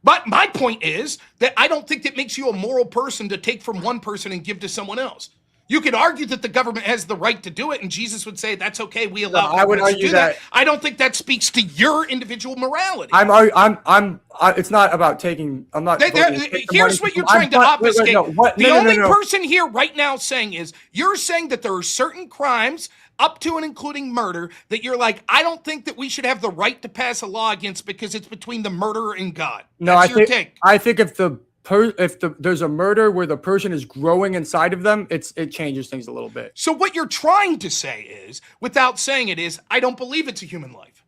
Speaker 6: But my point is that I don't think that makes you a moral person to take from one person and give to someone else. You could argue that the government has the right to do it, and Jesus would say that's okay. We allow
Speaker 4: I would
Speaker 6: governments to
Speaker 4: argue
Speaker 6: do that.
Speaker 4: that-
Speaker 6: I don't think that speaks to your individual morality.
Speaker 4: It's not about taking. I'm not.
Speaker 6: Here's what you're trying to obfuscate. The only person here right now saying is you're saying that there are certain crimes up to and including murder that you're like, I don't think that we should have the right to pass a law against because it's between the murderer and God. That's your take.
Speaker 4: I think if there's a murder where the person is growing inside of them, it changes things a little bit.
Speaker 6: So what you're trying to say is, without saying it, is I don't believe it's a human life.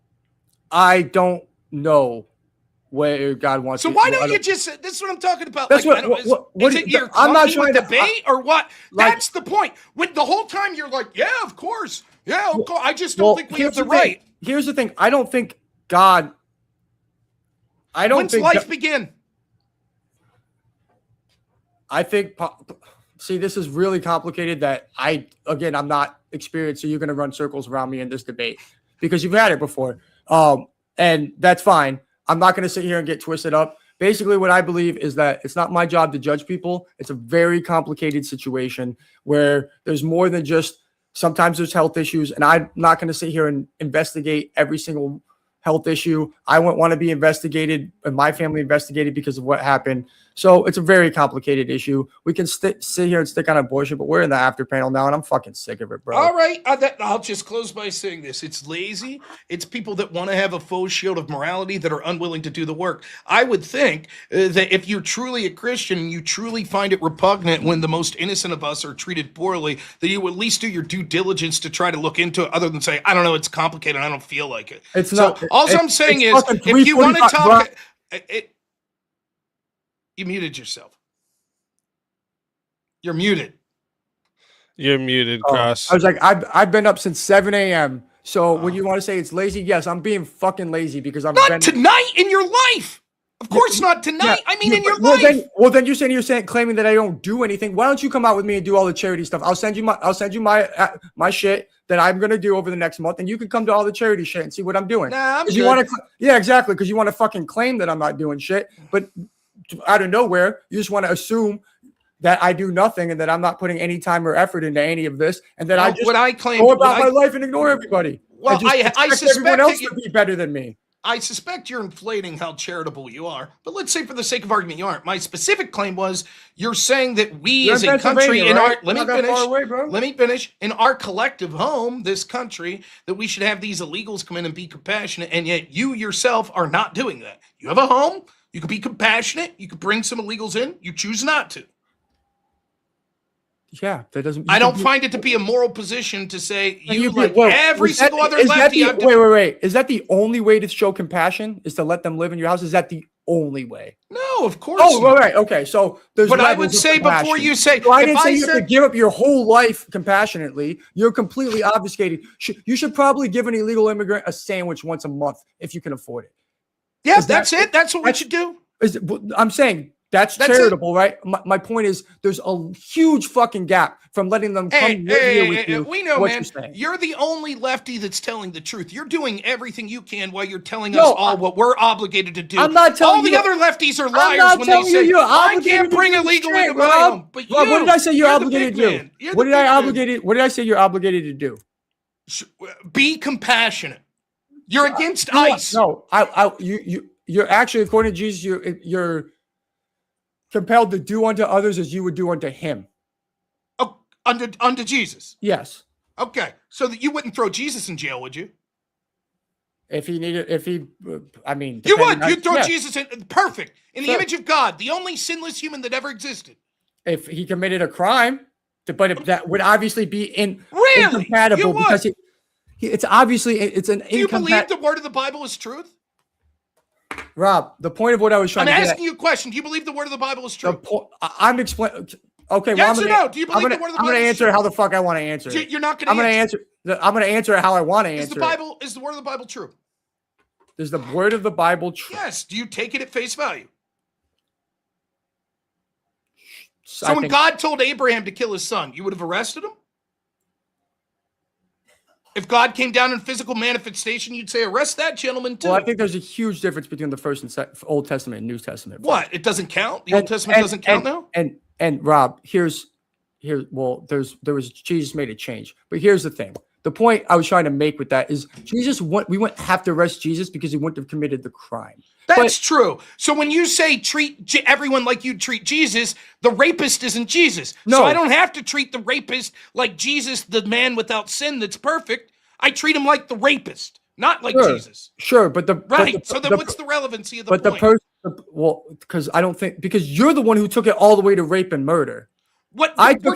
Speaker 4: I don't know where God wants.
Speaker 6: So why don't you just? This is what I'm talking about.
Speaker 4: That's
Speaker 6: like,
Speaker 4: what
Speaker 6: is it you're
Speaker 4: I'm not
Speaker 6: clunky with
Speaker 4: trying to
Speaker 6: debate or what?
Speaker 4: like-
Speaker 6: That's the point. When the whole time you're like, yeah, of course, yeah, of course. I just don't think we have the right.
Speaker 4: Here's the thing. I don't think God. I don't
Speaker 6: When's
Speaker 4: think.
Speaker 6: life begin?
Speaker 4: I think. See, this is really complicated. That I'm not experienced, so you're going to run circles around me in this debate because you've had it before, and that's fine. I'm not going to sit here and get twisted up. Basically, what I believe is that it's not my job to judge people. It's a very complicated situation where there's more than just sometimes there's health issues, and I'm not going to sit here and investigate every single health issue. I wouldn't want to be investigated and my family investigated because of what happened. So it's a very complicated issue. We can sit here and stick on abortion, but we're in the after panel now, and I'm fucking sick of it, bro.
Speaker 6: All right, I'll just close by saying this. It's lazy. It's people that want to have a faux shield of morality that are unwilling to do the work. I would think that if you're truly a Christian and you truly find it repugnant when the most innocent of us are treated poorly, that you at least do your due diligence to try to look into it other than say, I don't know, it's complicated, I don't feel like it.
Speaker 4: It's
Speaker 6: so
Speaker 4: not.
Speaker 6: All I'm saying is, if you want to talk... You muted yourself. You're muted.
Speaker 3: You're muted, Cross.
Speaker 4: I was like, I've been up since 7 a.m. So when you want to say it's lazy, yes, I'm being fucking lazy because I'm
Speaker 6: not tonight in your life. Of course, not tonight.
Speaker 4: Yeah,
Speaker 6: I mean, in your
Speaker 4: well,
Speaker 6: life.
Speaker 4: Then you're saying claiming that I don't do anything. Why don't you come out with me and do all the charity stuff? I'll send you my shit that I'm gonna do over the next month, and you can come to all the charity shit and see what I'm doing.
Speaker 6: Nah, I'm good.
Speaker 4: You want to? Yeah, exactly. Because you want to fucking claim that I'm not doing shit, but out of nowhere, you just want to assume that I do nothing and that I'm not putting any time or effort into any of this, and that
Speaker 6: Now,
Speaker 4: I just
Speaker 6: what I claim,
Speaker 4: go about my life and ignore everybody.
Speaker 6: Well,
Speaker 4: and just
Speaker 6: I
Speaker 4: expect
Speaker 6: suspect
Speaker 4: everyone else
Speaker 6: that you-
Speaker 4: to be better than me.
Speaker 6: I suspect you're inflating how charitable you are, but let's say for the sake of argument you aren't. My specific claim was you're saying that we
Speaker 4: You're
Speaker 6: as
Speaker 4: in
Speaker 6: a country
Speaker 4: Pennsylvania,
Speaker 6: in
Speaker 4: right?
Speaker 6: our let me
Speaker 4: Not that far
Speaker 6: finish.
Speaker 4: away, bro.
Speaker 6: Let me finish. In our collective home, this country, that we should have these illegals come in and be compassionate, and yet you yourself are not doing that. You have a home, you could be compassionate, you could bring some illegals in, you choose not to.
Speaker 4: Yeah, that doesn't.
Speaker 6: I don't find it to be a moral position to say you like
Speaker 4: well,
Speaker 6: every
Speaker 4: is that-
Speaker 6: single other
Speaker 4: is that
Speaker 6: lefty.
Speaker 4: the- wait. Is that the only way to show compassion? Is to let them live in your house? Is that the only way?
Speaker 6: No, of course.
Speaker 4: Oh,
Speaker 6: not.
Speaker 4: right. Okay, so there's.
Speaker 6: But I
Speaker 4: levels
Speaker 6: would
Speaker 4: of
Speaker 6: say before
Speaker 4: compassion.
Speaker 6: you say,
Speaker 4: So I
Speaker 6: if
Speaker 4: didn't say
Speaker 6: I
Speaker 4: you have to
Speaker 6: said-
Speaker 4: give up your whole life compassionately. You're completely obfuscated. You should probably give an illegal immigrant a sandwich once a month if you can afford it.
Speaker 6: Yes,
Speaker 4: Is that-
Speaker 6: that's it. That's what we
Speaker 4: that's-
Speaker 6: should do.
Speaker 4: I'm saying that's
Speaker 6: That's
Speaker 4: charitable, right? My point is there's a huge fucking gap from letting them come live here with you.
Speaker 6: We know,
Speaker 4: what
Speaker 6: man.
Speaker 4: you're saying.
Speaker 6: You're the only lefty that's telling the truth. You're doing everything you can while you're telling
Speaker 4: No,
Speaker 6: us all what we're obligated to do.
Speaker 4: I'm not telling
Speaker 6: all the
Speaker 4: you-
Speaker 6: other lefties are
Speaker 4: I'm
Speaker 6: liars
Speaker 4: not
Speaker 6: when they
Speaker 4: telling
Speaker 6: say,
Speaker 4: you're
Speaker 6: I
Speaker 4: obligated
Speaker 6: can't
Speaker 4: to
Speaker 6: bring
Speaker 4: do
Speaker 6: illegal
Speaker 4: shit,
Speaker 6: into my
Speaker 4: Rob.
Speaker 6: home. But
Speaker 4: Rob,
Speaker 6: you,
Speaker 4: what did I say you're
Speaker 6: the
Speaker 4: obligated
Speaker 6: big
Speaker 4: to do?
Speaker 6: man. You're
Speaker 4: What
Speaker 6: the
Speaker 4: did I
Speaker 6: big man.
Speaker 4: obligated? What did I say you're obligated to do?
Speaker 6: Be compassionate. You're against ICE.
Speaker 4: No, you're actually, according to Jesus, you're compelled to do unto others as you would do unto him.
Speaker 6: Oh, unto Jesus.
Speaker 4: Yes.
Speaker 6: Okay, so that you wouldn't throw Jesus in jail, would you?
Speaker 4: I mean,
Speaker 6: You
Speaker 4: depending
Speaker 6: would.
Speaker 4: on-
Speaker 6: You'd throw
Speaker 4: yeah.
Speaker 6: Jesus in perfect in the
Speaker 4: Sure.
Speaker 6: image of God, the only sinless human that ever existed.
Speaker 4: If he committed a crime, but if that would obviously be
Speaker 6: Really?
Speaker 4: incompatible
Speaker 6: You would?
Speaker 4: because it's obviously it's an
Speaker 6: Do you believe
Speaker 4: incompatible.
Speaker 6: the word of the Bible is truth?
Speaker 4: Rob, the point of what I was trying
Speaker 6: I'm
Speaker 4: to get
Speaker 6: asking you a question. Do you believe the word of the Bible is
Speaker 4: at,
Speaker 6: true?
Speaker 4: I'm explaining. Okay,
Speaker 6: Yes
Speaker 4: well,
Speaker 6: or no? Do you believe the word of the
Speaker 4: I'm
Speaker 6: Bible
Speaker 4: gonna
Speaker 6: is
Speaker 4: answer
Speaker 6: true?
Speaker 4: how the fuck I want to answer. it.
Speaker 6: You're not going
Speaker 4: I'm
Speaker 6: to
Speaker 4: gonna
Speaker 6: answer.
Speaker 4: I'm gonna answer it how I want to
Speaker 6: Is
Speaker 4: answer.
Speaker 6: the Bible is the word of the Bible true?
Speaker 4: Is the word of the Bible true?
Speaker 6: Yes. Do you take it at face value?
Speaker 4: I
Speaker 6: So when
Speaker 4: think-
Speaker 6: God told Abraham to kill his son, you would have arrested him? If God came down in physical manifestation, you'd say, arrest that gentleman too.
Speaker 4: Well, I think there's a huge difference between the first and Old Testament and New Testament.
Speaker 6: What? It doesn't count? The Old Testament doesn't count now?
Speaker 4: And Rob, there was Jesus made a change, but here's the thing. The point I was trying to make with that is we wouldn't have to arrest Jesus because he wouldn't have committed the crime.
Speaker 6: That's true. So when you say treat everyone like you treat Jesus, the rapist isn't Jesus.
Speaker 4: No.
Speaker 6: So I don't have to treat the rapist like Jesus, the man without sin that's perfect. I treat him like the rapist, not like
Speaker 4: Sure.
Speaker 6: Jesus.
Speaker 4: Sure, but
Speaker 6: Right. So then what's the relevancy of the
Speaker 4: but
Speaker 6: point?
Speaker 4: because you're the one who took it all the way to rape and murder.
Speaker 6: We're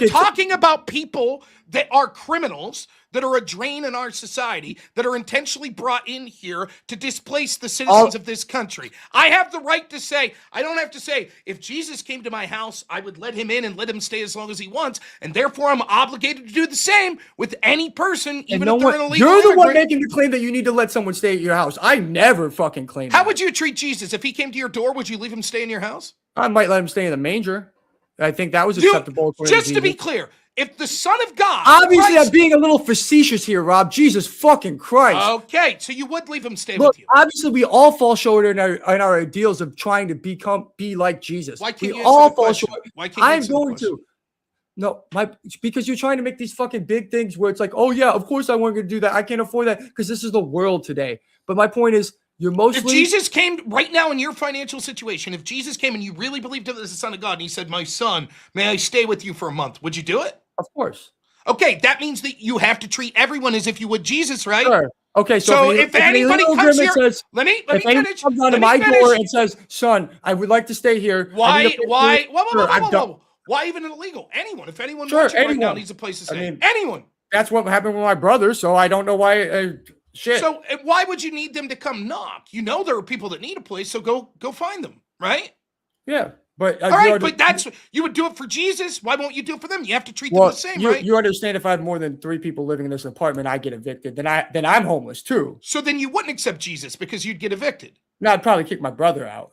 Speaker 6: talking about people that are criminals, that are a drain in our society, that are intentionally brought in here to displace the citizens of this country. I have the right to say, I don't have to say, if Jesus came to my house, I would let him in and let him stay as long as he wants, and therefore I'm obligated to do the same with any person, even if they're an illegal
Speaker 4: You're the one
Speaker 6: immigrant.
Speaker 4: making the claim that you need to let someone stay at your house. I never fucking claimed
Speaker 6: How
Speaker 4: that.
Speaker 6: would you treat Jesus? If he came to your door, would you leave him stay in your house?
Speaker 4: I might let him stay in the manger. I think that was acceptable. according
Speaker 6: Just to be
Speaker 4: Jesus.
Speaker 6: clear, if the Son of God...
Speaker 4: Obviously,
Speaker 6: Christ-
Speaker 4: I'm being a little facetious here, Rob. Jesus fucking Christ.
Speaker 6: Okay, so you would leave him stay
Speaker 4: Look,
Speaker 6: with you.
Speaker 4: obviously, we all fall short in our ideals of trying to be like Jesus.
Speaker 6: Why can't
Speaker 4: we
Speaker 6: you
Speaker 4: all
Speaker 6: answer the
Speaker 4: fall
Speaker 6: question?
Speaker 4: short.
Speaker 6: Why can't you
Speaker 4: I'm
Speaker 6: answer the
Speaker 4: going
Speaker 6: question?
Speaker 4: to. No, because you're trying to make these fucking big things where it's like, oh yeah, of course I want to do that. I can't afford that because this is the world today. But my point is, you're mostly.
Speaker 6: If Jesus came right now in your financial situation, if Jesus came and you really believed him as the Son of God, and he said, "My son, may I stay with you for a month?" Would you do it?
Speaker 4: Of course.
Speaker 6: Okay, that means that you have to treat everyone as if you would Jesus, right?
Speaker 4: Sure. Okay,
Speaker 6: So
Speaker 4: an
Speaker 6: if anybody
Speaker 4: illegal
Speaker 6: comes
Speaker 4: immigrant
Speaker 6: here,
Speaker 4: says,
Speaker 6: let me
Speaker 4: if anyone
Speaker 6: finish.
Speaker 4: comes onto
Speaker 6: Let me
Speaker 4: my
Speaker 6: finish.
Speaker 4: door and says, "Son, I would like to stay here." I need
Speaker 6: Why?
Speaker 4: a place to live,"
Speaker 6: Whoa. Why even an illegal? Anyone. If anyone
Speaker 4: Sure,
Speaker 6: wants you right now
Speaker 4: anyone.
Speaker 6: needs a place to
Speaker 4: I
Speaker 6: stay.
Speaker 4: mean-
Speaker 6: Anyone.
Speaker 4: That's what happened with my brother, so I don't know why. Shit.
Speaker 6: So why would you need them to come knock? You know there are people that need a place, so go find them, right?
Speaker 4: Yeah, but
Speaker 6: All right, but that's you would do it for Jesus. Why won't you do it for them? You have to treat them the same, right?
Speaker 4: You understand if I have more than 3 people living in this apartment, I get evicted. Then I'm homeless too.
Speaker 6: So then you wouldn't accept Jesus because you'd get evicted.
Speaker 4: Now I'd probably kick my brother out.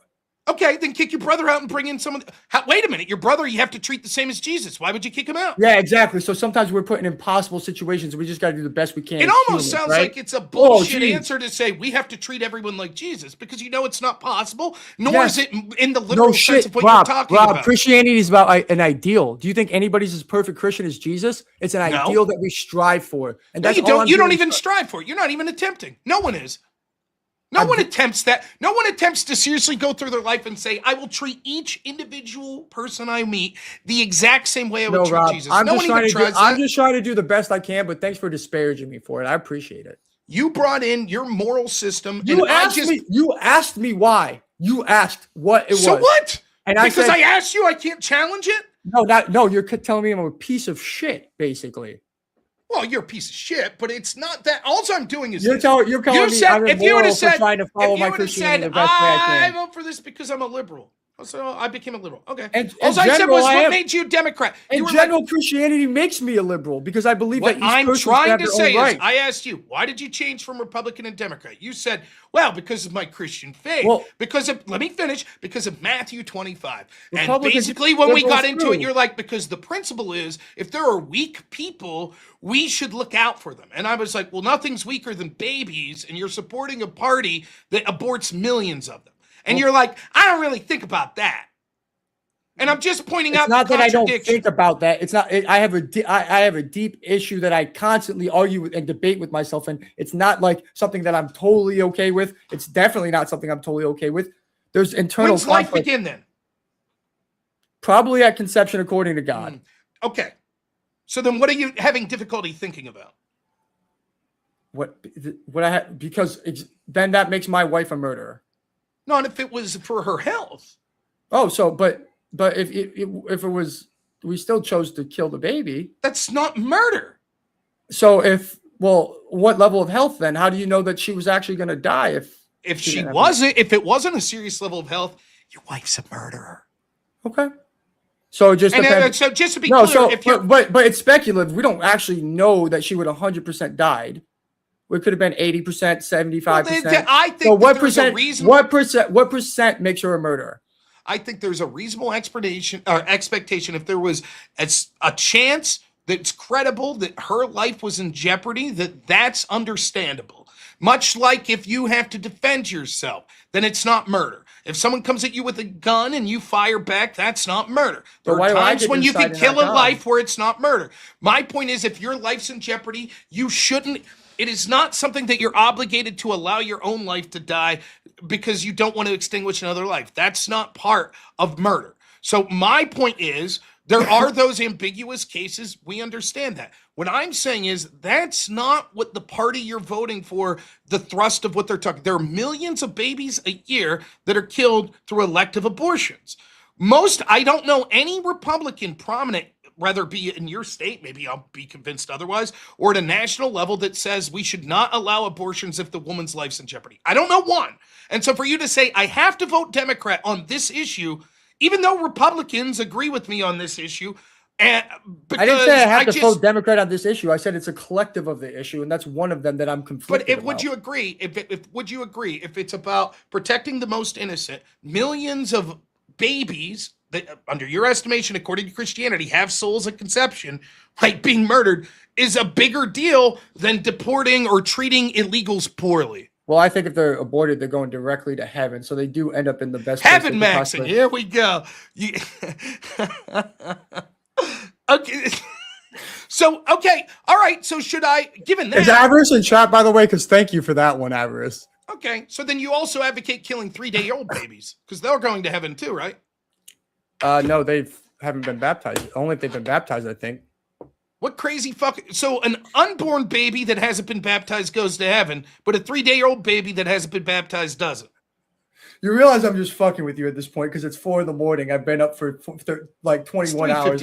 Speaker 6: Okay, then kick your brother out and bring in someone. Wait a minute, your brother you have to treat the same as Jesus. Why would you kick him out?
Speaker 4: Yeah, exactly. So sometimes we're put in impossible situations. We just got to do the best we can.
Speaker 6: It
Speaker 4: as
Speaker 6: almost
Speaker 4: humans,
Speaker 6: sounds
Speaker 4: right?
Speaker 6: like it's a bullshit answer to say we have to treat everyone like Jesus because you know it's not possible, nor is it in the literal sense of what you're talking about.
Speaker 4: Christianity is about an ideal. Do you think anybody's as perfect Christian as Jesus? It's an ideal that we strive for. And that's
Speaker 6: you don't. You don't even strive for it. You're not even attempting. No one is. No one attempts that. No one attempts to seriously go through their life and say, I will treat each individual person I meet the exact same way I would treat
Speaker 4: Rob,
Speaker 6: Jesus.
Speaker 4: I'm
Speaker 6: No one even tries that.
Speaker 4: I'm just trying to do the best I can, but thanks for disparaging me for it. I appreciate it.
Speaker 6: You brought in your moral system.
Speaker 4: You asked me why. You asked what it was.
Speaker 6: So what?
Speaker 4: And
Speaker 6: because I asked you, I can't challenge it?
Speaker 4: No, you're telling me I'm a piece of shit, basically.
Speaker 6: Well, you're a piece of shit, but it's not that. All I'm doing is
Speaker 4: you're calling me I'm immoral for trying to follow my Christianity the best way I can.
Speaker 6: I vote for this because I'm a liberal. So I became a liberal. Okay.
Speaker 4: And
Speaker 6: all I said was what made you a Democrat.
Speaker 4: In general, Christianity makes me a liberal because I believe that each
Speaker 6: I'm trying to say
Speaker 4: is,
Speaker 6: I asked you, why did you change from Republican and Democrat? You said, well, because of my Christian faith. Let me finish, because of Matthew 25. And basically when we got into it, you're like, because the principle is, if there are weak people, we should look out for them. And I was like, well, nothing's weaker than babies, and you're supporting a party that aborts millions of them. And you're like, I don't really think about that. And I'm just pointing out the contradiction.
Speaker 4: It's not that I don't think about that. It's not. I have a deep issue that I constantly argue and debate with myself, and it's not like something that I'm totally okay with. It's definitely not something I'm totally okay with. There's internal
Speaker 6: conflict. When's life begin then?
Speaker 4: Probably at conception, according to God.
Speaker 6: Okay. So then, what are you having difficulty thinking about?
Speaker 4: Because then that makes my wife a murderer.
Speaker 6: Not if it was for her health.
Speaker 4: Oh, but if it was, we still chose to kill the baby.
Speaker 6: That's not murder.
Speaker 4: So what level of health then? How do you know that she was actually going to die
Speaker 6: if it wasn't a serious level of health? Your wife's a murderer.
Speaker 4: Okay. So just
Speaker 6: so just to be clear,
Speaker 4: but it's speculative. We don't actually know that she would 100% died. It could have been 80%, 75%.
Speaker 6: I think so
Speaker 4: what percent makes her a murderer?
Speaker 6: I think there's a reasonable expectation if there was a chance that's credible that her life was in jeopardy, that's understandable. Much like if you have to defend yourself, then it's not murder. If someone comes at you with a gun and you fire back, that's not murder. There are times when you can kill a life where it's not murder. My point is, if your life's in jeopardy, you shouldn't. It is not something that you're obligated to allow your own life to die because you don't want to extinguish another life. That's not part of murder. So my point is, there are those ambiguous cases. We understand that. What I'm saying is that's not what the party you're voting for, the thrust of what they're talking. There are millions of babies a year that are killed through elective abortions. I don't know any Republican prominent, whether it be in your state, maybe I'll be convinced otherwise, or at a national level that says we should not allow abortions if the woman's life's in jeopardy. I don't know one. And so for you to say, I have to vote Democrat on this issue, even though Republicans agree with me on this issue, I
Speaker 4: didn't say I have to vote Democrat on this issue. I said it's a collective of the issue, and that's one of them that I'm conflicted about.
Speaker 6: Would you agree, if it's about protecting the most innocent, millions of babies that, under your estimation, according to Christianity, have souls at conception, like being murdered, is a bigger deal than deporting or treating illegals poorly?
Speaker 4: Well, I think if they're aborted, they're going directly to heaven, so they do end up in the best
Speaker 6: heaven maxing. Here we go. Okay. So, okay. All right. So should I, given that.
Speaker 4: Is Avarice in chat, by the way? Because thank you for that one, Avarice.
Speaker 6: Okay. So then you also advocate killing 3-day-old babies because they're going to heaven too, right?
Speaker 4: No, they haven't been baptized. Only if they've been baptized, I think.
Speaker 6: What crazy so an unborn baby that hasn't been baptized goes to heaven, but a 3-day-old baby that hasn't been baptized doesn't.
Speaker 4: You realize I'm just fucking with you at this point because it's 4 a.m. I've been up for like 21 hours.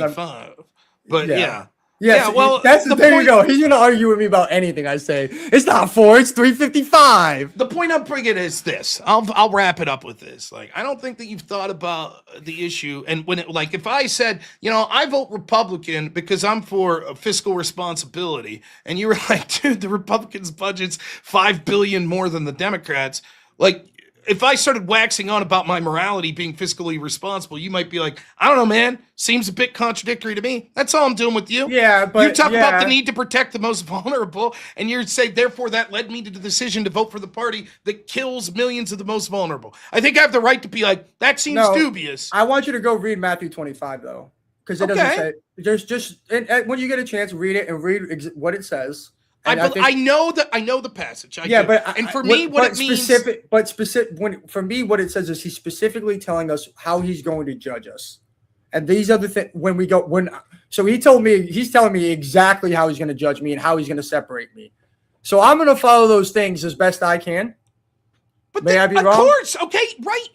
Speaker 6: But yeah.
Speaker 4: Yeah, well, that's there you go. He's gonna argue with me about anything I say. It's not 4, it's 3:55.
Speaker 6: The point I'm bringing is this. I'll wrap it up with this. Like, I don't think that you've thought about the issue. And when if I said, I vote Republican because I'm for fiscal responsibility, and you were like, dude, the Republicans' budget's $5 billion more than the Democrats. Like, if I started waxing on about my morality being fiscally responsible, you might be like, I don't know, man. Seems a bit contradictory to me. That's all I'm doing with you.
Speaker 4: Yeah, but
Speaker 6: you talk about the need to protect the most vulnerable, and you say, therefore, that led me to the decision to vote for the party that kills millions of the most vulnerable. I think I have the right to be like, that seems dubious.
Speaker 4: I want you to go read Matthew 25 though, because it doesn't say. And when you get a chance, read it and read what it says.
Speaker 6: I know the passage. For me, what it means.
Speaker 4: For me, what it says is he's specifically telling us how he's going to judge us, and these are the things So he's telling me exactly how he's going to judge me and how he's going to separate me. So I'm going to follow those things as best I can.
Speaker 6: But
Speaker 4: May I be wrong?
Speaker 6: Of course, okay, right.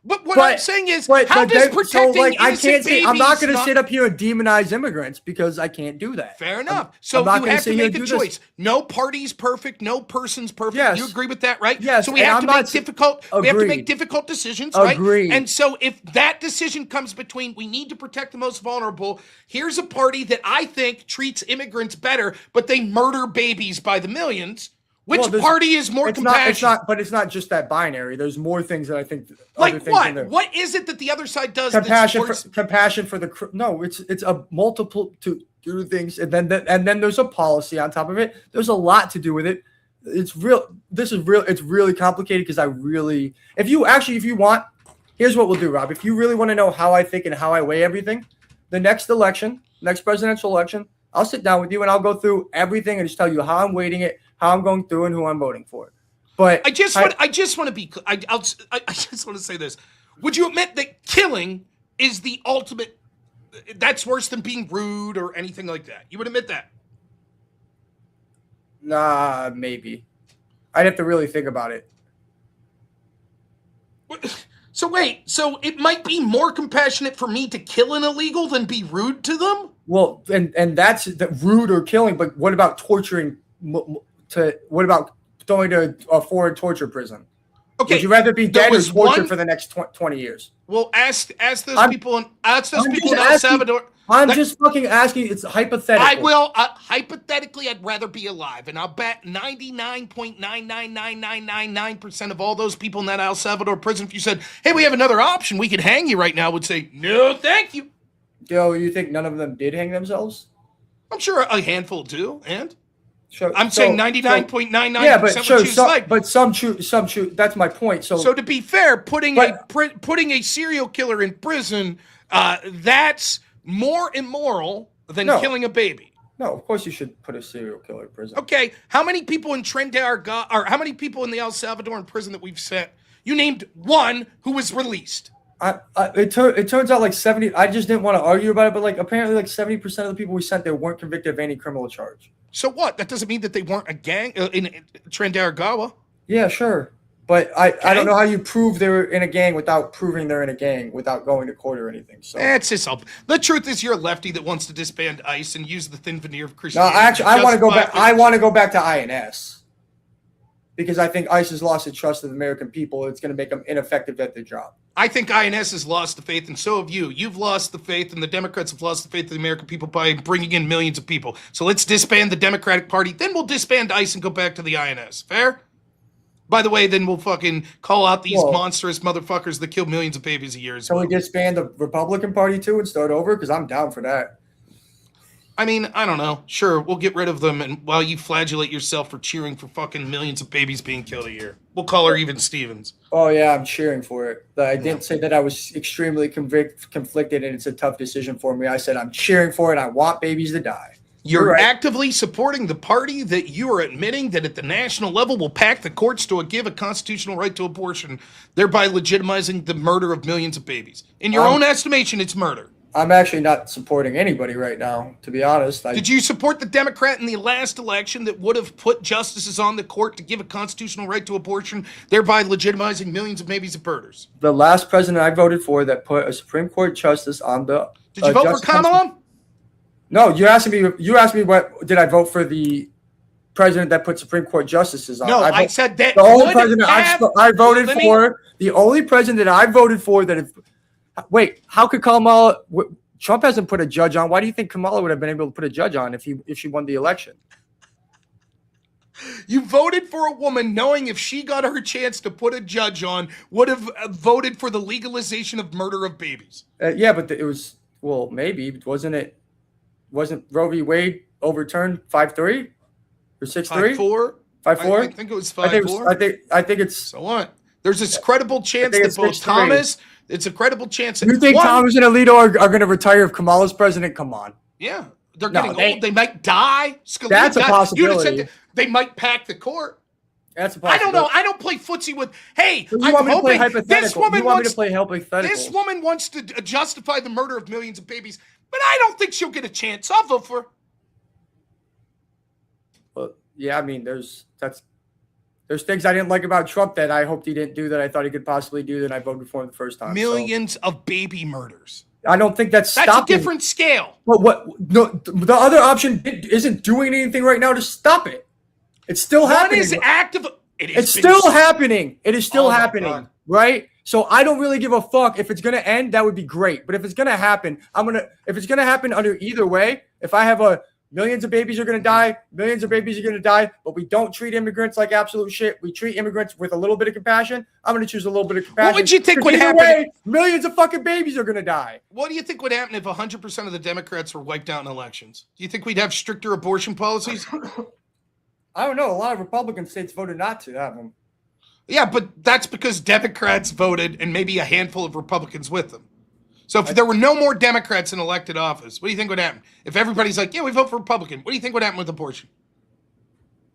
Speaker 6: What I'm saying is, how does protecting innocent babies?
Speaker 4: I'm not going to sit up here and demonize immigrants because I can't do that.
Speaker 6: Fair enough. So you have to make a choice. No party's perfect. No person's perfect.
Speaker 4: Yes.
Speaker 6: You agree with that, right?
Speaker 4: Yes.
Speaker 6: So we have to make difficult. We have to make difficult decisions, right?
Speaker 4: Agreed.
Speaker 6: And so if that decision comes between, we need to protect the most vulnerable. Here's a party that I think treats immigrants better, but they murder babies by the millions. Which party is more compassionate?
Speaker 4: But it's not just that binary. There's more things that I think.
Speaker 6: Like what? What is it that the other side does?
Speaker 4: Compassion for the no. It's a multiple to do things, and then there's a policy on top of it. There's a lot to do with it. It's real. This is real. It's really complicated because if you want, here's what we'll do, Rob. If you really want to know how I think and how I weigh everything, the next presidential election, I'll sit down with you and I'll go through everything and just tell you how I'm weighting it, how I'm going through, and who I'm voting for. But
Speaker 6: I just want to say this. Would you admit that killing is the ultimate? That's worse than being rude or anything like that. You would admit that?
Speaker 4: Nah, maybe. I'd have to really think about it.
Speaker 6: So wait, so it might be more compassionate for me to kill an illegal than be rude to them?
Speaker 4: Well, and that's the rude or killing, but what about torturing? What about going to a foreign torture prison?
Speaker 6: Okay,
Speaker 4: would you rather be dead or tortured for the next 20 years?
Speaker 6: Well, ask those people in El Salvador.
Speaker 4: I'm just fucking asking. It's hypothetical.
Speaker 6: I will. Hypothetically, I'd rather be alive. And I'll bet 99.99999% of all those people in that El Salvador prison, if you said, hey, we have another option, we could hang you right now, would say, no, thank you.
Speaker 4: Yo, you think none of them did hang themselves?
Speaker 6: I'm sure a handful do, and?
Speaker 4: Sure.
Speaker 6: I'm saying 99.99%
Speaker 4: yeah,
Speaker 6: would choose life.
Speaker 4: But some choose. That's my point. So
Speaker 6: to be fair, putting a serial killer in prison, that's more immoral than killing a baby.
Speaker 4: No, of course you should put a serial killer in prison.
Speaker 6: Okay, how many people in or how many people in the El Salvadoran prison that we've sent? You named one who was released.
Speaker 4: It turns out like 70. I just didn't want to argue about it, but like apparently like 70% of the people we sent there weren't convicted of any criminal charge.
Speaker 6: So what? That doesn't mean that they weren't a gang in Trinidad.
Speaker 4: Yeah, sure. But I don't know how you prove they're in a gang without proving they're in a gang without going to court or anything. So
Speaker 6: it's just the truth is you're a lefty that wants to disband ICE and use the thin veneer of Christianity.
Speaker 4: No, actually, I want to go back. I want to go back to INS because I think ICE has lost the trust of the American people. It's going to make them ineffective at their job.
Speaker 6: I think INS has lost the faith, and so have you. You've lost the faith, and the Democrats have lost the faith of the American people by bringing in millions of people. So let's disband the Democratic Party, then we'll disband ICE and go back to the INS. Fair? By the way, then we'll fucking call out these monstrous motherfuckers that kill millions of babies a year as well.
Speaker 4: Can we disband the Republican Party too and start over? Because I'm down for that.
Speaker 6: I mean, I don't know. Sure, we'll get rid of them, and while you flagellate yourself for cheering for fucking millions of babies being killed a year. We'll call her Even Stevens.
Speaker 4: Oh, yeah, I'm cheering for it. I didn't say that I was extremely conflicted and it's a tough decision for me. I said I'm cheering for it. I want babies to die.
Speaker 6: You're actively supporting the party that you are admitting that at the national level will pack the courts to give a constitutional right to abortion, thereby legitimizing the murder of millions of babies. In your own estimation, it's murder.
Speaker 4: I'm actually not supporting anybody right now, to be honest.
Speaker 6: Did you support the Democrat in the last election that would have put justices on the court to give a constitutional right to abortion, thereby legitimizing millions of babies of murders?
Speaker 4: The last president I voted for that put a Supreme Court justice on the...
Speaker 6: Did you vote for Kamala?
Speaker 4: No, you asked me what did I vote for the president that put Supreme Court justices on?
Speaker 6: No, I said that
Speaker 4: the only president I voted for, the only president I voted for that... Wait, how could Kamala? Trump hasn't put a judge on. Why do you think Kamala would have been able to put a judge on if she won the election?
Speaker 6: You voted for a woman knowing if she got her chance to put a judge on, would have voted for the legalization of murder of babies.
Speaker 4: Yeah, but it was, well, maybe wasn't Roe v. Wade overturned 5-3 or 6-3?
Speaker 6: 5-4.
Speaker 4: 5-4.
Speaker 6: I think it was 5-4.
Speaker 4: I think it's.
Speaker 6: So what? There's this credible chance that both
Speaker 4: 6-3.
Speaker 6: Thomas. It's a credible chance. That
Speaker 4: You think Thomas and Alito are going to retire if Kamala's president? Come on.
Speaker 6: Yeah, they're getting
Speaker 4: they-
Speaker 6: old. They might die. Scalia
Speaker 4: That's a
Speaker 6: died.
Speaker 4: possibility.
Speaker 6: You'd have said they might pack the court.
Speaker 4: That's a
Speaker 6: I
Speaker 4: possibility.
Speaker 6: don't know. I don't play footsie with. Hey,
Speaker 4: You
Speaker 6: I'm
Speaker 4: want me to play
Speaker 6: hoping
Speaker 4: hypothetical?
Speaker 6: this woman
Speaker 4: You want me
Speaker 6: wants.
Speaker 4: to play hypothetical?
Speaker 6: This woman wants to justify the murder of millions of babies, but I don't think she'll get a chance. I'll vote for her.
Speaker 4: Well, yeah, I mean, there's things I didn't like about Trump that I hoped he didn't do that I thought he could possibly do that I voted for him the first time.
Speaker 6: Millions of baby murders.
Speaker 4: I don't think that's
Speaker 6: That's
Speaker 4: stopping.
Speaker 6: a different scale.
Speaker 4: But what? No, the other option isn't doing anything right now to stop it. It's still
Speaker 6: One
Speaker 4: happening.
Speaker 6: is active.
Speaker 4: It's still happening. It is still
Speaker 6: Oh my
Speaker 4: happening,
Speaker 6: God.
Speaker 4: right? So I don't really give a fuck if it's gonna end. That would be great. But if it's gonna happen, If it's gonna happen under either way, if I have millions of babies are gonna die, millions of babies are gonna die, but we don't treat immigrants like absolute shit. We treat immigrants with a little bit of compassion. I'm gonna choose a little bit of compassion.
Speaker 6: What would you think
Speaker 4: 'Cause
Speaker 6: would
Speaker 4: either
Speaker 6: happen?
Speaker 4: way, millions of fucking babies are gonna die.
Speaker 6: What do you think would happen if 100% of the Democrats were wiped out in elections? Do you think we'd have stricter abortion policies?
Speaker 4: I don't know. A lot of Republican states voted not to have them.
Speaker 6: Yeah, but that's because Democrats voted and maybe a handful of Republicans with them. So if there were no more Democrats in elected office, what do you think would happen? If everybody's like, yeah, we vote for Republican, what do you think would happen with abortion?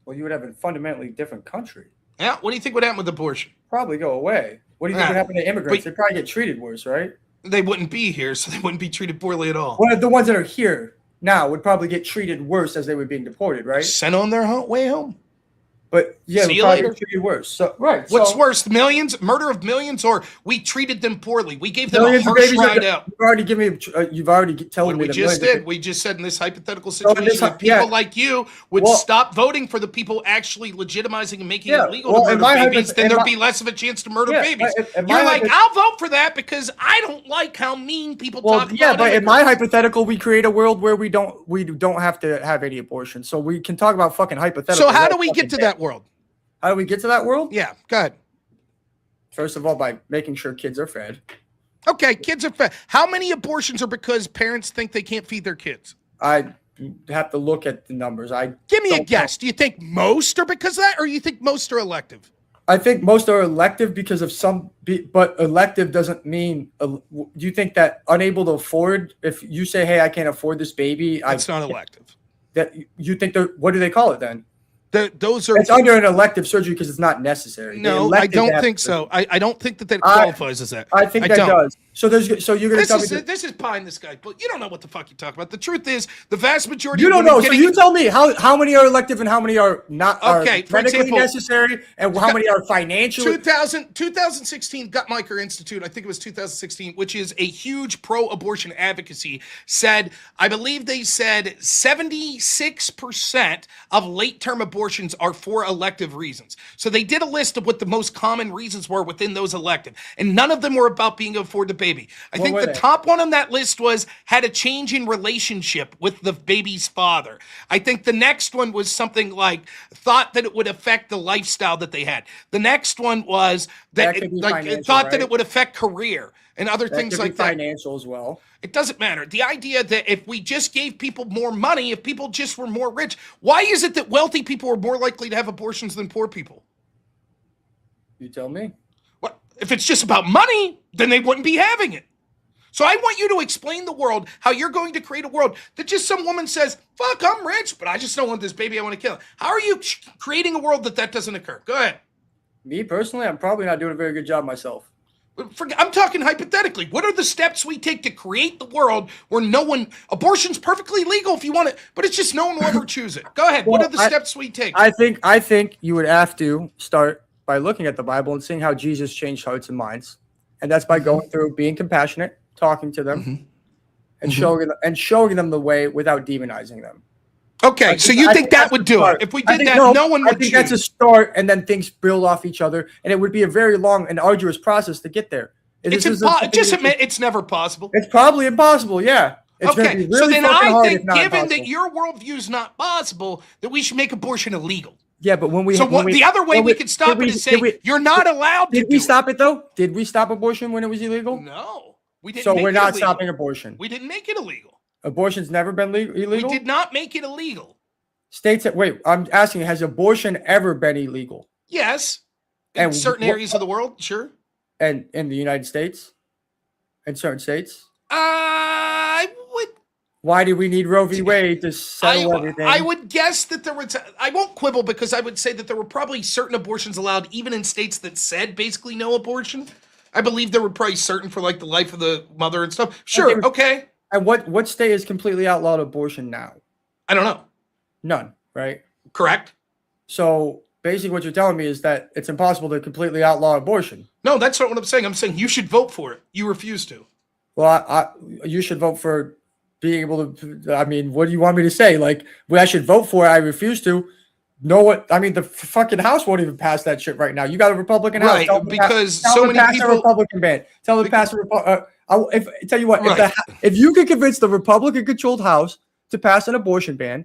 Speaker 4: Well, you would have a fundamentally different country.
Speaker 6: Yeah, what do you think would happen with abortion?
Speaker 4: Probably go away. What do you think
Speaker 6: Yeah.
Speaker 4: would happen to immigrants?
Speaker 6: But-
Speaker 4: They probably get treated worse, right?
Speaker 6: They wouldn't be here, so they wouldn't be treated poorly at all.
Speaker 4: Well, the ones that are here now would probably get treated worse as they were being deported, right?
Speaker 6: Sent on their way home.
Speaker 4: But yeah,
Speaker 6: See
Speaker 4: would
Speaker 6: you
Speaker 4: probably
Speaker 6: later.
Speaker 4: get treated worse. So right.
Speaker 6: What's
Speaker 4: so,
Speaker 6: worse, millions, murder of millions, or we treated them poorly? We gave them a
Speaker 4: millions of
Speaker 6: harsh
Speaker 4: babies
Speaker 6: ride
Speaker 4: are,
Speaker 6: out.
Speaker 4: You've already given me. You've already told
Speaker 6: What
Speaker 4: me
Speaker 6: we
Speaker 4: that
Speaker 6: just
Speaker 4: millions of-
Speaker 6: did, we just said in this hypothetical
Speaker 4: So in
Speaker 6: situation,
Speaker 4: this-
Speaker 6: that people
Speaker 4: yeah.
Speaker 6: like you would
Speaker 4: Well-
Speaker 6: stop voting for the people actually legitimizing and making
Speaker 4: Yeah,
Speaker 6: it legal
Speaker 4: well,
Speaker 6: to
Speaker 4: in
Speaker 6: murder
Speaker 4: my
Speaker 6: babies,
Speaker 4: hypoth-
Speaker 6: then
Speaker 4: in
Speaker 6: there'd
Speaker 4: my-
Speaker 6: be less of a chance to murder
Speaker 4: Yeah,
Speaker 6: babies.
Speaker 4: in
Speaker 6: You're
Speaker 4: my
Speaker 6: like,
Speaker 4: hypoth-
Speaker 6: I'll vote for that because I don't like how mean people
Speaker 4: Well,
Speaker 6: talk
Speaker 4: yeah,
Speaker 6: about
Speaker 4: but in my
Speaker 6: immigrants.
Speaker 4: hypothetical, we create a world where we don't have to have any abortion. So we can talk about fucking hypotheticals.
Speaker 6: So how do
Speaker 4: all
Speaker 6: we
Speaker 4: fucking
Speaker 6: get to
Speaker 4: day.
Speaker 6: that world?
Speaker 4: How do we get to that world?
Speaker 6: Yeah, go ahead.
Speaker 4: First of all, by making sure kids are fed.
Speaker 6: Okay, kids are fed. How many abortions are because parents think they can't feed their kids?
Speaker 4: I have to look at the numbers.
Speaker 6: Give me a
Speaker 4: don't
Speaker 6: guess. Do you think most are because of that, or you think most are elective?
Speaker 4: I think most are elective because of but elective doesn't mean. Do you think that unable to afford? If you say, "Hey, I can't afford this baby,"
Speaker 6: That's not elective.
Speaker 4: that you think what do they call it then?
Speaker 6: Those are
Speaker 4: It's under an elective surgery because it's not necessary.
Speaker 6: no.
Speaker 4: The
Speaker 6: I
Speaker 4: elective
Speaker 6: don't
Speaker 4: has
Speaker 6: think
Speaker 4: to-
Speaker 6: so. I don't think that qualifies as that.
Speaker 4: I think
Speaker 6: I
Speaker 4: that
Speaker 6: don't.
Speaker 4: does. So you're gonna tell me that,
Speaker 6: This is pie in the sky, but you don't know what the fuck you talk about. The truth is, the vast majority.
Speaker 4: you
Speaker 6: of
Speaker 4: don't
Speaker 6: women
Speaker 4: know. So
Speaker 6: getting-
Speaker 4: you tell me how many are elective and how many are not
Speaker 6: Okay,
Speaker 4: are
Speaker 6: for
Speaker 4: medically
Speaker 6: example-
Speaker 4: necessary and how many are financially.
Speaker 6: 2016 Guttmacher Institute, I think it was 2016, which is a huge pro-abortion advocacy, said, I believe they said 76% of late-term abortions are for elective reasons. So they did a list of what the most common reasons were within those elective, and none of them were about being able to afford the baby. I think
Speaker 4: were
Speaker 6: the
Speaker 4: they?
Speaker 6: top one on that list was had a change in relationship with the baby's father. I think the next one was something like thought that it would affect the lifestyle that they had. The next one was
Speaker 4: That
Speaker 6: that
Speaker 4: could be
Speaker 6: like
Speaker 4: financial,
Speaker 6: thought that
Speaker 4: right?
Speaker 6: it would affect career and other
Speaker 4: That
Speaker 6: things
Speaker 4: could be
Speaker 6: like that.
Speaker 4: financial as well.
Speaker 6: It doesn't matter. The idea that if we just gave people more money, if people just were more rich, why is it that wealthy people are more likely to have abortions than poor people?
Speaker 4: You tell me.
Speaker 6: What if it's just about money, then they wouldn't be having it. So I want you to explain the world how you're going to create a world that just some woman says, fuck, I'm rich, but I just don't want this baby, I want to kill it. How are you creating a world that doesn't occur? Go ahead.
Speaker 4: Me personally, I'm probably not doing a very good job myself.
Speaker 6: I'm talking hypothetically. What are the steps we take to create the world where abortion's perfectly legal if you want it, but it's just no one will ever choose it? Go ahead. What
Speaker 4: Well,
Speaker 6: are the steps we take?
Speaker 4: I think you would have to start by looking at the Bible and seeing how Jesus changed hearts and minds, and that's by going through being compassionate, talking to them, and showing them the way without demonizing them.
Speaker 6: Okay, so you think that would do it? If we did that, no one would
Speaker 4: I think that's a
Speaker 6: choose.
Speaker 4: start, and then things build off each other, and it would be a very long and arduous process to get there.
Speaker 6: It's
Speaker 4: This isn't something
Speaker 6: just
Speaker 4: that you-
Speaker 6: admit it's never possible.
Speaker 4: It's probably impossible. Yeah. It's gonna
Speaker 6: Okay,
Speaker 4: be
Speaker 6: so
Speaker 4: really
Speaker 6: then
Speaker 4: fucking
Speaker 6: I
Speaker 4: hard
Speaker 6: think,
Speaker 4: if not
Speaker 6: given
Speaker 4: impossible.
Speaker 6: that your worldview is not possible, that we should make abortion illegal.
Speaker 4: Yeah, but when we
Speaker 6: So the other way we could stop it is say you're not allowed to.
Speaker 4: Did we stop it though? Did we stop abortion when it was illegal?
Speaker 6: No, we didn't.
Speaker 4: So
Speaker 6: make
Speaker 4: we're
Speaker 6: it
Speaker 4: not
Speaker 6: illegal.
Speaker 4: stopping abortion.
Speaker 6: We didn't make it illegal.
Speaker 4: Abortion's never been illegal.
Speaker 6: We did not make it illegal.
Speaker 4: States. Wait, I'm asking: has abortion ever been illegal?
Speaker 6: Yes, in certain areas of the world, sure.
Speaker 4: And in the United States, in certain states.
Speaker 6: I would.
Speaker 4: Why do we need Roe v. Wade to settle everything?
Speaker 6: I would guess that there was. I won't quibble because I would say that there were probably certain abortions allowed, even in states that said basically no abortion. I believe there were probably certain for like the life of the mother and stuff. Sure, okay.
Speaker 4: And what state has completely outlawed abortion now?
Speaker 6: I don't know.
Speaker 4: None, right?
Speaker 6: Correct.
Speaker 4: So basically, what you're telling me is that it's impossible to completely outlaw abortion.
Speaker 6: No, that's not what I'm saying. I'm saying you should vote for it. You refuse to.
Speaker 4: Well, you should vote for being able to. I mean, what do you want me to say? Like, I should vote for it. I refuse to. Know what? I mean, the fucking House won't even pass that shit right now. You got a Republican House,
Speaker 6: right? Because so many people.
Speaker 4: A Republican ban. Tell them to pass a tell you what, right. if you can convince the Republican-controlled House to pass an abortion ban,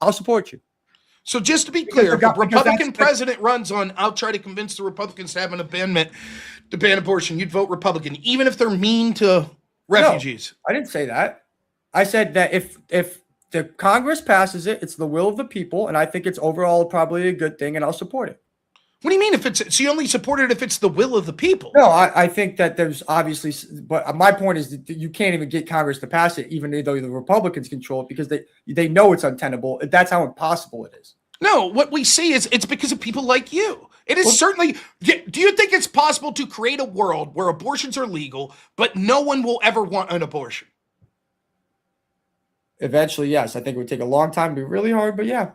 Speaker 4: I'll support you.
Speaker 6: So just to be clear, if a Republican president runs on, I'll try to convince the Republicans to have an amendment to ban abortion, you'd vote Republican, even if they're mean to refugees.
Speaker 4: No, I didn't say that. I said that if the Congress passes it, it's the will of the people, and I think it's overall probably a good thing, and I'll support it.
Speaker 6: What do you mean if it's, so you only support it if it's the will of the people?
Speaker 4: No, I think that there's obviously, but my point is that you can't even get Congress to pass it, even though the Republicans control it, because they know it's untenable. That's how impossible it is.
Speaker 6: No, what we see is it's because of people like you. It is certainly, do you think it's possible to create a world where abortions are legal, but no one will ever want an abortion?
Speaker 4: Eventually, yes. I think it would take a long time, be really hard, but yeah.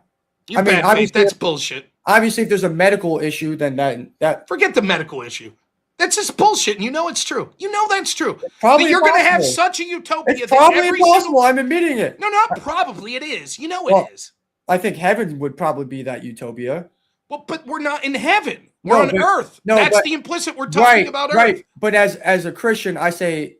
Speaker 6: I mean, obviously, that's bullshit.
Speaker 4: Obviously, if there's a medical issue, then that
Speaker 6: forget the medical issue. That's just bullshit, and you know it's true. You know that's true.
Speaker 4: Probably
Speaker 6: but you're going to have such a utopia.
Speaker 4: It's probably impossible. I'm admitting it.
Speaker 6: No, not probably. It is. You know it is.
Speaker 4: I think heaven would probably be that utopia.
Speaker 6: Well, but we're not in heaven. We're on Earth.
Speaker 4: No,
Speaker 6: that's the implicit. We're talking about Earth. Right.
Speaker 4: But as a Christian, I say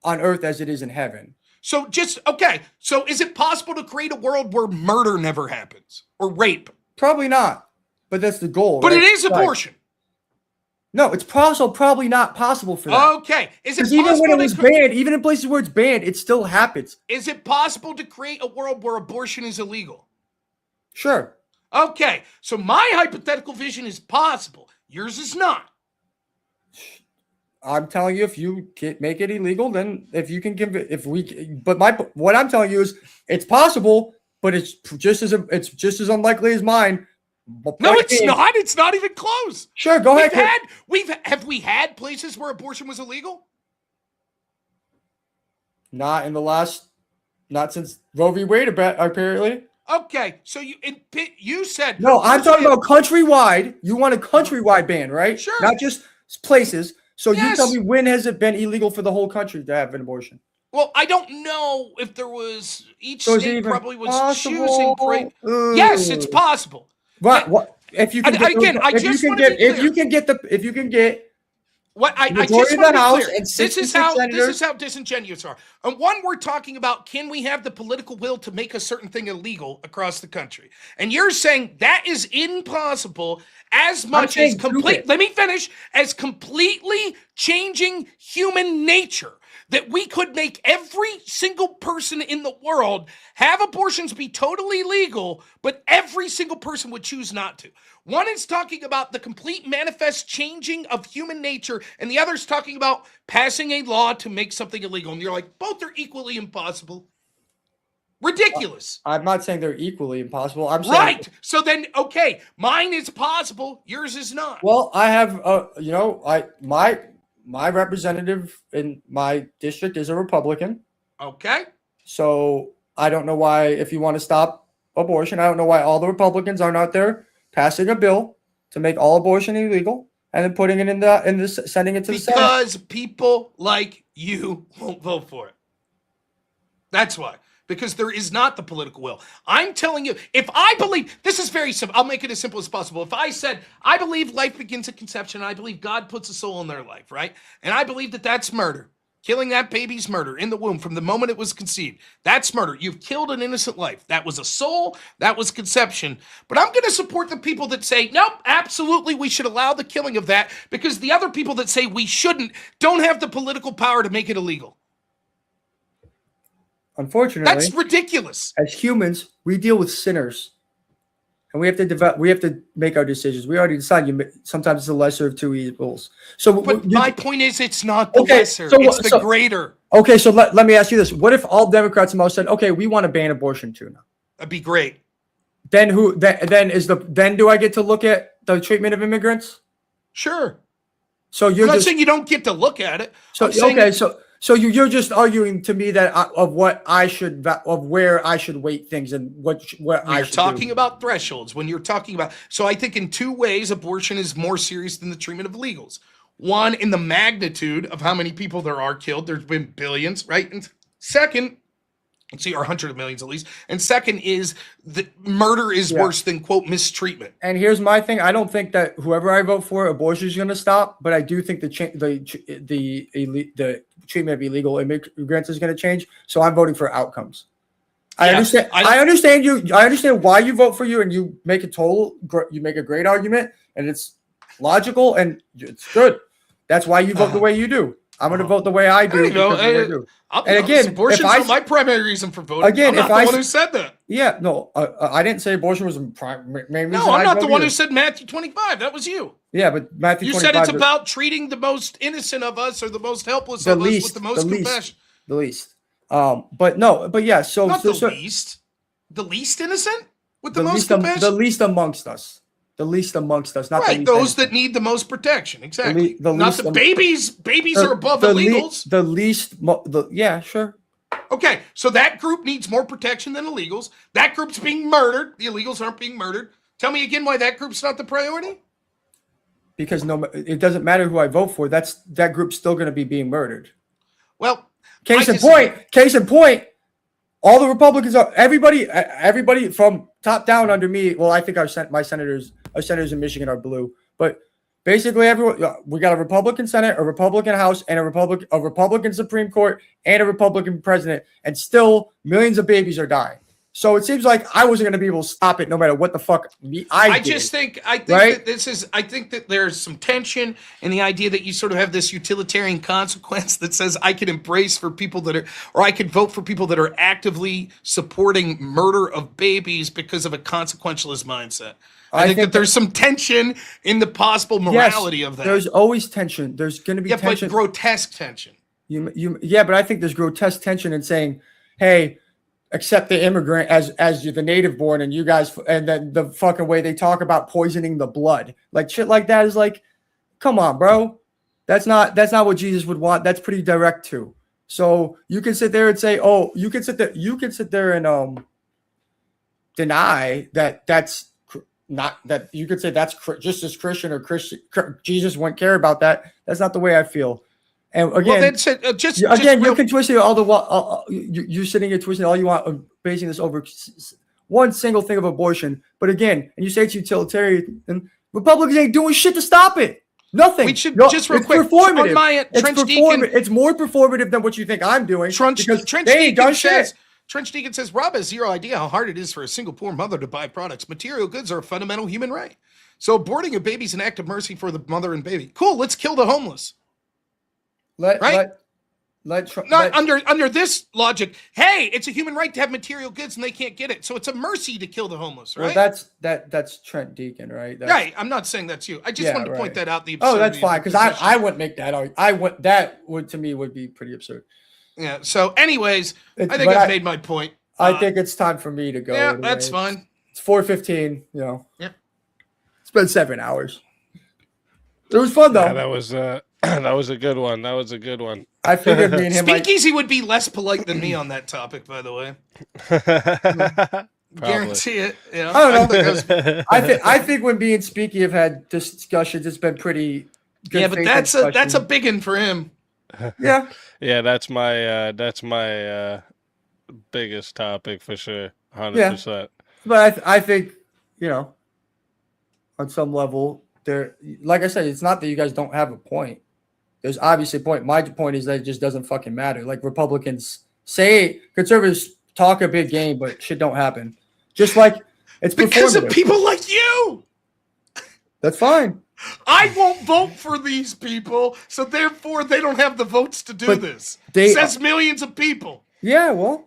Speaker 4: on Earth as it is in heaven.
Speaker 6: So So is it possible to create a world where murder never happens or rape?
Speaker 4: Probably not. But that's the goal.
Speaker 6: But it is abortion.
Speaker 4: No, it's also probably not possible for that.
Speaker 6: Okay. Is it
Speaker 4: possible even when it was banned, even in places where it's banned, it still happens.
Speaker 6: Is it possible to create a world where abortion is illegal?
Speaker 4: Sure.
Speaker 6: Okay. So my hypothetical vision is possible. Yours is not.
Speaker 4: I'm telling you, if you make it illegal, then what I'm telling you is it's possible, but it's just as unlikely as mine.
Speaker 6: No, it's not. It's not even close.
Speaker 4: Sure, go ahead.
Speaker 6: Have we had places where abortion was illegal?
Speaker 4: Not since Roe v. Wade, apparently.
Speaker 6: Okay, so you said
Speaker 4: no. I'm talking about countrywide. You want a countrywide ban, right?
Speaker 6: Sure.
Speaker 4: Not just places. So you tell me, when has it been illegal for the whole country to have an abortion?
Speaker 6: Well, I don't know if there was. Each state probably was
Speaker 4: possible?
Speaker 6: choosing. Yes, it's possible.
Speaker 4: But if you can get
Speaker 6: what I just want to be clear. This is how disingenuous are. And one, we're talking about, can we have the political will to make a certain thing illegal across the country? And you're saying that is impossible as much as let me finish, as completely changing human nature. That we could make every single person in the world have abortions be totally legal, but every single person would choose not to. One is talking about the complete manifest changing of human nature, and the other is talking about passing a law to make something illegal. And you're like, both are equally impossible. Ridiculous.
Speaker 4: I'm not saying they're equally impossible. I'm saying
Speaker 6: right. So then, okay, mine is possible, yours is not.
Speaker 4: Well, I have, my representative in my district is a Republican.
Speaker 6: Okay.
Speaker 4: So I don't know why, if you want to stop abortion, I don't know why all the Republicans aren't out there passing a bill to make all abortion illegal and then putting it sending it to the Senate.
Speaker 6: Because people like you won't vote for it. That's why. Because there is not the political will. I'm telling you, if I believe, this is very simple. I'll make it as simple as possible. If I said, I believe life begins at conception, and I believe God puts a soul in their life, right? And I believe that that's murder. Killing that baby's murder in the womb from the moment it was conceived. That's murder. You've killed an innocent life. That was a soul. That was conception. But I'm going to support the people that say, nope, absolutely, we should allow the killing of that, because the other people that say we shouldn't don't have the political power to make it illegal.
Speaker 4: Unfortunately,
Speaker 6: That's ridiculous.
Speaker 4: as humans, we deal with sinners. And we have to develop. We have to make our decisions. We already decided. Sometimes it's the lesser of two evils. So,
Speaker 6: but my point is, it's not the lesser; it's the greater.
Speaker 4: Okay, so let me ask you this: what if all Democrats in most said, "Okay, we want to ban abortion too now"?
Speaker 6: That'd be great.
Speaker 4: Then who? Then do I get to look at the treatment of immigrants?
Speaker 6: Sure.
Speaker 4: So you're
Speaker 6: I'm not saying you don't get to look at it.
Speaker 4: So So you're just arguing to me that of where I should weight things and what I should do.
Speaker 6: You're talking about thresholds. When you're talking about, so I think in two ways, abortion is more serious than the treatment of illegals. One, in the magnitude of how many people there are killed. There's been billions, right? And second, or hundreds of millions at least. And second is that murder is worse than, quote, mistreatment.
Speaker 4: And here's my thing: I don't think that whoever I vote for, abortion is going to stop. But I do think the treatment of illegal immigrants is going to change. So I'm voting for outcomes. I understand. I understand you. I understand why you vote for you, and you make a great argument, and it's logical and it's good. That's why you vote the way you do. I'm going to vote the way I do. And again,
Speaker 6: abortion's not my primary reason for voting.
Speaker 4: Again,
Speaker 6: I'm not the one who said that.
Speaker 4: Yeah, no, I didn't say abortion was the main reason.
Speaker 6: No, I'm not the one who said Matthew 25. That was you.
Speaker 4: Yeah, but Matthew 25.
Speaker 6: You said it's about treating the most innocent of us or the most helpless of us with the most compassion.
Speaker 4: The least. But yeah. So
Speaker 6: not the least. The least innocent with the most compassion.
Speaker 4: The least amongst us. The least amongst us, not
Speaker 6: right. Those that need the most protection, exactly. Not the babies. Babies are above illegals.
Speaker 4: Yeah, sure.
Speaker 6: Okay, so that group needs more protection than illegals. That group's being murdered. The illegals aren't being murdered. Tell me again why that group's not the priority.
Speaker 4: Because it doesn't matter who I vote for. That group's still going to be being murdered.
Speaker 6: Well,
Speaker 4: case in point. All the Republicans are everybody from top down under me. Well, I think my senators in Michigan are blue, but basically everyone. We got a Republican Senate, a Republican House, and a Republican Supreme Court, and a Republican president, and still millions of babies are dying. So it seems like I wasn't going to be able to stop it, no matter what the fuck I did.
Speaker 6: I think that there's some tension in the idea that you sort of have this utilitarian consequence that says I can embrace for people that are, or I can vote for people that are actively supporting murder of babies because of a consequentialist mindset. I think that there's some tension in the possible morality of that.
Speaker 4: There's always tension. There's going to be tension.
Speaker 6: But grotesque tension.
Speaker 4: But I think there's grotesque tension in saying, hey, accept the immigrant as the native born, and you guys, and then the fucking way they talk about poisoning the blood, like shit like that is like, come on, bro. That's not what Jesus would want. That's pretty direct too. So you can sit there and say, oh, you can sit there and deny that that's not that you could say that's just as Christian or Christian. Jesus wouldn't care about that. That's not the way I feel. And again, you can twist it all the while. You're sitting here twisting all you want, basing this over one single thing of abortion. But again, and you say it's utilitarian, and Republicans ain't doing shit to stop it. Nothing.
Speaker 6: We should just real quick.
Speaker 4: Performative. It's more performative than what you think I'm doing. Trench
Speaker 6: Deacon says, Rob has zero idea how hard it is for a single poor mother to buy products. Material goods are a fundamental human right. So aborting a baby is an act of mercy for the mother and baby. Cool. Let's kill the homeless. Under this logic, hey, it's a human right to have material goods and they can't get it, so it's a mercy to kill the homeless, right?
Speaker 4: Well, that's Trent Deacon, right?
Speaker 6: Right. I'm not saying that's you. I just wanted to point that out.
Speaker 4: That's fine, because I wouldn't make that argument. That would to me would be pretty absurd.
Speaker 6: Yeah. So, anyways, I think I've made my point.
Speaker 4: I think it's time for me to go.
Speaker 6: Yeah, that's fine.
Speaker 4: It's 4:15. You know.
Speaker 6: Yeah.
Speaker 4: It's been 7 hours. It was fun though.
Speaker 3: Yeah, that was a good one. That was a good one.
Speaker 4: I figured me and him.
Speaker 6: Speakeasy would be less polite than me on that topic, by the way. Guarantee it. You know,
Speaker 4: I don't know. I think when me and Speaky have had discussions, it's been pretty good.
Speaker 6: Yeah, but that's a big one for him.
Speaker 4: Yeah.
Speaker 3: Yeah, that's my biggest topic for sure. 100%.
Speaker 4: Yeah. But I think, on some level, there, like I said, it's not that you guys don't have a point. there's obviously a point. My point is that it just doesn't fucking matter. Like Republicans say, conservatives talk a big game, but shit don't happen. Just like it's
Speaker 6: Because of
Speaker 4: performative.
Speaker 6: people like you.
Speaker 4: That's fine.
Speaker 6: I won't vote for these people, so therefore they don't have the votes to do
Speaker 4: But
Speaker 6: this.
Speaker 4: they-
Speaker 6: Says millions of people.
Speaker 4: Yeah, well,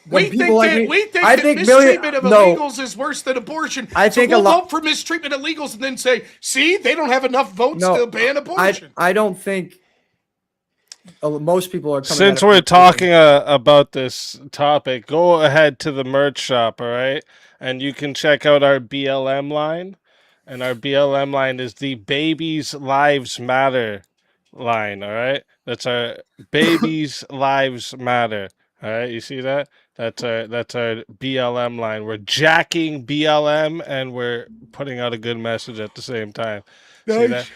Speaker 6: We think
Speaker 4: I
Speaker 6: that
Speaker 4: think
Speaker 6: mistreatment of
Speaker 4: no,
Speaker 6: illegals is worse than abortion.
Speaker 4: I think
Speaker 6: so
Speaker 4: a
Speaker 6: we'll
Speaker 4: lot-
Speaker 6: vote for mistreatment of illegals and then say, see, they don't have enough votes
Speaker 4: no,
Speaker 6: to ban abortion.
Speaker 4: I don't think most people are coming.
Speaker 3: Since we're talking about this topic, go ahead to the merch shop, all right? And you can check out our BLM line. And our BLM line is the Babies Lives Matter line, all right? That's our Babies Lives Matter. All right, you see that? That's our BLM line. We're jacking BLM and we're putting out a good message at the same time. See that?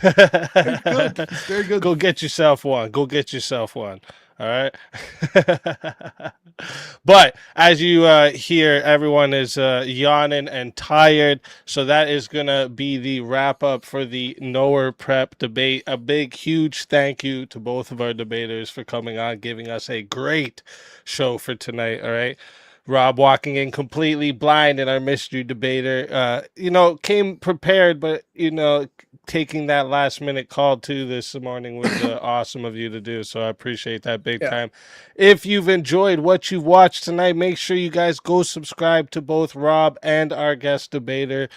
Speaker 6: Good. Very good.
Speaker 3: Go get yourself one. Go get yourself one. All right. But as you hear, everyone is yawning and tired. So that is going to be the wrap up for the Noerr Prep debate. A big, huge thank you to both of our debaters for coming on, giving us a great show for tonight. All right. Rob walking in completely blind and our mystery debater, came prepared, but, taking that last minute call too this morning was awesome of you to do. So I appreciate that big time. If you've enjoyed what you've watched tonight, make sure you guys go subscribe to both Rob and our guest debater.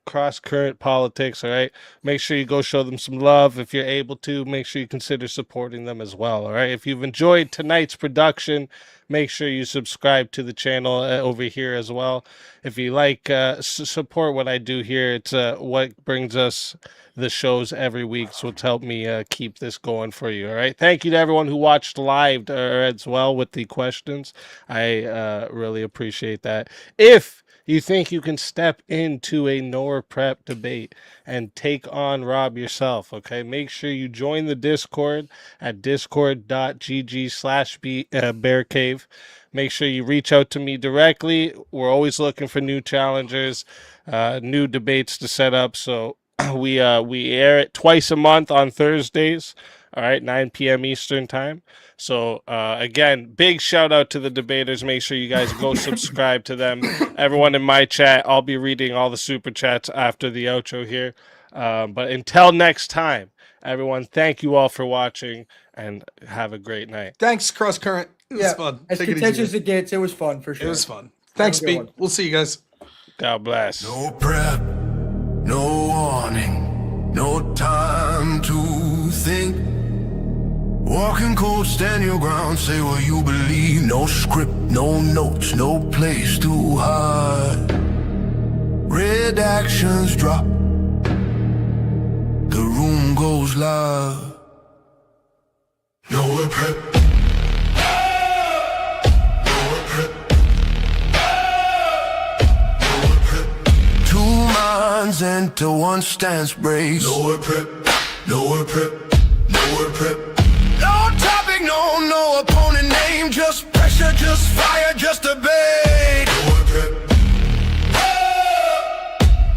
Speaker 3: Cross Current Politics, all right? Make sure you go show them some love. If you're able to, make sure you consider supporting them as well, all right? If you've enjoyed tonight's production, make sure you subscribe to the channel over here as well. If you like support what I do here, it's what brings us the shows every week, so it's helped me keep this going for you, all right? Thank you to everyone who watched live as well with the questions. I really appreciate that. If you think you can step into a Noerr Prep debate and take on Rob yourself, okay? Make sure you join the Discord at discord.gg/bearcave. Make sure you reach out to me directly. We're always looking for new challengers, new debates to set up. So we air it twice a month on Thursdays, all right, 9 p.m. Eastern time. So, again, big shout out to the debaters. Make sure you guys go subscribe to them. Everyone in my chat, I'll be reading all the super chats after the outro here. But until next time, everyone, thank you all for watching and have a great night.
Speaker 6: Thanks, Cross Current. It was fun.
Speaker 4: As
Speaker 6: Take it
Speaker 4: contentious
Speaker 6: easy.
Speaker 4: as it gets, it was fun for sure.
Speaker 6: It was fun. Thanks,
Speaker 4: Have a good
Speaker 6: Pete.
Speaker 4: one.
Speaker 6: We'll see you guys.
Speaker 3: God bless.
Speaker 2: No prep, no warning, no time to think. Walking cold, stand your ground, say what you believe. No script, no notes, no place to hide. Red actions drop, the room goes live. Noerr Prep. Noerr Prep. Noerr Prep. Two minds enter, one stance brace. Noerr Prep. Noerr Prep. Noerr Prep. No topic, no opponent name. Just pressure, just fire, just debate. Noerr Prep.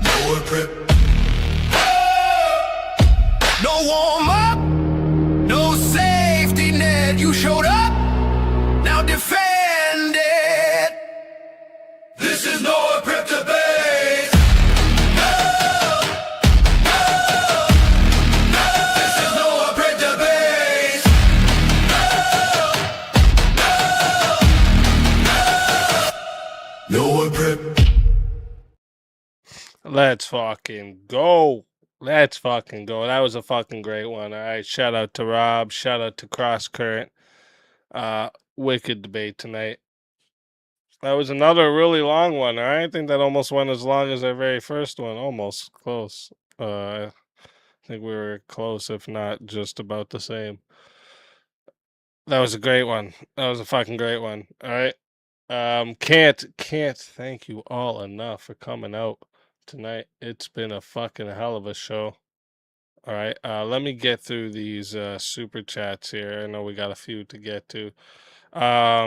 Speaker 2: Noerr Prep. No warm up, no safety net. You showed up, now defend it. This is Noerr Prep debate. This is Noerr Prep debate. Noerr Prep.
Speaker 3: Let's fucking go. Let's fucking go. That was a fucking great one. All right. Shout out to Rob. Shout out to Cross Current. Wicked debate tonight. That was another really long one. All right. I think that almost went as long as our very first one. Almost close. I think we were close, if not just about the same. That was a great one. That was a fucking great one. All right. Can't thank you all enough for coming out tonight. It's been a fucking hell of a show. All right. Let me get through these super chats here. I know we got a few to get to.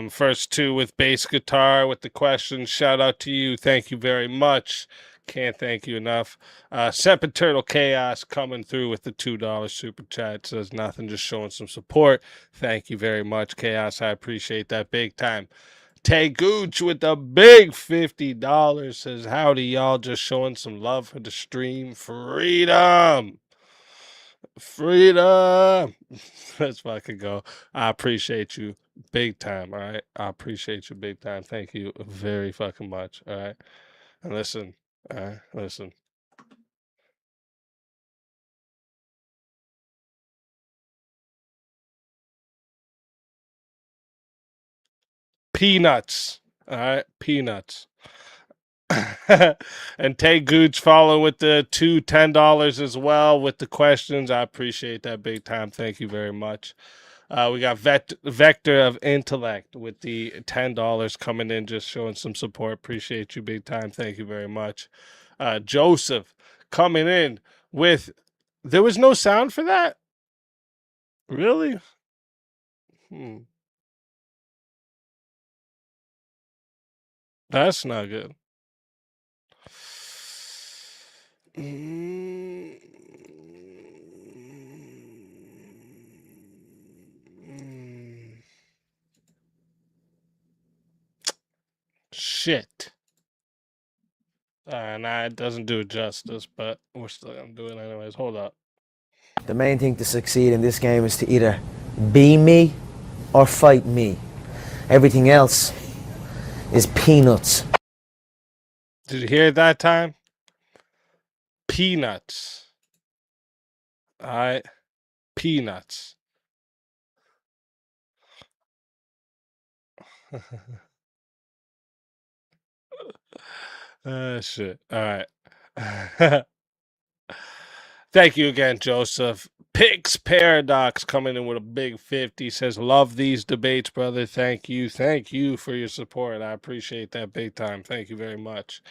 Speaker 3: First two with bass guitar with the questions. Shout out to you. Thank you very much. Can't thank you enough. Sempiternal Chaos coming through with the $2 super chat. Says nothing, just showing some support. Thank you very much, Chaos. I appreciate that big time. Tay Gooch with the big $50 says, howdy, y'all. Just showing some love for the stream. Freedom. Freedom. Let's fucking go. I appreciate you big time. All right. I appreciate you big time. Thank you very fucking much. All right. And listen. All right. Listen. Peanuts. All right. Peanuts. And Tay Gooch follow with the $10 as well with the questions. I appreciate that big time. Thank you very much. We got Vector of Intellect with the $10 coming in, just showing some support. Appreciate you big time. Thank you very much. Joseph coming in with. There was no sound for that? Really? That's not good. Shit. Nah, it doesn't do it justice, but we're still gonna do it anyways. Hold up.
Speaker 7: The main thing to succeed in this game is to either be me or fight me. Everything else is peanuts.
Speaker 3: Did you hear it that time? Peanuts. Alright. Peanuts. Shit. Alright. Thank you again, Joseph. Pix Paradox coming in with a big 50 says, love these debates, brother. Thank you. Thank you for your support. I appreciate that big time. Thank you very much.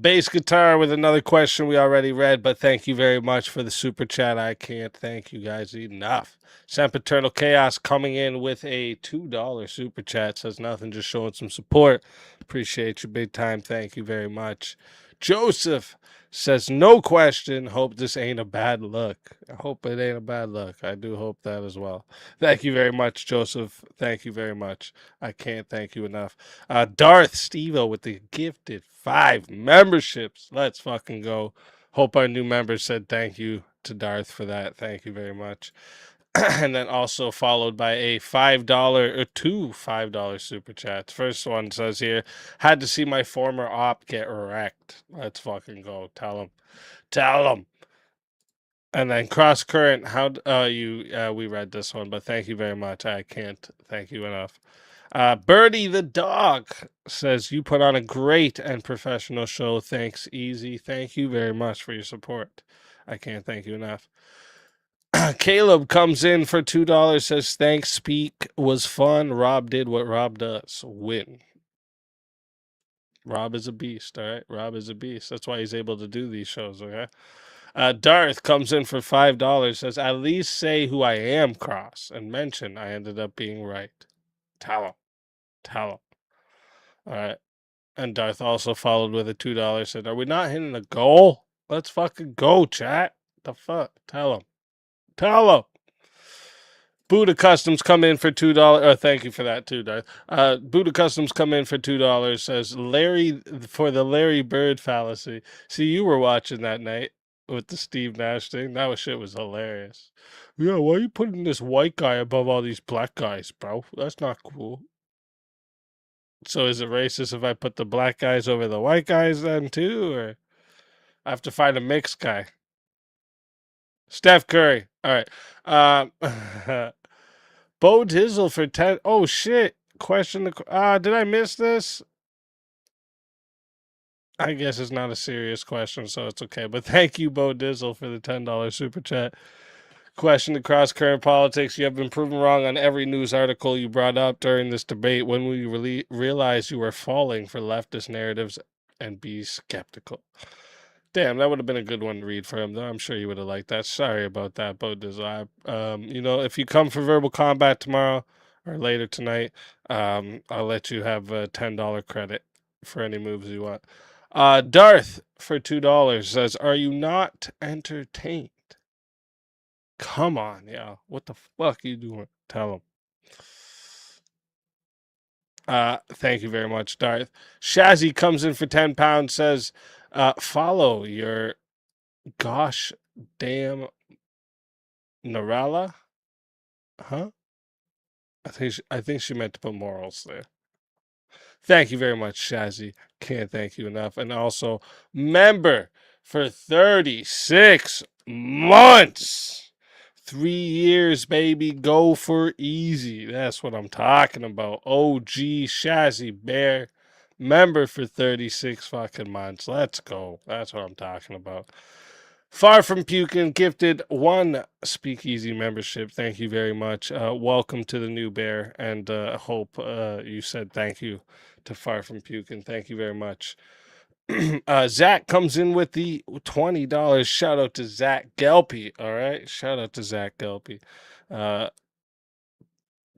Speaker 3: Bass Guitar with another question we already read, but thank you very much for the super chat. I can't thank you guys enough. Sempiternal Chaos coming in with a $2 super chat. Says nothing, just showing some support. Appreciate you big time. Thank you very much. Joseph says, no question. Hope this ain't a bad look. I hope it ain't a bad look. I do hope that as well. Thank you very much, Joseph. Thank you very much. I can't thank you enough. Darth Stevo with the gifted 5 memberships. Let's fucking go. Hope our new members said thank you to Darth for that. Thank you very much. And then also followed by a $5 or two $5 super chats. First one says here, had to see my former op get wrecked. Let's fucking go. Tell him. Tell him. And then Cross Current, we read this one, but thank you very much. I can't thank you enough. Birdie the dog says, you put on a great and professional show. Thanks, Easy. Thank you very much for your support. I can't thank you enough. Caleb comes in for $2, says, thanks, Speak was fun. Rob did what Rob does, win. Rob is a beast, all right? Rob is a beast. That's why he's able to do these shows, okay? Darth comes in for $5, says, at least say who I am, Cross, and mention I ended up being right. Tell him. Tell him. All right. And Darth also followed with a $2, said, are we not hitting a goal? Let's fucking go, chat. The fuck? Tell him. Tell him. Buddha Customs come in for $2. Oh, thank you for that too, Darth. Buddha Customs come in for $2. Says Larry for the Larry Bird fallacy. See, you were watching that night with the Steve Nash thing. That shit was hilarious. Yeah, why are you putting this white guy above all these black guys, bro? That's not cool. So is it racist if I put the black guys over the white guys then too, or I have to find a mixed guy? Steph Curry. All right. Bo Dizzle for 10. Oh shit. Question the did I miss this? I guess it's not a serious question, so it's okay. But thank you, Bo Dizzle, for the $10 super chat. Question the cross current politics. You have been proven wrong on every news article you brought up during this debate. When will you realize you are falling for leftist narratives and be skeptical? Damn, that would have been a good one to read for him, though. I'm sure you would have liked that. Sorry about that, Bo Dizzle. If you come for verbal combat tomorrow or later tonight, I'll let you have a $10 credit for any moves you want. Darth for $2 says, "Are you not entertained?" Come on, yo. What the fuck are you doing? Tell him. Thank you very much, Darth. Shazzy comes in for £10, says, "Follow your gosh damn Narella." Huh? I think she meant to put morals there. Thank you very much, Shazzy. Can't thank you enough. And also, member for 36 months. 3 years, baby. Go for easy. That's what I'm talking about. OG Shazzy Bear. Member for 36 fucking months. Let's go. That's what I'm talking about. Far from Puking gifted 1 Speakeasy membership. Thank you very much. Welcome to the new bear, and hope you said thank you to Far from Puking. Thank you very much. Zach comes in with the $20. Shout out to Zach Gelpy. All right, shout out to Zach Gelpy.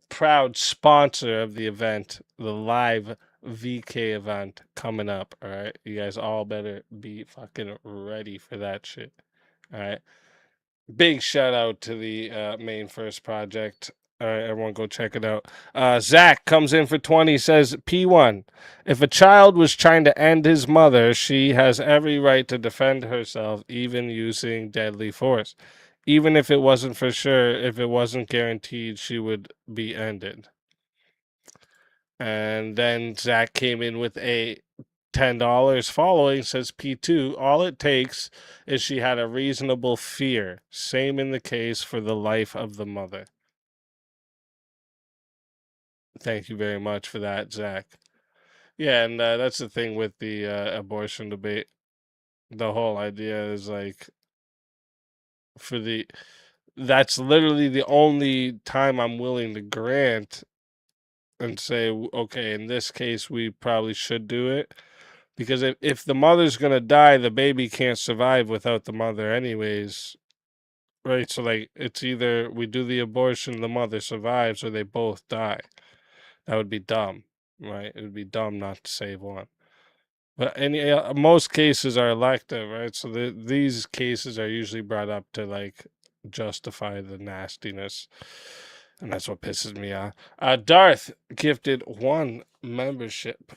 Speaker 3: Proud sponsor of the event, the live VK event coming up. All right, you guys all better be fucking ready for that shit. All right. Big shout out to the main first project. All right, everyone go check it out. Zach comes in for 20, says, P1, if a child was trying to end his mother, she has every right to defend herself, even using deadly force. Even if it wasn't for sure, if it wasn't guaranteed she would be ended. And then Zach came in with a $10 following, says P2, all it takes is she had a reasonable fear. Same in the case for the life of the mother. Thank you very much for that, Zach. Yeah, and that's the thing with the abortion debate. The whole idea is like, that's literally the only time I'm willing to grant and say, okay, in this case, we probably should do it. Because if the mother's gonna die, the baby can't survive without the mother, anyways. Right? So like, it's either we do the abortion, the mother survives, or they both die. That would be dumb, right? It would be dumb not to save one. But most cases are elective, right? So these cases are usually brought up to like justify the nastiness, and that's what pisses me off. Darth gifted 1 membership.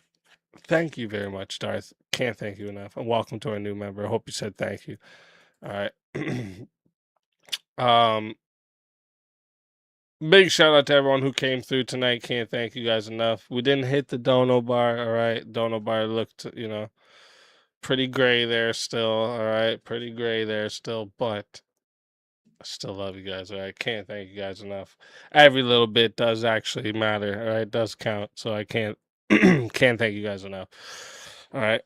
Speaker 3: Thank you very much, Darth. Can't thank you enough. And welcome to our new member. I hope you said thank you. All right. Big shout out to everyone who came through tonight. Can't thank you guys enough. We didn't hit the dono bar. All right. Dono bar looked, pretty gray there still. All right. Pretty gray there still. But I still love you guys. All right. Can't thank you guys enough. Every little bit does actually matter. All right. Does count. So I can't thank you guys enough. All right.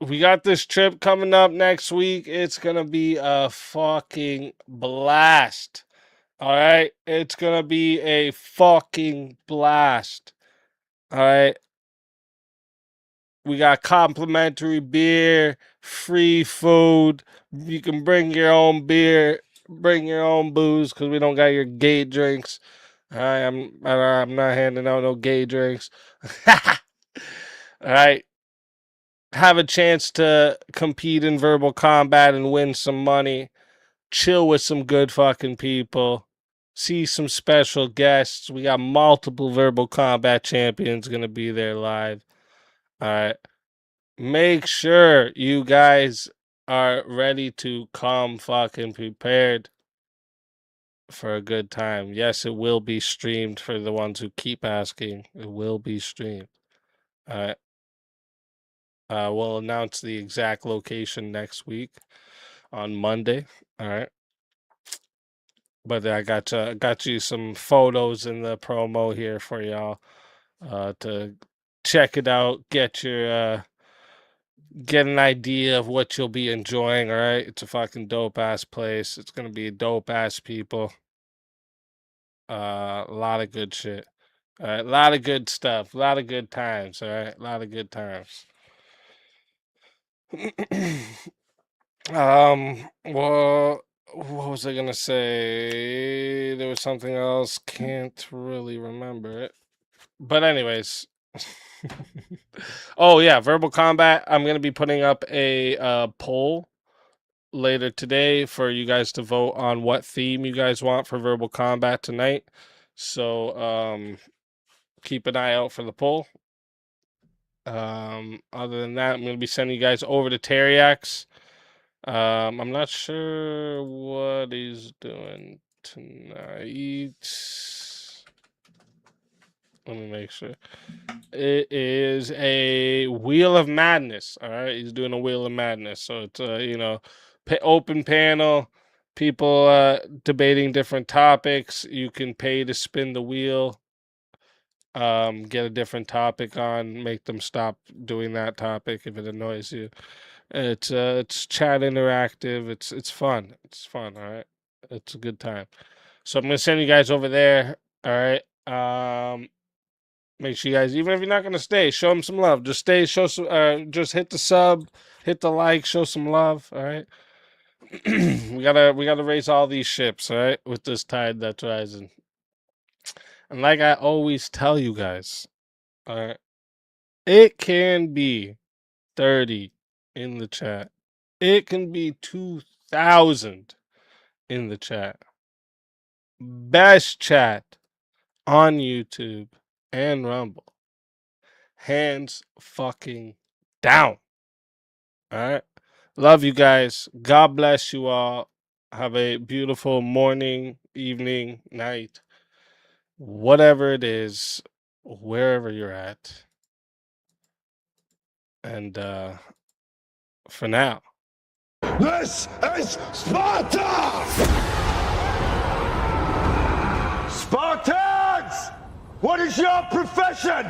Speaker 3: We got this trip coming up next week. It's gonna be a fucking blast. All right, it's gonna be a fucking blast. All right, we got complimentary beer, free food. You can bring your own beer, bring your own booze, because we don't got your gay drinks. All right, I'm not handing out no gay drinks. All right. Have a chance to compete in verbal combat and win some money, chill with some good fucking people, see some special guests. We got multiple verbal combat champions going to be there live. All right. Make sure you guys are ready to come fucking prepared for a good time. Yes, it will be streamed for the ones who keep asking. It will be streamed. All right. We'll announce the exact location next week on Monday. All right. But I got you some photos in the promo here for y'all to check it out, get an idea of what you'll be enjoying. All right. It's a fucking dope ass place. It's gonna be dope ass people. A lot of good shit. All right, a lot of good stuff, a lot of good times. All right, a lot of good times. Well, what was I gonna say? There was something else. Can't really remember it. But anyways, Oh yeah, verbal combat. I'm gonna be putting up a poll later today for you guys to vote on what theme you guys want for verbal combat tonight. So keep an eye out for the poll. Other than that, I'm gonna be sending you guys over to Teriak's. I'm not sure what he's doing tonight. Let me make sure. It is a Wheel of Madness. All right, he's doing a Wheel of Madness. So it's open panel, people debating different topics. You can pay to spin the wheel. Get a different topic on, make them stop doing that topic if it annoys you. It's chat interactive. It's fun. It's fun. All right, it's a good time. So I'm gonna send you guys over there. All right. Make sure you guys, even if you're not gonna stay, show them some love. Just stay, show some. Just hit the sub, hit the like, show some love. All right. we gotta raise all these ships. All right, with this tide that's rising. And like I always tell you guys, all right, it can be 30 in the chat. It can be 2,000 in the chat. Best chat on YouTube and Rumble. Hands fucking down. All right. Love you guys. God bless you all. Have a beautiful morning, evening, night, whatever it is, wherever you're at. And for now.
Speaker 2: This is Sparta! Spartans! What is your profession?